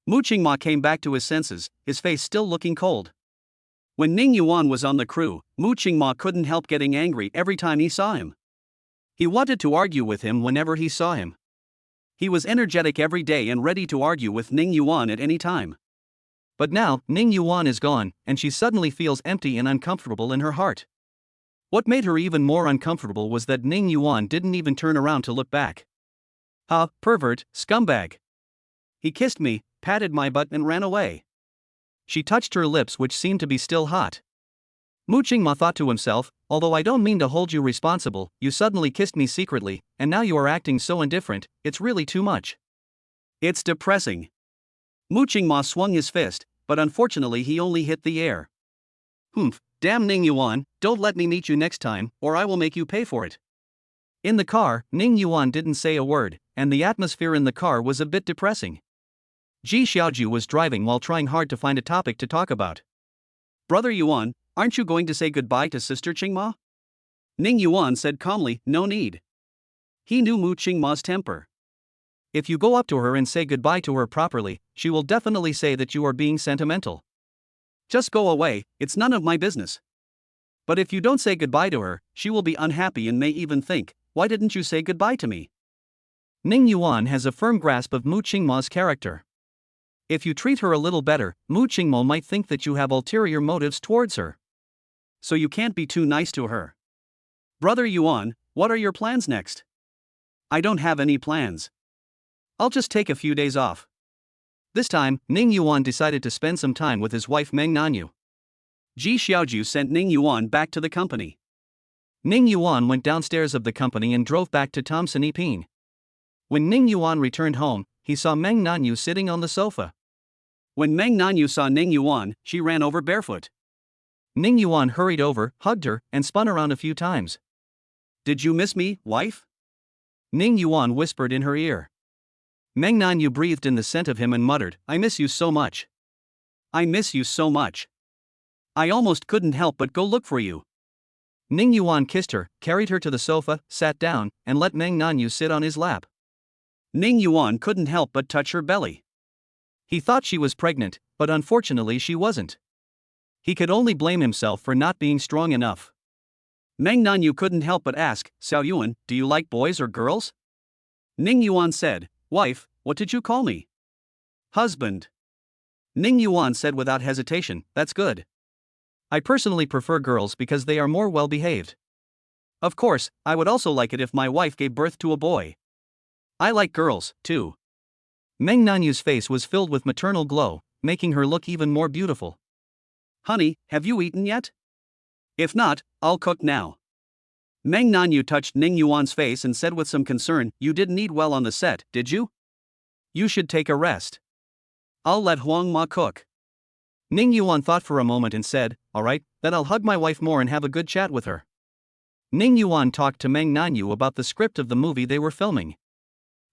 Mu Qingma came back to his senses, his face still looking cold. When Ning Yuan was on the crew, Mu Qingma couldn't help getting angry every time he saw him. He wanted to argue with him whenever he saw him. He was energetic every day and ready to argue with Ning Yuan at any time. But now, Ning Yuan is gone, and she suddenly feels empty and uncomfortable in her heart. What made her even more uncomfortable was that Ning Yuan didn't even turn around to look back. Ha, pervert, scumbag. He kissed me, patted my butt and ran away. She touched her lips, which seemed to be still hot. Mu Qingma thought to himself, although I don't mean to hold you responsible, you suddenly kissed me secretly, and now you are acting so indifferent, it's really too much. It's depressing. Mu Qingma swung his fist, but unfortunately he only hit the air. Humph, damn Ning Yuan, don't let me meet you next time, or I will make you pay for it. In the car, Ning Yuan didn't say a word, and the atmosphere in the car was a bit depressing. Ji Xiaoju was driving while trying hard to find a topic to talk about. Brother Yuan, aren't you going to say goodbye to Sister Qingma? Ning Yuan said calmly, no need. He knew Mu Qingma's temper. If you go up to her and say goodbye to her properly, she will definitely say that you are being sentimental. Just go away, it's none of my business. But if you don't say goodbye to her, she will be unhappy and may even think, why didn't you say goodbye to me? Ning Yuan has a firm grasp of Mu Qingma's character. If you treat her a little better, Mu Qingma might think that you have ulterior motives towards her. So you can't be too nice to her. Brother Yuan, what are your plans next? I don't have any plans. I'll just take a few days off. This time, Ning Yuan decided to spend some time with his wife Meng Nanyu. Ji Xiaoju sent Ning Yuan back to the company. Ning Yuan went downstairs of the company and drove back to Thompson Epine. When Ning Yuan returned home, he saw Meng Nanyu sitting on the sofa. When Meng Nanyu saw Ning Yuan, she ran over barefoot. Ning Yuan hurried over, hugged her, and spun around a few times. Did you miss me, wife? Ning Yuan whispered in her ear. Meng Nanyu breathed in the scent of him and muttered, I miss you so much. I miss you so much. I almost couldn't help but go look for you. Ning Yuan kissed her, carried her to the sofa, sat down, and let Meng Nanyu sit on his lap. Ning Yuan couldn't help but touch her belly. He thought she was pregnant, but unfortunately she wasn't. He could only blame himself for not being strong enough. Meng Nanyu couldn't help but ask, Xiao Yuan, do you like boys or girls? Ning Yuan said, Wife, what did you call me? Husband. Ning Yuan said without hesitation, that's good. I personally prefer girls because they are more well-behaved. Of course, I would also like it if my wife gave birth to a boy. I like girls, too. Meng Nanyu's face was filled with maternal glow, making her look even more beautiful. Honey, have you eaten yet? If not, I'll cook now. Meng Nanyu touched Ning Yuan's face and said with some concern, you didn't eat well on the set, did you? You should take a rest. I'll let Huang Ma cook. Ning Yuan thought for a moment and said, alright, then I'll hug my wife more and have a good chat with her. Ning Yuan talked to Meng Nanyu about the script of the movie they were filming.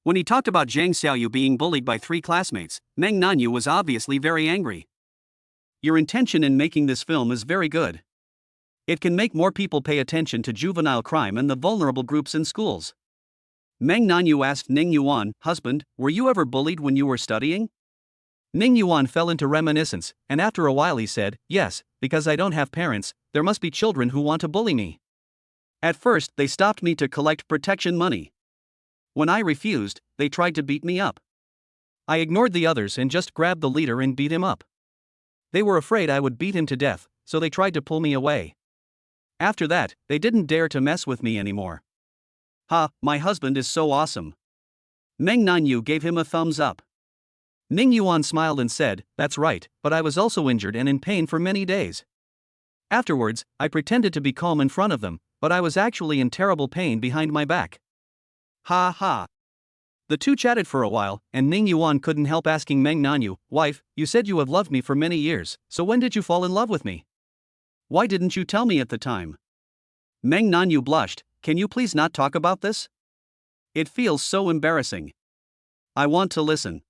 When he talked about Zhang Xiaoyu being bullied by 3 classmates, Meng Nanyu was obviously very angry. Your intention in making this film is very good. It can make more people pay attention to juvenile crime and the vulnerable groups in schools. Meng Nanyu asked Ning Yuan, husband, were you ever bullied when you were studying? Ning Yuan fell into reminiscence, and after a while he said, yes, because I don't have parents, there must be children who want to bully me. At first, they stopped me to collect protection money. When I refused, they tried to beat me up. I ignored the others and just grabbed the leader and beat him up. They were afraid I would beat him to death, so they tried to pull me away. After that, they didn't dare to mess with me anymore. Ha, my husband is so awesome. Meng Nanyu gave him a thumbs up. Ning Yuan smiled and said, that's right, but I was also injured and in pain for many days. Afterwards, I pretended to be calm in front of them, but I was actually in terrible pain behind my back. Ha ha. The two chatted for a while, and Ning Yuan couldn't help asking Meng Nanyu, wife, you said you have loved me for many years, so when did you fall in love with me? Why didn't you tell me at the time? Meng Nanyu blushed, can you please not talk about this? It feels so embarrassing. I want to listen.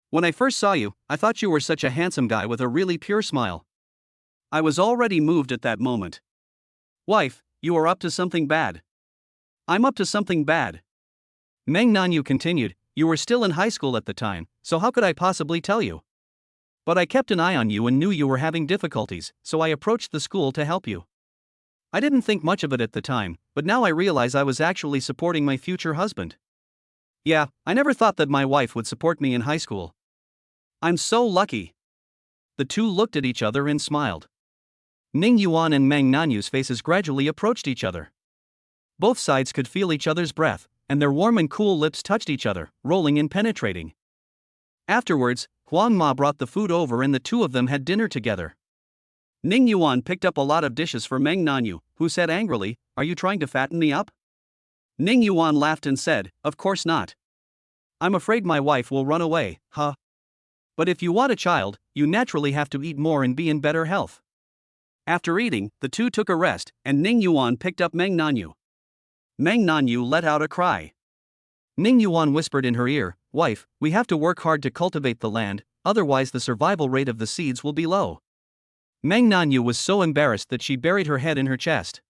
When I first saw you, I thought you were such a handsome guy with a really pure smile. I was already moved at that moment. Wife, you are up to something bad. I'm up to something bad. Meng Nanyu continued, you were still in high school at the time, so how could I possibly tell you? But I kept an eye on you and knew you were having difficulties, so I approached the school to help you. I didn't think much of it at the time, but now I realize I was actually supporting my future husband. Yeah, I never thought that my wife would support me in high school. I'm so lucky. The two looked at each other and smiled. Ning Yuan and Meng Nanyu's faces gradually approached each other. Both sides could feel each other's breath, and their warm and cool lips touched each other, rolling and penetrating. Afterwards, Huang Ma brought the food over and the two of them had dinner together. Ning Yuan picked up a lot of dishes for Meng Nanyu, who said angrily, are you trying to fatten me up? Ning Yuan laughed and said, of course not. I'm afraid my wife will run away, huh? But if you want a child, you naturally have to eat more and be in better health. After eating, the two took a rest, and Ning Yuan picked up Meng Nanyu. Meng Nanyu let out a cry. Ning Yuan whispered in her ear, wife, we have to work hard to cultivate the land, otherwise the survival rate of the seeds will be low. Meng Nanyu was so embarrassed that she buried her head in her chest.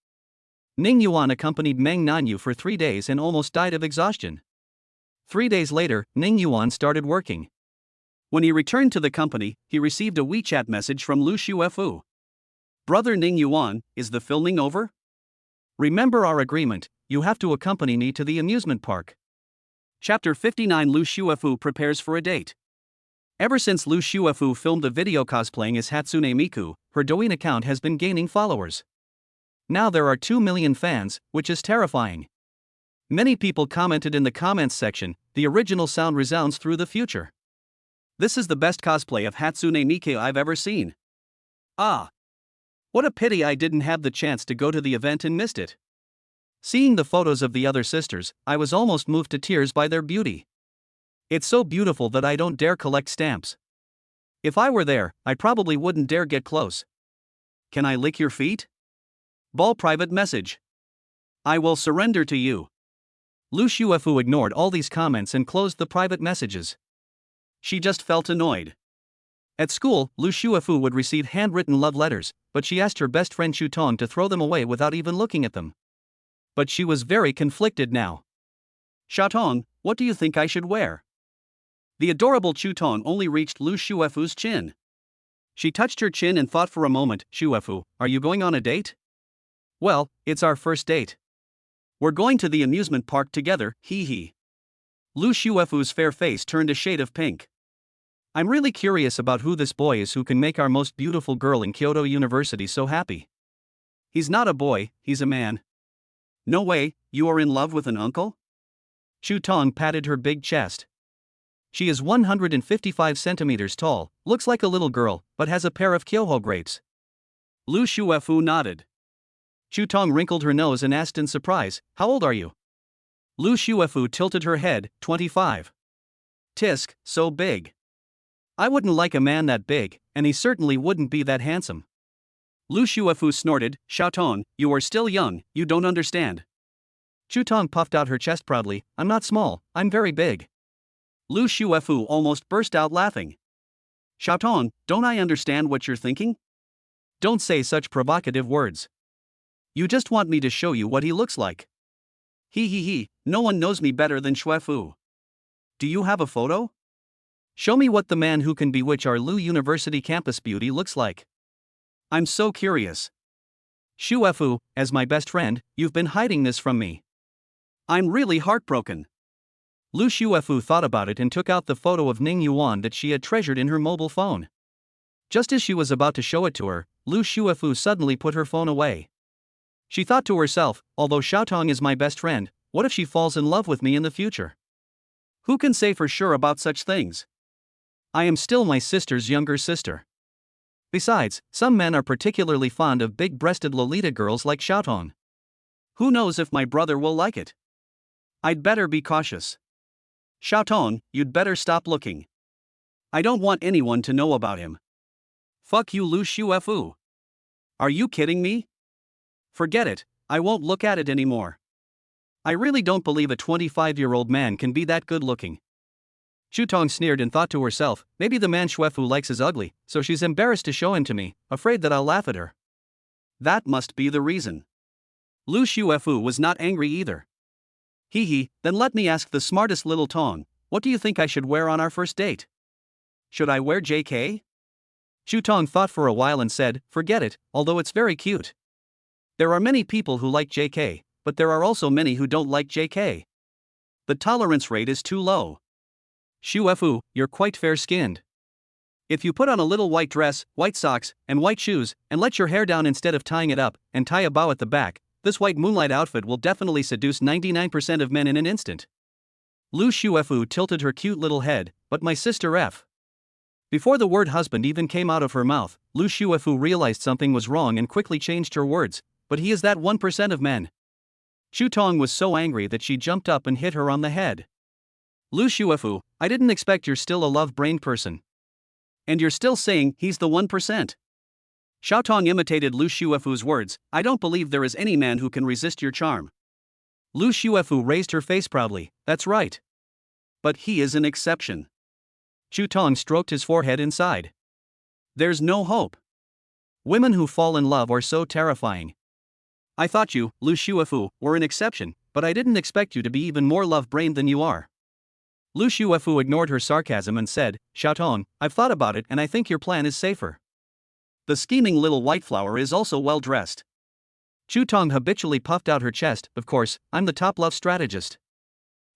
Ning Yuan accompanied Meng Nanyu for 3 days and almost died of exhaustion. 3 days later, Ning Yuan started working. When he returned to the company, he received a WeChat message from Lu Xuefu. Brother Ning Yuan, is the filming over? Remember our agreement, you have to accompany me to the amusement park. Chapter 59 Lu Xuefu prepares for a date. Ever since Lu Xuefu filmed a video cosplaying as Hatsune Miku, her Douyin account has been gaining followers. Now there are 2 million fans, which is terrifying. Many people commented in the comments section, the original sound resounds through the future. This is the best cosplay of Hatsune Miku I've ever seen. Ah! What a pity I didn't have the chance to go to the event and missed it. Seeing the photos of the other sisters, I was almost moved to tears by their beauty. It's so beautiful that I don't dare collect stamps. If I were there, I probably wouldn't dare get close. Can I lick your feet? Ball private message. I will surrender to you. Lu Xuefu ignored all these comments and closed the private messages. She just felt annoyed. At school, Lu Xuefu would receive handwritten love letters, but she asked her best friend Chu Tong to throw them away without even looking at them. But she was very conflicted now. Shatong, what do you think I should wear? The adorable Chu Tong only reached Lu Xuefu's chin. She touched her chin and thought for a moment, Xuefu, are you going on a date? Well, it's our first date. We're going to the amusement park together, hee hee. Lu Xuefu's fair face turned a shade of pink. I'm really curious about who this boy is who can make our most beautiful girl in Kyoto University so happy. He's not a boy, he's a man. No way, you are in love with an uncle? Chu Tong patted her big chest. She is 155 centimeters tall, looks like a little girl, but has a pair of Kyoho grapes. Lu Xuefu nodded. Chu Tong wrinkled her nose and asked in surprise, how old are you? Lu Xuefu tilted her head, 25. Tisk, so big. I wouldn't like a man that big, and he certainly wouldn't be that handsome. Lu Xuefu snorted, Xiaotong, you are still young, you don't understand. Chu Tong puffed out her chest proudly. I'm not small, I'm very big. Lu Shuefu almost burst out laughing. Xiaotong, don't I understand what you're thinking? Don't say such provocative words. You just want me to show you what he looks like. He, no one knows me better than Shuefu. Do you have a photo? Show me what the man who can bewitch our Lu University campus beauty looks like. I'm so curious. Shuefu, as my best friend, you've been hiding this from me. I'm really heartbroken. Lu Shuefu thought about it and took out the photo of Ning Yuan that she had treasured in her mobile phone. Just as she was about to show it to her, Lu Shuefu suddenly put her phone away. She thought to herself, although Xiaotong is my best friend, what if she falls in love with me in the future? Who can say for sure about such things? I am still my sister's younger sister. Besides, some men are particularly fond of big-breasted Lolita girls like Xiaotong. Who knows if my brother will like it? I'd better be cautious. Xiaotong, you'd better stop looking. I don't want anyone to know about him. Fuck you, Lu Shuefu. Are you kidding me? Forget it, I won't look at it anymore. I really don't believe a 25-year-old man can be that good-looking. Chu Tong sneered and thought to herself, maybe the man Shuefu likes is ugly, so she's embarrassed to show him to me, afraid that I'll laugh at her. That must be the reason. Lu Shuefu was not angry either. Then let me ask the smartest little Tong, what do you think I should wear on our first date? Should I wear JK? Chu Tong thought for a while and said, forget it, although it's very cute. There are many people who like JK, but there are also many who don't like JK. The tolerance rate is too low. Shuefu, you're quite fair-skinned. If you put on a little white dress, white socks, and white shoes, and let your hair down instead of tying it up, and tie a bow at the back, this white moonlight outfit will definitely seduce 99% of men in an instant. Lu Shuefu tilted her cute little head, but my sister F. Before the word husband even came out of her mouth, Lu Shuefu realized something was wrong and quickly changed her words, but he is that 1% of men. Chu Tong was so angry that she jumped up and hit her on the head. Lu Shuefu, I didn't expect you're still a love-brained person. And you're still saying he's the 1%. Xiaotong imitated Lu Shuefu's words, I don't believe there is any man who can resist your charm. Lu Shuefu raised her face proudly, that's right. But he is an exception. Chu Tong stroked his forehead and sighed. There's no hope. Women who fall in love are so terrifying. I thought you, Lu Shuefu, were an exception, but I didn't expect you to be even more love-brained than you are. Lu Shuefu ignored her sarcasm and said, Xiaotong, I've thought about it and I think your plan is safer. The scheming little white flower is also well-dressed. Chu Tong habitually puffed out her chest, of course, I'm the top love strategist.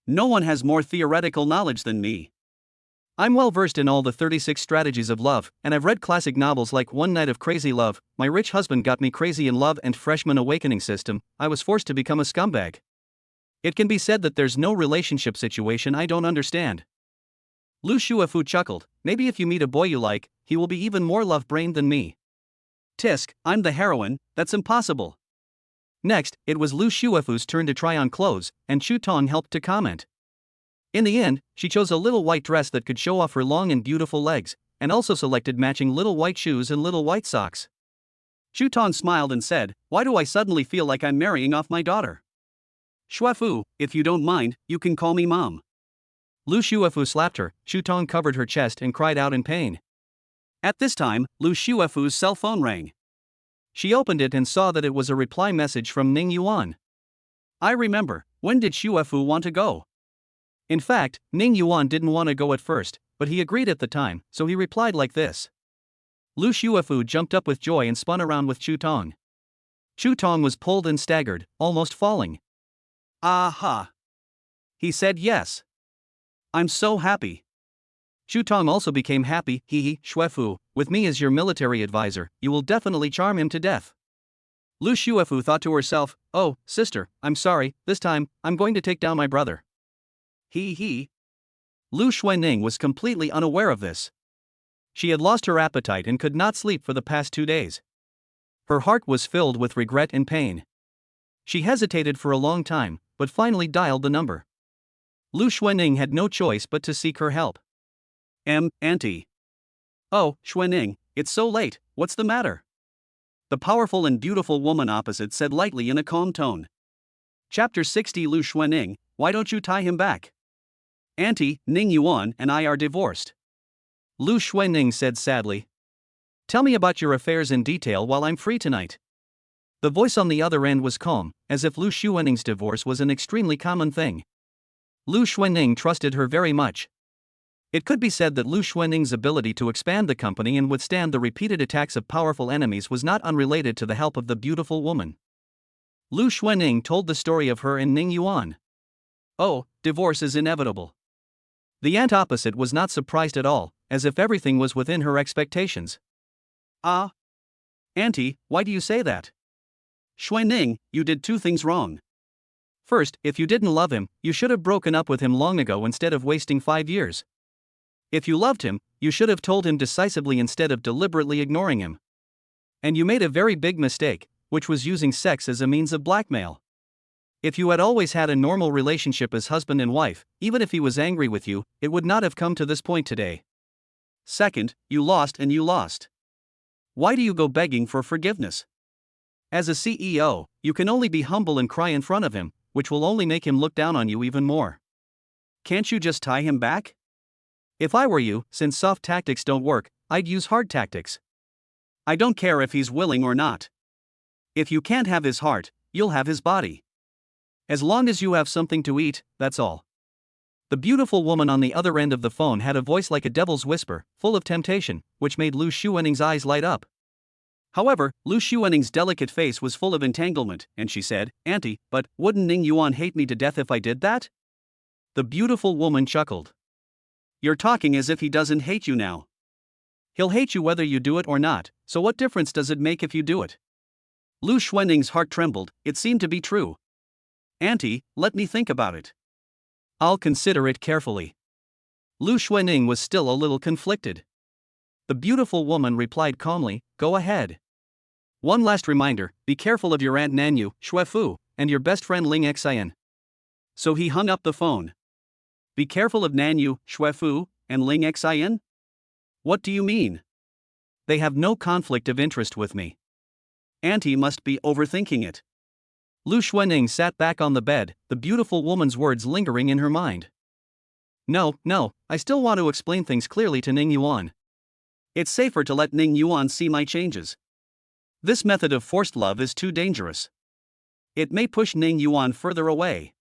No one has more theoretical knowledge than me. I'm well versed in all the 36 strategies of love, and I've read classic novels like One Night of Crazy Love, My Rich Husband Got Me Crazy in Love and Freshman Awakening System, I was forced to become a scumbag. It can be said that there's no relationship situation I don't understand. Lu Shuefu chuckled, maybe if you meet a boy you like, he will be even more love-brained than me. Tisk, I'm the heroine, that's impossible. Next, it was Lu Shuefu's turn to try on clothes, and Chu Tong helped to comment. In the end, she chose a little white dress that could show off her long and beautiful legs, and also selected matching little white shoes and little white socks. Chu Tong smiled and said, why do I suddenly feel like I'm marrying off my daughter? Shuefu, if you don't mind, you can call me Mom. Lu Shuefu slapped her, Chu Tong covered her chest and cried out in pain. At this time, Lu Shuefu's cell phone rang. She opened it and saw that it was a reply message from Ning Yuan. I remember, when did Shuefu want to go? In fact, Ning Yuan didn't want to go at first, but he agreed at the time, so he replied like this. Lu Shuefu jumped up with joy and spun around with Chu Tong. Chu Tong was pulled and staggered, almost falling. Aha! He said yes. I'm so happy. Chu Tong also became happy, Shuefu, with me as your military advisor, you will definitely charm him to death. Lu Shuefu thought to herself, oh, sister, I'm sorry, this time, I'm going to take down my brother. Lu Xuanning was completely unaware of this. She had lost her appetite and could not sleep for the past 2 days. Her heart was filled with regret and pain. She hesitated for a long time, but finally dialed the number. Lu Xuanning had no choice but to seek her help. Auntie. Oh, Xuanning, it's so late, what's the matter? The powerful and beautiful woman opposite said lightly in a calm tone. Chapter 60 Lu Xuanning, why don't you tie him back? Auntie, Ning Yuan and I are divorced. Lu Xuanning said sadly. Tell me about your affairs in detail while I'm free tonight. The voice on the other end was calm, as if Lu Xuanning's divorce was an extremely common thing. Lu Xuanning trusted her very much. It could be said that Lu Xuanning's ability to expand the company and withstand the repeated attacks of powerful enemies was not unrelated to the help of the beautiful woman. Lu Xuanning told the story of her and Ning Yuan. Oh, divorce is inevitable. The aunt opposite was not surprised at all, as if everything was within her expectations. Ah. Auntie, why do you say that? Xuanning, you did two things wrong. First, if you didn't love him, you should have broken up with him long ago instead of wasting 5 years. If you loved him, you should have told him decisively instead of deliberately ignoring him. And you made a very big mistake, which was using sex as a means of blackmail. If you had always had a normal relationship as husband and wife, even if he was angry with you, it would not have come to this point today. Second, you lost and you lost. Why do you go begging for forgiveness? As a CEO, you can only be humble and cry in front of him, which will only make him look down on you even more. Can't you just tie him back? If I were you, since soft tactics don't work, I'd use hard tactics. I don't care if he's willing or not. If you can't have his heart, you'll have his body. As long as you have something to eat, that's all. The beautiful woman on the other end of the phone had a voice like a devil's whisper, full of temptation, which made Lu Xuanning's eyes light up. However, Lu Xuanning's delicate face was full of entanglement, and she said, Auntie, but wouldn't Ning Yuan hate me to death if I did that? The beautiful woman chuckled. You're talking as if he doesn't hate you now. He'll hate you whether you do it or not, so what difference does it make if you do it? Lu Xuanning's heart trembled, it seemed to be true. Auntie, let me think about it. I'll consider it carefully. Lu Xuanning was still a little conflicted. The beautiful woman replied calmly, Go ahead. One last reminder, be careful of your Aunt Nanyu, Xuefu, and your best friend Ling Xian. So he hung up the phone. Be careful of Nanyu, Xuefu, and Ling Xian? What do you mean? They have no conflict of interest with me. Auntie must be overthinking it. Lu Xuanning sat back on the bed, the beautiful woman's words lingering in her mind. No, I still want to explain things clearly to Ning Yuan. It's safer to let Ning Yuan see my changes. This method of forced love is too dangerous. It may push Ning Yuan further away.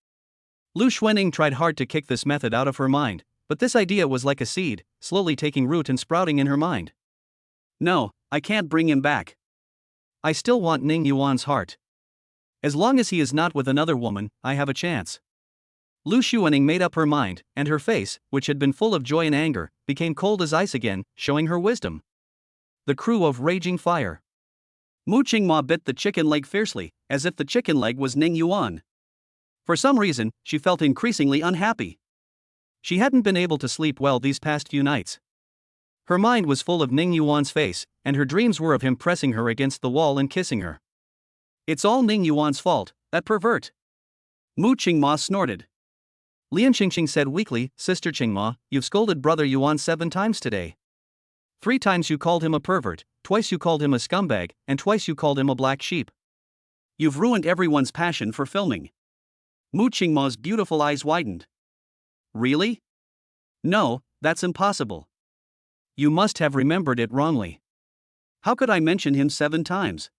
Lu Xuanning tried hard to kick this method out of her mind, but this idea was like a seed, slowly taking root and sprouting in her mind. No, I can't bring him back. I still want Ning Yuan's heart. As long as he is not with another woman, I have a chance. Lu Xuanning made up her mind, and her face, which had been full of joy and anger, became cold as ice again, showing her wisdom. The crew of raging fire. Mu Qingma bit the chicken leg fiercely, as if the chicken leg was Ning Yuan. For some reason, she felt increasingly unhappy. She hadn't been able to sleep well these past few nights. Her mind was full of Ning Yuan's face, and her dreams were of him pressing her against the wall and kissing her. It's all Ning Yuan's fault, that pervert. Mu Qingma snorted. Lian Qingqing said weakly, Sister Qingma, you've scolded Brother Yuan 7 times today. 3 times you called him a pervert, twice you called him a scumbag, and twice you called him a black sheep. You've ruined everyone's passion for filming. Mu Qingma's beautiful eyes widened. Really? No, that's impossible. You must have remembered it wrongly. How could I mention him 7 times?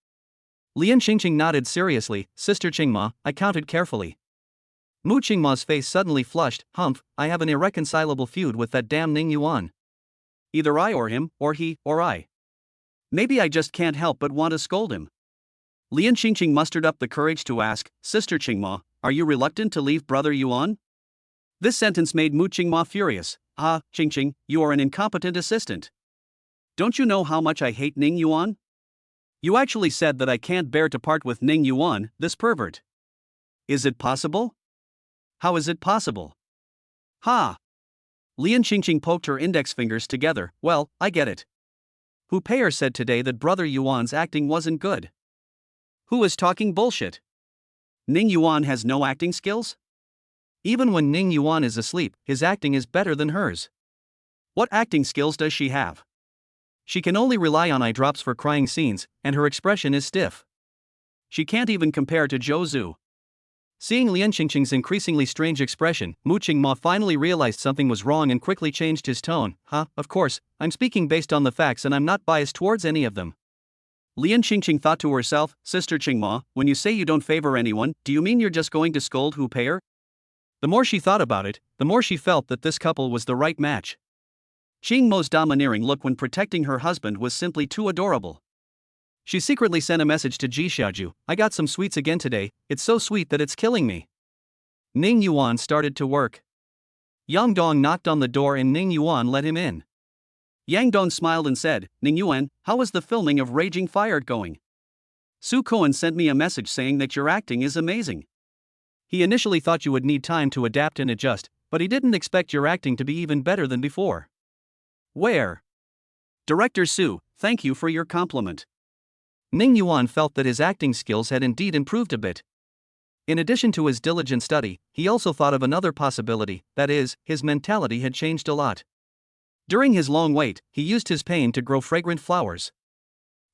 Lian Qingqing nodded seriously, Sister Qingma, I counted carefully. Mu Qingma's face suddenly flushed, Humph, I have an irreconcilable feud with that damn Ning Yuan. Either I or him, or he, or I. Maybe I just can't help but want to scold him. Lian Qingqing mustered up the courage to ask, Sister Qingma, are you reluctant to leave Brother Yuan? This sentence made Mu Qingma furious. Ah, Qingqing, you are an incompetent assistant. Don't you know how much I hate Ning Yuan? You actually said that I can't bear to part with Ning Yuan, this pervert. Is it possible? How is it possible? Ha! Lian Qingqing poked her index fingers together, well, I get it. Hu Pei'er said today that Brother Yuan's acting wasn't good. Who is talking bullshit? Ning Yuan has no acting skills? Even when Ning Yuan is asleep, his acting is better than hers. What acting skills does she have? She can only rely on eye drops for crying scenes, and her expression is stiff. She can't even compare to Zhou Zhu. Seeing Lian Qingqing's increasingly strange expression, Mu Qingma finally realized something was wrong and quickly changed his tone. Of course, I'm speaking based on the facts and I'm not biased towards any of them. Lian Qingqing thought to herself, Sister Qingma, when you say you don't favor anyone, do you mean you're just going to scold Hu Pei'er? The more she thought about it, the more she felt that this couple was the right match. Qingmo's domineering look when protecting her husband was simply too adorable. She secretly sent a message to Ji Xiaoju, I got some sweets again today, it's so sweet that it's killing me. Ning Yuan started to work. Yang Dong knocked on the door and Ning Yuan let him in. Yang Dong smiled and said, Ning Yuan, how is the filming of Raging Fire going? Su Koan sent me a message saying that your acting is amazing. He initially thought you would need time to adapt and adjust, but he didn't expect your acting to be even better than before. Where? Director Su, thank you for your compliment. Ning Yuan felt that his acting skills had indeed improved a bit. In addition to his diligent study, he also thought of another possibility, that is, his mentality had changed a lot. During his long wait, he used his pain to grow fragrant flowers.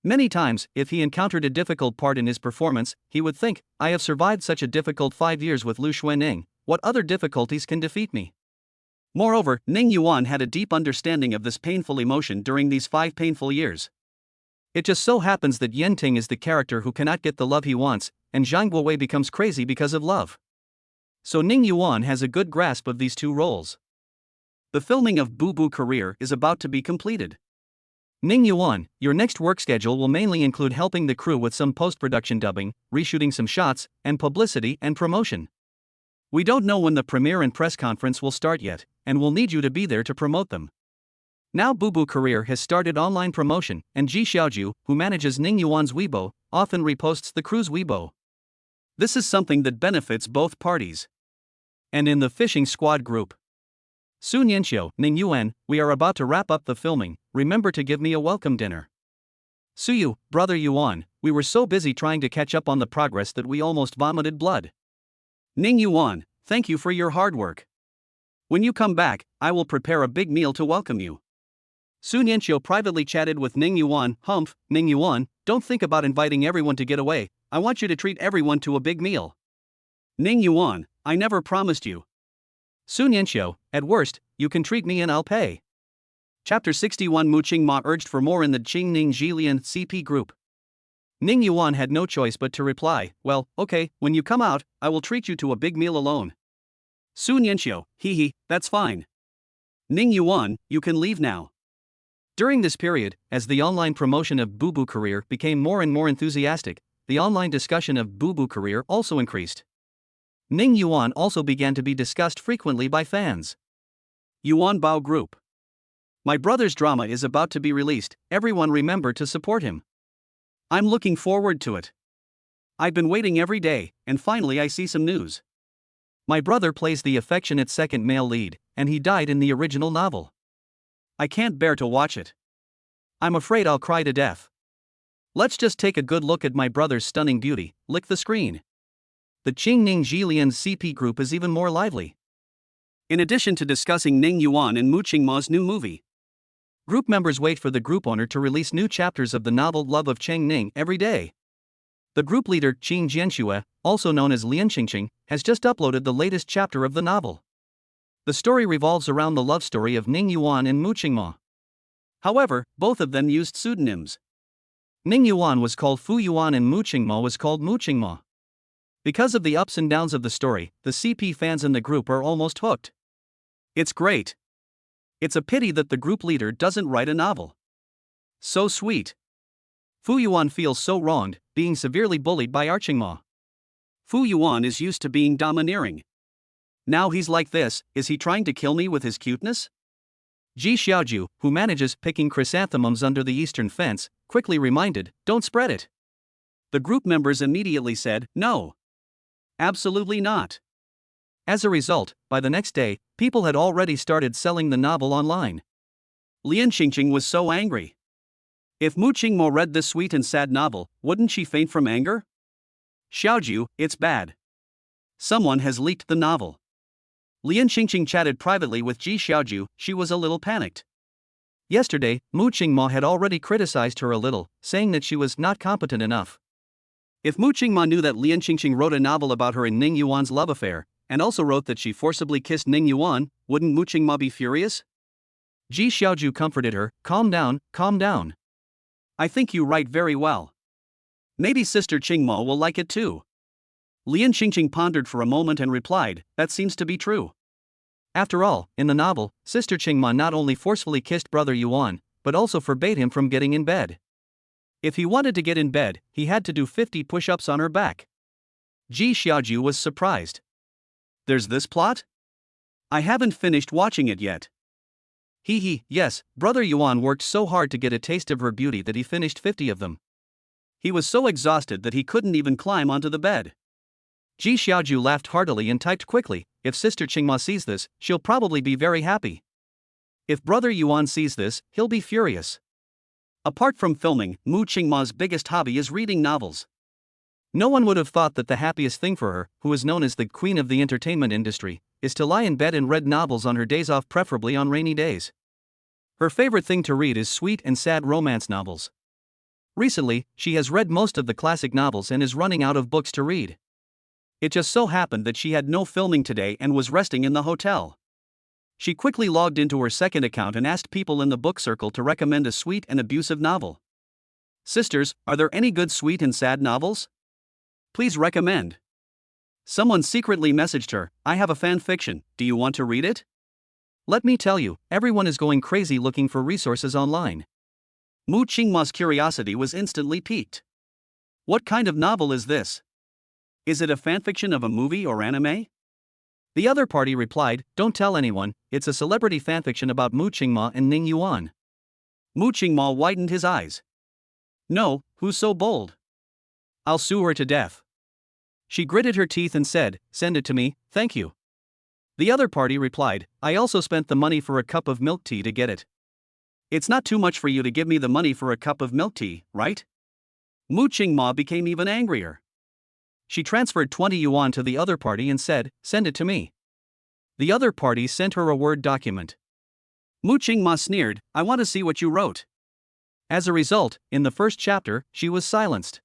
Many times, if he encountered a difficult part in his performance, he would think, I have survived such a difficult 5 years with Lu Xuanning, what other difficulties can defeat me? Moreover, Ning Yuan had a deep understanding of this painful emotion during these 5 painful years. It just so happens that Yen Ting is the character who cannot get the love he wants, and Zhang Guowei becomes crazy because of love. So Ning Yuan has a good grasp of these two roles. The filming of Boo Boo Career is about to be completed. Ning Yuan, your next work schedule will mainly include helping the crew with some post-production dubbing, reshooting some shots, and publicity and promotion. We don't know when the premiere and press conference will start yet, and we'll need you to be there to promote them. Now Boo Boo Career has started online promotion, and Ji Xiaoju, who manages Ning Yuan's Weibo, often reposts the crew's Weibo. This is something that benefits both parties. And in the fishing squad group, Su Nianqiu, Ning Yuan, we are about to wrap up the filming, remember to give me a welcome dinner. Su Yu, brother Yuan, we were so busy trying to catch up on the progress that we almost vomited blood. Ning Yuan, thank you for your hard work. When you come back, I will prepare a big meal to welcome you. Su Nianqiu privately chatted with Ning Yuan, Ning Yuan, don't think about inviting everyone to get away, I want you to treat everyone to a big meal. Ning Yuan, I never promised you. Su Nianqiu, at worst, you can treat me and I'll pay. Chapter 61 Mu Qingma urged for more in the Qingning Jilian CP group. Ning Yuan had no choice but to reply, well, okay, when you come out, I will treat you to a big meal alone. Su Nianqiu, that's fine. Ning Yuan, you can leave now. During this period, as the online promotion of Boo Boo Career became more and more enthusiastic, the online discussion of Boo Boo Career also increased. Ning Yuan also began to be discussed frequently by fans. Yuan Bao Group. My brother's drama is about to be released, everyone remember to support him. I'm looking forward to it. I've been waiting every day, and finally I see some news. My brother plays the affectionate second male lead, and he died in the original novel. I can't bear to watch it. I'm afraid I'll cry to death. Let's just take a good look at my brother's stunning beauty, lick the screen. The Qingning Jilian CP group is even more lively. In addition to discussing Ning Yuan and Mu Qingma's new movie, group members wait for the group owner to release new chapters of the novel Love of Cheng Ning every day. The group leader Qing Jianxue, also known as Lian Qingqing, has just uploaded the latest chapter of the novel. The story revolves around the love story of Ning Yuan and Mu Qingma. However, both of them used pseudonyms. Ning Yuan was called Fu Yuan and Mu Qingma was called Mu Qingma. Because of the ups and downs of the story, the CP fans in the group are almost hooked. It's great. It's a pity that the group leader doesn't write a novel. So sweet. Fu Yuan feels so wronged, being severely bullied by Qingma. Fu Yuan is used to being domineering. Now he's like this, is he trying to kill me with his cuteness? Ji Xiaoju, who manages picking chrysanthemums under the eastern fence, quickly reminded, don't spread it. The group members immediately said, no. Absolutely not. As a result, by the next day, people had already started selling the novel online. Lian Qingqing was so angry. If Mu Qingmo read this sweet and sad novel, wouldn't she faint from anger? Xiaoju, it's bad. Someone has leaked the novel. Lian Qingqing chatted privately with Ji Xiaoju, she was a little panicked. Yesterday, Mu Qingma had already criticized her a little, saying that she was not competent enough. If Mu Qingma knew that Lian Qingqing wrote a novel about her and Ning Yuan's love affair, and also wrote that she forcibly kissed Ning Yuan, wouldn't Mu Qingma be furious? Ji Xiaoju comforted her, calm down, calm down. I think you write very well. Maybe Sister Qingmo will like it too. Lian Qingqing pondered for a moment and replied, that seems to be true. After all, in the novel, Sister Qingma not only forcefully kissed Brother Yuan, but also forbade him from getting in bed. If he wanted to get in bed, he had to do 50 push-ups on her back. Ji Xiaoju was surprised. There's this plot? I haven't finished watching it yet. Yes, Brother Yuan worked so hard to get a taste of her beauty that he finished 50 of them. He was so exhausted that he couldn't even climb onto the bed. Ji Xiaoju laughed heartily and typed quickly, if Sister Qingma sees this, she'll probably be very happy. If Brother Yuan sees this, he'll be furious. Apart from filming, Mu Qingma's biggest hobby is reading novels. No one would have thought that the happiest thing for her, who is known as the queen of the entertainment industry, is to lie in bed and read novels on her days off, preferably on rainy days. Her favorite thing to read is sweet and sad romance novels. Recently, she has read most of the classic novels and is running out of books to read. It just so happened that she had no filming today and was resting in the hotel. She quickly logged into her second account and asked people in the book circle to recommend a sweet and abusive novel. Sisters, are there any good sweet and sad novels? Please recommend. Someone secretly messaged her, I have a fan fiction, do you want to read it? Let me tell you, everyone is going crazy looking for resources online. Mu Qingma's curiosity was instantly piqued. What kind of novel is this? Is it a fanfiction of a movie or anime? The other party replied, don't tell anyone, it's a celebrity fanfiction about Mu Qingma and Ning Yuan. Mu Qingma widened his eyes. No, who's so bold? I'll sue her to death. She gritted her teeth and said, send it to me, thank you. The other party replied, I also spent the money for a cup of milk tea to get it. It's not too much for you to give me the money for a cup of milk tea, right? Mu Qingma became even angrier. She transferred 20 yuan to the other party and said, send it to me. The other party sent her a Word document. Mu Qingma sneered, I want to see what you wrote. As a result, in the first chapter, she was silenced.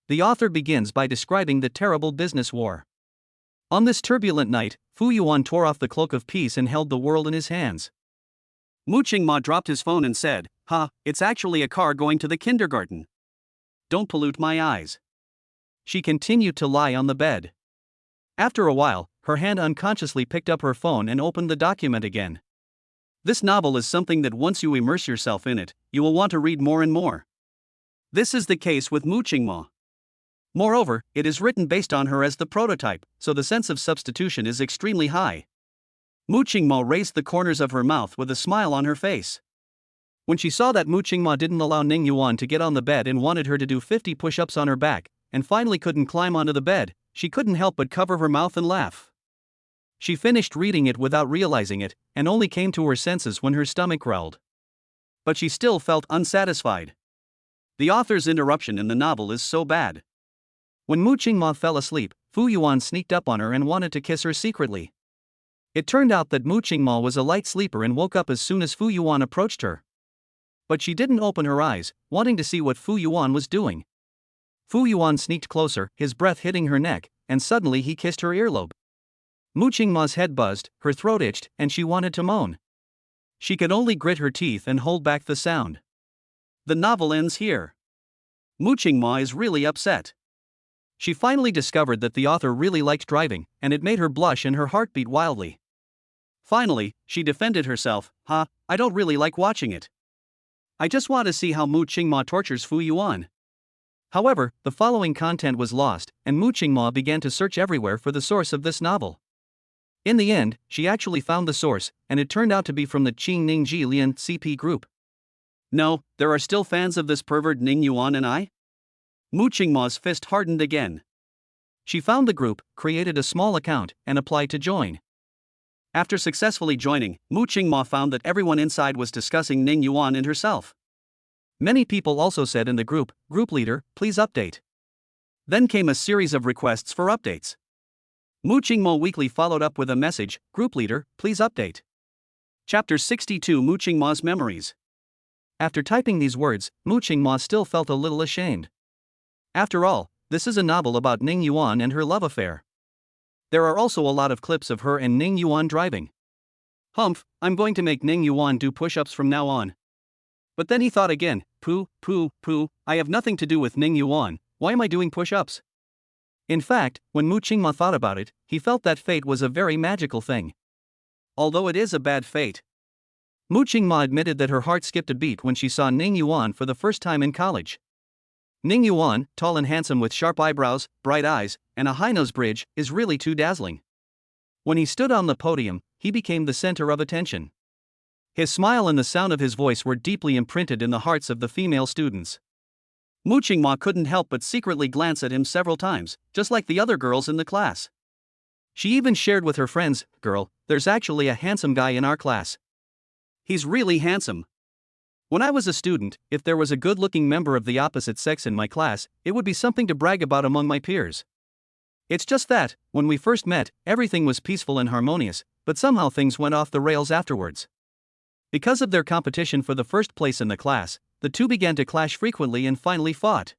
The author begins by describing the terrible business war. On this turbulent night, Fu Yuan tore off the cloak of peace and held the world in his hands. Mu Qingma dropped his phone and said, it's actually a car going to the kindergarten. Don't pollute my eyes. She continued to lie on the bed. After a while, her hand unconsciously picked up her phone and opened the document again. This novel is something that once you immerse yourself in it, you will want to read more and more. This is the case with Mu Qingma. Moreover, it is written based on her as the prototype, so the sense of substitution is extremely high. Mu Qingma raised the corners of her mouth with a smile on her face. When she saw that Mu Qingma didn't allow Ning Yuan to get on the bed and wanted her to do 50 push-ups on her back, and finally couldn't climb onto the bed, she couldn't help but cover her mouth and laugh. She finished reading it without realizing it, and only came to her senses when her stomach growled. But she still felt unsatisfied. The author's interruption in the novel is so bad. When Mu Qingma fell asleep, Fu Yuan sneaked up on her and wanted to kiss her secretly. It turned out that Mu Qingma was a light sleeper and woke up as soon as Fu Yuan approached her. But she didn't open her eyes, wanting to see what Fu Yuan was doing. Fu Yuan sneaked closer, his breath hitting her neck, and suddenly he kissed her earlobe. Mu Qingma's head buzzed, her throat itched, and she wanted to moan. She could only grit her teeth and hold back the sound. The novel ends here. Mu Qingma is really upset. She finally discovered that the author really liked driving, and it made her blush and her heart beat wildly. Finally, she defended herself, I don't really like watching it. I just want to see how Mu Qingma tortures Fu Yuan. However, the following content was lost, and Mu Qingma began to search everywhere for the source of this novel. In the end, she actually found the source, and it turned out to be from the Qing Ningji Lian CP group. No, there are still fans of this pervert Ning Yuan and I? Mu Qingma's fist hardened again. She found the group, created a small account, and applied to join. After successfully joining, Mu Qingma found that everyone inside was discussing Ning Yuan and herself. Many people also said in the group leader, please update. Then came a series of requests for updates. Mu Qingma weekly followed up with a message, group leader, please update. Chapter 62 Mu Qingma's Memories. After typing these words, Mu Qingma still felt a little ashamed. After all, this is a novel about Ning Yuan and her love affair. There are also a lot of clips of her and Ning Yuan driving. Humph, I'm going to make Ning Yuan do push-ups from now on. But then he thought again, poo, I have nothing to do with Ning Yuan, why am I doing push-ups? In fact, when Mu Qingma thought about it, he felt that fate was a very magical thing. Although it is a bad fate. Mu Qingma admitted that her heart skipped a beat when she saw Ning Yuan for the first time in college. Ning Yuan, tall and handsome with sharp eyebrows, bright eyes, and a high nose bridge, is really too dazzling. When he stood on the podium, he became the center of attention. His smile and the sound of his voice were deeply imprinted in the hearts of the female students. Mu Qingma couldn't help but secretly glance at him several times, just like the other girls in the class. She even shared with her friends, "Girl, there's actually a handsome guy in our class. He's really handsome. When I was a student, if there was a good-looking member of the opposite sex in my class, it would be something to brag about among my peers. It's just that, when we first met, everything was peaceful and harmonious, but somehow things went off the rails afterwards. Because of their competition for the first place in the class, the two began to clash frequently and finally fought.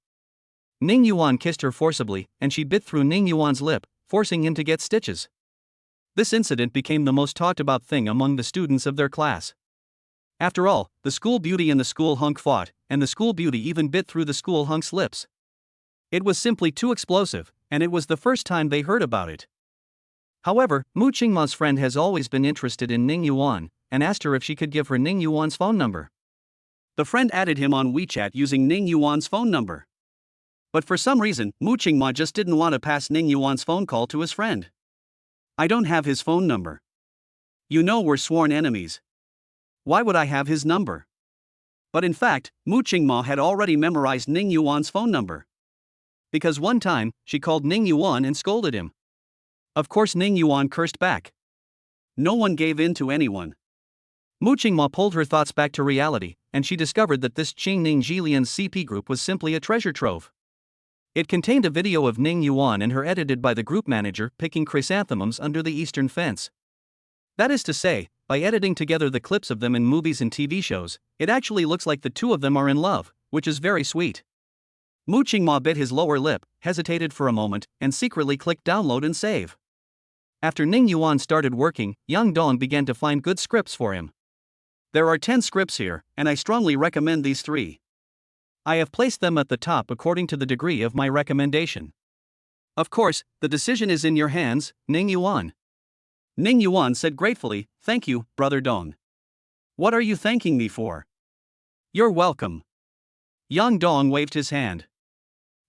Ning Yuan kissed her forcibly, and she bit through Ning Yuan's lip, forcing him to get stitches. This incident became the most talked about thing among the students of their class. After all, the school beauty and the school hunk fought, and the school beauty even bit through the school hunk's lips. It was simply too explosive, and it was the first time they heard about it. However, Mu Qingma's friend has always been interested in Ning Yuan, and asked her if she could give her Ning Yuan's phone number. The friend added him on WeChat using Ning Yuan's phone number. But for some reason, Mu Qingma just didn't want to pass Ning Yuan's phone call to his friend. "I don't have his phone number. You know we're sworn enemies. Why would I have his number?" But in fact, Mu Qingma had already memorized Ning Yuan's phone number. Because one time, she called Ning Yuan and scolded him. Of course Ning Yuan cursed back. No one gave in to anyone. Mu Qingma pulled her thoughts back to reality, and she discovered that this Qingning Jilian's CP group was simply a treasure trove. It contained a video of Ning Yuan and her edited by the group manager picking chrysanthemums under the eastern fence. That is to say, by editing together the clips of them in movies and TV shows, it actually looks like the two of them are in love, which is very sweet. Mu Qingma bit his lower lip, hesitated for a moment, and secretly clicked download and save. After Ning Yuan started working, Yang Dong began to find good scripts for him. There are 10 scripts here, and I strongly recommend these 3. I have placed them at the top according to the degree of my recommendation. Of course, the decision is in your hands, Ning Yuan. Ning Yuan said gratefully, "Thank you, Brother Dong." "What are you thanking me for?" "You're welcome." Yang Dong waved his hand.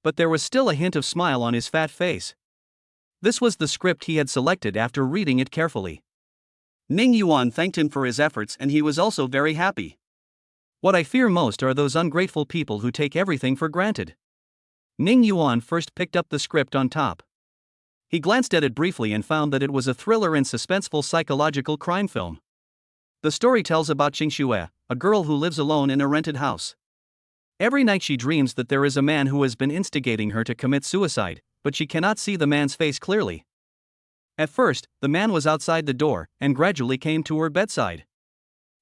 But there was still a hint of smile on his fat face. This was the script he had selected after reading it carefully. Ning Yuan thanked him for his efforts and he was also very happy. What I fear most are those ungrateful people who take everything for granted. Ning Yuan first picked up the script on top. He glanced at it briefly and found that it was a thriller and suspenseful psychological crime film. The story tells about Qingxue, a girl who lives alone in a rented house. Every night she dreams that there is a man who has been instigating her to commit suicide, but she cannot see the man's face clearly. At first, the man was outside the door, and gradually came to her bedside.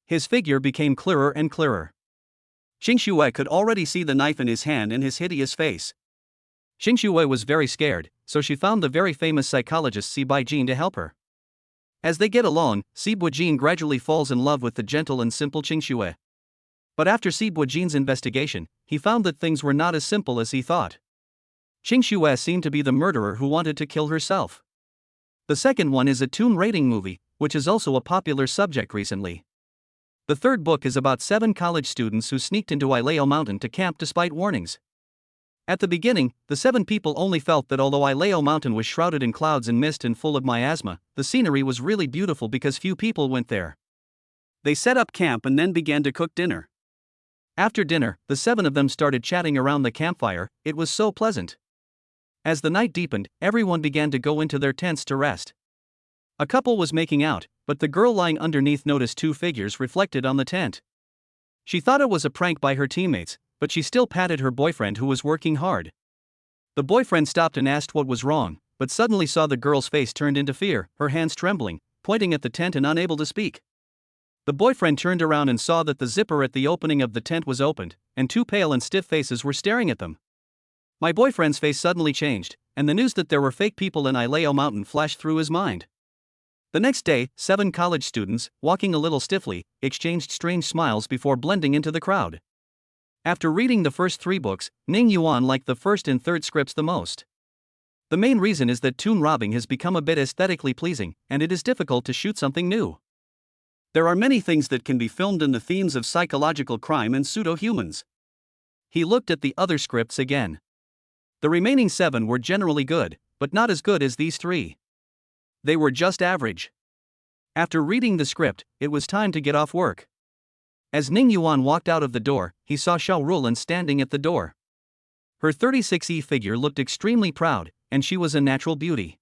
His figure became clearer and clearer. Qingxue could already see the knife in his hand and his hideous face. Qingxue was very scared, so she found the very famous psychologist Si Baijin to help her. As they get along, Si Baijin gradually falls in love with the gentle and simple Qingxue. But after Si Baijin's investigation, he found that things were not as simple as he thought. Qingxue seemed to be the murderer who wanted to kill herself. The second one is a tune rating movie, which is also a popular subject recently. The third book is about 7 college students who sneaked into Ileo Mountain to camp despite warnings. At the beginning, the 7 people only felt that although Ileo Mountain was shrouded in clouds and mist and full of miasma, the scenery was really beautiful because few people went there. They set up camp and then began to cook dinner. After dinner, the 7 of them started chatting around the campfire. It was so pleasant. As the night deepened, everyone began to go into their tents to rest. A couple was making out, but the girl lying underneath noticed 2 figures reflected on the tent. She thought it was a prank by her teammates, but she still patted her boyfriend who was working hard. The boyfriend stopped and asked what was wrong, but suddenly saw the girl's face turned into fear, her hands trembling, pointing at the tent and unable to speak. The boyfriend turned around and saw that the zipper at the opening of the tent was opened, and 2 pale and stiff faces were staring at them. My boyfriend's face suddenly changed, and the news that there were fake people in Ileo Mountain flashed through his mind. The next day, 7 college students, walking a little stiffly, exchanged strange smiles before blending into the crowd. After reading the first 3 books, Ning Yuan liked the first and third scripts the most. The main reason is that tomb robbing has become a bit aesthetically pleasing, and it is difficult to shoot something new. There are many things that can be filmed in the themes of psychological crime and pseudo-humans. He looked at the other scripts again. The remaining 7 were generally good, but not as good as these 3. They were just average. After reading the script, it was time to get off work. As Ning Yuan walked out of the door, he saw Xiao Rulan standing at the door. Her 36E figure looked extremely proud, and she was a natural beauty.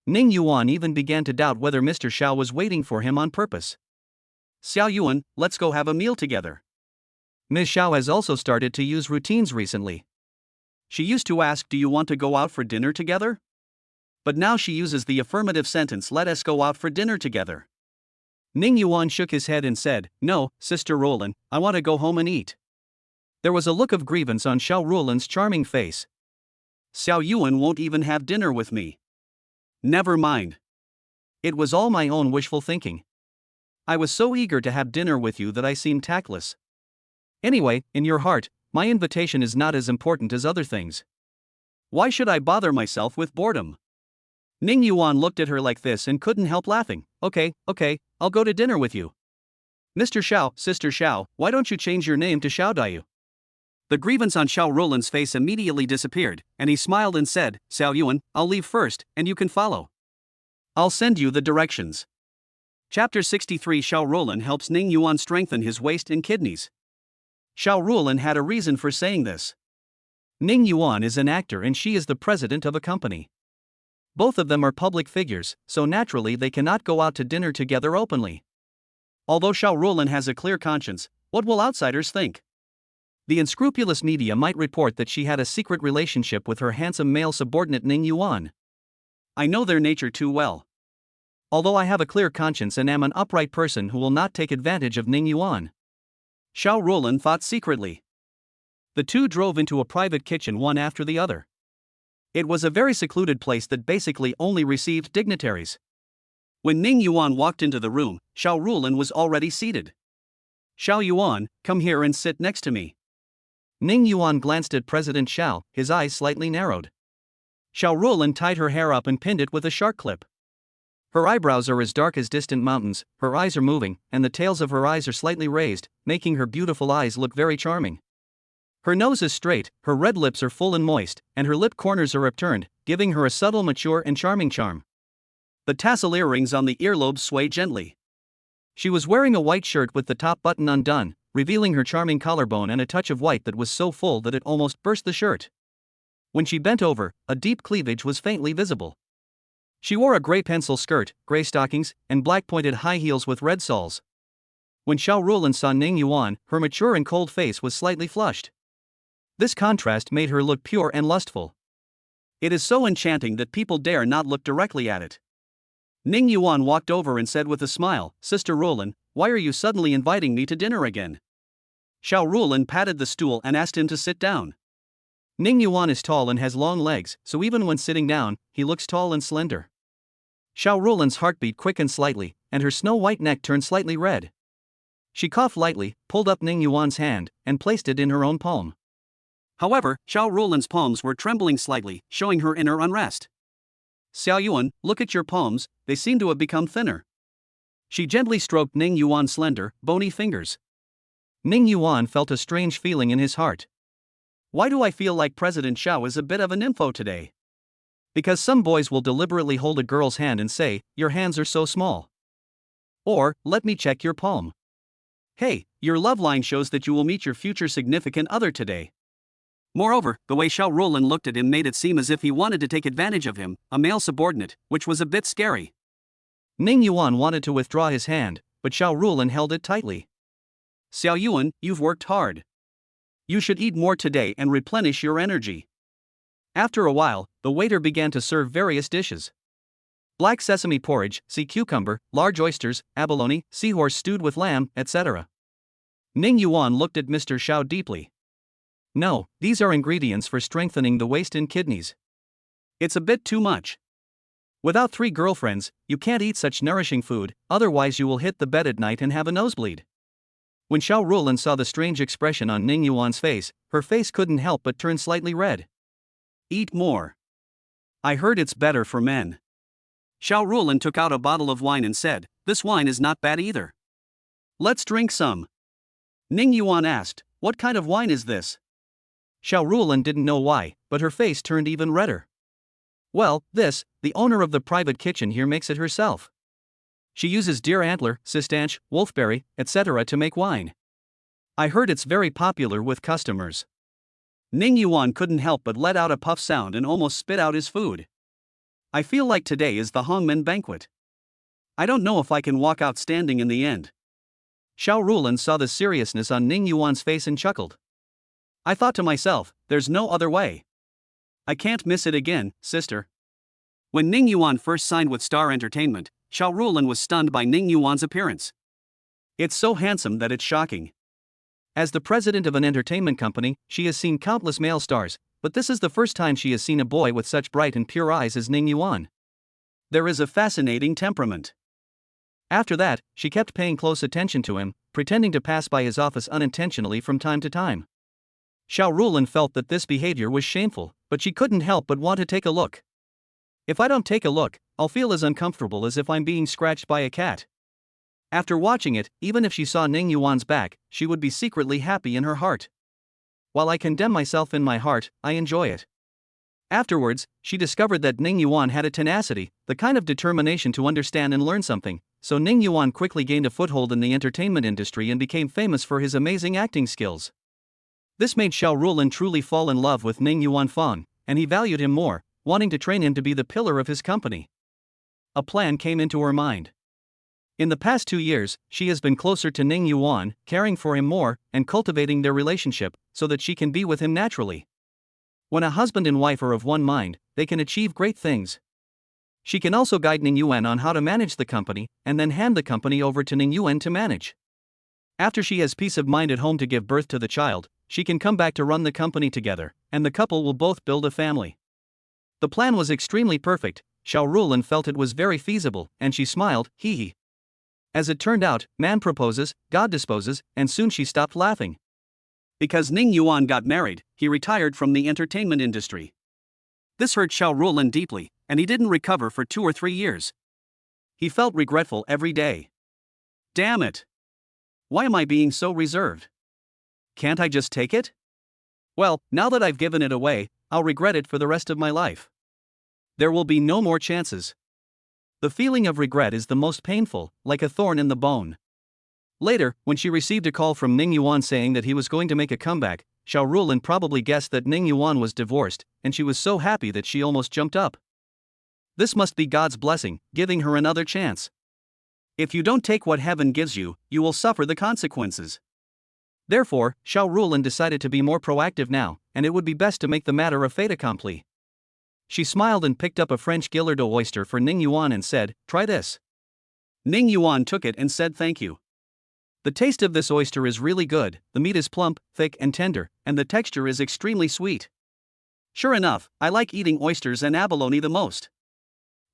Ning Yuan even began to doubt whether Mr. Xiao was waiting for him on purpose. Xiao Yuan, let's go have a meal together. Ms. Xiao has also started to use routines recently. She used to ask, do you want to go out for dinner together? But now she uses the affirmative sentence, let us go out for dinner together. Ning Yuan shook his head and said, no, Sister Roland, I want to go home and eat. There was a look of grievance on Xiao Rulan's charming face. Xiao Yuan won't even have dinner with me. Never mind. It was all my own wishful thinking. I was so eager to have dinner with you that I seemed tactless. Anyway, in your heart, my invitation is not as important as other things. Why should I bother myself with boredom? Ning Yuan looked at her like this and couldn't help laughing. Okay, I'll go to dinner with you. Mr. Xiao, Sister Xiao, why don't you change your name to Xiao Daiyu? The grievance on Xiao Rulan's face immediately disappeared, and he smiled and said, Xiao Yuan, I'll leave first, and you can follow. I'll send you the directions. Chapter 63 Xiao Rulan helps Ning Yuan strengthen his waist and kidneys. Xiao Rulan had a reason for saying this. Ning Yuan is an actor and she is the president of a company. Both of them are public figures, so naturally they cannot go out to dinner together openly. Although Xiao Rulan has a clear conscience, what will outsiders think? The unscrupulous media might report that she had a secret relationship with her handsome male subordinate Ning Yuan. I know their nature too well. Although I have a clear conscience and am an upright person who will not take advantage of Ning Yuan. Xiao Rulan thought secretly. The two drove into a private kitchen one after the other. It was a very secluded place that basically only received dignitaries. When Ning Yuan walked into the room, Xiao Rulan was already seated. Xiao Yuan, come here and sit next to me. Ning Yuan glanced at President Xiao, his eyes slightly narrowed. Xiao Rulan tied her hair up and pinned it with a shark clip. Her eyebrows are as dark as distant mountains, her eyes are moving, and the tails of her eyes are slightly raised, making her beautiful eyes look very charming. Her nose is straight, her red lips are full and moist, and her lip corners are upturned, giving her a subtle, mature and charming charm. The tassel earrings on the earlobes sway gently. She was wearing a white shirt with the top button undone, revealing her charming collarbone and a touch of white that was so full that it almost burst the shirt. When she bent over, a deep cleavage was faintly visible. She wore a gray pencil skirt, gray stockings, and black pointed high heels with red soles. When Xiao Rulan saw Ning Yuan, her mature and cold face was slightly flushed. This contrast made her look pure and lustful. It is so enchanting that people dare not look directly at it. Ning Yuan walked over and said with a smile, Sister Rulan, why are you suddenly inviting me to dinner again? Xiao Rulan patted the stool and asked him to sit down. Ning Yuan is tall and has long legs, so even when sitting down, he looks tall and slender. Xiao Rulan's heartbeat quickened slightly, and her snow-white neck turned slightly red. She coughed lightly, pulled up Ning Yuan's hand, and placed it in her own palm. However, Xiao Rulan's palms were trembling slightly, showing her inner unrest. Xiao Yuan, look at your palms, they seem to have become thinner. She gently stroked Ning Yuan's slender, bony fingers. Ning Yuan felt a strange feeling in his heart. Why do I feel like President Xiao is a bit of an info today? Because some boys will deliberately hold a girl's hand and say, your hands are so small. Or, let me check your palm. Hey, your love line shows that you will meet your future significant other today. Moreover, the way Xiao Rulan looked at him made it seem as if he wanted to take advantage of him, a male subordinate, which was a bit scary. Ning Yuan wanted to withdraw his hand, but Xiao Rulan held it tightly. Xiao Yuan, you've worked hard. You should eat more today and replenish your energy. After a while, the waiter began to serve various dishes. Black sesame porridge, sea cucumber, large oysters, abalone, seahorse stewed with lamb, etc. Ning Yuan looked at Mr. Xiao deeply. No, these are ingredients for strengthening the waist and kidneys. It's a bit too much. Without 3 girlfriends, you can't eat such nourishing food, otherwise you will hit the bed at night and have a nosebleed. When Xiao Rulan saw the strange expression on Ning Yuan's face, her face couldn't help but turn slightly red. Eat more. I heard it's better for men. Xiao Rulan took out a bottle of wine and said, "This wine is not bad either. Let's drink some." Ning Yuan asked, "What kind of wine is this?" Xiao Rulan didn't know why, but her face turned even redder. Well, the owner of the private kitchen here makes it herself. She uses deer antler, cistanche, wolfberry, etc. to make wine. I heard it's very popular with customers. Ning Yuan couldn't help but let out a puff sound and almost spit out his food. I feel like today is the Hongmen banquet. I don't know if I can walk out standing in the end. Xiao Rulan saw the seriousness on Ning Yuan's face and chuckled. I thought to myself, there's no other way. I can't miss it again, sister. When Ning Yuan first signed with Star Entertainment, Xiao Rulan was stunned by Ning Yuan's appearance. It's so handsome that it's shocking. As the president of an entertainment company, she has seen countless male stars, but this is the first time she has seen a boy with such bright and pure eyes as Ning Yuan. There is a fascinating temperament. After that, she kept paying close attention to him, pretending to pass by his office unintentionally from time to time. Xiao Rulan felt that this behavior was shameful, but she couldn't help but want to take a look. If I don't take a look, I'll feel as uncomfortable as if I'm being scratched by a cat. After watching it, even if she saw Ning Yuan's back, she would be secretly happy in her heart. While I condemn myself in my heart, I enjoy it. Afterwards, she discovered that Ning Yuan had a tenacity, the kind of determination to understand and learn something, so Ning Yuan quickly gained a foothold in the entertainment industry and became famous for his amazing acting skills. This made Xiao Rulan truly fall in love with Ning Yuan Fang, and he valued him more, wanting to train him to be the pillar of his company. A plan came into her mind. In the past 2 years, she has been closer to Ning Yuan, caring for him more, and cultivating their relationship, so that she can be with him naturally. When a husband and wife are of one mind, they can achieve great things. She can also guide Ning Yuan on how to manage the company, and then hand the company over to Ning Yuan to manage. After she has peace of mind at home to give birth to the child, she can come back to run the company together, and the couple will both build a family. The plan was extremely perfect. Xiao Rulan felt it was very feasible, and she smiled, hee hee. As it turned out, man proposes, God disposes, and soon she stopped laughing. Because Ning Yuan got married, he retired from the entertainment industry. This hurt Xiao Rulan deeply, and he didn't recover for 2 or 3 years. He felt regretful every day. Damn it! Why am I being so reserved? Can't I just take it? Well, now that I've given it away, I'll regret it for the rest of my life. There will be no more chances. The feeling of regret is the most painful, like a thorn in the bone. Later, when she received a call from Ning Yuan saying that he was going to make a comeback, Xiao Rulan probably guessed that Ning Yuan was divorced, and she was so happy that she almost jumped up. This must be God's blessing, giving her another chance. If you don't take what heaven gives you, you will suffer the consequences. Therefore, Xiao Rulan decided to be more proactive now, and it would be best to make the matter a fait accompli. She smiled and picked up a French Guillardeau oyster for Ning Yuan and said, "Try this." Ning Yuan took it and said thank you. The taste of this oyster is really good, the meat is plump, thick and tender, and the texture is extremely sweet. Sure enough, I like eating oysters and abalone the most.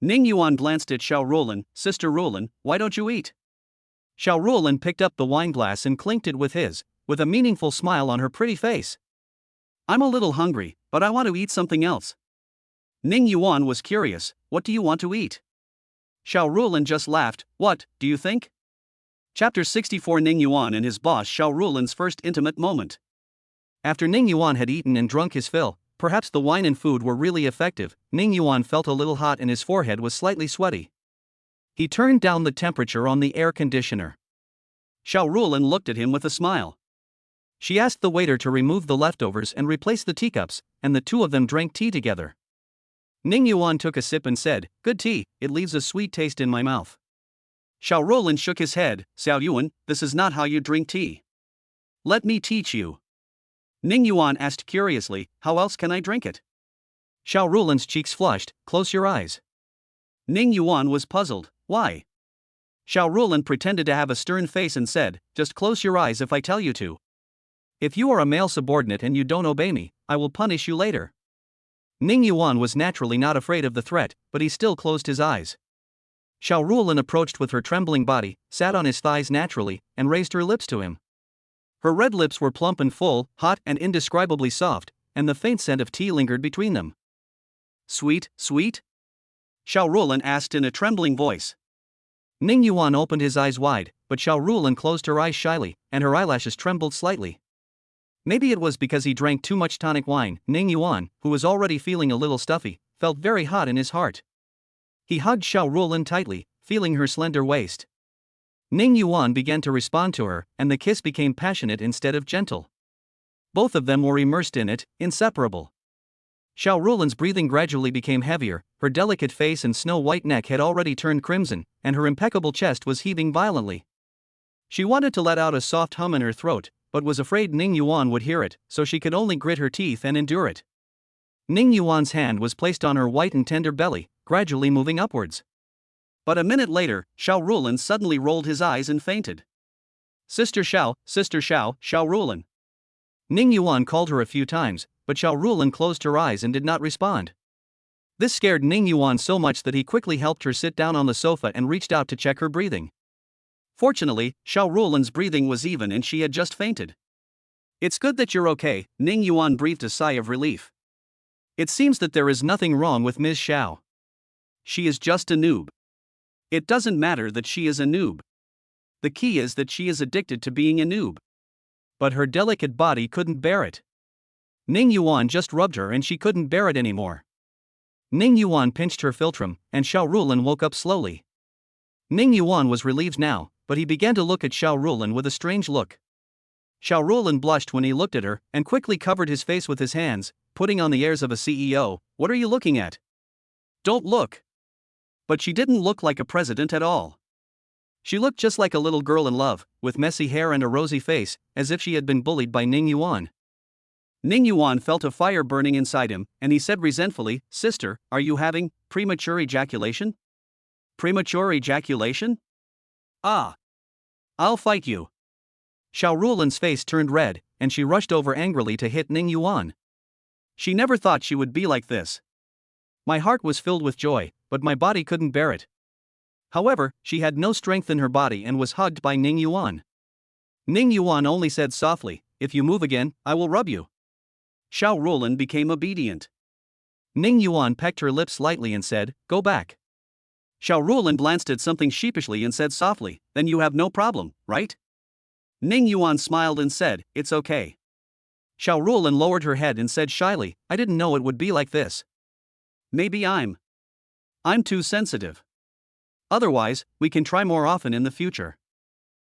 Ning Yuan glanced at Xiao Rulan. "Sister Rulan, why don't you eat?" Xiao Rulan picked up the wine glass and clinked it with his, with a meaningful smile on her pretty face. "I'm a little hungry, but I want to eat something else." Ning Yuan was curious. "What do you want to eat?" Xiao Rulan just laughed. "What, do you think?" Chapter 64 Ning Yuan and his boss Xiao Rulan's first intimate moment. After Ning Yuan had eaten and drunk his fill, perhaps the wine and food were really effective. Ning Yuan felt a little hot and his forehead was slightly sweaty. He turned down the temperature on the air conditioner. Xiao Rulan looked at him with a smile. She asked the waiter to remove the leftovers and replace the teacups, and the two of them drank tea together. Ning Yuan took a sip and said, "Good tea, it leaves a sweet taste in my mouth." Xiao Rulan shook his head. "Xiao Yuan, this is not how you drink tea. Let me teach you." Ning Yuan asked curiously, "How else can I drink it?" Xiao Rulan's cheeks flushed. "Close your eyes." Ning Yuan was puzzled. "Why?" Xiao Rulan pretended to have a stern face and said, "Just close your eyes if I tell you to." If you are a male subordinate and you don't obey me, I will punish you later. Ning Yuan was naturally not afraid of the threat, but he still closed his eyes. Xiao Rulin approached with her trembling body, sat on his thighs naturally, and raised her lips to him. Her red lips were plump and full, hot and indescribably soft, and the faint scent of tea lingered between them. Sweet, sweet? Xiao Rulin asked in a trembling voice. Ning Yuan opened his eyes wide, but Xiao Rulin closed her eyes shyly, and her eyelashes trembled slightly. Maybe it was because he drank too much tonic wine. Ning Yuan, who was already feeling a little stuffy, felt very hot in his heart. He hugged Xiao Rulin tightly, feeling her slender waist. Ning Yuan began to respond to her, and the kiss became passionate instead of gentle. Both of them were immersed in it, inseparable. Xiao Rulin's breathing gradually became heavier, her delicate face and snow-white neck had already turned crimson, and her impeccable chest was heaving violently. She wanted to let out a soft hum in her throat, but was afraid Ning Yuan would hear it, so she could only grit her teeth and endure it. Ning Yuan's hand was placed on her white and tender belly, gradually moving upwards. But a minute later, Xiao Rulin suddenly rolled his eyes and fainted. Sister Xiao, Xiao Rulin. Ning Yuan called her a few times, but Xiao Rulin closed her eyes and did not respond. This scared Ning Yuan so much that he quickly helped her sit down on the sofa and reached out to check her breathing. Fortunately, Xiao Rulin's breathing was even and she had just fainted. It's good that you're okay, Ning Yuan breathed a sigh of relief. It seems that there is nothing wrong with Ms. Xiao. She is just a noob. It doesn't matter that she is a noob. The key is that she is addicted to being a noob. But her delicate body couldn't bear it. Ning Yuan just rubbed her and she couldn't bear it anymore. Ning Yuan pinched her philtrum, and Xiao Rulin woke up slowly. Ning Yuan was relieved now, but he began to look at Xiao Rulin with a strange look. Xiao Rulin blushed when he looked at her, and quickly covered his face with his hands, putting on the airs of a CEO. What are you looking at? Don't look. But she didn't look like a president at all. She looked just like a little girl in love, with messy hair and a rosy face, as if she had been bullied by Ning Yuan. Ning Yuan felt a fire burning inside him, and he said resentfully, Sister, are you having premature ejaculation? Premature ejaculation? Ah. I'll fight you. Xiao Rulin's face turned red, and she rushed over angrily to hit Ning Yuan. She never thought she would be like this. My heart was filled with joy, but my body couldn't bear it. However, she had no strength in her body and was hugged by Ning Yuan. Ning Yuan only said softly, If you move again, I will rub you. Xiao Rulin became obedient. Ning Yuan pecked her lips lightly and said, Go back. Xiao Rulin glanced at something sheepishly and said softly, Then you have no problem, right? Ning Yuan smiled and said, It's okay. Xiao Rulin lowered her head and said shyly, I didn't know it would be like this. Maybe I'm too sensitive. Otherwise, we can try more often in the future.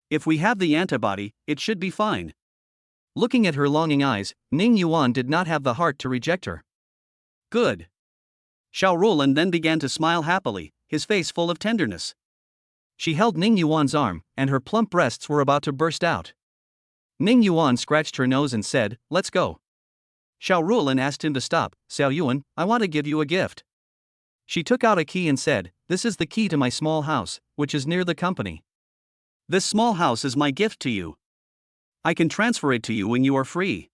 If we have the antibody, it should be fine. Looking at her longing eyes, Ning Yuan did not have the heart to reject her. Good. Xiao Rulin then began to smile happily, his face full of tenderness. She held Ning Yuan's arm, and her plump breasts were about to burst out. Ning Yuan scratched her nose and said, Let's go. Xiao Rulin asked him to stop. Xiao Yuan, I want to give you a gift. She took out a key and said, This is the key to my small house, which is near the company. This small house is my gift to you. I can transfer it to you when you are free.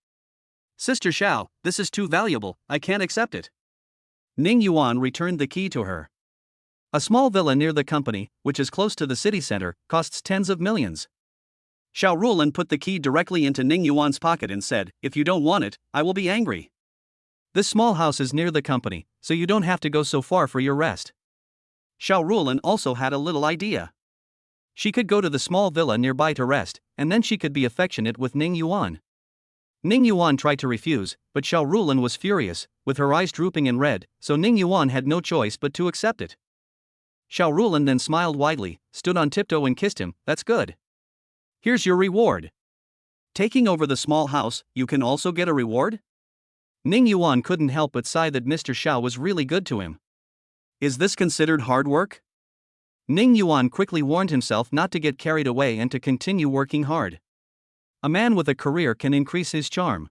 Sister Xiao, this is too valuable, I can't accept it. Ning Yuan returned the key to her. A small villa near the company, which is close to the city center, costs tens of millions. Xiao Rulin put the key directly into Ning Yuan's pocket and said, If you don't want it, I will be angry. This small house is near the company, so you don't have to go so far for your rest. Xiao Rulin also had a little idea. She could go to the small villa nearby to rest, and then she could be affectionate with Ning Yuan. Ning Yuan tried to refuse, but Xiao Rulin was furious, with her eyes drooping and red, so Ning Yuan had no choice but to accept it. Xiao Rulin then smiled widely, stood on tiptoe and kissed him. That's good. Here's your reward. Taking over the small house, you can also get a reward? Ning Yuan couldn't help but sigh that Mr. Xiao was really good to him. Is this considered hard work? Ning Yuan quickly warned himself not to get carried away and to continue working hard. A man with a career can increase his charm.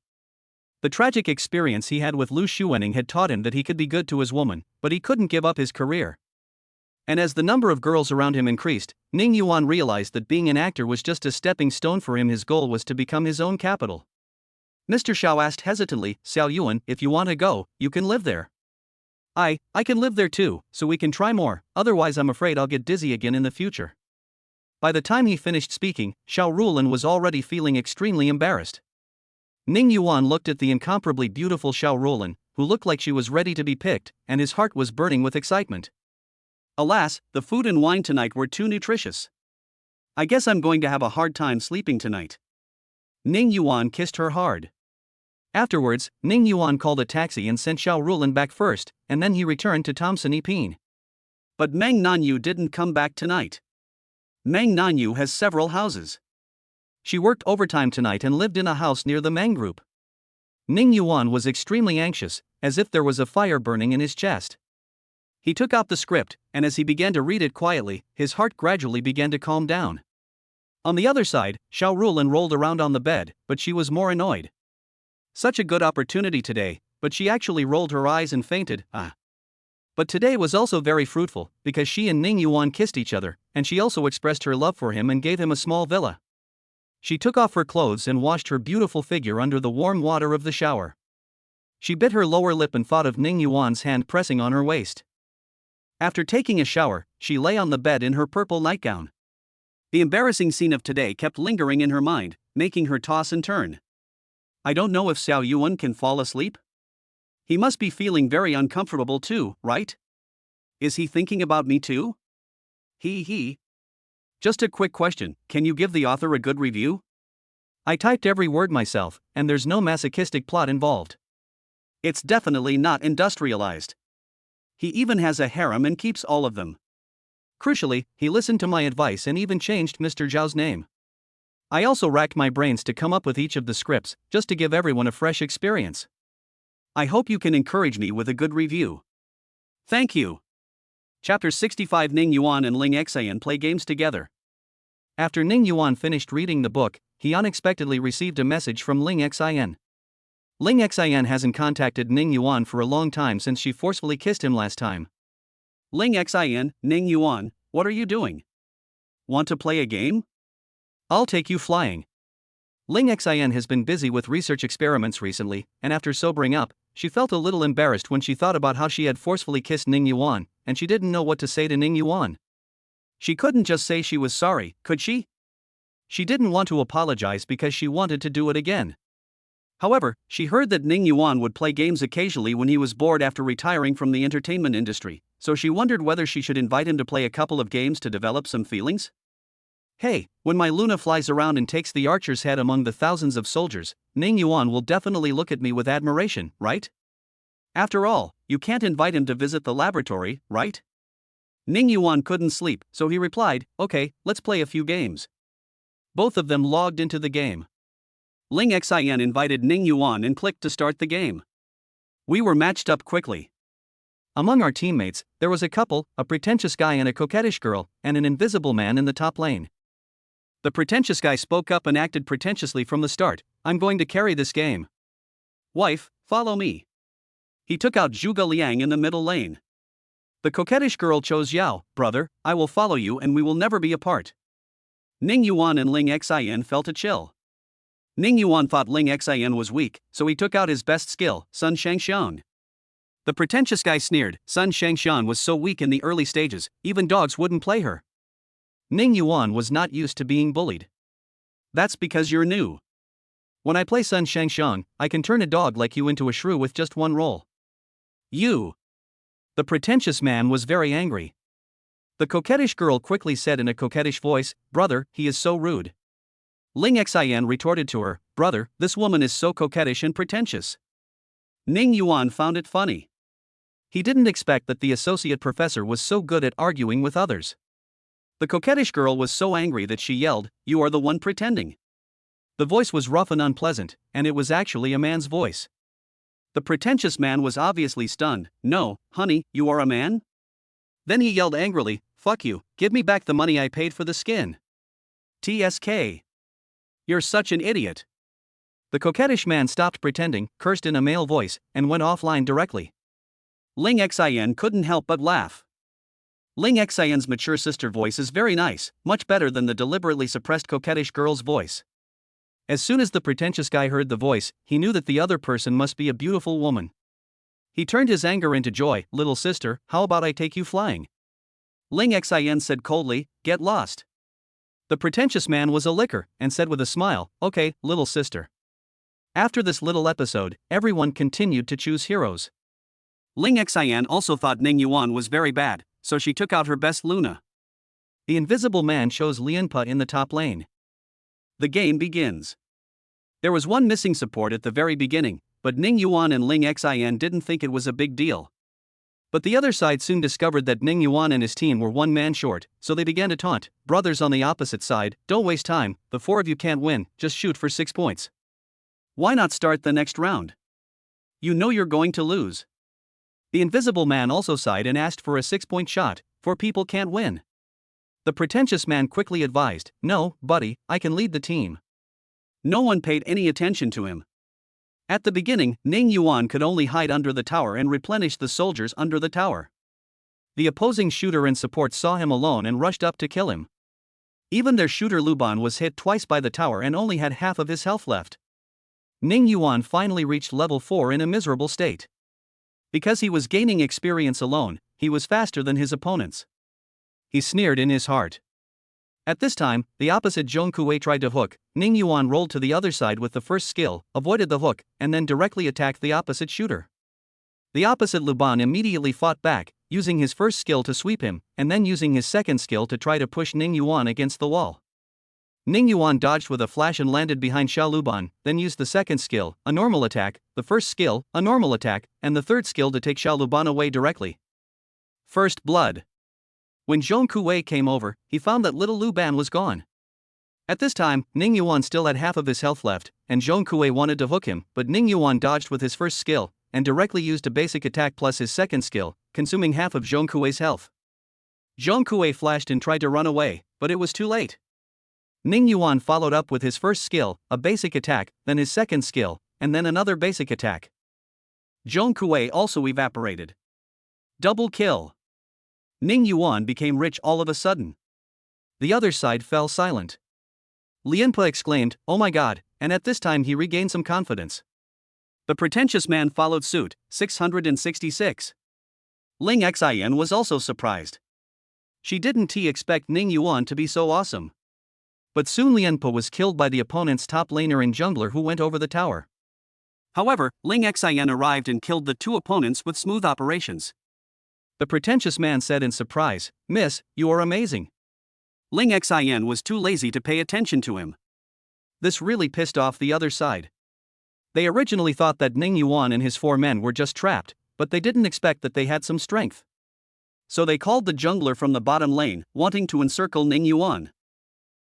The tragic experience he had with Lu Xuening had taught him that he could be good to his woman, but he couldn't give up his career. And as the number of girls around him increased, Ning Yuan realized that being an actor was just a stepping stone for him. His goal was to become his own capital. Mr. Xiao asked hesitantly, Xiao Yuan, if you want to go, you can live there. I can live there too, so we can try more, otherwise I'm afraid I'll get dizzy again in the future. By the time he finished speaking, Xiao Rulin was already feeling extremely embarrassed. Ning Yuan looked at the incomparably beautiful Xiao Rulin, who looked like she was ready to be picked, and his heart was burning with excitement. Alas, the food and wine tonight were too nutritious. I guess I'm going to have a hard time sleeping tonight. Ning Yuan kissed her hard. Afterwards, Ning Yuan called a taxi and sent Xiao Rulin back first, and then he returned to Thompson Epine. But Meng Nanyu didn't come back tonight. Meng Nanyu has several houses. She worked overtime tonight and lived in a house near the Meng group. Ning Yuan was extremely anxious, as if there was a fire burning in his chest. He took out the script, and as he began to read it quietly, his heart gradually began to calm down. On the other side, Xiao Rulin rolled around on the bed, but she was more annoyed. Such a good opportunity today, but she actually rolled her eyes and fainted. But today was also very fruitful, because she and Ning Yuan kissed each other, and she also expressed her love for him and gave him a small villa. She took off her clothes and washed her beautiful figure under the warm water of the shower. She bit her lower lip and thought of Ning Yuan's hand pressing on her waist. After taking a shower, she lay on the bed in her purple nightgown. The embarrassing scene of today kept lingering in her mind, making her toss and turn. I don't know if Xiao Yuan can fall asleep. He must be feeling very uncomfortable too, right? Is he thinking about me too? Just a quick question, can you give the author a good review? I typed every word myself, and there's no masochistic plot involved. It's definitely not industrialized. He even has a harem and keeps all of them. Crucially, he listened to my advice and even changed Mr. Zhao's name. I also racked my brains to come up with each of the scripts, just to give everyone a fresh experience. I hope you can encourage me with a good review. Thank you. Chapter 65. Ning Yuan and Ling Xian play games together. After Ning Yuan finished reading the book, he unexpectedly received a message from Ling Xian. Ling Xian hasn't contacted Ning Yuan for a long time since she forcefully kissed him last time. Ling Xian, Ning Yuan, what are you doing? Want to play a game? I'll take you flying. Ling Xian has been busy with research experiments recently, and after sobering up, she felt a little embarrassed when she thought about how she had forcefully kissed Ning Yuan, and she didn't know what to say to Ning Yuan. She couldn't just say she was sorry, could she? She didn't want to apologize because she wanted to do it again. However, she heard that Ning Yuan would play games occasionally when he was bored after retiring from the entertainment industry, so she wondered whether she should invite him to play a couple of games to develop some feelings. Hey, when my Luna flies around and takes the archer's head among the thousands of soldiers, Ning Yuan will definitely look at me with admiration, right? After all, you can't invite him to visit the laboratory, right? Ning Yuan couldn't sleep, so he replied, okay, let's play a few games. Both of them logged into the game. Ling Xian invited Ning Yuan and clicked to start the game. We were matched up quickly. Among our teammates, there was a couple, a pretentious guy and a coquettish girl, and an invisible man in the top lane. The pretentious guy spoke up and acted pretentiously from the start, I'm going to carry this game. Wife, follow me. He took out Zhuge Liang in the middle lane. The coquettish girl chose Yao, brother, I will follow you and we will never be apart. Ning Yuan and Ling Xian felt a chill. Ning Yuan thought Ling Xian was weak, so he took out his best skill, Sun Shangxiang. The pretentious guy sneered, Sun Shangxiang was so weak in the early stages, even dogs wouldn't play her. Ning Yuan was not used to being bullied. That's because you're new. When I play Sun Shangxiang, I can turn a dog like you into a shrew with just one roll. You. The pretentious man was very angry. The coquettish girl quickly said in a coquettish voice, brother, he is so rude. Ling Xian retorted to her, brother, this woman is so coquettish and pretentious. Ning Yuan found it funny. He didn't expect that the associate professor was so good at arguing with others. The coquettish girl was so angry that she yelled, you are the one pretending. The voice was rough and unpleasant, and it was actually a man's voice. The pretentious man was obviously stunned, no, honey, you are a man? Then he yelled angrily, fuck you, give me back the money I paid for the skin. TSK. You're such an idiot. The coquettish man stopped pretending, cursed in a male voice, and went offline directly. Ling Xian couldn't help but laugh. Ling Xian's mature sister voice is very nice, much better than the deliberately suppressed coquettish girl's voice. As soon as the pretentious guy heard the voice, he knew that the other person must be a beautiful woman. He turned his anger into joy. "Little sister, how about I take you flying?" Ling Xin said coldly, "Get lost." The pretentious man was a licker, and said with a smile, "Okay, little sister." After this little episode, everyone continued to choose heroes. Ling Xian also thought Ning Yuan was very bad, so she took out her best Luna. The invisible man chose Lianpa in the top lane. The game begins. There was one missing support at the very beginning, but Ning Yuan and Ling Xian didn't think it was a big deal. But the other side soon discovered that Ning Yuan and his team were one man short, so they began to taunt. "Brothers on the opposite side, don't waste time, the four of you can't win, just shoot for 6 points. Why not start the next round? You know you're going to lose." The invisible man also sighed and asked for a 6-point shot, "4 people can't win." The pretentious man quickly advised, "No, buddy, I can lead the team." No one paid any attention to him. At the beginning, Ning Yuan could only hide under the tower and replenish the soldiers under the tower. The opposing shooter and support saw him alone and rushed up to kill him. Even their shooter Luban was hit twice by the tower and only had half of his health left. Ning Yuan finally reached level 4 in a miserable state. Because he was gaining experience alone, he was faster than his opponents. He sneered in his heart. At this time, the opposite Zhong Kuei tried to hook. Ning Yuan rolled to the other side with the first skill, avoided the hook, and then directly attacked the opposite shooter. The opposite Luban immediately fought back, using his first skill to sweep him, and then using his second skill to try to push Ning Yuan against the wall. Ning Yuan dodged with a flash and landed behind Xiao Luban, then used the second skill, a normal attack, the first skill, a normal attack, and the third skill to take Xiao Luban away directly. First blood. When Zhong Kuei came over, he found that little Luban was gone. At this time, Ning Yuan still had half of his health left, and Zhong Kuei wanted to hook him, but Ning Yuan dodged with his first skill, and directly used a basic attack plus his second skill, consuming half of Zhong Kuei's health. Zhong Kuei flashed and tried to run away, but it was too late. Ning Yuan followed up with his first skill, a basic attack, then his second skill, and then another basic attack. Zhong Kuei also evaporated. Double kill. Ning Yuan became rich all of a sudden. The other side fell silent. Lianpa exclaimed, "Oh my god," and at this time he regained some confidence. The pretentious man followed suit, 666. Ling Xian was also surprised. She didn't expect Ning Yuan to be so awesome. But soon Lianpa was killed by the opponent's top laner and jungler who went over the tower. However, Ling Xian arrived and killed the two opponents with smooth operations. The pretentious man said in surprise, "Miss, you are amazing." Ling Xian was too lazy to pay attention to him. This really pissed off the other side. They originally thought that Ning Yuan and his 4 men were just trapped, but they didn't expect that they had some strength. So they called the jungler from the bottom lane, wanting to encircle Ning Yuan.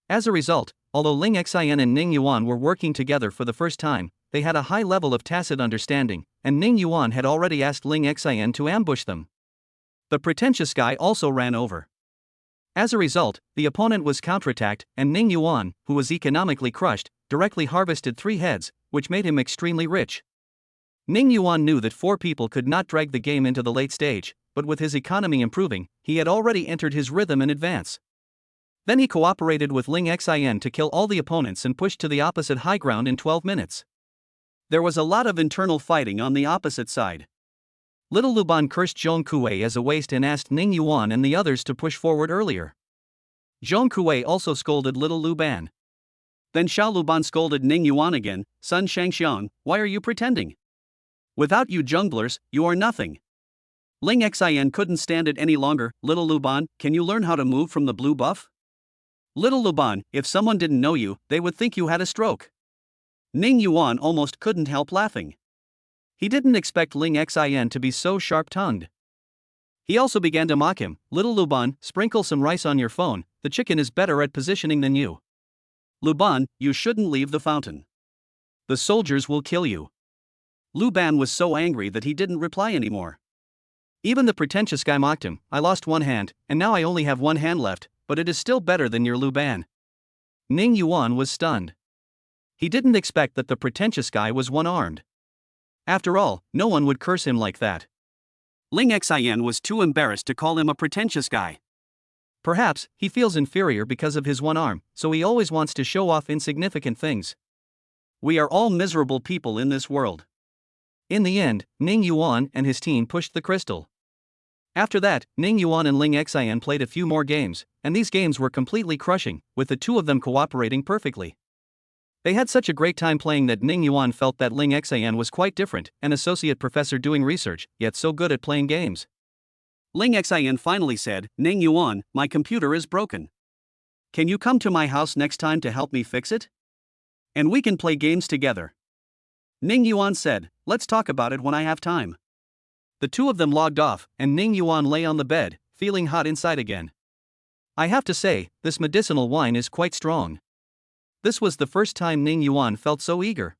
As a result, although Ling Xian and Ning Yuan were working together for the first time, they had a high level of tacit understanding, and Ning Yuan had already asked Ling Xian to ambush them. The pretentious guy also ran over. As a result, the opponent was counterattacked, and Ning Yuan, who was economically crushed, directly harvested 3 heads, which made him extremely rich. Ning Yuan knew that 4 people could not drag the game into the late stage, but with his economy improving, he had already entered his rhythm in advance. Then he cooperated with Ling Xian to kill all the opponents and pushed to the opposite high ground in 12 minutes. There was a lot of internal fighting on the opposite side. Little Luban cursed Zhong Kuei as a waste and asked Ning Yuan and the others to push forward earlier. Zhong Kuei also scolded little Luban. Then Xiao Luban scolded Ning Yuan again, "Sun Shangxiang, why are you pretending? Without you junglers, you are nothing." Ling Xian couldn't stand it any longer. "Little Luban, can you learn how to move from the blue buff?" "Little Luban, if someone didn't know you, they would think you had a stroke." Ning Yuan almost couldn't help laughing. He didn't expect Ling Xian to be so sharp-tongued. He also began to mock him. "Little Luban, sprinkle some rice on your phone, the chicken is better at positioning than you. Luban, you shouldn't leave the fountain. The soldiers will kill you." Luban was so angry that he didn't reply anymore. Even the pretentious guy mocked him. "I lost 1 hand, and now I only have 1 hand left, but it is still better than your Luban." Ning Yuan was stunned. He didn't expect that the pretentious guy was one-armed. After all, no one would curse him like that. Ling Xian was too embarrassed to call him a pretentious guy. Perhaps he feels inferior because of his one arm, so he always wants to show off insignificant things. We are all miserable people in this world. In the end, Ning Yuan and his team pushed the crystal. After that, Ning Yuan and Ling Xian played a few more games, and these games were completely crushing, with the two of them cooperating perfectly. They had such a great time playing that Ning Yuan felt that Ling Xian was quite different, an associate professor doing research, yet so good at playing games. Ling Xian finally said, Ning Yuan, my computer is broken. Can you come to my house next time to help me fix it? And we can play games together. Ning Yuan said, let's talk about it when I have time. The two of them logged off, and Ning Yuan lay on the bed, feeling hot inside again. I have to say, this medicinal wine is quite strong. This was the first time Ning Yuan felt so eager.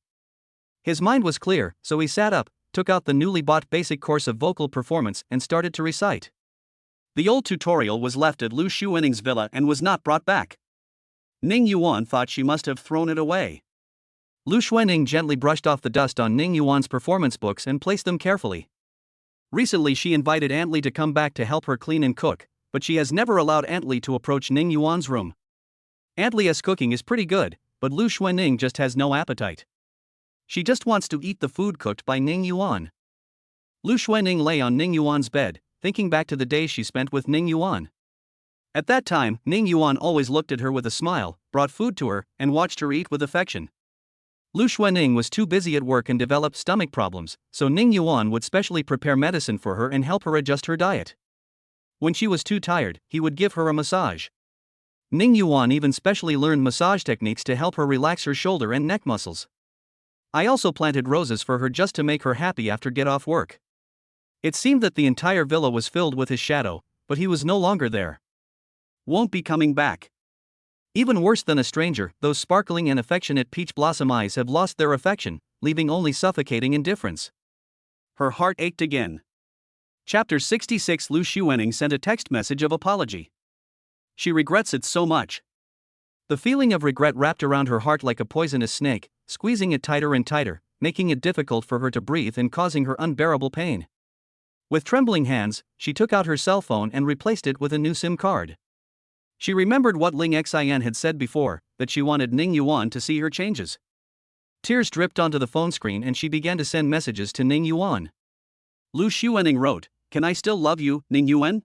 His mind was clear, so he sat up, took out the newly bought basic course of vocal performance and started to recite. The old tutorial was left at Lu Xuening's villa and was not brought back. Ning Yuan thought she must have thrown it away. Lu Xuening gently brushed off the dust on Ning Yuan's performance books and placed them carefully. Recently she invited Aunt Li to come back to help her clean and cook, but she has never allowed Aunt Li to approach Ning Yuan's room. Aunt Li's cooking is pretty good, but Lu Xuening just has no appetite. She just wants to eat the food cooked by Ning Yuan. Lu Xuening lay on Ning Yuan's bed, thinking back to the days she spent with Ning Yuan. At that time, Ning Yuan always looked at her with a smile, brought food to her, and watched her eat with affection. Lu Xuening was too busy at work and developed stomach problems, so Ning Yuan would specially prepare medicine for her and help her adjust her diet. When she was too tired, he would give her a massage. Ning Yuan even specially learned massage techniques to help her relax her shoulder and neck muscles. I also planted roses for her just to make her happy after get off work. It seemed that the entire villa was filled with his shadow, but he was no longer there. Won't be coming back. Even worse than a stranger, those sparkling and affectionate peach blossom eyes have lost their affection, leaving only suffocating indifference. Her heart ached again. Chapter 66. Lu Xuening sent a text message of apology. She regrets it so much. The feeling of regret wrapped around her heart like a poisonous snake, squeezing it tighter and tighter, making it difficult for her to breathe and causing her unbearable pain. With trembling hands, she took out her cell phone and replaced it with a new SIM card. She remembered what Ling Xian had said before, that she wanted Ning Yuan to see her changes. Tears dripped onto the phone screen and she began to send messages to Ning Yuan. Lu Xuening wrote, "Can I still love you, Ning Yuan?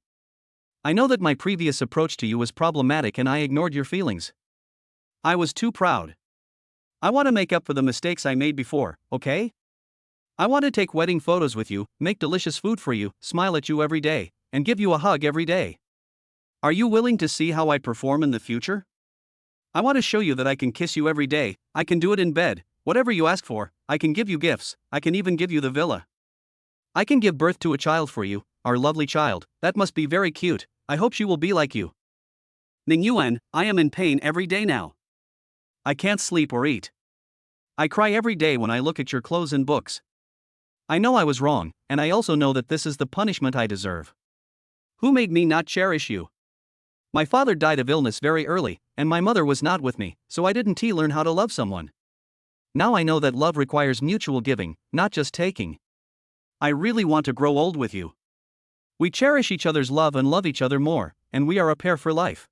I know that my previous approach to you was problematic and I ignored your feelings. I was too proud. I want to make up for the mistakes I made before, okay? I want to take wedding photos with you, make delicious food for you, smile at you every day, and give you a hug every day. Are you willing to see how I perform in the future? I want to show you that I can kiss you every day, I can do it in bed, whatever you ask for, I can give you gifts, I can even give you the villa. I can give birth to a child for you, our lovely child, that must be very cute, I hope she will be like you. Ning Yuan, I am in pain every day now. I can't sleep or eat. I cry every day when I look at your clothes and books. I know I was wrong, and I also know that this is the punishment I deserve. Who made me not cherish you? My father died of illness very early, and my mother was not with me, so I didn't learn how to love someone. Now I know that love requires mutual giving, not just taking. I really want to grow old with you. We cherish each other's love and love each other more, and we are a pair for life.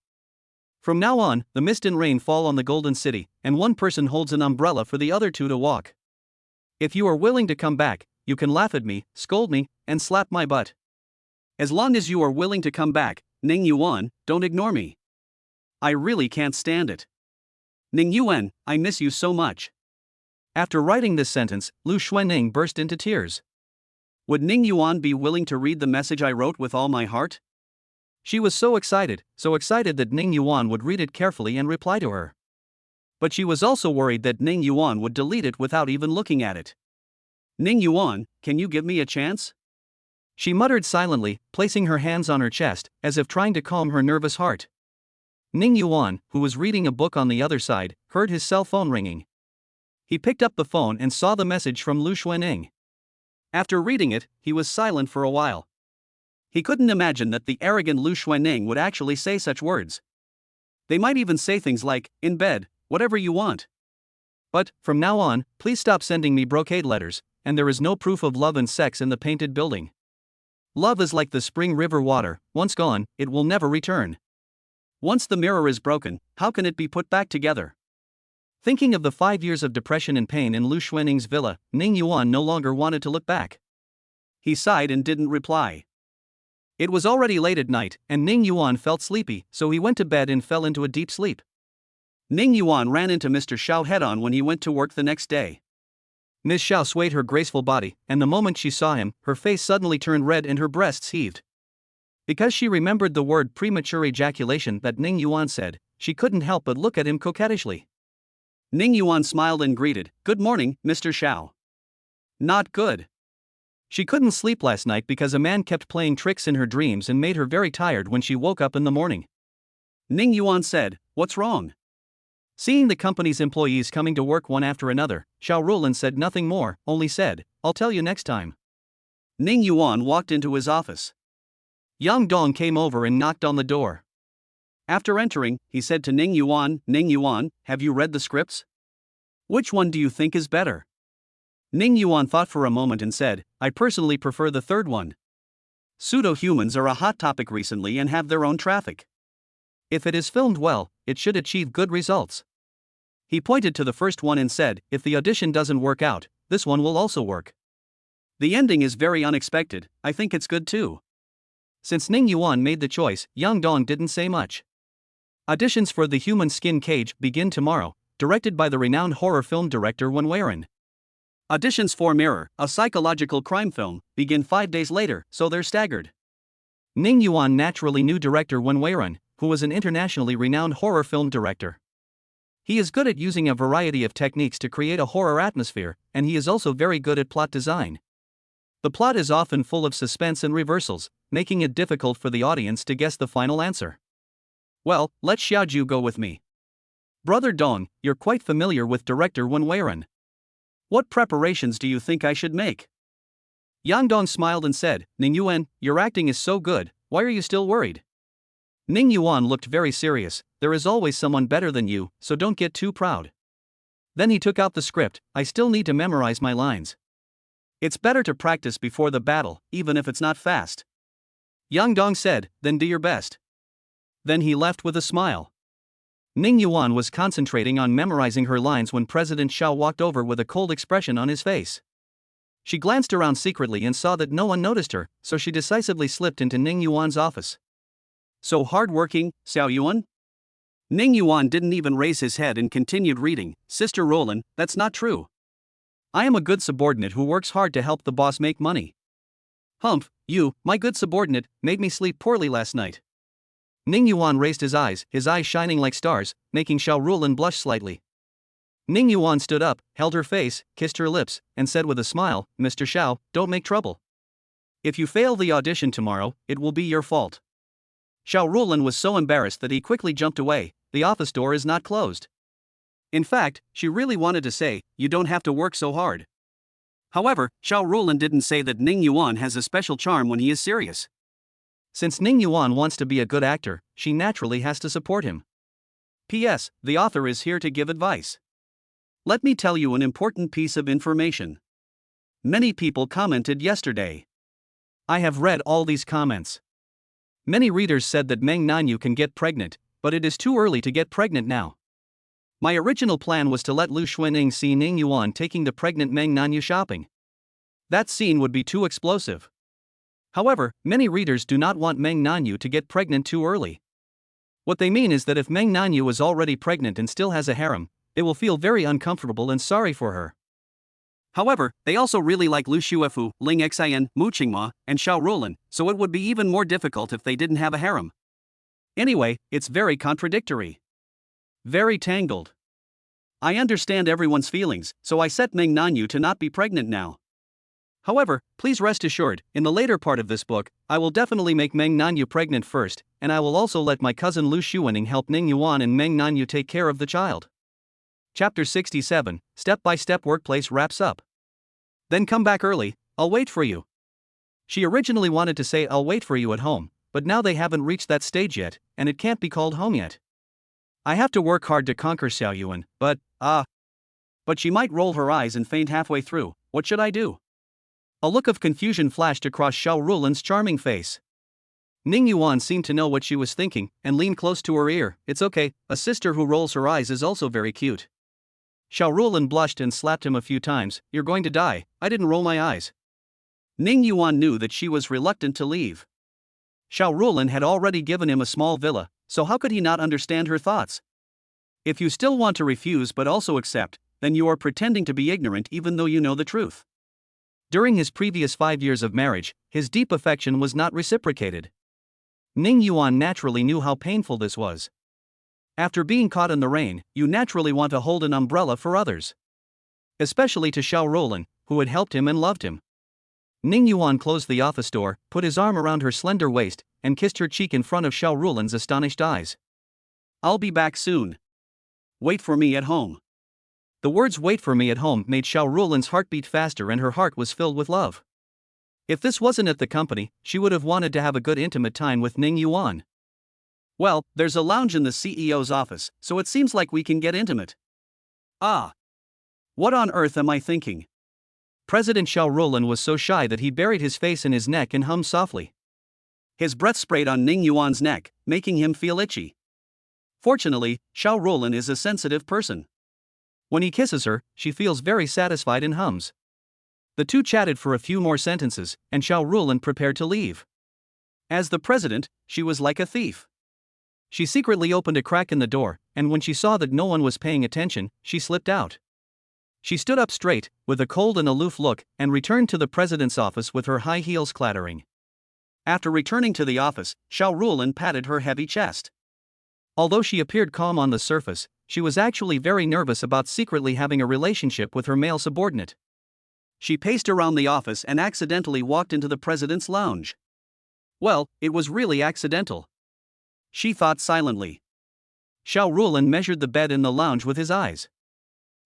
From now on, the mist and rain fall on the Golden City, and one person holds an umbrella for the other two to walk. If you are willing to come back, you can laugh at me, scold me, and slap my butt. As long as you are willing to come back, Ning Yuan, don't ignore me. I really can't stand it. Ning Yuan, I miss you so much." After writing this sentence, Lu Xuening burst into tears. Would Ning Yuan be willing to read the message I wrote with all my heart? She was so excited that Ning Yuan would read it carefully and reply to her. But she was also worried that Ning Yuan would delete it without even looking at it. Ning Yuan, can you give me a chance? She muttered silently, placing her hands on her chest, as if trying to calm her nervous heart. Ning Yuan, who was reading a book on the other side, heard his cell phone ringing. He picked up the phone and saw the message from Lu Xuening. After reading it, he was silent for a while. He couldn't imagine that the arrogant Lu Xuening would actually say such words. They might even say things like, "In bed, whatever you want. But, from now on, please stop sending me brocade letters, and there is no proof of love and sex in the painted building. Love is like the spring river water, once gone, it will never return. Once the mirror is broken, how can it be put back together? Thinking of the 5 years of depression and pain in Lu Xuaning's villa, Ning Yuan no longer wanted to look back. He sighed and didn't reply. It was already late at night, and Ning Yuan felt sleepy, so he went to bed and fell into a deep sleep. Ning Yuan ran into Mr. Xiao head-on when he went to work the next day. Ms. Xiao swayed her graceful body, and the moment she saw him, her face suddenly turned red and her breasts heaved. Because she remembered the word premature ejaculation that Ning Yuan said, she couldn't help but look at him coquettishly. Ning Yuan smiled and greeted, "Good morning, Mr. Xiao." Not good. She couldn't sleep last night because a man kept playing tricks in her dreams and made her very tired when she woke up in the morning. Ning Yuan said, "What's wrong?" Seeing the company's employees coming to work one after another, Xiao Rulin said nothing more, only said, "I'll tell you next time." Ning Yuan walked into his office. Yang Dong came over and knocked on the door. After entering, he said to Ning Yuan, "Have you read the scripts? Which one do you think is better?" Ning Yuan thought for a moment and said, "I personally prefer the third one. Pseudo-humans are a hot topic recently and have their own traffic. If it is filmed well, it should achieve good results." He pointed to the first one and said, "If the audition doesn't work out, this one will also work." The ending is very unexpected, I think it's good too. Since Ning Yuan made the choice, Yang Dong didn't say much. Auditions for The Human Skin Cage begin tomorrow, directed by the renowned horror film director Wen Weiren. Auditions for Mirror, a psychological crime film, begin 5 days later, so they're staggered. Ning Yuan naturally knew director Wen Weiren, who was an internationally renowned horror film director. He is good at using a variety of techniques to create a horror atmosphere, and he is also very good at plot design. The plot is often full of suspense and reversals, making it difficult for the audience to guess the final answer. Well, let Xiaoju go with me. Brother Dong, you're quite familiar with director Wen Weiren. What preparations do you think I should make? Yang Dong smiled and said, "Ning Yuan, your acting is so good, why are you still worried?" Ning Yuan looked very serious. "There is always someone better than you, so don't get too proud." Then he took out the script. "I still need to memorize my lines." "It's better to practice before the battle, even if it's not fast." Yang Dong said, "Then do your best." Then he left with a smile. Ning Yuan was concentrating on memorizing her lines when President Xiao walked over with a cold expression on his face. She glanced around secretly and saw that no one noticed her, so she decisively slipped into Ning Yuan's office. "So hard-working, Xiao Yuan?" Ning Yuan didn't even raise his head and continued reading, "Sister Roland, that's not true. I am a good subordinate who works hard to help the boss make money." "Humph, you, my good subordinate, made me sleep poorly last night." Ning Yuan raised his eyes shining like stars, making Xiao Rulin blush slightly. Ning Yuan stood up, held her face, kissed her lips, and said with a smile, "Mr. Xiao, don't make trouble. If you fail the audition tomorrow, it will be your fault." Xiao Rulin was so embarrassed that he quickly jumped away. The office door is not closed. In fact, she really wanted to say, "You don't have to work so hard." However, Xiao Rulin didn't say that Ning Yuan has a special charm when he is serious. Since Ning Yuan wants to be a good actor, she naturally has to support him. P.S. The author is here to give advice. Let me tell you an important piece of information. Many people commented yesterday. I have read all these comments. Many readers said that Meng Nanyu can get pregnant, but it is too early to get pregnant now. My original plan was to let Lu Xuanning see Ning Yuan taking the pregnant Meng Nanyu shopping. That scene would be too explosive. However, many readers do not want Meng Nanyu to get pregnant too early. What they mean is that if Meng Nanyu is already pregnant and still has a harem, they will feel very uncomfortable and sorry for her. However, they also really like Lu Xuefu, Ling Xian, Mu Qingma, and Xiao Rulin, so it would be even more difficult if they didn't have a harem. Anyway, it's very contradictory. Very tangled. I understand everyone's feelings, so I set Meng Nanyu to not be pregnant now. However, please rest assured, in the later part of this book, I will definitely make Meng Nanyu pregnant first, and I will also let my cousin Lu Xuanning help Ning Yuan and Meng Nanyu take care of the child. Chapter 67, Step-by-Step Workplace wraps up. Then come back early, I'll wait for you. She originally wanted to say I'll wait for you at home, but now they haven't reached that stage yet, and it can't be called home yet. I have to work hard to conquer Xiao Yuan, but she might roll her eyes and faint halfway through. What should I do? A look of confusion flashed across Xiao Rulin's charming face. Ning Yuan seemed to know what she was thinking, and leaned close to her ear. It's okay, a sister who rolls her eyes is also very cute. Xiao Ruolin blushed and slapped him a few times. You're going to die. I didn't roll my eyes. Ning Yuan knew that she was reluctant to leave. Xiao Ruolin had already given him a small villa, so how could he not understand her thoughts? If you still want to refuse but also accept, then you are pretending to be ignorant even though you know the truth. During his previous 5 years of marriage, his deep affection was not reciprocated. Ning Yuan naturally knew how painful this was. After being caught in the rain, you naturally want to hold an umbrella for others. Especially to Xiao Ruolin, who had helped him and loved him. Ning Yuan closed the office door, put his arm around her slender waist, and kissed her cheek in front of Xiao Ruolin's astonished eyes. I'll be back soon. Wait for me at home. The words "wait for me at home" made Xiao Ruolin's heart beat faster and her heart was filled with love. If this wasn't at the company, she would have wanted to have a good intimate time with Ning Yuan. Well, there's a lounge in the CEO's office, so it seems like we can get intimate. Ah! What on earth am I thinking? President Xiao Ruolin was so shy that he buried his face in his neck and hummed softly. His breath sprayed on Ning Yuan's neck, making him feel itchy. Fortunately, Xiao Ruolin is a sensitive person. When he kisses her, she feels very satisfied and hums. The two chatted for a few more sentences, and Xiao Ruolin prepared to leave. As the president, she was like a thief. She secretly opened a crack in the door, and when she saw that no one was paying attention, she slipped out. She stood up straight, with a cold and aloof look, and returned to the president's office with her high heels clattering. After returning to the office, Xiao Ruolin patted her heavy chest. Although she appeared calm on the surface, she was actually very nervous about secretly having a relationship with her male subordinate. She paced around the office and accidentally walked into the president's lounge. Well, it was really accidental. She thought silently. Xiao Ruolin measured the bed in the lounge with his eyes.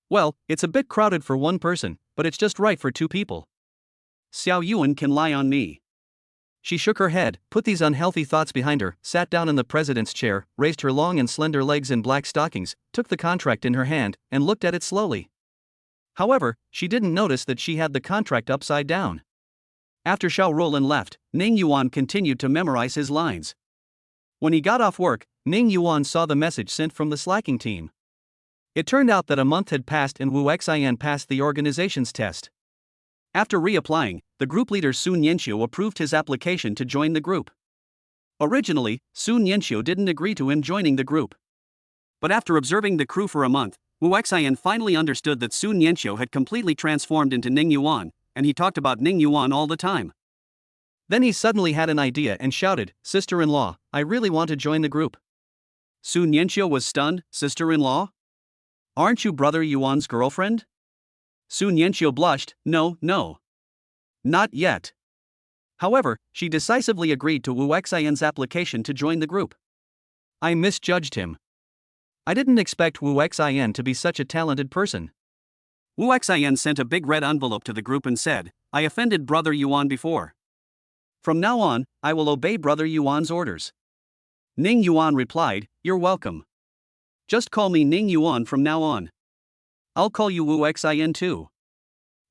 Well, it's a bit crowded for one person, but it's just right for two people. Xiao Yuan can lie on me. She shook her head, put these unhealthy thoughts behind her, sat down in the president's chair, raised her long and slender legs in black stockings, took the contract in her hand, and looked at it slowly. However, she didn't notice that she had the contract upside down. After Xiao Ruolin left, Ning Yuan continued to memorize his lines. When he got off work, Ning Yuan saw the message sent from the slacking team. It turned out that a month had passed and Wu Xian passed the organization's test. After reapplying, the group leader Sun Yanxiu approved his application to join the group. Originally, Sun Yanxiu didn't agree to him joining the group. But after observing the crew for a month, Wu Xian finally understood that Sun Yanxiu had completely transformed into Ning Yuan, and he talked about Ning Yuan all the time. Then he suddenly had an idea and shouted, "Sister-in-law, I really want to join the group." Sun Yanxiu was stunned. Sister-in-law? Aren't you Brother Yuan's girlfriend? Sun Yanxiu blushed. No. Not yet. However, she decisively agreed to Wu Xian's application to join the group. I misjudged him. I didn't expect Wu Xian to be such a talented person. Wu Xian sent a big red envelope to the group and said, I offended Brother Yuan before. From now on, I will obey Brother Yuan's orders. Ning Yuan replied, You're welcome. Just call me Ning Yuan from now on. I'll call you Wu Xian too.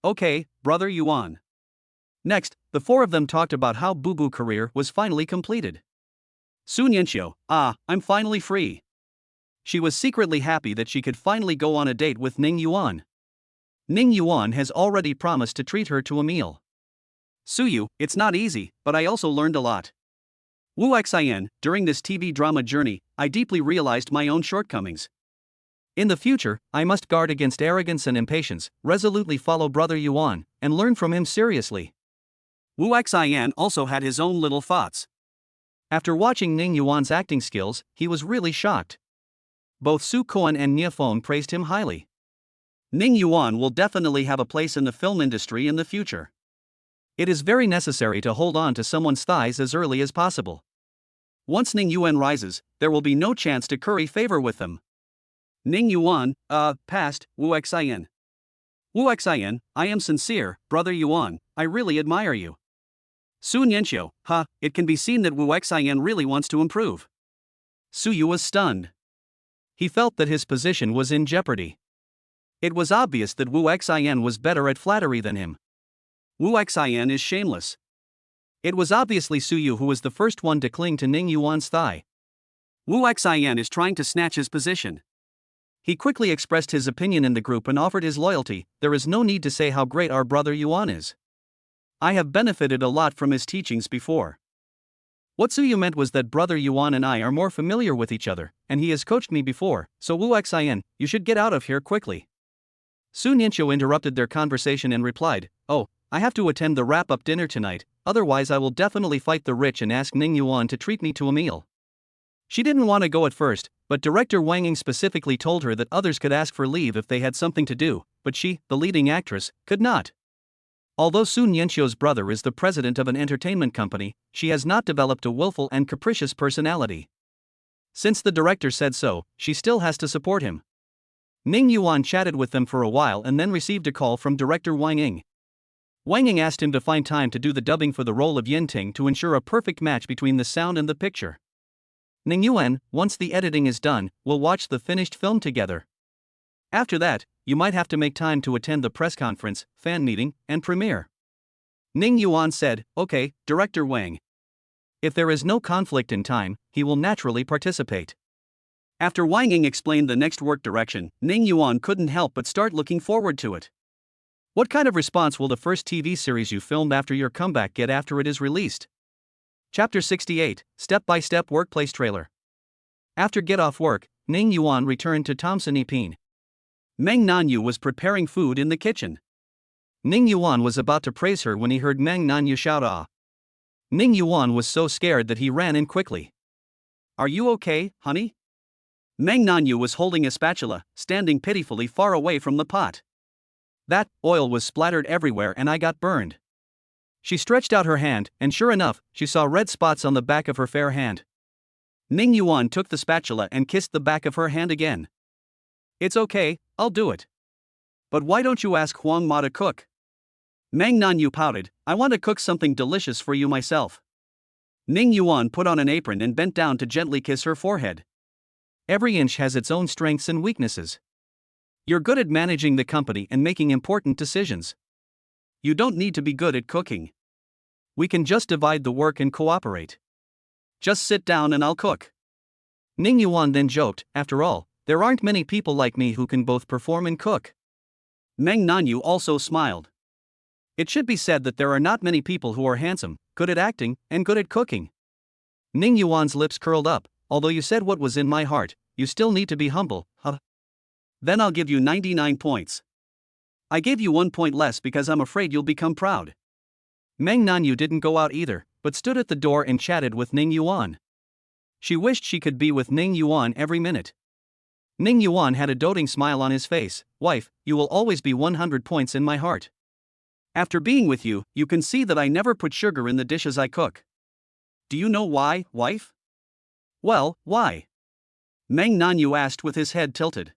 Okay, Brother Yuan. Next, the four of them talked about how Boo Boo career was finally completed. Sun Yanxiu, I'm finally free. She was secretly happy that she could finally go on a date with Ning Yuan. Ning Yuan has already promised to treat her to a meal. Suyu, it's not easy, but I also learned a lot. Wu Xian, during this TV drama journey, I deeply realized my own shortcomings. In the future, I must guard against arrogance and impatience, resolutely follow Brother Yuan, and learn from him seriously. Wu Xian also had his own little thoughts. After watching Ning Yuan's acting skills, he was really shocked. Both Su Kuan and Nia Feng praised him highly. Ning Yuan will definitely have a place in the film industry in the future. It is very necessary to hold on to someone's thighs as early as possible. Once Ning Yuan rises, there will be no chance to curry favor with them. Ning Yuan, passed Wu Xian. Wu Xian, I am sincere, Brother Yuan, I really admire you. Sun Yanxiu, it can be seen that Wu Xian really wants to improve. Suyu was stunned. He felt that his position was in jeopardy. It was obvious that Wu Xian was better at flattery than him. Wu Xian is shameless. It was obviously Suyu who was the first one to cling to Ning Yuan's thigh. Wu Xian is trying to snatch his position. He quickly expressed his opinion in the group and offered his loyalty. There is no need to say how great our brother Yuan is. I have benefited a lot from his teachings before. What Suyu meant was that brother Yuan and I are more familiar with each other, and he has coached me before, so Wu Xian, you should get out of here quickly. Su Nianqiu interrupted their conversation and replied, oh, I have to attend the wrap-up dinner tonight, otherwise I will definitely fight the rich and ask Ning Yuan to treat me to a meal. She didn't want to go at first, but director Wang Ying specifically told her that others could ask for leave if they had something to do, but she, the leading actress, could not. Although Su Nianqiu's brother is the president of an entertainment company, she has not developed a willful and capricious personality. Since the director said so, she still has to support him. Ning Yuan chatted with them for a while and then received a call from director Wang Ying. Wang Ying asked him to find time to do the dubbing for the role of Yin Ting to ensure a perfect match between the sound and the picture. Ning Yuan, once the editing is done, will watch the finished film together. After that, you might have to make time to attend the press conference, fan meeting, and premiere. Ning Yuan said, okay, Director Wang. If there is no conflict in time, he will naturally participate. After Wang Ying explained the next work direction, Ning Yuan couldn't help but start looking forward to it. What kind of response will the first TV series you filmed after your comeback get after it is released? Chapter 68, Step-by-Step Workplace Trailer. After get off work, Ning Yuan returned to Thompson Epine. Meng Nanyu was preparing food in the kitchen. Ning Yuan was about to praise her when he heard Meng Nanyu shout ah. Ning Yuan was so scared that he ran in quickly. Are you okay, honey? Meng Nanyu was holding a spatula, standing pitifully far away from the pot. That oil was splattered everywhere and I got burned. She stretched out her hand, and sure enough, she saw red spots on the back of her fair hand. Ning Yuan took the spatula and kissed the back of her hand again. It's okay, I'll do it. But why don't you ask Huang Ma to cook? Meng Nanyu pouted, I want to cook something delicious for you myself. Ning Yuan put on an apron and bent down to gently kiss her forehead. Every inch has its own strengths and weaknesses. You're good at managing the company and making important decisions. You don't need to be good at cooking. We can just divide the work and cooperate. Just sit down and I'll cook. Ning Yuan then joked, after all, there aren't many people like me who can both perform and cook. Meng Nanyu also smiled. It should be said that there are not many people who are handsome, good at acting, and good at cooking. Ning Yuan's lips curled up, although you said what was in my heart, you still need to be humble, huh? Then I'll give you 99 points. I gave you 1 point less because I'm afraid you'll become proud. Meng Nanyu didn't go out either, but stood at the door and chatted with Ning Yuan. She wished she could be with Ning Yuan every minute. Ning Yuan had a doting smile on his face. Wife, you will always be 100 points in my heart. After being with you, you can see that I never put sugar in the dishes I cook. Do you know why, wife? Well, why? Meng Nanyu asked with his head tilted.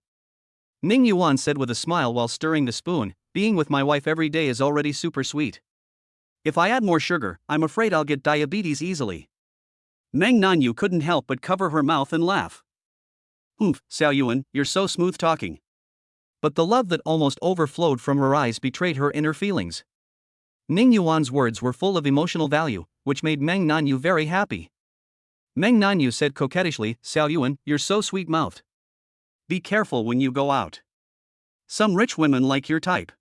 Ning Yuan said with a smile while stirring the spoon, being with my wife every day is already super sweet. If I add more sugar, I'm afraid I'll get diabetes easily. Meng Nanyu couldn't help but cover her mouth and laugh. Xiao Yuan, you're so smooth talking. But the love that almost overflowed from her eyes betrayed her inner feelings. Ning Yuan's words were full of emotional value, which made Meng Nanyu very happy. Meng Nanyu said coquettishly, Xiao Yuan, you're so sweet-mouthed. Be careful when you go out. Some rich women like your type.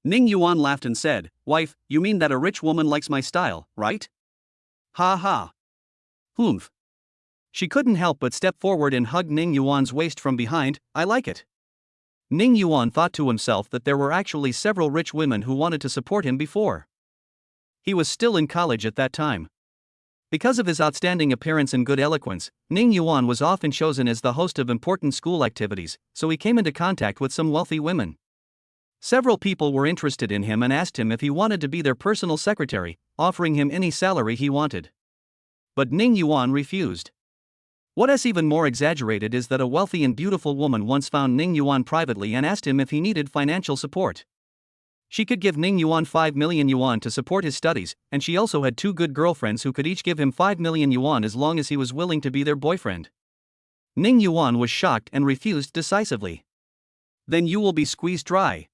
Ning Yuan laughed and said, Wife, you mean that a rich woman likes my style, right? Ha ha. Humph. She couldn't help but step forward and hug Ning Yuan's waist from behind. I like it. Ning Yuan thought to himself that there were actually several rich women who wanted to support him before. He was still in college at that time. Because of his outstanding appearance and good eloquence, Ning Yuan was often chosen as the host of important school activities, so he came into contact with some wealthy women. Several people were interested in him and asked him if he wanted to be their personal secretary, offering him any salary he wanted. But Ning Yuan refused. What is even more exaggerated is that a wealthy and beautiful woman once found Ning Yuan privately and asked him if he needed financial support. She could give Ning Yuan 5 million yuan to support his studies, and she also had 2 good girlfriends who could each give him 5 million yuan as long as he was willing to be their boyfriend. Ning Yuan was shocked and refused decisively. Then you will be squeezed dry.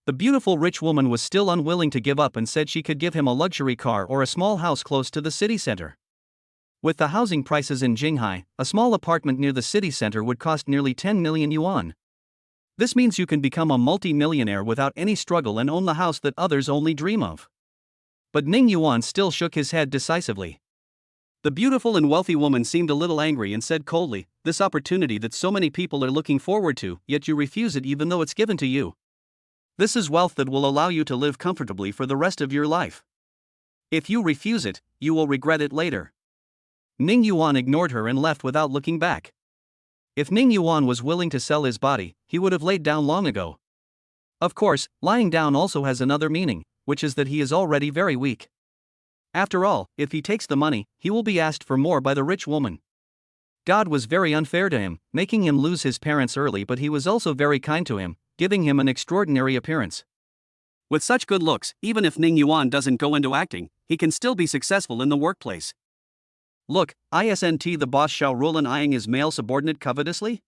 The beautiful rich woman was still unwilling to give up and said she could give him a luxury car or a small house close to the city center. With the housing prices in Jinghai, a small apartment near the city center would cost nearly 10 million yuan. This means you can become a multi-millionaire without any struggle and own the house that others only dream of. But Ning Yuan still shook his head decisively. The beautiful and wealthy woman seemed a little angry and said coldly, "This opportunity that so many people are looking forward to, yet you refuse it even though it's given to you. This is wealth that will allow you to live comfortably for the rest of your life. If you refuse it, you will regret it later." Ning Yuan ignored her and left without looking back. If Ning Yuan was willing to sell his body, he would have laid down long ago. Of course, lying down also has another meaning, which is that he is already very weak. After all, if he takes the money, he will be asked for more by the rich woman. God was very unfair to him, making him lose his parents early, but he was also very kind to him, giving him an extraordinary appearance. With such good looks, even if Ning Yuan doesn't go into acting, he can still be successful in the workplace. "Look, isn't the boss Xiao Rulan eyeing his male subordinate covetously?"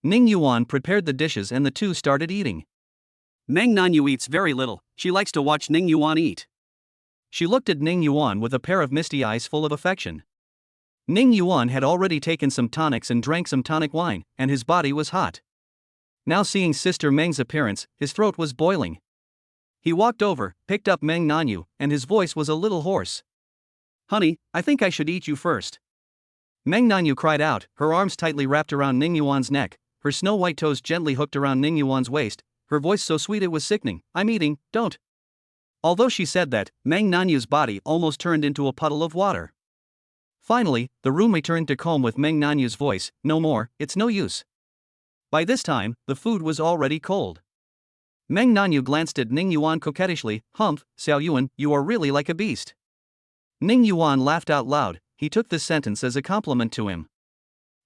Ning Yuan prepared the dishes and the two started eating. Meng Nanyu eats very little, she likes to watch Ning Yuan eat. She looked at Ning Yuan with a pair of misty eyes full of affection. Ning Yuan had already taken some tonics and drank some tonic wine, and his body was hot. Now seeing Sister Meng's appearance, his throat was boiling. He walked over, picked up Meng Nanyu, and his voice was a little hoarse. "Honey, I think I should eat you first." Meng Nanyu cried out, her arms tightly wrapped around Ning Yuan's neck, her snow-white toes gently hooked around Ning Yuan's waist, her voice so sweet it was sickening. "I'm eating, don't." Although she said that, Meng Nanyu's body almost turned into a puddle of water. Finally, the room returned to calm with Meng Nanyu's voice, "No more, it's no use." By this time, the food was already cold. Meng Nanyu glanced at Ning Yuan coquettishly, "Humph, Xiao Yuan, you are really like a beast." Ning Yuan laughed out loud, he took this sentence as a compliment to him.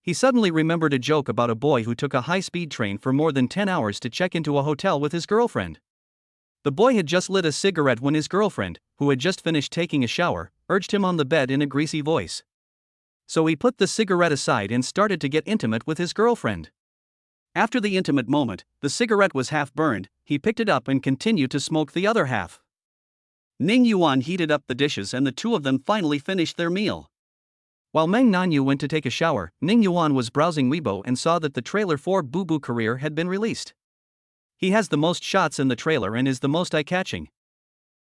He suddenly remembered a joke about a boy who took a high-speed train for more than 10 hours to check into a hotel with his girlfriend. The boy had just lit a cigarette when his girlfriend, who had just finished taking a shower, urged him on the bed in a greasy voice. So he put the cigarette aside and started to get intimate with his girlfriend. After the intimate moment, the cigarette was half burned, he picked it up and continued to smoke the other half. Ning Yuan heated up the dishes and the two of them finally finished their meal. While Meng Nanyu went to take a shower, Ning Yuan was browsing Weibo and saw that the trailer for Boo Boo Career had been released. He has the most shots in the trailer and is the most eye-catching.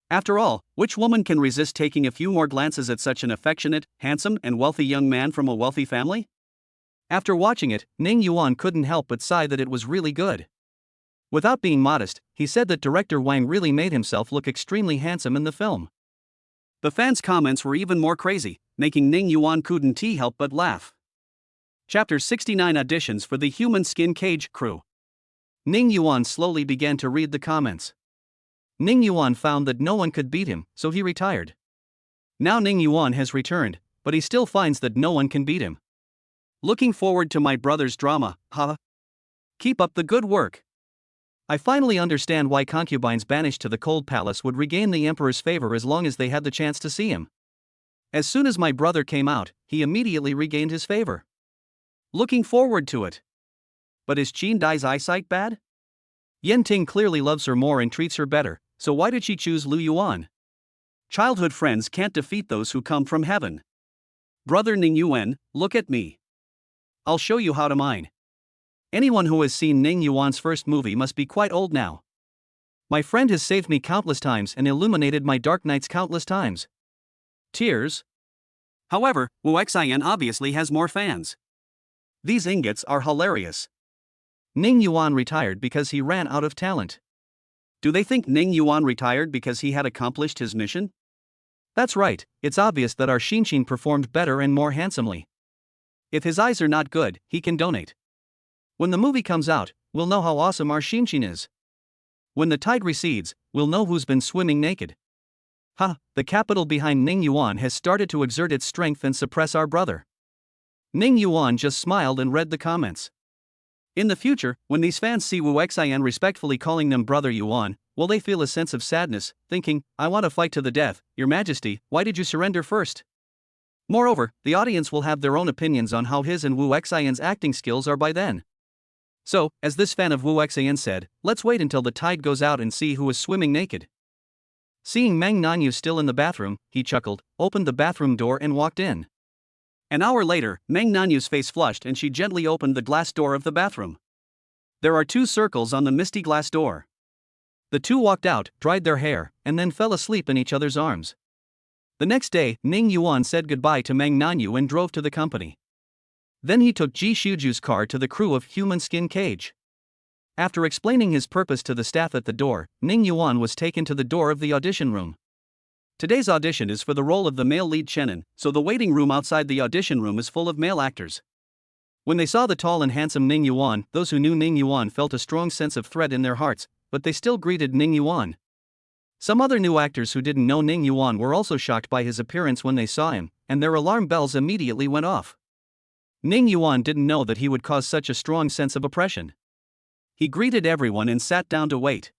After all, which woman can resist taking a few more glances at such an affectionate, handsome, and wealthy young man from a wealthy family? After watching it, Ning Yuan couldn't help but sigh that it was really good. Without being modest, he said that director Wang really made himself look extremely handsome in the film. The fans' comments were even more crazy, making Ning Yuan couldn't help but laugh. Chapter 69 Auditions for the Human Skin Cage Crew. Ning Yuan slowly began to read the comments. Ning Yuan found that no one could beat him, so he retired. Now Ning Yuan has returned, but he still finds that no one can beat him. Looking forward to my brother's drama, huh? Keep up the good work. I finally understand why concubines banished to the cold palace would regain the emperor's favor as long as they had the chance to see him. As soon as my brother came out, he immediately regained his favor. Looking forward to it. But is Qin Dai's eyesight bad? Yen Ting clearly loves her more and treats her better, so why did she choose Lu Yuan? Childhood friends can't defeat those who come from heaven. Brother Ning Yuan, look at me. I'll show you how to mine. Anyone who has seen Ning Yuan's first movie must be quite old now. My friend has saved me countless times and illuminated my dark nights countless times. Tears. However, Wu Xian obviously has more fans. These ingots are hilarious. Ning Yuan retired because he ran out of talent. Do they think Ning Yuan retired because he had accomplished his mission? That's right, it's obvious that our Xinshin performed better and more handsomely. If his eyes are not good, he can donate. When the movie comes out, we'll know how awesome our Xinshin is. When the tide recedes, we'll know who's been swimming naked. Ha, the capital behind Ning Yuan has started to exert its strength and suppress our brother. Ning Yuan just smiled and read the comments. In the future, when these fans see Wu Xian respectfully calling them Brother Yuan, will they feel a sense of sadness, thinking, I want to fight to the death, Your Majesty, why did you surrender first? Moreover, the audience will have their own opinions on how his and Wu Xian's acting skills are by then. So, as this fan of Wu Xian said, let's wait until the tide goes out and see who is swimming naked. Seeing Meng Nanyu still in the bathroom, he chuckled, opened the bathroom door and walked in. An hour later, Meng Nanyu's face flushed and she gently opened the glass door of the bathroom. There are 2 circles on the misty glass door. The two walked out, dried their hair, and then fell asleep in each other's arms. The next day, Ning Yuan said goodbye to Meng Nanyu and drove to the company. Then he took Ji Shuju's car to the crew of Human Skin Cage. After explaining his purpose to the staff at the door, Ning Yuan was taken to the door of the audition room. Today's audition is for the role of the male lead Chenin, so the waiting room outside the audition room is full of male actors. When they saw the tall and handsome Ning Yuan, those who knew Ning Yuan felt a strong sense of dread in their hearts, but they still greeted Ning Yuan. Some other new actors who didn't know Ning Yuan were also shocked by his appearance when they saw him, and their alarm bells immediately went off. Ning Yuan didn't know that he would cause such a strong sense of oppression. He greeted everyone and sat down to wait.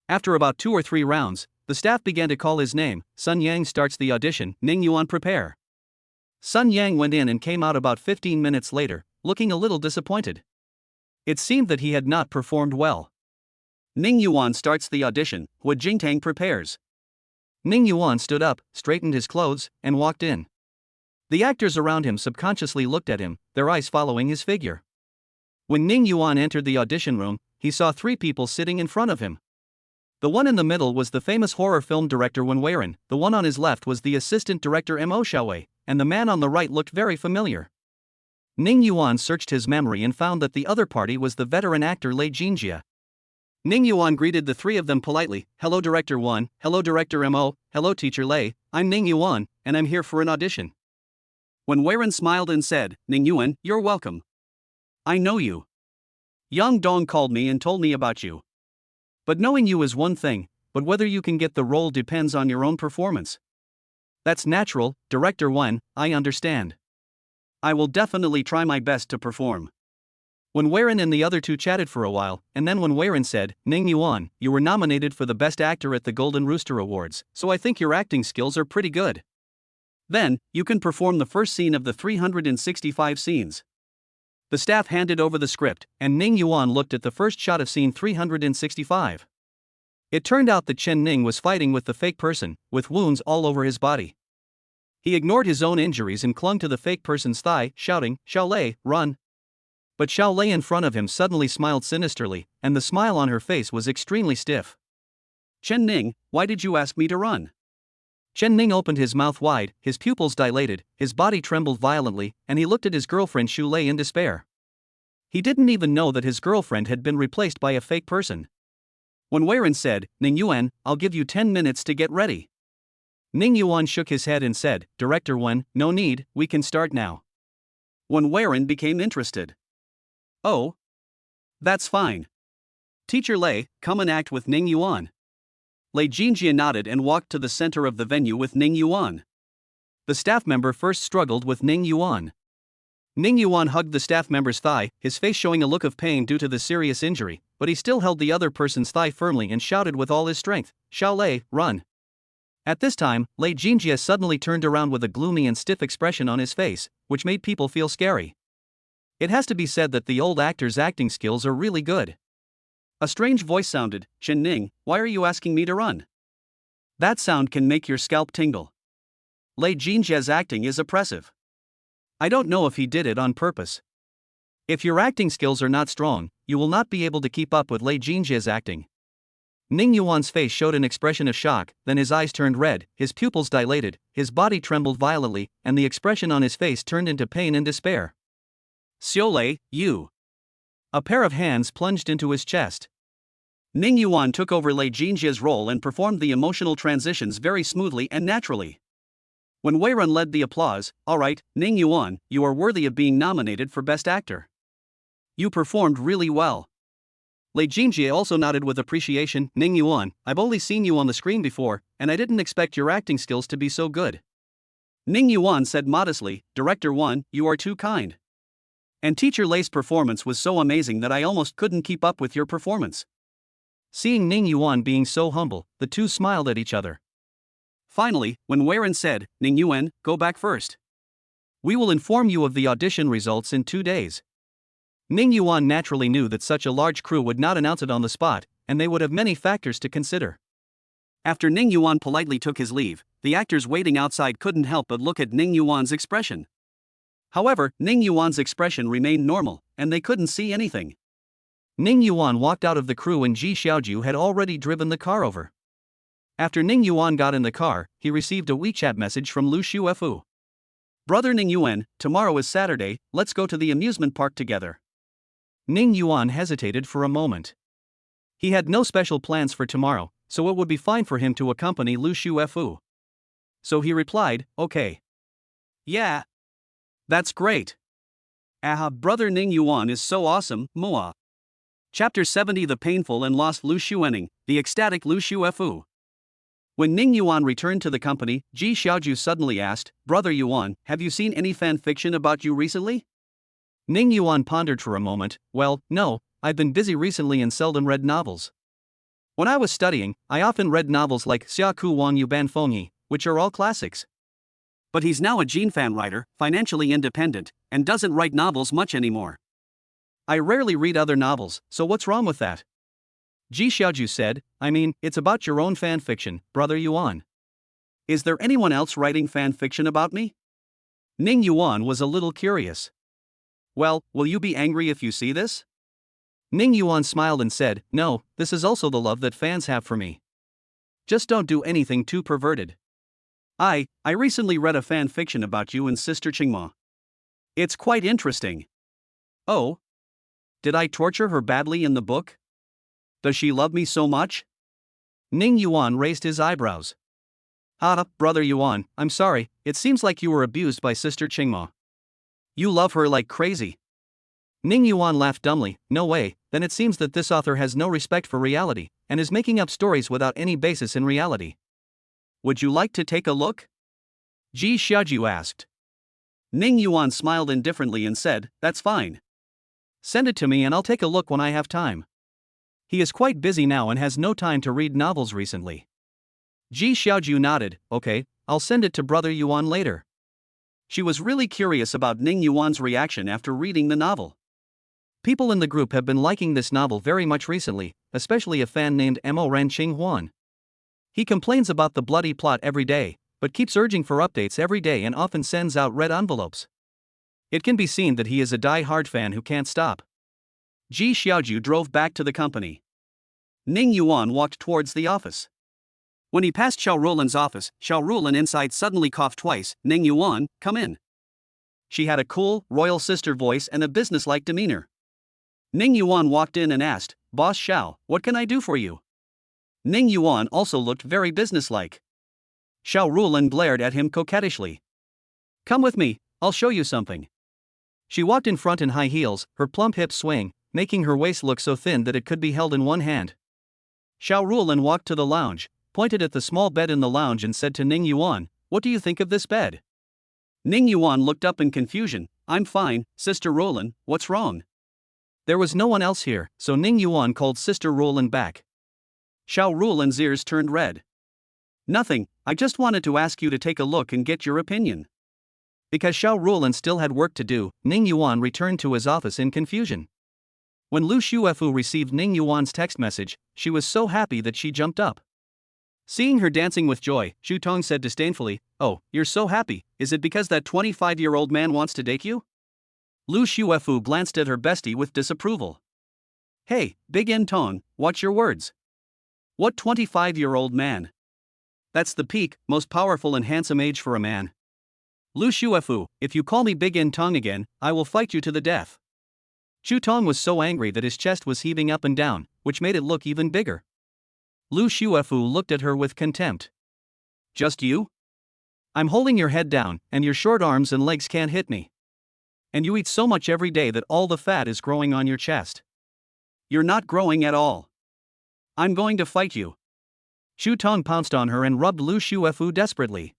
After about 2 or 3 rounds, the staff began to call his name. Sun Yang starts the audition. Ning Yuan, prepare. Sun Yang went in and came out about 15 minutes later, looking a little disappointed. It seemed that he had not performed well. Ning Yuan starts the audition. Hua Jingtang prepares. Ning Yuan stood up, straightened his clothes, and walked in. The actors around him subconsciously looked at him, their eyes following his figure. When Ning Yuan entered the audition room, he saw 3 people sitting in front of him. The one in the middle was the famous horror film director Wen Weiren, the one on his left was the assistant director Mo Xiaowei, and the man on the right looked very familiar. Ning Yuan searched his memory and found that the other party was the veteran actor Lei Jingjie. Ning Yuan greeted the 3 of them politely. Hello Director 1, hello Director Mo, hello Teacher Lei, I'm Ning Yuan, and I'm here for an audition. Wen Weiren smiled and said, Ning Yuan, you're welcome. I know you. Yang Dong called me and told me about you. But knowing you is one thing, but whether you can get the role depends on your own performance. That's natural, Director Wen, I understand. I will definitely try my best to perform. Wen Weiren and the other 2 chatted for a while, and then Wen Weiren said, Ning Yuan, you were nominated for the Best Actor at the Golden Rooster Awards, so I think your acting skills are pretty good. Then, you can perform the first scene of the 365 scenes. The staff handed over the script, and Ning Yuan looked at the first shot of scene 365. It turned out that Chen Ning was fighting with the fake person, with wounds all over his body. He ignored his own injuries and clung to the fake person's thigh, shouting, Xiao Lei, run. But Xiao Lei in front of him suddenly smiled sinisterly, and the smile on her face was extremely stiff. Chen Ning, why did you ask me to run? Chen Ning opened his mouth wide, his pupils dilated, his body trembled violently, and he looked at his girlfriend Xu Lei in despair. He didn't even know that his girlfriend had been replaced by a fake person. When Weiren said, Ning Yuan, I'll give you 10 minutes to get ready. Ning Yuan shook his head and said, Director Wen, no need, we can start now. When Weiren became interested. Oh? That's fine. Teacher Lei, come and act with Ning Yuan. Lei Jingjie nodded and walked to the center of the venue with Ning Yuan. The staff member first struggled with Ning Yuan. Ning Yuan hugged the staff member's thigh, his face showing a look of pain due to the serious injury, but he still held the other person's thigh firmly and shouted with all his strength, Xiao Lei, run. At this time, Lei Jingjie suddenly turned around with a gloomy and stiff expression on his face, which made people feel scary. It has to be said that the old actor's acting skills are really good. A strange voice sounded, Chen Ning, why are you asking me to run? That sound can make your scalp tingle. Lei Jingjie's acting is oppressive. I don't know if he did it on purpose. If your acting skills are not strong, you will not be able to keep up with Lei Jingjie's acting. Ning Yuan's face showed an expression of shock, then his eyes turned red, his pupils dilated, his body trembled violently, and the expression on his face turned into pain and despair. Xiao Lei, you. A pair of hands plunged into his chest. Ning Yuan took over Lei Jingjie's role and performed the emotional transitions very smoothly and naturally. When Weiren led the applause, alright, Ning Yuan, you are worthy of being nominated for Best Actor. You performed really well. Lei Jingjie also nodded with appreciation, Ning Yuan, I've only seen you on the screen before, and I didn't expect your acting skills to be so good. Ning Yuan said modestly, Director 1, you are too kind. And Teacher Lei's performance was so amazing that I almost couldn't keep up with your performance. Seeing Ning Yuan being so humble, the two smiled at each other. Finally, when Weiren said, Ning Yuan, go back first. We will inform you of the audition results in 2 days. Ning Yuan naturally knew that such a large crew would not announce it on the spot, and they would have many factors to consider. After Ning Yuan politely took his leave, the actors waiting outside couldn't help but look at Ning Yuan's expression. However, Ning Yuan's expression remained normal, and they couldn't see anything. Ning Yuan walked out of the crew and Ji Xiaoju had already driven the car over. After Ning Yuan got in the car, he received a WeChat message from Lu Shuefu. Brother Ning Yuan, tomorrow is Saturday, let's go to the amusement park together. Ning Yuan hesitated for a moment. He had no special plans for tomorrow, so it would be fine for him to accompany Lu Shuefu. So he replied, okay. Yeah. That's great. Brother Ning Yuan is so awesome, Mua. Chapter 70 The Painful and Lost Lu Xuening, the ecstatic Lu Shuefu. When Ning Yuan returned to the company, Ji Xiaoju suddenly asked, Brother Yuan, have you seen any fan fiction about you recently? Ning Yuan pondered for a moment. Well, no, I've been busy recently and seldom read novels. When I was studying, I often read novels like Xia Ku Wang Yu Ban Feng Yi, which are all classics. But he's now a Jin fan writer, financially independent, and doesn't write novels much anymore. I rarely read other novels, so what's wrong with that? Ji Xiaoju said, I mean, it's about your own fan fiction, Brother Yuan. Is there anyone else writing fan fiction about me? Ning Yuan was a little curious. Well, will you be angry if you see this? Ning Yuan smiled and said, no, this is also the love that fans have for me. Just don't do anything too perverted. I recently read a fan fiction about you and Sister Qingma. It's quite interesting. Oh? Did I torture her badly in the book? Does she love me so much? Ning Yuan raised his eyebrows. Brother Yuan, I'm sorry, it seems like you were abused by Sister Qingma. You love her like crazy. Ning Yuan laughed dumbly. No way, then it seems that this author has no respect for reality, and is making up stories without any basis in reality. Would you like to take a look? Ji Xiaoju asked. Ning Yuan smiled indifferently and said, that's fine. Send it to me and I'll take a look when I have time. He is quite busy now and has no time to read novels recently. Ji Xiaoju nodded, okay, I'll send it to Brother Yuan later. She was really curious about Ning Yuan's reaction after reading the novel. People in the group have been liking this novel very much recently, especially a fan named Mo Ran Qing Huan. He complains about the bloody plot every day, but keeps urging for updates every day and often sends out red envelopes. It can be seen that he is a die-hard fan who can't stop. Ji Xiaoju drove back to the company. Ning Yuan walked towards the office. When he passed Xiao Ruolan's office, Xiao Ruolan inside suddenly coughed twice. Ning Yuan, come in. She had a cool, royal sister voice and a businesslike demeanor. Ning Yuan walked in and asked, Boss Xiao, what can I do for you? Ning Yuan also looked very businesslike. Xiao Ruolan glared at him coquettishly. Come with me, I'll show you something. She walked in front in high heels, her plump hips swaying, making her waist look so thin that it could be held in one hand. Xiao Ruolan walked to the lounge, pointed at the small bed in the lounge and said to Ning Yuan, what do you think of this bed? Ning Yuan looked up in confusion. I'm fine, Sister Ruolan, what's wrong? There was no one else here, so Ning Yuan called Sister Ruolan back. Xiao Ruolan's ears turned red. Nothing, I just wanted to ask you to take a look and get your opinion. Because Xiao Ruolan still had work to do, Ning Yuan returned to his office in confusion. When Lu Shuefu received Ning Yuan's text message, she was so happy that she jumped up. Seeing her dancing with joy, Xu Tong said disdainfully, oh, you're so happy, is it because that 25-year-old man wants to date you? Lu Shuefu glanced at her bestie with disapproval. Hey, Big N Tong, watch your words. What 25-year-old man? That's the peak, most powerful and handsome age for a man. Lu Shuefu, if you call me Big N Tong again, I will fight you to the death. Xu Tong was so angry that his chest was heaving up and down, which made it look even bigger. Lu Shuefu looked at her with contempt. Just you? I'm holding your head down, and your short arms and legs can't hit me. And you eat so much every day that all the fat is growing on your chest. You're not growing at all. I'm going to fight you. Xu Tong pounced on her and rubbed Lu Shuefu desperately.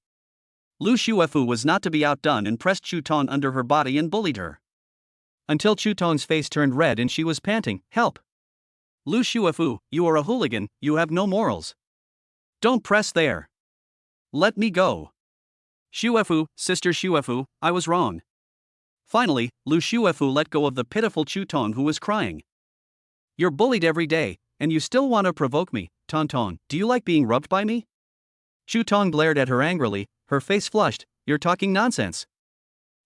Lu Shuefu was not to be outdone and pressed Xu Tong under her body and bullied her. Until Xu Tong's face turned red and she was panting, help! Lu Shuefu, you are a hooligan, you have no morals. Don't press there. Let me go. Shuefu, Sister Shuefu, I was wrong. Finally, Lu Shuefu let go of the pitiful Xu Tong who was crying. You're bullied every day, and you still want to provoke me, Tong. Do you like being rubbed by me? Xu Tong glared at her angrily, her face flushed. You're talking nonsense.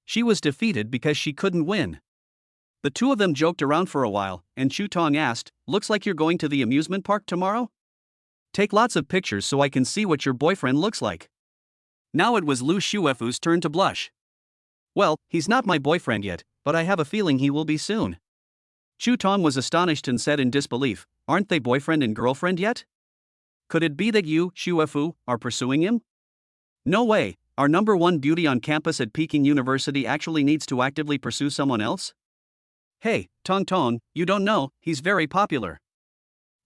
She was defeated because she couldn't win. The two of them joked around for a while, and Chu Tong asked, "Looks like you're going to the amusement park tomorrow? Take lots of pictures so I can see what your boyfriend looks like." Now it was Lu Xuefu's turn to blush. "Well, he's not my boyfriend yet, but I have a feeling he will be soon." Chu Tong was astonished and said in disbelief, "Aren't they boyfriend and girlfriend yet? Could it be that you, Xuefu, are pursuing him?" "No way, our number one beauty on campus at Peking University actually needs to actively pursue someone else? Hey, Tong Tong, you don't know, he's very popular.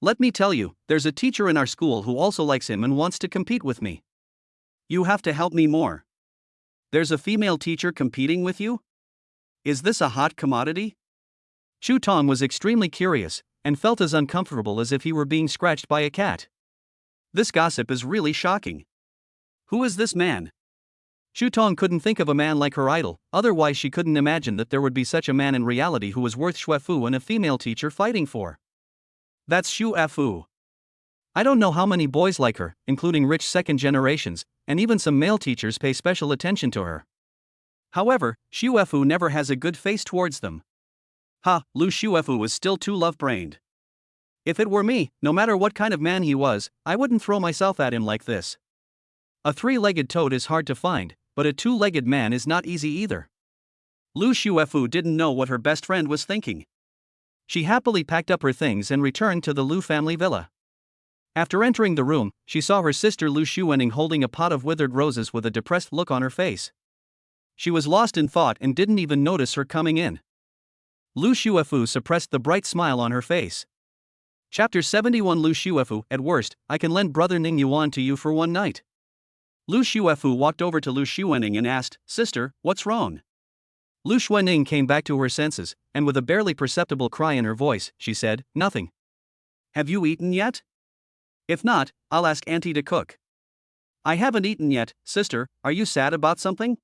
Let me tell you, there's a teacher in our school who also likes him and wants to compete with me. You have to help me more." "There's a female teacher competing with you? Is this a hot commodity?" Chu Tong was extremely curious, and felt as uncomfortable as if he were being scratched by a cat. This gossip is really shocking. Who is this man? Chu Tong couldn't think of a man like her idol, otherwise she couldn't imagine that there would be such a man in reality who was worth Xuefu and a female teacher fighting for. That's Xuefu. I don't know how many boys like her, including rich second generations, and even some male teachers pay special attention to her. However, Xuefu never has a good face towards them. Lu Xuefu was still too love-brained. If it were me, no matter what kind of man he was, I wouldn't throw myself at him like this. A three-legged toad is hard to find, but a two-legged man is not easy either. Lu Xuefu didn't know what her best friend was thinking. She happily packed up her things and returned to the Lu family villa. After entering the room, she saw her sister Lu Xuening holding a pot of withered roses with a depressed look on her face. She was lost in thought and didn't even notice her coming in. Lu Xuefu suppressed the bright smile on her face. Chapter 71. Lu Xuefu, at worst, I can lend brother Ning Yuan to you for one night. Lu Xuefu walked over to Lu Xuening and asked, "Sister, what's wrong?" Lu Xuening came back to her senses, and with a barely perceptible cry in her voice, she said, "Nothing. Have you eaten yet? If not, I'll ask Auntie to cook." "I haven't eaten yet, sister, are you sad about something?"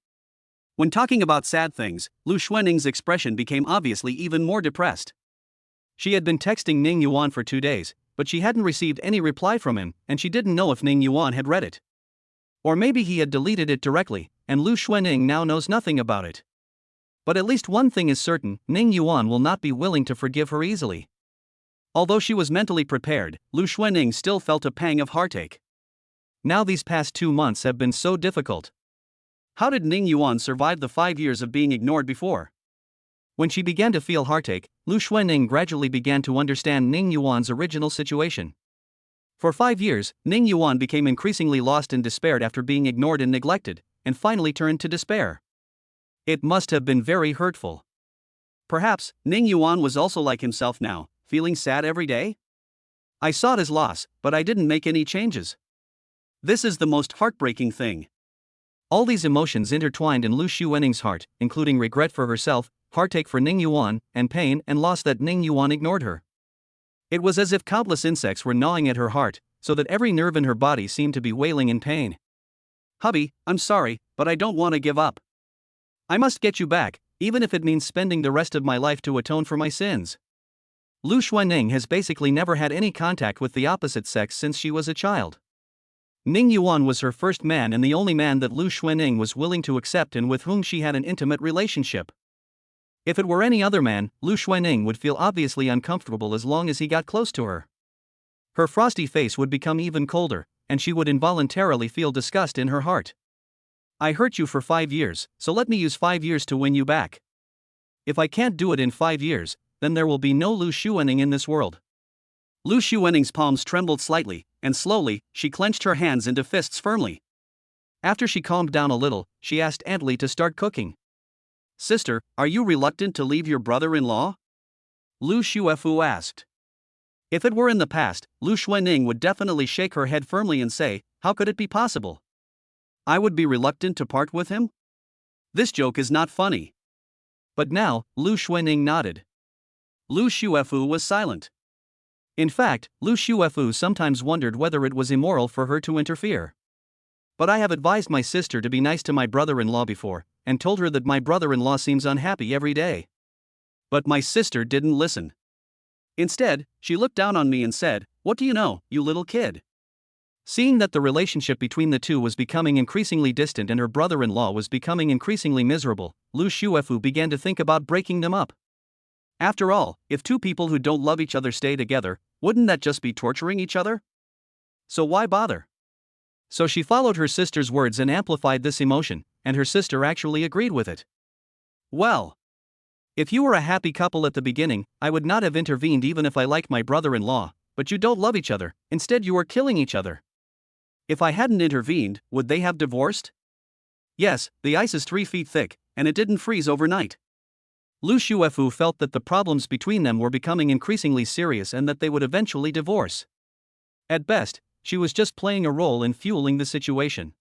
When talking about sad things, Lu Xuening's expression became obviously even more depressed. She had been texting Ning Yuan for 2 days, but she hadn't received any reply from him, and she didn't know if Ning Yuan had read it. Or maybe he had deleted it directly, and Lu Xuening now knows nothing about it. But at least one thing is certain, Ning Yuan will not be willing to forgive her easily. Although she was mentally prepared, Lu Xuening still felt a pang of heartache. Now these past 2 months have been so difficult. How did Ning Yuan survive the 5 years of being ignored before? When she began to feel heartache, Lu Xuening gradually began to understand Ning Yuan's original situation. For 5 years, Ning Yuan became increasingly lost and despaired after being ignored and neglected, and finally turned to despair. It must have been very hurtful. Perhaps, Ning Yuan was also like himself now, feeling sad every day? I sought his loss, but I didn't make any changes. This is the most heartbreaking thing. All these emotions intertwined in Lu Xuening's heart, including regret for herself, heartache for Ning Yuan, and pain and loss that Ning Yuan ignored her. It was as if countless insects were gnawing at her heart, so that every nerve in her body seemed to be wailing in pain. "Hubby, I'm sorry, but I don't want to give up. I must get you back, even if it means spending the rest of my life to atone for my sins." Lu Xuening has basically never had any contact with the opposite sex since she was a child. Ning Yuan was her first man and the only man that Lu Xuening was willing to accept and with whom she had an intimate relationship. If it were any other man, Lu Xuening would feel obviously uncomfortable as long as he got close to her. Her frosty face would become even colder, and she would involuntarily feel disgust in her heart. I hurt you for 5 years, so let me use 5 years to win you back. If I can't do it in 5 years, then there will be no Lu Xuening in this world. Lu Xuening's palms trembled slightly, and slowly, she clenched her hands into fists firmly. After she calmed down a little, she asked Aunt Li to start cooking. Sister, are you reluctant to leave your brother-in-law? Lu Xuefu asked. If it were in the past, Lu Xuening would definitely shake her head firmly and say, how could it be possible? I would be reluctant to part with him? This joke is not funny. But now, Lu Xuening nodded. Lu Xuefu was silent. In fact, Lu Xuefu sometimes wondered whether it was immoral for her to interfere. But I have advised my sister to be nice to my brother-in-law before, and told her that my brother-in-law seems unhappy every day. But my sister didn't listen. Instead, she looked down on me and said, what do you know, you little kid? Seeing that the relationship between the two was becoming increasingly distant and her brother-in-law was becoming increasingly miserable, Lu Shuefu began to think about breaking them up. After all, if two people who don't love each other stay together, wouldn't that just be torturing each other? So why bother? So she followed her sister's words and amplified this emotion, and her sister actually agreed with it. Well, if you were a happy couple at the beginning, I would not have intervened even if I liked my brother-in-law, but you don't love each other, instead you are killing each other. If I hadn't intervened, would they have divorced? Yes, the ice is 3 feet thick, and it didn't freeze overnight. Lu Shuefu felt that the problems between them were becoming increasingly serious and that they would eventually divorce. At best, she was just playing a role in fueling the situation.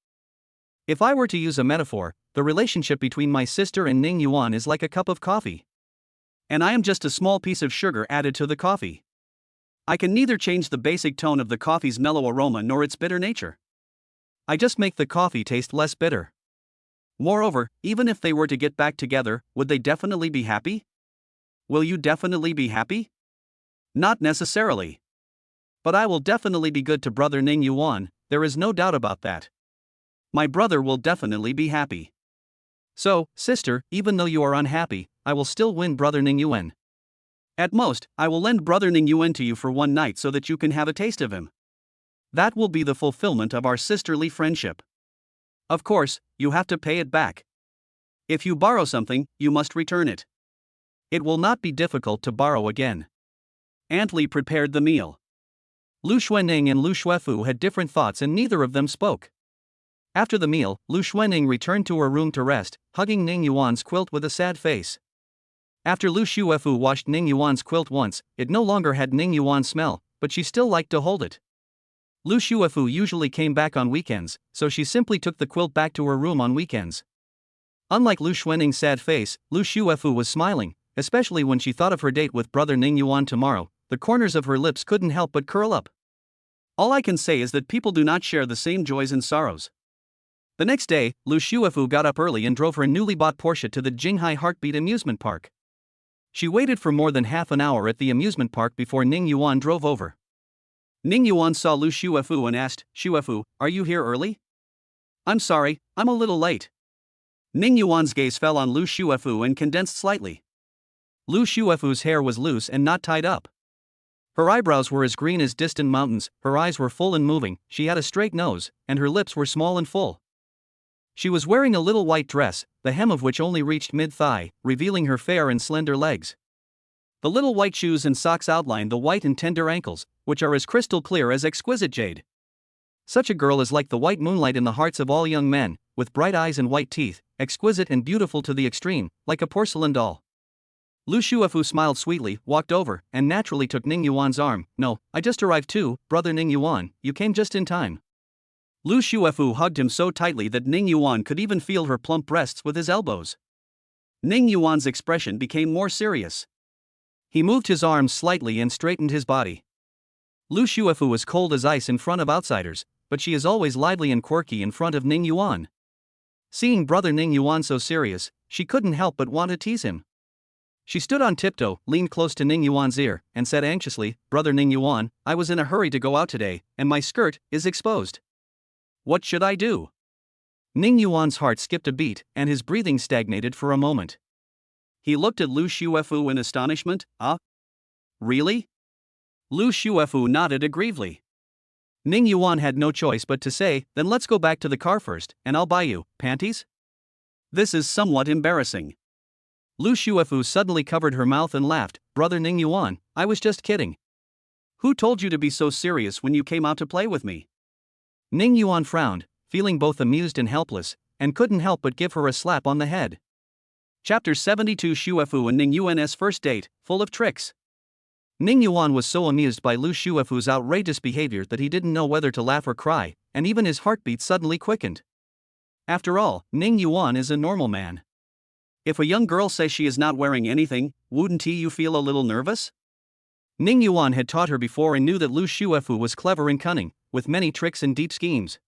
If I were to use a metaphor, the relationship between my sister and Ning Yuan is like a cup of coffee. And I am just a small piece of sugar added to the coffee. I can neither change the basic tone of the coffee's mellow aroma nor its bitter nature. I just make the coffee taste less bitter. Moreover, even if they were to get back together, would they definitely be happy? Will you definitely be happy? Not necessarily. But I will definitely be good to brother Ning Yuan, there is no doubt about that. My brother will definitely be happy. So, sister, even though you are unhappy, I will still win brother Ning Yuan. At most, I will lend brother Ning Yuan to you for one night so that you can have a taste of him. That will be the fulfillment of our sisterly friendship. Of course, you have to pay it back. If you borrow something, you must return it. It will not be difficult to borrow again. Aunt Li prepared the meal. Lu Xuanning and Lu Shuefu had different thoughts and neither of them spoke. After the meal, Lu Xuanning returned to her room to rest, hugging Ning Yuan's quilt with a sad face. After Lu Shuefu washed Ning Yuan's quilt once, it no longer had Ning Yuan's smell, but she still liked to hold it. Lu Shuefu usually came back on weekends, so she simply took the quilt back to her room on weekends. Unlike Lu Xuanning's sad face, Lu Shuefu was smiling, especially when she thought of her date with brother Ning Yuan tomorrow. The corners of her lips couldn't help but curl up. All I can say is that people do not share the same joys and sorrows. The next day, Lu Shuefu got up early and drove her newly bought Porsche to the Jinghai Heartbeat amusement park. She waited for more than half an hour at the amusement park before Ning Yuan drove over. Ning Yuan saw Lu Shuefu and asked, "Shuefu, are you here early?" "I'm sorry, I'm a little late." Ning Yuan's gaze fell on Lu Shuefu and condensed slightly. Lu Shuefu's hair was loose and not tied up. Her eyebrows were as green as distant mountains, her eyes were full and moving, she had a straight nose, and her lips were small and full. She was wearing a little white dress, the hem of which only reached mid-thigh, revealing her fair and slender legs. The little white shoes and socks outlined the white and tender ankles, which are as crystal clear as exquisite jade. Such a girl is like the white moonlight in the hearts of all young men, with bright eyes and white teeth, exquisite and beautiful to the extreme, like a porcelain doll. Lu Shuefu smiled sweetly, walked over, and naturally took Ning Yuan's arm. "No, I just arrived too, brother Ning Yuan, you came just in time." Lu Shuefu hugged him so tightly that Ning Yuan could even feel her plump breasts with his elbows. Ning Yuan's expression became more serious. He moved his arms slightly and straightened his body. Lu Shuefu was cold as ice in front of outsiders, but she is always lively and quirky in front of Ning Yuan. Seeing brother Ning Yuan so serious, she couldn't help but want to tease him. She stood on tiptoe, leaned close to Ning Yuan's ear, and said anxiously, "Brother Ning Yuan, I was in a hurry to go out today, and my skirt is exposed. What should I do?" Ning Yuan's heart skipped a beat, and his breathing stagnated for a moment. He looked at Lu Shuefu in astonishment. Really?" Lu Shuefu nodded aggrievely. Ning Yuan had no choice but to say, "Then let's go back to the car first, and I'll buy you panties?" This is somewhat embarrassing. Lu Shuefu suddenly covered her mouth and laughed. "Brother Ning Yuan, I was just kidding. Who told you to be so serious when you came out to play with me?" Ning Yuan frowned, feeling both amused and helpless, and couldn't help but give her a slap on the head. Chapter 72 Shuefu and Ning Yuan's first date, full of tricks. Ning Yuan was so amused by Lu Shuefu's outrageous behavior that he didn't know whether to laugh or cry, and even his heartbeat suddenly quickened. After all, Ning Yuan is a normal man. If a young girl says she is not wearing anything, wouldn't you feel a little nervous? Ning Yuan had taught her before and knew that Lu Shuefu was clever and cunning, with many tricks and deep schemes.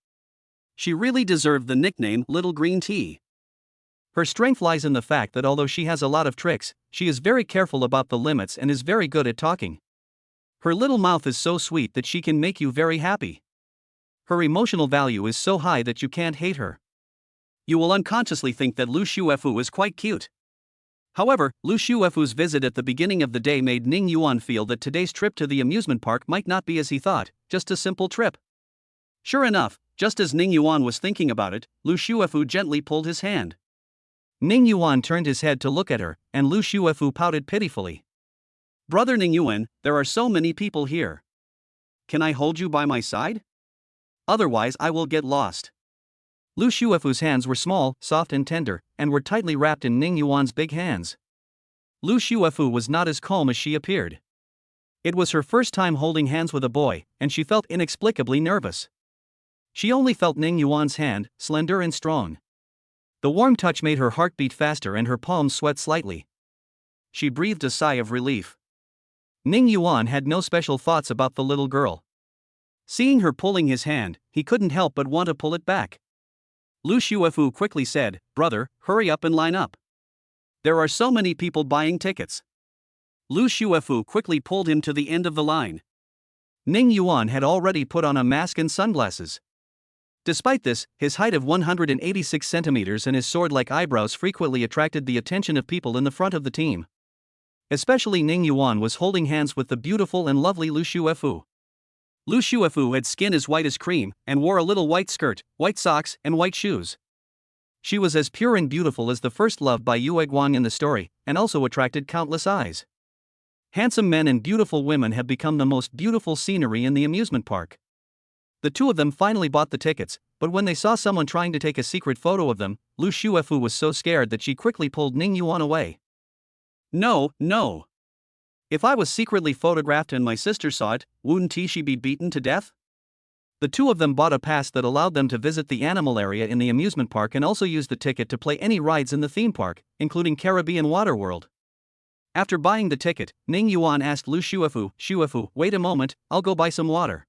She really deserved the nickname Little Green Tea. Her strength lies in the fact that although she has a lot of tricks, she is very careful about the limits and is very good at talking. Her little mouth is so sweet that she can make you very happy. Her emotional value is so high that you can't hate her. You will unconsciously think that Lu Shuefu is quite cute. However, Lu Shuefu's visit at the beginning of the day made Ning Yuan feel that today's trip to the amusement park might not be as he thought, just a simple trip. Sure enough, just as Ning Yuan was thinking about it, Lu Shuefu gently pulled his hand. Ning Yuan turned his head to look at her, and Lu Shuefu pouted pitifully. Brother Ning Yuan, there are so many people here. Can I hold you by my side? Otherwise I will get lost. Lu Shuefu's hands were small, soft and tender, and were tightly wrapped in Ning Yuan's big hands. Lu Shuefu was not as calm as she appeared. It was her first time holding hands with a boy, and she felt inexplicably nervous. She only felt Ning Yuan's hand, slender and strong. The warm touch made her heart beat faster and her palms sweat slightly. She breathed a sigh of relief. Ning Yuan had no special thoughts about the little girl. Seeing her pulling his hand, he couldn't help but want to pull it back. Lu Shuefu quickly said, "Brother, hurry up and line up. There are so many people buying tickets." Lu Shuefu quickly pulled him to the end of the line. Ning Yuan had already put on a mask and sunglasses. Despite this, his height of 186 centimeters and his sword-like eyebrows frequently attracted the attention of people in the front of the team. Especially Ning Yuan was holding hands with the beautiful and lovely Lu Shuefu. Lu Shuefu had skin as white as cream, and wore a little white skirt, white socks, and white shoes. She was as pure and beautiful as the first love by Yue Guang in the story, and also attracted countless eyes. Handsome men and beautiful women have become the most beautiful scenery in the amusement park. The two of them finally bought the tickets, but when they saw someone trying to take a secret photo of them, Lu Shuefu was so scared that she quickly pulled Ning Yuan away. No. If I was secretly photographed and my sister saw it, wouldn't she be beaten to death? The two of them bought a pass that allowed them to visit the animal area in the amusement park and also used the ticket to play any rides in the theme park, including Caribbean Water World. After buying the ticket, Ning Yuan asked Lu Shuefu, "Shuefu, wait a moment, I'll go buy some water."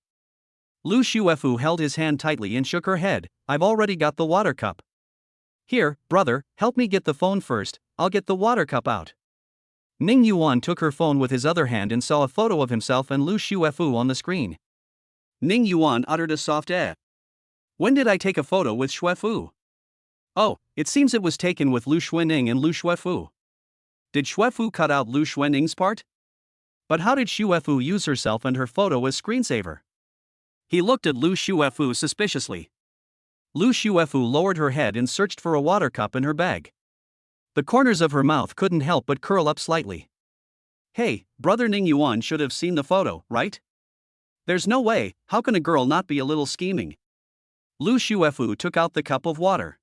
Lu Shuefu held his hand tightly and shook her head, "I've already got the water cup." "Here, brother, help me get the phone first, I'll get the water cup out." Ning Yuan took her phone with his other hand and saw a photo of himself and Lu Shuefu on the screen. Ning Yuan uttered a soft eh. When did I take a photo with Shuefu? Oh, it seems it was taken with Lu Xuening and Lu Shuefu. Did Shuefu cut out Lu Xuening's part? But how did Shuefu use herself and her photo as screensaver? He looked at Lu Shuefu suspiciously. Lu Shuefu lowered her head and searched for a water cup in her bag. The corners of her mouth couldn't help but curl up slightly. Hey, brother Ning Yuan should have seen the photo, right? There's no way, how can a girl not be a little scheming? Lu Shuefu took out the cup of water.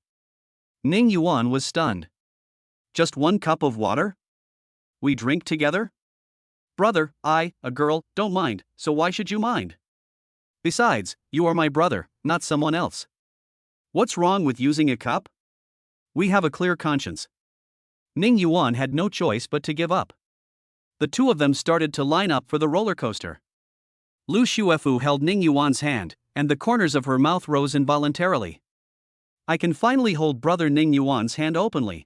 Ning Yuan was stunned. Just one cup of water? We drink together? Brother, I, a girl, don't mind, so why should you mind? Besides, you are my brother, not someone else. What's wrong with using a cup? We have a clear conscience. Ning Yuan had no choice but to give up. The two of them started to line up for the roller coaster. Lu Shuefu held Ning Yuan's hand, and the corners of her mouth rose involuntarily. I can finally hold brother Ning Yuan's hand openly.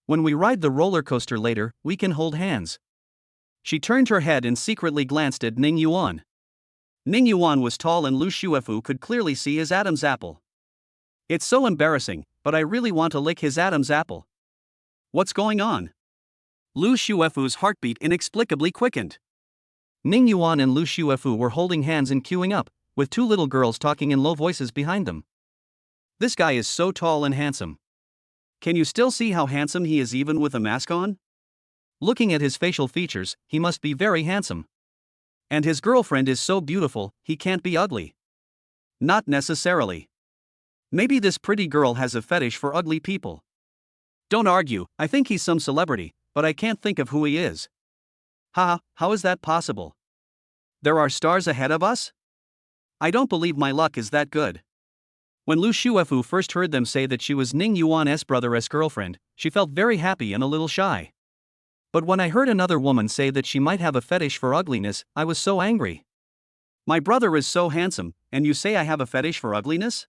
When we ride the roller coaster later, we can hold hands. She turned her head and secretly glanced at Ning Yuan. Ning Yuan was tall and Lu Shuefu could clearly see his Adam's apple. It's so embarrassing, but I really want to lick his Adam's apple. What's going on? Lu Shuefu's heartbeat inexplicably quickened. Ning Yuan and Lu Shuefu were holding hands and queuing up, with two little girls talking in low voices behind them. This guy is so tall and handsome. Can you still see how handsome he is even with a mask on? Looking at his facial features, he must be very handsome. And his girlfriend is so beautiful, he can't be ugly. Not necessarily. Maybe this pretty girl has a fetish for ugly people. Don't argue, I think he's some celebrity, but I can't think of who he is. Haha, how is that possible? There are stars ahead of us? I don't believe my luck is that good. When Lu Shuefu first heard them say that she was Ning Yuan's brother's girlfriend, she felt very happy and a little shy. But when I heard another woman say that she might have a fetish for ugliness, I was so angry. My brother is so handsome, and you say I have a fetish for ugliness?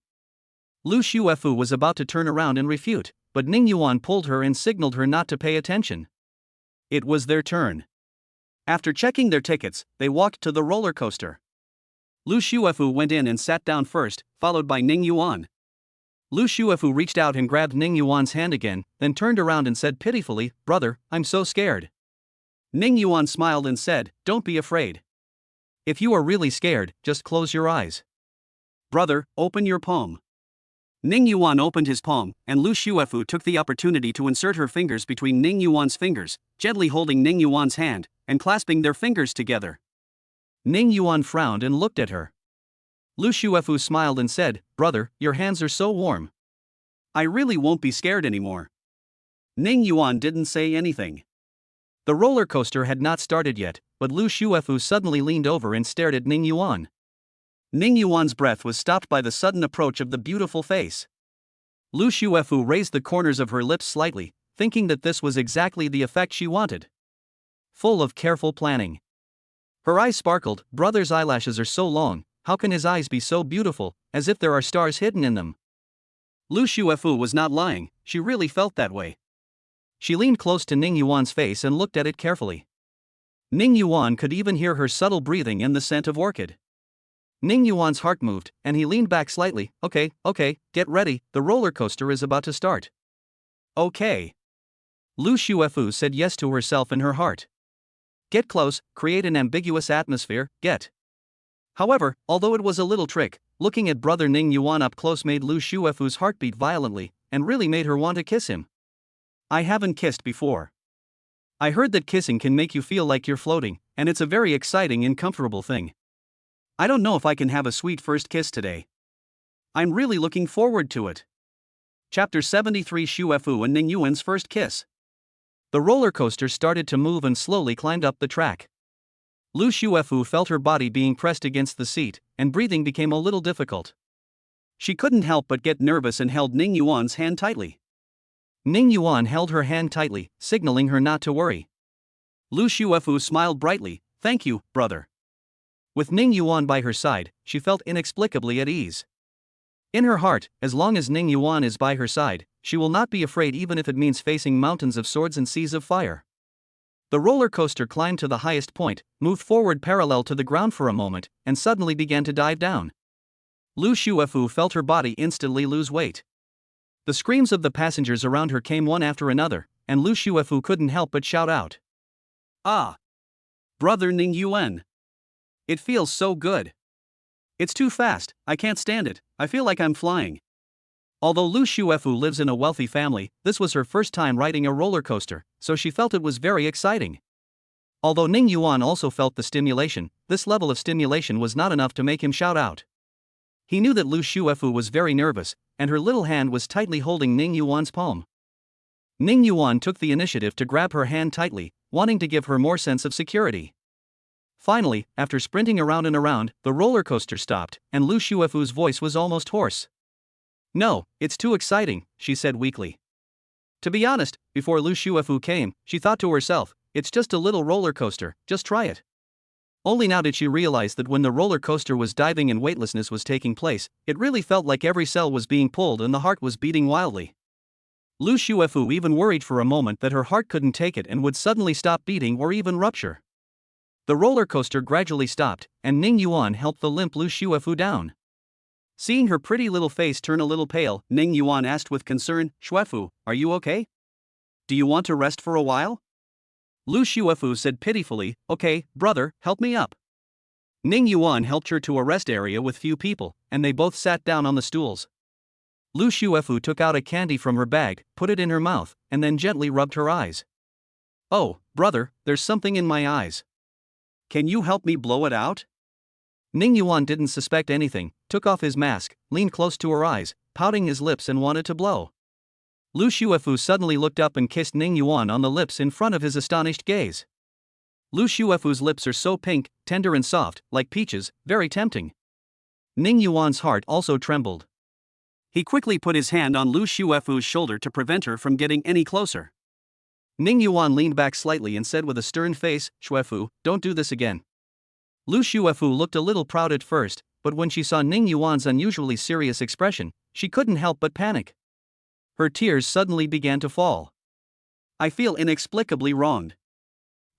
Lu Shuefu was about to turn around and refute, but Ning Yuan pulled her and signaled her not to pay attention. It was their turn. After checking their tickets, they walked to the roller coaster. Lu Shuefu went in and sat down first, followed by Ning Yuan. Lu Shuefu reached out and grabbed Ning Yuan's hand again, then turned around and said pitifully, "Brother, I'm so scared." Ning Yuan smiled and said, "Don't be afraid. If you are really scared, just close your eyes." "Brother, open your palm." Ning Yuan opened his palm, and Lu Shuefu took the opportunity to insert her fingers between Ning Yuan's fingers, gently holding Ning Yuan's hand, and clasping their fingers together. Ning Yuan frowned and looked at her. Lu Shuefu smiled and said, "Brother, your hands are so warm. I really won't be scared anymore." Ning Yuan didn't say anything. The roller coaster had not started yet, but Lu Shuefu suddenly leaned over and stared at Ning Yuan. Ning Yuan's breath was stopped by the sudden approach of the beautiful face. Lu Shuefu raised the corners of her lips slightly, thinking that this was exactly the effect she wanted. Full of careful planning. Her eyes sparkled. Brother's eyelashes are so long, how can his eyes be so beautiful, as if there are stars hidden in them? Lu Shuefu was not lying, she really felt that way. She leaned close to Ning Yuan's face and looked at it carefully. Ning Yuan could even hear her subtle breathing and the scent of orchid. Ning Yuan's heart moved, and he leaned back slightly. Okay, get ready, the roller coaster is about to start." "Okay." Lu Shuefu said yes to herself in her heart. Get close, create an ambiguous atmosphere, get. However, although it was a little trick, looking at brother Ning Yuan up close made Lu Shuefu's heart beat violently, and really made her want to kiss him. "I haven't kissed before. I heard that kissing can make you feel like you're floating, and it's a very exciting and comfortable thing. I don't know if I can have a sweet first kiss today. I'm really looking forward to it." Chapter 73: Shuefu and Ning Yuan's first kiss. The roller coaster started to move and slowly climbed up the track. Lu Shuefu felt her body being pressed against the seat, and breathing became a little difficult. She couldn't help but get nervous and held Ning Yuan's hand tightly. Ning Yuan held her hand tightly, signaling her not to worry. Lu Shuefu smiled brightly. "Thank you, brother." With Ning Yuan by her side, she felt inexplicably at ease. In her heart, as long as Ning Yuan is by her side, she will not be afraid even if it means facing mountains of swords and seas of fire. The roller coaster climbed to the highest point, moved forward parallel to the ground for a moment, and suddenly began to dive down. Lu Shuefu felt her body instantly lose weight. The screams of the passengers around her came one after another, and Lu Shuefu couldn't help but shout out. "Ah! Brother Ning Yuan! It feels so good. It's too fast, I can't stand it, I feel like I'm flying." Although Lu Shuefu lives in a wealthy family, this was her first time riding a roller coaster, so she felt it was very exciting. Although Ning Yuan also felt the stimulation, this level of stimulation was not enough to make him shout out. He knew that Lu Shuefu was very nervous, and her little hand was tightly holding Ning Yuan's palm. Ning Yuan took the initiative to grab her hand tightly, wanting to give her more sense of security. Finally, after sprinting around and around, the roller coaster stopped, and Lu Shuefu's voice was almost hoarse. "No, it's too exciting," she said weakly. To be honest, before Lu Shuefu came, she thought to herself, "It's just a little roller coaster, just try it." Only now did she realize that when the roller coaster was diving and weightlessness was taking place, it really felt like every cell was being pulled and the heart was beating wildly. Lu Shuefu even worried for a moment that her heart couldn't take it and would suddenly stop beating or even rupture. The roller coaster gradually stopped, and Ning Yuan helped the limp Lu Shuefu down. Seeing her pretty little face turn a little pale, Ning Yuan asked with concern, "Shuefu, are you okay? Do you want to rest for a while?" Lu Shuefu said pitifully, "Okay, brother, help me up." Ning Yuan helped her to a rest area with few people, and they both sat down on the stools. Lu Shuefu took out a candy from her bag, put it in her mouth, and then gently rubbed her eyes. "Oh, brother, there's something in my eyes. Can you help me blow it out?" Ning Yuan didn't suspect anything, took off his mask, leaned close to her eyes, pouting his lips and wanted to blow. Lu Shuefu suddenly looked up and kissed Ning Yuan on the lips in front of his astonished gaze. Lu Shuefu's lips are so pink, tender and soft, like peaches, very tempting. Ning Yuan's heart also trembled. He quickly put his hand on Lu Shuefu's shoulder to prevent her from getting any closer. Ning Yuan leaned back slightly and said with a stern face, "Shuefu, don't do this again." Lu Shuefu looked a little proud at first, but when she saw Ning Yuan's unusually serious expression, she couldn't help but panic. Her tears suddenly began to fall. "I feel inexplicably wronged.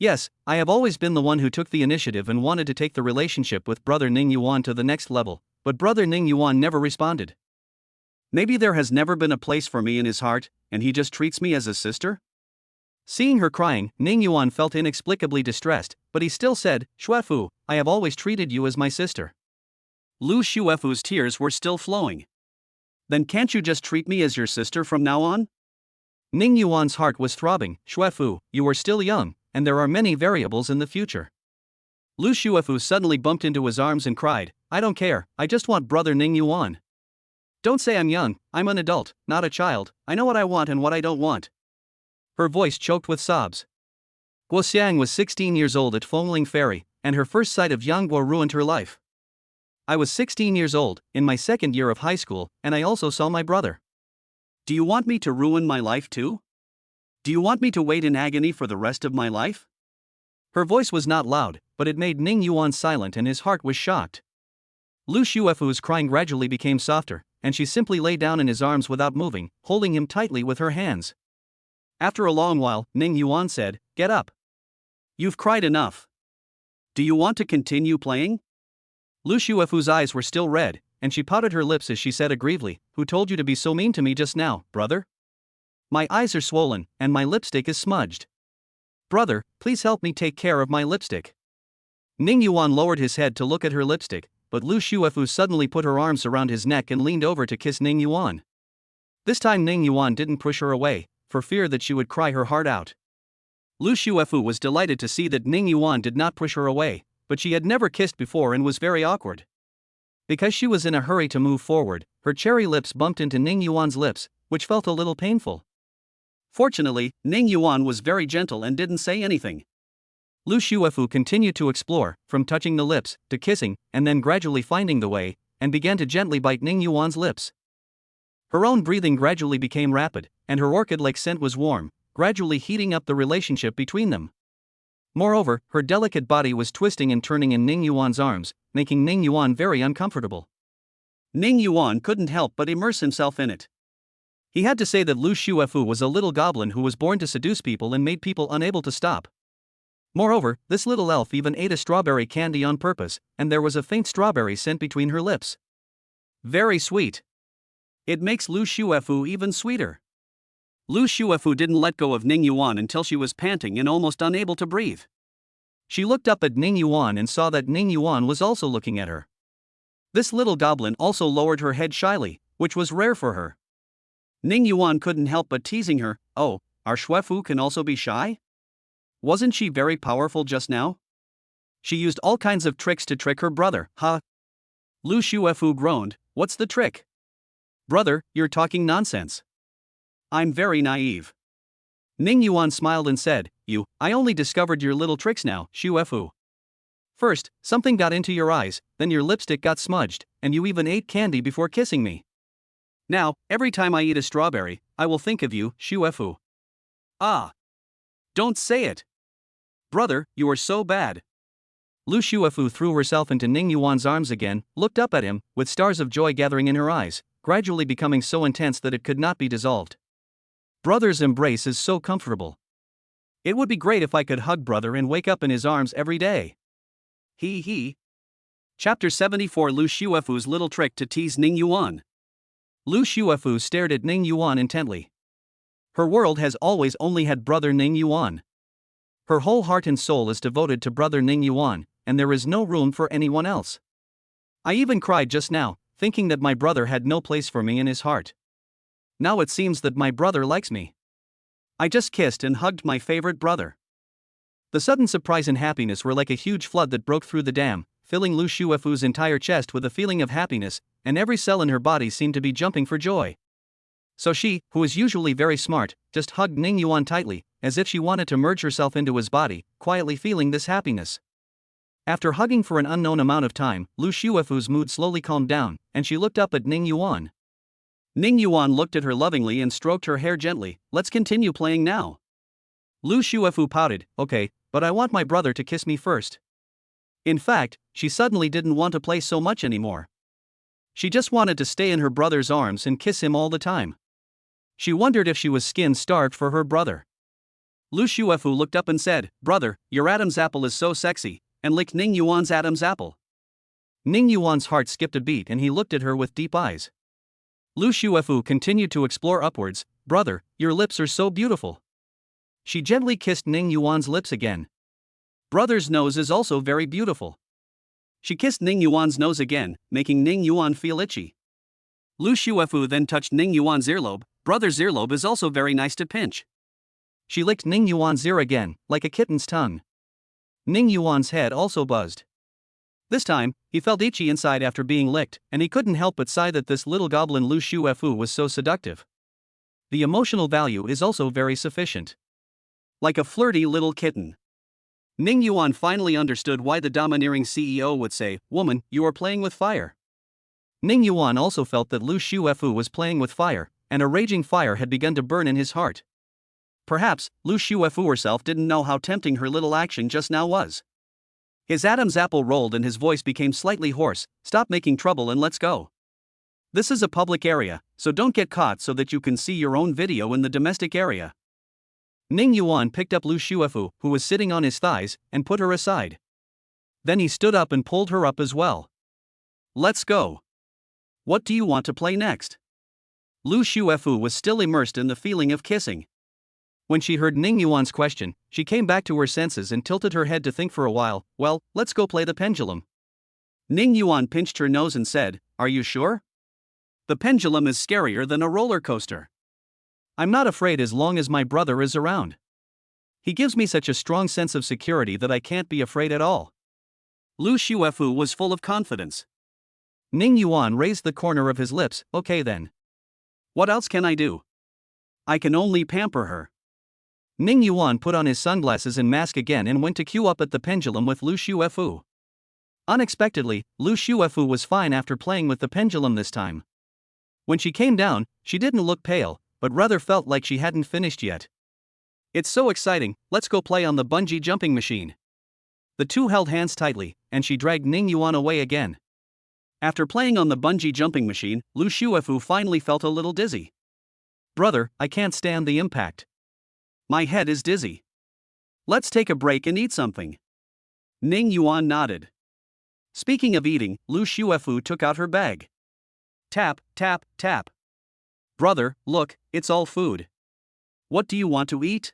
Yes, I have always been the one who took the initiative and wanted to take the relationship with brother Ning Yuan to the next level, but brother Ning Yuan never responded. Maybe there has never been a place for me in his heart, and he just treats me as a sister? Seeing her crying, Ning Yuan felt inexplicably distressed, but he still said, Xuefu, I have always treated you as my sister. Lu Xuefu's tears were still flowing. Then can't you just treat me as your sister from now on? Ning Yuan's heart was throbbing. Xuefu, you are still young, and there are many variables in the future. Lu Xuefu suddenly bumped into his arms and cried, I don't care, I just want brother Ning Yuan. Don't say I'm young, I'm an adult, not a child, I know what I want and what I don't want. Her voice choked with sobs. Guo Xiang was 16 years old at Fengling Ferry, and her first sight of Yang Guo ruined her life. I was 16 years old, in my second year of high school, and I also saw my brother. Do you want me to ruin my life too? Do you want me to wait in agony for the rest of my life? Her voice was not loud, but it made Ning Yuan silent and his heart was shocked. Lu Xuefu's crying gradually became softer, and she simply lay down in his arms without moving, holding him tightly with her hands. After a long while, Ning Yuan said, Get up. You've cried enough. Do you want to continue playing? Lu Xuefu's eyes were still red, and she pouted her lips as she said aggrievely, Who told you to be so mean to me just now, brother? My eyes are swollen, and my lipstick is smudged. Brother, please help me take care of my lipstick. Ning Yuan lowered his head to look at her lipstick, but Lu Xuefu suddenly put her arms around his neck and leaned over to kiss Ning Yuan. This time Ning Yuan didn't push her away, for fear that she would cry her heart out. Lu Xuefu was delighted to see that Ning Yuan did not push her away, but she had never kissed before and was very awkward. Because she was in a hurry to move forward, her cherry lips bumped into Ning Yuan's lips, which felt a little painful. Fortunately, Ning Yuan was very gentle and didn't say anything. Lu Xuefu continued to explore, from touching the lips, to kissing, and then gradually finding the way, and began to gently bite Ning Yuan's lips. Her own breathing gradually became rapid, and her orchid-like scent was warm, gradually heating up the relationship between them. Moreover, her delicate body was twisting and turning in Ning Yuan's arms, making Ning Yuan very uncomfortable. Ning Yuan couldn't help but immerse himself in it. He had to say that Lu Xuefu was a little goblin who was born to seduce people and made people unable to stop. Moreover, this little elf even ate a strawberry candy on purpose, and there was a faint strawberry scent between her lips. Very sweet. It makes Lu Xuefu even sweeter. Lu Xuefu didn't let go of Ning Yuan until she was panting and almost unable to breathe. She looked up at Ning Yuan and saw that Ning Yuan was also looking at her. This little goblin also lowered her head shyly, which was rare for her. Ning Yuan couldn't help but teasing her, Oh, our Xuefu can also be shy? Wasn't she very powerful just now? She used all kinds of tricks to trick her brother, huh? Lu Xuefu groaned, What's the trick? Brother, you're talking nonsense. I'm very naive. Ning Yuan smiled and said, I only discovered your little tricks now, Xuefu. First, something got into your eyes, then your lipstick got smudged, and you even ate candy before kissing me. Now, every time I eat a strawberry, I will think of you, Xuefu. Ah! Don't say it! Brother, you are so bad. Lu Xuefu threw herself into Ning Yuan's arms again, looked up at him, with stars of joy gathering in her eyes, gradually becoming so intense that it could not be dissolved. Brother's embrace is so comfortable. It would be great if I could hug brother and wake up in his arms every day. He. Chapter 74 Lu Xuefu's little trick to tease Ning Yuan. Lu Xuefu stared at Ning Yuan intently. Her world has always only had brother Ning Yuan. Her whole heart and soul is devoted to brother Ning Yuan, and there is no room for anyone else. I even cried just now, thinking that my brother had no place for me in his heart. Now it seems that my brother likes me. I just kissed and hugged my favorite brother. The sudden surprise and happiness were like a huge flood that broke through the dam, filling Lu Xuefu's entire chest with a feeling of happiness, and every cell in her body seemed to be jumping for joy. So she, who is usually very smart, just hugged Ning Yuan tightly, as if she wanted to merge herself into his body, quietly feeling this happiness. After hugging for an unknown amount of time, Lu Xuefu's mood slowly calmed down, and she looked up at Ning Yuan. Ning Yuan looked at her lovingly and stroked her hair gently. Let's continue playing now. Lu Xuefu pouted, Okay, but I want my brother to kiss me first. In fact, she suddenly didn't want to play so much anymore. She just wanted to stay in her brother's arms and kiss him all the time. She wondered if she was skin-starved for her brother. Lu Shuefu looked up and said, "Brother, your Adam's apple is so sexy," and licked Ning Yuan's Adam's apple. Ning Yuan's heart skipped a beat and he looked at her with deep eyes. Lu Shuefu continued to explore upwards. "Brother, your lips are so beautiful." She gently kissed Ning Yuan's lips again. "Brother's nose is also very beautiful." She kissed Ning Yuan's nose again, making Ning Yuan feel itchy. Lu Shuefu then touched Ning Yuan's earlobe. "Brother's earlobe is also very nice to pinch." She licked Ning Yuan's ear again, like a kitten's tongue. Ning Yuan's head also buzzed. This time, he felt itchy inside after being licked, and he couldn't help but sigh that this little goblin Lu Shuefu was so seductive. The emotional value is also very sufficient. Like a flirty little kitten. Ning Yuan finally understood why the domineering CEO would say, "Woman, you are playing with fire." Ning Yuan also felt that Lu Shuefu was playing with fire, and a raging fire had begun to burn in his heart. Perhaps, Lu Shuefu herself didn't know how tempting her little action just now was. His Adam's apple rolled and his voice became slightly hoarse. "Stop making trouble and let's go. This is a public area, so don't get caught so that you can see your own video in the domestic area." Ning Yuan picked up Lu Shuefu, who was sitting on his thighs, and put her aside. Then he stood up and pulled her up as well. "Let's go. What do you want to play next?" Lu Shuefu was still immersed in the feeling of kissing. When she heard Ning Yuan's question, she came back to her senses and tilted her head to think for a while. "Well, let's go play the pendulum." Ning Yuan pinched her nose and said, "Are you sure? The pendulum is scarier than a roller coaster." "I'm not afraid as long as my brother is around. He gives me such a strong sense of security that I can't be afraid at all." Lu Shuefu was full of confidence. Ning Yuan raised the corner of his lips. "Okay then. What else can I do? I can only pamper her." Ning Yuan put on his sunglasses and mask again and went to queue up at the pendulum with Lu Shuefu. Unexpectedly, Lu Shuefu was fine after playing with the pendulum this time. When she came down, she didn't look pale, but rather felt like she hadn't finished yet. "It's so exciting, let's go play on the bungee jumping machine." The two held hands tightly, and she dragged Ning Yuan away again. After playing on the bungee jumping machine, Lu Shuefu finally felt a little dizzy. "Brother, I can't stand the impact. My head is dizzy. Let's take a break and eat something." Ning Yuan nodded. Speaking of eating, Lu Shuefu took out her bag. Tap, tap, tap. "Brother, look, it's all food. What do you want to eat?"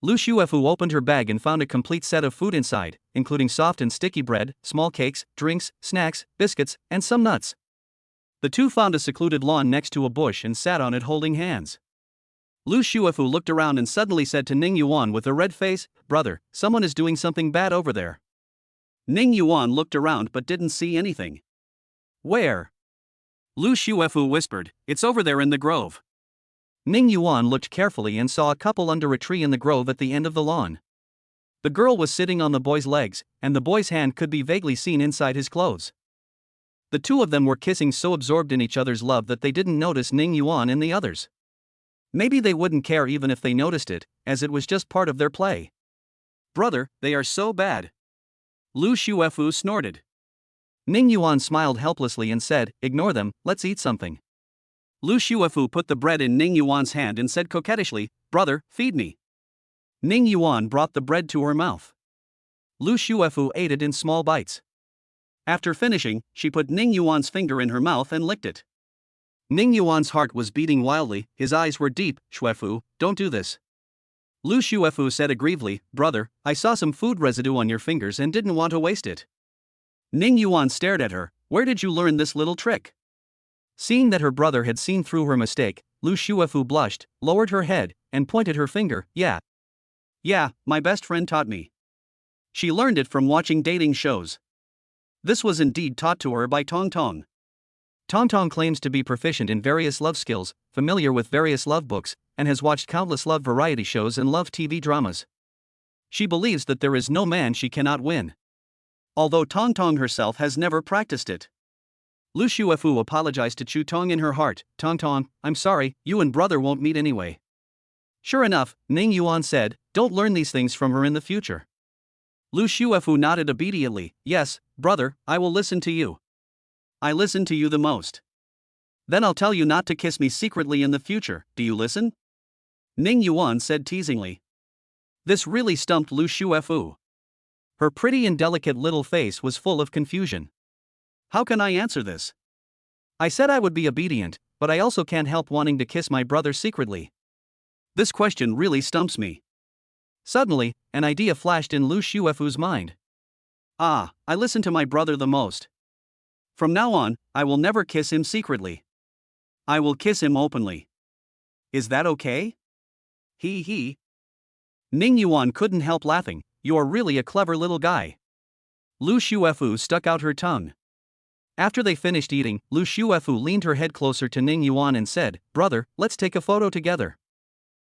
Lu Shuefu opened her bag and found a complete set of food inside, including soft and sticky bread, small cakes, drinks, snacks, biscuits, and some nuts. The two found a secluded lawn next to a bush and sat on it holding hands. Lu Shuefu looked around and suddenly said to Ning Yuan with a red face, "Brother, someone is doing something bad over there." Ning Yuan looked around but didn't see anything. "Where?" Lu Shuefu whispered, "It's over there in the grove." Ning Yuan looked carefully and saw a couple under a tree in the grove at the end of the lawn. The girl was sitting on the boy's legs, and the boy's hand could be vaguely seen inside his clothes. The two of them were kissing so absorbed in each other's love that they didn't notice Ning Yuan and the others. Maybe they wouldn't care even if they noticed it, as it was just part of their play. "Brother, they are so bad." Lu Shuefu snorted. Ning Yuan smiled helplessly and said, "Ignore them, let's eat something." Lu Shuefu put the bread in Ning Yuan's hand and said coquettishly, "Brother, feed me." Ning Yuan brought the bread to her mouth. Lu Shuefu ate it in small bites. After finishing, she put Ning Yuan's finger in her mouth and licked it. Ning Yuan's heart was beating wildly, his eyes were deep. "Shuefu, don't do this." Lu Shuefu said aggrievedly, "Brother, I saw some food residue on your fingers and didn't want to waste it." Ning Yuan stared at her. "Where did you learn this little trick?" Seeing that her brother had seen through her mistake, Lu Shuefu blushed, lowered her head, and pointed her finger. "Yeah, my best friend taught me. She learned it from watching dating shows. This was indeed taught to her by Tong Tong." Tong Tong claims to be proficient in various love skills, familiar with various love books, and has watched countless love variety shows and love TV dramas. She believes that there is no man she cannot win. Although Tong Tong herself has never practiced it. Lu Shuefu apologized to Chu Tong in her heart. "Tong Tong, I'm sorry, you and brother won't meet anyway." Sure enough, Ning Yuan said, "Don't learn these things from her in the future." Lu Shuefu nodded obediently. "Yes, brother, I will listen to you. I listen to you the most. Then I'll tell you not to kiss me secretly in the future, do you listen?" Ning Yuan said teasingly. This really stumped Lu Shuefu. Her pretty and delicate little face was full of confusion. How can I answer this? I said I would be obedient, but I also can't help wanting to kiss my brother secretly. This question really stumps me. Suddenly, an idea flashed in Lu Shuefu's mind. I listen to my brother the most. From now on, I will never kiss him secretly. I will kiss him openly. Is that okay? He. Ning Yuan couldn't help laughing. You're really a clever little guy. Lu Shuefu stuck out her tongue. After they finished eating, Lu Shuefu leaned her head closer to Ning Yuan and said, "Brother, let's take a photo together."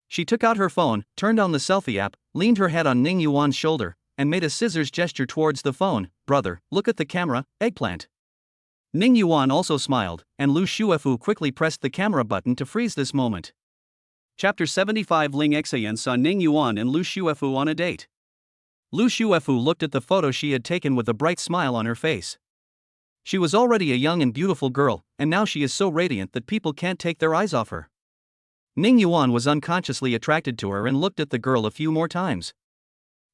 She took out her phone, turned on the selfie app, leaned her head on Ning Yuan's shoulder, and made a scissors gesture towards the phone. "Brother, look at the camera, eggplant." Ning Yuan also smiled, and Lu Shuefu quickly pressed the camera button to freeze this moment. Chapter 75. Ling Xian saw Ning Yuan and Lu Shuefu on a date. Lu Shuefu looked at the photo she had taken with a bright smile on her face. She was already a young and beautiful girl, and now she is so radiant that people can't take their eyes off her. Ning Yuan was unconsciously attracted to her and looked at the girl a few more times.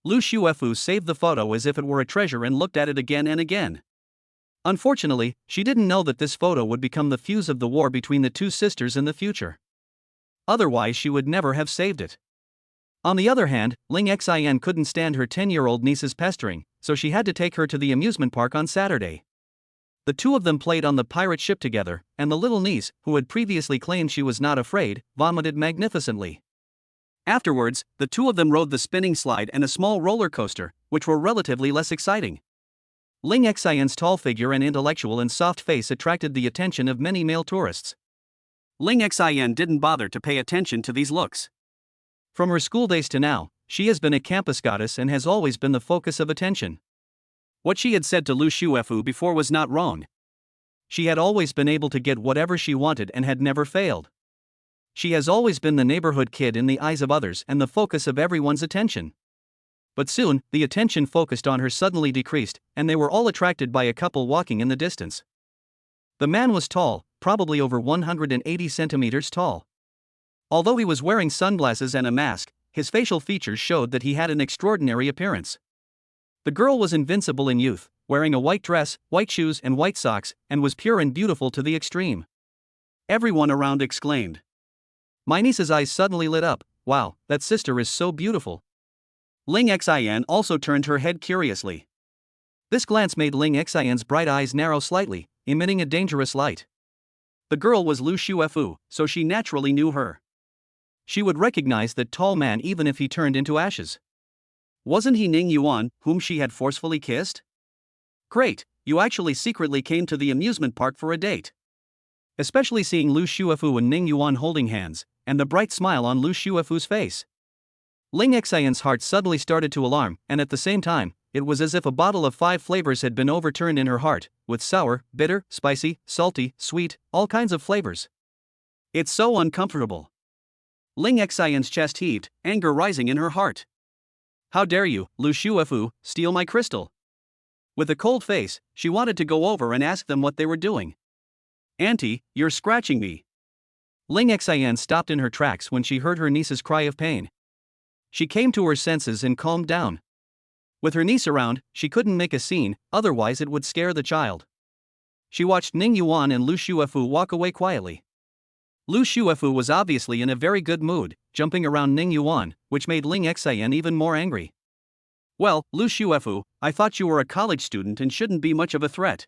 Lu Shuefu saved the photo as if it were a treasure and looked at it again and again. Unfortunately, she didn't know that this photo would become the fuse of the war between the two sisters in the future. Otherwise, she would never have saved it. On the other hand, Ling Xian couldn't stand her 10-year-old niece's pestering, so she had to take her to the amusement park on Saturday. The two of them played on the pirate ship together, and the little niece, who had previously claimed she was not afraid, vomited magnificently. Afterwards, the two of them rode the spinning slide and a small roller coaster, which were relatively less exciting. Ling Xian's tall figure and intellectual and soft face attracted the attention of many male tourists. Ling Xian didn't bother to pay attention to these looks. From her school days to now, she has been a campus goddess and has always been the focus of attention. What she had said to Lu Shuefu before was not wrong. She had always been able to get whatever she wanted and had never failed. She has always been the neighborhood kid in the eyes of others and the focus of everyone's attention. But soon, the attention focused on her suddenly decreased, and they were all attracted by a couple walking in the distance. The man was tall, probably over 180 centimeters tall. Although he was wearing sunglasses and a mask, his facial features showed that he had an extraordinary appearance. The girl was invincible in youth, wearing a white dress, white shoes and white socks, and was pure and beautiful to the extreme. Everyone around exclaimed. My niece's eyes suddenly lit up. Wow, that sister is so beautiful. Ling Xian also turned her head curiously. This glance made Ling Xian's bright eyes narrow slightly, emitting a dangerous light. The girl was Lu Shuefu, so she naturally knew her. She would recognize that tall man even if he turned into ashes. Wasn't he Ning Yuan, whom she had forcefully kissed? Great, you actually secretly came to the amusement park for a date. Especially seeing Lu Shuefu and Ning Yuan holding hands, and the bright smile on Lu Shuefu's face. Ling Xian's heart suddenly started to alarm, and at the same time, it was as if a bottle of 5 flavors had been overturned in her heart, with sour, bitter, spicy, salty, sweet, all kinds of flavors. It's so uncomfortable. Ling Xian's chest heaved, anger rising in her heart. How dare you, Lu Shuefu, steal my crystal? With a cold face, she wanted to go over and ask them what they were doing. Auntie, you're scratching me. Ling Xian stopped in her tracks when she heard her niece's cry of pain. She came to her senses and calmed down. With her niece around, she couldn't make a scene, otherwise it would scare the child. She watched Ning Yuan and Lu Shuefu walk away quietly. Lu Shuefu was obviously in a very good mood, jumping around Ning Yuan, which made Ling Xian even more angry. Well, Lu Shuefu, I thought you were a college student and shouldn't be much of a threat.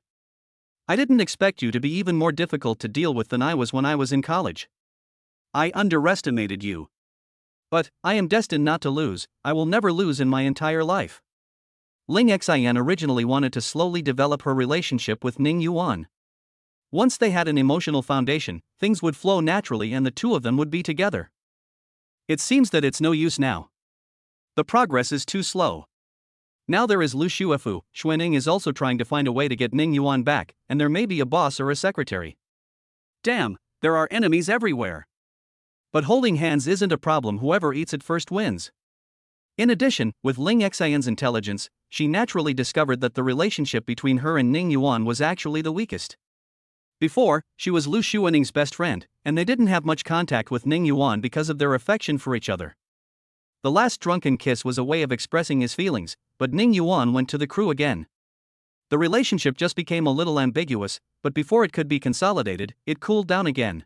I didn't expect you to be even more difficult to deal with than I was when I was in college. I underestimated you. But, I am destined not to lose. I will never lose in my entire life. Ling Xian originally wanted to slowly develop her relationship with Ning Yuan. Once they had an emotional foundation, things would flow naturally and the two of them would be together. It seems that it's no use now. The progress is too slow. Now there is Lu Shuefu. Xuanning is also trying to find a way to get Ning Yuan back, and there may be a boss or a secretary. Damn, there are enemies everywhere. But holding hands isn't a problem, whoever eats it first wins. In addition, with Ling Xian's intelligence, she naturally discovered that the relationship between her and Ning Yuan was actually the weakest. Before, she was Lu Xuanning's best friend, and they didn't have much contact with Ning Yuan because of their affection for each other. The last drunken kiss was a way of expressing his feelings, but Ning Yuan went to the crew again. The relationship just became a little ambiguous, but before it could be consolidated, it cooled down again.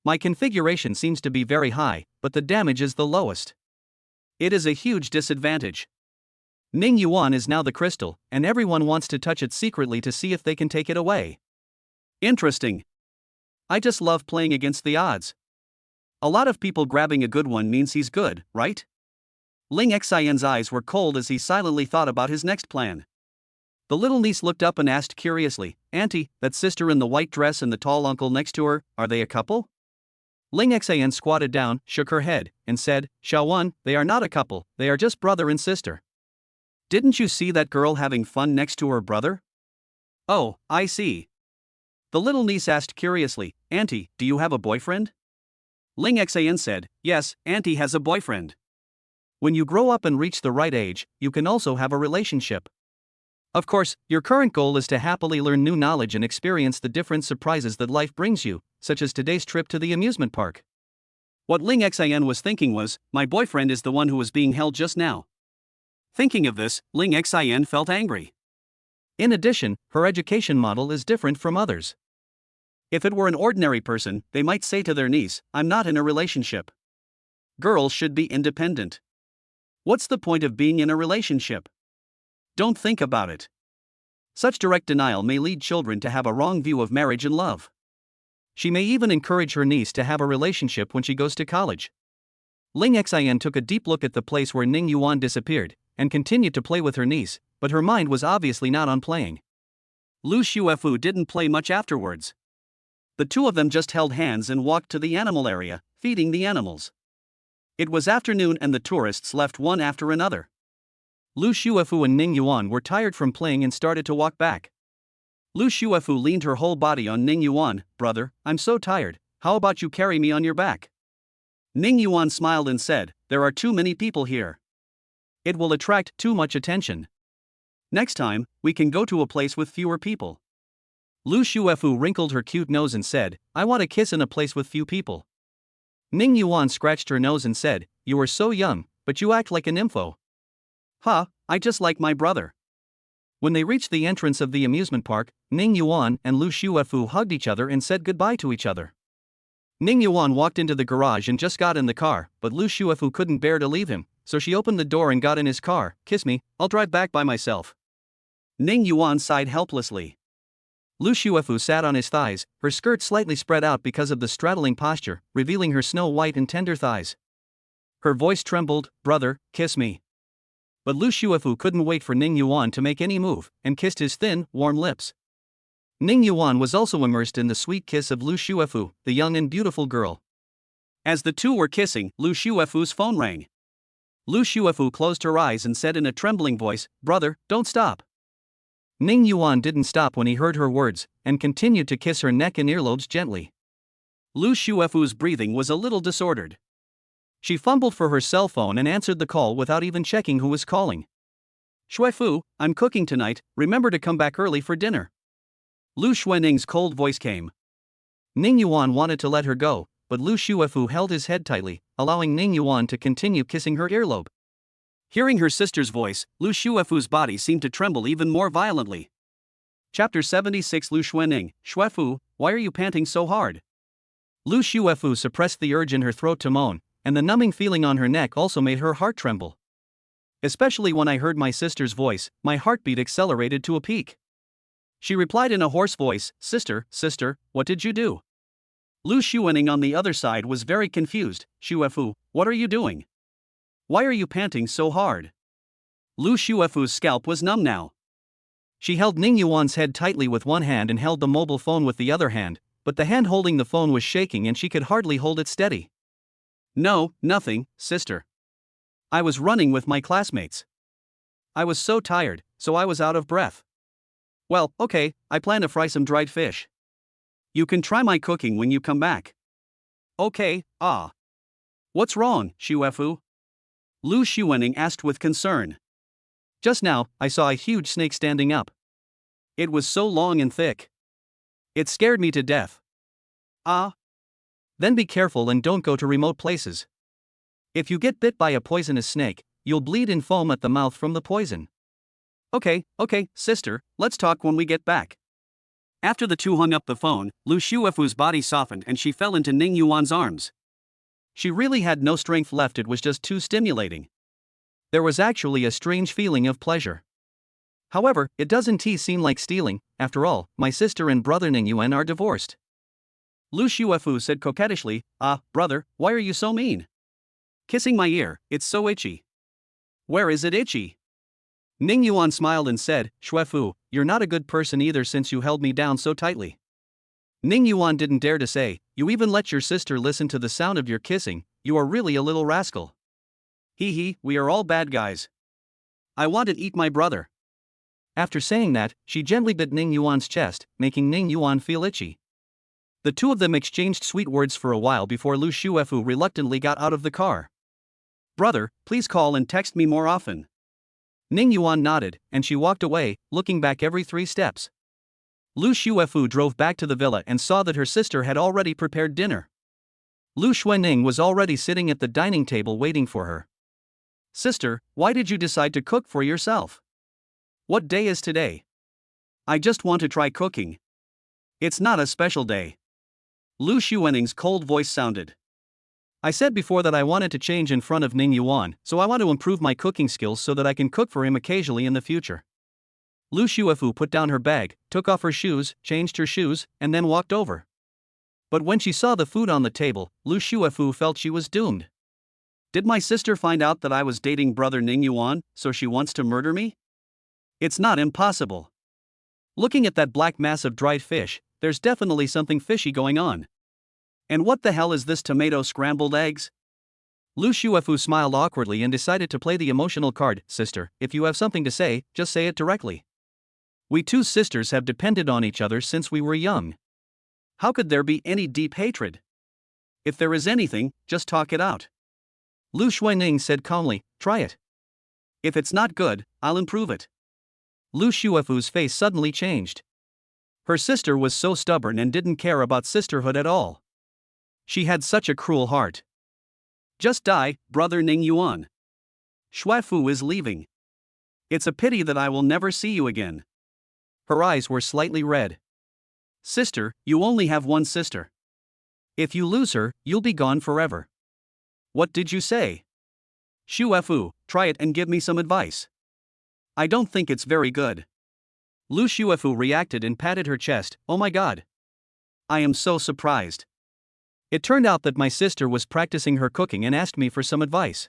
My configuration seems to be very high, but the damage is the lowest. It is a huge disadvantage. Ning Yuan is now the crystal, and everyone wants to touch it secretly to see if they can take it away. Interesting. I just love playing against the odds. A lot of people grabbing a good one means he's good, right? Ling Xian's eyes were cold as he silently thought about his next plan. The little niece looked up and asked curiously, "Auntie, that sister in the white dress and the tall uncle next to her, are they a couple?" Ling Xian squatted down, shook her head, and said, "Xiaowan, they are not a couple, they are just brother and sister." "Didn't you see that girl having fun next to her brother?" "Oh, I see." The little niece asked curiously, "Auntie, do you have a boyfriend?" Ling Xian said, "Yes, Auntie has a boyfriend." When you grow up and reach the right age, you can also have a relationship. Of course, your current goal is to happily learn new knowledge and experience the different surprises that life brings you, such as today's trip to the amusement park. What Ling Xian was thinking was, my boyfriend is the one who was being held just now. Thinking of this, Ling Xian felt angry. In addition, her education model is different from others. If it were an ordinary person, they might say to their niece, "I'm not in a relationship." Girls should be independent. What's the point of being in a relationship? Don't think about it. Such direct denial may lead children to have a wrong view of marriage and love. She may even encourage her niece to have a relationship when she goes to college. Ling Xian took a deep look at the place where Ning Yuan disappeared, and continued to play with her niece, but her mind was obviously not on playing. Lu Xuefu didn't play much afterwards. The two of them just held hands and walked to the animal area, feeding the animals. It was afternoon and the tourists left one after another. Lu Xuefu and Ning Yuan were tired from playing and started to walk back. Lu Xuefu leaned her whole body on Ning Yuan. "Brother, I'm so tired, how about you carry me on your back?" Ning Yuan smiled and said, "There are too many people here. It will attract too much attention. Next time, we can go to a place with fewer people." Lu Xuefu wrinkled her cute nose and said, "I want a kiss in a place with few people." Ning Yuan scratched her nose and said, "You are so young, but you act like a nympho." "Huh, I just like my brother." When they reached the entrance of the amusement park, Ning Yuan and Lu Xuefu hugged each other and said goodbye to each other. Ning Yuan walked into the garage and just got in the car, but Lu Xuefu couldn't bear to leave him, so she opened the door and got in his car. "Kiss me, I'll drive back by myself." Ning Yuan sighed helplessly. Lu Xuefu sat on his thighs, her skirt slightly spread out because of the straddling posture, revealing her snow-white and tender thighs. Her voice trembled, "Brother, kiss me." But Lu Xuefu couldn't wait for Ning Yuan to make any move, and kissed his thin, warm lips. Ning Yuan was also immersed in the sweet kiss of Lu Xuefu, the young and beautiful girl. As the two were kissing, Lu Xuefu's phone rang. Lu Xuefu closed her eyes and said in a trembling voice, "Brother, don't stop." Ning Yuan didn't stop when he heard her words, and continued to kiss her neck and earlobes gently. Lu Xuefu's breathing was a little disordered. She fumbled for her cell phone and answered the call without even checking who was calling. "Xuefu, I'm cooking tonight, remember to come back early for dinner." Lu Xuening's cold voice came. Ning Yuan wanted to let her go, but Lu Xuefu held his head tightly, allowing Ning Yuan to continue kissing her earlobe. Hearing her sister's voice, Lu Xuefu's body seemed to tremble even more violently. Chapter 76 Lu Xuening, "Xuefu, why are you panting so hard?" Lu Xuefu suppressed the urge in her throat to moan, and the numbing feeling on her neck also made her heart tremble. Especially when I heard my sister's voice, my heartbeat accelerated to a peak. She replied in a hoarse voice, "Sister, what did you do?" Lu Xuening on the other side was very confused. "Xuefu, what are you doing? Why are you panting so hard?" Lu Xuefu's scalp was numb now. She held Ning Yuan's head tightly with one hand and held the mobile phone with the other hand, but the hand holding the phone was shaking and she could hardly hold it steady. "No, nothing, sister. I was running with my classmates. I was so tired, so I was out of breath. Well, okay, I plan to fry some dried fish. You can try my cooking when you come back." "Okay, What's wrong, Xuefu?" Lu Xuening asked with concern. "Just now, I saw a huge snake standing up. It was so long and thick. It scared me to death." "Ah. Then be careful and don't go to remote places. If you get bit by a poisonous snake, you'll bleed and foam at the mouth from the poison. Okay, sister, let's talk when we get back. After the two hung up the phone, Lu Shuefu's body softened and she fell into Ning Yuan's arms. She really had no strength left, it was just too stimulating. There was actually a strange feeling of pleasure. However, it doesn't seem like stealing, after all, my sister and brother Ning Yuan are divorced. Lu Shuefu said coquettishly, brother, why are you so mean? Kissing my ear, it's so itchy. Where is it itchy? Ning Yuan smiled and said, Shuefu, you're not a good person either since you held me down so tightly. Ning Yuan didn't dare to say, you even let your sister listen to the sound of your kissing, you are really a little rascal. Hee, we are all bad guys. I want to eat my brother. After saying that, she gently bit Ning Yuan's chest, making Ning Yuan feel itchy. The two of them exchanged sweet words for a while before Lu Shuefu reluctantly got out of the car. Brother, please call and text me more often. Ning Yuan nodded, and she walked away, looking back every 3 steps. Lu Shuefu drove back to the villa and saw that her sister had already prepared dinner. Lu Xuening was already sitting at the dining table waiting for her. Sister, why did you decide to cook for yourself? What day is today? I just want to try cooking. It's not a special day. Lu Xuening's cold voice sounded. I said before that I wanted to change in front of Ning Yuan, so I want to improve my cooking skills so that I can cook for him occasionally in the future. Lu Shuefu put down her bag, took off her shoes, changed her shoes, and then walked over. But when she saw the food on the table, Lu Shuefu felt she was doomed. Did my sister find out that I was dating brother Ning Yuan, so she wants to murder me? It's not impossible. Looking at that black mass of dried fish, there's definitely something fishy going on. And what the hell is this tomato scrambled eggs? Lu Shuefu smiled awkwardly and decided to play the emotional card. Sister, if you have something to say, just say it directly. We two sisters have depended on each other since we were young. How could there be any deep hatred? If there is anything, just talk it out. Lu Xuening said calmly, try it. If it's not good, I'll improve it. Lu Shuefu's face suddenly changed. Her sister was so stubborn and didn't care about sisterhood at all. She had such a cruel heart. Just die, brother Ning Yuan. Shuefu is leaving. It's a pity that I will never see you again. Her eyes were slightly red. Sister, you only have one sister. If you lose her, you'll be gone forever. What did you say? Shuefu, try it and give me some advice. I don't think it's very good. Lu Shuefu reacted and patted her chest. Oh my god. I am so surprised. It turned out that my sister was practicing her cooking and asked me for some advice.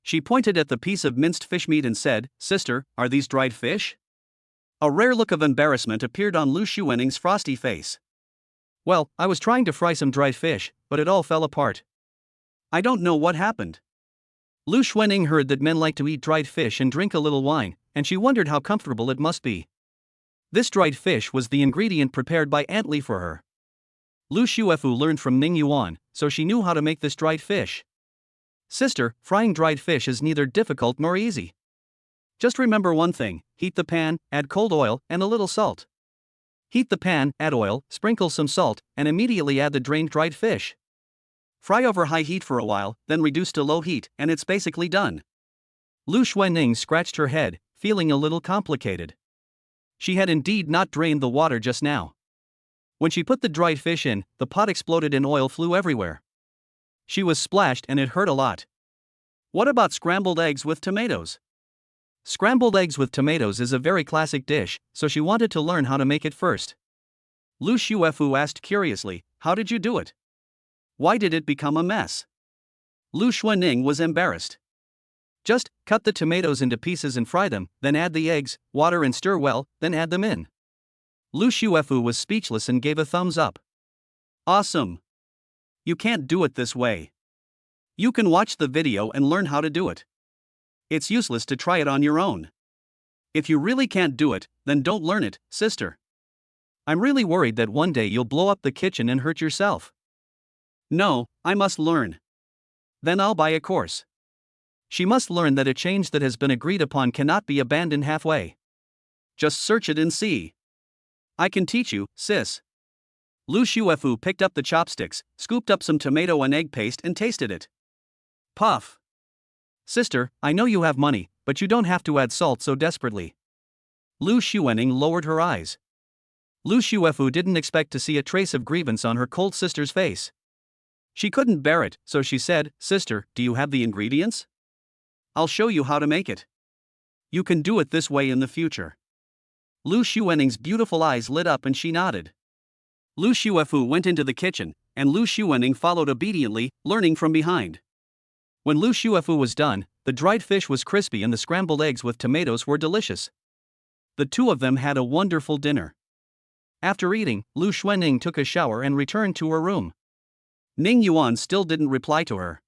She pointed at the piece of minced fish meat and said, Sister, are these dried fish? A rare look of embarrassment appeared on Lu Xuening's frosty face. Well, I was trying to fry some dried fish, but it all fell apart. I don't know what happened. Lu Xuening heard that men like to eat dried fish and drink a little wine, and she wondered how comfortable it must be. This dried fish was the ingredient prepared by Aunt Li for her. Lu Shuefu learned from Ning Yuan, so she knew how to make this dried fish. Sister, frying dried fish is neither difficult nor easy. Just remember one thing, heat the pan, add cold oil, and a little salt. Heat the pan, add oil, sprinkle some salt, and immediately add the drained dried fish. Fry over high heat for a while, then reduce to low heat, and it's basically done. Lu Xuening scratched her head, feeling a little complicated. She had indeed not drained the water just now. When she put the dried fish in, the pot exploded and oil flew everywhere. She was splashed and it hurt a lot. What about scrambled eggs with tomatoes? Scrambled eggs with tomatoes is a very classic dish, so she wanted to learn how to make it first. Lu Shuefu asked curiously, how did you do it? Why did it become a mess? Lu Xuening was embarrassed. Just cut the tomatoes into pieces and fry them, then add the eggs, water and stir well, then add them in. Lu Shuefu was speechless and gave a thumbs up. Awesome. You can't do it this way. You can watch the video and learn how to do it. It's useless to try it on your own. If you really can't do it, then don't learn it, sister. I'm really worried that one day you'll blow up the kitchen and hurt yourself. No, I must learn. Then I'll buy a course. She must learn that a change that has been agreed upon cannot be abandoned halfway. Just search it and see. I can teach you, sis. Lu Shuefu picked up the chopsticks, scooped up some tomato and egg paste and tasted it. Puff. Sister, I know you have money, but you don't have to add salt so desperately. Lu Xuening lowered her eyes. Lu Xuefu didn't expect to see a trace of grievance on her cold sister's face. She couldn't bear it, so she said, Sister, do you have the ingredients? I'll show you how to make it. You can do it this way in the future. Lu Xuening's beautiful eyes lit up and she nodded. Lu Xuefu went into the kitchen, and Lu Xuening followed obediently, learning from behind. When Lu Xuefu was done, the dried fish was crispy and the scrambled eggs with tomatoes were delicious. The two of them had a wonderful dinner. After eating, Lu Xuening took a shower and returned to her room. Ning Yuan still didn't reply to her.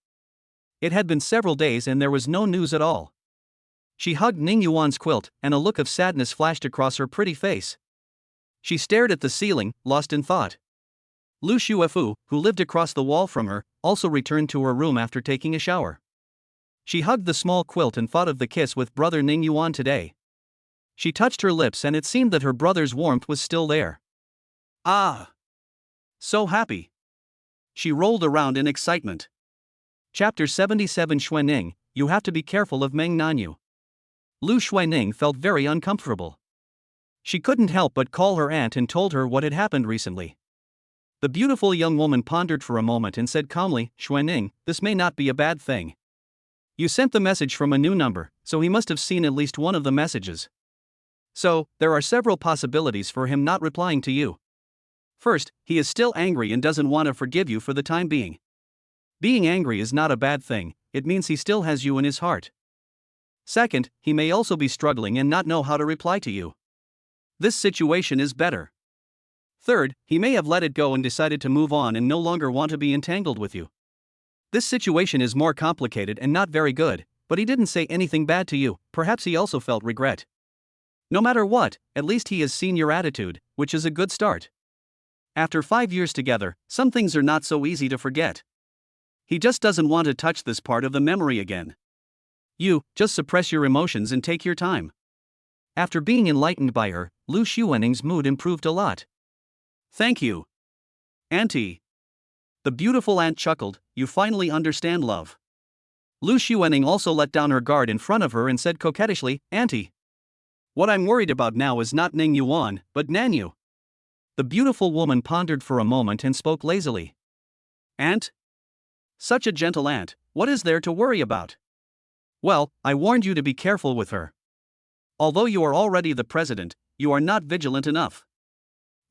It had been several days and there was no news at all. She hugged Ning Yuan's quilt, and a look of sadness flashed across her pretty face. She stared at the ceiling, lost in thought. Lu Xuefu, who lived across the wall from her, also returned to her room after taking a shower. She hugged the small quilt and thought of the kiss with brother Ning Yuan today. She touched her lips and it seemed that her brother's warmth was still there. Ah! So happy! She rolled around in excitement. Chapter 77 Xuening, you have to be careful of Meng Nanyu. Lu Xuening felt very uncomfortable. She couldn't help but call her aunt and told her what had happened recently. The beautiful young woman pondered for a moment and said calmly, Xuening, this may not be a bad thing. You sent the message from a new number, so he must have seen at least one of the messages. So, there are several possibilities for him not replying to you. First, he is still angry and doesn't want to forgive you for the time being. Being angry is not a bad thing, it means he still has you in his heart. Second, he may also be struggling and not know how to reply to you. This situation is better. Third, he may have let it go and decided to move on and no longer want to be entangled with you. This situation is more complicated and not very good, but he didn't say anything bad to you, perhaps he also felt regret. No matter what, at least he has seen your attitude, which is a good start. After 5 years together, some things are not so easy to forget. He just doesn't want to touch this part of the memory again. You, just suppress your emotions and take your time. After being enlightened by her, Lu Xuening's mood improved a lot. Thank you. Auntie. The beautiful aunt chuckled, you finally understand love. Lu Xuening also let down her guard in front of her and said coquettishly, Auntie. What I'm worried about now is not Ning Yuan, but Nanyu. The beautiful woman pondered for a moment and spoke lazily. Aunt? Such a gentle aunt, what is there to worry about? Well, I warned you to be careful with her. Although you are already the president, you are not vigilant enough.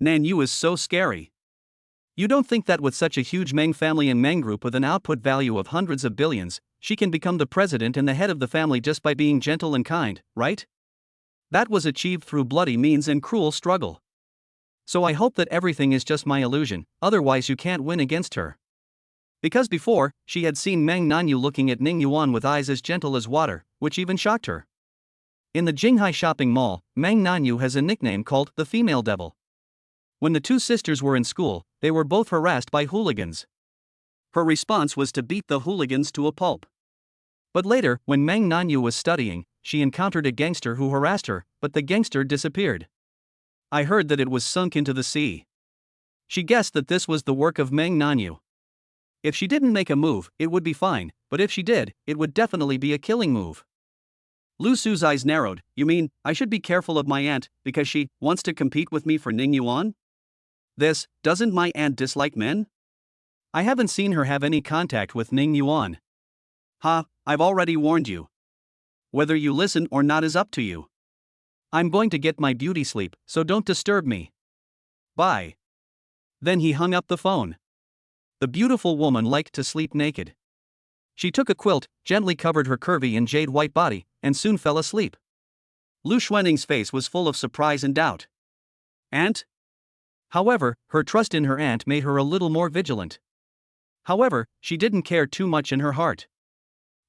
Nanyu is so scary. You don't think that with such a huge Meng family and Meng group with an output value of hundreds of billions, she can become the president and the head of the family just by being gentle and kind, right? That was achieved through bloody means and cruel struggle. So I hope that everything is just my illusion, otherwise you can't win against her. Because before, she had seen Meng Nanyu looking at Ning Yuan with eyes as gentle as water, which even shocked her. In the Jinghai shopping mall, Meng Nanyu has a nickname called the Female Devil. When the two sisters were in school, they were both harassed by hooligans. Her response was to beat the hooligans to a pulp. But later, when Meng Nanyu was studying, she encountered a gangster who harassed her, but the gangster disappeared. I heard that it was sunk into the sea. She guessed that this was the work of Meng Nanyu. If she didn't make a move, it would be fine, but if she did, it would definitely be a killing move. Lu Su's eyes narrowed, you mean, I should be careful of my aunt, because she wants to compete with me for Ning Yuan? Doesn't my aunt dislike men? I haven't seen her have any contact with Ning Yuan. I've already warned you. Whether you listen or not is up to you. I'm going to get my beauty sleep, so don't disturb me. Bye. Then he hung up the phone. The beautiful woman liked to sleep naked. She took a quilt, gently covered her curvy and jade white body, and soon fell asleep. Lu Xuening's face was full of surprise and doubt. Aunt? However, her trust in her aunt made her a little more vigilant. However, she didn't care too much in her heart.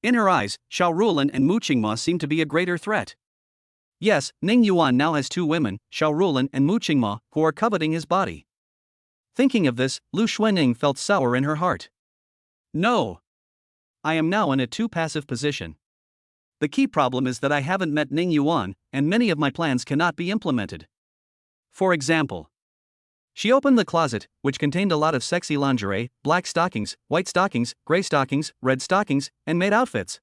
In her eyes, Xiao Rulin and Mu Qingma seemed to be a greater threat. Yes, Ning Yuan now has two women, Xiao Rulin and Mu Qingma, who are coveting his body. Thinking of this, Lu Xuening felt sour in her heart. No. I am now in a too passive position. The key problem is that I haven't met Ning Yuan, and many of my plans cannot be implemented. For example, She opened the closet, which contained a lot of sexy lingerie, black stockings, white stockings, gray stockings, red stockings, and maid outfits.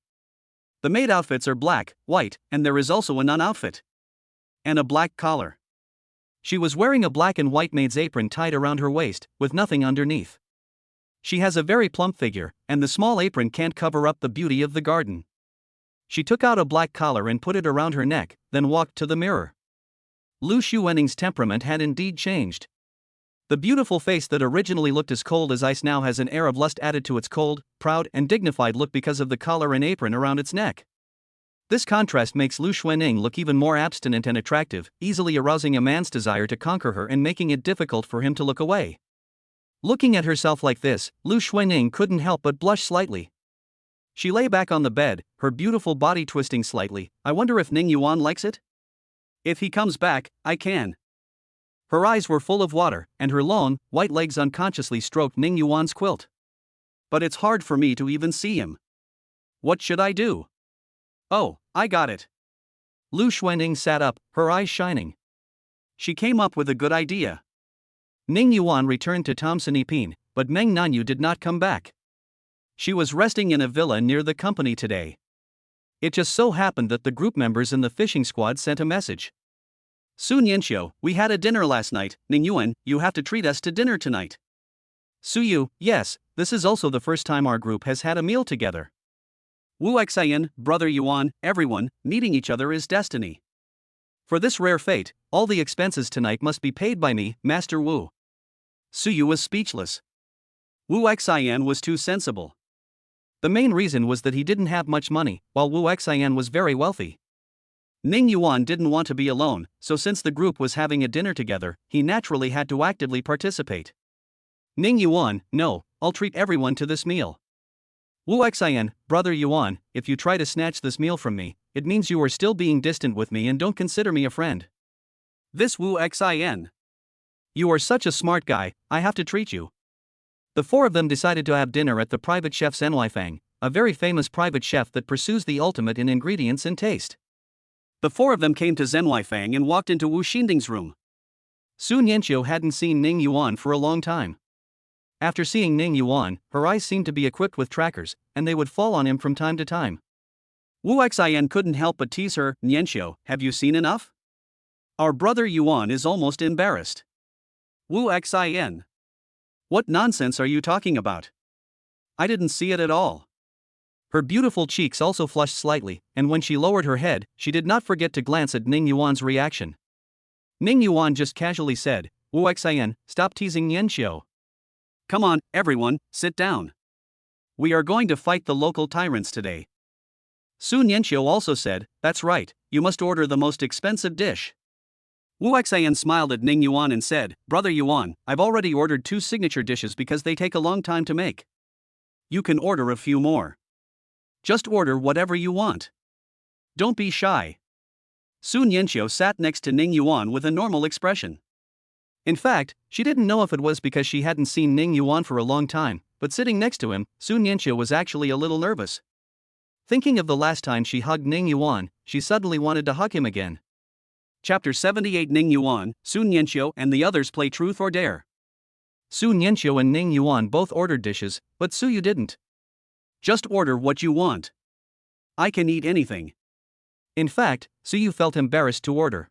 The maid outfits are black, white, and there is also a nun outfit. And a black collar. She was wearing a black and white maid's apron tied around her waist, with nothing underneath. She has a very plump figure, and the small apron can't cover up the beauty of the garden. She took out a black collar and put it around her neck, then walked to the mirror. Lu Xuaning's temperament had indeed changed. The beautiful face that originally looked as cold as ice now has an air of lust added to its cold, proud, and dignified look because of the collar and apron around its neck. This contrast makes Lu Xuaning look even more abstinent and attractive, easily arousing a man's desire to conquer her and making it difficult for him to look away. Looking at herself like this, Lu Xuaning couldn't help but blush slightly. She lay back on the bed, her beautiful body twisting slightly. I wonder if Ning Yuan likes it? If he comes back, I can. Her eyes were full of water, and her long, white legs unconsciously stroked Ning Yuan's quilt. But it's hard for me to even see him. What should I do? Oh, I got it. Lu Xuaning sat up, her eyes shining. She came up with a good idea. Ning Yuan returned to Thomson Ipin, but Meng Nanyu did not come back. She was resting in a villa near the company today. It just so happened that the group members in the fishing squad sent a message. Sun Yanxiu, we had a dinner last night. Ning Yuan, you have to treat us to dinner tonight. Suyu, yes, this is also the first time our group has had a meal together. Wu Xian, brother Yuan, everyone, meeting each other is destiny. For this rare fate, all the expenses tonight must be paid by me, Master Wu. Suyu was speechless. Wu Xian was too sensible. The main reason was that he didn't have much money, while Wu Xian was very wealthy. Ning Yuan didn't want to be alone, so since the group was having a dinner together, he naturally had to actively participate. Ning Yuan, no, I'll treat everyone to this meal. Wu Xian, brother Yuan, if you try to snatch this meal from me, it means you are still being distant with me and don't consider me a friend. This Wu Xian. You are such a smart guy, I have to treat you. The four of them decided to have dinner at the private chef Zhenhuaifang, a very famous private chef that pursues the ultimate in ingredients and taste. The four of them came to Zhenhuaifang and walked into Wu Xinding's room. Sun Yanxiu hadn't seen Ning Yuan for a long time. After seeing Ning Yuan, her eyes seemed to be equipped with trackers, and they would fall on him from time to time. Wu Xian couldn't help but tease her. Yanxiu, have you seen enough? Our brother Yuan is almost embarrassed. Wu Xian. What nonsense are you talking about? I didn't see it at all. Her beautiful cheeks also flushed slightly, and when she lowered her head, she did not forget to glance at Ning Yuan's reaction. Ning Yuan just casually said, Wu Xian, stop teasing Yanxiu. Come on, everyone, sit down. We are going to fight the local tyrants today. Sun Yanxiu also said, that's right, you must order the most expensive dish. Wu Xian smiled at Ning Yuan and said, Brother Yuan, I've already ordered 2 signature dishes because they take a long time to make. You can order a few more. Just order whatever you want. Don't be shy. Sun Yanxiu sat next to Ning Yuan with a normal expression. In fact, she didn't know if it was because she hadn't seen Ning Yuan for a long time, but sitting next to him, Sun Yanxiu was actually a little nervous. Thinking of the last time she hugged Ning Yuan, she suddenly wanted to hug him again. Chapter 78 Ning Yuan, Sun Yanxiu and the others play Truth or Dare. Sun Yanxiu and Ning Yuan both ordered dishes, but Suyu didn't. Just order what you want. I can eat anything. In fact, Suyu felt embarrassed to order.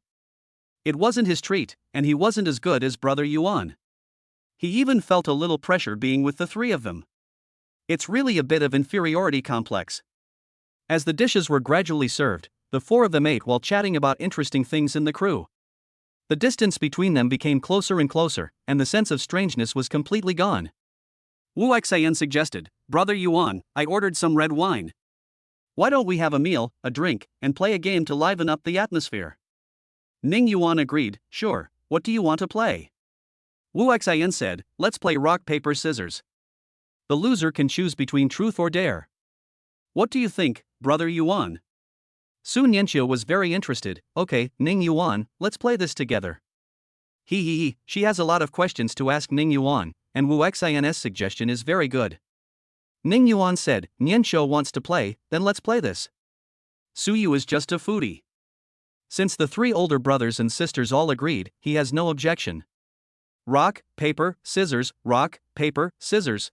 It wasn't his treat, and he wasn't as good as brother Yuan. He even felt a little pressure being with the three of them. It's really a bit of inferiority complex. As the dishes were gradually served, the four of them ate while chatting about interesting things in the crew. The distance between them became closer and closer, and the sense of strangeness was completely gone. Wu Xian suggested, Brother Yuan, I ordered some red wine. Why don't we have a meal, a drink, and play a game to liven up the atmosphere? Ning Yuan agreed, sure, what do you want to play? Wu Xian said, let's play rock paper scissors. The loser can choose between truth or dare. What do you think, Brother Yuan? Sun Yanxiu was very interested. Okay, Ning Yuan, let's play this together. She has a lot of questions to ask Ning Yuan, and Wu Xian's suggestion is very good. Ning Yuan said, Yanxiu wants to play, then let's play this. Suyu is just a foodie. Since the 3 older brothers and sisters all agreed, he has no objection. rock, paper, scissors, rock, paper, scissors.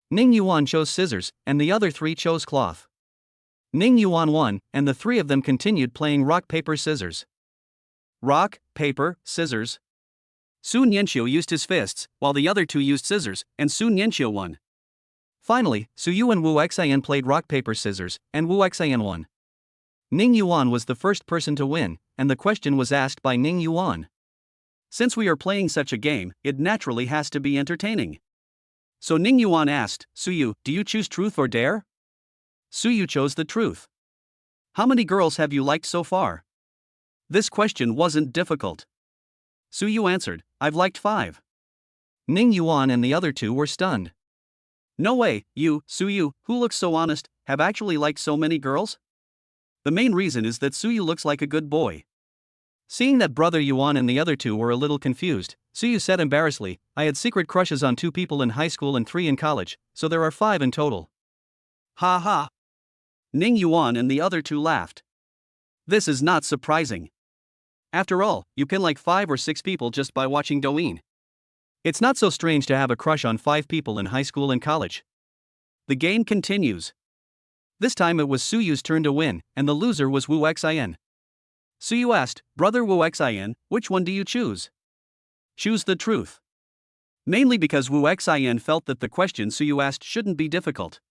Ning Yuan chose scissors, and the other three chose cloth. Ning Yuan won, and the three of them continued playing rock, paper, scissors. Rock, paper, scissors. Su Nianqiu used his fists, while the other two used scissors, and Su Nianqiu won. Finally, Su Yu and Wu Xian played rock, paper, scissors, and Wu Xian won. Ning Yuan was the first person to win, and the question was asked by Ning Yuan. Since we are playing such a game, it naturally has to be entertaining. So Ning Yuan asked, Su Yu, do you choose truth or dare? Su Yu chose the truth. How many girls have you liked so far? This question wasn't difficult. Su Yu answered, I've liked 5. Ning Yuan and the other two were stunned. No way, you, Su Yu, who looks so honest, have actually liked so many girls? The main reason is that Su Yu looks like a good boy. Seeing that brother Yuan and the other two were a little confused, Su Yu said embarrassedly, I had secret crushes on 2 people in high school and 3 in college, so there are 5 in total. Ha ha. Ning Yuan and the other two laughed. This is not surprising. After all, you can like 5 or 6 people just by watching Douyin. It's not so strange to have a crush on 5 people in high school and college. The game continues. This time it was Su Yu's turn to win, and the loser was Wu Xian. Su Yu asked, Brother Wu Xian, which one do you choose? Choose the truth. Mainly because Wu Xian felt that the question Su Yu asked shouldn't be difficult.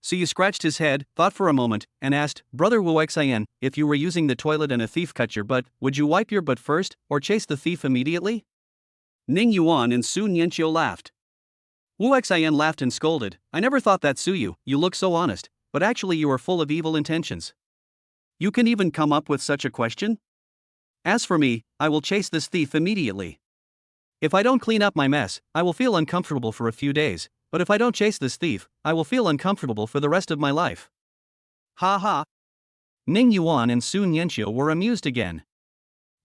Su Yu scratched his head, thought for a moment, and asked, Brother Wu Xian, if you were using the toilet and a thief cut your butt, would you wipe your butt first, or chase the thief immediately? Ning Yuan and Su Nianqiu laughed. Wu Xian laughed and scolded, I never thought that, Su Yu, you look so honest, but actually you are full of evil intentions. You can even come up with such a question? As for me, I will chase this thief immediately. If I don't clean up my mess, I will feel uncomfortable for a few days, but if I don't chase this thief, I will feel uncomfortable for the rest of my life. Ha ha. Ning Yuan and Su Nianqiu were amused again.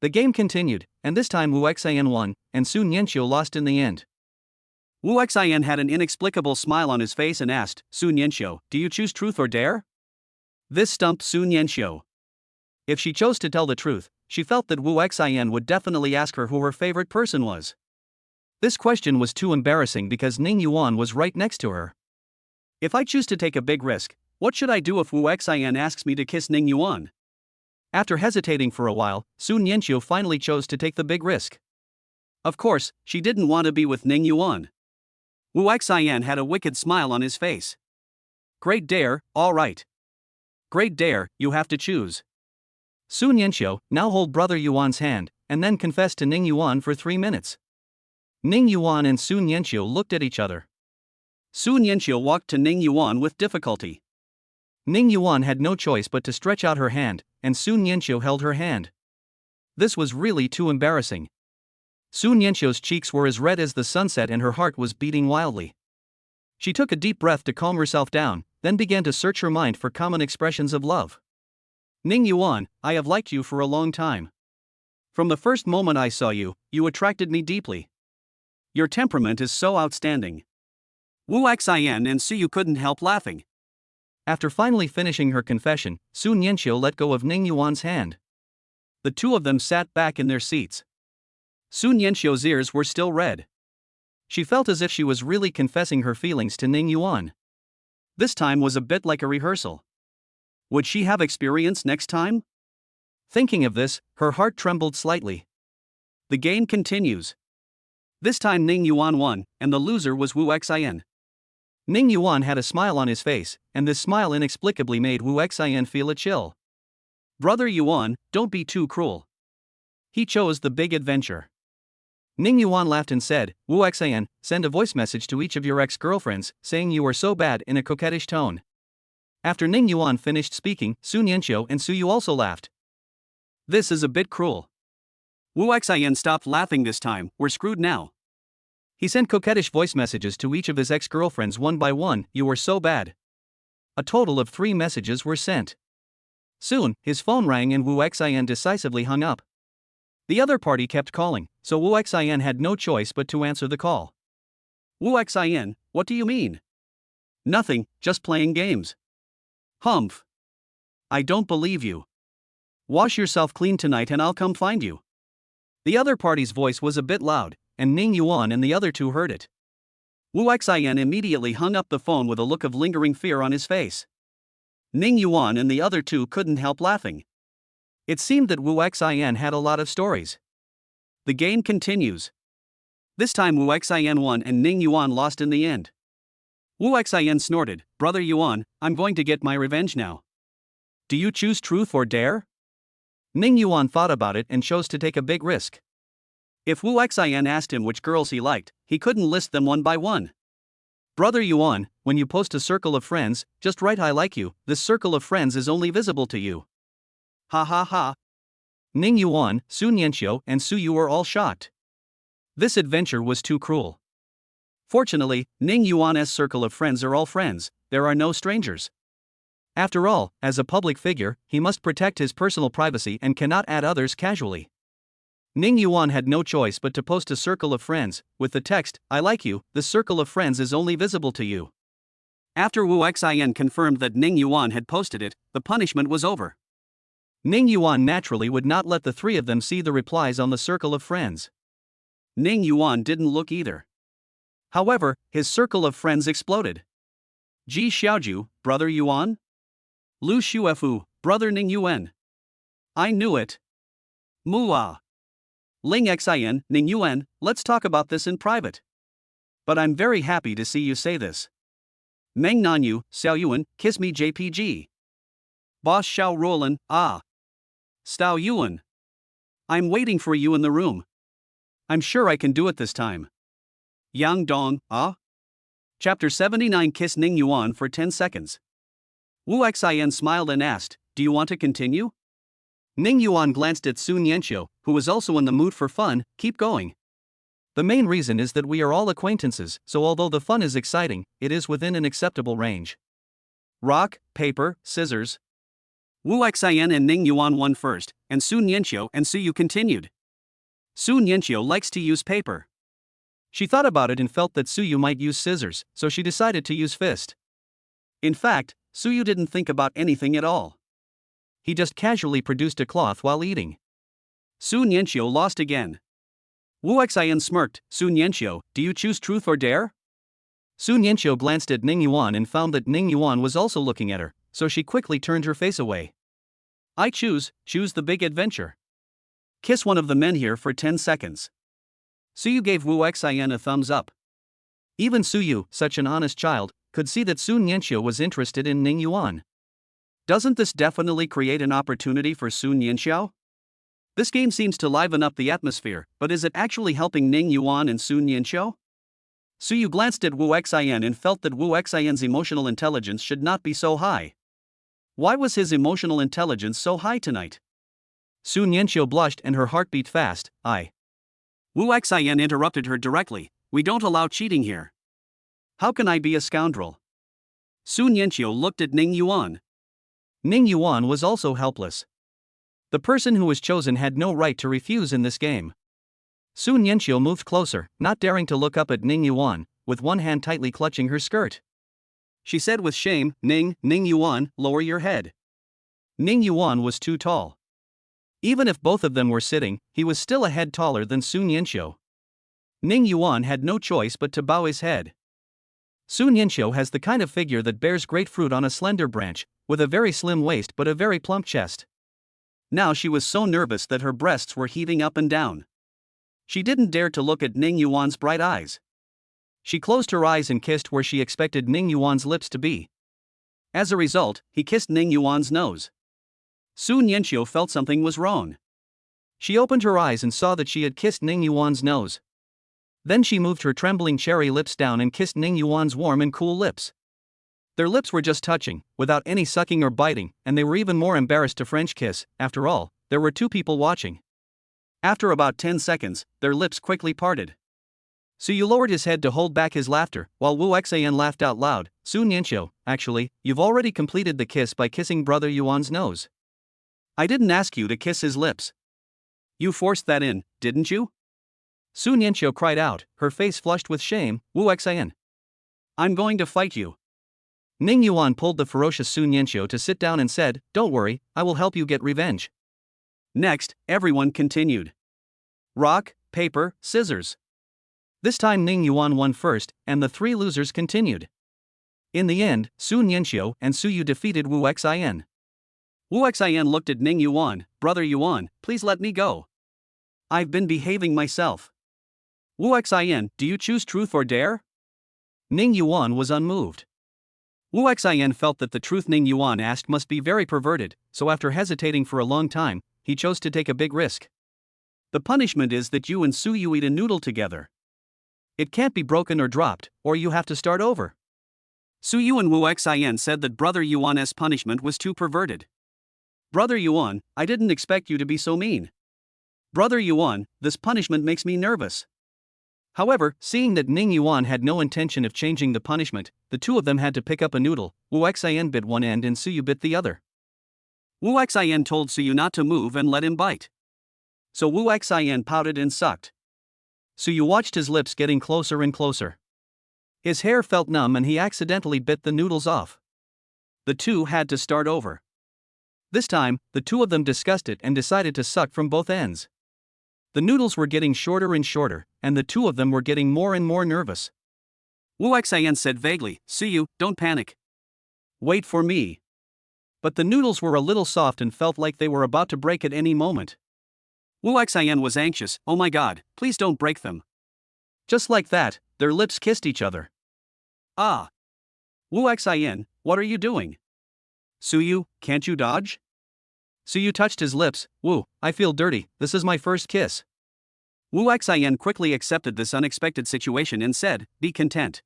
The game continued, and this time Wu Xian won, and Su Nianqiu lost in the end. Wu Xian had an inexplicable smile on his face and asked, Su Nianqiu, do you choose truth or dare? This stumped Su Nianqiu. If she chose to tell the truth, she felt that Wu Xian would definitely ask her who her favorite person was. This question was too embarrassing because Ning Yuan was right next to her. If I choose to take a big risk, what should I do if Wu Xian asks me to kiss Ning Yuan? After hesitating for a while, Su Nianqiu finally chose to take the big risk. Of course, she didn't want to be with Ning Yuan. Wu Xian had a wicked smile on his face. Great dare, all right. Great dare, you have to choose. Su Nianqiu, now hold brother Yuan's hand, and then confess to Ning Yuan for 3 minutes. Ning Yuan and Su Nianqiu looked at each other. Su Nianqiu walked to Ning Yuan with difficulty. Ning Yuan had no choice but to stretch out her hand, and Su Nianqiu held her hand. This was really too embarrassing. Su Nianqiu's cheeks were as red as the sunset and her heart was beating wildly. She took a deep breath to calm herself down, then began to search her mind for common expressions of love. Ning Yuan, I have liked you for a long time. From the first moment I saw you, you attracted me deeply. Your temperament is so outstanding. Wu Xian and Su Yu couldn't help laughing. After finally finishing her confession, Su Nianqiu let go of Ning Yuan's hand. The two of them sat back in their seats. Su Nianqiu's ears were still red. She felt as if she was really confessing her feelings to Ning Yuan. This time was a bit like a rehearsal. Would she have experience next time? Thinking of this, her heart trembled slightly. The game continues. This time Ning Yuan won, and the loser was Wu Xian. Ning Yuan had a smile on his face, and this smile inexplicably made Wu Xian feel a chill. Brother Yuan, don't be too cruel. He chose the big adventure. Ning Yuan laughed and said, Wu Xian, send a voice message to each of your ex-girlfriends, saying you are so bad in a coquettish tone. After Ning Yuan finished speaking, Su Nianqiu and Su Yu also laughed. This is a bit cruel. Wu Xian stopped laughing this time, we're screwed now. He sent coquettish voice messages to each of his ex-girlfriends one by one, you were so bad. A total of 3 messages were sent. Soon, his phone rang and Wu Xian decisively hung up. The other party kept calling, so Wu Xian had no choice but to answer the call. Wu Xian, what do you mean? Nothing, just playing games. Humph. I don't believe you. Wash yourself clean tonight and I'll come find you. The other party's voice was a bit loud, and Ning Yuan and the other two heard it. Wu Xian immediately hung up the phone with a look of lingering fear on his face. Ning Yuan and the other two couldn't help laughing. It seemed that Wu Xian had a lot of stories. The game continues. This time Wu Xian won and Ning Yuan lost in the end. Wu Xian snorted, "Brother Yuan, I'm going to get my revenge now. Do you choose truth or dare?" Ning Yuan thought about it and chose to take a big risk. If Wu Xian asked him which girls he liked, he couldn't list them one by one. "Brother Yuan, when you post a circle of friends, just write I like you. This circle of friends is only visible to you." Ha ha ha. Ning Yuan, Su Nianqiu, and Su Yu were all shocked. This adventure was too cruel. Fortunately, Ning Yuan's circle of friends are all friends, there are no strangers. After all, as a public figure, he must protect his personal privacy and cannot add others casually. Ning Yuan had no choice but to post a circle of friends, with the text, "I like you, the circle of friends is only visible to you." After Wu Xian confirmed that Ning Yuan had posted it, the punishment was over. Ning Yuan naturally would not let the three of them see the replies on the circle of friends. Ning Yuan didn't look either. However, his circle of friends exploded. Ji Xiaoju, Brother Yuan? Lu Xuefu, Brother Ning Yuan. I knew it. Mua. Ling Xian, Ning Yuan, let's talk about this in private. But I'm very happy to see you say this. Meng Nanyu, Xiao Yuan, kiss me JPG. Boss Xiao Roland, ah. Stao Yuan. I'm waiting for you in the room. I'm sure I can do it this time. Yang Dong, ah? Chapter 79 Kiss Ning Yuan for 10 seconds. Wu Xian smiled and asked, "Do you want to continue?" Ning Yuan glanced at Su Nianqiu, who was also in the mood for fun. "Keep going. The main reason is that we are all acquaintances, so although the fun is exciting, it is within an acceptable range." Rock, paper, scissors. Wu Xian and Ning Yuan won first, and Su Nianqiu and Su Yu continued. Su Nianqiu likes to use paper. She thought about it and felt that Su Yu might use scissors, so she decided to use fist. In fact, Su Yu didn't think about anything at all. He just casually produced a cloth while eating. Su Nianqiu lost again. Wu Xian smirked, "Su Nianqiu, do you choose truth or dare?" Su Nianqiu glanced at Ning Yuan and found that Ning Yuan was also looking at her, so she quickly turned her face away. "I choose the big adventure. Kiss one of the men here for 10 seconds. Su Yu gave Wu Xian a thumbs up. Even Su Yu, such an honest child, could see that Su Nianqiu was interested in Ning Yuan. Doesn't this definitely create an opportunity for Su Nianqiu? This game seems to liven up the atmosphere, but is it actually helping Ning Yuan and Su Nianqiu? Su Yu glanced at Wu Xian and felt that Wu Xian's emotional intelligence should not be so high. Why was his emotional intelligence so high tonight? Su Nianqiu blushed and her heart beat fast. Wu Xian interrupted her directly, "We don't allow cheating here. How can I be a scoundrel?" Su Nianqiu looked at Ning Yuan. Ning Yuan was also helpless. The person who was chosen had no right to refuse in this game. Su Nianqiu moved closer, not daring to look up at Ning Yuan, with one hand tightly clutching her skirt. She said with shame, Ning Yuan, lower your head." Ning Yuan was too tall. Even if both of them were sitting, he was still a head taller than Su Nianqiu. Ning Yuan had no choice but to bow his head. Su Nianqiu has the kind of figure that bears great fruit on a slender branch, with a very slim waist but a very plump chest. Now she was so nervous that her breasts were heaving up and down. She didn't dare to look at Ning Yuan's bright eyes. She closed her eyes and kissed where she expected Ning Yuan's lips to be. As a result, he kissed Ning Yuan's nose. Su Nianqiu felt something was wrong. She opened her eyes and saw that she had kissed Ning Yuan's nose. Then she moved her trembling cherry lips down and kissed Ning Yuan's warm and cool lips. Their lips were just touching, without any sucking or biting, and they were even more embarrassed to French kiss. After all, there were two people watching. After about 10 seconds, their lips quickly parted. Su Yu lowered his head to hold back his laughter, while Wu Xian laughed out loud. "Su Nianqiu, actually, you've already completed the kiss by kissing Brother Yuan's nose. I didn't ask you to kiss his lips. You forced that in, didn't you?" Su Nianqiu cried out, her face flushed with shame. "Wu Xian, I'm going to fight you." Ning Yuan pulled the ferocious Su Nianqiu to sit down and said, "Don't worry, I will help you get revenge." Next, everyone continued. Rock, paper, scissors. This time Ning Yuan won first, and the three losers continued. In the end, Su Nianxiu and Su Yu defeated Wu Xin. Wu Xin looked at Ning Yuan. Brother Yuan, please let me go. I've been behaving myself. Wu Xin, do you choose truth or dare? Ning Yuan was unmoved. Wu Xin felt that the truth Ning Yuan asked must be very perverted, so after hesitating for a long time, he chose to take a big risk. The punishment is that you and Su Yu eat a noodle together. It can't be broken or dropped, or you have to start over. Su Yu and Wu Xin said that Brother Yuan's punishment was too perverted. Brother Yuan, I didn't expect you to be so mean. Brother Yuan, this punishment makes me nervous. However, seeing that Ning Yuan had no intention of changing the punishment, the two of them had to pick up a noodle. Wu Xin bit one end and Su Yu bit the other. Wu Xin told Su Yu not to move and let him bite. So Wu Xin pouted and sucked. Su Yu watched his lips getting closer and closer. His hair felt numb and he accidentally bit the noodles off. The two had to start over. This time, the two of them discussed it and decided to suck from both ends. The noodles were getting shorter and shorter, and the two of them were getting more and more nervous. Wu Xin said vaguely, Su Yu, don't panic. Wait for me. But the noodles were a little soft and felt like they were about to break at any moment. Wu Xin was anxious, oh my god, please don't break them. Just like that, their lips kissed each other. Ah. Wu Xin, what are you doing? Su Yu, can't you dodge? Su Yu touched his lips. Wu, I feel dirty, this is my first kiss. Wu Xin quickly accepted this unexpected situation and said, be content.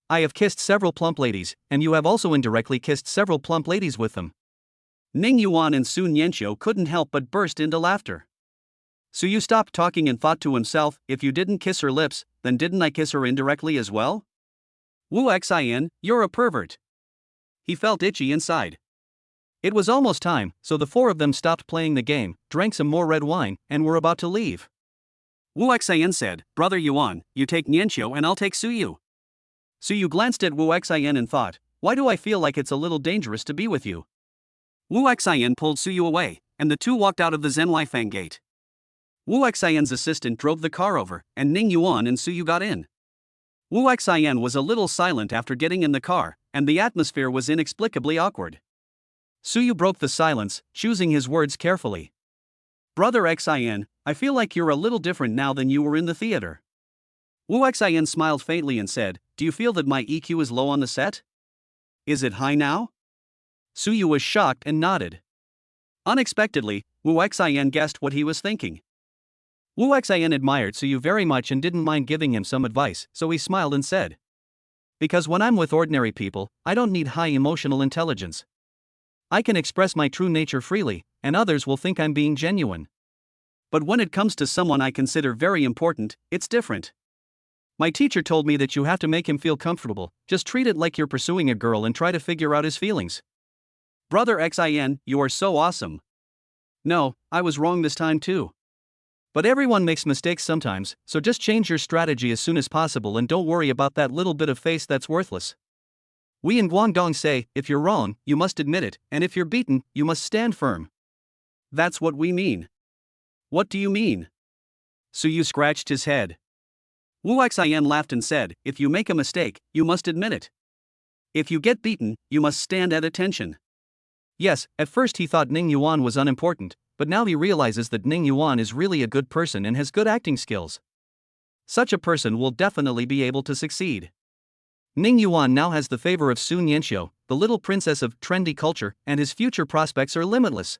I have kissed several plump ladies, and you have also indirectly kissed several plump ladies with them. Ning Yuan and Su Nianxiu couldn't help but burst into laughter. Su Yu stopped talking and thought to himself, if you didn't kiss her lips, then didn't I kiss her indirectly as well? Wu Xin, you're a pervert. He felt itchy inside. It was almost time, so the four of them stopped playing the game, drank some more red wine, and were about to leave. Wu Xin said, Brother Yuan, you take Nianxiu and I'll take Su Yu. Su Yu glanced at Wu Xin and thought, why do I feel like it's a little dangerous to be with you? Wu Xin pulled Su Yu away, and the two walked out of the Zhenlifang gate. Wu Xian's assistant drove the car over, and Ning Yuan and Su Yu got in. Wu Xin was a little silent after getting in the car, and the atmosphere was inexplicably awkward. Su Yu broke the silence, choosing his words carefully. Brother Xin, I feel like you're a little different now than you were in the theater. Wu Xin smiled faintly and said, do you feel that my EQ is low on the set? Is it high now? Su Yu was shocked and nodded. Unexpectedly, Wu Xin guessed what he was thinking. Wu Xin admired Su Yu very much and didn't mind giving him some advice, so he smiled and said, because when I'm with ordinary people, I don't need high emotional intelligence. I can express my true nature freely, and others will think I'm being genuine. But when it comes to someone I consider very important, it's different. My teacher told me that you have to make him feel comfortable, just treat it like you're pursuing a girl and try to figure out his feelings. Brother Xin, you are so awesome. No, I was wrong this time too. But everyone makes mistakes sometimes, so just change your strategy as soon as possible and don't worry about that little bit of face that's worthless. We in Guangdong say, if you're wrong, you must admit it, and if you're beaten, you must stand firm. That's what we mean. What do you mean? Su Yu scratched his head. Wu Xin laughed and said, if you make a mistake, you must admit it. If you get beaten, you must stand at attention. Yes, at first he thought Ning Yuan was unimportant, but now he realizes that Ning Yuan is really a good person and has good acting skills. Such a person will definitely be able to succeed. Ning Yuan now has the favor of Su Nianxiu, the little princess of trendy culture, and his future prospects are limitless.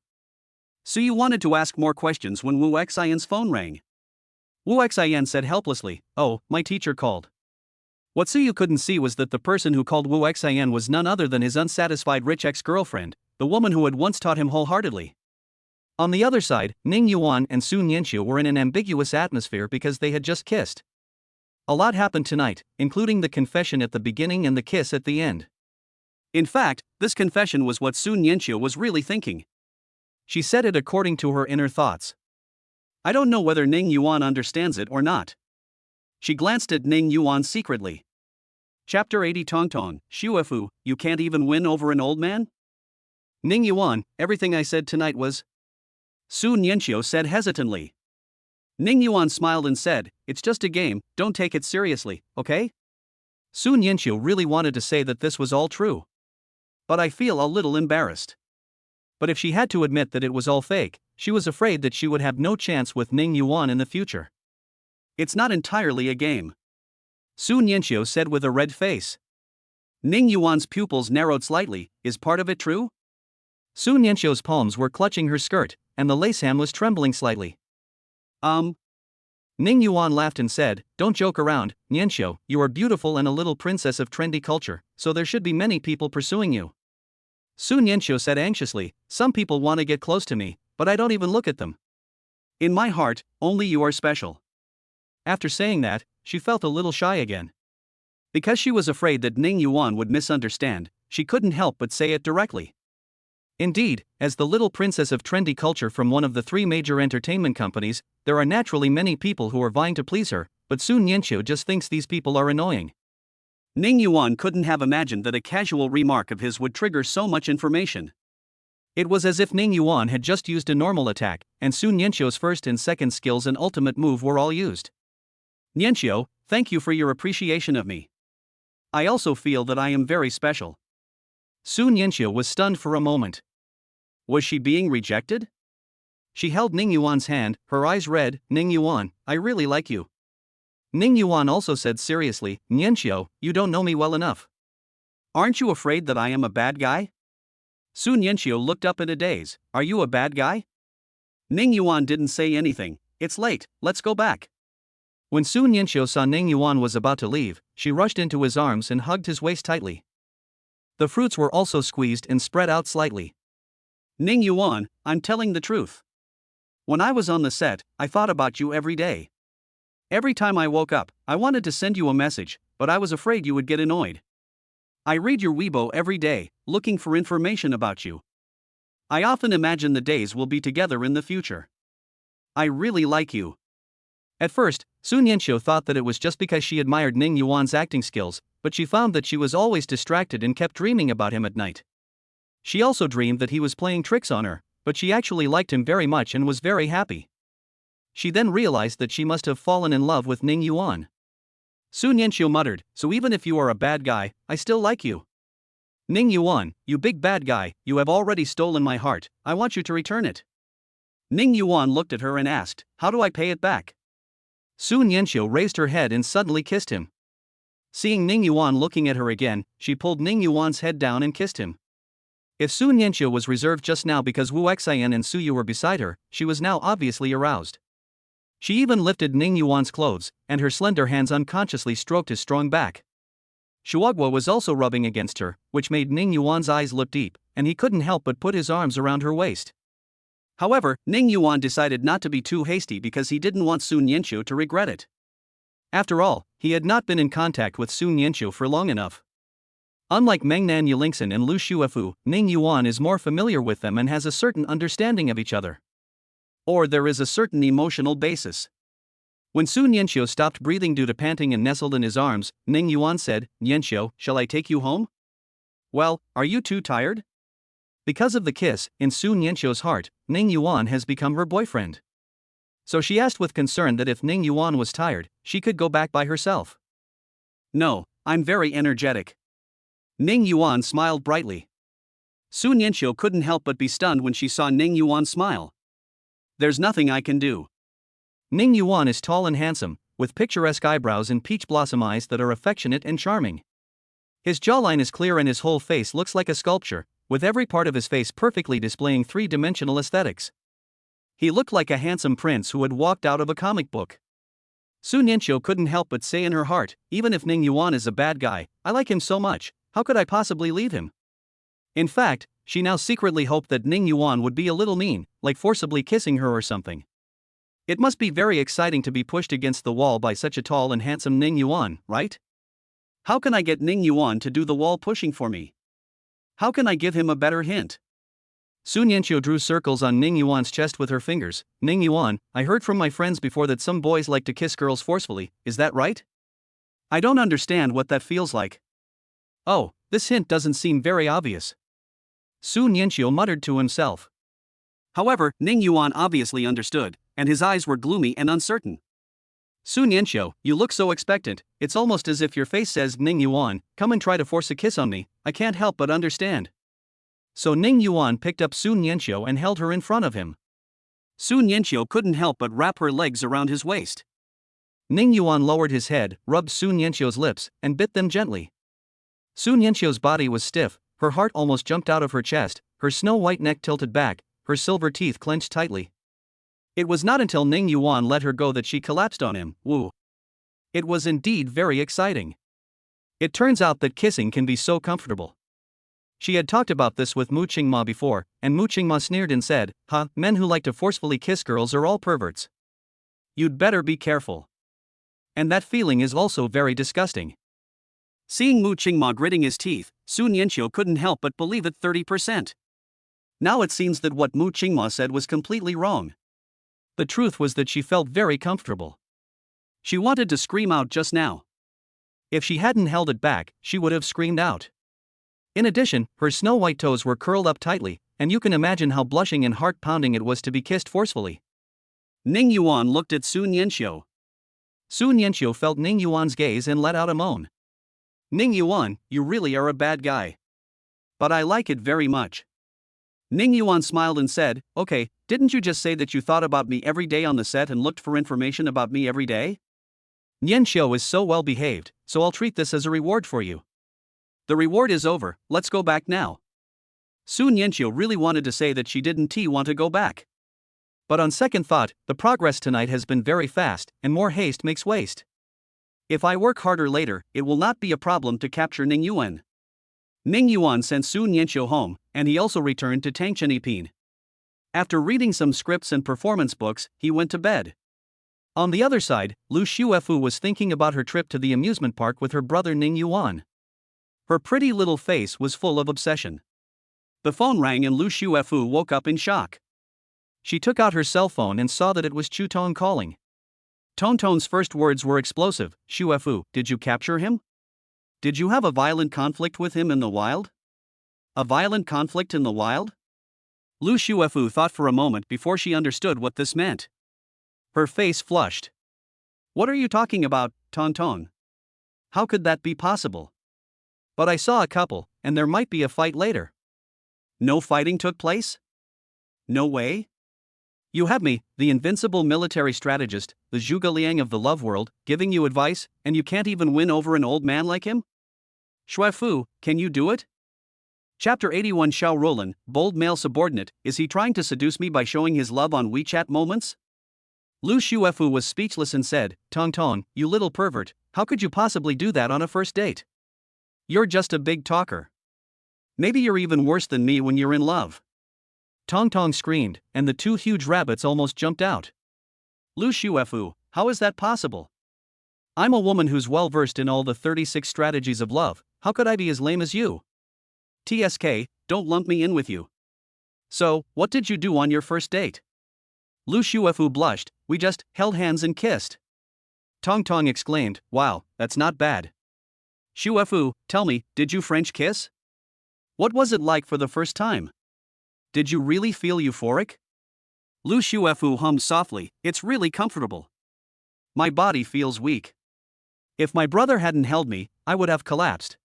Su Yu wanted to ask more questions when Wu Xin's phone rang. Wu Xin said helplessly, oh, my teacher called. What Su Yu couldn't see was that the person who called Wu Xin was none other than his unsatisfied rich ex-girlfriend, the woman who had once taught him wholeheartedly. On the other side, Ning Yuan and Su Nianxiu were in an ambiguous atmosphere because they had just kissed. A lot happened tonight, including the confession at the beginning and the kiss at the end. In fact, this confession was what Su Nianxiu was really thinking. She said it according to her inner thoughts. I don't know whether Ning Yuan understands it or not. She glanced at Ning Yuan secretly. Chapter 80 Tongtong, Shuefu, you can't even win over an old man? Ning Yuan, everything I said tonight was... Su Nianxiu said hesitantly. Ning Yuan smiled and said, "It's just a game, don't take it seriously, okay?" Su Nianqiu really wanted to say that this was all true. But I feel a little embarrassed. But if she had to admit that it was all fake, she was afraid that she would have no chance with Ning Yuan in the future. It's not entirely a game, Su Nianqiu said with a red face. Ning Yuan's pupils narrowed slightly. Is part of it true? Su Nianqiu's palms were clutching her skirt, and the lace hem was trembling slightly. Ning Yuan laughed and said, "Don't joke around, Nianqiu, you are beautiful and a little princess of trendy culture, so there should be many people pursuing you." Su Nianqiu said anxiously, "Some people want to get close to me, but I don't even look at them. In my heart, only you are special." After saying that, she felt a little shy again. Because she was afraid that Ning Yuan would misunderstand, she couldn't help but say it directly. Indeed, as the little princess of trendy culture from one of the 3 major entertainment companies, there are naturally many people who are vying to please her, but Su Nianqiu just thinks these people are annoying. Ning Yuan couldn't have imagined that a casual remark of his would trigger so much information. It was as if Ning Yuan had just used a normal attack, and Su Nianqiu's first and second skills and ultimate move were all used. "Nianqiu, thank you for your appreciation of me. I also feel that I am very special." Su Nianqiu was stunned for a moment. Was she being rejected? She held Ning Yuan's hand, her eyes red. "Ning Yuan, I really like you." Ning Yuan also said seriously, "Nianqiu, you don't know me well enough. Aren't you afraid that I am a bad guy?" Su Nianqiu looked up in a daze. "Are you a bad guy?" Ning Yuan didn't say anything. "It's late, let's go back." When Su Nianqiu saw Ning Yuan was about to leave, she rushed into his arms and hugged his waist tightly. The fruits were also squeezed and spread out slightly. "Ning Yuan, I'm telling the truth. When I was on the set, I thought about you every day. Every time I woke up, I wanted to send you a message, but I was afraid you would get annoyed. I read your Weibo every day, looking for information about you. I often imagine the days we'll be together in the future. I really like you." At first, Su Nianqiu thought that it was just because she admired Ning Yuan's acting skills, but she found that she was always distracted and kept dreaming about him at night. She also dreamed that he was playing tricks on her, but she actually liked him very much and was very happy. She then realized that she must have fallen in love with Ning Yuan. Su Nianqiu muttered, "So even if you are a bad guy, I still like you. Ning Yuan, you big bad guy, you have already stolen my heart, I want you to return it." Ning Yuan looked at her and asked, "How do I pay it back?" Su Nianqiu raised her head and suddenly kissed him. Seeing Ning Yuan looking at her again, she pulled Ning Yuan's head down and kissed him. If Su Nianqiu was reserved just now because Wu Xian and Su Yu were beside her, she was now obviously aroused. She even lifted Ning Yuan's clothes, and her slender hands unconsciously stroked his strong back. Shuagua was also rubbing against her, which made Ning Yuan's eyes look deep, and he couldn't help but put his arms around her waist. However, Ning Yuan decided not to be too hasty because he didn't want Su Nianqiu to regret it. After all, he had not been in contact with Su Nianqiu for long enough. Unlike Mengnan Yulingson and Lu Shuefu, Ning Yuan is more familiar with them and has a certain understanding of each other. Or there is a certain emotional basis. When Su Nianqiu stopped breathing due to panting and nestled in his arms, Ning Yuan said, "Nianqiu, shall I take you home?" "Well, are you too tired?" Because of the kiss, in Su Nianqiu's heart, Ning Yuan has become her boyfriend. So she asked with concern that if Ning Yuan was tired, she could go back by herself. "No, I'm very energetic." Ning Yuan smiled brightly. Su Nianqiu couldn't help but be stunned when she saw Ning Yuan smile. "There's nothing I can do." Ning Yuan is tall and handsome, with picturesque eyebrows and peach blossom eyes that are affectionate and charming. His jawline is clear and his whole face looks like a sculpture, with every part of his face perfectly displaying three-dimensional aesthetics. He looked like a handsome prince who had walked out of a comic book. Su Nianqiu couldn't help but say in her heart, "Even if Ning Yuan is a bad guy, I like him so much, how could I possibly leave him?" In fact, she now secretly hoped that Ning Yuan would be a little mean, like forcibly kissing her or something. It must be very exciting to be pushed against the wall by such a tall and handsome Ning Yuan, right? How can I get Ning Yuan to do the wall pushing for me? How can I give him a better hint? Su Nianqiu drew circles on Ning Yuan's chest with her fingers. "Ning Yuan, I heard from my friends before that some boys like to kiss girls forcefully, is that right?" "I don't understand what that feels like." "Oh, this hint doesn't seem very obvious," Su Nianqiu muttered to himself. However, Ning Yuan obviously understood, and his eyes were gloomy and uncertain. Su Nianqiu, you look so expectant, it's almost as if your face says, Ning Yuan, come and try to force a kiss on me, I can't help but understand. So Ning Yuan picked up Su Nianqiu and held her in front of him. Su Nianqiu couldn't help but wrap her legs around his waist. Ning Yuan lowered his head, rubbed Su Nianqiu's lips, and bit them gently. Su Nianqiu's body was stiff, her heart almost jumped out of her chest, her snow-white neck tilted back, her silver teeth clenched tightly. It was not until Ning Yuan let her go that she collapsed on him. Woo! It was indeed very exciting. It turns out that kissing can be so comfortable. She had talked about this with Mu Qingma before, and Mu Qingma sneered and said, men who like to forcefully kiss girls are all perverts. You'd better be careful. And that feeling is also very disgusting. Seeing Mu Qingma gritting his teeth, Su Nianqiu couldn't help but believe it 30%. Now it seems that what Mu Qingma said was completely wrong. The truth was that she felt very comfortable. She wanted to scream out just now. If she hadn't held it back, she would have screamed out. In addition, her snow-white toes were curled up tightly, and you can imagine how blushing and heart-pounding it was to be kissed forcefully. Ning Yuan looked at Su Nianqiu. Su Nianqiu felt Ning Yuan's gaze and let out a moan. Ning Yuan, you really are a bad guy. But I like it very much. Ning Yuan smiled and said, okay, didn't you just say that you thought about me every day on the set and looked for information about me every day? Nianqiu is so well behaved, so I'll treat this as a reward for you. The reward is over, let's go back now. Su Nianqiu really wanted to say that she didn't want to go back. But on second thought, the progress tonight has been very fast, and more haste makes waste. If I work harder later, it will not be a problem to capture Ning Yuan. Ning Yuan sent Su Nianqiu home, and he also returned to Tangchenipin. After reading some scripts and performance books, he went to bed. On the other side, Lu Xuefu was thinking about her trip to the amusement park with her brother Ning Yuan. Her pretty little face was full of obsession. The phone rang and Lu Xuefu woke up in shock. She took out her cell phone and saw that it was Chu Tong calling. Tong's first words were explosive. Xuefu, did you capture him? Did you have a violent conflict with him in the wild? A violent conflict in the wild? Lu Xuefu thought for a moment before she understood what this meant. Her face flushed. What are you talking about, Tong? How could that be possible? But I saw a couple, and there might be a fight later. No fighting took place? No way? You have me, the invincible military strategist, the Zhuge Liang of the love world, giving you advice, and you can't even win over an old man like him? Xuefu, can you do it? Chapter 81 Xiao Rolan, bold male subordinate, is he trying to seduce me by showing his love on WeChat moments? Lu Xuefu was speechless and said, Tong, you little pervert, how could you possibly do that on a first date? You're just a big talker. Maybe you're even worse than me when you're in love. Tong screamed, and the two huge rabbits almost jumped out. Lu Xuefu, how is that possible? I'm a woman who's well versed in all the 36 strategies of love, how could I be as lame as you? TSK, don't lump me in with you. So, what did you do on your first date? Lu Xuefu blushed, we just held hands and kissed. Tong exclaimed, wow, that's not bad. Xuefu, tell me, did you French kiss? What was it like for the first time? Did you really feel euphoric? Lu Xuefu hummed softly, it's really comfortable. My body feels weak. If my brother hadn't held me, I would have collapsed.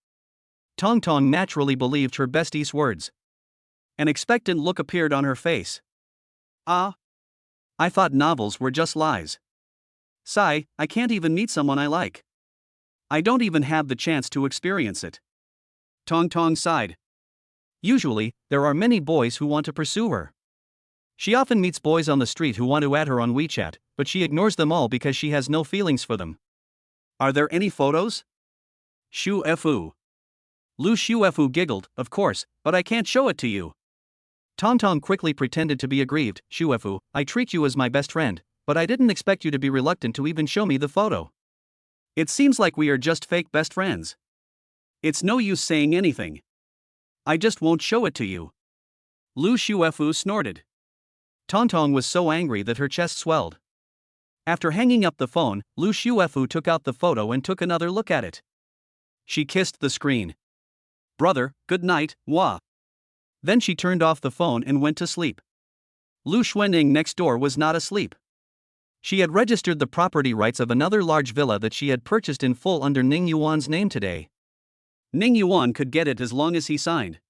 Tong naturally believed her bestie's words. An expectant look appeared on her face. I thought novels were just lies. Sigh, I can't even meet someone I like. I don't even have the chance to experience it. Tong sighed. Usually, there are many boys who want to pursue her. She often meets boys on the street who want to add her on WeChat, but she ignores them all because she has no feelings for them. Are there any photos? Xuefu. Lu Xuefu giggled, of course, but I can't show it to you. Tong quickly pretended to be aggrieved. Xuefu, I treat you as my best friend, but I didn't expect you to be reluctant to even show me the photo. It seems like we are just fake best friends. It's no use saying anything. I just won't show it to you. Lu Xuefu snorted. Tong was so angry that her chest swelled. After hanging up the phone, Lu Xuefu took out the photo and took another look at it. She kissed the screen. Brother, good night, Wah. Then she turned off the phone and went to sleep. Lu Xuanning next door was not asleep. She had registered the property rights of another large villa that she had purchased in full under Ning Yuan's name today. Ning Yuan could get it as long as he signed.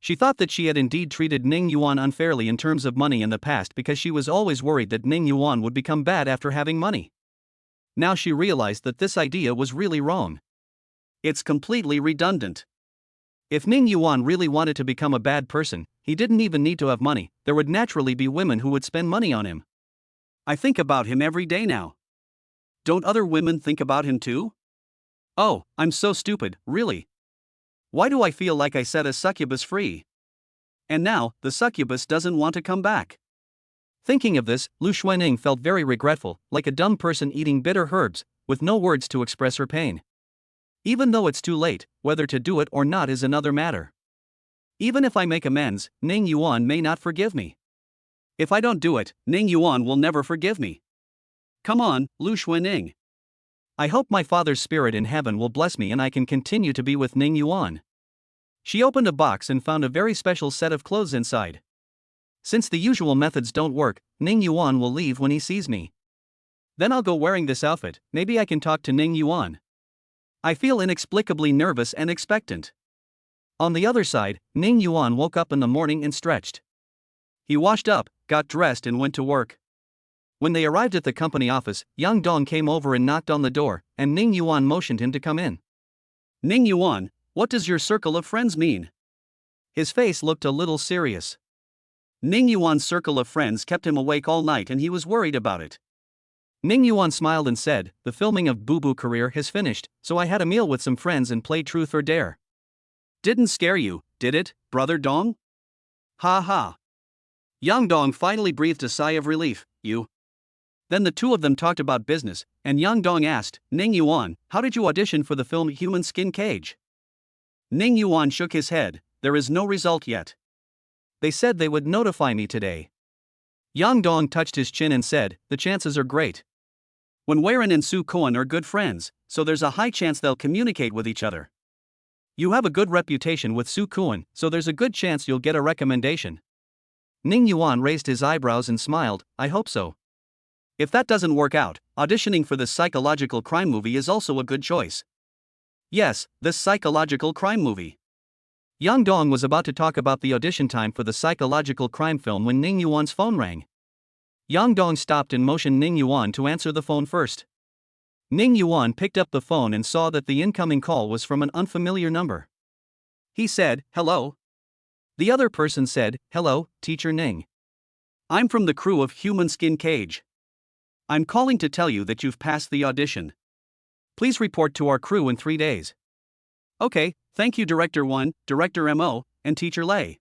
She thought that she had indeed treated Ning Yuan unfairly in terms of money in the past because she was always worried that Ning Yuan would become bad after having money. Now she realized that this idea was really wrong. It's completely redundant. If Ning Yuan really wanted to become a bad person, he didn't even need to have money. There would naturally be women who would spend money on him. I think about him every day now. Don't other women think about him too? Oh, I'm so stupid, really. Why do I feel like I set a succubus free? And now, the succubus doesn't want to come back. Thinking of this, Lu Xuanning felt very regretful, like a dumb person eating bitter herbs, with no words to express her pain. Even though it's too late, whether to do it or not is another matter. Even if I make amends, Ning Yuan may not forgive me. If I don't do it, Ning Yuan will never forgive me. Come on, Lu Xuanning. I hope my father's spirit in heaven will bless me and I can continue to be with Ning Yuan. She opened a box and found a very special set of clothes inside. Since the usual methods don't work, Ning Yuan will leave when he sees me. Then I'll go wearing this outfit, maybe I can talk to Ning Yuan. I feel inexplicably nervous and expectant. On the other side, Ning Yuan woke up in the morning and stretched. He washed up, got dressed and went to work. When they arrived at the company office, Yang Dong came over and knocked on the door, and Ning Yuan motioned him to come in. Ning Yuan, what does your circle of friends mean? His face looked a little serious. Ning Yuan's circle of friends kept him awake all night and he was worried about it. Ning Yuan smiled and said, the filming of Boo Boo Career has finished, so I had a meal with some friends and played Truth or Dare. Didn't scare you, did it, Brother Dong? Ha ha. Yang Dong finally breathed a sigh of relief. You. Then the two of them talked about business, and Yang Dong asked, Ning Yuan, how did you audition for the film Human Skin Cage? Ning Yuan shook his head, there is no result yet. They said they would notify me today. Yang Dong touched his chin and said, the chances are great. When Weiren and Su Koan are good friends, so there's a high chance they'll communicate with each other. You have a good reputation with Su Koan, so there's a good chance you'll get a recommendation. Ning Yuan raised his eyebrows and smiled, I hope so. If that doesn't work out, auditioning for this psychological crime movie is also a good choice. Yes, this psychological crime movie. Yang Dong was about to talk about the audition time for the psychological crime film when Ning Yuan's phone rang. Yang Dong stopped and motioned Ning Yuan to answer the phone first. Ning Yuan picked up the phone and saw that the incoming call was from an unfamiliar number. He said, hello. The other person said, hello, Teacher Ning. I'm from the crew of Human Skin Cage. I'm calling to tell you that you've passed the audition. Please report to our crew in 3 days. Okay, thank you Director 1, Director Mo, and Teacher Lei.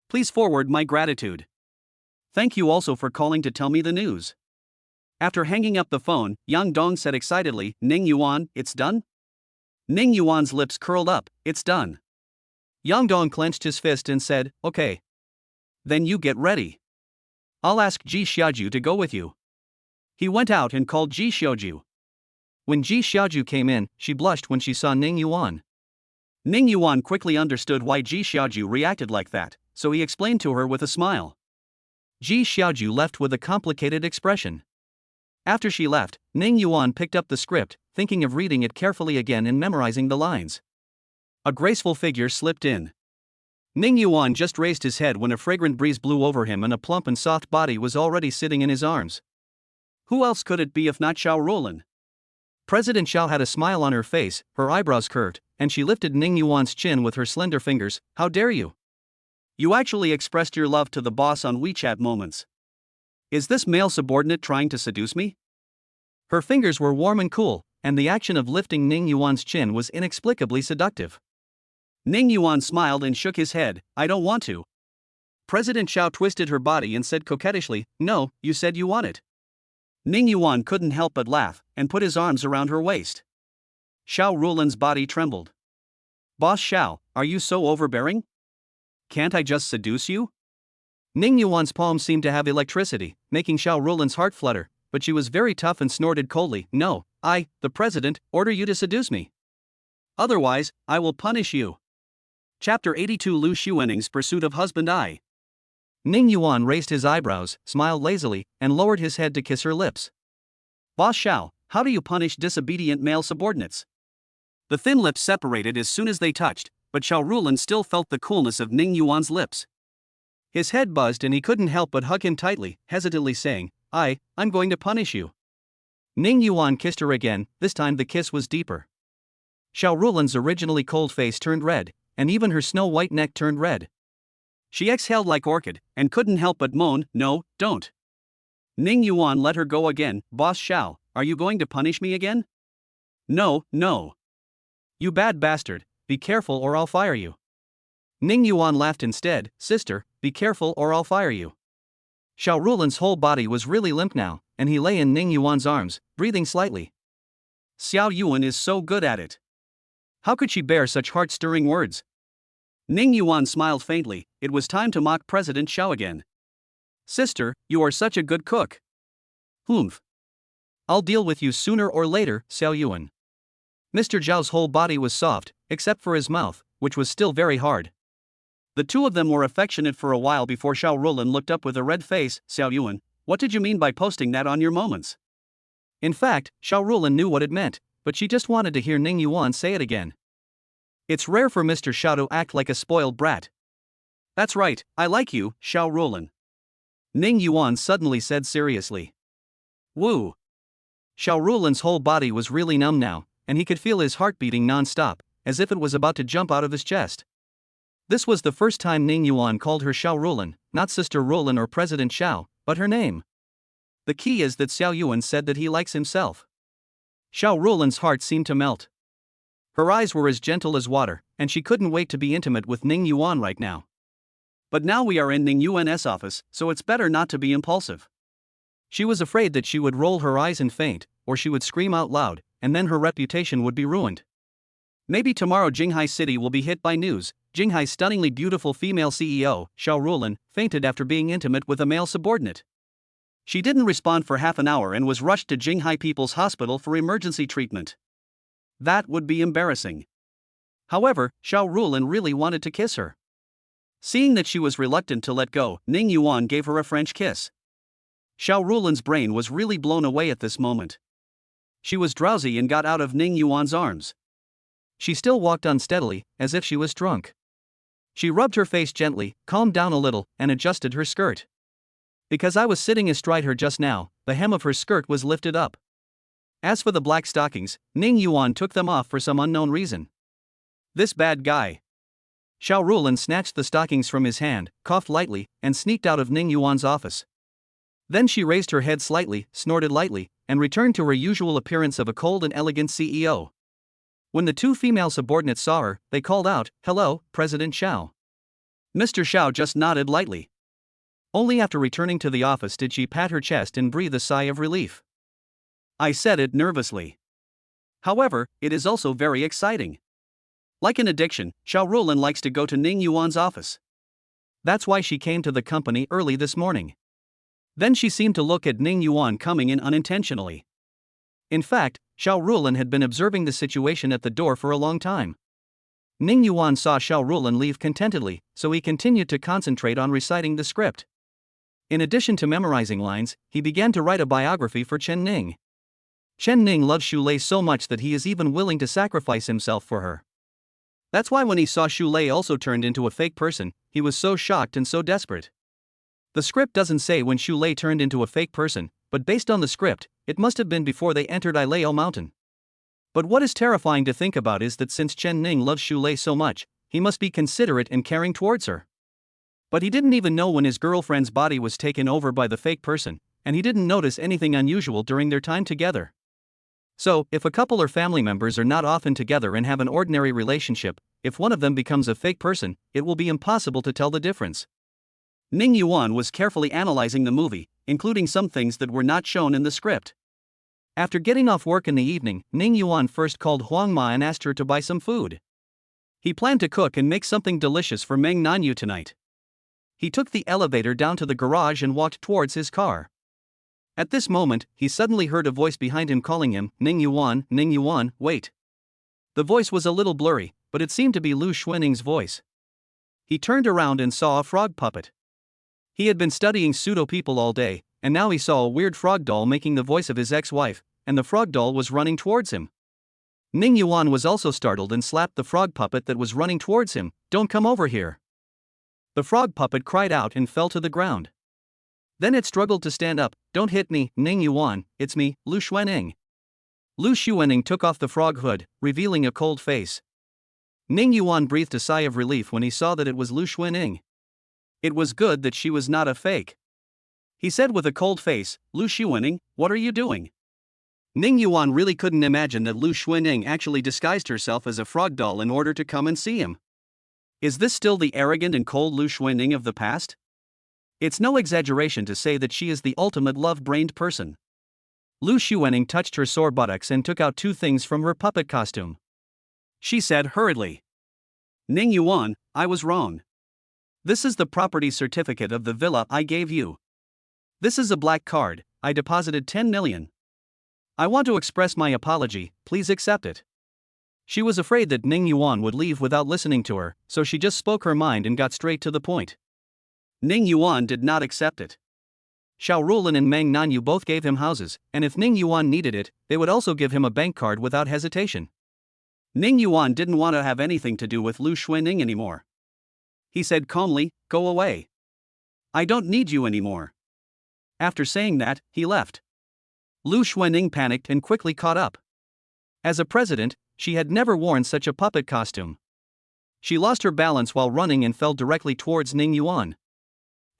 Please forward my gratitude. Thank you also for calling to tell me the news. After hanging up the phone, Yang Dong said excitedly, Ning Yuan, it's done? Ning Yuan's lips curled up, it's done. Yang Dong clenched his fist and said, okay. Then you get ready. I'll ask Ji Xiaoju to go with you. He went out and called Ji Xiaoju. When Ji Xiaoju came in, she blushed when she saw Ning Yuan. Ning Yuan quickly understood why Ji Xiaoju reacted like that, so he explained to her with a smile. Ji Xiaoju left with a complicated expression. After she left, Ning Yuan picked up the script, thinking of reading it carefully again and memorizing the lines. A graceful figure slipped in. Ning Yuan just raised his head when a fragrant breeze blew over him and a plump and soft body was already sitting in his arms. Who else could it be if not Xiao Ruolin? President Xiao had a smile on her face, her eyebrows curved, and she lifted Ning Yuan's chin with her slender fingers. How dare you? You actually expressed your love to the boss on WeChat Moments. Is this male subordinate trying to seduce me? Her fingers were warm and cool, and the action of lifting Ning Yuan's chin was inexplicably seductive. Ning Yuan smiled and shook his head, I don't want to. President Xiao twisted her body and said coquettishly, no, you said you want it. Ning Yuan couldn't help but laugh, and put his arms around her waist. Xiao Ruolin's body trembled. Boss Xiao, are you so overbearing? Can't I just seduce you? Ning Yuan's palm seemed to have electricity, making Xiao Ruolin's heart flutter, but she was very tough and snorted coldly, no, I, the president, order you to seduce me. Otherwise, I will punish you. Chapter 82 Lu Xuanning's Pursuit of Husband I. Ning Yuan raised his eyebrows, smiled lazily, and lowered his head to kiss her lips. Boss Xiao, how do you punish disobedient male subordinates? The thin lips separated as soon as they touched, but Xiao Rulin still felt the coolness of Ning Yuan's lips. His head buzzed and he couldn't help but hug him tightly, hesitantly saying, I'm going to punish you. Ning Yuan kissed her again, this time the kiss was deeper. Xiao Rulin's originally cold face turned red, and even her snow-white neck turned red. She exhaled like orchid, and couldn't help but moan, "No, don't." Ning Yuan let her go again. Boss Xiao, are you going to punish me again? No, no. You bad bastard, be careful or I'll fire you. Ning Yuan laughed instead. Sister, be careful or I'll fire you. Xiao Rulin's whole body was really limp now, and he lay in Ning Yuan's arms, breathing slightly. Xiao Yuan is so good at it. How could she bear such heart-stirring words? Ning Yuan smiled faintly. It was time to mock President Xiao again. Sister, you are such a good cook. Humph. I'll deal with you sooner or later, Xiao Yuan. Mr. Zhao's whole body was soft, except for his mouth, which was still very hard. The two of them were affectionate for a while before Xiao Rulin looked up with a red face. Xiao Yuan, what did you mean by posting that on your moments? In fact, Xiao Rulin knew what it meant, but she just wanted to hear Ning Yuan say it again. It's rare for Mr. Xiao to act like a spoiled brat. That's right, I like you, Xiao Rulin. Ning Yuan suddenly said seriously. Woo. Xiao Rulin's whole body was really numb now, and he could feel his heart beating non-stop, as if it was about to jump out of his chest. This was the first time Ning Yuan called her Xiao Rulin, not Sister Rulin or President Xiao, but her name. The key is that Xiao Yuan said that he likes himself. Xiao Rulin's heart seemed to melt. Her eyes were as gentle as water, and she couldn't wait to be intimate with Ning Yuan right now. But now we are in Ning Yuan's office, so it's better not to be impulsive. She was afraid that she would roll her eyes and faint, or she would scream out loud, and then her reputation would be ruined. Maybe tomorrow Jinghai City will be hit by news. Jinghai's stunningly beautiful female CEO, Xiao Rulin, fainted after being intimate with a male subordinate. She didn't respond for half an hour and was rushed to Jinghai People's Hospital for emergency treatment. That would be embarrassing. However, Xiao Rulin really wanted to kiss her. Seeing that she was reluctant to let go, Ning Yuan gave her a French kiss. Xiao Rulin's brain was really blown away at this moment. She was drowsy and got out of Ning Yuan's arms. She still walked unsteadily, as if she was drunk. She rubbed her face gently, calmed down a little, and adjusted her skirt. Because I was sitting astride her just now, the hem of her skirt was lifted up. As for the black stockings, Ning Yuan took them off for some unknown reason. This bad guy. Xiao Rulin snatched the stockings from his hand, coughed lightly, and sneaked out of Ning Yuan's office. Then she raised her head slightly, snorted lightly, and returned to her usual appearance of a cold and elegant CEO. When the two female subordinates saw her, they called out, "Hello, President Xiao." Mr. Xiao just nodded lightly. Only after returning to the office did she pat her chest and breathe a sigh of relief. I said it nervously. However, it is also very exciting. Like an addiction, Xiao Rulin likes to go to Ning Yuan's office. That's why she came to the company early this morning. Then she seemed to look at Ning Yuan coming in unintentionally. In fact, Xiao Rulin had been observing the situation at the door for a long time. Ning Yuan saw Xiao Rulin leave contentedly, so he continued to concentrate on reciting the script. In addition to memorizing lines, he began to write a biography for Chen Ning. Chen Ning loves Xu Lei so much that he is even willing to sacrifice himself for her. That's why when he saw Xu Lei also turned into a fake person, he was so shocked and so desperate. The script doesn't say when Xu Lei turned into a fake person, but based on the script, it must have been before they entered Ileo Mountain. But what is terrifying to think about is that since Chen Ning loves Xu Lei so much, he must be considerate and caring towards her. But he didn't even know when his girlfriend's body was taken over by the fake person, and he didn't notice anything unusual during their time together. So, if a couple or family members are not often together and have an ordinary relationship, if one of them becomes a fake person, it will be impossible to tell the difference. Ning Yuan was carefully analyzing the movie, including some things that were not shown in the script. After getting off work in the evening, Ning Yuan first called Huang Ma and asked her to buy some food. He planned to cook and make something delicious for Meng Nanyu tonight. He took the elevator down to the garage and walked towards his car. At this moment, he suddenly heard a voice behind him calling him, Ning Yuan, wait." The voice was a little blurry, but it seemed to be Lu Xuaning's voice. He turned around and saw a frog puppet. He had been studying pseudo people all day, and now he saw a weird frog doll making the voice of his ex-wife, and the frog doll was running towards him. Ning Yuan was also startled and slapped the frog puppet that was running towards him. "Don't come over here." The frog puppet cried out and fell to the ground. Then it struggled to stand up. "Don't hit me, Ning Yuan, it's me, Lu Xuanning." Lu Xuanning took off the frog hood, revealing a cold face. Ning Yuan breathed a sigh of relief when he saw that it was Lu Xuanning. It was good that she was not a fake. He said with a cold face, "Lu Xuanning, what are you doing?" Ning Yuan really couldn't imagine that Lu Xuanning actually disguised herself as a frog doll in order to come and see him. Is this still the arrogant and cold Lu Xuanning of the past? It's no exaggeration to say that she is the ultimate love-brained person. Lu Xuanning touched her sore buttocks and took out two things from her puppet costume. She said hurriedly, "Ning Yuan, I was wrong. This is the property certificate of the villa I gave you. This is a black card. I deposited 10 million. I want to express my apology, please accept it." She was afraid that Ning Yuan would leave without listening to her, so she just spoke her mind and got straight to the point. Ning Yuan did not accept it. Xiao Rulin and Meng Nanyu both gave him houses, and if Ning Yuan needed it, they would also give him a bank card without hesitation. Ning Yuan didn't want to have anything to do with Lu Xuanning anymore. He said calmly, "Go away. I don't need you anymore." After saying that, he left. Lu Xuanning panicked and quickly caught up. As a president, she had never worn such a puppet costume. She lost her balance while running and fell directly towards Ning Yuan.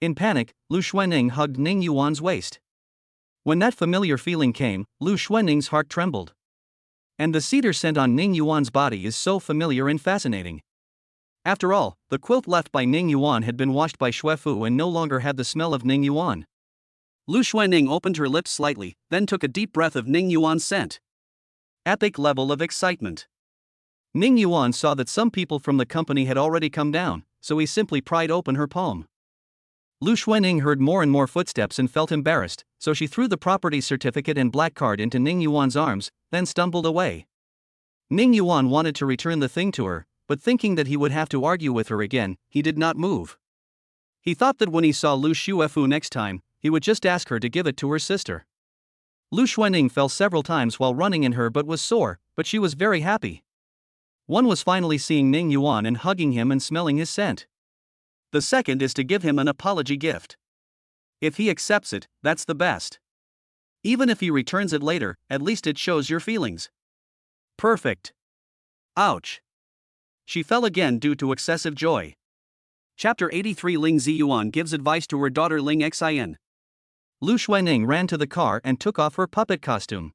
In panic, Lu Xuanning hugged Ning Yuan's waist. When that familiar feeling came, Lu Xuanning's heart trembled. And the cedar scent on Ning Yuan's body is so familiar and fascinating. After all, the quilt left by Ning Yuan had been washed by Xue Fu and no longer had the smell of Ning Yuan. Lu Xuanning opened her lips slightly, then took a deep breath of Ning Yuan's scent. Epic level of excitement. Ning Yuan saw that some people from the company had already come down, so he simply pried open her palm. Lu Xuanning heard more and more footsteps and felt embarrassed, so she threw the property certificate and black card into Ning Yuan's arms, then stumbled away. Ning Yuan wanted to return the thing to her, but thinking that he would have to argue with her again, he did not move. He thought that when he saw Lu Xuefu next time, he would just ask her to give it to her sister. Lu Xuanning fell several times while running in her but was sore, but she was very happy. One was finally seeing Ning Yuan and hugging him and smelling his scent. The second is to give him an apology gift. If he accepts it, that's the best. Even if he returns it later, at least it shows your feelings. Perfect. Ouch. She fell again due to excessive joy. Chapter 83. Ling Ziyuan gives advice to her daughter Ling Xin. Lu Xuanning ran to the car and took off her puppet costume.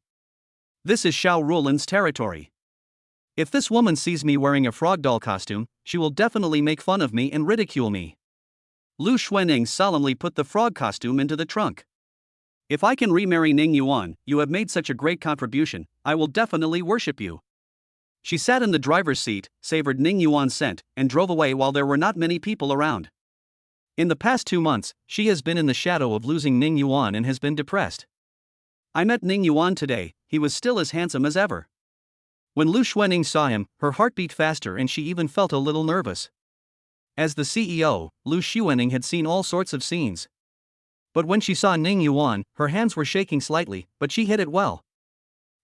This is Xiao Rulin's territory. If this woman sees me wearing a frog doll costume, she will definitely make fun of me and ridicule me. Lu Xuanning solemnly put the frog costume into the trunk. If I can remarry Ning Yuan, you have made such a great contribution, I will definitely worship you. She sat in the driver's seat, savored Ning Yuan's scent, and drove away while there were not many people around. In the past 2 months, she has been in the shadow of losing Ning Yuan and has been depressed. I met Ning Yuan today, he was still as handsome as ever. When Lu Xuanning saw him, her heart beat faster and she even felt a little nervous. As the CEO, Lu Xuanning had seen all sorts of scenes. But when she saw Ning Yuan, her hands were shaking slightly, but she hid it well.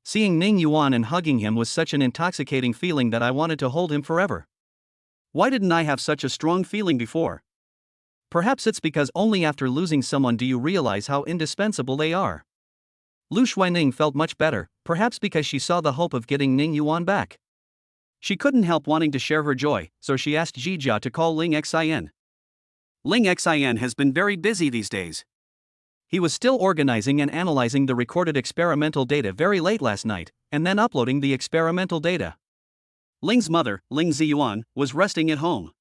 Seeing Ning Yuan and hugging him was such an intoxicating feeling that I wanted to hold him forever. Why didn't I have such a strong feeling before? Perhaps it's because only after losing someone do you realize how indispensable they are. Lu Xuanning felt much better, perhaps because she saw the hope of getting Ning Yuan back. She couldn't help wanting to share her joy, so she asked Jijia to call Ling Xin. Ling Xin has been very busy these days. He was still organizing and analyzing the recorded experimental data very late last night, and then uploading the experimental data. Ling's mother, Ling Ziyuan, was resting at home.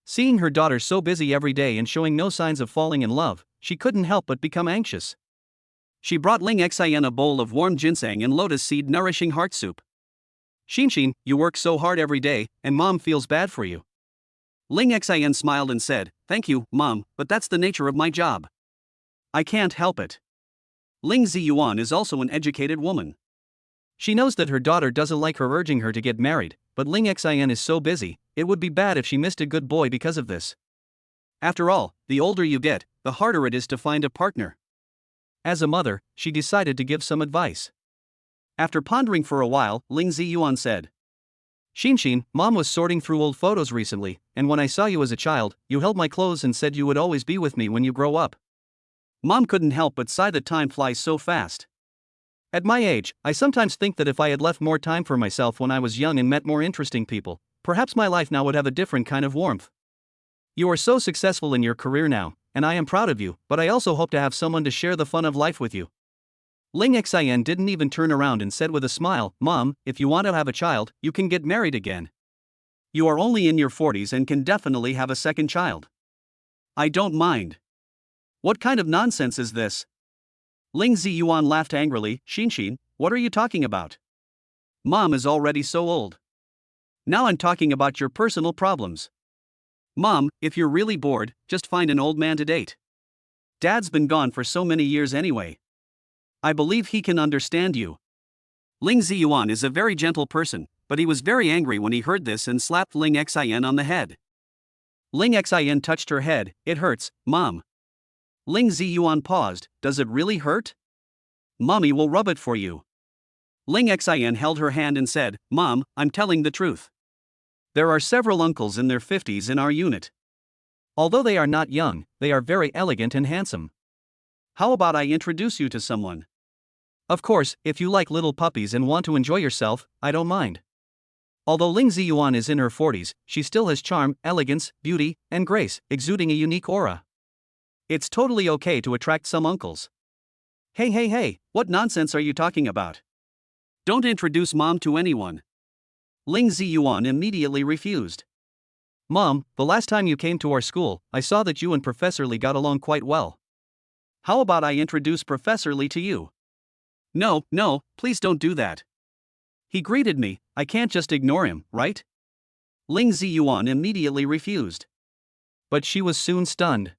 Seeing her daughter so busy every day and showing no signs of falling in love, she couldn't help but become anxious. She brought Ling Xin a bowl of warm ginseng and lotus seed nourishing heart soup. "Xinshin, you work so hard every day, and Mom feels bad for you." Ling Xin smiled and said, "Thank you, Mom, but that's the nature of my job. I can't help it." Ling Ziyuan is also an educated woman. She knows that her daughter doesn't like her urging her to get married, but Ling Xin is so busy, it would be bad if she missed a good boy because of this. After all, the older you get, the harder it is to find a partner. As a mother, she decided to give some advice. After pondering for a while, Ling Ziyuan said, Xin, Mom was sorting through old photos recently, and when I saw you as a child, you held my clothes and said you would always be with me when you grow up. Mom couldn't help but sigh that time flies so fast. At my age, I sometimes think that if I had left more time for myself when I was young and met more interesting people, perhaps my life now would have a different kind of warmth. You are so successful in your career now, and I am proud of you, but I also hope to have someone to share the fun of life with you. Ling Xian didn't even turn around and said with a smile, Mom, if you want to have a child, you can get married again. You are only in your 40s and can definitely have a second child. I don't mind. What kind of nonsense is this? Ling Ziyuan laughed angrily. Xin, what are you talking about? Mom is already so old. Now I'm talking about your personal problems. Mom, if you're really bored, just find an old man to date. Dad's been gone for so many years anyway. I believe he can understand you. Ling Ziyuan is a very gentle person, but he was very angry when he heard this and slapped Ling Xian on the head. Ling Xian touched her head. It hurts, Mom. Ling Ziyuan paused. Does it really hurt? Mommy will rub it for you. Ling Xian held her hand and said, Mom, I'm telling the truth. There are several uncles in their 50s in our unit. Although they are not young, they are very elegant and handsome. How about I introduce you to someone? Of course, if you like little puppies and want to enjoy yourself, I don't mind. Although Ling Ziyuan is in her 40s, she still has charm, elegance, beauty, and grace, exuding a unique aura. It's totally okay to attract some uncles. Hey, what nonsense are you talking about? Don't introduce Mom to anyone. Ling Ziyuan immediately refused. Mom, the last time you came to our school, I saw that you and Professor Li got along quite well. How about I introduce Professor Li to you? No, please don't do that. He greeted me, I can't just ignore him, right? Ling Ziyuan immediately refused. But she was soon stunned.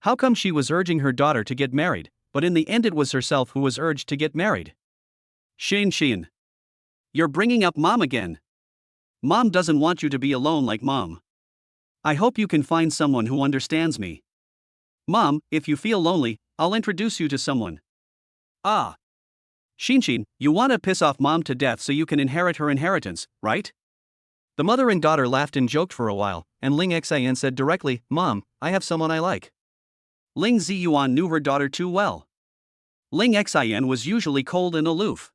How come she was urging her daughter to get married, but in the end it was herself who was urged to get married? Xin. You're bringing up Mom again. Mom doesn't want you to be alone like Mom. I hope you can find someone who understands me. Mom, if you feel lonely, I'll introduce you to someone. Ah. Xin, you want to piss off Mom to death so you can inherit her inheritance, right? The mother and daughter laughed and joked for a while, and Ling Xian said directly, Mom, I have someone I like. Ling Ziyuan knew her daughter too well. Ling Xian was usually cold and aloof.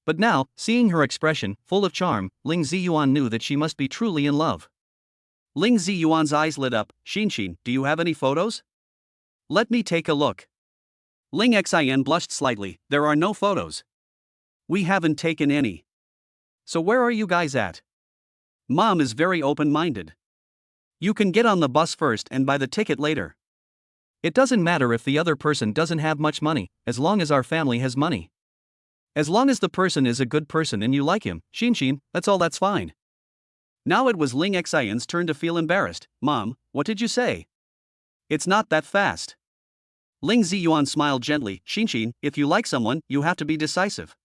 But now, seeing her expression, full of charm, Ling Ziyuan knew that she must be truly in love. Ling Ziyuan's eyes lit up. Xin, do you have any photos? Let me take a look. Ling Xian blushed slightly. There are no photos. We haven't taken any. So where are you guys at? Mom is very open-minded. You can get on the bus first and buy the ticket later. It doesn't matter if the other person doesn't have much money, as long as our family has money. As long as the person is a good person and you like him, Xin, that's fine. Now it was Ling Xian's turn to feel embarrassed. Mom, what did you say? It's not that fast. Ling Ziyuan smiled gently. Xin, if you like someone, you have to be decisive.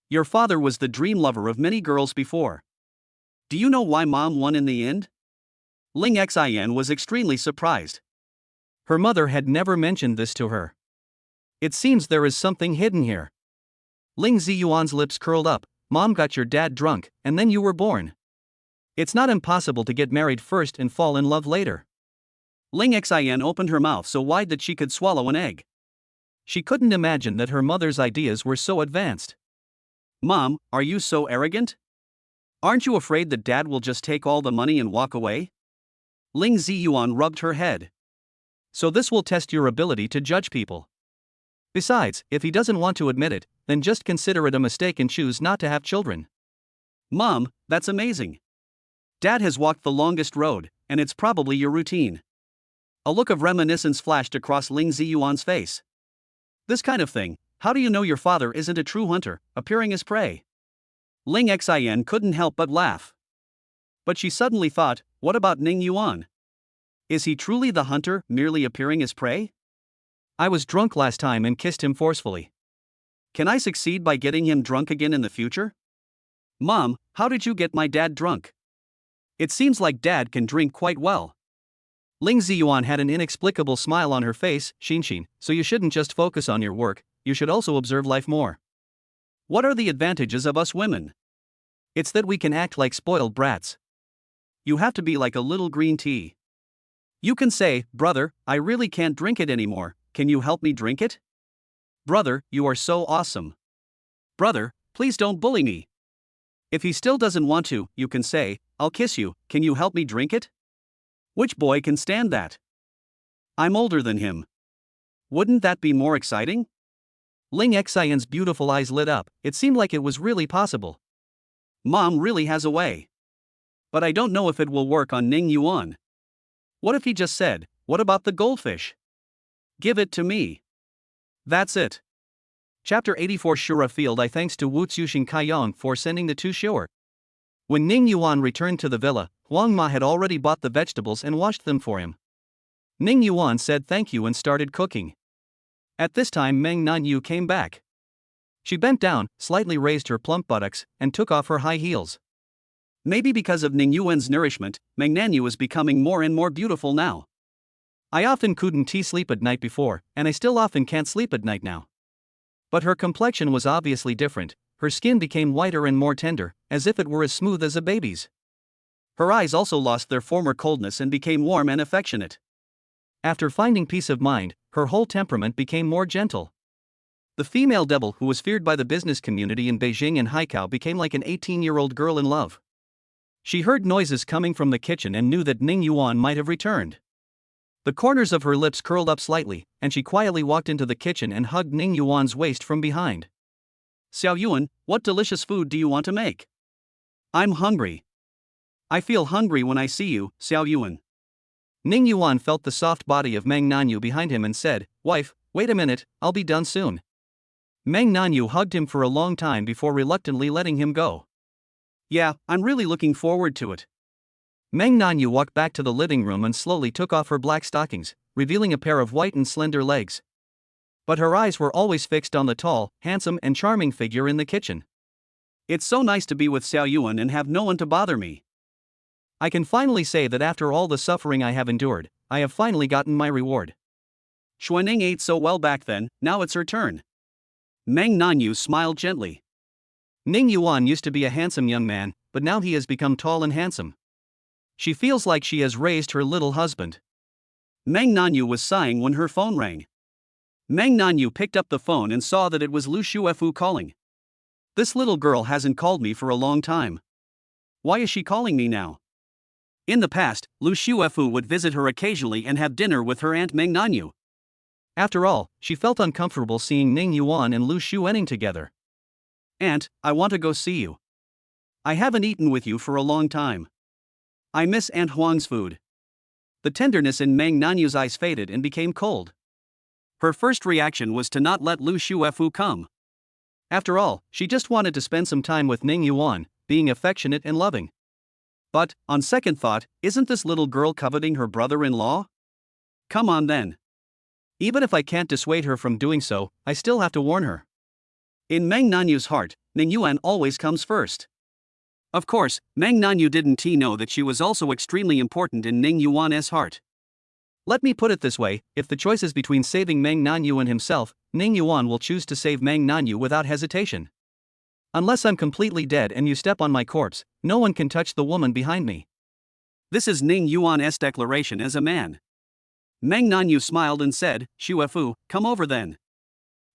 Your father was the dream lover of many girls before. Do you know why Mom won in the end? Ling Xian was extremely surprised. Her mother had never mentioned this to her. It seems there is something hidden here. Ling Ziyuan's lips curled up. Mom got your dad drunk, and then you were born. It's not impossible to get married first and fall in love later. Ling Xian opened her mouth so wide that she could swallow an egg. She couldn't imagine that her mother's ideas were so advanced. Mom, are you so arrogant? Aren't you afraid that Dad will just take all the money and walk away? Ling Ziyuan rubbed her head. So this will test your ability to judge people. Besides, if he doesn't want to admit it, then just consider it a mistake and choose not to have children. Mom, that's amazing. Dad has walked the longest road, and it's probably your routine. A look of reminiscence flashed across Ling Ziyuan's face. This kind of thing, how do you know your father isn't a true hunter, appearing as prey? Ling Xian couldn't help but laugh. But she suddenly thought, what about Ning Yuan? Is he truly the hunter, merely appearing as prey? I was drunk last time and kissed him forcefully. Can I succeed by getting him drunk again in the future? Mom, how did you get my dad drunk? It seems like Dad can drink quite well. Ling Ziyuan had an inexplicable smile on her face. Xin, so you shouldn't just focus on your work, you should also observe life more. What are the advantages of us women? It's that we can act like spoiled brats. You have to be like a little green tea. You can say, brother, I really can't drink it anymore, can you help me drink it? Brother, you are so awesome. Brother, please don't bully me. If he still doesn't want to, you can say, I'll kiss you, can you help me drink it? Which boy can stand that? I'm older than him. Wouldn't that be more exciting? Ling Xian's beautiful eyes lit up, it seemed like it was really possible. Mom really has a way. But I don't know if it will work on Ning Yuan. What if he just said, what about the goldfish? Give it to me. That's it. Chapter 84 Shura Field. I thanks to Wu Tsuxing Kaiyong for sending the 2 short. When Ning Yuan returned to the villa, Huang Ma had already bought the vegetables and washed them for him. Ning Yuan said thank you and started cooking. At this time Meng Nanyu came back. She bent down, slightly raised her plump buttocks, and took off her high heels. Maybe because of Ning Yuan's nourishment, Meng Nanyu is becoming more and more beautiful now. I often couldn't sleep at night before, and I still often can't sleep at night now. But her complexion was obviously different, her skin became whiter and more tender, as if it were as smooth as a baby's. Her eyes also lost their former coldness and became warm and affectionate. After finding peace of mind, her whole temperament became more gentle. The female devil who was feared by the business community in Beijing and Haikao became like an 18-year-old girl in love. She heard noises coming from the kitchen and knew that Ning Yuan might have returned. The corners of her lips curled up slightly, and she quietly walked into the kitchen and hugged Ning Yuan's waist from behind. Xiao Yuan, what delicious food do you want to make? I'm hungry. I feel hungry when I see you, Xiao Yuan. Ning Yuan felt the soft body of Meng Nanyu behind him and said, Wife, wait a minute, I'll be done soon. Meng Nanyu hugged him for a long time before reluctantly letting him go. Yeah, I'm really looking forward to it. Meng Nanyu walked back to the living room and slowly took off her black stockings, revealing a pair of white and slender legs. But her eyes were always fixed on the tall, handsome and charming figure in the kitchen. It's so nice to be with Xiao Yuan and have no one to bother me. I can finally say that after all the suffering I have endured, I have finally gotten my reward. Xuaning ate so well back then, now it's her turn. Meng Nanyu smiled gently. Ning Yuan used to be a handsome young man, but now he has become tall and handsome. She feels like she has raised her little husband. Meng Nanyu was sighing when her phone rang. Meng Nanyu picked up the phone and saw that it was Lu Shuefu calling. This little girl hasn't called me for a long time. Why is she calling me now? In the past, Lu Shuefu would visit her occasionally and have dinner with her aunt Meng Nanyu. After all, she felt uncomfortable seeing Ning Yuan and Lu Shuening together. Aunt, I want to go see you. I haven't eaten with you for a long time. I miss Aunt Huang's food. The tenderness in Meng Nanyu's eyes faded and became cold. Her first reaction was to not let Lu Shuefu come. After all, she just wanted to spend some time with Ning Yuan, being affectionate and loving. But, on second thought, isn't this little girl coveting her brother-in-law? Come on then. Even if I can't dissuade her from doing so, I still have to warn her. In Meng Nanyu's heart, Ning Yuan always comes first. Of course, Meng Nanyu didn't know that she was also extremely important in Ning Yuan's heart. Let me put it this way, if the choice is between saving Meng Nanyu and himself, Ning Yuan will choose to save Meng Nanyu without hesitation. Unless I'm completely dead and you step on my corpse, no one can touch the woman behind me. This is Ning Yuan's declaration as a man. Meng Nanyu smiled and said, Shuefu, come over then.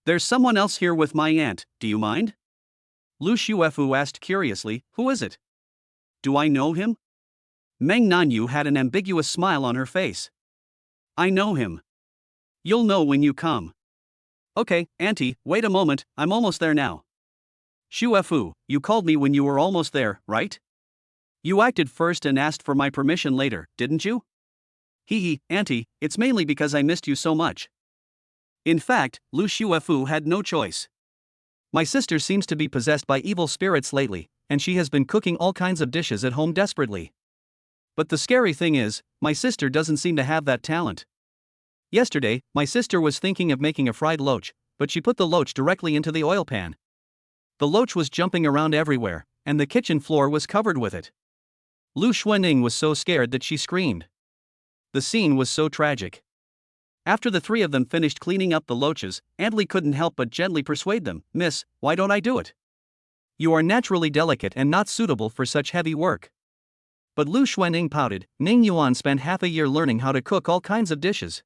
There's someone else here with my aunt, do you mind? Lu Shuefu asked curiously, who is it? Do I know him? Meng Nanyu had an ambiguous smile on her face. I know him. You'll know when you come. Okay, auntie, wait a moment, I'm almost there now. Shuefu, you called me when you were almost there, right? You acted first and asked for my permission later, didn't you? Hee, auntie, it's mainly because I missed you so much. In fact, Lu Shuefu had no choice. My sister seems to be possessed by evil spirits lately, and she has been cooking all kinds of dishes at home desperately. But the scary thing is, my sister doesn't seem to have that talent. Yesterday, my sister was thinking of making a fried loach, but she put the loach directly into the oil pan. The loach was jumping around everywhere, and the kitchen floor was covered with it. Lu Xuanning was so scared that she screamed. The scene was so tragic. After the three of them finished cleaning up the loaches, Aunt Li couldn't help but gently persuade them, "Miss, why don't I do it? You are naturally delicate and not suitable for such heavy work." But Lu Xuanning pouted. "Ning Yuan spent half a year learning how to cook all kinds of dishes.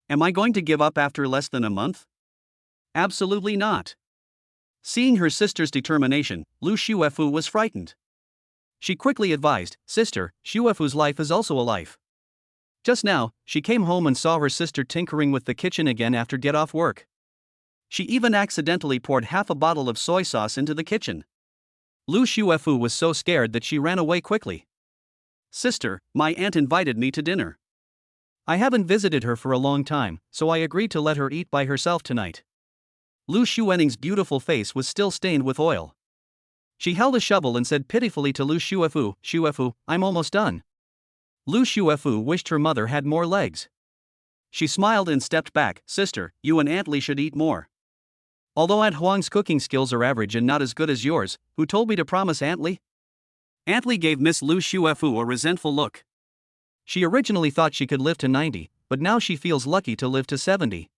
Am I going to give up after less than a month? Absolutely not." Seeing her sister's determination, Lu Xuefu was frightened. She quickly advised, "Sister, Xuefu's life is also a life." Just now, she came home and saw her sister tinkering with the kitchen again after get off work. She even accidentally poured half a bottle of soy sauce into the kitchen. Lu Xuefu was so scared that she ran away quickly. "Sister, my aunt invited me to dinner. I haven't visited her for a long time, so I agreed to let her eat by herself tonight." Lu Xuanning's beautiful face was still stained with oil. She held a shovel and said pitifully to Lu Xuefu, "Xuefu, I'm almost done." Lu Xuefu wished her mother had more legs. She smiled and stepped back. "Sister, you and Aunt Li should eat more. Although Aunt Huang's cooking skills are average and not as good as yours, who told me to promise Aunt Li?" Aunt Li gave Miss Lu Xuefu a resentful look. She originally thought she could live to 90, but now she feels lucky to live to 70.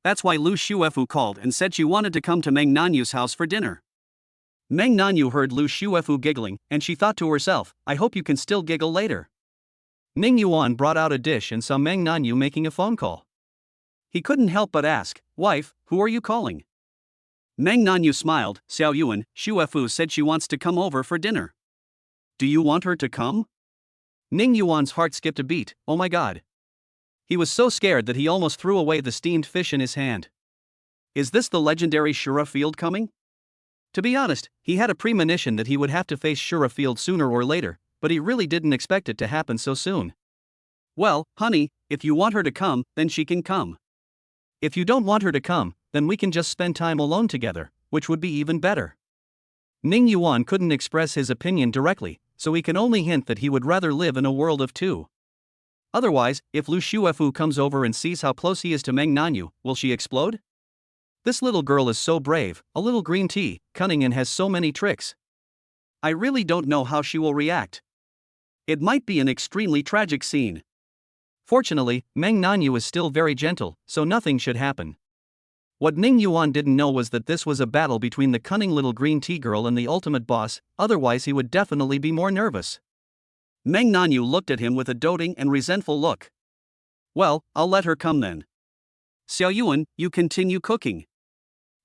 That's why Lu Xuefu called and said she wanted to come to Meng Nanyu's house for dinner. Meng Nanyu heard Lu Xuefu giggling, and she thought to herself, "I hope you can still giggle later." Ning Yuan brought out a dish and saw Meng Nanyu making a phone call. He couldn't help but ask, "Wife, who are you calling?" Meng Nanyu smiled. "Xiao Yuan, Xuefu said she wants to come over for dinner. Do you want her to come?" Ning Yuan's heart skipped a beat. Oh my god. He was so scared that he almost threw away the steamed fish in his hand. Is this the legendary Shura Field coming? To be honest, he had a premonition that he would have to face Shura Field sooner or later, but he really didn't expect it to happen so soon. "Well, honey, if you want her to come, then she can come. If you don't want her to come, then we can just spend time alone together, which would be even better." Ning Yuan couldn't express his opinion directly, so he can only hint that he would rather live in a world of two. Otherwise, if Lu Xuefu comes over and sees how close he is to Meng Nanyu, will she explode? This little girl is so brave, a little green tea, cunning and has so many tricks. I really don't know how she will react. It might be an extremely tragic scene. Fortunately, Meng Nanyu is still very gentle, so nothing should happen. What Ning Yuan didn't know was that this was a battle between the cunning little green tea girl and the ultimate boss, otherwise he would definitely be more nervous. Meng Nanyu looked at him with a doting and resentful look. "Well, I'll let her come then. Xiao Yuan, you continue cooking."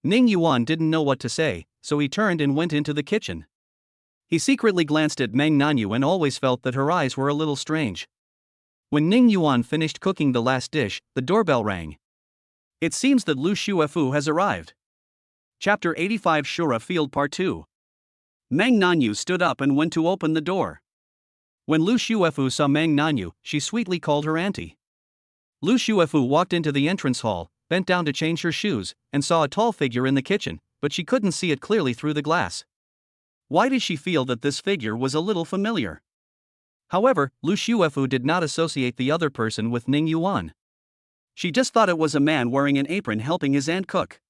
Ning Yuan didn't know what to say, so he turned and went into the kitchen. He secretly glanced at Meng Nanyu and always felt that her eyes were a little strange. When Ning Yuan finished cooking the last dish, the doorbell rang. It seems that Lu Xuefu has arrived. Chapter 85 Shura Field Part 2. Meng Nanyu stood up and went to open the door. When Lu Xuefu saw Meng Nanyu, she sweetly called her auntie. Lu Xuefu walked into the entrance hall, bent down to change her shoes, and saw a tall figure in the kitchen, but she couldn't see it clearly through the glass. Why did she feel that this figure was a little familiar? However, Lu Xuefu did not associate the other person with Ning Yuan. She just thought it was a man wearing an apron helping his aunt cook.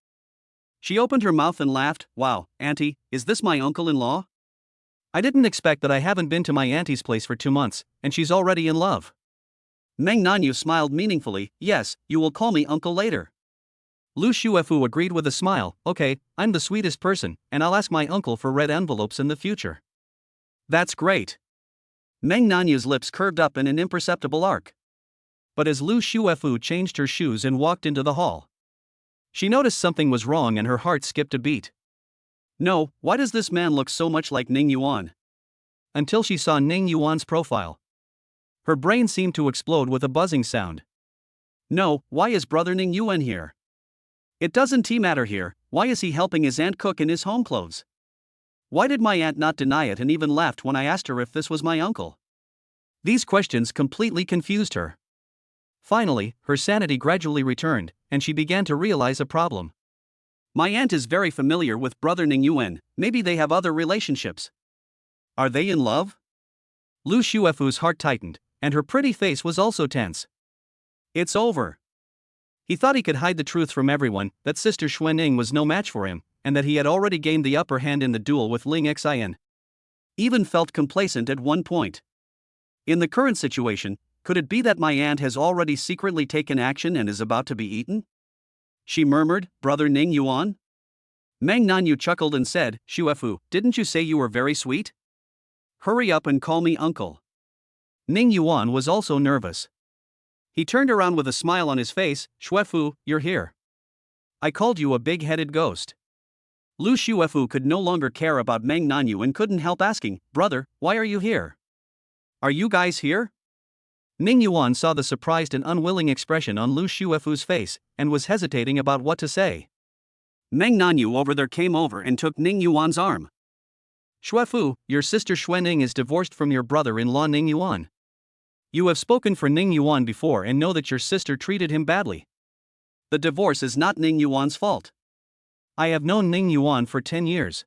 She opened her mouth and laughed. "Wow, auntie, is this my uncle-in-law? I didn't expect that. I haven't been to my auntie's place for 2 months, and she's already in love." Meng Nanyu smiled meaningfully. "Yes, you will call me uncle later." Lu Xuefu agreed with a smile. "Okay, I'm the sweetest person, and I'll ask my uncle for red envelopes in the future." "That's great." Meng Nanyu's lips curved up in an imperceptible arc. But as Lu Xuefu changed her shoes and walked into the hall, she noticed something was wrong and her heart skipped a beat. No, why does this man look so much like Ning Yuan? Until she saw Ning Yuan's profile. Her brain seemed to explode with a buzzing sound. No, why is brother Ning Yuan here? It doesn't matter here. Why is he helping his aunt cook in his home clothes? Why did my aunt not deny it and even laughed when I asked her if this was my uncle? These questions completely confused her. Finally, her sanity gradually returned, and she began to realize a problem. My aunt is very familiar with brother Ning Yuan. Maybe they have other relationships. Are they in love? Lu Xuefu's heart tightened, and her pretty face was also tense. It's over. He thought he could hide the truth from everyone, that Sister Xuanning was no match for him, and that he had already gained the upper hand in the duel with Ling Xian. Even felt complacent at one point. In the current situation, Could it be that my aunt has already secretly taken action and is about to be eaten? She murmured, Brother Ning Yuan? Meng Nanyu chuckled and said, Shuefu, didn't you say you were very sweet? Hurry up and call me uncle. Ning Yuan was also nervous. He turned around with a smile on his face, Shuefu, you're here. I called you a big-headed ghost. Lu Shuefu could no longer care about Meng Nanyu and couldn't help asking, Brother, why are you here? Are you guys here? Ning Yuan saw the surprised and unwilling expression on Lu Shuefu's face, and was hesitating about what to say. Meng Nanyu over there came over and took Ning Yuan's arm. Shuefu, your sister Xuening is divorced from your brother-in-law Ning Yuan. You have spoken for Ning Yuan before and know that your sister treated him badly. The divorce is not Ning Yuan's fault. I have known Ning Yuan for 10 years.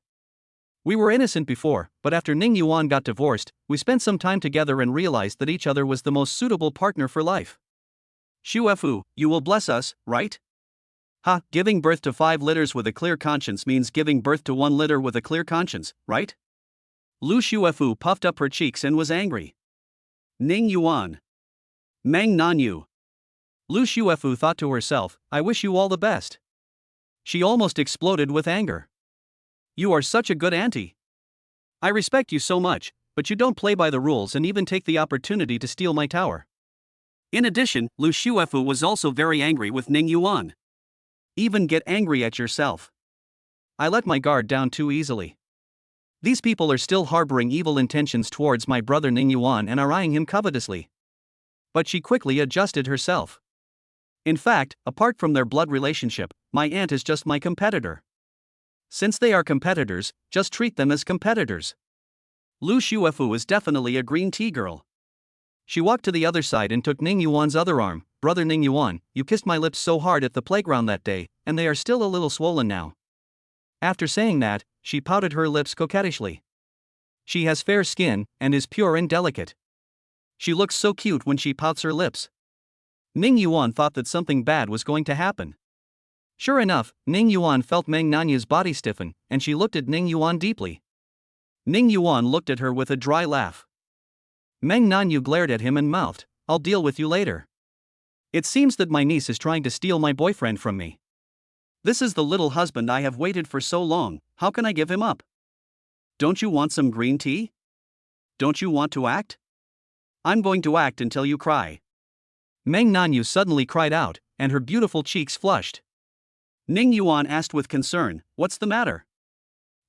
We were innocent before, but after Ning Yuan got divorced, we spent some time together and realized that each other was the most suitable partner for life. Shuefu, you will bless us, right? Ha, giving birth to 5 litters with a clear conscience means giving birth to 1 litter with a clear conscience, right? Lu Shuefu puffed up her cheeks and was angry. Ning Yuan. Meng Nanyu. Lu Shuefu thought to herself, I wish you all the best. She almost exploded with anger. You are such a good auntie. I respect you so much, but you don't play by the rules and even take the opportunity to steal my tower. In addition, Lu Shuefu was also very angry with Ning Yuan. Even get angry at yourself. I let my guard down too easily. These people are still harboring evil intentions towards my brother Ning Yuan and are eyeing him covetously. But she quickly adjusted herself. In fact, apart from their blood relationship, my aunt is just my competitor. Since they are competitors, just treat them as competitors. Lu Shuefu is definitely a green tea girl. She walked to the other side and took Ning Yuan's other arm. Brother Ning Yuan, you kissed my lips so hard at the playground that day, and they are still a little swollen now. After saying that, she pouted her lips coquettishly. She has fair skin, and is pure and delicate. She looks so cute when she pouts her lips. Ning Yuan thought that something bad was going to happen. Sure enough, Ning Yuan felt Meng Nanyu's body stiffen, and she looked at Ning Yuan deeply. Ning Yuan looked at her with a dry laugh. Meng Nanyu glared at him and mouthed, I'll deal with you later. It seems that my niece is trying to steal my boyfriend from me. This is the little husband I have waited for so long, how can I give him up? Don't you want some green tea? Don't you want to act? I'm going to act until you cry. Meng Nanyu suddenly cried out, and her beautiful cheeks flushed. Ning Yuan asked with concern, what's the matter?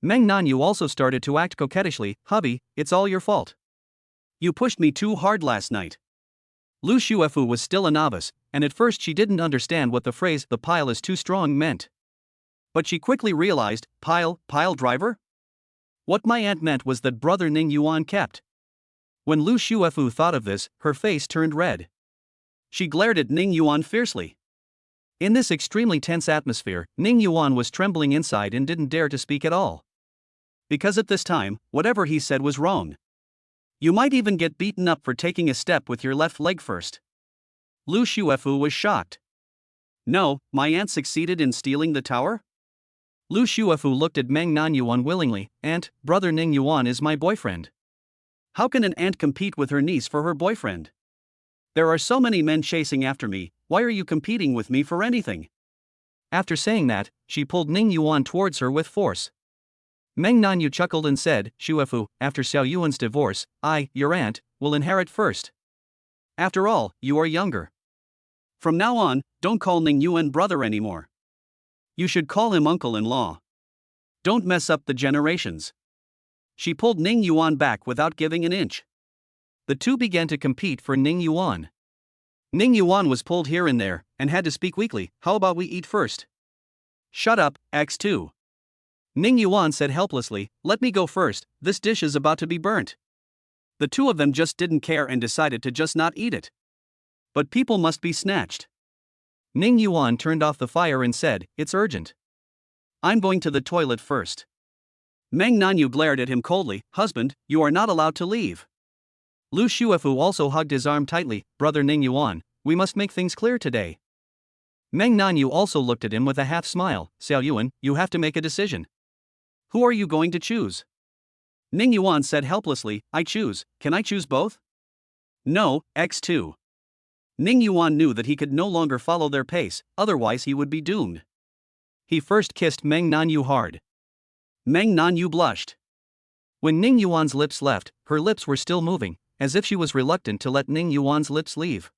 Meng Nanyu also started to act coquettishly, hubby, it's all your fault. You pushed me too hard last night. Lu Shuefu was still a novice, and at first she didn't understand what the phrase, the pile is too strong meant. But she quickly realized, pile driver? What my aunt meant was that brother Ning Yuan kept. When Lu Shuefu thought of this, her face turned red. She glared at Ning Yuan fiercely. In this extremely tense atmosphere, Ning Yuan was trembling inside and didn't dare to speak at all. Because at this time, whatever he said was wrong. You might even get beaten up for taking a step with your left leg first. Lu Shuefu was shocked. No, my aunt succeeded in stealing the tower? Lu Shuefu looked at Meng Nanyu unwillingly. Aunt, brother Ning Yuan is my boyfriend. How can an aunt compete with her niece for her boyfriend? There are so many men chasing after me, why are you competing with me for anything? After saying that, she pulled Ning Yuan towards her with force. Meng Nanyu chuckled and said, Shuefu, after Xiao Yuan's divorce, I, your aunt, will inherit first. After all, you are younger. From now on, don't call Ning Yuan brother anymore. You should call him uncle-in-law. Don't mess up the generations. She pulled Ning Yuan back without giving an inch. The two began to compete for Ning Yuan. Ning Yuan was pulled here and there, and had to speak weakly, how about we eat first? Shut up, X2. Ning Yuan said helplessly, let me go first, this dish is about to be burnt. The two of them just didn't care and decided to just not eat it. But people must be snatched. Ning Yuan turned off the fire and said, it's urgent. I'm going to the toilet first. Meng Nanyu glared at him coldly, husband, you are not allowed to leave. Lu Shuefu also hugged his arm tightly, brother Ning Yuan, we must make things clear today. Meng Nanyu also looked at him with a half smile, Xiao Yuan, you have to make a decision. Who are you going to choose? Ning Yuan said helplessly, I choose, can I choose both? No, X2. Ning Yuan knew that he could no longer follow their pace, otherwise he would be doomed. He first kissed Meng Nanyu hard. Meng Nanyu blushed. When Ning Yuan's lips left, her lips were still moving, as if she was reluctant to let Ning Yuan's lips leave.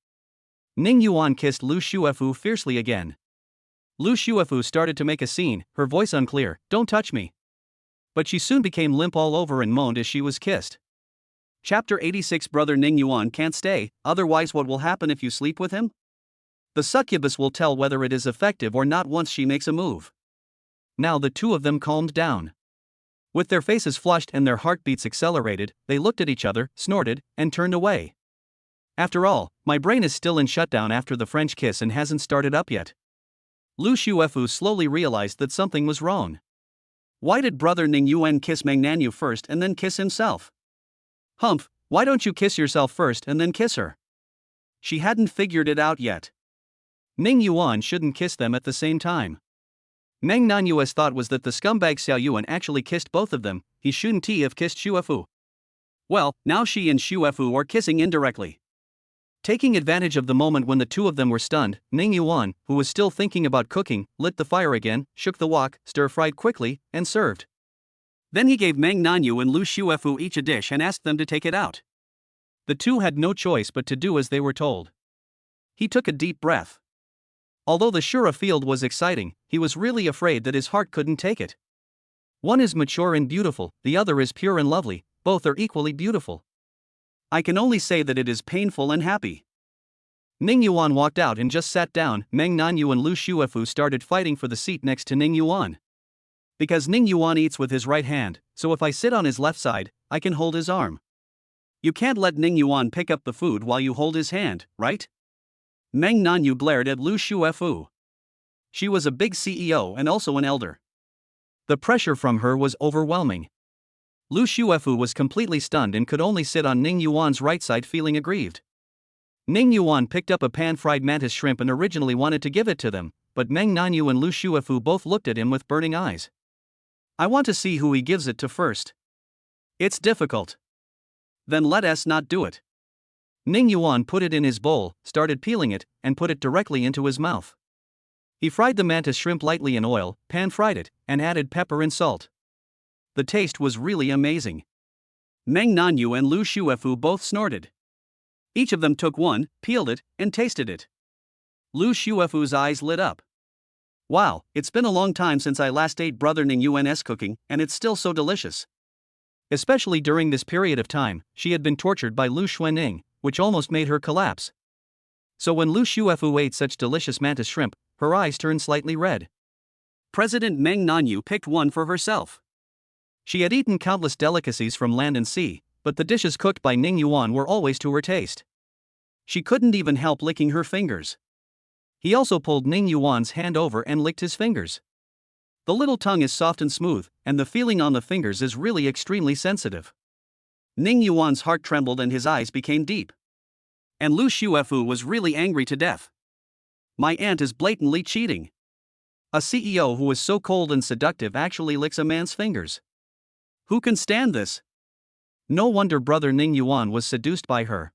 Ning Yuan kissed Lu Xuefu fiercely again. Lu Xuefu started to make a scene, her voice unclear, "Don't touch me." But she soon became limp all over and moaned as she was kissed. Chapter 86. Brother Ning Yuan can't stay, otherwise what will happen if you sleep with him? The succubus will tell whether it is effective or not once she makes a move. Now the two of them calmed down. With their faces flushed and their heartbeats accelerated, they looked at each other, snorted, and turned away. After all, my brain is still in shutdown after the French kiss and hasn't started up yet. Lu Xuefu slowly realized that something was wrong. Why did brother Ning Yuan kiss Meng Nanyu first and then kiss himself? Humph, why don't you kiss yourself first and then kiss her? She hadn't figured it out yet. Ning Yuan shouldn't kiss them at the same time. Meng Nanyu's thought was that the scumbag Xiao Yuan actually kissed both of them, he shouldn't have kissed Xuefu. Well, now she and Xuefu are kissing indirectly. Taking advantage of the moment when the two of them were stunned, Ning Yuan, who was still thinking about cooking, lit the fire again, shook the wok, stir-fried quickly, and served. Then he gave Meng Nanyu and Lu Xuefu each a dish and asked them to take it out. The two had no choice but to do as they were told. He took a deep breath. Although the Shura field was exciting, he was really afraid that his heart couldn't take it. One is mature and beautiful, the other is pure and lovely, both are equally beautiful. I can only say that it is painful and happy. Ning Yuan walked out and just sat down. Meng Nanyu and Lu Xuefu started fighting for the seat next to Ning Yuan. Because Ning Yuan eats with his right hand, so if I sit on his left side, I can hold his arm. You can't let Ning Yuan pick up the food while you hold his hand, right? Meng Nanyu glared at Lu Xuefu. She was a big CEO and also an elder. The pressure from her was overwhelming. Lu Xuefu was completely stunned and could only sit on Ning Yuan's right side feeling aggrieved. Ning Yuan picked up a pan-fried mantis shrimp and originally wanted to give it to them, but Meng Nanyu and Lu Xuefu both looked at him with burning eyes. I want to see who he gives it to first. It's difficult. Then let us not do it. Ning Yuan put it in his bowl, started peeling it, and put it directly into his mouth. He fried the mantis shrimp lightly in oil, pan-fried it, and added pepper and salt. The taste was really amazing. Meng Nanyu and Lu Xuefu both snorted. Each of them took one, peeled it, and tasted it. Lu Xuefu's eyes lit up. Wow, it's been a long time since I last ate brother Ning Yuan's cooking, and it's still so delicious. Especially during this period of time, she had been tortured by Lu Xuening, which almost made her collapse. So when Lu Xuefu ate such delicious mantis shrimp, her eyes turned slightly red. President Meng Nanyu picked one for herself. She had eaten countless delicacies from land and sea, but the dishes cooked by Ning Yuan were always to her taste. She couldn't even help licking her fingers. He also pulled Ning Yuan's hand over and licked his fingers. The little tongue is soft and smooth, and the feeling on the fingers is really extremely sensitive. Ning Yuan's heart trembled and his eyes became deep. And Lu Xuefu was really angry to death. My aunt is blatantly cheating. A CEO who is so cold and seductive actually licks a man's fingers. Who can stand this? No wonder brother Ning Yuan was seduced by her.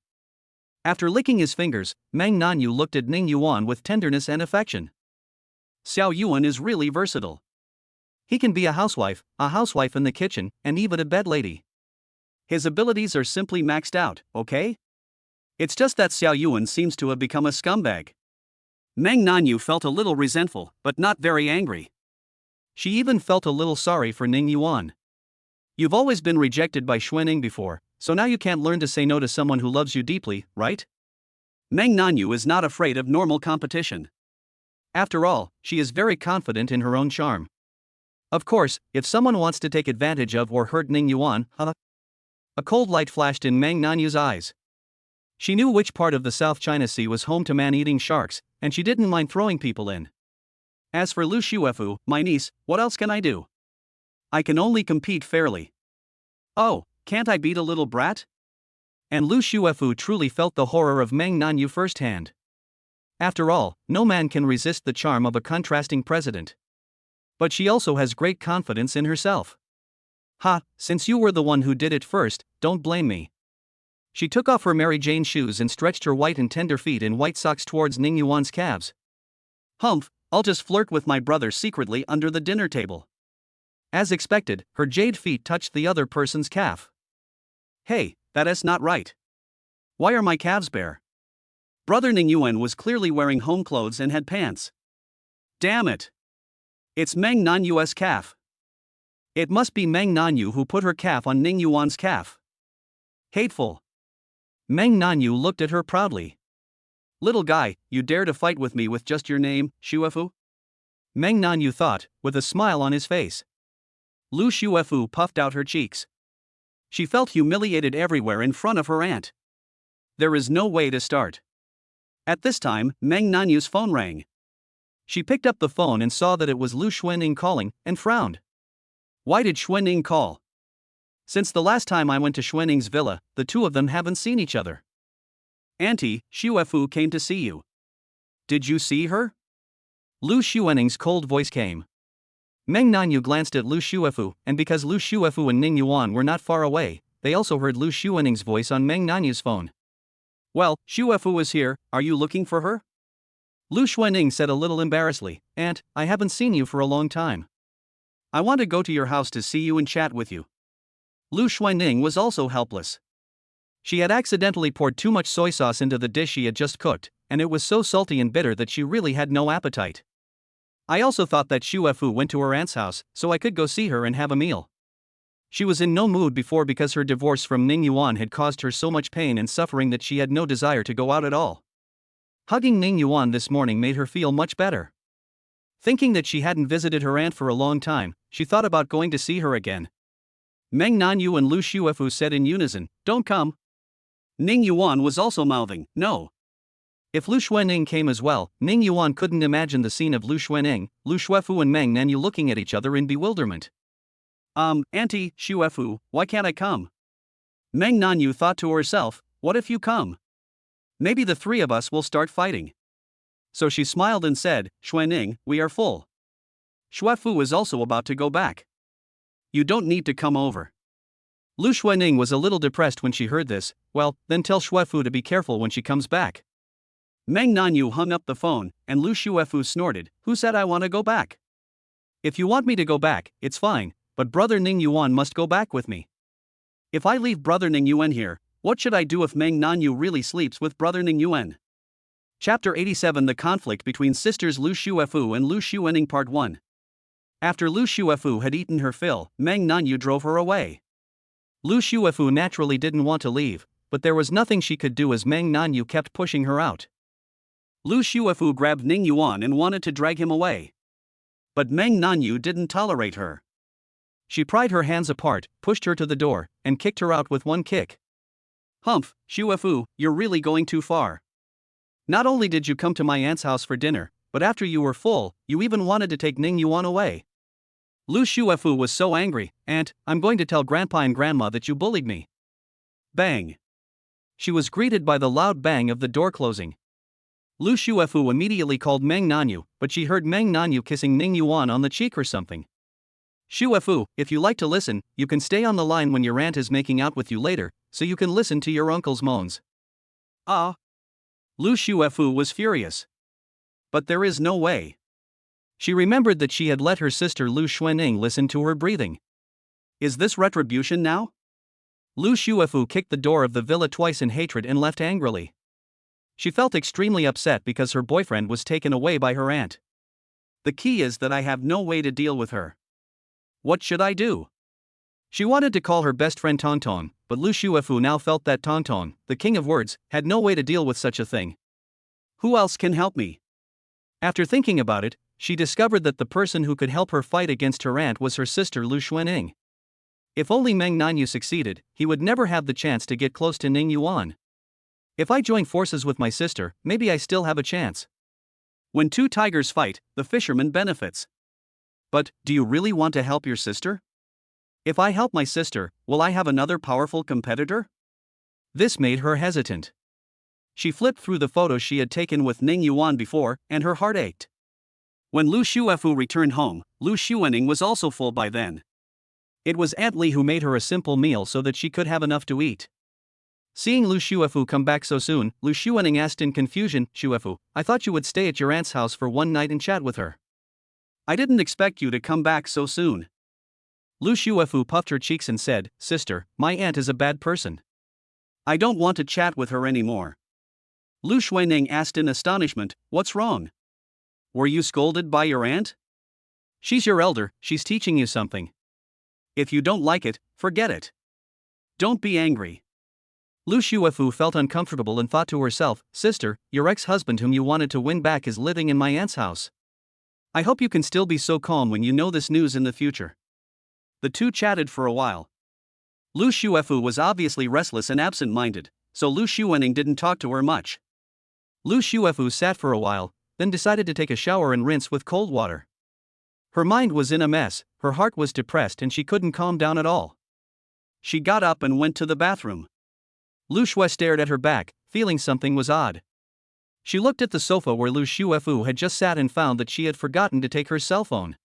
After licking his fingers, Meng Nanyu looked at Ning Yuan with tenderness and affection. Xiao Yuan is really versatile. He can be a housewife in the kitchen, and even a bed lady. His abilities are simply maxed out, okay? It's just that Xiao Yuan seems to have become a scumbag. Meng Nanyu felt a little resentful, but not very angry. She even felt a little sorry for Ning Yuan. You've always been rejected by Xuening before, so now you can't learn to say no to someone who loves you deeply, right? Meng Nanyu is not afraid of normal competition. After all, she is very confident in her own charm. Of course, if someone wants to take advantage of or hurt Ning Yuan, a cold light flashed in Meng Nanyu's eyes. She knew which part of the South China Sea was home to man-eating sharks, and she didn't mind throwing people in. As for Lu Xuefu, my niece, what else can I do? I can only compete fairly. Oh, can't I beat a little brat? And Lu Xuefu truly felt the horror of Meng Nanyu firsthand. After all, no man can resist the charm of a contrasting president. But she also has great confidence in herself. Ha, since you were the one who did it first, don't blame me. She took off her Mary Jane shoes and stretched her white and tender feet in white socks towards Ning Yuan's calves. Humph, I'll just flirt with my brother secretly under the dinner table. As expected, her jade feet touched the other person's calf. Hey, that is not right. Why are my calves bare? Brother Ning Yuan was clearly wearing home clothes and had pants. Damn it. It's Meng Nanyu's calf. It must be Meng Nanyu who put her calf on Ning Yuan's calf. Hateful. Meng Nanyu looked at her proudly. Little guy, you dare to fight with me with just your name, Shuefu? Meng Nanyu thought, with a smile on his face. Lu Shuefu puffed out her cheeks. She felt humiliated everywhere in front of her aunt. There is no way to start. At this time, Meng Nanyu's phone rang. She picked up the phone and saw that it was Lu Xuanning calling, and frowned. Why did Xuanning call? Since the last time I went to Xuanning's villa, the two of them haven't seen each other. Auntie, Shuefu came to see you. Did you see her? Lu Xuanning's cold voice came. Meng Nanyu glanced at Lu Shuefu, and because Lu Shuefu and Ning Yuan were not far away, they also heard Lu Xuanning's voice on Meng Nanyu's phone. Well, Shuefu is here, are you looking for her? Lu Xuanning said a little embarrassedly, Aunt, I haven't seen you for a long time. I want to go to your house to see you and chat with you. Lu Xuanning was also helpless. She had accidentally poured too much soy sauce into the dish she had just cooked, and it was so salty and bitter that she really had no appetite. I also thought that Shuefu went to her aunt's house, so I could go see her and have a meal. She was in no mood before because her divorce from Ning Yuan had caused her so much pain and suffering that she had no desire to go out at all. Hugging Ning Yuan this morning made her feel much better. Thinking that she hadn't visited her aunt for a long time, she thought about going to see her again. Meng Nanyu and Lu Shuefu said in unison, Don't come. Ning Yuan was also mouthing, No. If Lu Xuanning came as well, Ning Yuan couldn't imagine the scene of Lu Xuanning, Lu Shuefu and Meng Nanyu looking at each other in bewilderment. Auntie, Shuefu, why can't I come? Meng Nanyu thought to herself, What if you come? Maybe the three of us will start fighting. So she smiled and said, Xuanning, we are full. Shuefu was also about to go back. You don't need to come over. Lu Xuanning was a little depressed when she heard this. Well, then tell Shuefu to be careful when she comes back. Meng Nanyu hung up the phone, and Lu Shuefu snorted, Who said I want to go back? If you want me to go back, it's fine, but brother Ning Yuan must go back with me. If I leave brother Ning Yuan here, what should I do if Meng Nanyu really sleeps with brother Ning Yuan? Chapter 87 The Conflict Between Sisters Lu Shuefu and Lu Xuanning Part 1. After Lu Shuefu had eaten her fill, Meng Nanyu drove her away. Lu Shuefu naturally didn't want to leave, but there was nothing she could do as Meng Nanyu kept pushing her out. Lu Shuefu grabbed Ning Yuan and wanted to drag him away. But Meng Nanyu didn't tolerate her. She pried her hands apart, pushed her to the door, and kicked her out with one kick. Humph, Shuefu, you're really going too far. Not only did you come to my aunt's house for dinner, but after you were full, you even wanted to take Ning Yuan away. Lu Shuefu was so angry, Aunt, I'm going to tell Grandpa and Grandma that you bullied me. Bang. She was greeted by the loud bang of the door closing. Lu Shuefu immediately called Meng Nanyu, but she heard Meng Nanyu kissing Ning Yuan on the cheek or something. Shuefu, if you like to listen, you can stay on the line when your aunt is making out with you later, so you can listen to your uncle's moans. Lu Shuefu was furious. But there is no way. She remembered that she had let her sister Lu Xuanning listen to her breathing. Is this retribution now? Lu Shuefu kicked the door of the villa twice in hatred and left angrily. She felt extremely upset because her boyfriend was taken away by her aunt. The key is that I have no way to deal with her. What should I do? She wanted to call her best friend Tonton, but Lu Shuefu now felt that Tonton, the king of words, had no way to deal with such a thing. Who else can help me? After thinking about it, she discovered that the person who could help her fight against her aunt was her sister Lu Xuanning. If only Meng Nanyu succeeded, he would never have the chance to get close to Ning Yuan. If I join forces with my sister, maybe I still have a chance. When two tigers fight, the fisherman benefits. But, do you really want to help your sister? If I help my sister, will I have another powerful competitor? This made her hesitant. She flipped through the photos she had taken with Ning Yuan before, and her heart ached. When Lu Shuefu returned home, Lu Xuanning was also full by then. It was Aunt Li who made her a simple meal so that she could have enough to eat. Seeing Lu Shuefu come back so soon, Lu Xuening asked in confusion, Shuefu, I thought you would stay at your aunt's house for one night and chat with her. I didn't expect you to come back so soon. Lu Shuefu puffed her cheeks and said, Sister, my aunt is a bad person. I don't want to chat with her anymore. Lu Xuening asked in astonishment, What's wrong? Were you scolded by your aunt? She's your elder, she's teaching you something. If you don't like it, forget it. Don't be angry. Lu Shuefu felt uncomfortable and thought to herself, Sister, your ex-husband whom you wanted to win back is living in my aunt's house. I hope you can still be so calm when you know this news in the future. The two chatted for a while. Lu Shuefu was obviously restless and absent-minded, so Lu Xuening didn't talk to her much. Lu Shuefu sat for a while, then decided to take a shower and rinse with cold water. Her mind was in a mess, her heart was depressed and she couldn't calm down at all. She got up and went to the bathroom. Lu Shuefu stared at her back, feeling something was odd. She looked at the sofa where Lu Shuefu had just sat and found that she had forgotten to take her cell phone.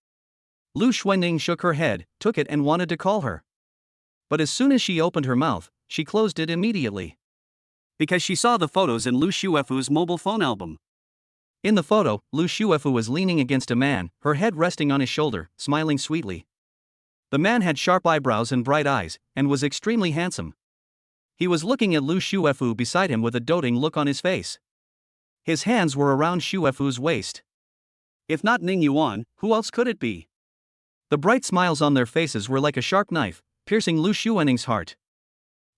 Lu Xuening shook her head, took it and wanted to call her. But as soon as she opened her mouth, she closed it immediately. Because she saw the photos in Lu Shuefu's mobile phone album. In the photo, Lu Shuefu was leaning against a man, her head resting on his shoulder, smiling sweetly. The man had sharp eyebrows and bright eyes, and was extremely handsome. He was looking at Lu Shuefu beside him with a doting look on his face. His hands were around Shuefu's waist. If not Ning Yuan, who else could it be? The bright smiles on their faces were like a sharp knife, piercing Lu Xuening's heart.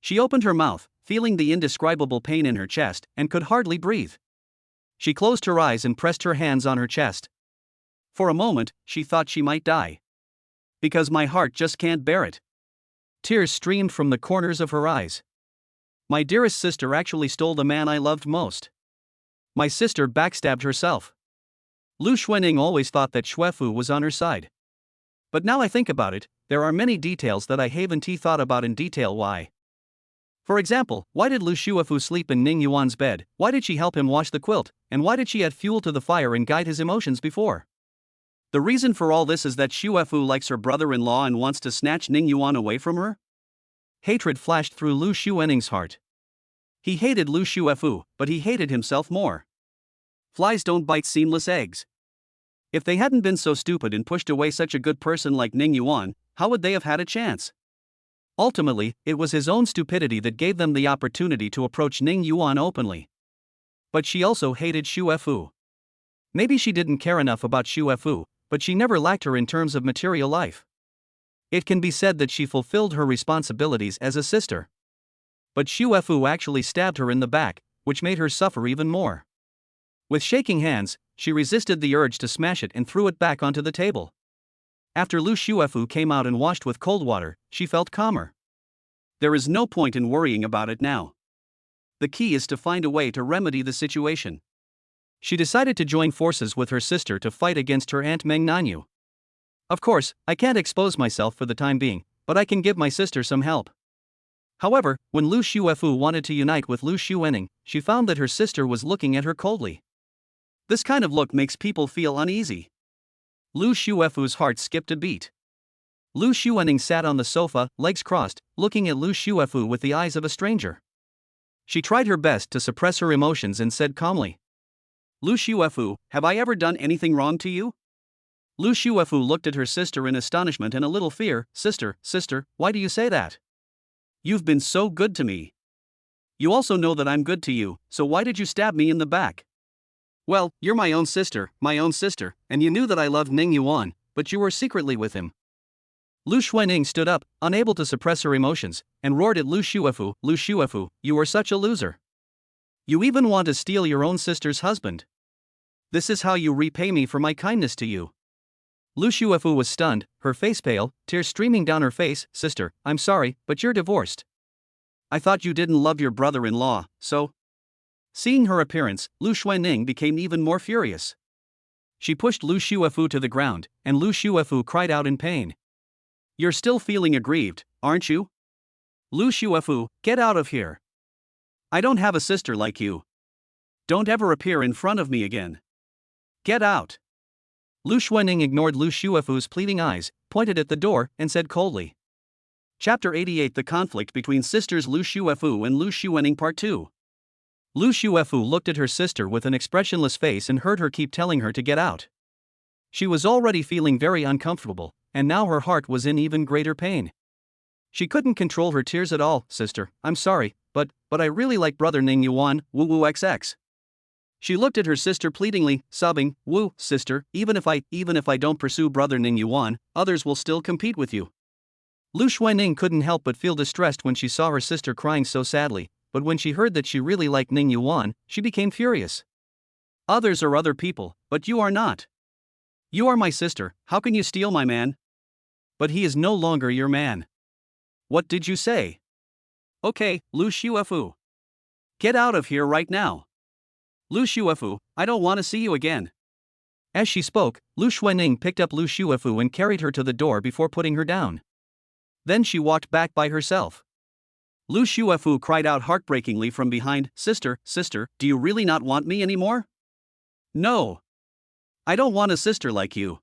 She opened her mouth, feeling the indescribable pain in her chest, and could hardly breathe. She closed her eyes and pressed her hands on her chest. For a moment, she thought she might die. Because my heart just can't bear it. Tears streamed from the corners of her eyes. My dearest sister actually stole the man I loved most. My sister backstabbed herself. Lu Xuening always thought that Shuefu was on her side. But now I think about it, there are many details that I haven't thought about in detail. Why? For example, why did Lu Shuefu sleep in Ning Yuan's bed, why did she help him wash the quilt, and why did she add fuel to the fire and guide his emotions before? The reason for all this is that Shuefu likes her brother-in-law and wants to snatch Ning Yuan away from her? Hatred flashed through Lu Xuening's heart. He hated Lu Shuefu, but he hated himself more. Flies don't bite seamless eggs. If they hadn't been so stupid and pushed away such a good person like Ning Yuan, how would they have had a chance? Ultimately, it was his own stupidity that gave them the opportunity to approach Ning Yuan openly. But she also hated Shuefu. Maybe she didn't care enough about Shuefu, but she never lacked her in terms of material life. It can be said that she fulfilled her responsibilities as a sister. But Shuefu actually stabbed her in the back, which made her suffer even more. With shaking hands, she resisted the urge to smash it and threw it back onto the table. After Lu Shuefu came out and washed with cold water, she felt calmer. There is no point in worrying about it now. The key is to find a way to remedy the situation. She decided to join forces with her sister to fight against her aunt Meng Nanyu. Of course, I can't expose myself for the time being, but I can give my sister some help. However, when Lu Shuefu wanted to unite with Lu Xuening, she found that her sister was looking at her coldly. This kind of look makes people feel uneasy. Lu Shuefu's heart skipped a beat. Lu Xuening sat on the sofa, legs crossed, looking at Lu Shuefu with the eyes of a stranger. She tried her best to suppress her emotions and said calmly, Lu Shuefu, have I ever done anything wrong to you? Lu Shuefu looked at her sister in astonishment and a little fear. Sister, why do you say that? You've been so good to me. You also know that I'm good to you, so why did you stab me in the back? Well, you're my own sister, and you knew that I loved Ning Yuan, but you were secretly with him. Lu Xuening stood up, unable to suppress her emotions, and roared at Lu Shuefu, you are such a loser. You even want to steal your own sister's husband. This is how you repay me for my kindness to you. Lu Shuefu was stunned, her face pale, tears streaming down her face. Sister, I'm sorry, but you're divorced. I thought you didn't love your brother-in-law, so... Seeing her appearance, Lu Xuening became even more furious. She pushed Lu Shuefu to the ground, and Lu Shuefu cried out in pain. You're still feeling aggrieved, aren't you? Lu Shuefu, get out of here. I don't have a sister like you. Don't ever appear in front of me again. Get out. Lu Xuening ignored Lu Shuefu's pleading eyes, pointed at the door, and said coldly. Chapter 88: The conflict between sisters Lu Shuefu and Lu Xuening Part 2. Lu Shuefu looked at her sister with an expressionless face and heard her keep telling her to get out. She was already feeling very uncomfortable, and now her heart was in even greater pain. She couldn't control her tears at all. Sister, I'm sorry, but I really like brother Ning Yuan, woo woo XX. She looked at her sister pleadingly, sobbing, Woo, sister, even if I don't pursue brother Ning Yuan, others will still compete with you. Lu Xuening couldn't help but feel distressed when she saw her sister crying so sadly, but when she heard that she really liked Ning Yuan, she became furious. Others are other people, but you are not. You are my sister, how can you steal my man? But he is no longer your man. What did you say? Okay, Lu Shuefu. Get out of here right now. Lu Shuefu, I don't want to see you again. As she spoke, Lu Xuening picked up Lu Shuefu and carried her to the door before putting her down. Then she walked back by herself. Lu Shuefu cried out heartbreakingly from behind, Sister, do you really not want me anymore? No. I don't want a sister like you.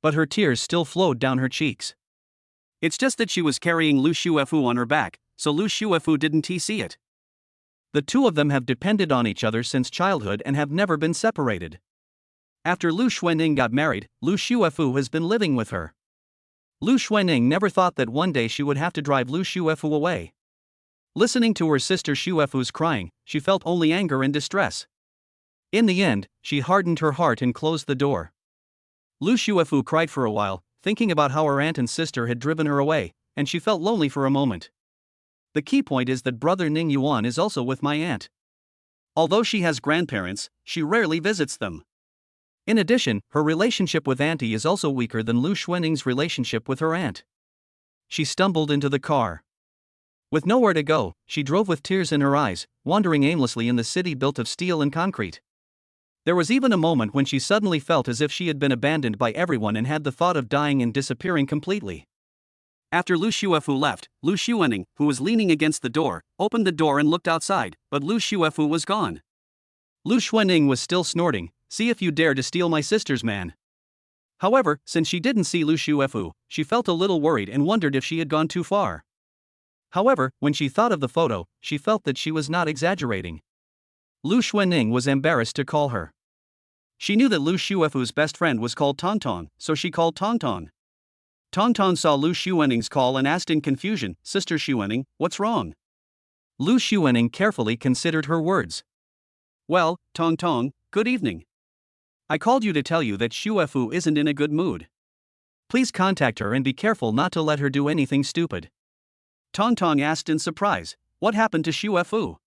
But her tears still flowed down her cheeks. It's just that she was carrying Lu Shuefu on her back, so Lu Shuefu didn't see it. The two of them have depended on each other since childhood and have never been separated. After Lu Xuening got married, Lu Shuefu has been living with her. Lu Xuening never thought that one day she would have to drive Lu Shuefu away. Listening to her sister Shuefu's crying, she felt only anger and distress. In the end, she hardened her heart and closed the door. Lu Shuefu cried for a while, thinking about how her aunt and sister had driven her away, and she felt lonely for a moment. The key point is that brother Ning Yuan is also with my aunt. Although she has grandparents, she rarely visits them. In addition, her relationship with auntie is also weaker than Lu Xuening's relationship with her aunt. She stumbled into the car. With nowhere to go, she drove with tears in her eyes, wandering aimlessly in the city built of steel and concrete. There was even a moment when she suddenly felt as if she had been abandoned by everyone and had the thought of dying and disappearing completely. After Lu Shuefu left, Lu Xuening, who was leaning against the door, opened the door and looked outside, but Lu Shuefu was gone. Lu Xuening was still snorting, See if you dare to steal my sister's man. However, since she didn't see Lu Shuefu, she felt a little worried and wondered if she had gone too far. However, when she thought of the photo, she felt that she was not exaggerating. Lu Xuening was embarrassed to call her. She knew that Lu Shuefu's best friend was called Tongtong, so she called Tongtong. Tongtong saw Lu Xuening's call and asked in confusion, Sister Xuening, what's wrong? Lu Xuening carefully considered her words. Well, Tongtong, good evening. I called you to tell you that Shuefu isn't in a good mood. Please contact her and be careful not to let her do anything stupid. Tongtong asked in surprise, what happened to Shuefu?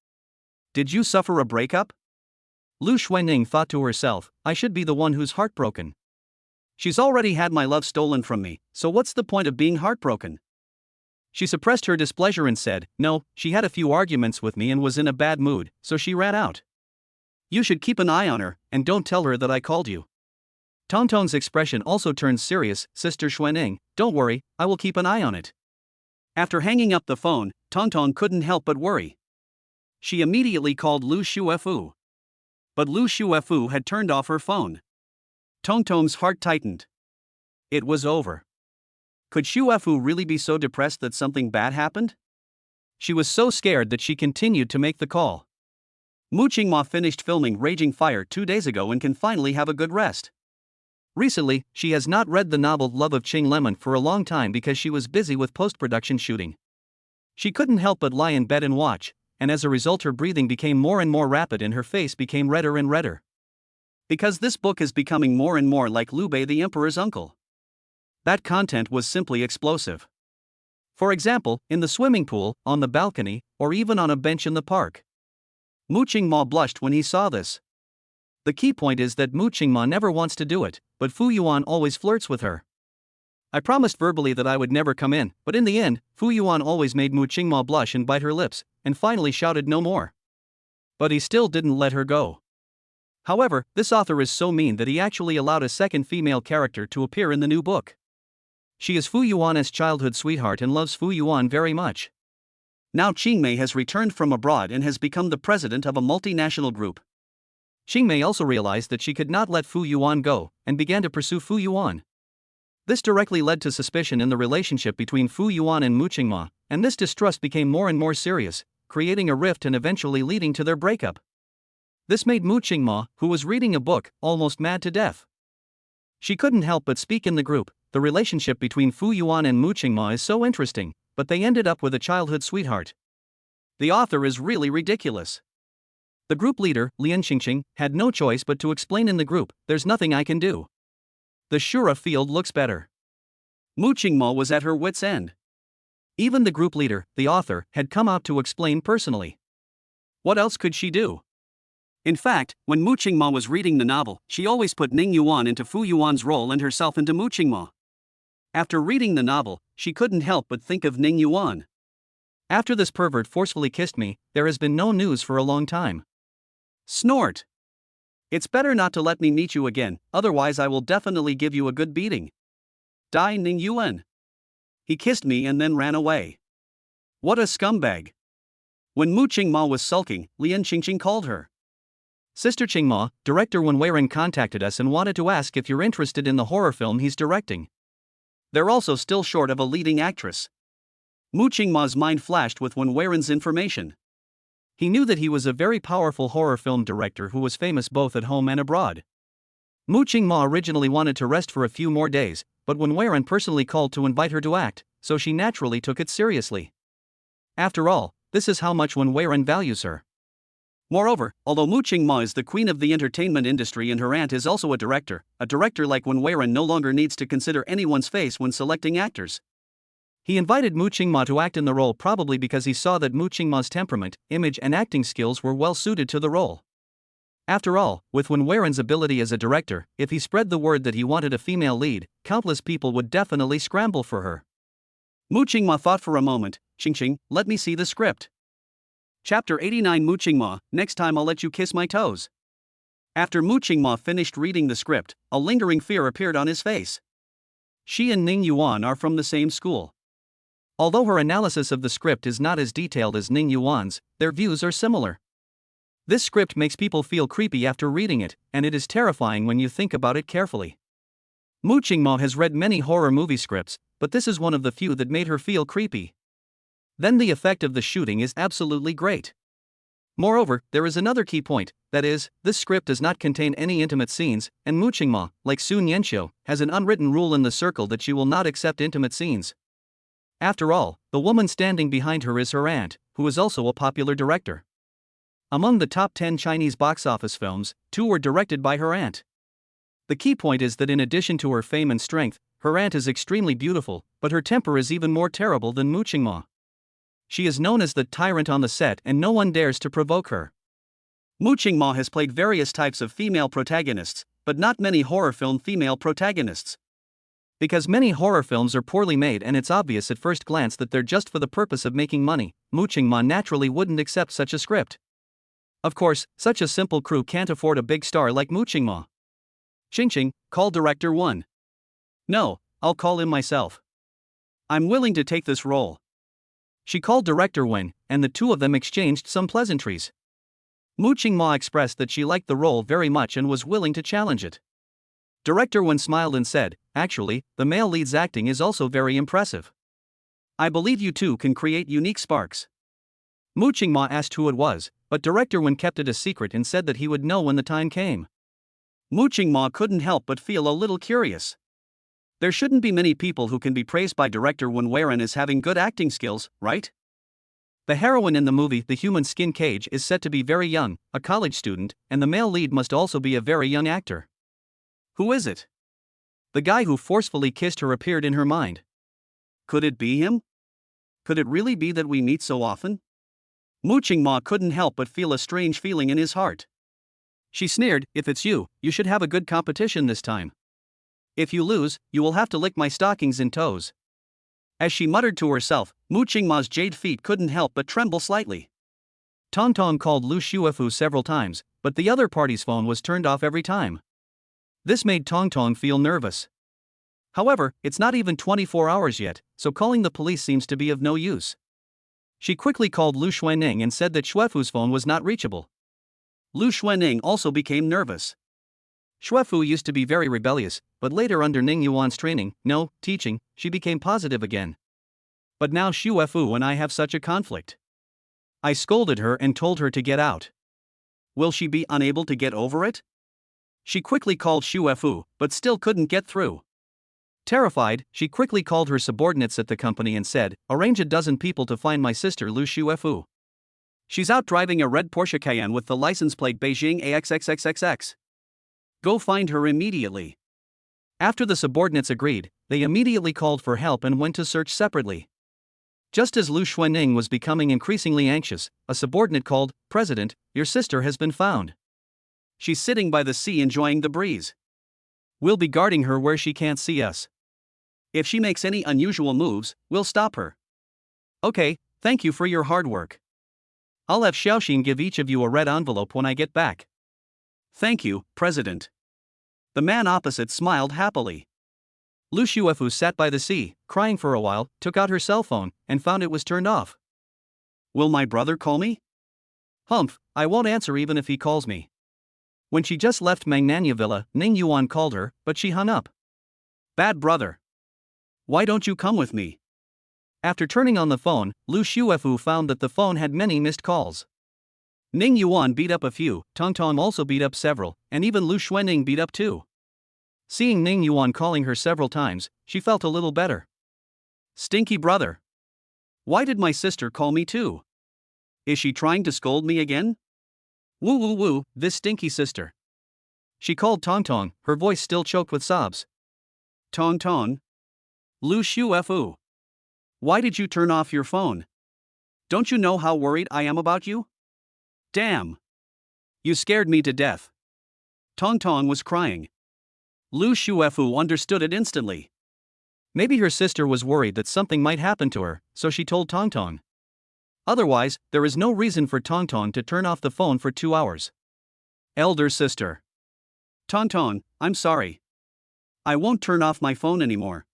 Did you suffer a breakup? Lu Xuening thought to herself, I should be the one who's heartbroken. She's already had my love stolen from me, so what's the point of being heartbroken? She suppressed her displeasure and said, no, she had a few arguments with me and was in a bad mood, so she ran out. You should keep an eye on her, and don't tell her that I called you. Tongtong's expression also turned serious, Sister Xuening, don't worry, I will keep an eye on it. After hanging up the phone, Tongtong couldn't help but worry. She immediately called Lu Shuefu. But Lu Shuefu had turned off her phone. Tongtong's heart tightened. It was over. Could Shuefu really be so depressed that something bad happened? She was so scared that she continued to make the call. Mu Qingma finished filming Raging Fire 2 days ago and can finally have a good rest. Recently, she has not read the novel Love of Qing Lemon for a long time because she was busy with post-production shooting. She couldn't help but lie in bed and watch, and as a result her breathing became more and more rapid and her face became redder and redder. Because this book is becoming more and more like Liu Bei the Emperor's uncle. That content was simply explosive. For example, in the swimming pool, on the balcony, or even on a bench in the park. Mu Qingma blushed when he saw this. The key point is that Mu Qingma never wants to do it, but Fu Yuan always flirts with her. I promised verbally that I would never come in, but in the end, Fu Yuan always made Mu Qingma blush and bite her lips, and finally shouted no more. But he still didn't let her go. However, this author is so mean that he actually allowed a second female character to appear in the new book. She is Fu Yuan's childhood sweetheart and loves Fu Yuan very much. Now Qingmei has returned from abroad and has become the president of a multinational group. Qingmei also realized that she could not let Fu Yuan go, and began to pursue Fu Yuan. This directly led to suspicion in the relationship between Fu Yuan and Mu Qingma, and this distrust became more and more serious, creating a rift and eventually leading to their breakup. This made Mu Qingma, who was reading a book, almost mad to death. She couldn't help but speak in the group. The relationship between Fu Yuan and Mu Qingma is so interesting, but they ended up with a childhood sweetheart. The author is really ridiculous. The group leader, Lian Qingqing, had no choice but to explain in the group, "There's nothing I can do. The Shura field looks better." Mu Qingma was at her wit's end. Even the group leader, the author, had come out to explain personally. What else could she do? In fact, when Mu Qingma was reading the novel, she always put Ning Yuan into Fu Yuan's role and herself into Mu Qingma. After reading the novel, she couldn't help but think of Ning Yuan. "After this pervert forcefully kissed me, there has been no news for a long time." Snort. "It's better not to let me meet you again, otherwise I will definitely give you a good beating." Die Ning Yuan. "He kissed me and then ran away. What a scumbag." When Mu Qingma was sulking, Lian Qingqing called her. "Sister Qingma, director Wen Weiren contacted us and wanted to ask if you're interested in the horror film he's directing. They're also still short of a leading actress." Mu Qingma's mind flashed with Wen Weiren's information. He knew that he was a very powerful horror film director who was famous both at home and abroad. Mu Qingma originally wanted to rest for a few more days, but Wen Weiren personally called to invite her to act, so she naturally took it seriously. After all, this is how much Wen Weiren values her. Moreover, although Mu Qingma is the queen of the entertainment industry and her aunt is also a director like Wen Weiren no longer needs to consider anyone's face when selecting actors. He invited Mu Qingma to act in the role probably because he saw that Mu Qingma's temperament, image and acting skills were well suited to the role. After all, with Wen Weiren's ability as a director, if he spread the word that he wanted a female lead, countless people would definitely scramble for her. Mu Qingma thought for a moment. "Qingqing, let me see the script." Chapter 89 Mu Qingma, "Next time I'll let you kiss my toes." After Mu Qingma finished reading the script, a lingering fear appeared on his face. She and Ning Yuan are from the same school. Although her analysis of the script is not as detailed as Ning Yuan's, their views are similar. This script makes people feel creepy after reading it, and it is terrifying when you think about it carefully. Mu Qingma has read many horror movie scripts, but this is one of the few that made her feel creepy. Then the effect of the shooting is absolutely great. Moreover, there is another key point, that is, this script does not contain any intimate scenes, and Mu Qingma, like Su Nianqiu, has an unwritten rule in the circle that she will not accept intimate scenes. After all, the woman standing behind her is her aunt, who is also a popular director. Among the top 10 Chinese box office films, 2 were directed by her aunt. The key point is that in addition to her fame and strength, her aunt is extremely beautiful, but her temper is even more terrible than Mu Qingma. She is known as the tyrant on the set and no one dares to provoke her. Mu Qingma has played various types of female protagonists, but not many horror film female protagonists. Because many horror films are poorly made and it's obvious at first glance that they're just for the purpose of making money, Mu Qingma naturally wouldn't accept such a script. Of course, such a simple crew can't afford a big star like Mu Qingma. "Qingqing, call director 1. "No, I'll call him myself. I'm willing to take this role." She called director Wen, and the two of them exchanged some pleasantries. Mu Qingma expressed that she liked the role very much and was willing to challenge it. Director Wen smiled and said, "Actually, the male lead's acting is also very impressive. I believe you two can create unique sparks." Mu Qingma asked who it was, but director Wen kept it a secret and said that he would know when the time came. Mu Qingma couldn't help but feel a little curious. There shouldn't be many people who can be praised by director Wen Weiren as having good acting skills, right? The heroine in the movie The Human Skin Cage is said to be very young, a college student, and the male lead must also be a very young actor. Who is it? The guy who forcefully kissed her appeared in her mind. Could it be him? Could it really be that we meet so often? Mu Qingma couldn't help but feel a strange feeling in his heart. She sneered, "If it's you, you should have a good competition this time. If you lose, you will have to lick my stockings and toes." As she muttered to herself, Mu Qingma's jade feet couldn't help but tremble slightly. Tong Tong called Lu Xuefu several times, but the other party's phone was turned off every time. This made Tong Tong feel nervous. However, it's not even 24 hours yet, so calling the police seems to be of no use. She quickly called Lu Xuening and said that Xuefu's phone was not reachable. Lu Xuening also became nervous. Xuefu used to be very rebellious, but later under Ning Yuan's training, teaching, she became positive again. But now Xuefu and I have such a conflict. I scolded her and told her to get out. Will she be unable to get over it? She quickly called Xuefu, but still couldn't get through. Terrified, she quickly called her subordinates at the company and said, "Arrange a dozen people to find my sister Lu Xuefu. She's out driving a red Porsche Cayenne with the license plate Beijing AXXXXX. Go find her immediately." After the subordinates agreed, they immediately called for help and went to search separately. Just as Lu Xuening was becoming increasingly anxious, a subordinate called, "President, your sister has been found. She's sitting by the sea enjoying the breeze. We'll be guarding her where she can't see us. If she makes any unusual moves, we'll stop her." "Okay, thank you for your hard work. I'll have Xiaoxing give each of you a red envelope when I get back." "Thank you, President." The man opposite smiled happily. Lu Xuefu sat by the sea, crying for a while, took out her cell phone, and found it was turned off. "Will my brother call me?" "Humph, I won't answer even if he calls me." When she just left Mangnanya Villa, Ning Yuan called her, but she hung up. "Bad brother. Why don't you come with me?" After turning on the phone, Lu Xuefu found that the phone had many missed calls. Ning Yuan beat up a few, Tong Tong also beat up several, and even Lu Xuening beat up too. Seeing Ning Yuan calling her several times, she felt a little better. Stinky brother. Why did my sister call me too? Is she trying to scold me again? Woo woo woo, this stinky sister. She called Tong Tong, her voice still choked with sobs. Tong Tong. Lu Xuefu. Why did you turn off your phone? Don't you know how worried I am about you? Damn. You scared me to death. Tong Tong was crying. Lu Xuefu understood it instantly. Maybe her sister was worried that something might happen to her, so she told Tong Tong. Otherwise, there is no reason for Tong Tong to turn off the phone for 2 hours. Elder sister. Tong Tong, I'm sorry. I won't turn off my phone anymore.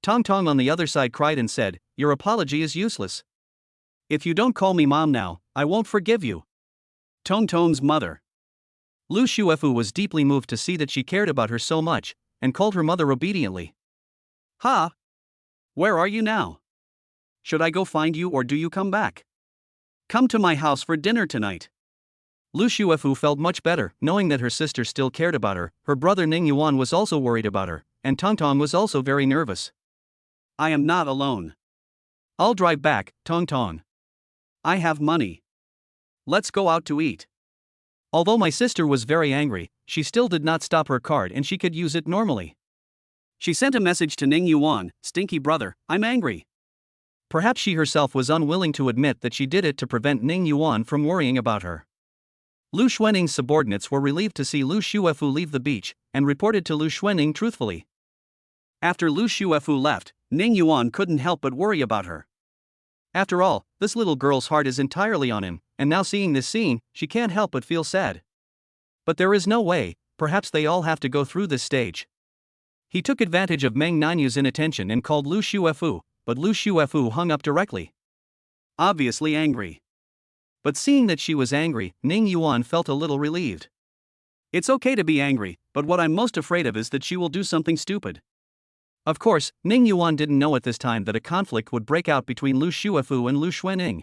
Tong Tong on the other side cried and said, "Your apology is useless. If you don't call me mom now, I won't forgive you." Tong Tong's mother. Lu Xuefu was deeply moved to see that she cared about her so much, and called her mother obediently. "Ha! Where are you now? Should I go find you or do you come back? Come to my house for dinner tonight." Lu Xuefu felt much better, knowing that her sister still cared about her brother Ning Yuan was also worried about her, and Tong Tong was also very nervous. "I am not alone. I'll drive back, Tong Tong. I have money. Let's go out to eat." Although my sister was very angry, she still did not stop her card and she could use it normally. She sent a message to Ning Yuan, "Stinky brother, I'm angry." Perhaps she herself was unwilling to admit that she did it to prevent Ning Yuan from worrying about her. Lu Xuening's subordinates were relieved to see Lu Xuefu leave the beach, and reported to Lu Xuening truthfully. After Lu Xuefu left, Ning Yuan couldn't help but worry about her. After all, this little girl's heart is entirely on him, and now seeing this scene, she can't help but feel sad. But there is no way, perhaps they all have to go through this stage. He took advantage of Meng Nanyu's inattention and called Lu Xuefu, but Lu Xuefu hung up directly. Obviously angry. But seeing that she was angry, Ning Yuan felt a little relieved. It's okay to be angry, but what I'm most afraid of is that she will do something stupid. Of course, Ning Yuan didn't know at this time that a conflict would break out between Lu Xuefu and Lu Xuening.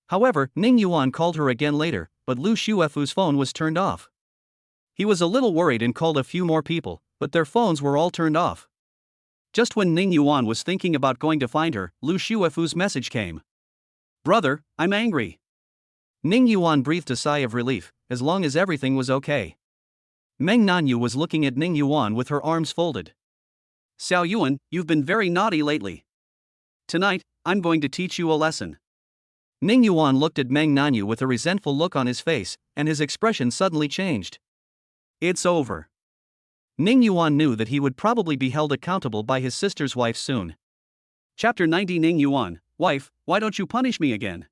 However, Ning Yuan called her again later, but Lu Xuefu's phone was turned off. He was a little worried and called a few more people, but their phones were all turned off. Just when Ning Yuan was thinking about going to find her, Lu Xuefu's message came. "Brother, I'm angry." Ning Yuan breathed a sigh of relief, as long as everything was okay. Meng Nanyu was looking at Ning Yuan with her arms folded. "Xiao Yuan, you've been very naughty lately. Tonight, I'm going to teach you a lesson." Ning Yuan looked at Meng Nanyu with a resentful look on his face, and his expression suddenly changed. It's over. Ning Yuan knew that he would probably be held accountable by his sister's wife soon. Chapter 90 Ning Yuan, "Wife, why don't you punish me again?"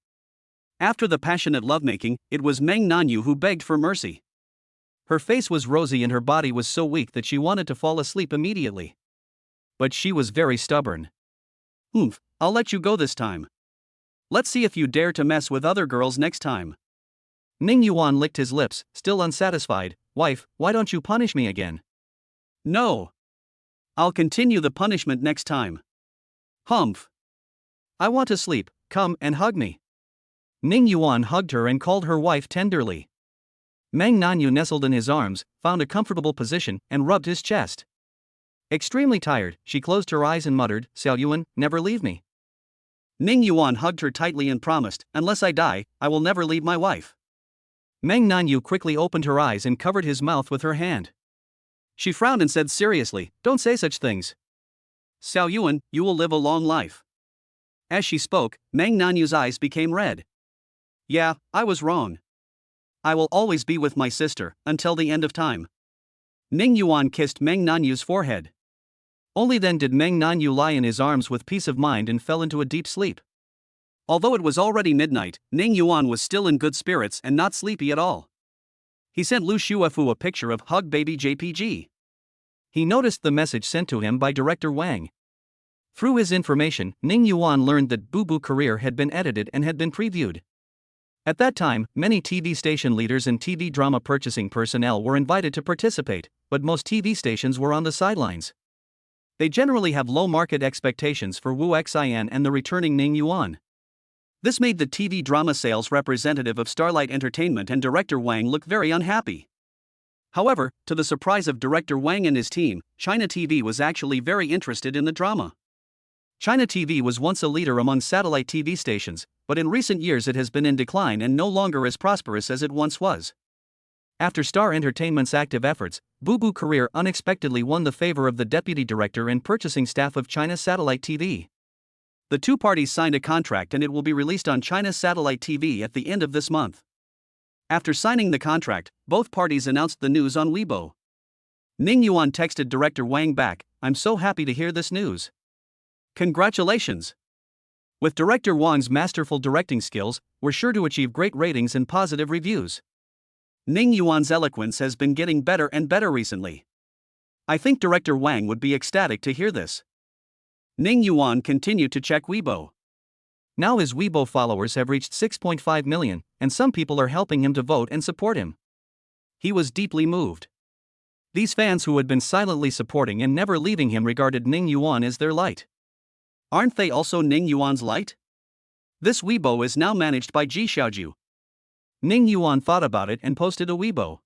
After the passionate lovemaking, it was Meng Nanyu who begged for mercy. Her face was rosy and her body was so weak that she wanted to fall asleep immediately. But she was very stubborn. I'll let you go this time. Let's see if you dare to mess with other girls next time." Ning Yuan licked his lips, still unsatisfied, "Wife, why don't you punish me again?" "No. I'll continue the punishment next time." "Humph. I want to sleep, come and hug me." Ning Yuan hugged her and called her wife tenderly. Meng Nanyu nestled in his arms, found a comfortable position, and rubbed his chest. Extremely tired, she closed her eyes and muttered, "Xiao Yuan, never leave me." Ning Yuan hugged her tightly and promised, "Unless I die, I will never leave my wife." Meng Nanyu quickly opened her eyes and covered his mouth with her hand. She frowned and said seriously, "Don't say such things. Xiao Yuan, you will live a long life." As she spoke, Meng Nanyu's eyes became red. "Yeah, I was wrong. I will always be with my sister, until the end of time." Ning Yuan kissed Meng Nanyu's forehead. Only then did Meng Nanyu lie in his arms with peace of mind and fell into a deep sleep. Although it was already midnight, Ning Yuan was still in good spirits and not sleepy at all. He sent Lu Shuefu a picture of Hug Baby JPG. He noticed the message sent to him by director Wang. Through his information, Ning Yuan learned that Boo Boo Career had been edited and had been previewed. At that time, many TV station leaders and TV drama purchasing personnel were invited to participate, but most TV stations were on the sidelines. They generally have low market expectations for Wu Xian and the returning Ning Yuan. This made the TV drama sales representative of Starlight Entertainment and director Wang look very unhappy. However, to the surprise of director Wang and his team, China TV was actually very interested in the drama. China TV was once a leader among satellite TV stations, but in recent years it has been in decline and no longer as prosperous as it once was. After Star Entertainment's active efforts, Boo Boo Career unexpectedly won the favor of the deputy director and purchasing staff of China Satellite TV. The two parties signed a contract and it will be released on China Satellite TV at the end of this month. After signing the contract, both parties announced the news on Weibo. Ning Yuan texted director Wang back, "I'm so happy to hear this news. Congratulations." With director Wang's masterful directing skills, we're sure to achieve great ratings and positive reviews. Ning Yuan's eloquence has been getting better and better recently. I think director Wang would be ecstatic to hear this. Ning Yuan continued to check Weibo. Now his Weibo followers have reached 6.5 million, and some people are helping him to vote and support him. He was deeply moved. These fans who had been silently supporting and never leaving him regarded Ning Yuan as their light. Aren't they also Ning Yuan's light? This Weibo is now managed by Ji Xiaoju. Ning Yuan thought about it and posted a Weibo.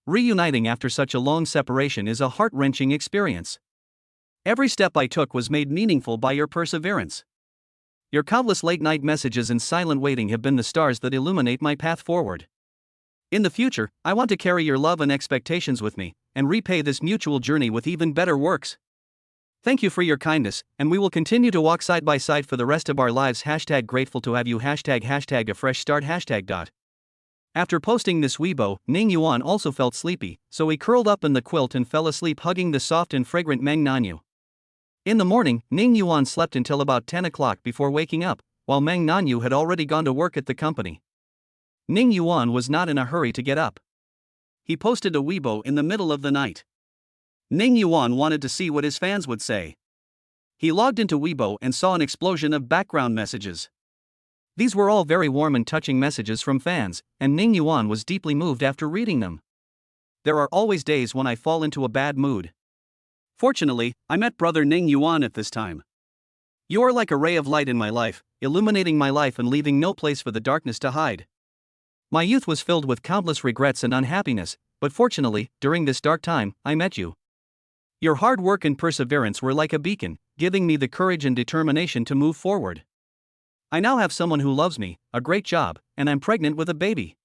Reuniting after such a long separation is a heart-wrenching experience. Every step I took was made meaningful by your perseverance. Your countless late-night messages and silent waiting have been the stars that illuminate my path forward. In the future, I want to carry your love and expectations with me, and repay this mutual journey with even better works. Thank you for your kindness, and we will continue to walk side by side for the rest of our lives. #grateful to have you. #a fresh start. After posting this Weibo, Ning Yuan also felt sleepy, so he curled up in the quilt and fell asleep hugging the soft and fragrant Meng Nanyu. In the morning, Ning Yuan slept until about 10 o'clock before waking up, while Meng Nanyu had already gone to work at the company. Ning Yuan was not in a hurry to get up. He posted a Weibo in the middle of the night. Ning Yuan wanted to see what his fans would say. He logged into Weibo and saw an explosion of background messages. These were all very warm and touching messages from fans, and Ning Yuan was deeply moved after reading them. There are always days when I fall into a bad mood. Fortunately, I met brother Ning Yuan at this time. You are like a ray of light in my life, illuminating my life and leaving no place for the darkness to hide. My youth was filled with countless regrets and unhappiness, but fortunately, during this dark time, I met you. Your hard work and perseverance were like a beacon, giving me the courage and determination to move forward. I now have someone who loves me, a great job, and I'm pregnant with a baby.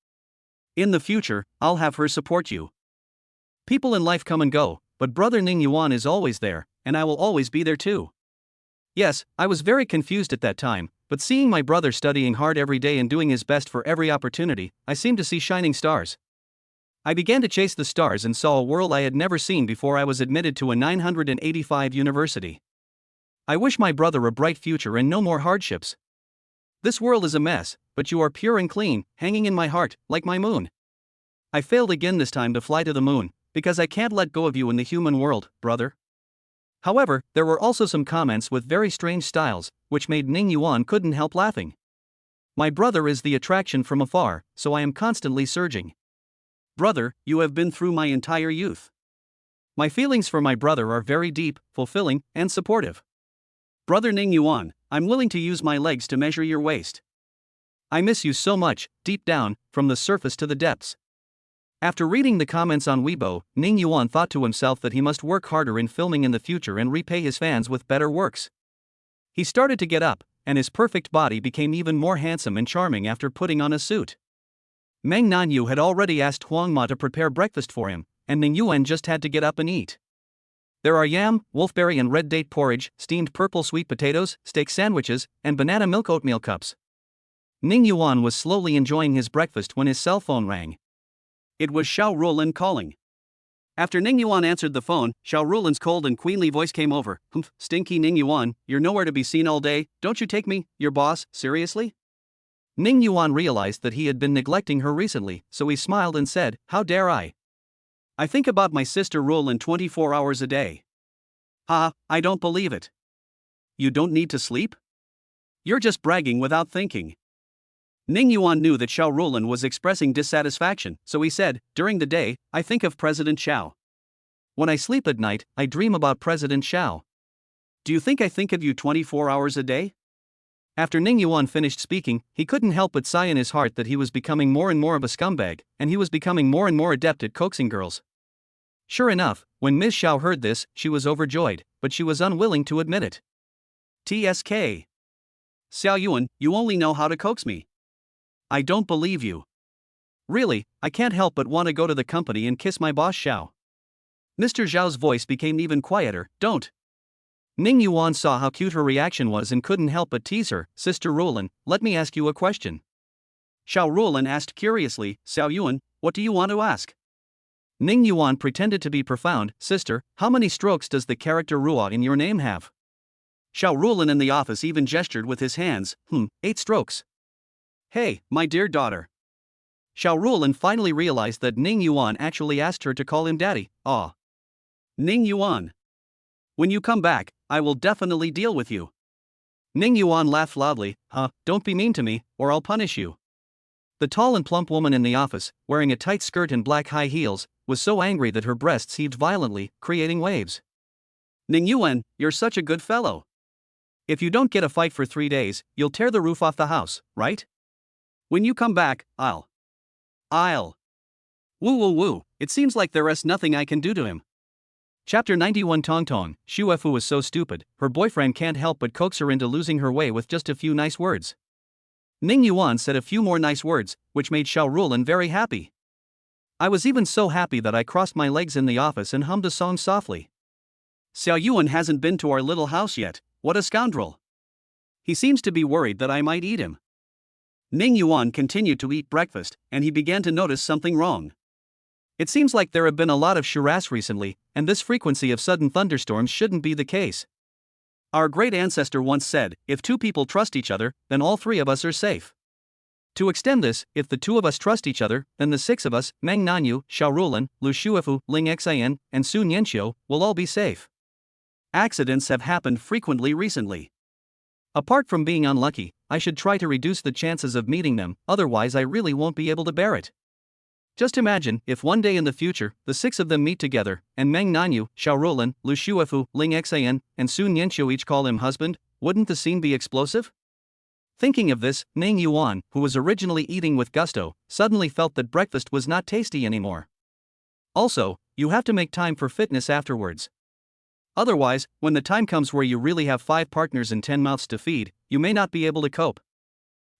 In the future, I'll have her support you. People in life come and go, but brother Ning Yuan is always there, and I will always be there too. Yes, I was very confused at that time, but seeing my brother studying hard every day and doing his best for every opportunity, I seemed to see shining stars. I began to chase the stars and saw a world I had never seen before I was admitted to a 985 university. I wish my brother a bright future and no more hardships. This world is a mess, but you are pure and clean, hanging in my heart, like my moon. I failed again this time to fly to the moon, because I can't let go of you in the human world, brother. However, there were also some comments with very strange styles, which made Ning Yuan couldn't help laughing. My brother is the attraction from afar, so I am constantly surging. Brother, you have been through my entire youth. My feelings for my brother are very deep, fulfilling, and supportive. Brother Ning Yuan, I'm willing to use my legs to measure your waist. I miss you so much, deep down, from the surface to the depths. After reading the comments on Weibo, Ning Yuan thought to himself that he must work harder in filming in the future and repay his fans with better works. He started to get up, and his perfect body became even more handsome and charming after putting on a suit. Meng Nanyu had already asked Huang Ma to prepare breakfast for him, and Ning Yuan just had to get up and eat. There are yam, wolfberry and red date porridge, steamed purple sweet potatoes, steak sandwiches, and banana milk oatmeal cups. Ning Yuan was slowly enjoying his breakfast when his cell phone rang. It was Xiao Ruolin calling. After Ning Yuan answered the phone, Xiao Ruolin's cold and queenly voice came over. Humph, stinky Ning Yuan, you're nowhere to be seen all day, don't you take me, your boss, seriously? Ning Yuan realized that he had been neglecting her recently, so he smiled and said, how dare I? I think about my sister Ruolin 24 hours a day. Ha, I don't believe it. You don't need to sleep? You're just bragging without thinking. Ning Yuan knew that Xiao Ruolin was expressing dissatisfaction, so he said, during the day, I think of President Xiao. When I sleep at night, I dream about President Xiao. Do you think I think of you 24 hours a day? After Ning Yuan finished speaking, he couldn't help but sigh in his heart that he was becoming more and more of a scumbag, and he was becoming more and more adept at coaxing girls. Sure enough, when Ms. Xiao heard this, she was overjoyed, but she was unwilling to admit it. TSK. Xiao Yuan, you only know how to coax me. I don't believe you. Really, I can't help but want to go to the company and kiss my boss Xiao. Mr. Zhao's voice became even quieter, don't. Ning Yuan saw how cute her reaction was and couldn't help but tease her, Sister Ruolin, let me ask you a question. Xiao Ruolin asked curiously, Xiao Yuan, what do you want to ask? Ning Yuan pretended to be profound, Sister, how many strokes does the character Ruo in your name have? Xiao Ruolin in the office even gestured with his hands, 8 strokes. Hey, my dear daughter. Xiao Ruolin finally realized that Ning Yuan actually asked her to call him daddy. Aw. Ning Yuan. When you come back, I will definitely deal with you. Ning Yuan laughed loudly, don't be mean to me, or I'll punish you. The tall and plump woman in the office, wearing a tight skirt and black high heels, was so angry that her breasts heaved violently, creating waves. Ning Yuan, you're such a good fellow. If you don't get a fight for 3 days, you'll tear the roof off the house, right? When you come back, I'll. Woo woo woo, it seems like there's nothing I can do to him. Chapter 91 Tong Tong, Shuefu was so stupid, her boyfriend can't help but coax her into losing her way with just a few nice words. Ning Yuan said a few more nice words, which made Xiao Ruolin very happy. I was even so happy that I crossed my legs in the office and hummed a song softly. Xiao Yuan hasn't been to our little house yet, what a scoundrel. He seems to be worried that I might eat him. Ning Yuan continued to eat breakfast, and he began to notice something wrong. It seems like there have been a lot of shurass recently, and this frequency of sudden thunderstorms shouldn't be the case. Our great ancestor once said, if 2 people trust each other, then all 3 of us are safe. To extend this, if the 2 of us trust each other, then the 6 of us, Meng Nanyu, Xiao Ruolin, Lu Shuefu, Ling Xian, and Sun Yanqiu, will all be safe. Accidents have happened frequently recently. Apart from being unlucky, I should try to reduce the chances of meeting them, otherwise I really won't be able to bear it. Just imagine, if one day in the future, the 6 of them meet together, and Meng Nanyu, Xiao Ruolin, Lu Shuefu, Ling Xian, and Sun Yanqiu each call him husband, wouldn't the scene be explosive? Thinking of this, Ning Yuan, who was originally eating with gusto, suddenly felt that breakfast was not tasty anymore. Also, you have to make time for fitness afterwards. Otherwise, when the time comes where you really have 5 partners and 10 mouths to feed, you may not be able to cope.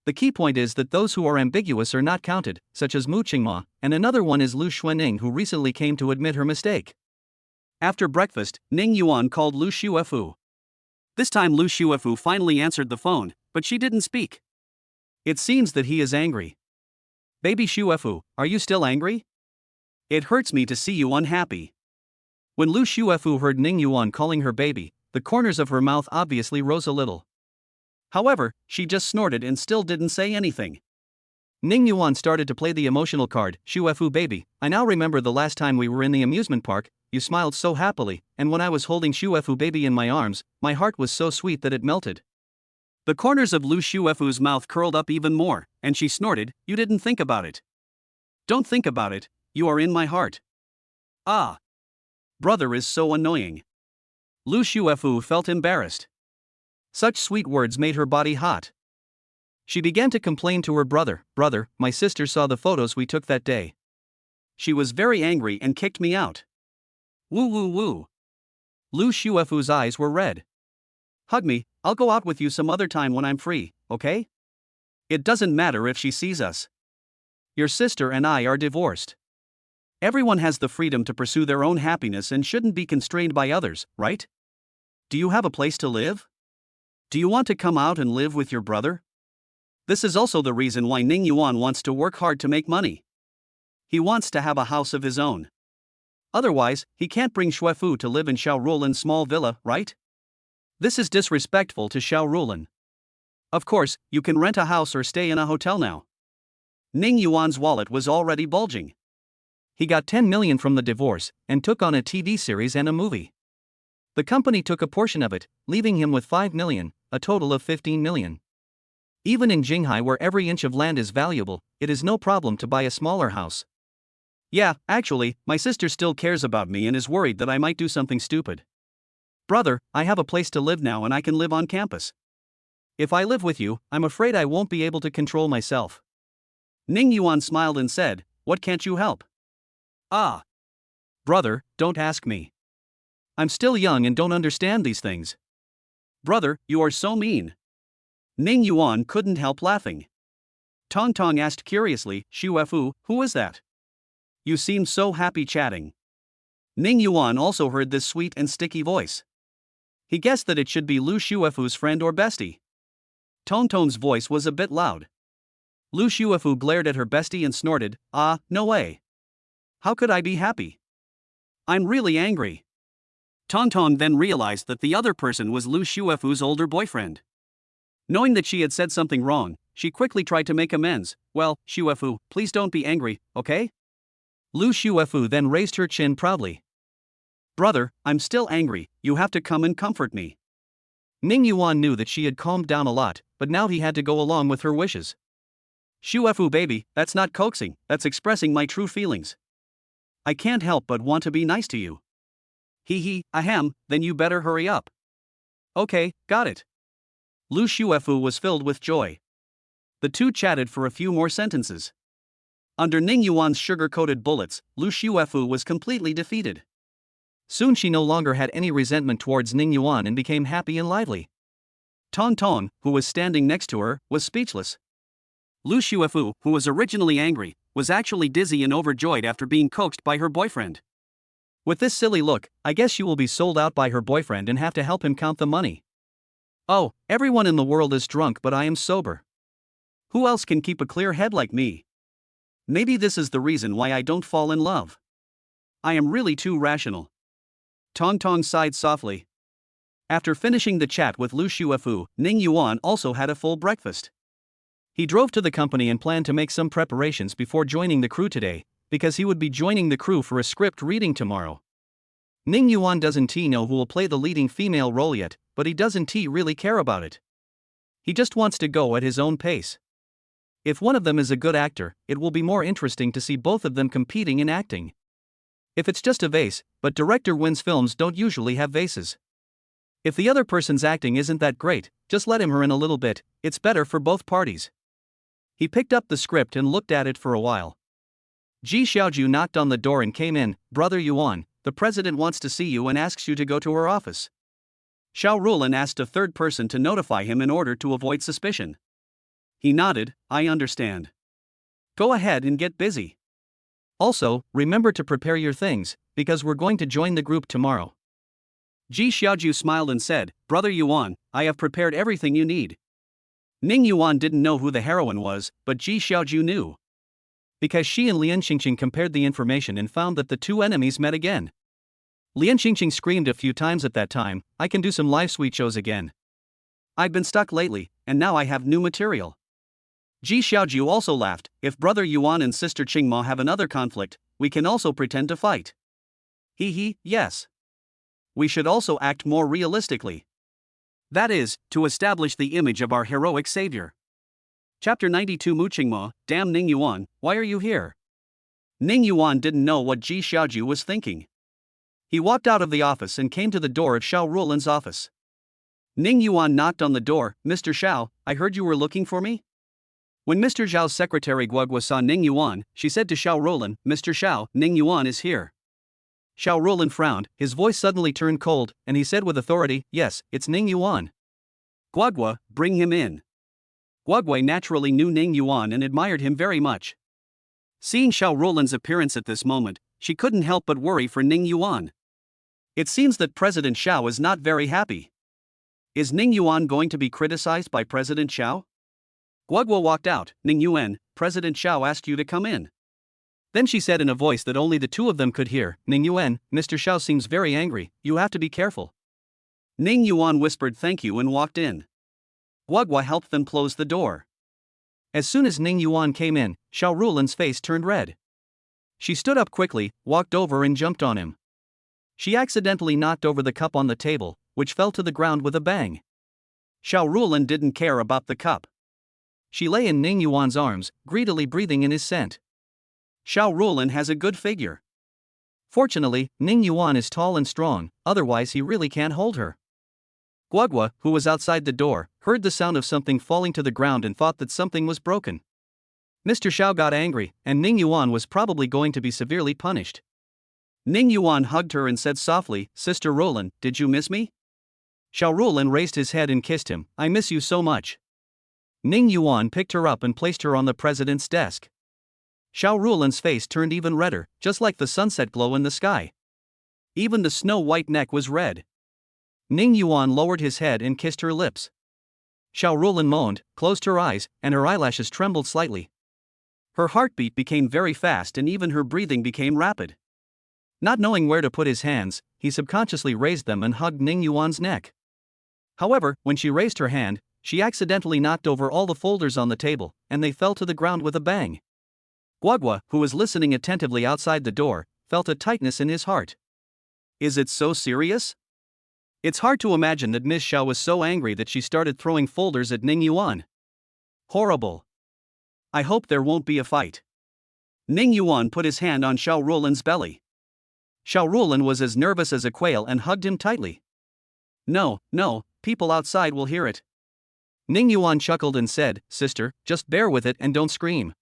The key point is that those who are ambiguous are not counted, such as Mu Qingma, and another one is Lu Xuanning, who recently came to admit her mistake. After breakfast, Ning Yuan called Lu Shuefu. This time Lu Shuefu finally answered the phone, but she didn't speak. It seems that he is angry. Baby Shuefu, are you still angry? It hurts me to see you unhappy. When Lu Shuefu heard Ning Yuan calling her baby, the corners of her mouth obviously rose a little. However, she just snorted and still didn't say anything. Ning Yuan started to play the emotional card, Shuefu baby, I now remember the last time we were in the amusement park, you smiled so happily, and when I was holding Shuefu baby in my arms, my heart was so sweet that it melted. The corners of Lu Shuefu's mouth curled up even more, and she snorted, you didn't think about it. Don't think about it, you are in my heart. Ah. Brother is so annoying. Lu Shuefu felt embarrassed. Such sweet words made her body hot. She began to complain to her brother. Brother, my sister saw the photos we took that day. She was very angry and kicked me out. Woo woo woo. Lu Shuefu's eyes were red. Hug me, I'll go out with you some other time when I'm free, okay? It doesn't matter if she sees us. Your sister and I are divorced. Everyone has the freedom to pursue their own happiness and shouldn't be constrained by others, right? Do you have a place to live? Do you want to come out and live with your brother? This is also the reason why Ning Yuan wants to work hard to make money. He wants to have a house of his own. Otherwise, he can't bring Shuefu to live in Shaorulan's small villa, right? This is disrespectful to Shaorulan. Of course, you can rent a house or stay in a hotel now. Ning Yuan's wallet was already bulging. He got 10 million from the divorce and took on a TV series and a movie. The company took a portion of it, leaving him with 5 million, a total of 15 million. Even in Jinghai, where every inch of land is valuable, it is no problem to buy a smaller house. Yeah, actually, my sister still cares about me and is worried that I might do something stupid. Brother, I have a place to live now and I can live on campus. If I live with you, I'm afraid I won't be able to control myself. Ning Yuan smiled and said, what can't you help? Ah. Brother, don't ask me. I'm still young and don't understand these things. Brother, you are so mean. Ning Yuan couldn't help laughing. Tong Tong asked curiously, Shuefu, who is that? You seem so happy chatting. Ning Yuan also heard this sweet and sticky voice. He guessed that it should be Lu Shuefu's friend or bestie. Tong Tong's voice was a bit loud. Lu Shuefu glared at her bestie and snorted, ah, no way. How could I be happy? I'm really angry. Tong Tong then realized that the other person was Lu Shuefu's older boyfriend. Knowing that she had said something wrong, she quickly tried to make amends. Well, Shuefu, please don't be angry, okay? Lu Shuefu then raised her chin proudly. Brother, I'm still angry, you have to come and comfort me. Ning Yuan knew that she had calmed down a lot, but now he had to go along with her wishes. Shuefu baby, that's not coaxing, that's expressing my true feelings. I can't help but want to be nice to you. Hee hee, ahem, then you better hurry up. Okay, got it. Lu Shuefu was filled with joy. The two chatted for a few more sentences. Under Ning Yuan's sugar-coated bullets, Lu Shuefu was completely defeated. Soon she no longer had any resentment towards Ning Yuan and became happy and lively. Tong Tong, who was standing next to her, was speechless. Lu Shuefu, who was originally angry, was actually dizzy and overjoyed after being coaxed by her boyfriend. With this silly look, I guess she will be sold out by her boyfriend and have to help him count the money. Oh, everyone in the world is drunk but I am sober. Who else can keep a clear head like me? Maybe this is the reason why I don't fall in love. I am really too rational. Tong Tong sighed softly. After finishing the chat with Lu Shuefu, Ning Yuan also had a full breakfast. He drove to the company and planned to make some preparations before joining the crew today, because he would be joining the crew for a script reading tomorrow. Ning Yuan doesn't know who will play the leading female role yet, but he doesn't really care about it. He just wants to go at his own pace. If one of them is a good actor, it will be more interesting to see both of them competing in acting. If it's just a vase, but director wins films don't usually have vases. If the other person's acting isn't that great, just let him or in a little bit, it's better for both parties. He picked up the script and looked at it for a while. Ji Xiaoju knocked on the door and came in. Brother Yuan, the president wants to see you and asks you to go to her office. Xiao Rulan asked a third person to notify him in order to avoid suspicion. He nodded, I understand. Go ahead and get busy. Also, remember to prepare your things, because we're going to join the group tomorrow. Ji Xiaoju smiled and said, Brother Yuan, I have prepared everything you need. Ning Yuan didn't know who the heroine was, but Ji Xiaoju knew. Because she and Lian Xingqing compared the information and found that the two enemies met again. Lian Xingqing screamed a few times at that time, I can do some live sweet shows again. I've been stuck lately, and now I have new material. Ji Xiaoju also laughed, if Brother Yuan and Sister Qingma have another conflict, we can also pretend to fight. Hee hee, yes. We should also act more realistically. That is, to establish the image of our heroic savior. Chapter 92 Mu Qingma, damn Ning Yuan, why are you here? Ning Yuan didn't know what Ji Xiaoju was thinking. He walked out of the office and came to the door of Xiao Ruolan's office. Ning Yuan knocked on the door. Mr. Xiao, I heard you were looking for me? When Mr. Zhao's secretary Guogua saw Ning Yuan, she said to Xiao Ruolan, Mr. Xiao, Ning Yuan is here. Xiao Ruolan frowned, his voice suddenly turned cold, and he said with authority, yes, it's Ning Yuan. Guogua, bring him in. Guogua naturally knew Ning Yuan and admired him very much. Seeing Xiao Ruolan's appearance at this moment, she couldn't help but worry for Ning Yuan. It seems that President Xiao is not very happy. Is Ning Yuan going to be criticized by President Xiao? Guogua walked out. Ning Yuan, President Xiao asked you to come in. Then she said in a voice that only the two of them could hear, Ning Yuan, Mr. Xiao seems very angry, you have to be careful. Ning Yuan whispered thank you and walked in. Guogua helped them close the door. As soon as Ning Yuan came in, Xiao Ruolan's face turned red. She stood up quickly, walked over and jumped on him. She accidentally knocked over the cup on the table, which fell to the ground with a bang. Xiao Ruolan didn't care about the cup. She lay in Ning Yuan's arms, greedily breathing in his scent. Xiao Ruolan has a good figure. Fortunately, Ning Yuan is tall and strong, otherwise he really can't hold her. Guogua, who was outside the door, heard the sound of something falling to the ground and thought that something was broken. Mr. Xiao got angry, and Ning Yuan was probably going to be severely punished. Ning Yuan hugged her and said softly, Sister Ruolan, did you miss me? Xiao Ruolan raised his head and kissed him, I miss you so much. Ning Yuan picked her up and placed her on the president's desk. Xiao Ruolan's face turned even redder, just like the sunset glow in the sky. Even the snow-white neck was red. Ning Yuan lowered his head and kissed her lips. Xiao Ruolan moaned, closed her eyes, and her eyelashes trembled slightly. Her heartbeat became very fast and even her breathing became rapid. Not knowing where to put his hands, he subconsciously raised them and hugged Ning Yuan's neck. However, when she raised her hand, she accidentally knocked over all the folders on the table, and they fell to the ground with a bang. Guogua, who was listening attentively outside the door, felt a tightness in his heart. Is it so serious? It's hard to imagine that Miss Xiao was so angry that she started throwing folders at Ning Yuan. Horrible. I hope there won't be a fight. Ning Yuan put his hand on Xiao Ruolan's belly. Xiao Ruolan was as nervous as a quail and hugged him tightly. No, people outside will hear it. Ning Yuan chuckled and said, Sister, just bear with it and don't scream.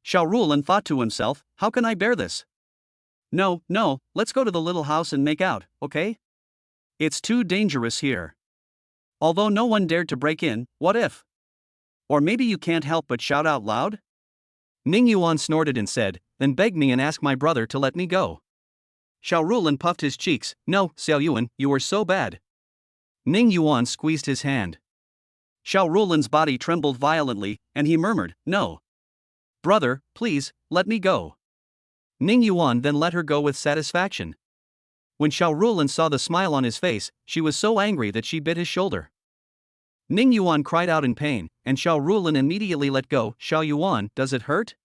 Xiao Ruolan thought to himself, how can I bear this? No, let's go to the little house and make out, okay? It's too dangerous here. Although no one dared to break in, what if? Or maybe you can't help but shout out loud? Ning Yuan snorted and said, then beg me and ask my brother to let me go. Xiao Ruolan puffed his cheeks, no, Xiao Yuan, you are so bad. Ning Yuan squeezed his hand. Xiao Ruolan's body trembled violently, and he murmured, no. Brother, please, let me go. Ning Yuan then let her go with satisfaction. When Xiao Ruolan saw the smile on his face, she was so angry that she bit his shoulder. Ning Yuan cried out in pain, and Xiao Ruolan immediately let go. Xiao Yuan, does it hurt?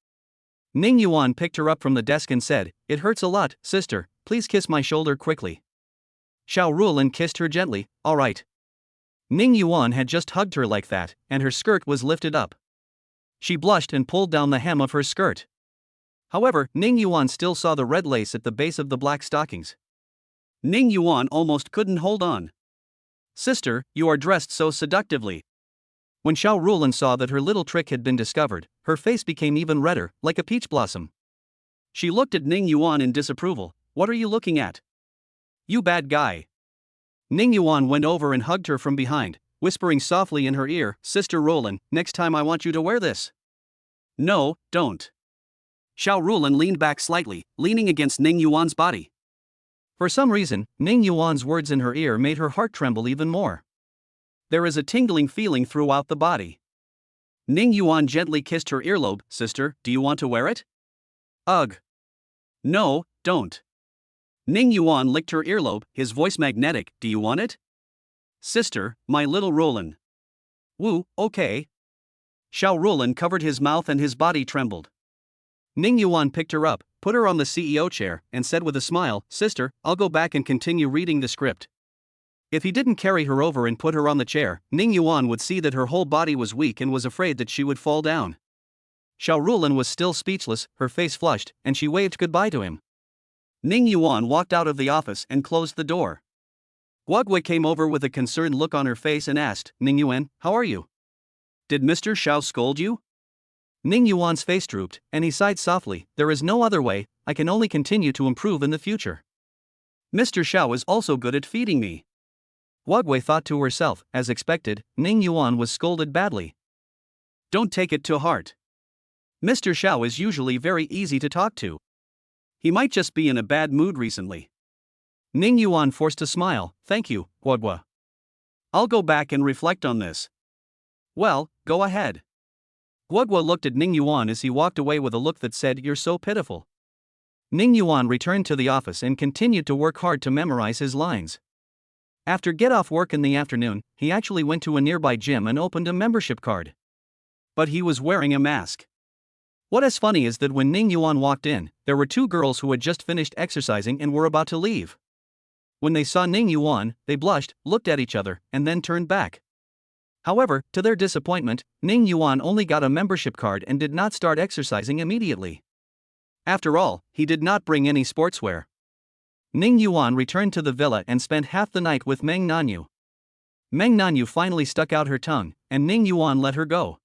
Ning Yuan picked her up from the desk and said, it hurts a lot, sister, please kiss my shoulder quickly. Xiao Ruolan kissed her gently, all right. Ning Yuan had just hugged her like that, and her skirt was lifted up. She blushed and pulled down the hem of her skirt. However, Ning Yuan still saw the red lace at the base of the black stockings. Ning Yuan almost couldn't hold on. Sister, you are dressed so seductively. When Xiao Ruolan saw that her little trick had been discovered, her face became even redder, like a peach blossom. She looked at Ning Yuan in disapproval. What are you looking at? You bad guy. Ning Yuan went over and hugged her from behind, whispering softly in her ear, Sister Ruolan, next time I want you to wear this. No, don't. Xiao Ruolan leaned back slightly, leaning against Ning Yuan's body. For some reason, Ning Yuan's words in her ear made her heart tremble even more. There is a tingling feeling throughout the body. Ning Yuan gently kissed her earlobe. Sister, do you want to wear it? Ugh. No, don't. Ning Yuan licked her earlobe, his voice magnetic. Do you want it? Sister, my little Ruolan. Woo, okay. Xiao Ruolan covered his mouth and his body trembled. Ning Yuan picked her up, put her on the CEO chair, and said with a smile, Sister, I'll go back and continue reading the script. If he didn't carry her over and put her on the chair, Ning Yuan would see that her whole body was weak and was afraid that she would fall down. Xiao Rulin was still speechless, her face flushed, and she waved goodbye to him. Ning Yuan walked out of the office and closed the door. Guogui came over with a concerned look on her face and asked, Ning Yuan, how are you? Did Mr. Xiao scold you? Ning Yuan's face drooped, and he sighed softly. There is no other way, I can only continue to improve in the future. Mr. Xiao is also good at feeding me. Guogui thought to herself, as expected, Ning Yuan was scolded badly. Don't take it to heart. Mr. Xiao is usually very easy to talk to. He might just be in a bad mood recently. Ning Yuan forced a smile. Thank you, Guogui. I'll go back and reflect on this. Well, go ahead. Guogui looked at Ning Yuan as he walked away with a look that said, You're so pitiful. Ning Yuan returned to the office and continued to work hard to memorize his lines. After get off work in the afternoon, he actually went to a nearby gym and opened a membership card. But he was wearing a mask. What is funny is that when Ning Yuan walked in, there were two girls who had just finished exercising and were about to leave. When they saw Ning Yuan, they blushed, looked at each other, and then turned back. However, to their disappointment, Ning Yuan only got a membership card and did not start exercising immediately. After all, he did not bring any sportswear. Ning Yuan returned to the villa and spent half the night with Meng Nanyu. Meng Nanyu finally stuck out her tongue, and Ning Yuan let her go.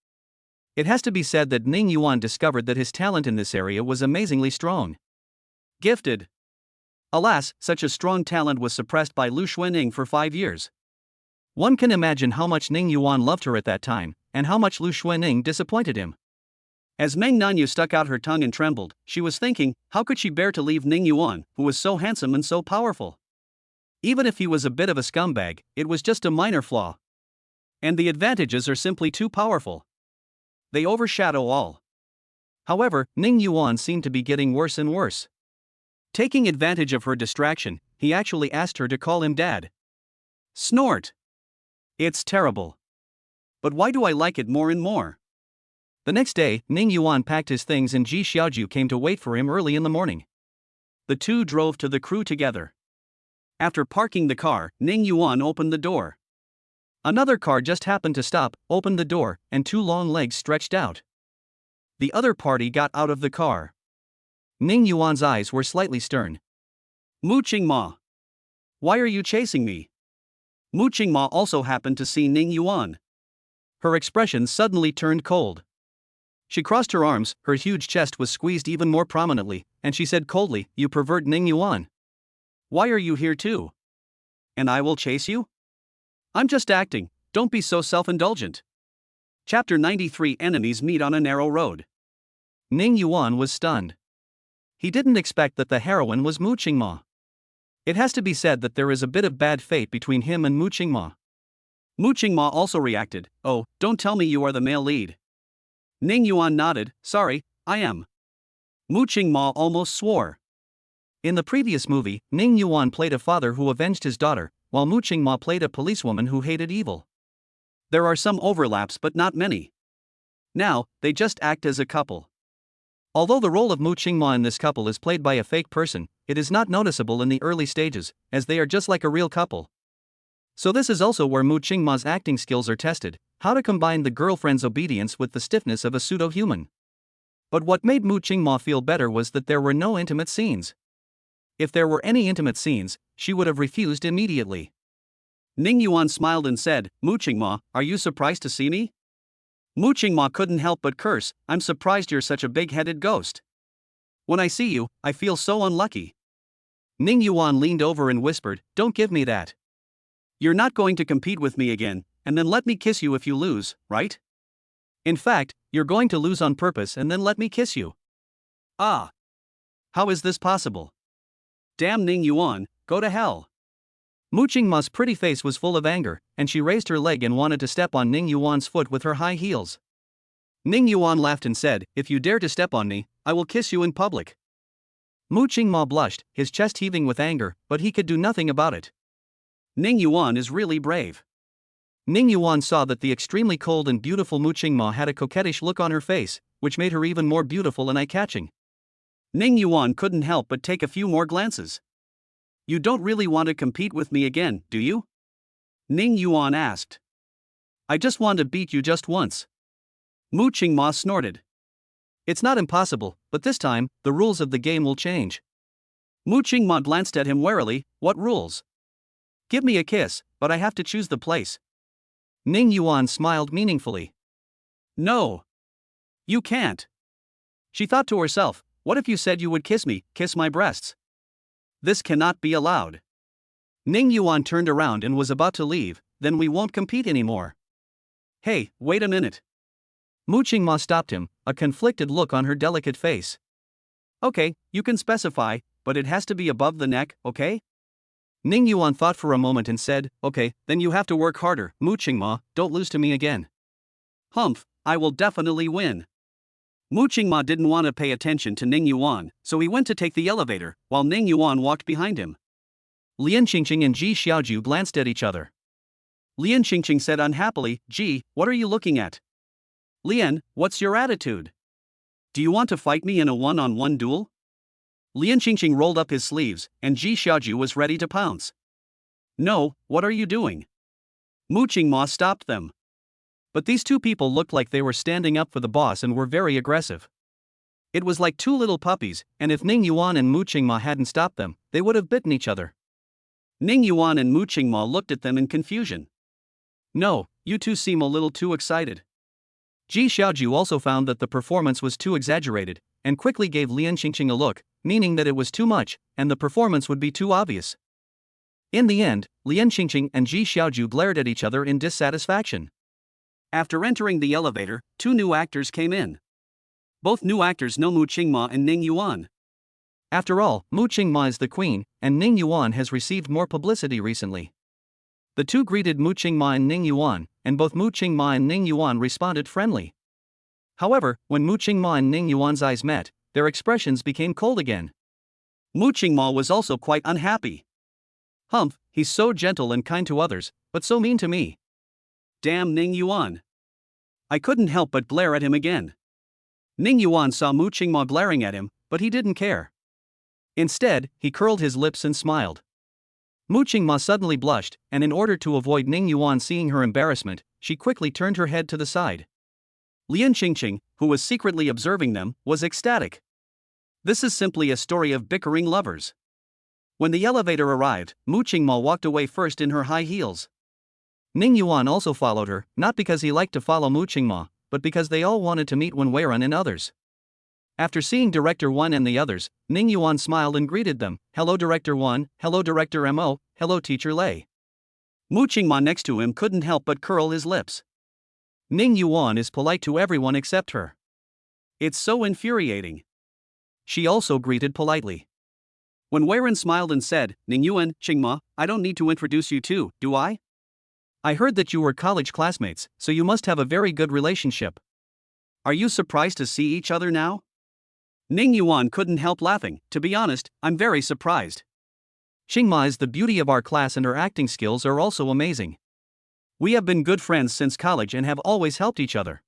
It has to be said that Ning Yuan discovered that his talent in this area was amazingly strong. Gifted. Alas, such a strong talent was suppressed by Lu Xuanning for 5 years. One can imagine how much Ning Yuan loved her at that time, and how much Lu Xuanning disappointed him. As Meng Nanyu stuck out her tongue and trembled, she was thinking, how could she bear to leave Ning Yuan, who was so handsome and so powerful? Even if he was a bit of a scumbag, it was just a minor flaw. And the advantages are simply too powerful. They overshadow all. However, Ning Yuan seemed to be getting worse and worse. Taking advantage of her distraction, he actually asked her to call him Dad. Snort. It's terrible. But why do I like it more and more? The next day, Ning Yuan packed his things and Ji Xiaoju came to wait for him early in the morning. The two drove to the crew together. After parking the car, Ning Yuan opened the door. Another car just happened to stop, opened the door, and two long legs stretched out. The other party got out of the car. Ning Yuan's eyes were slightly stern. Mu Qingma. Why are you chasing me? Mu Qingma also happened to see Ning Yuan. Her expression suddenly turned cold. She crossed her arms, her huge chest was squeezed even more prominently, and she said coldly, You pervert Ning Yuan. Why are you here too? And I will chase you? I'm just acting, don't be so self-indulgent. Chapter 93 Enemies Meet on a Narrow Road. Ning Yuan was stunned. He didn't expect that the heroine was Mu Qingma. It has to be said that there is a bit of bad fate between him and Mu Qingma. Mu Qingma also reacted, Oh, don't tell me you are the male lead. Ning Yuan nodded, Sorry, I am. Mu Qingma almost swore. In the previous movie, Ning Yuan played a father who avenged his daughter, while Mu Qingma played a policewoman who hated evil. There are some overlaps but not many. Now, they just act as a couple. Although the role of Mu Qingma in this couple is played by a fake person, it is not noticeable in the early stages, as they are just like a real couple. So this is also where Mu Qingma's acting skills are tested, how to combine the girlfriend's obedience with the stiffness of a pseudo-human. But what made Mu Qingma feel better was that there were no intimate scenes. If there were any intimate scenes, she would have refused immediately. Ning Yuan smiled and said, Mu Qingma, are you surprised to see me? Mu Qingma couldn't help but curse, I'm surprised you're such a big-headed ghost. When I see you, I feel so unlucky. Ning Yuan leaned over and whispered, Don't give me that. You're not going to compete with me again, and then let me kiss you if you lose, right? In fact, you're going to lose on purpose and then let me kiss you. Ah. How is this possible? Damn Ning Yuan, go to hell. Mu Qingma's pretty face was full of anger, and she raised her leg and wanted to step on Ning Yuan's foot with her high heels. Ning Yuan laughed and said, If you dare to step on me, I will kiss you in public. Mu Qingma blushed, his chest heaving with anger, but he could do nothing about it. Ning Yuan is really brave. Ning Yuan saw that the extremely cold and beautiful Mu Qingma had a coquettish look on her face, which made her even more beautiful and eye-catching. Ning Yuan couldn't help but take a few more glances. You don't really want to compete with me again, do you? Ning Yuan asked. I just want to beat you just once. Mu Qingma snorted. It's not impossible, but this time, the rules of the game will change. Mu Qingma glanced at him warily. What rules? Give me a kiss, but I have to choose the place. Ning Yuan smiled meaningfully. No. You can't. She thought to herself, what if you said you would kiss me, kiss my breasts? This cannot be allowed. Ning Yuan turned around and was about to leave. Then we won't compete anymore. Hey, wait a minute. Mu Qingma stopped him, a conflicted look on her delicate face. Okay, you can specify, but it has to be above the neck, okay? Ning Yuan thought for a moment and said, okay, then you have to work harder. Mu Qingma, don't lose to me again. Humph, I will definitely win. Mu Qingma didn't want to pay attention to Ning Yuan, so he went to take the elevator, while Ning Yuan walked behind him. Lian Qingqing and Ji Xiaoju glanced at each other. Lian Qingqing said unhappily, Ji, what are you looking at? Lian, what's your attitude? Do you want to fight me in a one-on-one duel? Lian Qingqing rolled up his sleeves, and Ji Xiaoju was ready to pounce. No, what are you doing? Mu Qingma stopped them. But these two people looked like they were standing up for the boss and were very aggressive. It was like two little puppies, and if Ning Yuan and Mu Qingma hadn't stopped them, they would have bitten each other. Ning Yuan and Mu Qingma looked at them in confusion. No, you two seem a little too excited. Ji Xiaoju also found that the performance was too exaggerated, and quickly gave Lian Qingqing a look, meaning that it was too much, and the performance would be too obvious. In the end, Lian Qingqing and Ji Xiaoju glared at each other in dissatisfaction. After entering the elevator, two new actors came in. Both new actors know Mu Qingma and Ning Yuan. After all, Mu Qingma is the queen, and Ning Yuan has received more publicity recently. The two greeted Mu Qingma and Ning Yuan, and both Mu Qingma and Ning Yuan responded friendly. However, when Mu Qingma and Ning Yuan's eyes met, their expressions became cold again. Mu Qingma was also quite unhappy. Humph, he's so gentle and kind to others, but so mean to me. Damn Ning Yuan. I couldn't help but glare at him again. Ning Yuan saw Mu Qingma glaring at him, but he didn't care. Instead, he curled his lips and smiled. Mu Qingma suddenly blushed, and in order to avoid Ning Yuan seeing her embarrassment, she quickly turned her head to the side. Lian Qingqing, who was secretly observing them, was ecstatic. This is simply a story of bickering lovers. When the elevator arrived, Mu Qingma walked away first in her high heels. Ning Yuan also followed her, not because he liked to follow Mu Qingma, but because they all wanted to meet Wen Weiran and others. After seeing Director 1 and the others, Ning Yuan smiled and greeted them. Hello Director 1, hello Director Mo, hello Teacher Lei. Mu Qingma next to him couldn't help but curl his lips. Ning Yuan is polite to everyone except her. It's so infuriating. She also greeted politely. Wen Weiran smiled and said, Ning Yuan, Qingma, I don't need to introduce you too, do I? I heard that you were college classmates, so you must have a very good relationship. Are you surprised to see each other now? Ning Yuan couldn't help laughing. To be honest, I'm very surprised. Qingma is the beauty of our class and her acting skills are also amazing. We have been good friends since college and have always helped each other.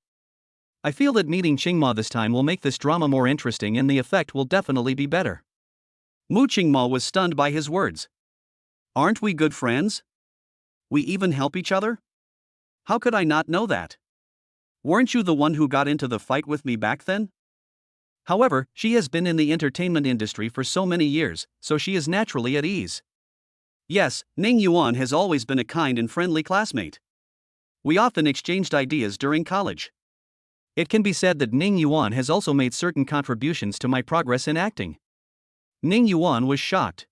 I feel that meeting Qingma this time will make this drama more interesting and the effect will definitely be better. Mu Qingma was stunned by his words. Aren't we good friends? We even help each other? How could I not know that? Weren't you the one who got into the fight with me back then? However, she has been in the entertainment industry for so many years, so she is naturally at ease. Yes, Ning Yuan has always been a kind and friendly classmate. We often exchanged ideas during college. It can be said that Ning Yuan has also made certain contributions to my progress in acting. Ning Yuan was shocked.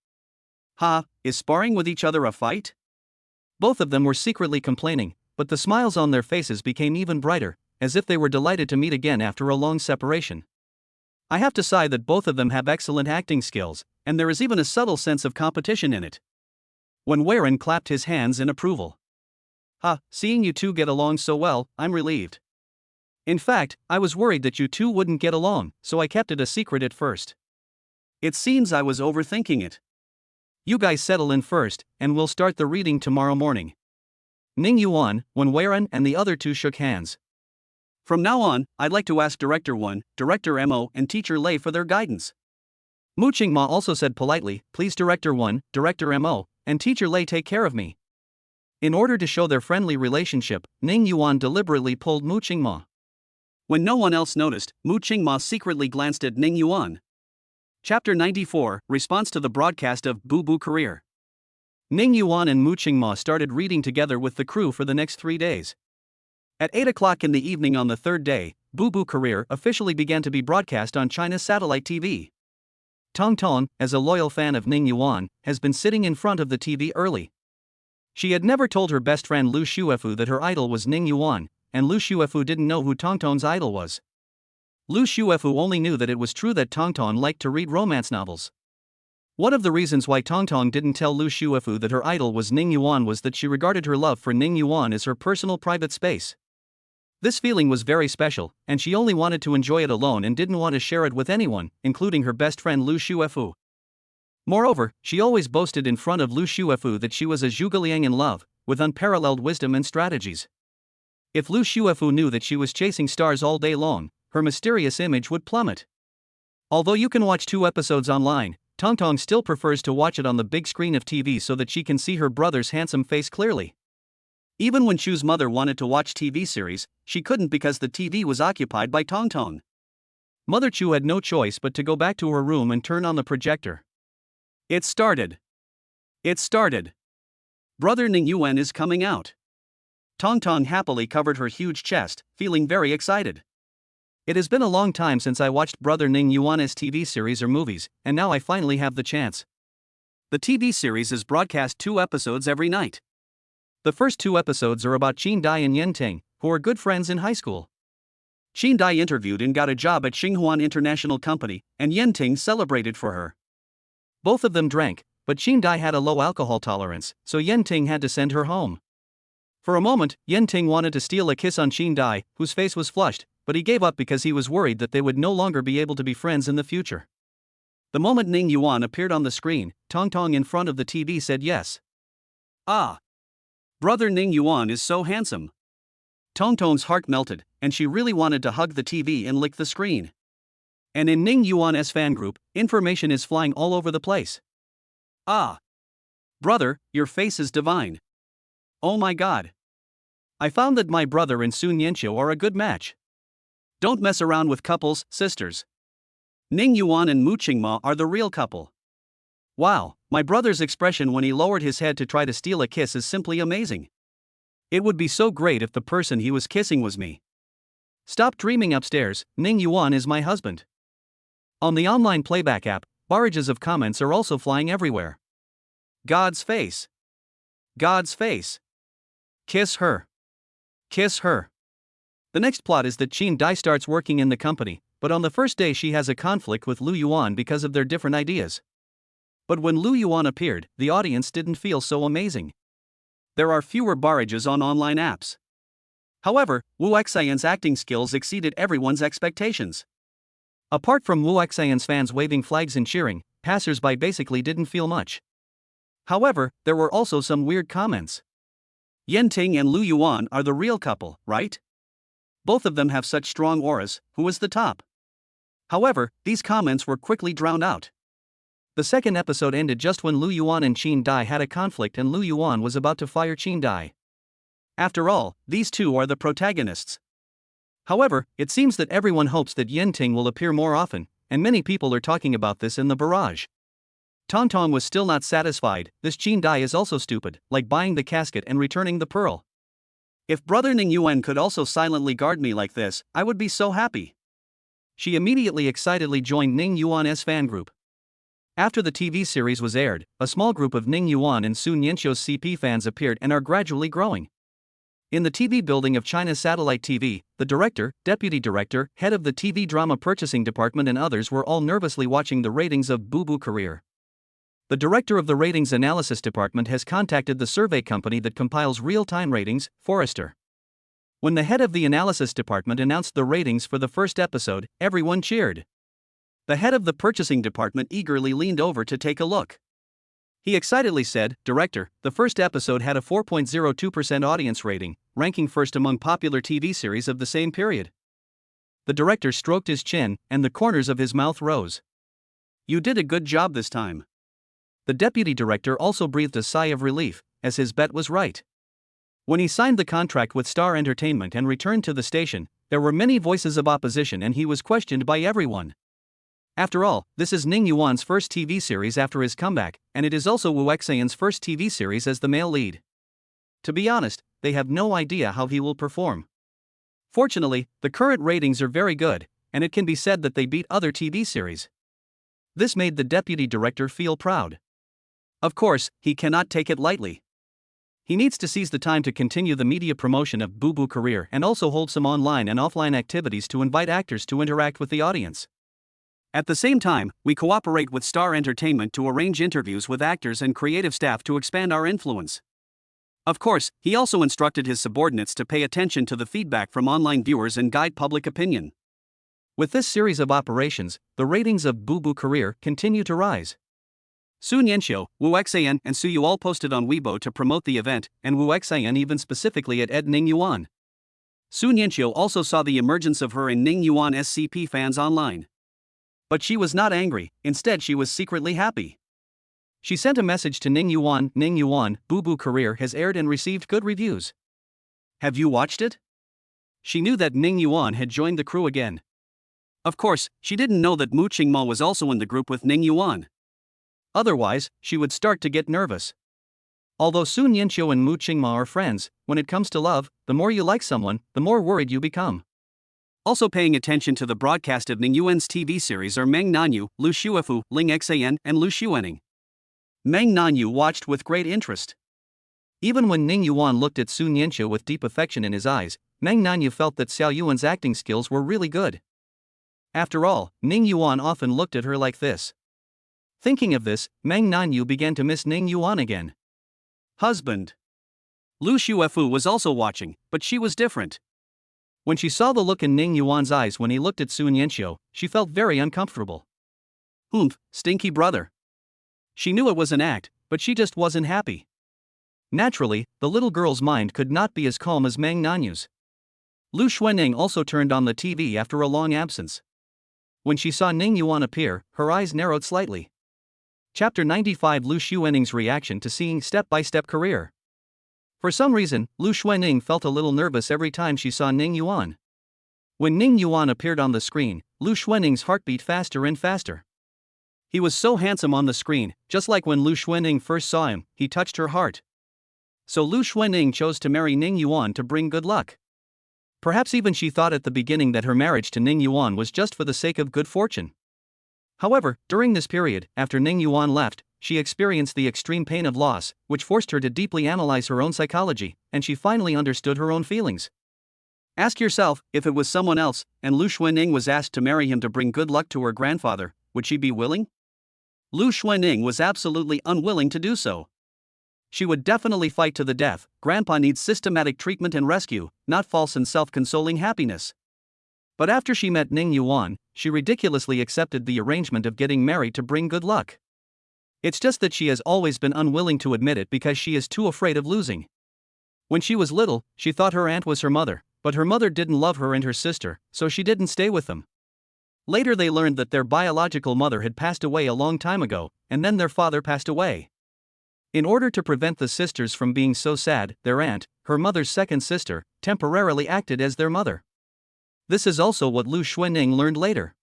Ha, is sparring with each other a fight? Both of them were secretly complaining, but the smiles on their faces became even brighter, as if they were delighted to meet again after a long separation. I have to say that both of them have excellent acting skills, and there is even a subtle sense of competition in it. Wen Weiran clapped his hands in approval. Seeing you two get along so well, I'm relieved. In fact, I was worried that you two wouldn't get along, so I kept it a secret at first. It seems I was overthinking it. You guys settle in first, and we'll start the reading tomorrow morning. Ning Yuan, Wen Weiran and the other two shook hands. From now on, I'd like to ask Director 1, Director Mo and Teacher Lei for their guidance. Mu Qingma also said politely, please Director 1, Director Mo, and Teacher Lei take care of me. In order to show their friendly relationship, Ning Yuan deliberately pulled Mu Qingma. When no one else noticed, Mu Qingma secretly glanced at Ning Yuan. Chapter 94, Response to the broadcast of Boo Boo Career. Ning Yuan and Mu Qingma started reading together with the crew for the next 3 days. At 8 o'clock in the evening on the third day, Boo Boo Career officially began to be broadcast on China's satellite TV. Tong Tong, as a loyal fan of Ning Yuan, has been sitting in front of the TV early. She had never told her best friend Lu Xuefu that her idol was Ning Yuan, and Lu Xuefu didn't know who Tong Tong's idol was. Lu Xuefu only knew that it was true that Tong Tong liked to read romance novels. One of the reasons why Tong Tong didn't tell Lu Xuefu that her idol was Ning Yuan was that she regarded her love for Ning Yuan as her personal private space. This feeling was very special, and she only wanted to enjoy it alone and didn't want to share it with anyone, including her best friend Lu Xuefu. Moreover, she always boasted in front of Lu Xuefu that she was a zhuge in love, with unparalleled wisdom and strategies. If Lu Xuefu knew that she was chasing stars all day long, her mysterious image would plummet. Although you can watch 2 episodes online, Tong Tong still prefers to watch it on the big screen of TV so that she can see her brother's handsome face clearly. Even when Chu's mother wanted to watch TV series, she couldn't because the TV was occupied by Tong Tong. Mother Chu had no choice but to go back to her room and turn on the projector. It started. Brother Ning Yuan is coming out. Tong Tong happily covered her huge chest, feeling very excited. It has been a long time since I watched Brother Ning Yuan's TV series or movies, and now I finally have the chance. The TV series is broadcast 2 episodes every night. The first 2 episodes are about Qin Dai and Yen Ting, who are good friends in high school. Qin Dai interviewed and got a job at Xinhuan International Company, and Yen Ting celebrated for her. Both of them drank, but Qin Dai had a low alcohol tolerance, so Yen Ting had to send her home. For a moment, Yen Ting wanted to steal a kiss on Qin Dai, whose face was flushed, but he gave up because he was worried that they would no longer be able to be friends in the future. The moment Ning Yuan appeared on the screen, Tong Tong in front of the TV said yes. Ah! Brother Ning Yuan is so handsome. Tong Tong's heart melted, and she really wanted to hug the TV and lick the screen. And in Ning Yuan's fan group, information is flying all over the place. Ah! Brother, your face is divine. Oh my god. I found that my brother and Sun Yanqiu are a good match. Don't mess around with couples, sisters. Ning Yuan and Mu Qingma are the real couple. Wow, my brother's expression when he lowered his head to try to steal a kiss is simply amazing. It would be so great if the person he was kissing was me. Stop dreaming upstairs, Ning Yuan is my husband. On the online playback app, barrages of comments are also flying everywhere. God's face. God's face. Kiss her. Kiss her. The next plot is that Qin Dai starts working in the company, but on the first day she has a conflict with Lu Yuan because of their different ideas. But when Lu Yuan appeared, the audience didn't feel so amazing. There are fewer barrages on online apps. However, Wu Xian's acting skills exceeded everyone's expectations. Apart from Wu Xian's fans waving flags and cheering, passers-by basically didn't feel much. However, there were also some weird comments. Yen Ting and Lu Yuan are the real couple, right? Both of them have such strong auras, who is the top? However, these comments were quickly drowned out. The second episode ended just when Lu Yuan and Qin Dai had a conflict and Lu Yuan was about to fire Qin Dai. After all, these two are the protagonists. However, it seems that everyone hopes that Yen Ting will appear more often, and many people are talking about this in the barrage. Tong Tong was still not satisfied. This Qin Dai is also stupid, like buying the casket and returning the pearl. If Brother Ning Yuan could also silently guard me like this, I would be so happy. She immediately excitedly joined Ning Yuan's fan group. After the TV series was aired, a small group of Ning Yuan and Sun Yanqiu's CP fans appeared and are gradually growing. In the TV building of China's satellite TV, the director, deputy director, head of the TV drama purchasing department and others were all nervously watching the ratings of Boo Boo Career. The director of the ratings analysis department has contacted the survey company that compiles real-time ratings, Forrester. When the head of the analysis department announced the ratings for the first episode, everyone cheered. The head of the purchasing department eagerly leaned over to take a look. He excitedly said, "Director, the first episode had a 4.02% audience rating, ranking first among popular TV series of the same period." The director stroked his chin, and the corners of his mouth rose. "You did a good job this time." The deputy director also breathed a sigh of relief, as his bet was right. When he signed the contract with Star Entertainment and returned to the station, There were many voices of opposition and he was questioned by everyone. After all, this is Ning Yuan's first TV series after his comeback, and it is also Woo Exayan's first TV series as the male lead. To be honest, they have no idea how he will perform. Fortunately, the current ratings are very good, and it can be said that they beat other TV series. This made the deputy director feel proud. Of course, he cannot take it lightly. He needs to seize the time to continue the media promotion of Boo Boo career and also hold some online and offline activities to invite actors to interact with the audience. At the same time, we cooperate with Star Entertainment to arrange interviews with actors and creative staff to expand our influence. Of course, he also instructed his subordinates to pay attention to the feedback from online viewers and guide public opinion. With this series of operations, the ratings of Boo Boo career continue to rise. Soo Nyeoncho, Woo Exayan and Suyu all posted on Weibo to promote the event, and Woo Exayan even specifically at Ning Yuan. Soo Nyeoncho also saw the emergence of her and Ning Yuan SCP fans online. But she was not angry, instead she was secretly happy. She sent a message to Ning Yuan, Boo Boo career has aired and received good reviews. Have you watched it? She knew that Ning Yuan had joined the crew again. Of course, she didn't know that Mu Qingma was also in the group with Ning Yuan. Otherwise, she would start to get nervous. Although Soo Nyeoncho and Mu Qingma are friends, when it comes to love, the more you like someone, the more worried you become. Also paying attention to the broadcast of Ning Yuan's TV series are Meng Nanyu, Lu Shuefu, Ling Xayan, and Lu Xuening. Meng Nanyu watched with great interest. Even when Ning Yuan looked at Soo Nyeoncho with deep affection in his eyes, Meng Nanyu felt that Xiao Yuan's acting skills were really good. After all, Ning Yuan often looked at her like this. Thinking of this, Meng Nanyu began to miss Ning Yuan again. Husband. Lu Shuefu was also watching, but she was different. When she saw the look in Ning Yuan's eyes when he looked at Soo Nyeoncho, she felt very uncomfortable. Stinky brother. She knew it was an act, but she just wasn't happy. Naturally, the little girl's mind could not be as calm as Meng Nanyu's. Lu Xuening also turned on the TV after a long absence. When she saw Ning Yuan appear, her eyes narrowed slightly. Chapter 95 Lu Xuening's reaction to seeing step-by-step career. For some reason, Lu Xuening felt a little nervous every time she saw Ning Yuan. When Ning Yuan appeared on the screen, Lu Xuening's heart beat faster and faster. He was so handsome on the screen, just like when Lu Xuening first saw him, he touched her heart. So Lu Xuening chose to marry Ning Yuan to bring good luck. Perhaps even she thought at the beginning that her marriage to Ning Yuan was just for the sake of good fortune. However, during this period, after Ning Yuan left, she experienced the extreme pain of loss, which forced her to deeply analyze her own psychology, and she finally understood her own feelings. Ask yourself, if it was someone else, and Lu Xuening was asked to marry him to bring good luck to her grandfather, would she be willing? Lu Xuening was absolutely unwilling to do so. She would definitely fight to the death. Grandpa needs systematic treatment and rescue, not false and self-consoling happiness. But after she met Ning Yuan, she ridiculously accepted the arrangement of getting married to bring good luck. It's just that she has always been unwilling to admit it because she is too afraid of losing. When she was little, she thought her aunt was her mother, but her mother didn't love her and her sister, so she didn't stay with them. Later they learned that their biological mother had passed away a long time ago, and then their father passed away. In order to prevent the sisters from being so sad, their aunt, her mother's second sister, temporarily acted as their mother. This is also what Lu Xuening learned later.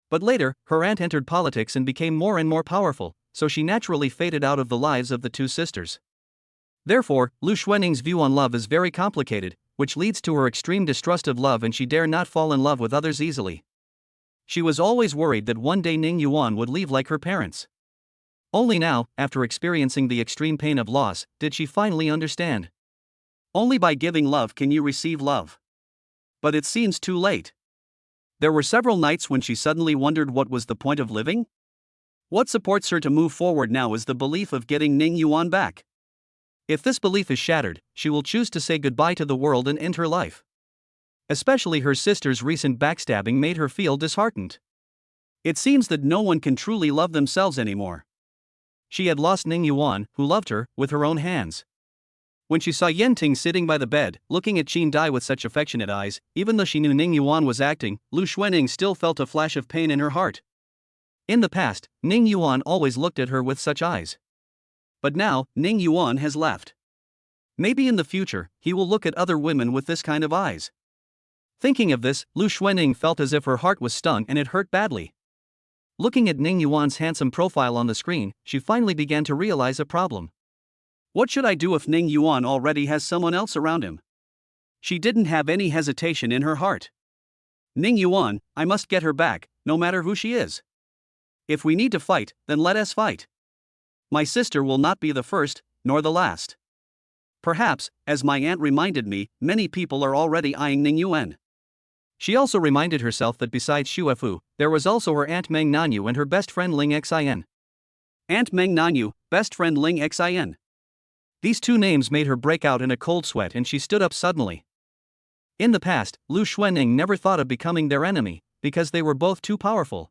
But later, her aunt entered politics and became more and more powerful, so she naturally faded out of the lives of the two sisters. Therefore, Lu Xuening's view on love is very complicated, which leads to her extreme distrust of love, and she dare not fall in love with others easily. She was always worried that one day Ning Yuan would leave like her parents. Only now, after experiencing the extreme pain of loss, did she finally understand. Only by giving love can you receive love. But it seems too late. There were several nights when she suddenly wondered what was the point of living? What supports her to move forward now is the belief of getting Ning Yuan back. If this belief is shattered, she will choose to say goodbye to the world and end her life. Especially her sister's recent backstabbing made her feel disheartened. It seems that no one can truly love themselves anymore. She had lost Ning Yuan, who loved her, with her own hands. When she saw Yenting sitting by the bed, looking at Qin Dai with such affectionate eyes, even though she knew Ning Yuan was acting, Lu Xuening still felt a flash of pain in her heart. In the past, Ning Yuan always looked at her with such eyes. But now, Ning Yuan has left. Maybe in the future, he will look at other women with this kind of eyes. Thinking of this, Lu Xuanning felt as if her heart was stung and it hurt badly. Looking at Ning Yuan's handsome profile on the screen, she finally began to realize a problem. What should I do if Ning Yuan already has someone else around him? She didn't have any hesitation in her heart. Ning Yuan, I must get her back, no matter who she is. If we need to fight, then let us fight. My sister will not be the first, nor the last. Perhaps, as my aunt reminded me, many people are already eyeing Ning Yuan. She also reminded herself that besides Xue Fu, there was also her Aunt Meng Nanyu and her best friend Ling Xin. Aunt Meng Nanyu, best friend Ling Xin. These two names made her break out in a cold sweat and she stood up suddenly. In the past, Lu Xuanning never thought of becoming their enemy, because they were both too powerful.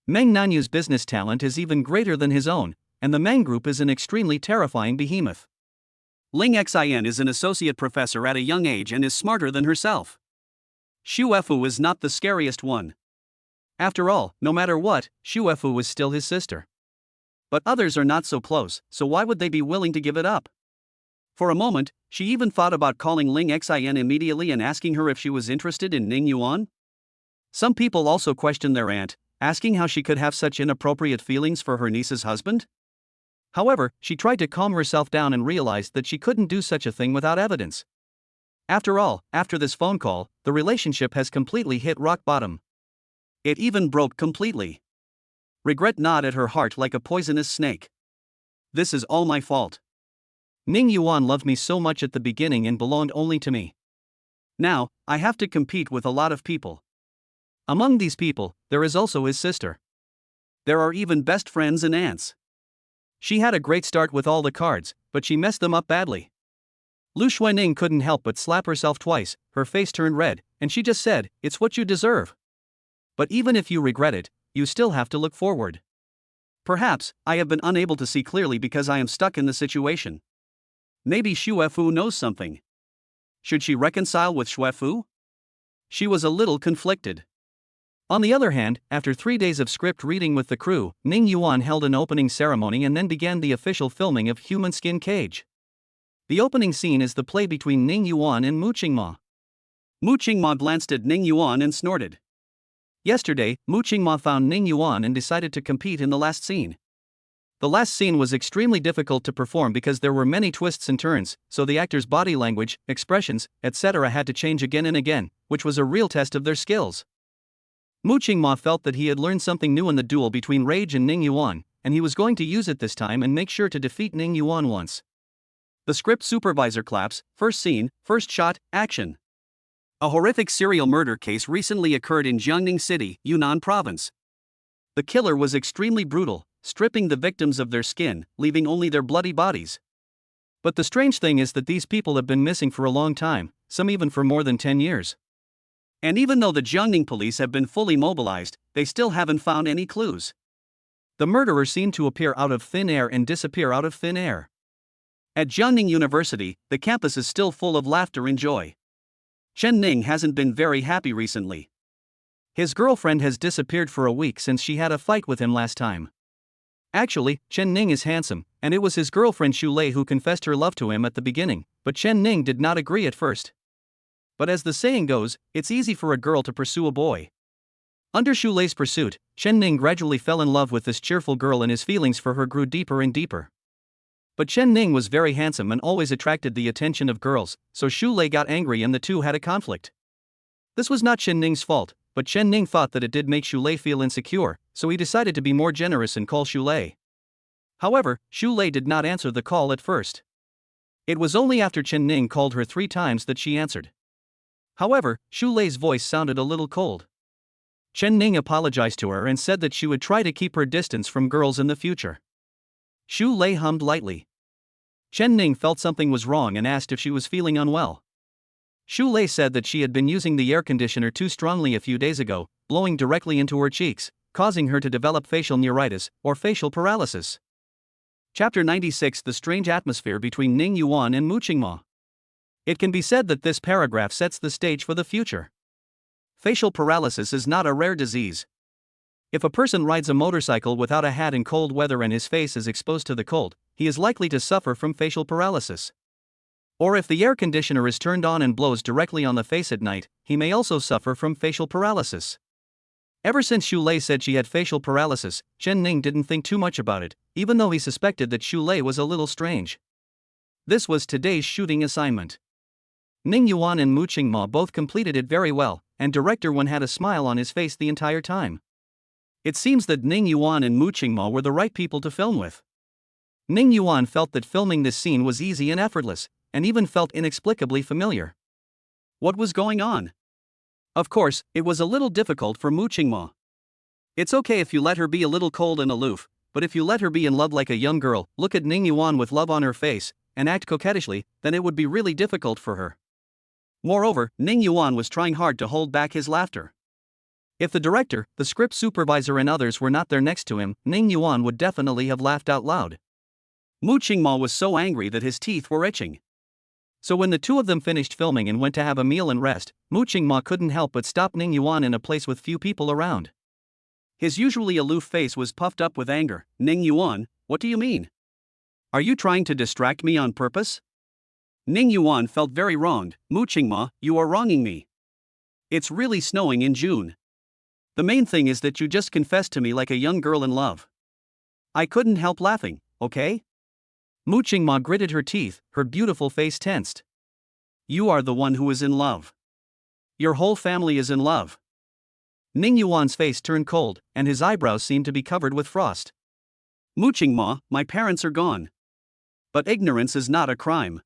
Meng Nanyu's business talent is even greater than his own, and the Meng Group is an extremely terrifying behemoth. Ling Xin is an associate professor at a young age and is smarter than herself. Xue Fu is not the scariest one. After all, no matter what, Xue Fu was still his sister. But others are not so close, so why would they be willing to give it up? For a moment, she even thought about calling Ling Xin immediately and asking her if she was interested in Ning Yuan. Some people also questioned their aunt, asking how she could have such inappropriate feelings for her niece's husband. However, she tried to calm herself down and realized that she couldn't do such a thing without evidence. After all, after this phone call, the relationship has completely hit rock bottom. It even broke completely. Regret gnawed at her heart like a poisonous snake. This is all my fault. Ning Yuan loved me so much at the beginning and belonged only to me. Now, I have to compete with a lot of people. Among these people, there is also his sister. There are even best friends and aunts. She had a great start with all the cards, but she messed them up badly. Lu Xuanning couldn't help but slap herself twice, her face turned red, and she just said, "It's what you deserve." But even if you regret it, you still have to look forward. Perhaps, I have been unable to see clearly because I am stuck in the situation. Maybe Xue Fu knows something. Should she reconcile with Xue Fu? She was a little conflicted. On the other hand, after 3 days of script reading with the crew, Ning Yuan held an opening ceremony and then began the official filming of Human Skin Cage. The opening scene is the play between Ning Yuan and Mu Qingma. Mu Qingma glanced at Ning Yuan and snorted. Yesterday, Mu Qingma found Ning Yuan and decided to compete in the last scene. The last scene was extremely difficult to perform because there were many twists and turns, so the actors' body language, expressions, etc. had to change again and again, which was a real test of their skills. Mu Qingma felt that he had learned something new in the duel between Rage and Ning Yuan, and he was going to use it this time and make sure to defeat Ning Yuan once. The script supervisor claps, first scene, first shot, action. A horrific serial murder case recently occurred in Jiangning City, Yunnan Province. The killer was extremely brutal, stripping the victims of their skin, leaving only their bloody bodies. But the strange thing is that these people have been missing for a long time, some even for more than 10 years. And even though the Jiangning police have been fully mobilized, they still haven't found any clues. The murderer seemed to appear out of thin air and disappear out of thin air. At Jiangning University, the campus is still full of laughter and joy. Chen Ning hasn't been very happy recently. His girlfriend has disappeared for a week since she had a fight with him last time. Actually, Chen Ning is handsome, and it was his girlfriend Xu Lei who confessed her love to him at the beginning, but Chen Ning did not agree at first. But as the saying goes, it's easy for a girl to pursue a boy. Under Xu Lei's pursuit, Chen Ning gradually fell in love with this cheerful girl and his feelings for her grew deeper and deeper. But Chen Ning was very handsome and always attracted the attention of girls, so Xu Lei got angry and the two had a conflict. This was not Chen Ning's fault, but Chen Ning thought that it did make Xu Lei feel insecure, so he decided to be more generous and call Xu Lei. However, Xu Lei did not answer the call at first. It was only after Chen Ning called her 3 times that she answered. However, Xu Lei's voice sounded a little cold. Chen Ning apologized to her and said that she would try to keep her distance from girls in the future. Xu Lei hummed lightly. Chen Ning felt something was wrong and asked if she was feeling unwell. Xu Lei said that she had been using the air conditioner too strongly a few days ago, blowing directly into her cheeks, causing her to develop facial neuritis, or facial paralysis. Chapter 96: The Strange Atmosphere Between Ning Yuan and Mu Qingma. It can be said that this paragraph sets the stage for the future. Facial paralysis is not a rare disease. If a person rides a motorcycle without a hat in cold weather and his face is exposed to the cold, he is likely to suffer from facial paralysis. Or if the air conditioner is turned on and blows directly on the face at night, he may also suffer from facial paralysis. Ever since Xu Lei said she had facial paralysis, Chen Ning didn't think too much about it, even though he suspected that Xu Lei was a little strange. This was today's shooting assignment. Ning Yuan and Mu Qingma both completed it very well, and Director Wen had a smile on his face the entire time. It seems that Ning Yuan and Mu Qingma were the right people to film with. Ning Yuan felt that filming this scene was easy and effortless, and even felt inexplicably familiar. What was going on? Of course, it was a little difficult for Mu Qingma. It's okay if you let her be a little cold and aloof, but if you let her be in love like a young girl, look at Ning Yuan with love on her face, and act coquettishly, then it would be really difficult for her. Moreover, Ning Yuan was trying hard to hold back his laughter. If the director, the script supervisor and others were not there next to him, Ning Yuan would definitely have laughed out loud. Mu Qingma was so angry that his teeth were itching. So when the two of them finished filming and went to have a meal and rest, Mu Qingma couldn't help but stop Ning Yuan in a place with few people around. His usually aloof face was puffed up with anger. Ning Yuan, what do you mean? Are you trying to distract me on purpose? Ning Yuan felt very wronged. Mu Qingma, you are wronging me. It's really snowing in June. The main thing is that you just confessed to me like a young girl in love. I couldn't help laughing, okay? Mu Qingma gritted her teeth, her beautiful face tensed. You are the one who is in love. Your whole family is in love. Ning Yuan's face turned cold, and his eyebrows seemed to be covered with frost. Mu Qingma, my parents are gone. But ignorance is not a crime.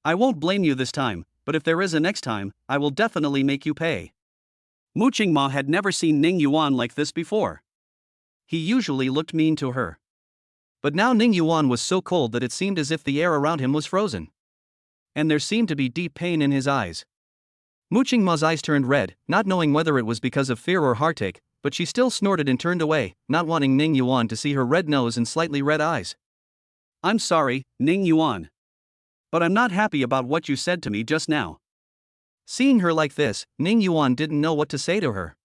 I won't blame you this time, but if there is a next time, I will definitely make you pay. Mu Qingma had never seen Ning Yuan like this before. He usually looked mean to her. But now Ning Yuan was so cold that it seemed as if the air around him was frozen. And there seemed to be deep pain in his eyes. Mu Qingma's eyes turned red, not knowing whether it was because of fear or heartache, but she still snorted and turned away, not wanting Ning Yuan to see her red nose and slightly red eyes. I'm sorry, Ning Yuan. But I'm not happy about what you said to me just now. Seeing her like this, Ning Yuan didn't know what to say to her.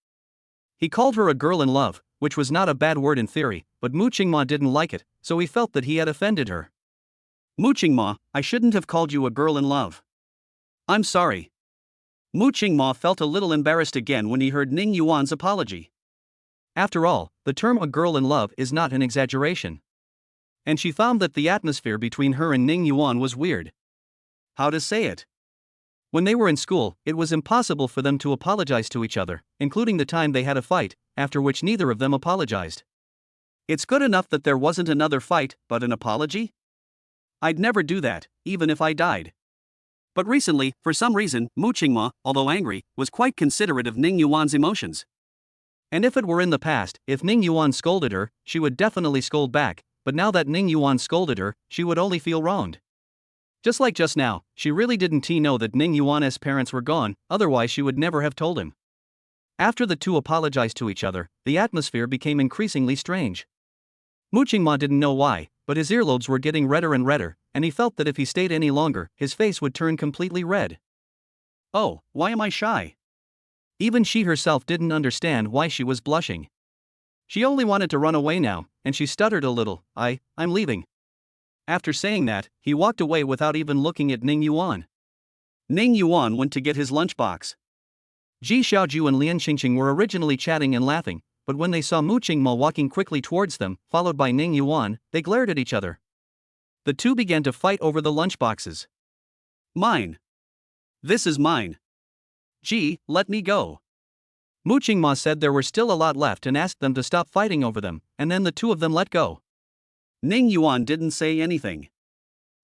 He called her a girl in love, which was not a bad word in theory, but Mu Qingma didn't like it, so he felt that he had offended her. Mu Qingma, I shouldn't have called you a girl in love. I'm sorry. Mu Qingma felt a little embarrassed again when he heard Ning Yuan's apology. After all, the term a girl in love is not an exaggeration. And she found that the atmosphere between her and Ning Yuan was weird. How to say it? When they were in school, it was impossible for them to apologize to each other, including the time they had a fight, after which neither of them apologized. It's good enough that there wasn't another fight, but an apology? I'd never do that, even if I died. But recently, for some reason, Mu Qingma, although angry, was quite considerate of Ning Yuan's emotions. And if it were in the past, if Ning Yuan scolded her, she would definitely scold back, but now that Ning Yuan scolded her, she would only feel wronged. Just like just now, she really didn't know that Ning Yuan's parents were gone, otherwise she would never have told him. After the two apologized to each other, the atmosphere became increasingly strange. Mu Qingma didn't know why, but his earlobes were getting redder and redder, and he felt that if he stayed any longer, his face would turn completely red. Oh, why am I shy? Even she herself didn't understand why she was blushing. She only wanted to run away now, and she stuttered a little, I'm leaving. After saying that, he walked away without even looking at Ning Yuan. Ning Yuan went to get his lunchbox. Ji Xiaoju and Lian Qingqing were originally chatting and laughing, but when they saw Mu Qingma walking quickly towards them, followed by Ning Yuan, they glared at each other. The two began to fight over the lunchboxes. Mine. This is mine. Ji, let me go. Mu Qingma said there were still a lot left and asked them to stop fighting over them, and then the two of them let go. Ning Yuan didn't say anything.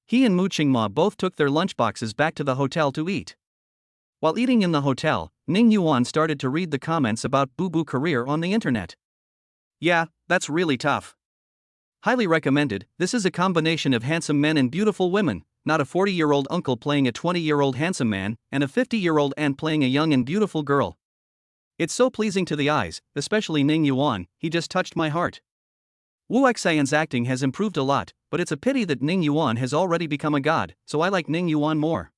He and Mu Qingma both took their lunchboxes back to the hotel to eat. While eating in the hotel, Ning Yuan started to read the comments about Boo Boo career on the internet. Yeah, that's really tough. Highly recommended. This is a combination of handsome men and beautiful women, not a 40-year-old uncle playing a 20-year-old handsome man, and a 50-year-old aunt playing a young and beautiful girl. It's so pleasing to the eyes, especially Ning Yuan, he just touched my heart. Wu Xian's acting has improved a lot, but it's a pity that Ning Yuan has already become a god, so I like Ning Yuan more.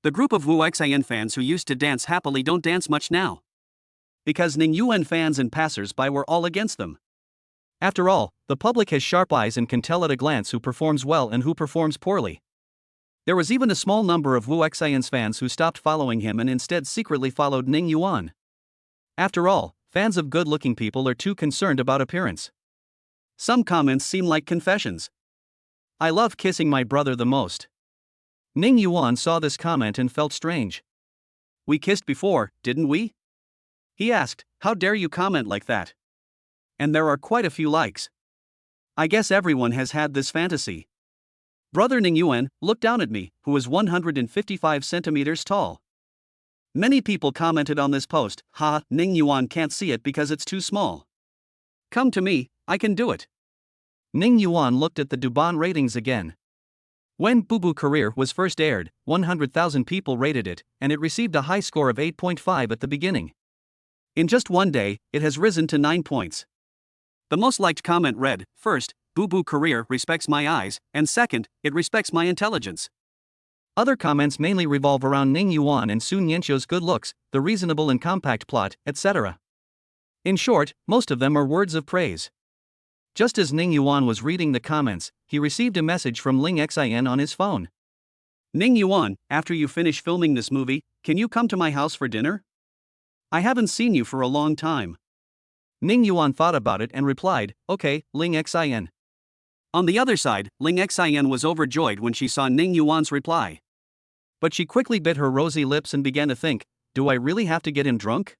The group of Wu Xian fans who used to dance happily don't dance much now. Because Ning Yuan fans and passers-by were all against them. After all, the public has sharp eyes and can tell at a glance who performs well and who performs poorly. There was even a small number of Wu Xian's fans who stopped following him and instead secretly followed Ning Yuan. After all, fans of good-looking people are too concerned about appearance. Some comments seem like confessions. I love kissing my brother the most. Ning Yuan saw this comment and felt strange. We kissed before, didn't we? He asked, how dare you comment like that? And there are quite a few likes. I guess everyone has had this fantasy. Brother Ning Yuan looked down at me, who was 155 centimeters tall. Many people commented on this post, ha, Ning Yuan can't see it because it's too small. Come to me, I can do it. Ning Yuan looked at the Douban ratings again. When Boo Career was first aired, 100,000 people rated it, and it received a high score of 8.5 at the beginning. In just one day, it has risen to 9 points. The most liked comment read, first, Boo Career respects my eyes, and second, it respects my intelligence. Other comments mainly revolve around Ning Yuan and Su Nianqiu's good looks, the reasonable and compact plot, etc. In short, most of them are words of praise. Just as Ning Yuan was reading the comments, he received a message from Ling Xian on his phone. Ning Yuan, after you finish filming this movie, can you come to my house for dinner? I haven't seen you for a long time. Ning Yuan thought about it and replied, okay, Ling Xian. On the other side, Ling Xian was overjoyed when she saw Ning Yuan's reply. But she quickly bit her rosy lips and began to think, do I really have to get him drunk?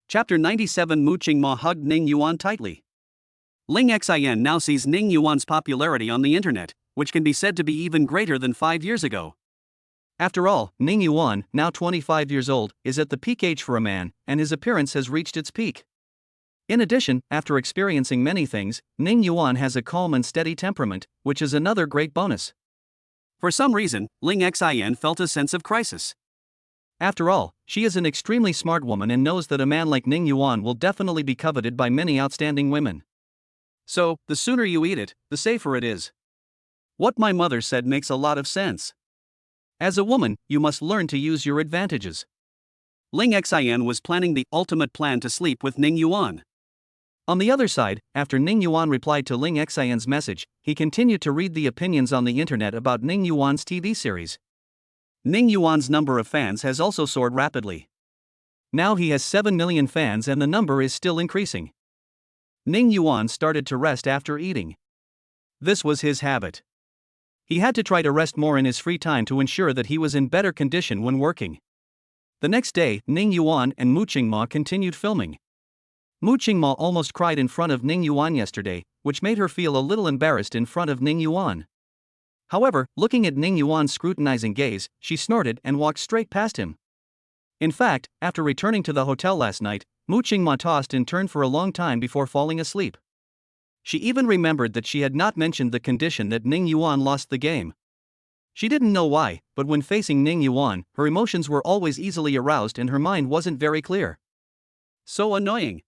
Chapter 97 Mu Qingma hugged Ning Yuan tightly. Ling Xian now sees Ning Yuan's popularity on the internet, which can be said to be even greater than 5 years ago. After all, Ning Yuan, now 25 years old, is at the peak age for a man, and his appearance has reached its peak. In addition, after experiencing many things, Ning Yuan has a calm and steady temperament, which is another great bonus. For some reason, Ling Xian felt a sense of crisis. After all, she is an extremely smart woman and knows that a man like Ning Yuan will definitely be coveted by many outstanding women. So, the sooner you eat it, the safer it is. What my mother said makes a lot of sense. As a woman, you must learn to use your advantages. Ling Xian was planning the ultimate plan to sleep with Ning Yuan. On the other side, after Ning Yuan replied to Ling Xian's message, he continued to read the opinions on the internet about Ning Yuan's TV series. Ning Yuan's number of fans has also soared rapidly. Now he has 7 million fans and the number is still increasing. Ning Yuan started to rest after eating. This was his habit. He had to try to rest more in his free time to ensure that he was in better condition when working. The next day, Ning Yuan and Mu Qingma continued filming. Mu Qingma almost cried in front of Ning Yuan yesterday, which made her feel a little embarrassed in front of Ning Yuan. However, looking at Ning Yuan's scrutinizing gaze, she snorted and walked straight past him. In fact, after returning to the hotel last night, Mu Qingma tossed and turned for a long time before falling asleep. She even remembered that she had not mentioned the condition that Ning Yuan lost the game. She didn't know why, but when facing Ning Yuan, her emotions were always easily aroused and her mind wasn't very clear. So annoying.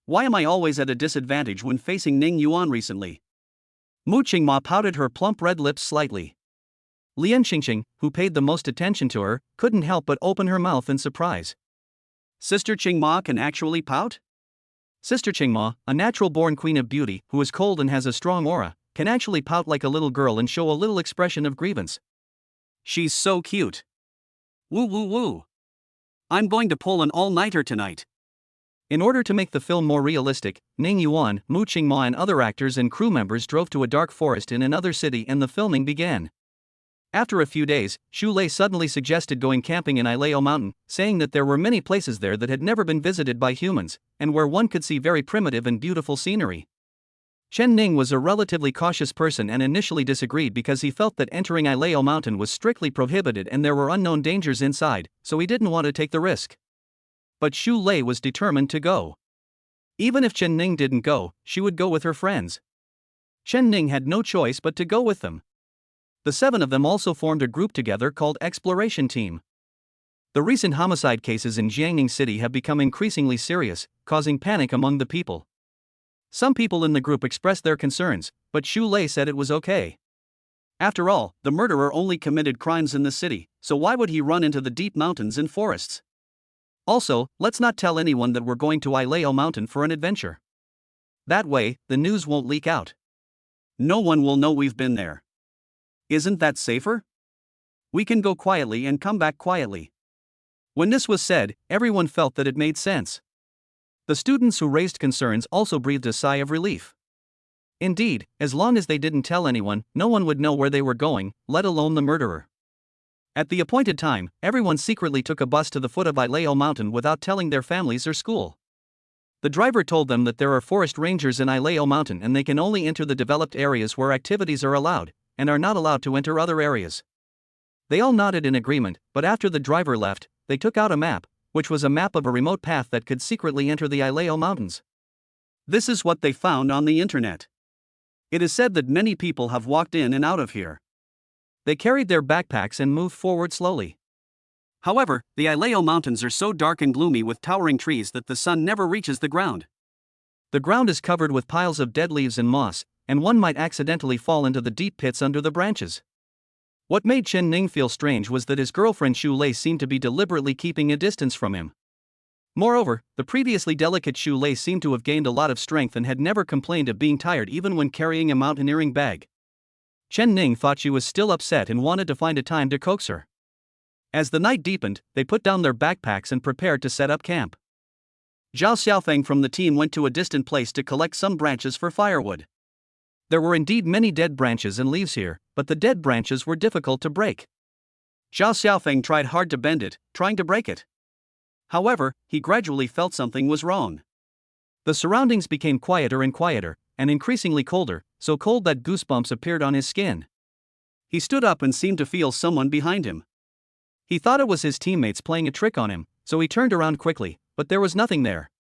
Why am I always at a disadvantage when facing Ning Yuan recently? Mu Qingma pouted her plump red lips slightly. Lian Xingxing, who paid the most attention to her, couldn't help but open her mouth in surprise. Sister Qingma can actually pout? Sister Qingma, a natural-born queen of beauty, who is cold and has a strong aura, can actually pout like a little girl and show a little expression of grievance. She's so cute. Woo woo woo. I'm going to pull an all-nighter tonight. In order to make the film more realistic, Ning Yuan, Mu Qingma and other actors and crew members drove to a dark forest in another city and the filming began. After a few days, Xu Lei suddenly suggested going camping in Ilao Mountain, saying that there were many places there that had never been visited by humans, and where one could see very primitive and beautiful scenery. Chen Ning was a relatively cautious person and initially disagreed because he felt that entering Ilao Mountain was strictly prohibited and there were unknown dangers inside, so he didn't want to take the risk. But Xu Lei was determined to go. Even if Chen Ning didn't go, she would go with her friends. Chen Ning had no choice but to go with them. The 7 of them also formed a group together called Exploration Team. The recent homicide cases in Jiangning City have become increasingly serious, causing panic among the people. Some people in the group expressed their concerns, but Xu Lei said it was okay. After all, the murderer only committed crimes in the city, so why would he run into the deep mountains and forests? Also, let's not tell anyone that we're going to Ilao Mountain for an adventure. That way, the news won't leak out. No one will know we've been there. Isn't that safer? We can go quietly and come back quietly. When this was said, everyone felt that it made sense. The students who raised concerns also breathed a sigh of relief. Indeed, as long as they didn't tell anyone, no one would know where they were going, let alone the murderer. At the appointed time, everyone secretly took a bus to the foot of Ileo Mountain without telling their families or school. The driver told them that there are forest rangers in Ileo Mountain and they can only enter the developed areas where activities are allowed, and are not allowed to enter other areas. They all nodded in agreement, but after the driver left, they took out a map, which was a map of a remote path that could secretly enter the Ileo Mountains. This is what they found on the internet. It is said that many people have walked in and out of here. They carried their backpacks and moved forward slowly. However, the Ileo Mountains are so dark and gloomy with towering trees that the sun never reaches the ground. The ground is covered with piles of dead leaves and moss, and one might accidentally fall into the deep pits under the branches. What made Chen Ning feel strange was that his girlfriend Xu Lei seemed to be deliberately keeping a distance from him. Moreover, the previously delicate Xu Lei seemed to have gained a lot of strength and had never complained of being tired even when carrying a mountaineering bag. Chen Ning thought she was still upset and wanted to find a time to coax her. As the night deepened, they put down their backpacks and prepared to set up camp. Zhao Xiaofeng from the team went to a distant place to collect some branches for firewood. There were indeed many dead branches and leaves here, but the dead branches were difficult to break. Zhao Xiaofeng tried hard to bend it, trying to break it. However, he gradually felt something was wrong. The surroundings became quieter and increasingly colder, so cold that goosebumps appeared on his skin. He stood up and seemed to feel someone behind him. He thought it was his teammates playing a trick on him, so he turned around quickly, but there was nothing there.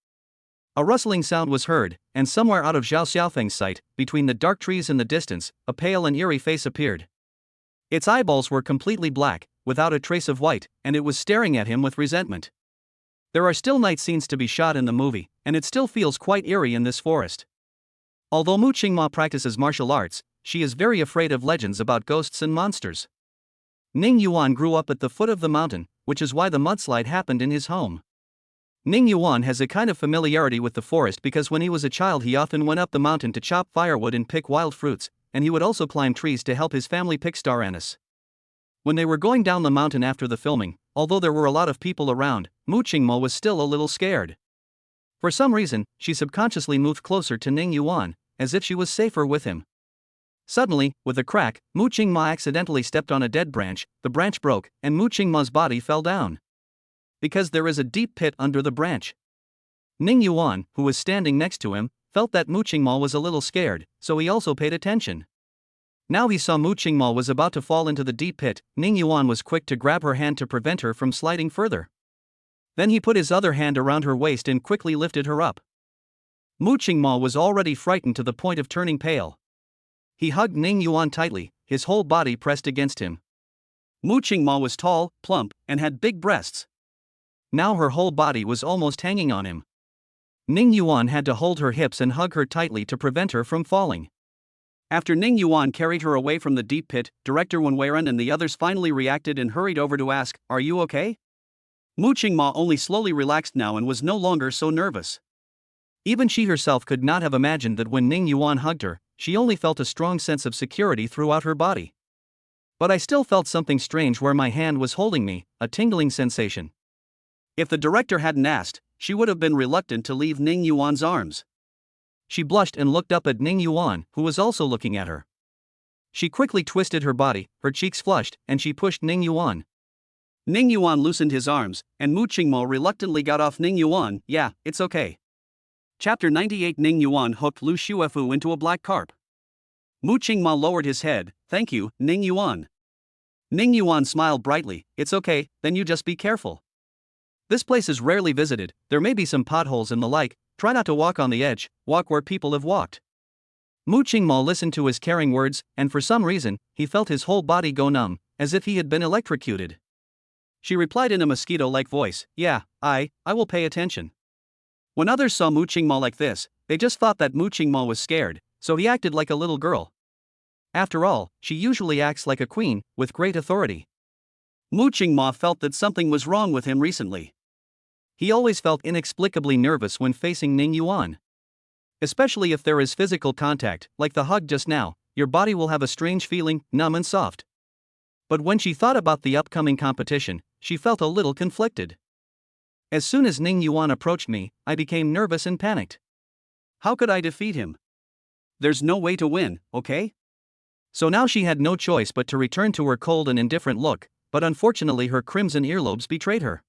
A rustling sound was heard, and somewhere out of Zhao Xiaofeng's sight, between the dark trees in the distance, a pale and eerie face appeared. Its eyeballs were completely black, without a trace of white, and it was staring at him with resentment. There are still night scenes to be shot in the movie, and it still feels quite eerie in this forest. Although Mu Qingma practices martial arts, she is very afraid of legends about ghosts and monsters. Ning Yuan grew up at the foot of the mountain, which is why the mudslide happened in his home. Ning Yuan has a kind of familiarity with the forest because when he was a child he often went up the mountain to chop firewood and pick wild fruits, and he would also climb trees to help his family pick star anise. When they were going down the mountain after the filming, although there were a lot of people around, Mu Qingmo was still a little scared. For some reason, she subconsciously moved closer to Ning Yuan, as if she was safer with him. Suddenly, with a crack, Mu Qingma accidentally stepped on a dead branch, the branch broke, and Mu Qingma's body fell down. Because there is a deep pit under the branch. Ning Yuan, who was standing next to him, felt that Mu Qingma was a little scared, so he also paid attention. Now he saw Mu Qingma was about to fall into the deep pit. Ning Yuan was quick to grab her hand to prevent her from sliding further. Then he put his other hand around her waist and quickly lifted her up. Mu Qingma was already frightened to the point of turning pale. He hugged Ning Yuan tightly, his whole body pressed against him. Mu Qingma was tall, plump, and had big breasts. Now her whole body was almost hanging on him. Ning Yuan had to hold her hips and hug her tightly to prevent her from falling. After Ning Yuan carried her away from the deep pit, Director Wen Weiren and the others finally reacted and hurried over to ask, "Are you okay?" Mu Qingma only slowly relaxed now and was no longer so nervous. Even she herself could not have imagined that when Ning Yuan hugged her, she only felt a strong sense of security throughout her body. But I still felt something strange where my hand was holding me, a tingling sensation. If the director hadn't asked, she would have been reluctant to leave Ning Yuan's arms. She blushed and looked up at Ning Yuan, who was also looking at her. She quickly twisted her body, her cheeks flushed, and she pushed Ning Yuan. Ning Yuan loosened his arms, and Mu Qingmo reluctantly got off Ning Yuan. "Yeah, it's okay." Chapter 98. Ning Yuan hooked Lu Xuefu into a black carp. Mu Qingma lowered his head. "Thank you, Ning Yuan." Ning Yuan smiled brightly. "It's okay, then you just be careful. This place is rarely visited, there may be some potholes and the like, try not to walk on the edge, walk where people have walked." Mu Qingmo listened to his caring words, and for some reason, he felt his whole body go numb, as if he had been electrocuted. She replied in a mosquito-like voice, "Yeah, I will pay attention." When others saw Mu Qingmo like this, they just thought that Mu Qingmo was scared, so he acted like a little girl. After all, she usually acts like a queen, with great authority. Mu Qingmo felt that something was wrong with him recently. He always felt inexplicably nervous when facing Ning Yuan. Especially if there is physical contact, like the hug just now, your body will have a strange feeling, numb and soft. But when she thought about the upcoming competition, she felt a little conflicted. As soon as Ning Yuan approached me, I became nervous and panicked. How could I defeat him? There's no way to win, okay? So now she had no choice but to return to her cold and indifferent look, but unfortunately her crimson earlobes betrayed her.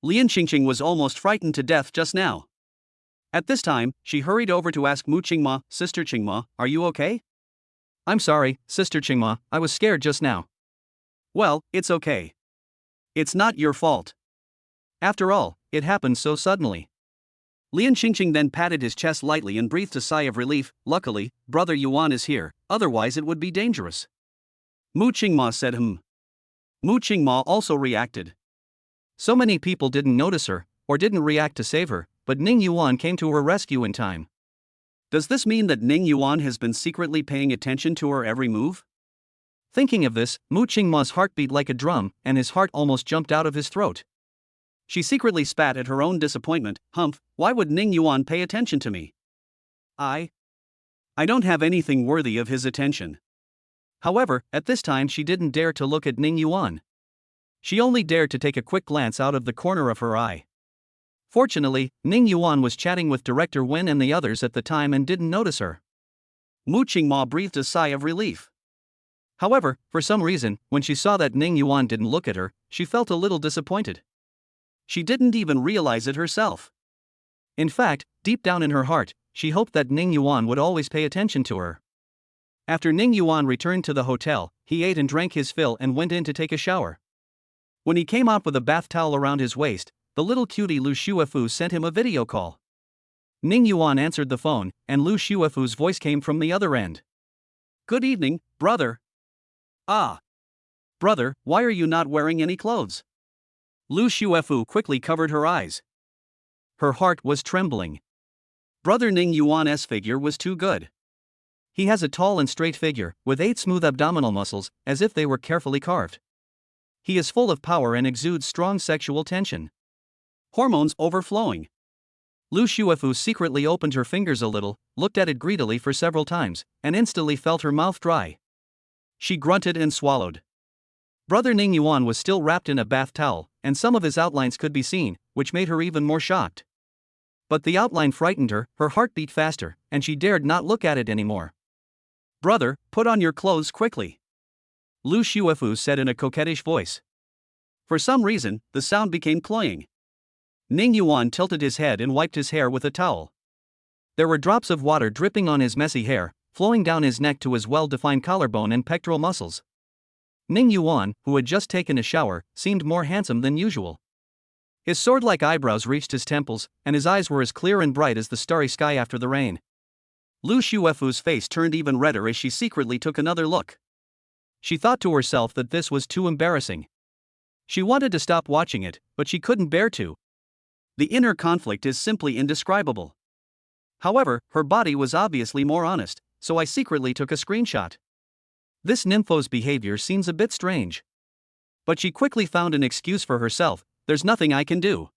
Lian Qingqing was almost frightened to death just now. At this time, she hurried over to ask Mu Qingma, Sister Qingma, are you okay? I'm sorry, Sister Qingma, I was scared just now. Well, it's okay. It's not your fault. After all, it happened so suddenly. Lian Qingqing then patted his chest lightly and breathed a sigh of relief. Luckily, Brother Yuan is here, otherwise it would be dangerous. Mu Qingma said Mu Qingma also reacted. So many people didn't notice her, or didn't react to save her, but Ning Yuan came to her rescue in time. Does this mean that Ning Yuan has been secretly paying attention to her every move? Thinking of this, Mu Qingma's heart beat like a drum, and his heart almost jumped out of his throat. She secretly spat at her own disappointment. Humph, why would Ning Yuan pay attention to me? I don't have anything worthy of his attention. However, at this time she didn't dare to look at Ning Yuan. She only dared to take a quick glance out of the corner of her eye. Fortunately, Ning Yuan was chatting with Director Wen and the others at the time and didn't notice her. Mu Qingma breathed a sigh of relief. However, for some reason, when she saw that Ning Yuan didn't look at her, she felt a little disappointed. She didn't even realize it herself. In fact, deep down in her heart, she hoped that Ning Yuan would always pay attention to her. After Ning Yuan returned to the hotel, he ate and drank his fill and went in to take a shower. When he came out with a bath towel around his waist, the little cutie Lu Shuefu sent him a video call. Ning Yuan answered the phone, and Lu Shuefu's voice came from the other end. Good evening, brother. Ah. Brother, why are you not wearing any clothes? Lu Shuefu quickly covered her eyes. Her heart was trembling. Brother Ning Yuan's figure was too good. He has a tall and straight figure, with 8 smooth abdominal muscles, as if they were carefully carved. He is full of power and exudes strong sexual tension. Hormones overflowing. Lu Shuefu secretly opened her fingers a little, looked at it greedily for several times, and instantly felt her mouth dry. She grunted and swallowed. Brother Ning Yuan was still wrapped in a bath towel, and some of his outlines could be seen, which made her even more shocked. But the outline frightened her, her heart beat faster, and she dared not look at it anymore. Brother, put on your clothes quickly. Lu Shuefu said in a coquettish voice. For some reason, the sound became cloying. Ning Yuan tilted his head and wiped his hair with a towel. There were drops of water dripping on his messy hair, flowing down his neck to his well-defined collarbone and pectoral muscles. Ning Yuan, who had just taken a shower, seemed more handsome than usual. His sword-like eyebrows reached his temples, and his eyes were as clear and bright as the starry sky after the rain. Lu Shuefu's face turned even redder as she secretly took another look. She thought to herself that this was too embarrassing. She wanted to stop watching it, but she couldn't bear to. The inner conflict is simply indescribable. However, her body was obviously more honest, so I secretly took a screenshot. This nympho's behavior seems a bit strange. But she quickly found an excuse for herself. There's nothing I can do.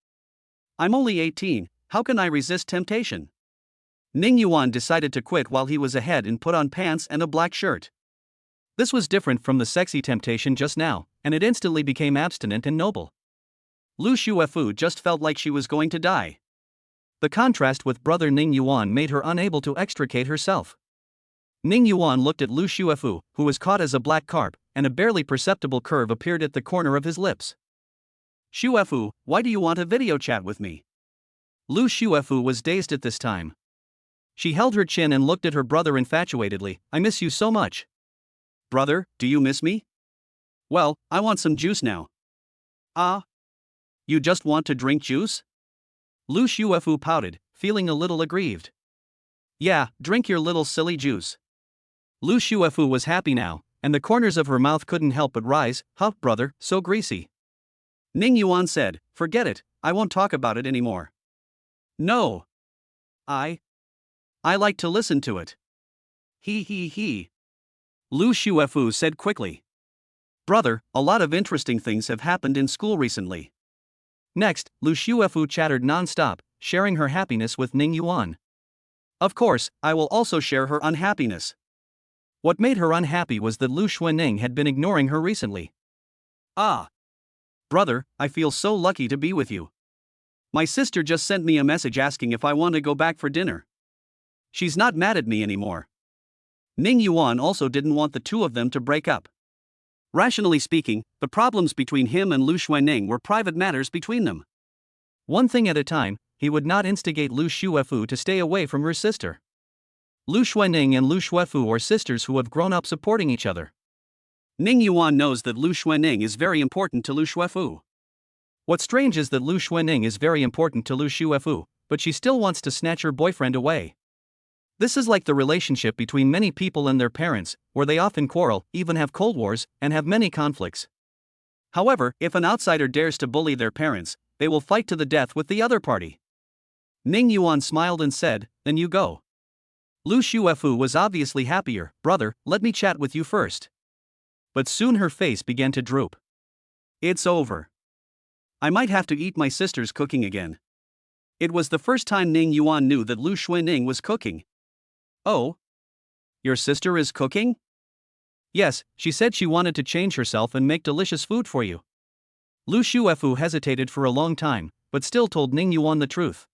I'm only 18, how can I resist temptation? Ning Yuan decided to quit while he was ahead and put on pants and a black shirt. This was different from the sexy temptation just now, and it instantly became abstinent and noble. Lu Shuefu just felt like she was going to die. The contrast with brother Ning Yuan made her unable to extricate herself. Ning Yuan looked at Lu Shuefu, who was caught as a black carp, and a barely perceptible curve appeared at the corner of his lips. Shuefu, why do you want a video chat with me? Lu Shuefu was dazed at this time. She held her chin and looked at her brother infatuatedly. I miss you so much. Brother, do you miss me? Well, I want some juice now. Ah? You just want to drink juice? Lu Shuefu pouted, feeling a little aggrieved. Yeah, drink your little silly juice. Lu Shuefu was happy now, and the corners of her mouth couldn't help but rise. Huh, brother, so greasy. Ning Yuan said, forget it, I won't talk about it anymore. No. I like to listen to it. He. Lu Shuefu said quickly. Brother, a lot of interesting things have happened in school recently. Next, Lu Shuefu chattered non-stop, sharing her happiness with Ning Yuan. Of course, I will also share her unhappiness. What made her unhappy was that Lu Xuanning had been ignoring her recently. Ah. Brother, I feel so lucky to be with you. My sister just sent me a message asking if I want to go back for dinner. She's not mad at me anymore. Ning Yuan also didn't want the two of them to break up. Rationally speaking, the problems between him and Lu Xuanning were private matters between them. One thing at a time, he would not instigate Lu Xuefu to stay away from her sister. Lu Xuanning and Lu Xuefu are sisters who have grown up supporting each other. Ning Yuan knows that Lu Xuanning is very important to Lu Xuefu. What's strange is that Lu Xuanning is very important to Lu Xuefu, but she still wants to snatch her boyfriend away. This is like the relationship between many people and their parents, where they often quarrel, even have cold wars, and have many conflicts. However, if an outsider dares to bully their parents, they will fight to the death with the other party. Ning Yuan smiled and said, "Then you go." Lu Xuefu was obviously happier. "Brother, let me chat with you first." But soon her face began to droop. It's over. I might have to eat my sister's cooking again. It was the first time Ning Yuan knew that Lu Xuanning was cooking. Oh? Your sister is cooking? Yes, she said she wanted to change herself and make delicious food for you. Lu Xuefu hesitated for a long time, but still told Ning Yuan the truth.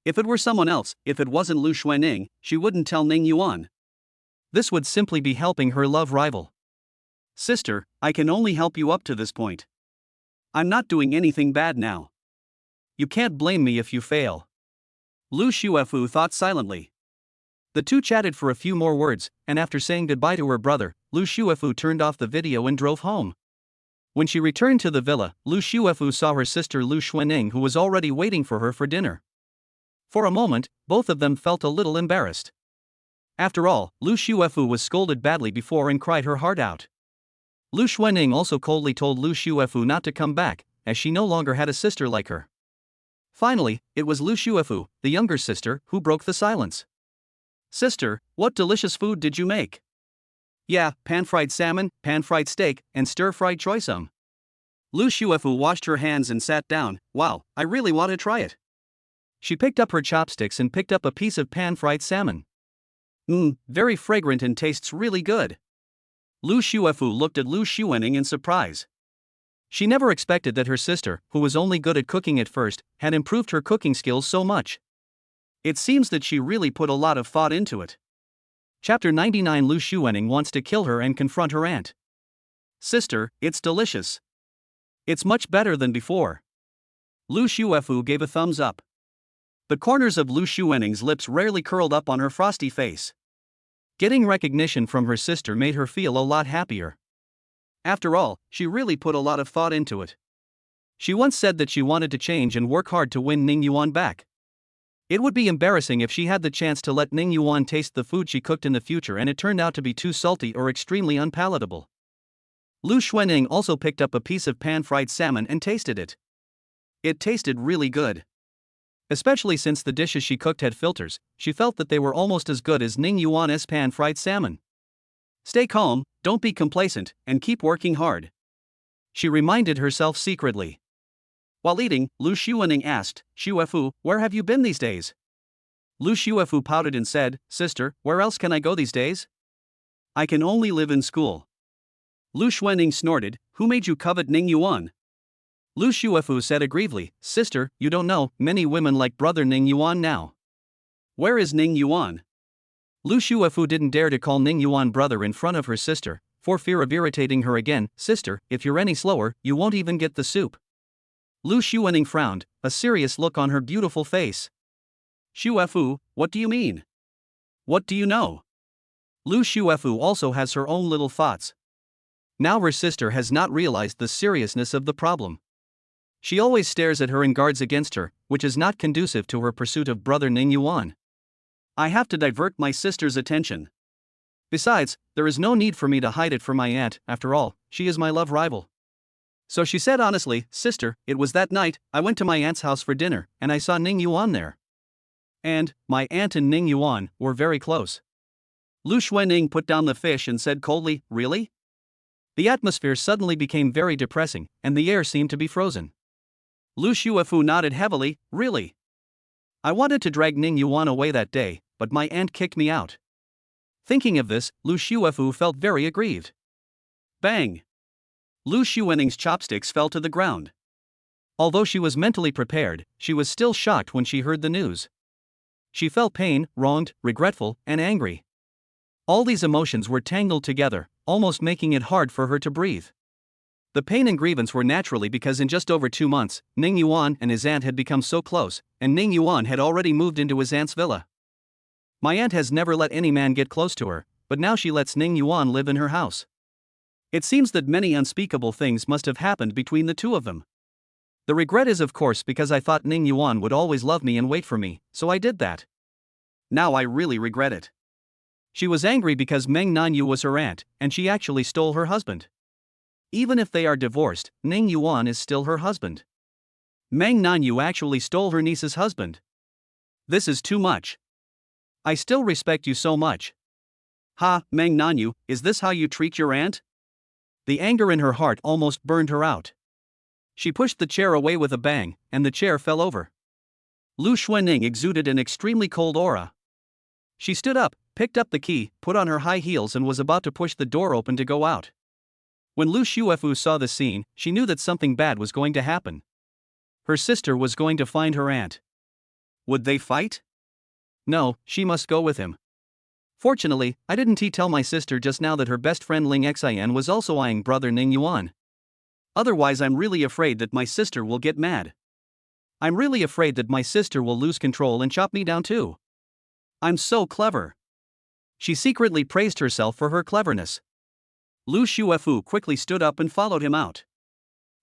If it were someone else, if it wasn't Lu Xuanning, she wouldn't tell Ning Yuan. This would simply be helping her love rival. Sister, I can only help you up to this point. I'm not doing anything bad now. You can't blame me if you fail. Lu Xuefu thought silently. The two chatted for a few more words, and after saying goodbye to her brother, Lu Xuefu turned off the video and drove home. When she returned to the villa, Lu Xuefu saw her sister Lu Xuanning, who was already waiting for her for dinner. For a moment, both of them felt a little embarrassed. After all, Lu Xuefu was scolded badly before and cried her heart out. Lu Xuanning also coldly told Lu Xuefu not to come back, as she no longer had a sister like her. Finally, it was Lu Xuefu, the younger sister, who broke the silence. "Sister, what delicious food did you make?" "Yeah, pan-fried salmon, pan-fried steak, and stir-fried choy sum." Lu Xuefu washed her hands and sat down. "Wow, I really want to try it." She picked up her chopsticks and picked up a piece of pan-fried salmon. Very fragrant and tastes really good. Lu Xuefu looked at Lu Xuanning in surprise. She never expected that her sister, who was only good at cooking at first, had improved her cooking skills so much. It seems that she really put a lot of thought into it. Chapter 99. Lu Xuanning wants to kill her and confront her aunt. "Sister, it's delicious. It's much better than before." Lu Xuefu gave a thumbs up. The corners of Lu Xuanning's lips rarely curled up on her frosty face. Getting recognition from her sister made her feel a lot happier. After all, she really put a lot of thought into it. She once said that she wanted to change and work hard to win Ning Yuan back. It would be embarrassing if she had the chance to let Ning Yuan taste the food she cooked in the future and it turned out to be too salty or extremely unpalatable. Lu Xuanning also picked up a piece of pan-fried salmon and tasted it. It tasted really good. Especially since the dishes she cooked had filters, she felt that they were almost as good as Ning Yuan's pan-fried salmon. "Stay calm, don't be complacent, and keep working hard," she reminded herself secretly. While eating, Lu Xuanning asked, "Xuefu, where have you been these days?" Lu Xuefu pouted and said, "Sister, where else can I go these days? I can only live in school." Lu Xuanning snorted, "Who made you covet Ning Yuan?" Lu Xuefu said aggrievely, "Sister, you don't know, many women like brother Ning Yuan now." "Where is Ning Yuan?" Lu Xuefu didn't dare to call Ning Yuan brother in front of her sister, for fear of irritating her again. "Sister, if you're any slower, you won't even get the soup." Lu Xuanning frowned, a serious look on her beautiful face. "Xuefu, what do you mean? What do you know?" Lu Xuefu also has her own little thoughts. Now her sister has not realized the seriousness of the problem. She always stares at her and guards against her, which is not conducive to her pursuit of brother Ning Yuan. "I have to divert my sister's attention. Besides, there is no need for me to hide it from my aunt. After all, she is my love rival." So she said honestly, "Sister, it was that night, I went to my aunt's house for dinner, and I saw Ning Yuan there. And my aunt and Ning Yuan were very close." Lu Xuanning put down the fish and said coldly, "Really?" The atmosphere suddenly became very depressing, and the air seemed to be frozen. Lu Xuefu nodded heavily, "Really? I wanted to drag Ning Yuan away that day, but my aunt kicked me out." Thinking of this, Lu Shuefu felt very aggrieved. Bang! Lu Xuening's chopsticks fell to the ground. Although she was mentally prepared, she was still shocked when she heard the news. She felt pain, wronged, regretful, and angry. All these emotions were tangled together, almost making it hard for her to breathe. The pain and grievance were naturally because in just over 2 months, Ning Yuan and his aunt had become so close, and Ning Yuan had already moved into his aunt's villa. My aunt has never let any man get close to her, but now she lets Ning Yuan live in her house. It seems that many unspeakable things must have happened between the two of them. The regret is of course because I thought Ning Yuan would always love me and wait for me, so I did that. Now I really regret it. She was angry because Meng Nanyu was her aunt, and she actually stole her husband. Even if they are divorced, Ning Yuan is still her husband. Meng Nanyu actually stole her niece's husband. This is too much. I still respect you so much. Ha, Meng Nanyu, is this how you treat your aunt? The anger in her heart almost burned her out. She pushed the chair away with a bang, and the chair fell over. Lu Xuening exuded an extremely cold aura. She stood up, picked up the key, put on her high heels and was about to push the door open to go out. When Lu Shuefu saw the scene, she knew that something bad was going to happen. Her sister was going to find her aunt. Would they fight? No, she must go with him. Fortunately, I didn't tell my sister just now that her best friend Ling Xian was also eyeing brother Ning Yuan. Otherwise I'm really afraid that my sister will get mad. I'm really afraid that my sister will lose control and chop me down too. I'm so clever. She secretly praised herself for her cleverness. Lu Shuefu quickly stood up and followed him out.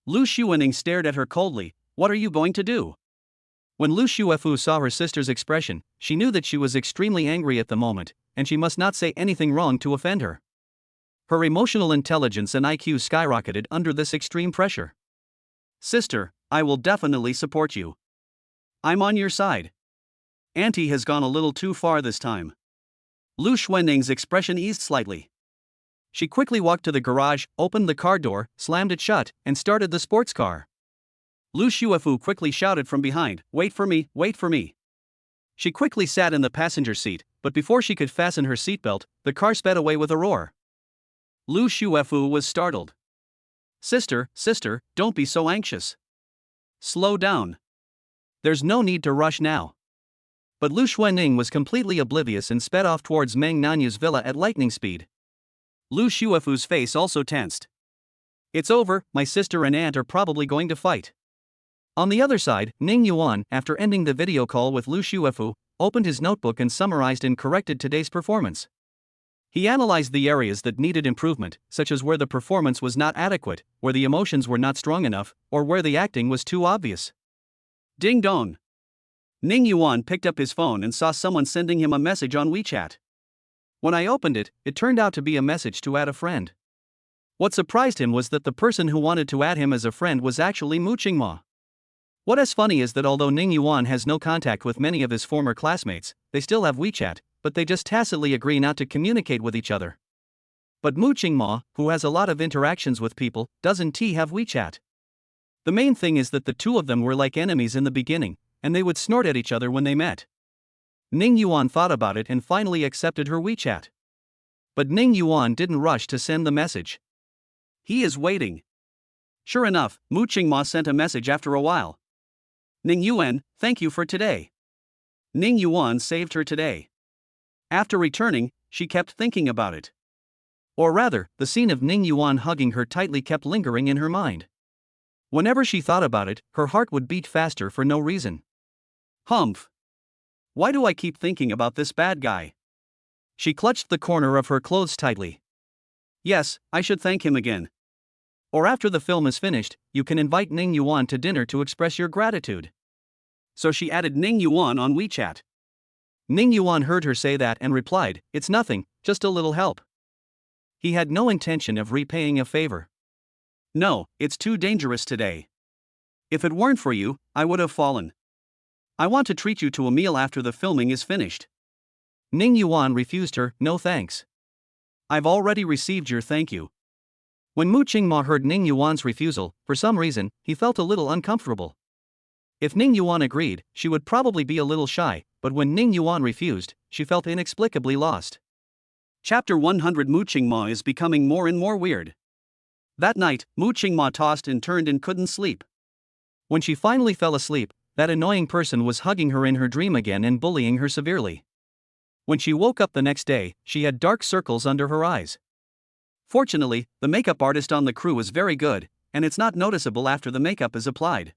Lu Xuening stared at her coldly. What are you going to do? When Lu Shuefu saw her sister's expression, she knew that she was extremely angry at the moment, and she must not say anything wrong to offend her. Her emotional intelligence and IQ skyrocketed under this extreme pressure. Sister, I will definitely support you. I'm on your side. Auntie has gone a little too far this time. Lu Xuening's expression eased slightly. She quickly walked to the garage, opened the car door, slammed it shut, and started the sports car. Lu Shuefu quickly shouted from behind, "Wait for me, wait for me." She quickly sat in the passenger seat, but before she could fasten her seatbelt, the car sped away with a roar. Lu Shuefu was startled. Sister, don't be so anxious. Slow down. There's no need to rush now. But Lu Xuening was completely oblivious and sped off towards Meng Nanyu's villa at lightning speed. Lu Shuefu's face also tensed. It's over, my sister and aunt are probably going to fight. On the other side, Ning Yuan, after ending the video call with Lu Shuefu, opened his notebook and summarized and corrected today's performance. He analyzed the areas that needed improvement, such as where the performance was not adequate, where the emotions were not strong enough, or where the acting was too obvious. Ding dong! Ning Yuan picked up his phone and saw someone sending him a message on WeChat. When I opened it, it turned out to be a message to add a friend. What surprised him was that the person who wanted to add him as a friend was actually Mu Qingma. What is funny is that although Ning Yuan has no contact with many of his former classmates, they still have WeChat, but they just tacitly agree not to communicate with each other. But Mu Qingma, who has a lot of interactions with people, doesn't have WeChat. The main thing is that the two of them were like enemies in the beginning, and they would snort at each other when they met. Ning Yuan thought about it and finally accepted her WeChat. But Ning Yuan didn't rush to send the message. He is waiting. Sure enough, Mu Qingma sent a message after a while. Ning Yuan, thank you for today. Ning Yuan saved her today. After returning, she kept thinking about it. Or rather, the scene of Ning Yuan hugging her tightly kept lingering in her mind. Whenever she thought about it, her heart would beat faster for no reason. Humph. Why do I keep thinking about this bad guy? She clutched the corner of her clothes tightly. Yes, I should thank him again. Or after the film is finished, you can invite Ning Yuan to dinner to express your gratitude. So she added Ning Yuan on WeChat. Ning Yuan heard her say that and replied, "It's nothing, just a little help." He had no intention of repaying a favor. No, it's too dangerous today. If it weren't for you, I would have fallen. I want to treat you to a meal after the filming is finished. Ning Yuan refused her, "No thanks. I've already received your thank you." When Mu Qingma heard Ning Yuan's refusal, for some reason, he felt a little uncomfortable. If Ning Yuan agreed, she would probably be a little shy, but when Ning Yuan refused, she felt inexplicably lost. Chapter 100. Mu Qingma is becoming more and more weird. That night, Mu Qingma tossed and turned and couldn't sleep. When she finally fell asleep, that annoying person was hugging her in her dream again and bullying her severely. When she woke up the next day, she had dark circles under her eyes. Fortunately, the makeup artist on the crew is very good, and it's not noticeable after the makeup is applied.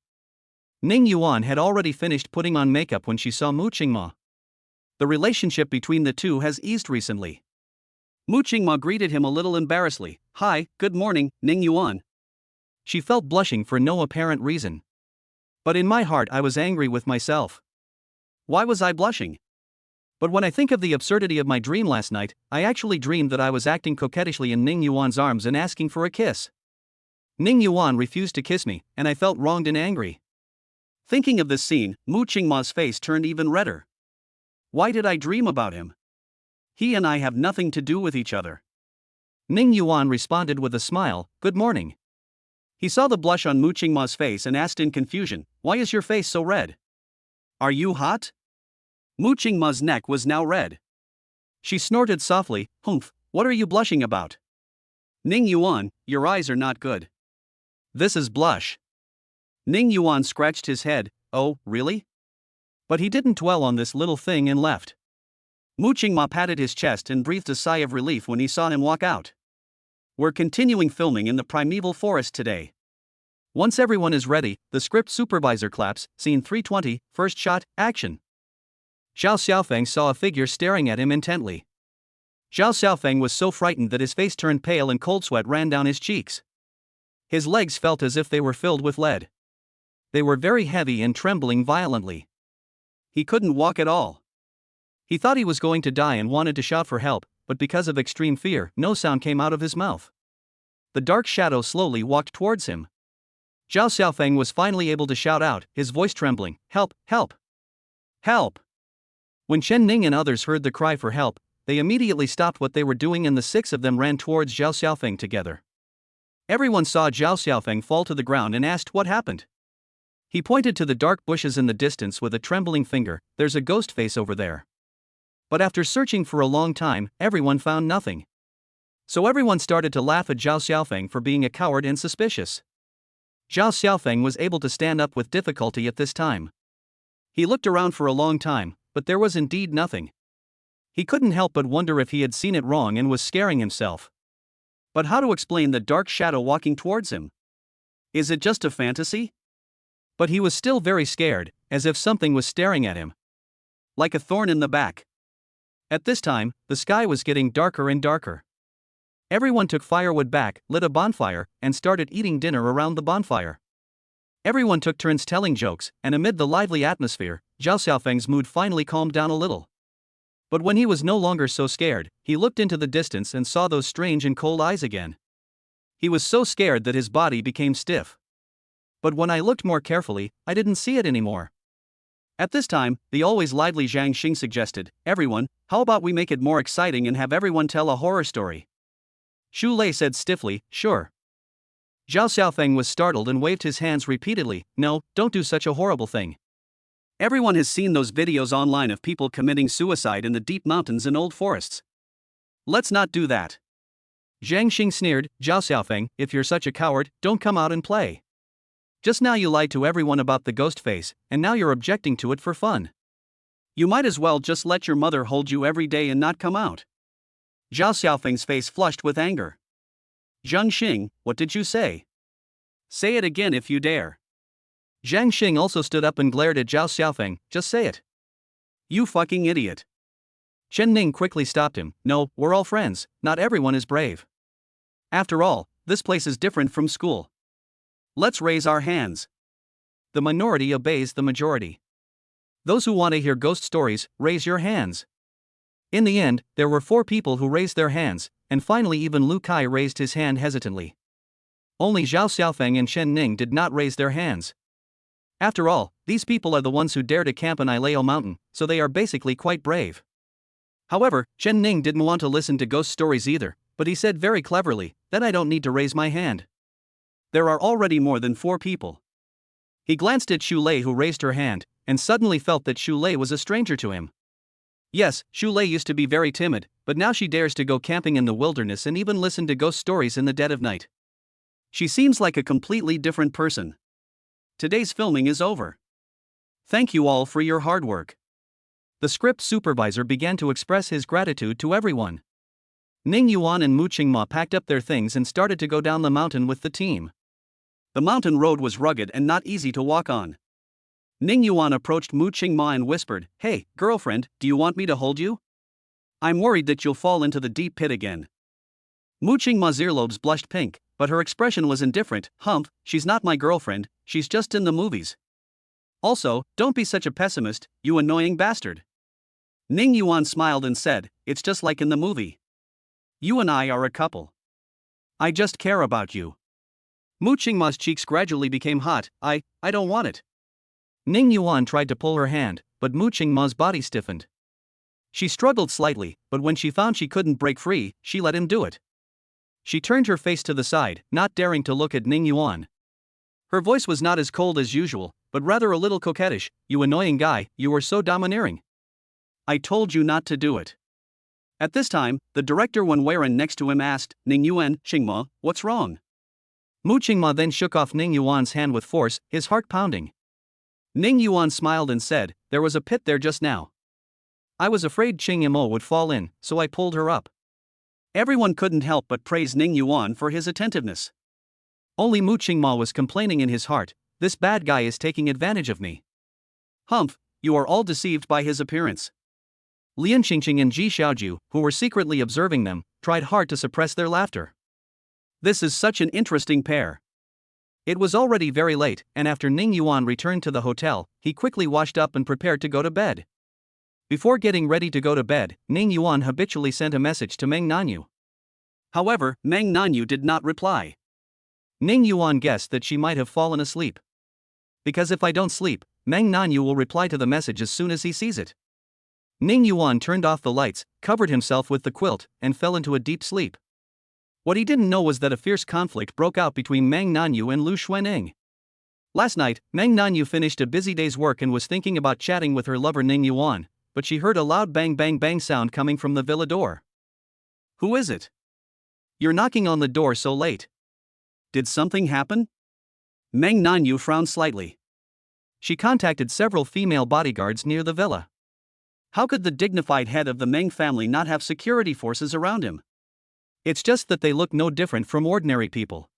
Ning Yuan had already finished putting on makeup when she saw Mu Qingma. The relationship between the two has eased recently. Mu Qingma greeted him a little embarrassedly. "Hi, good morning, Ning Yuan." She felt blushing for no apparent reason. But in my heart I was angry with myself. Why was I blushing? But when I think of the absurdity of my dream last night, I actually dreamed that I was acting coquettishly in Ning Yuan's arms and asking for a kiss. Ning Yuan refused to kiss me, and I felt wronged and angry. Thinking of this scene, Mu Qingma's face turned even redder. Why did I dream about him? He and I have nothing to do with each other. Ning Yuan responded with a smile, "Good morning." He saw the blush on Mu Qingma's face and asked in confusion, "Why is your face so red? Are you hot?" Mu Qingma's neck was now red. She snorted softly, "Humph, what are you blushing about?" "Ning Yuan, your eyes are not good." "This is blush." Ning Yuan scratched his head. "Oh, really?" But he didn't dwell on this little thing and left. Mu Qingma patted his chest and breathed a sigh of relief when he saw him walk out. We're continuing filming in the primeval forest today. Once everyone is ready, the script supervisor claps. Scene 320, first shot, action. Zhao Xiaofeng saw a figure staring at him intently. Zhao Xiaofeng was so frightened that his face turned pale and cold sweat ran down his cheeks. His legs felt as if they were filled with lead. They were very heavy and trembling violently. He couldn't walk at all. He thought he was going to die and wanted to shout for help, but because of extreme fear, no sound came out of his mouth. The dark shadow slowly walked towards him. Zhao Xiaofeng was finally able to shout out, his voice trembling, "Help, help! Help!" When Chen Ning and others heard the cry for help, they immediately stopped what they were doing and the six of them ran towards Zhao Xiaofeng together. Everyone saw Zhao Xiaofeng fall to the ground and asked what happened. He pointed to the dark bushes in the distance with a trembling finger, "There's a ghost face over there." But after searching for a long time, everyone found nothing. So everyone started to laugh at Zhao Xiaofeng for being a coward and suspicious. Zhao Xiaofeng was able to stand up with difficulty at this time. He looked around for a long time, but there was indeed nothing. He couldn't help but wonder if he had seen it wrong and was scaring himself. But how to explain the dark shadow walking towards him? Is it just a fantasy? But he was still very scared, as if something was staring at him. Like a thorn in the back. At this time, the sky was getting darker and darker. Everyone took firewood back, lit a bonfire, and started eating dinner around the bonfire. Everyone took turns telling jokes, and amid the lively atmosphere, Zhao Xiaofeng's mood finally calmed down a little. But when he was no longer so scared, he looked into the distance and saw those strange and cold eyes again. He was so scared that his body became stiff. But when I looked more carefully, I didn't see it anymore. At this time, the always lively Zhang Xing suggested, "Everyone, how about we make it more exciting and have everyone tell a horror story?" Xu Lei said stiffly, "Sure." Zhao Xiaofeng was startled and waved his hands repeatedly, "No, don't do such a horrible thing. Everyone has seen those videos online of people committing suicide in the deep mountains and old forests. Let's not do that." Zhang Xing sneered, "Zhao Xiaofeng, if you're such a coward, don't come out and play. Just now you lied to everyone about the ghost face, and now you're objecting to it for fun. You might as well just let your mother hold you every day and not come out." Zhao Xiaofeng's face flushed with anger. "Zhang Xing, what did you say? Say it again if you dare." Zhang Xing also stood up and glared at Zhao Xiaofeng, "Just say it. You fucking idiot." Chen Ning quickly stopped him, "No, we're all friends, not everyone is brave. After all, this place is different from school. Let's raise our hands." The minority obeys the majority. Those who want to hear ghost stories, raise your hands. In the end, there were 4 people who raised their hands, and finally even Lu Kai raised his hand hesitantly. Only Zhao Xiaofeng and Chen Ning did not raise their hands. After all, these people are the ones who dare to camp on Ilao Mountain, so they are basically quite brave. However, Chen Ning didn't want to listen to ghost stories either, but he said very cleverly, "Then I don't need to raise my hand. There are already more than 4 people." He glanced at Xu Lei who raised her hand, and suddenly felt that Xu Lei was a stranger to him. Yes, Xu Lei used to be very timid, but now she dares to go camping in the wilderness and even listen to ghost stories in the dead of night. She seems like a completely different person. Today's filming is over. Thank you all for your hard work. The script supervisor began to express his gratitude to everyone. Ning Yuan and Mu Qingma packed up their things and started to go down the mountain with the team. The mountain road was rugged and not easy to walk on. Ning Yuan approached Mu Qingma and whispered, "Hey, girlfriend, do you want me to hold you? I'm worried that you'll fall into the deep pit again." Mu Qingma's earlobes blushed pink, but her expression was indifferent. "Humph, she's not my girlfriend, she's just in the movies. Also, don't be such a pessimist, you annoying bastard." Ning Yuan smiled and said, "It's just like in the movie. You and I are a couple. I just care about you." Mu Qingma's cheeks gradually became hot. I don't want it." Ning Yuan tried to pull her hand, but Mu Qingma's body stiffened. She struggled slightly, but when she found she couldn't break free, she let him do it. She turned her face to the side, not daring to look at Ning Yuan. Her voice was not as cold as usual, but rather a little coquettish. "You annoying guy, you were so domineering. I told you not to do it." At this time, the director Wen Weiren next to him asked, "Ning Yuan, Qingma, what's wrong?" Mu Qingma then shook off Ning Yuan's hand with force, his heart pounding. Ning Yuan smiled and said, "There was a pit there just now. I was afraid Qing Yimo would fall in, so I pulled her up." Everyone couldn't help but praise Ning Yuan for his attentiveness. Only Mu Qingma was complaining in his heart, "This bad guy is taking advantage of me." "Humph, you are all deceived by his appearance." Lian Qingqing and Ji Xiaoju, who were secretly observing them, tried hard to suppress their laughter. This is such an interesting pair. It was already very late, and after Ning Yuan returned to the hotel, he quickly washed up and prepared to go to bed. Before getting ready to go to bed, Ning Yuan habitually sent a message to Meng Nanyu. However, Meng Nanyu did not reply. Ning Yuan guessed that she might have fallen asleep. "Because if I don't sleep, Meng Nanyu will reply to the message as soon as he sees it." Ning Yuan turned off the lights, covered himself with the quilt, and fell into a deep sleep. What he didn't know was that a fierce conflict broke out between Meng Nanyu and Lu Xuaneng. Last night, Meng Nanyu finished a busy day's work and was thinking about chatting with her lover Ning Yuan, but she heard a loud bang bang bang sound coming from the villa door. "Who is it? You're knocking on the door so late. Did something happen?" Meng Nanyu frowned slightly. She contacted several female bodyguards near the villa. How could the dignified head of the Meng family not have security forces around him? It's just that they look no different from ordinary people.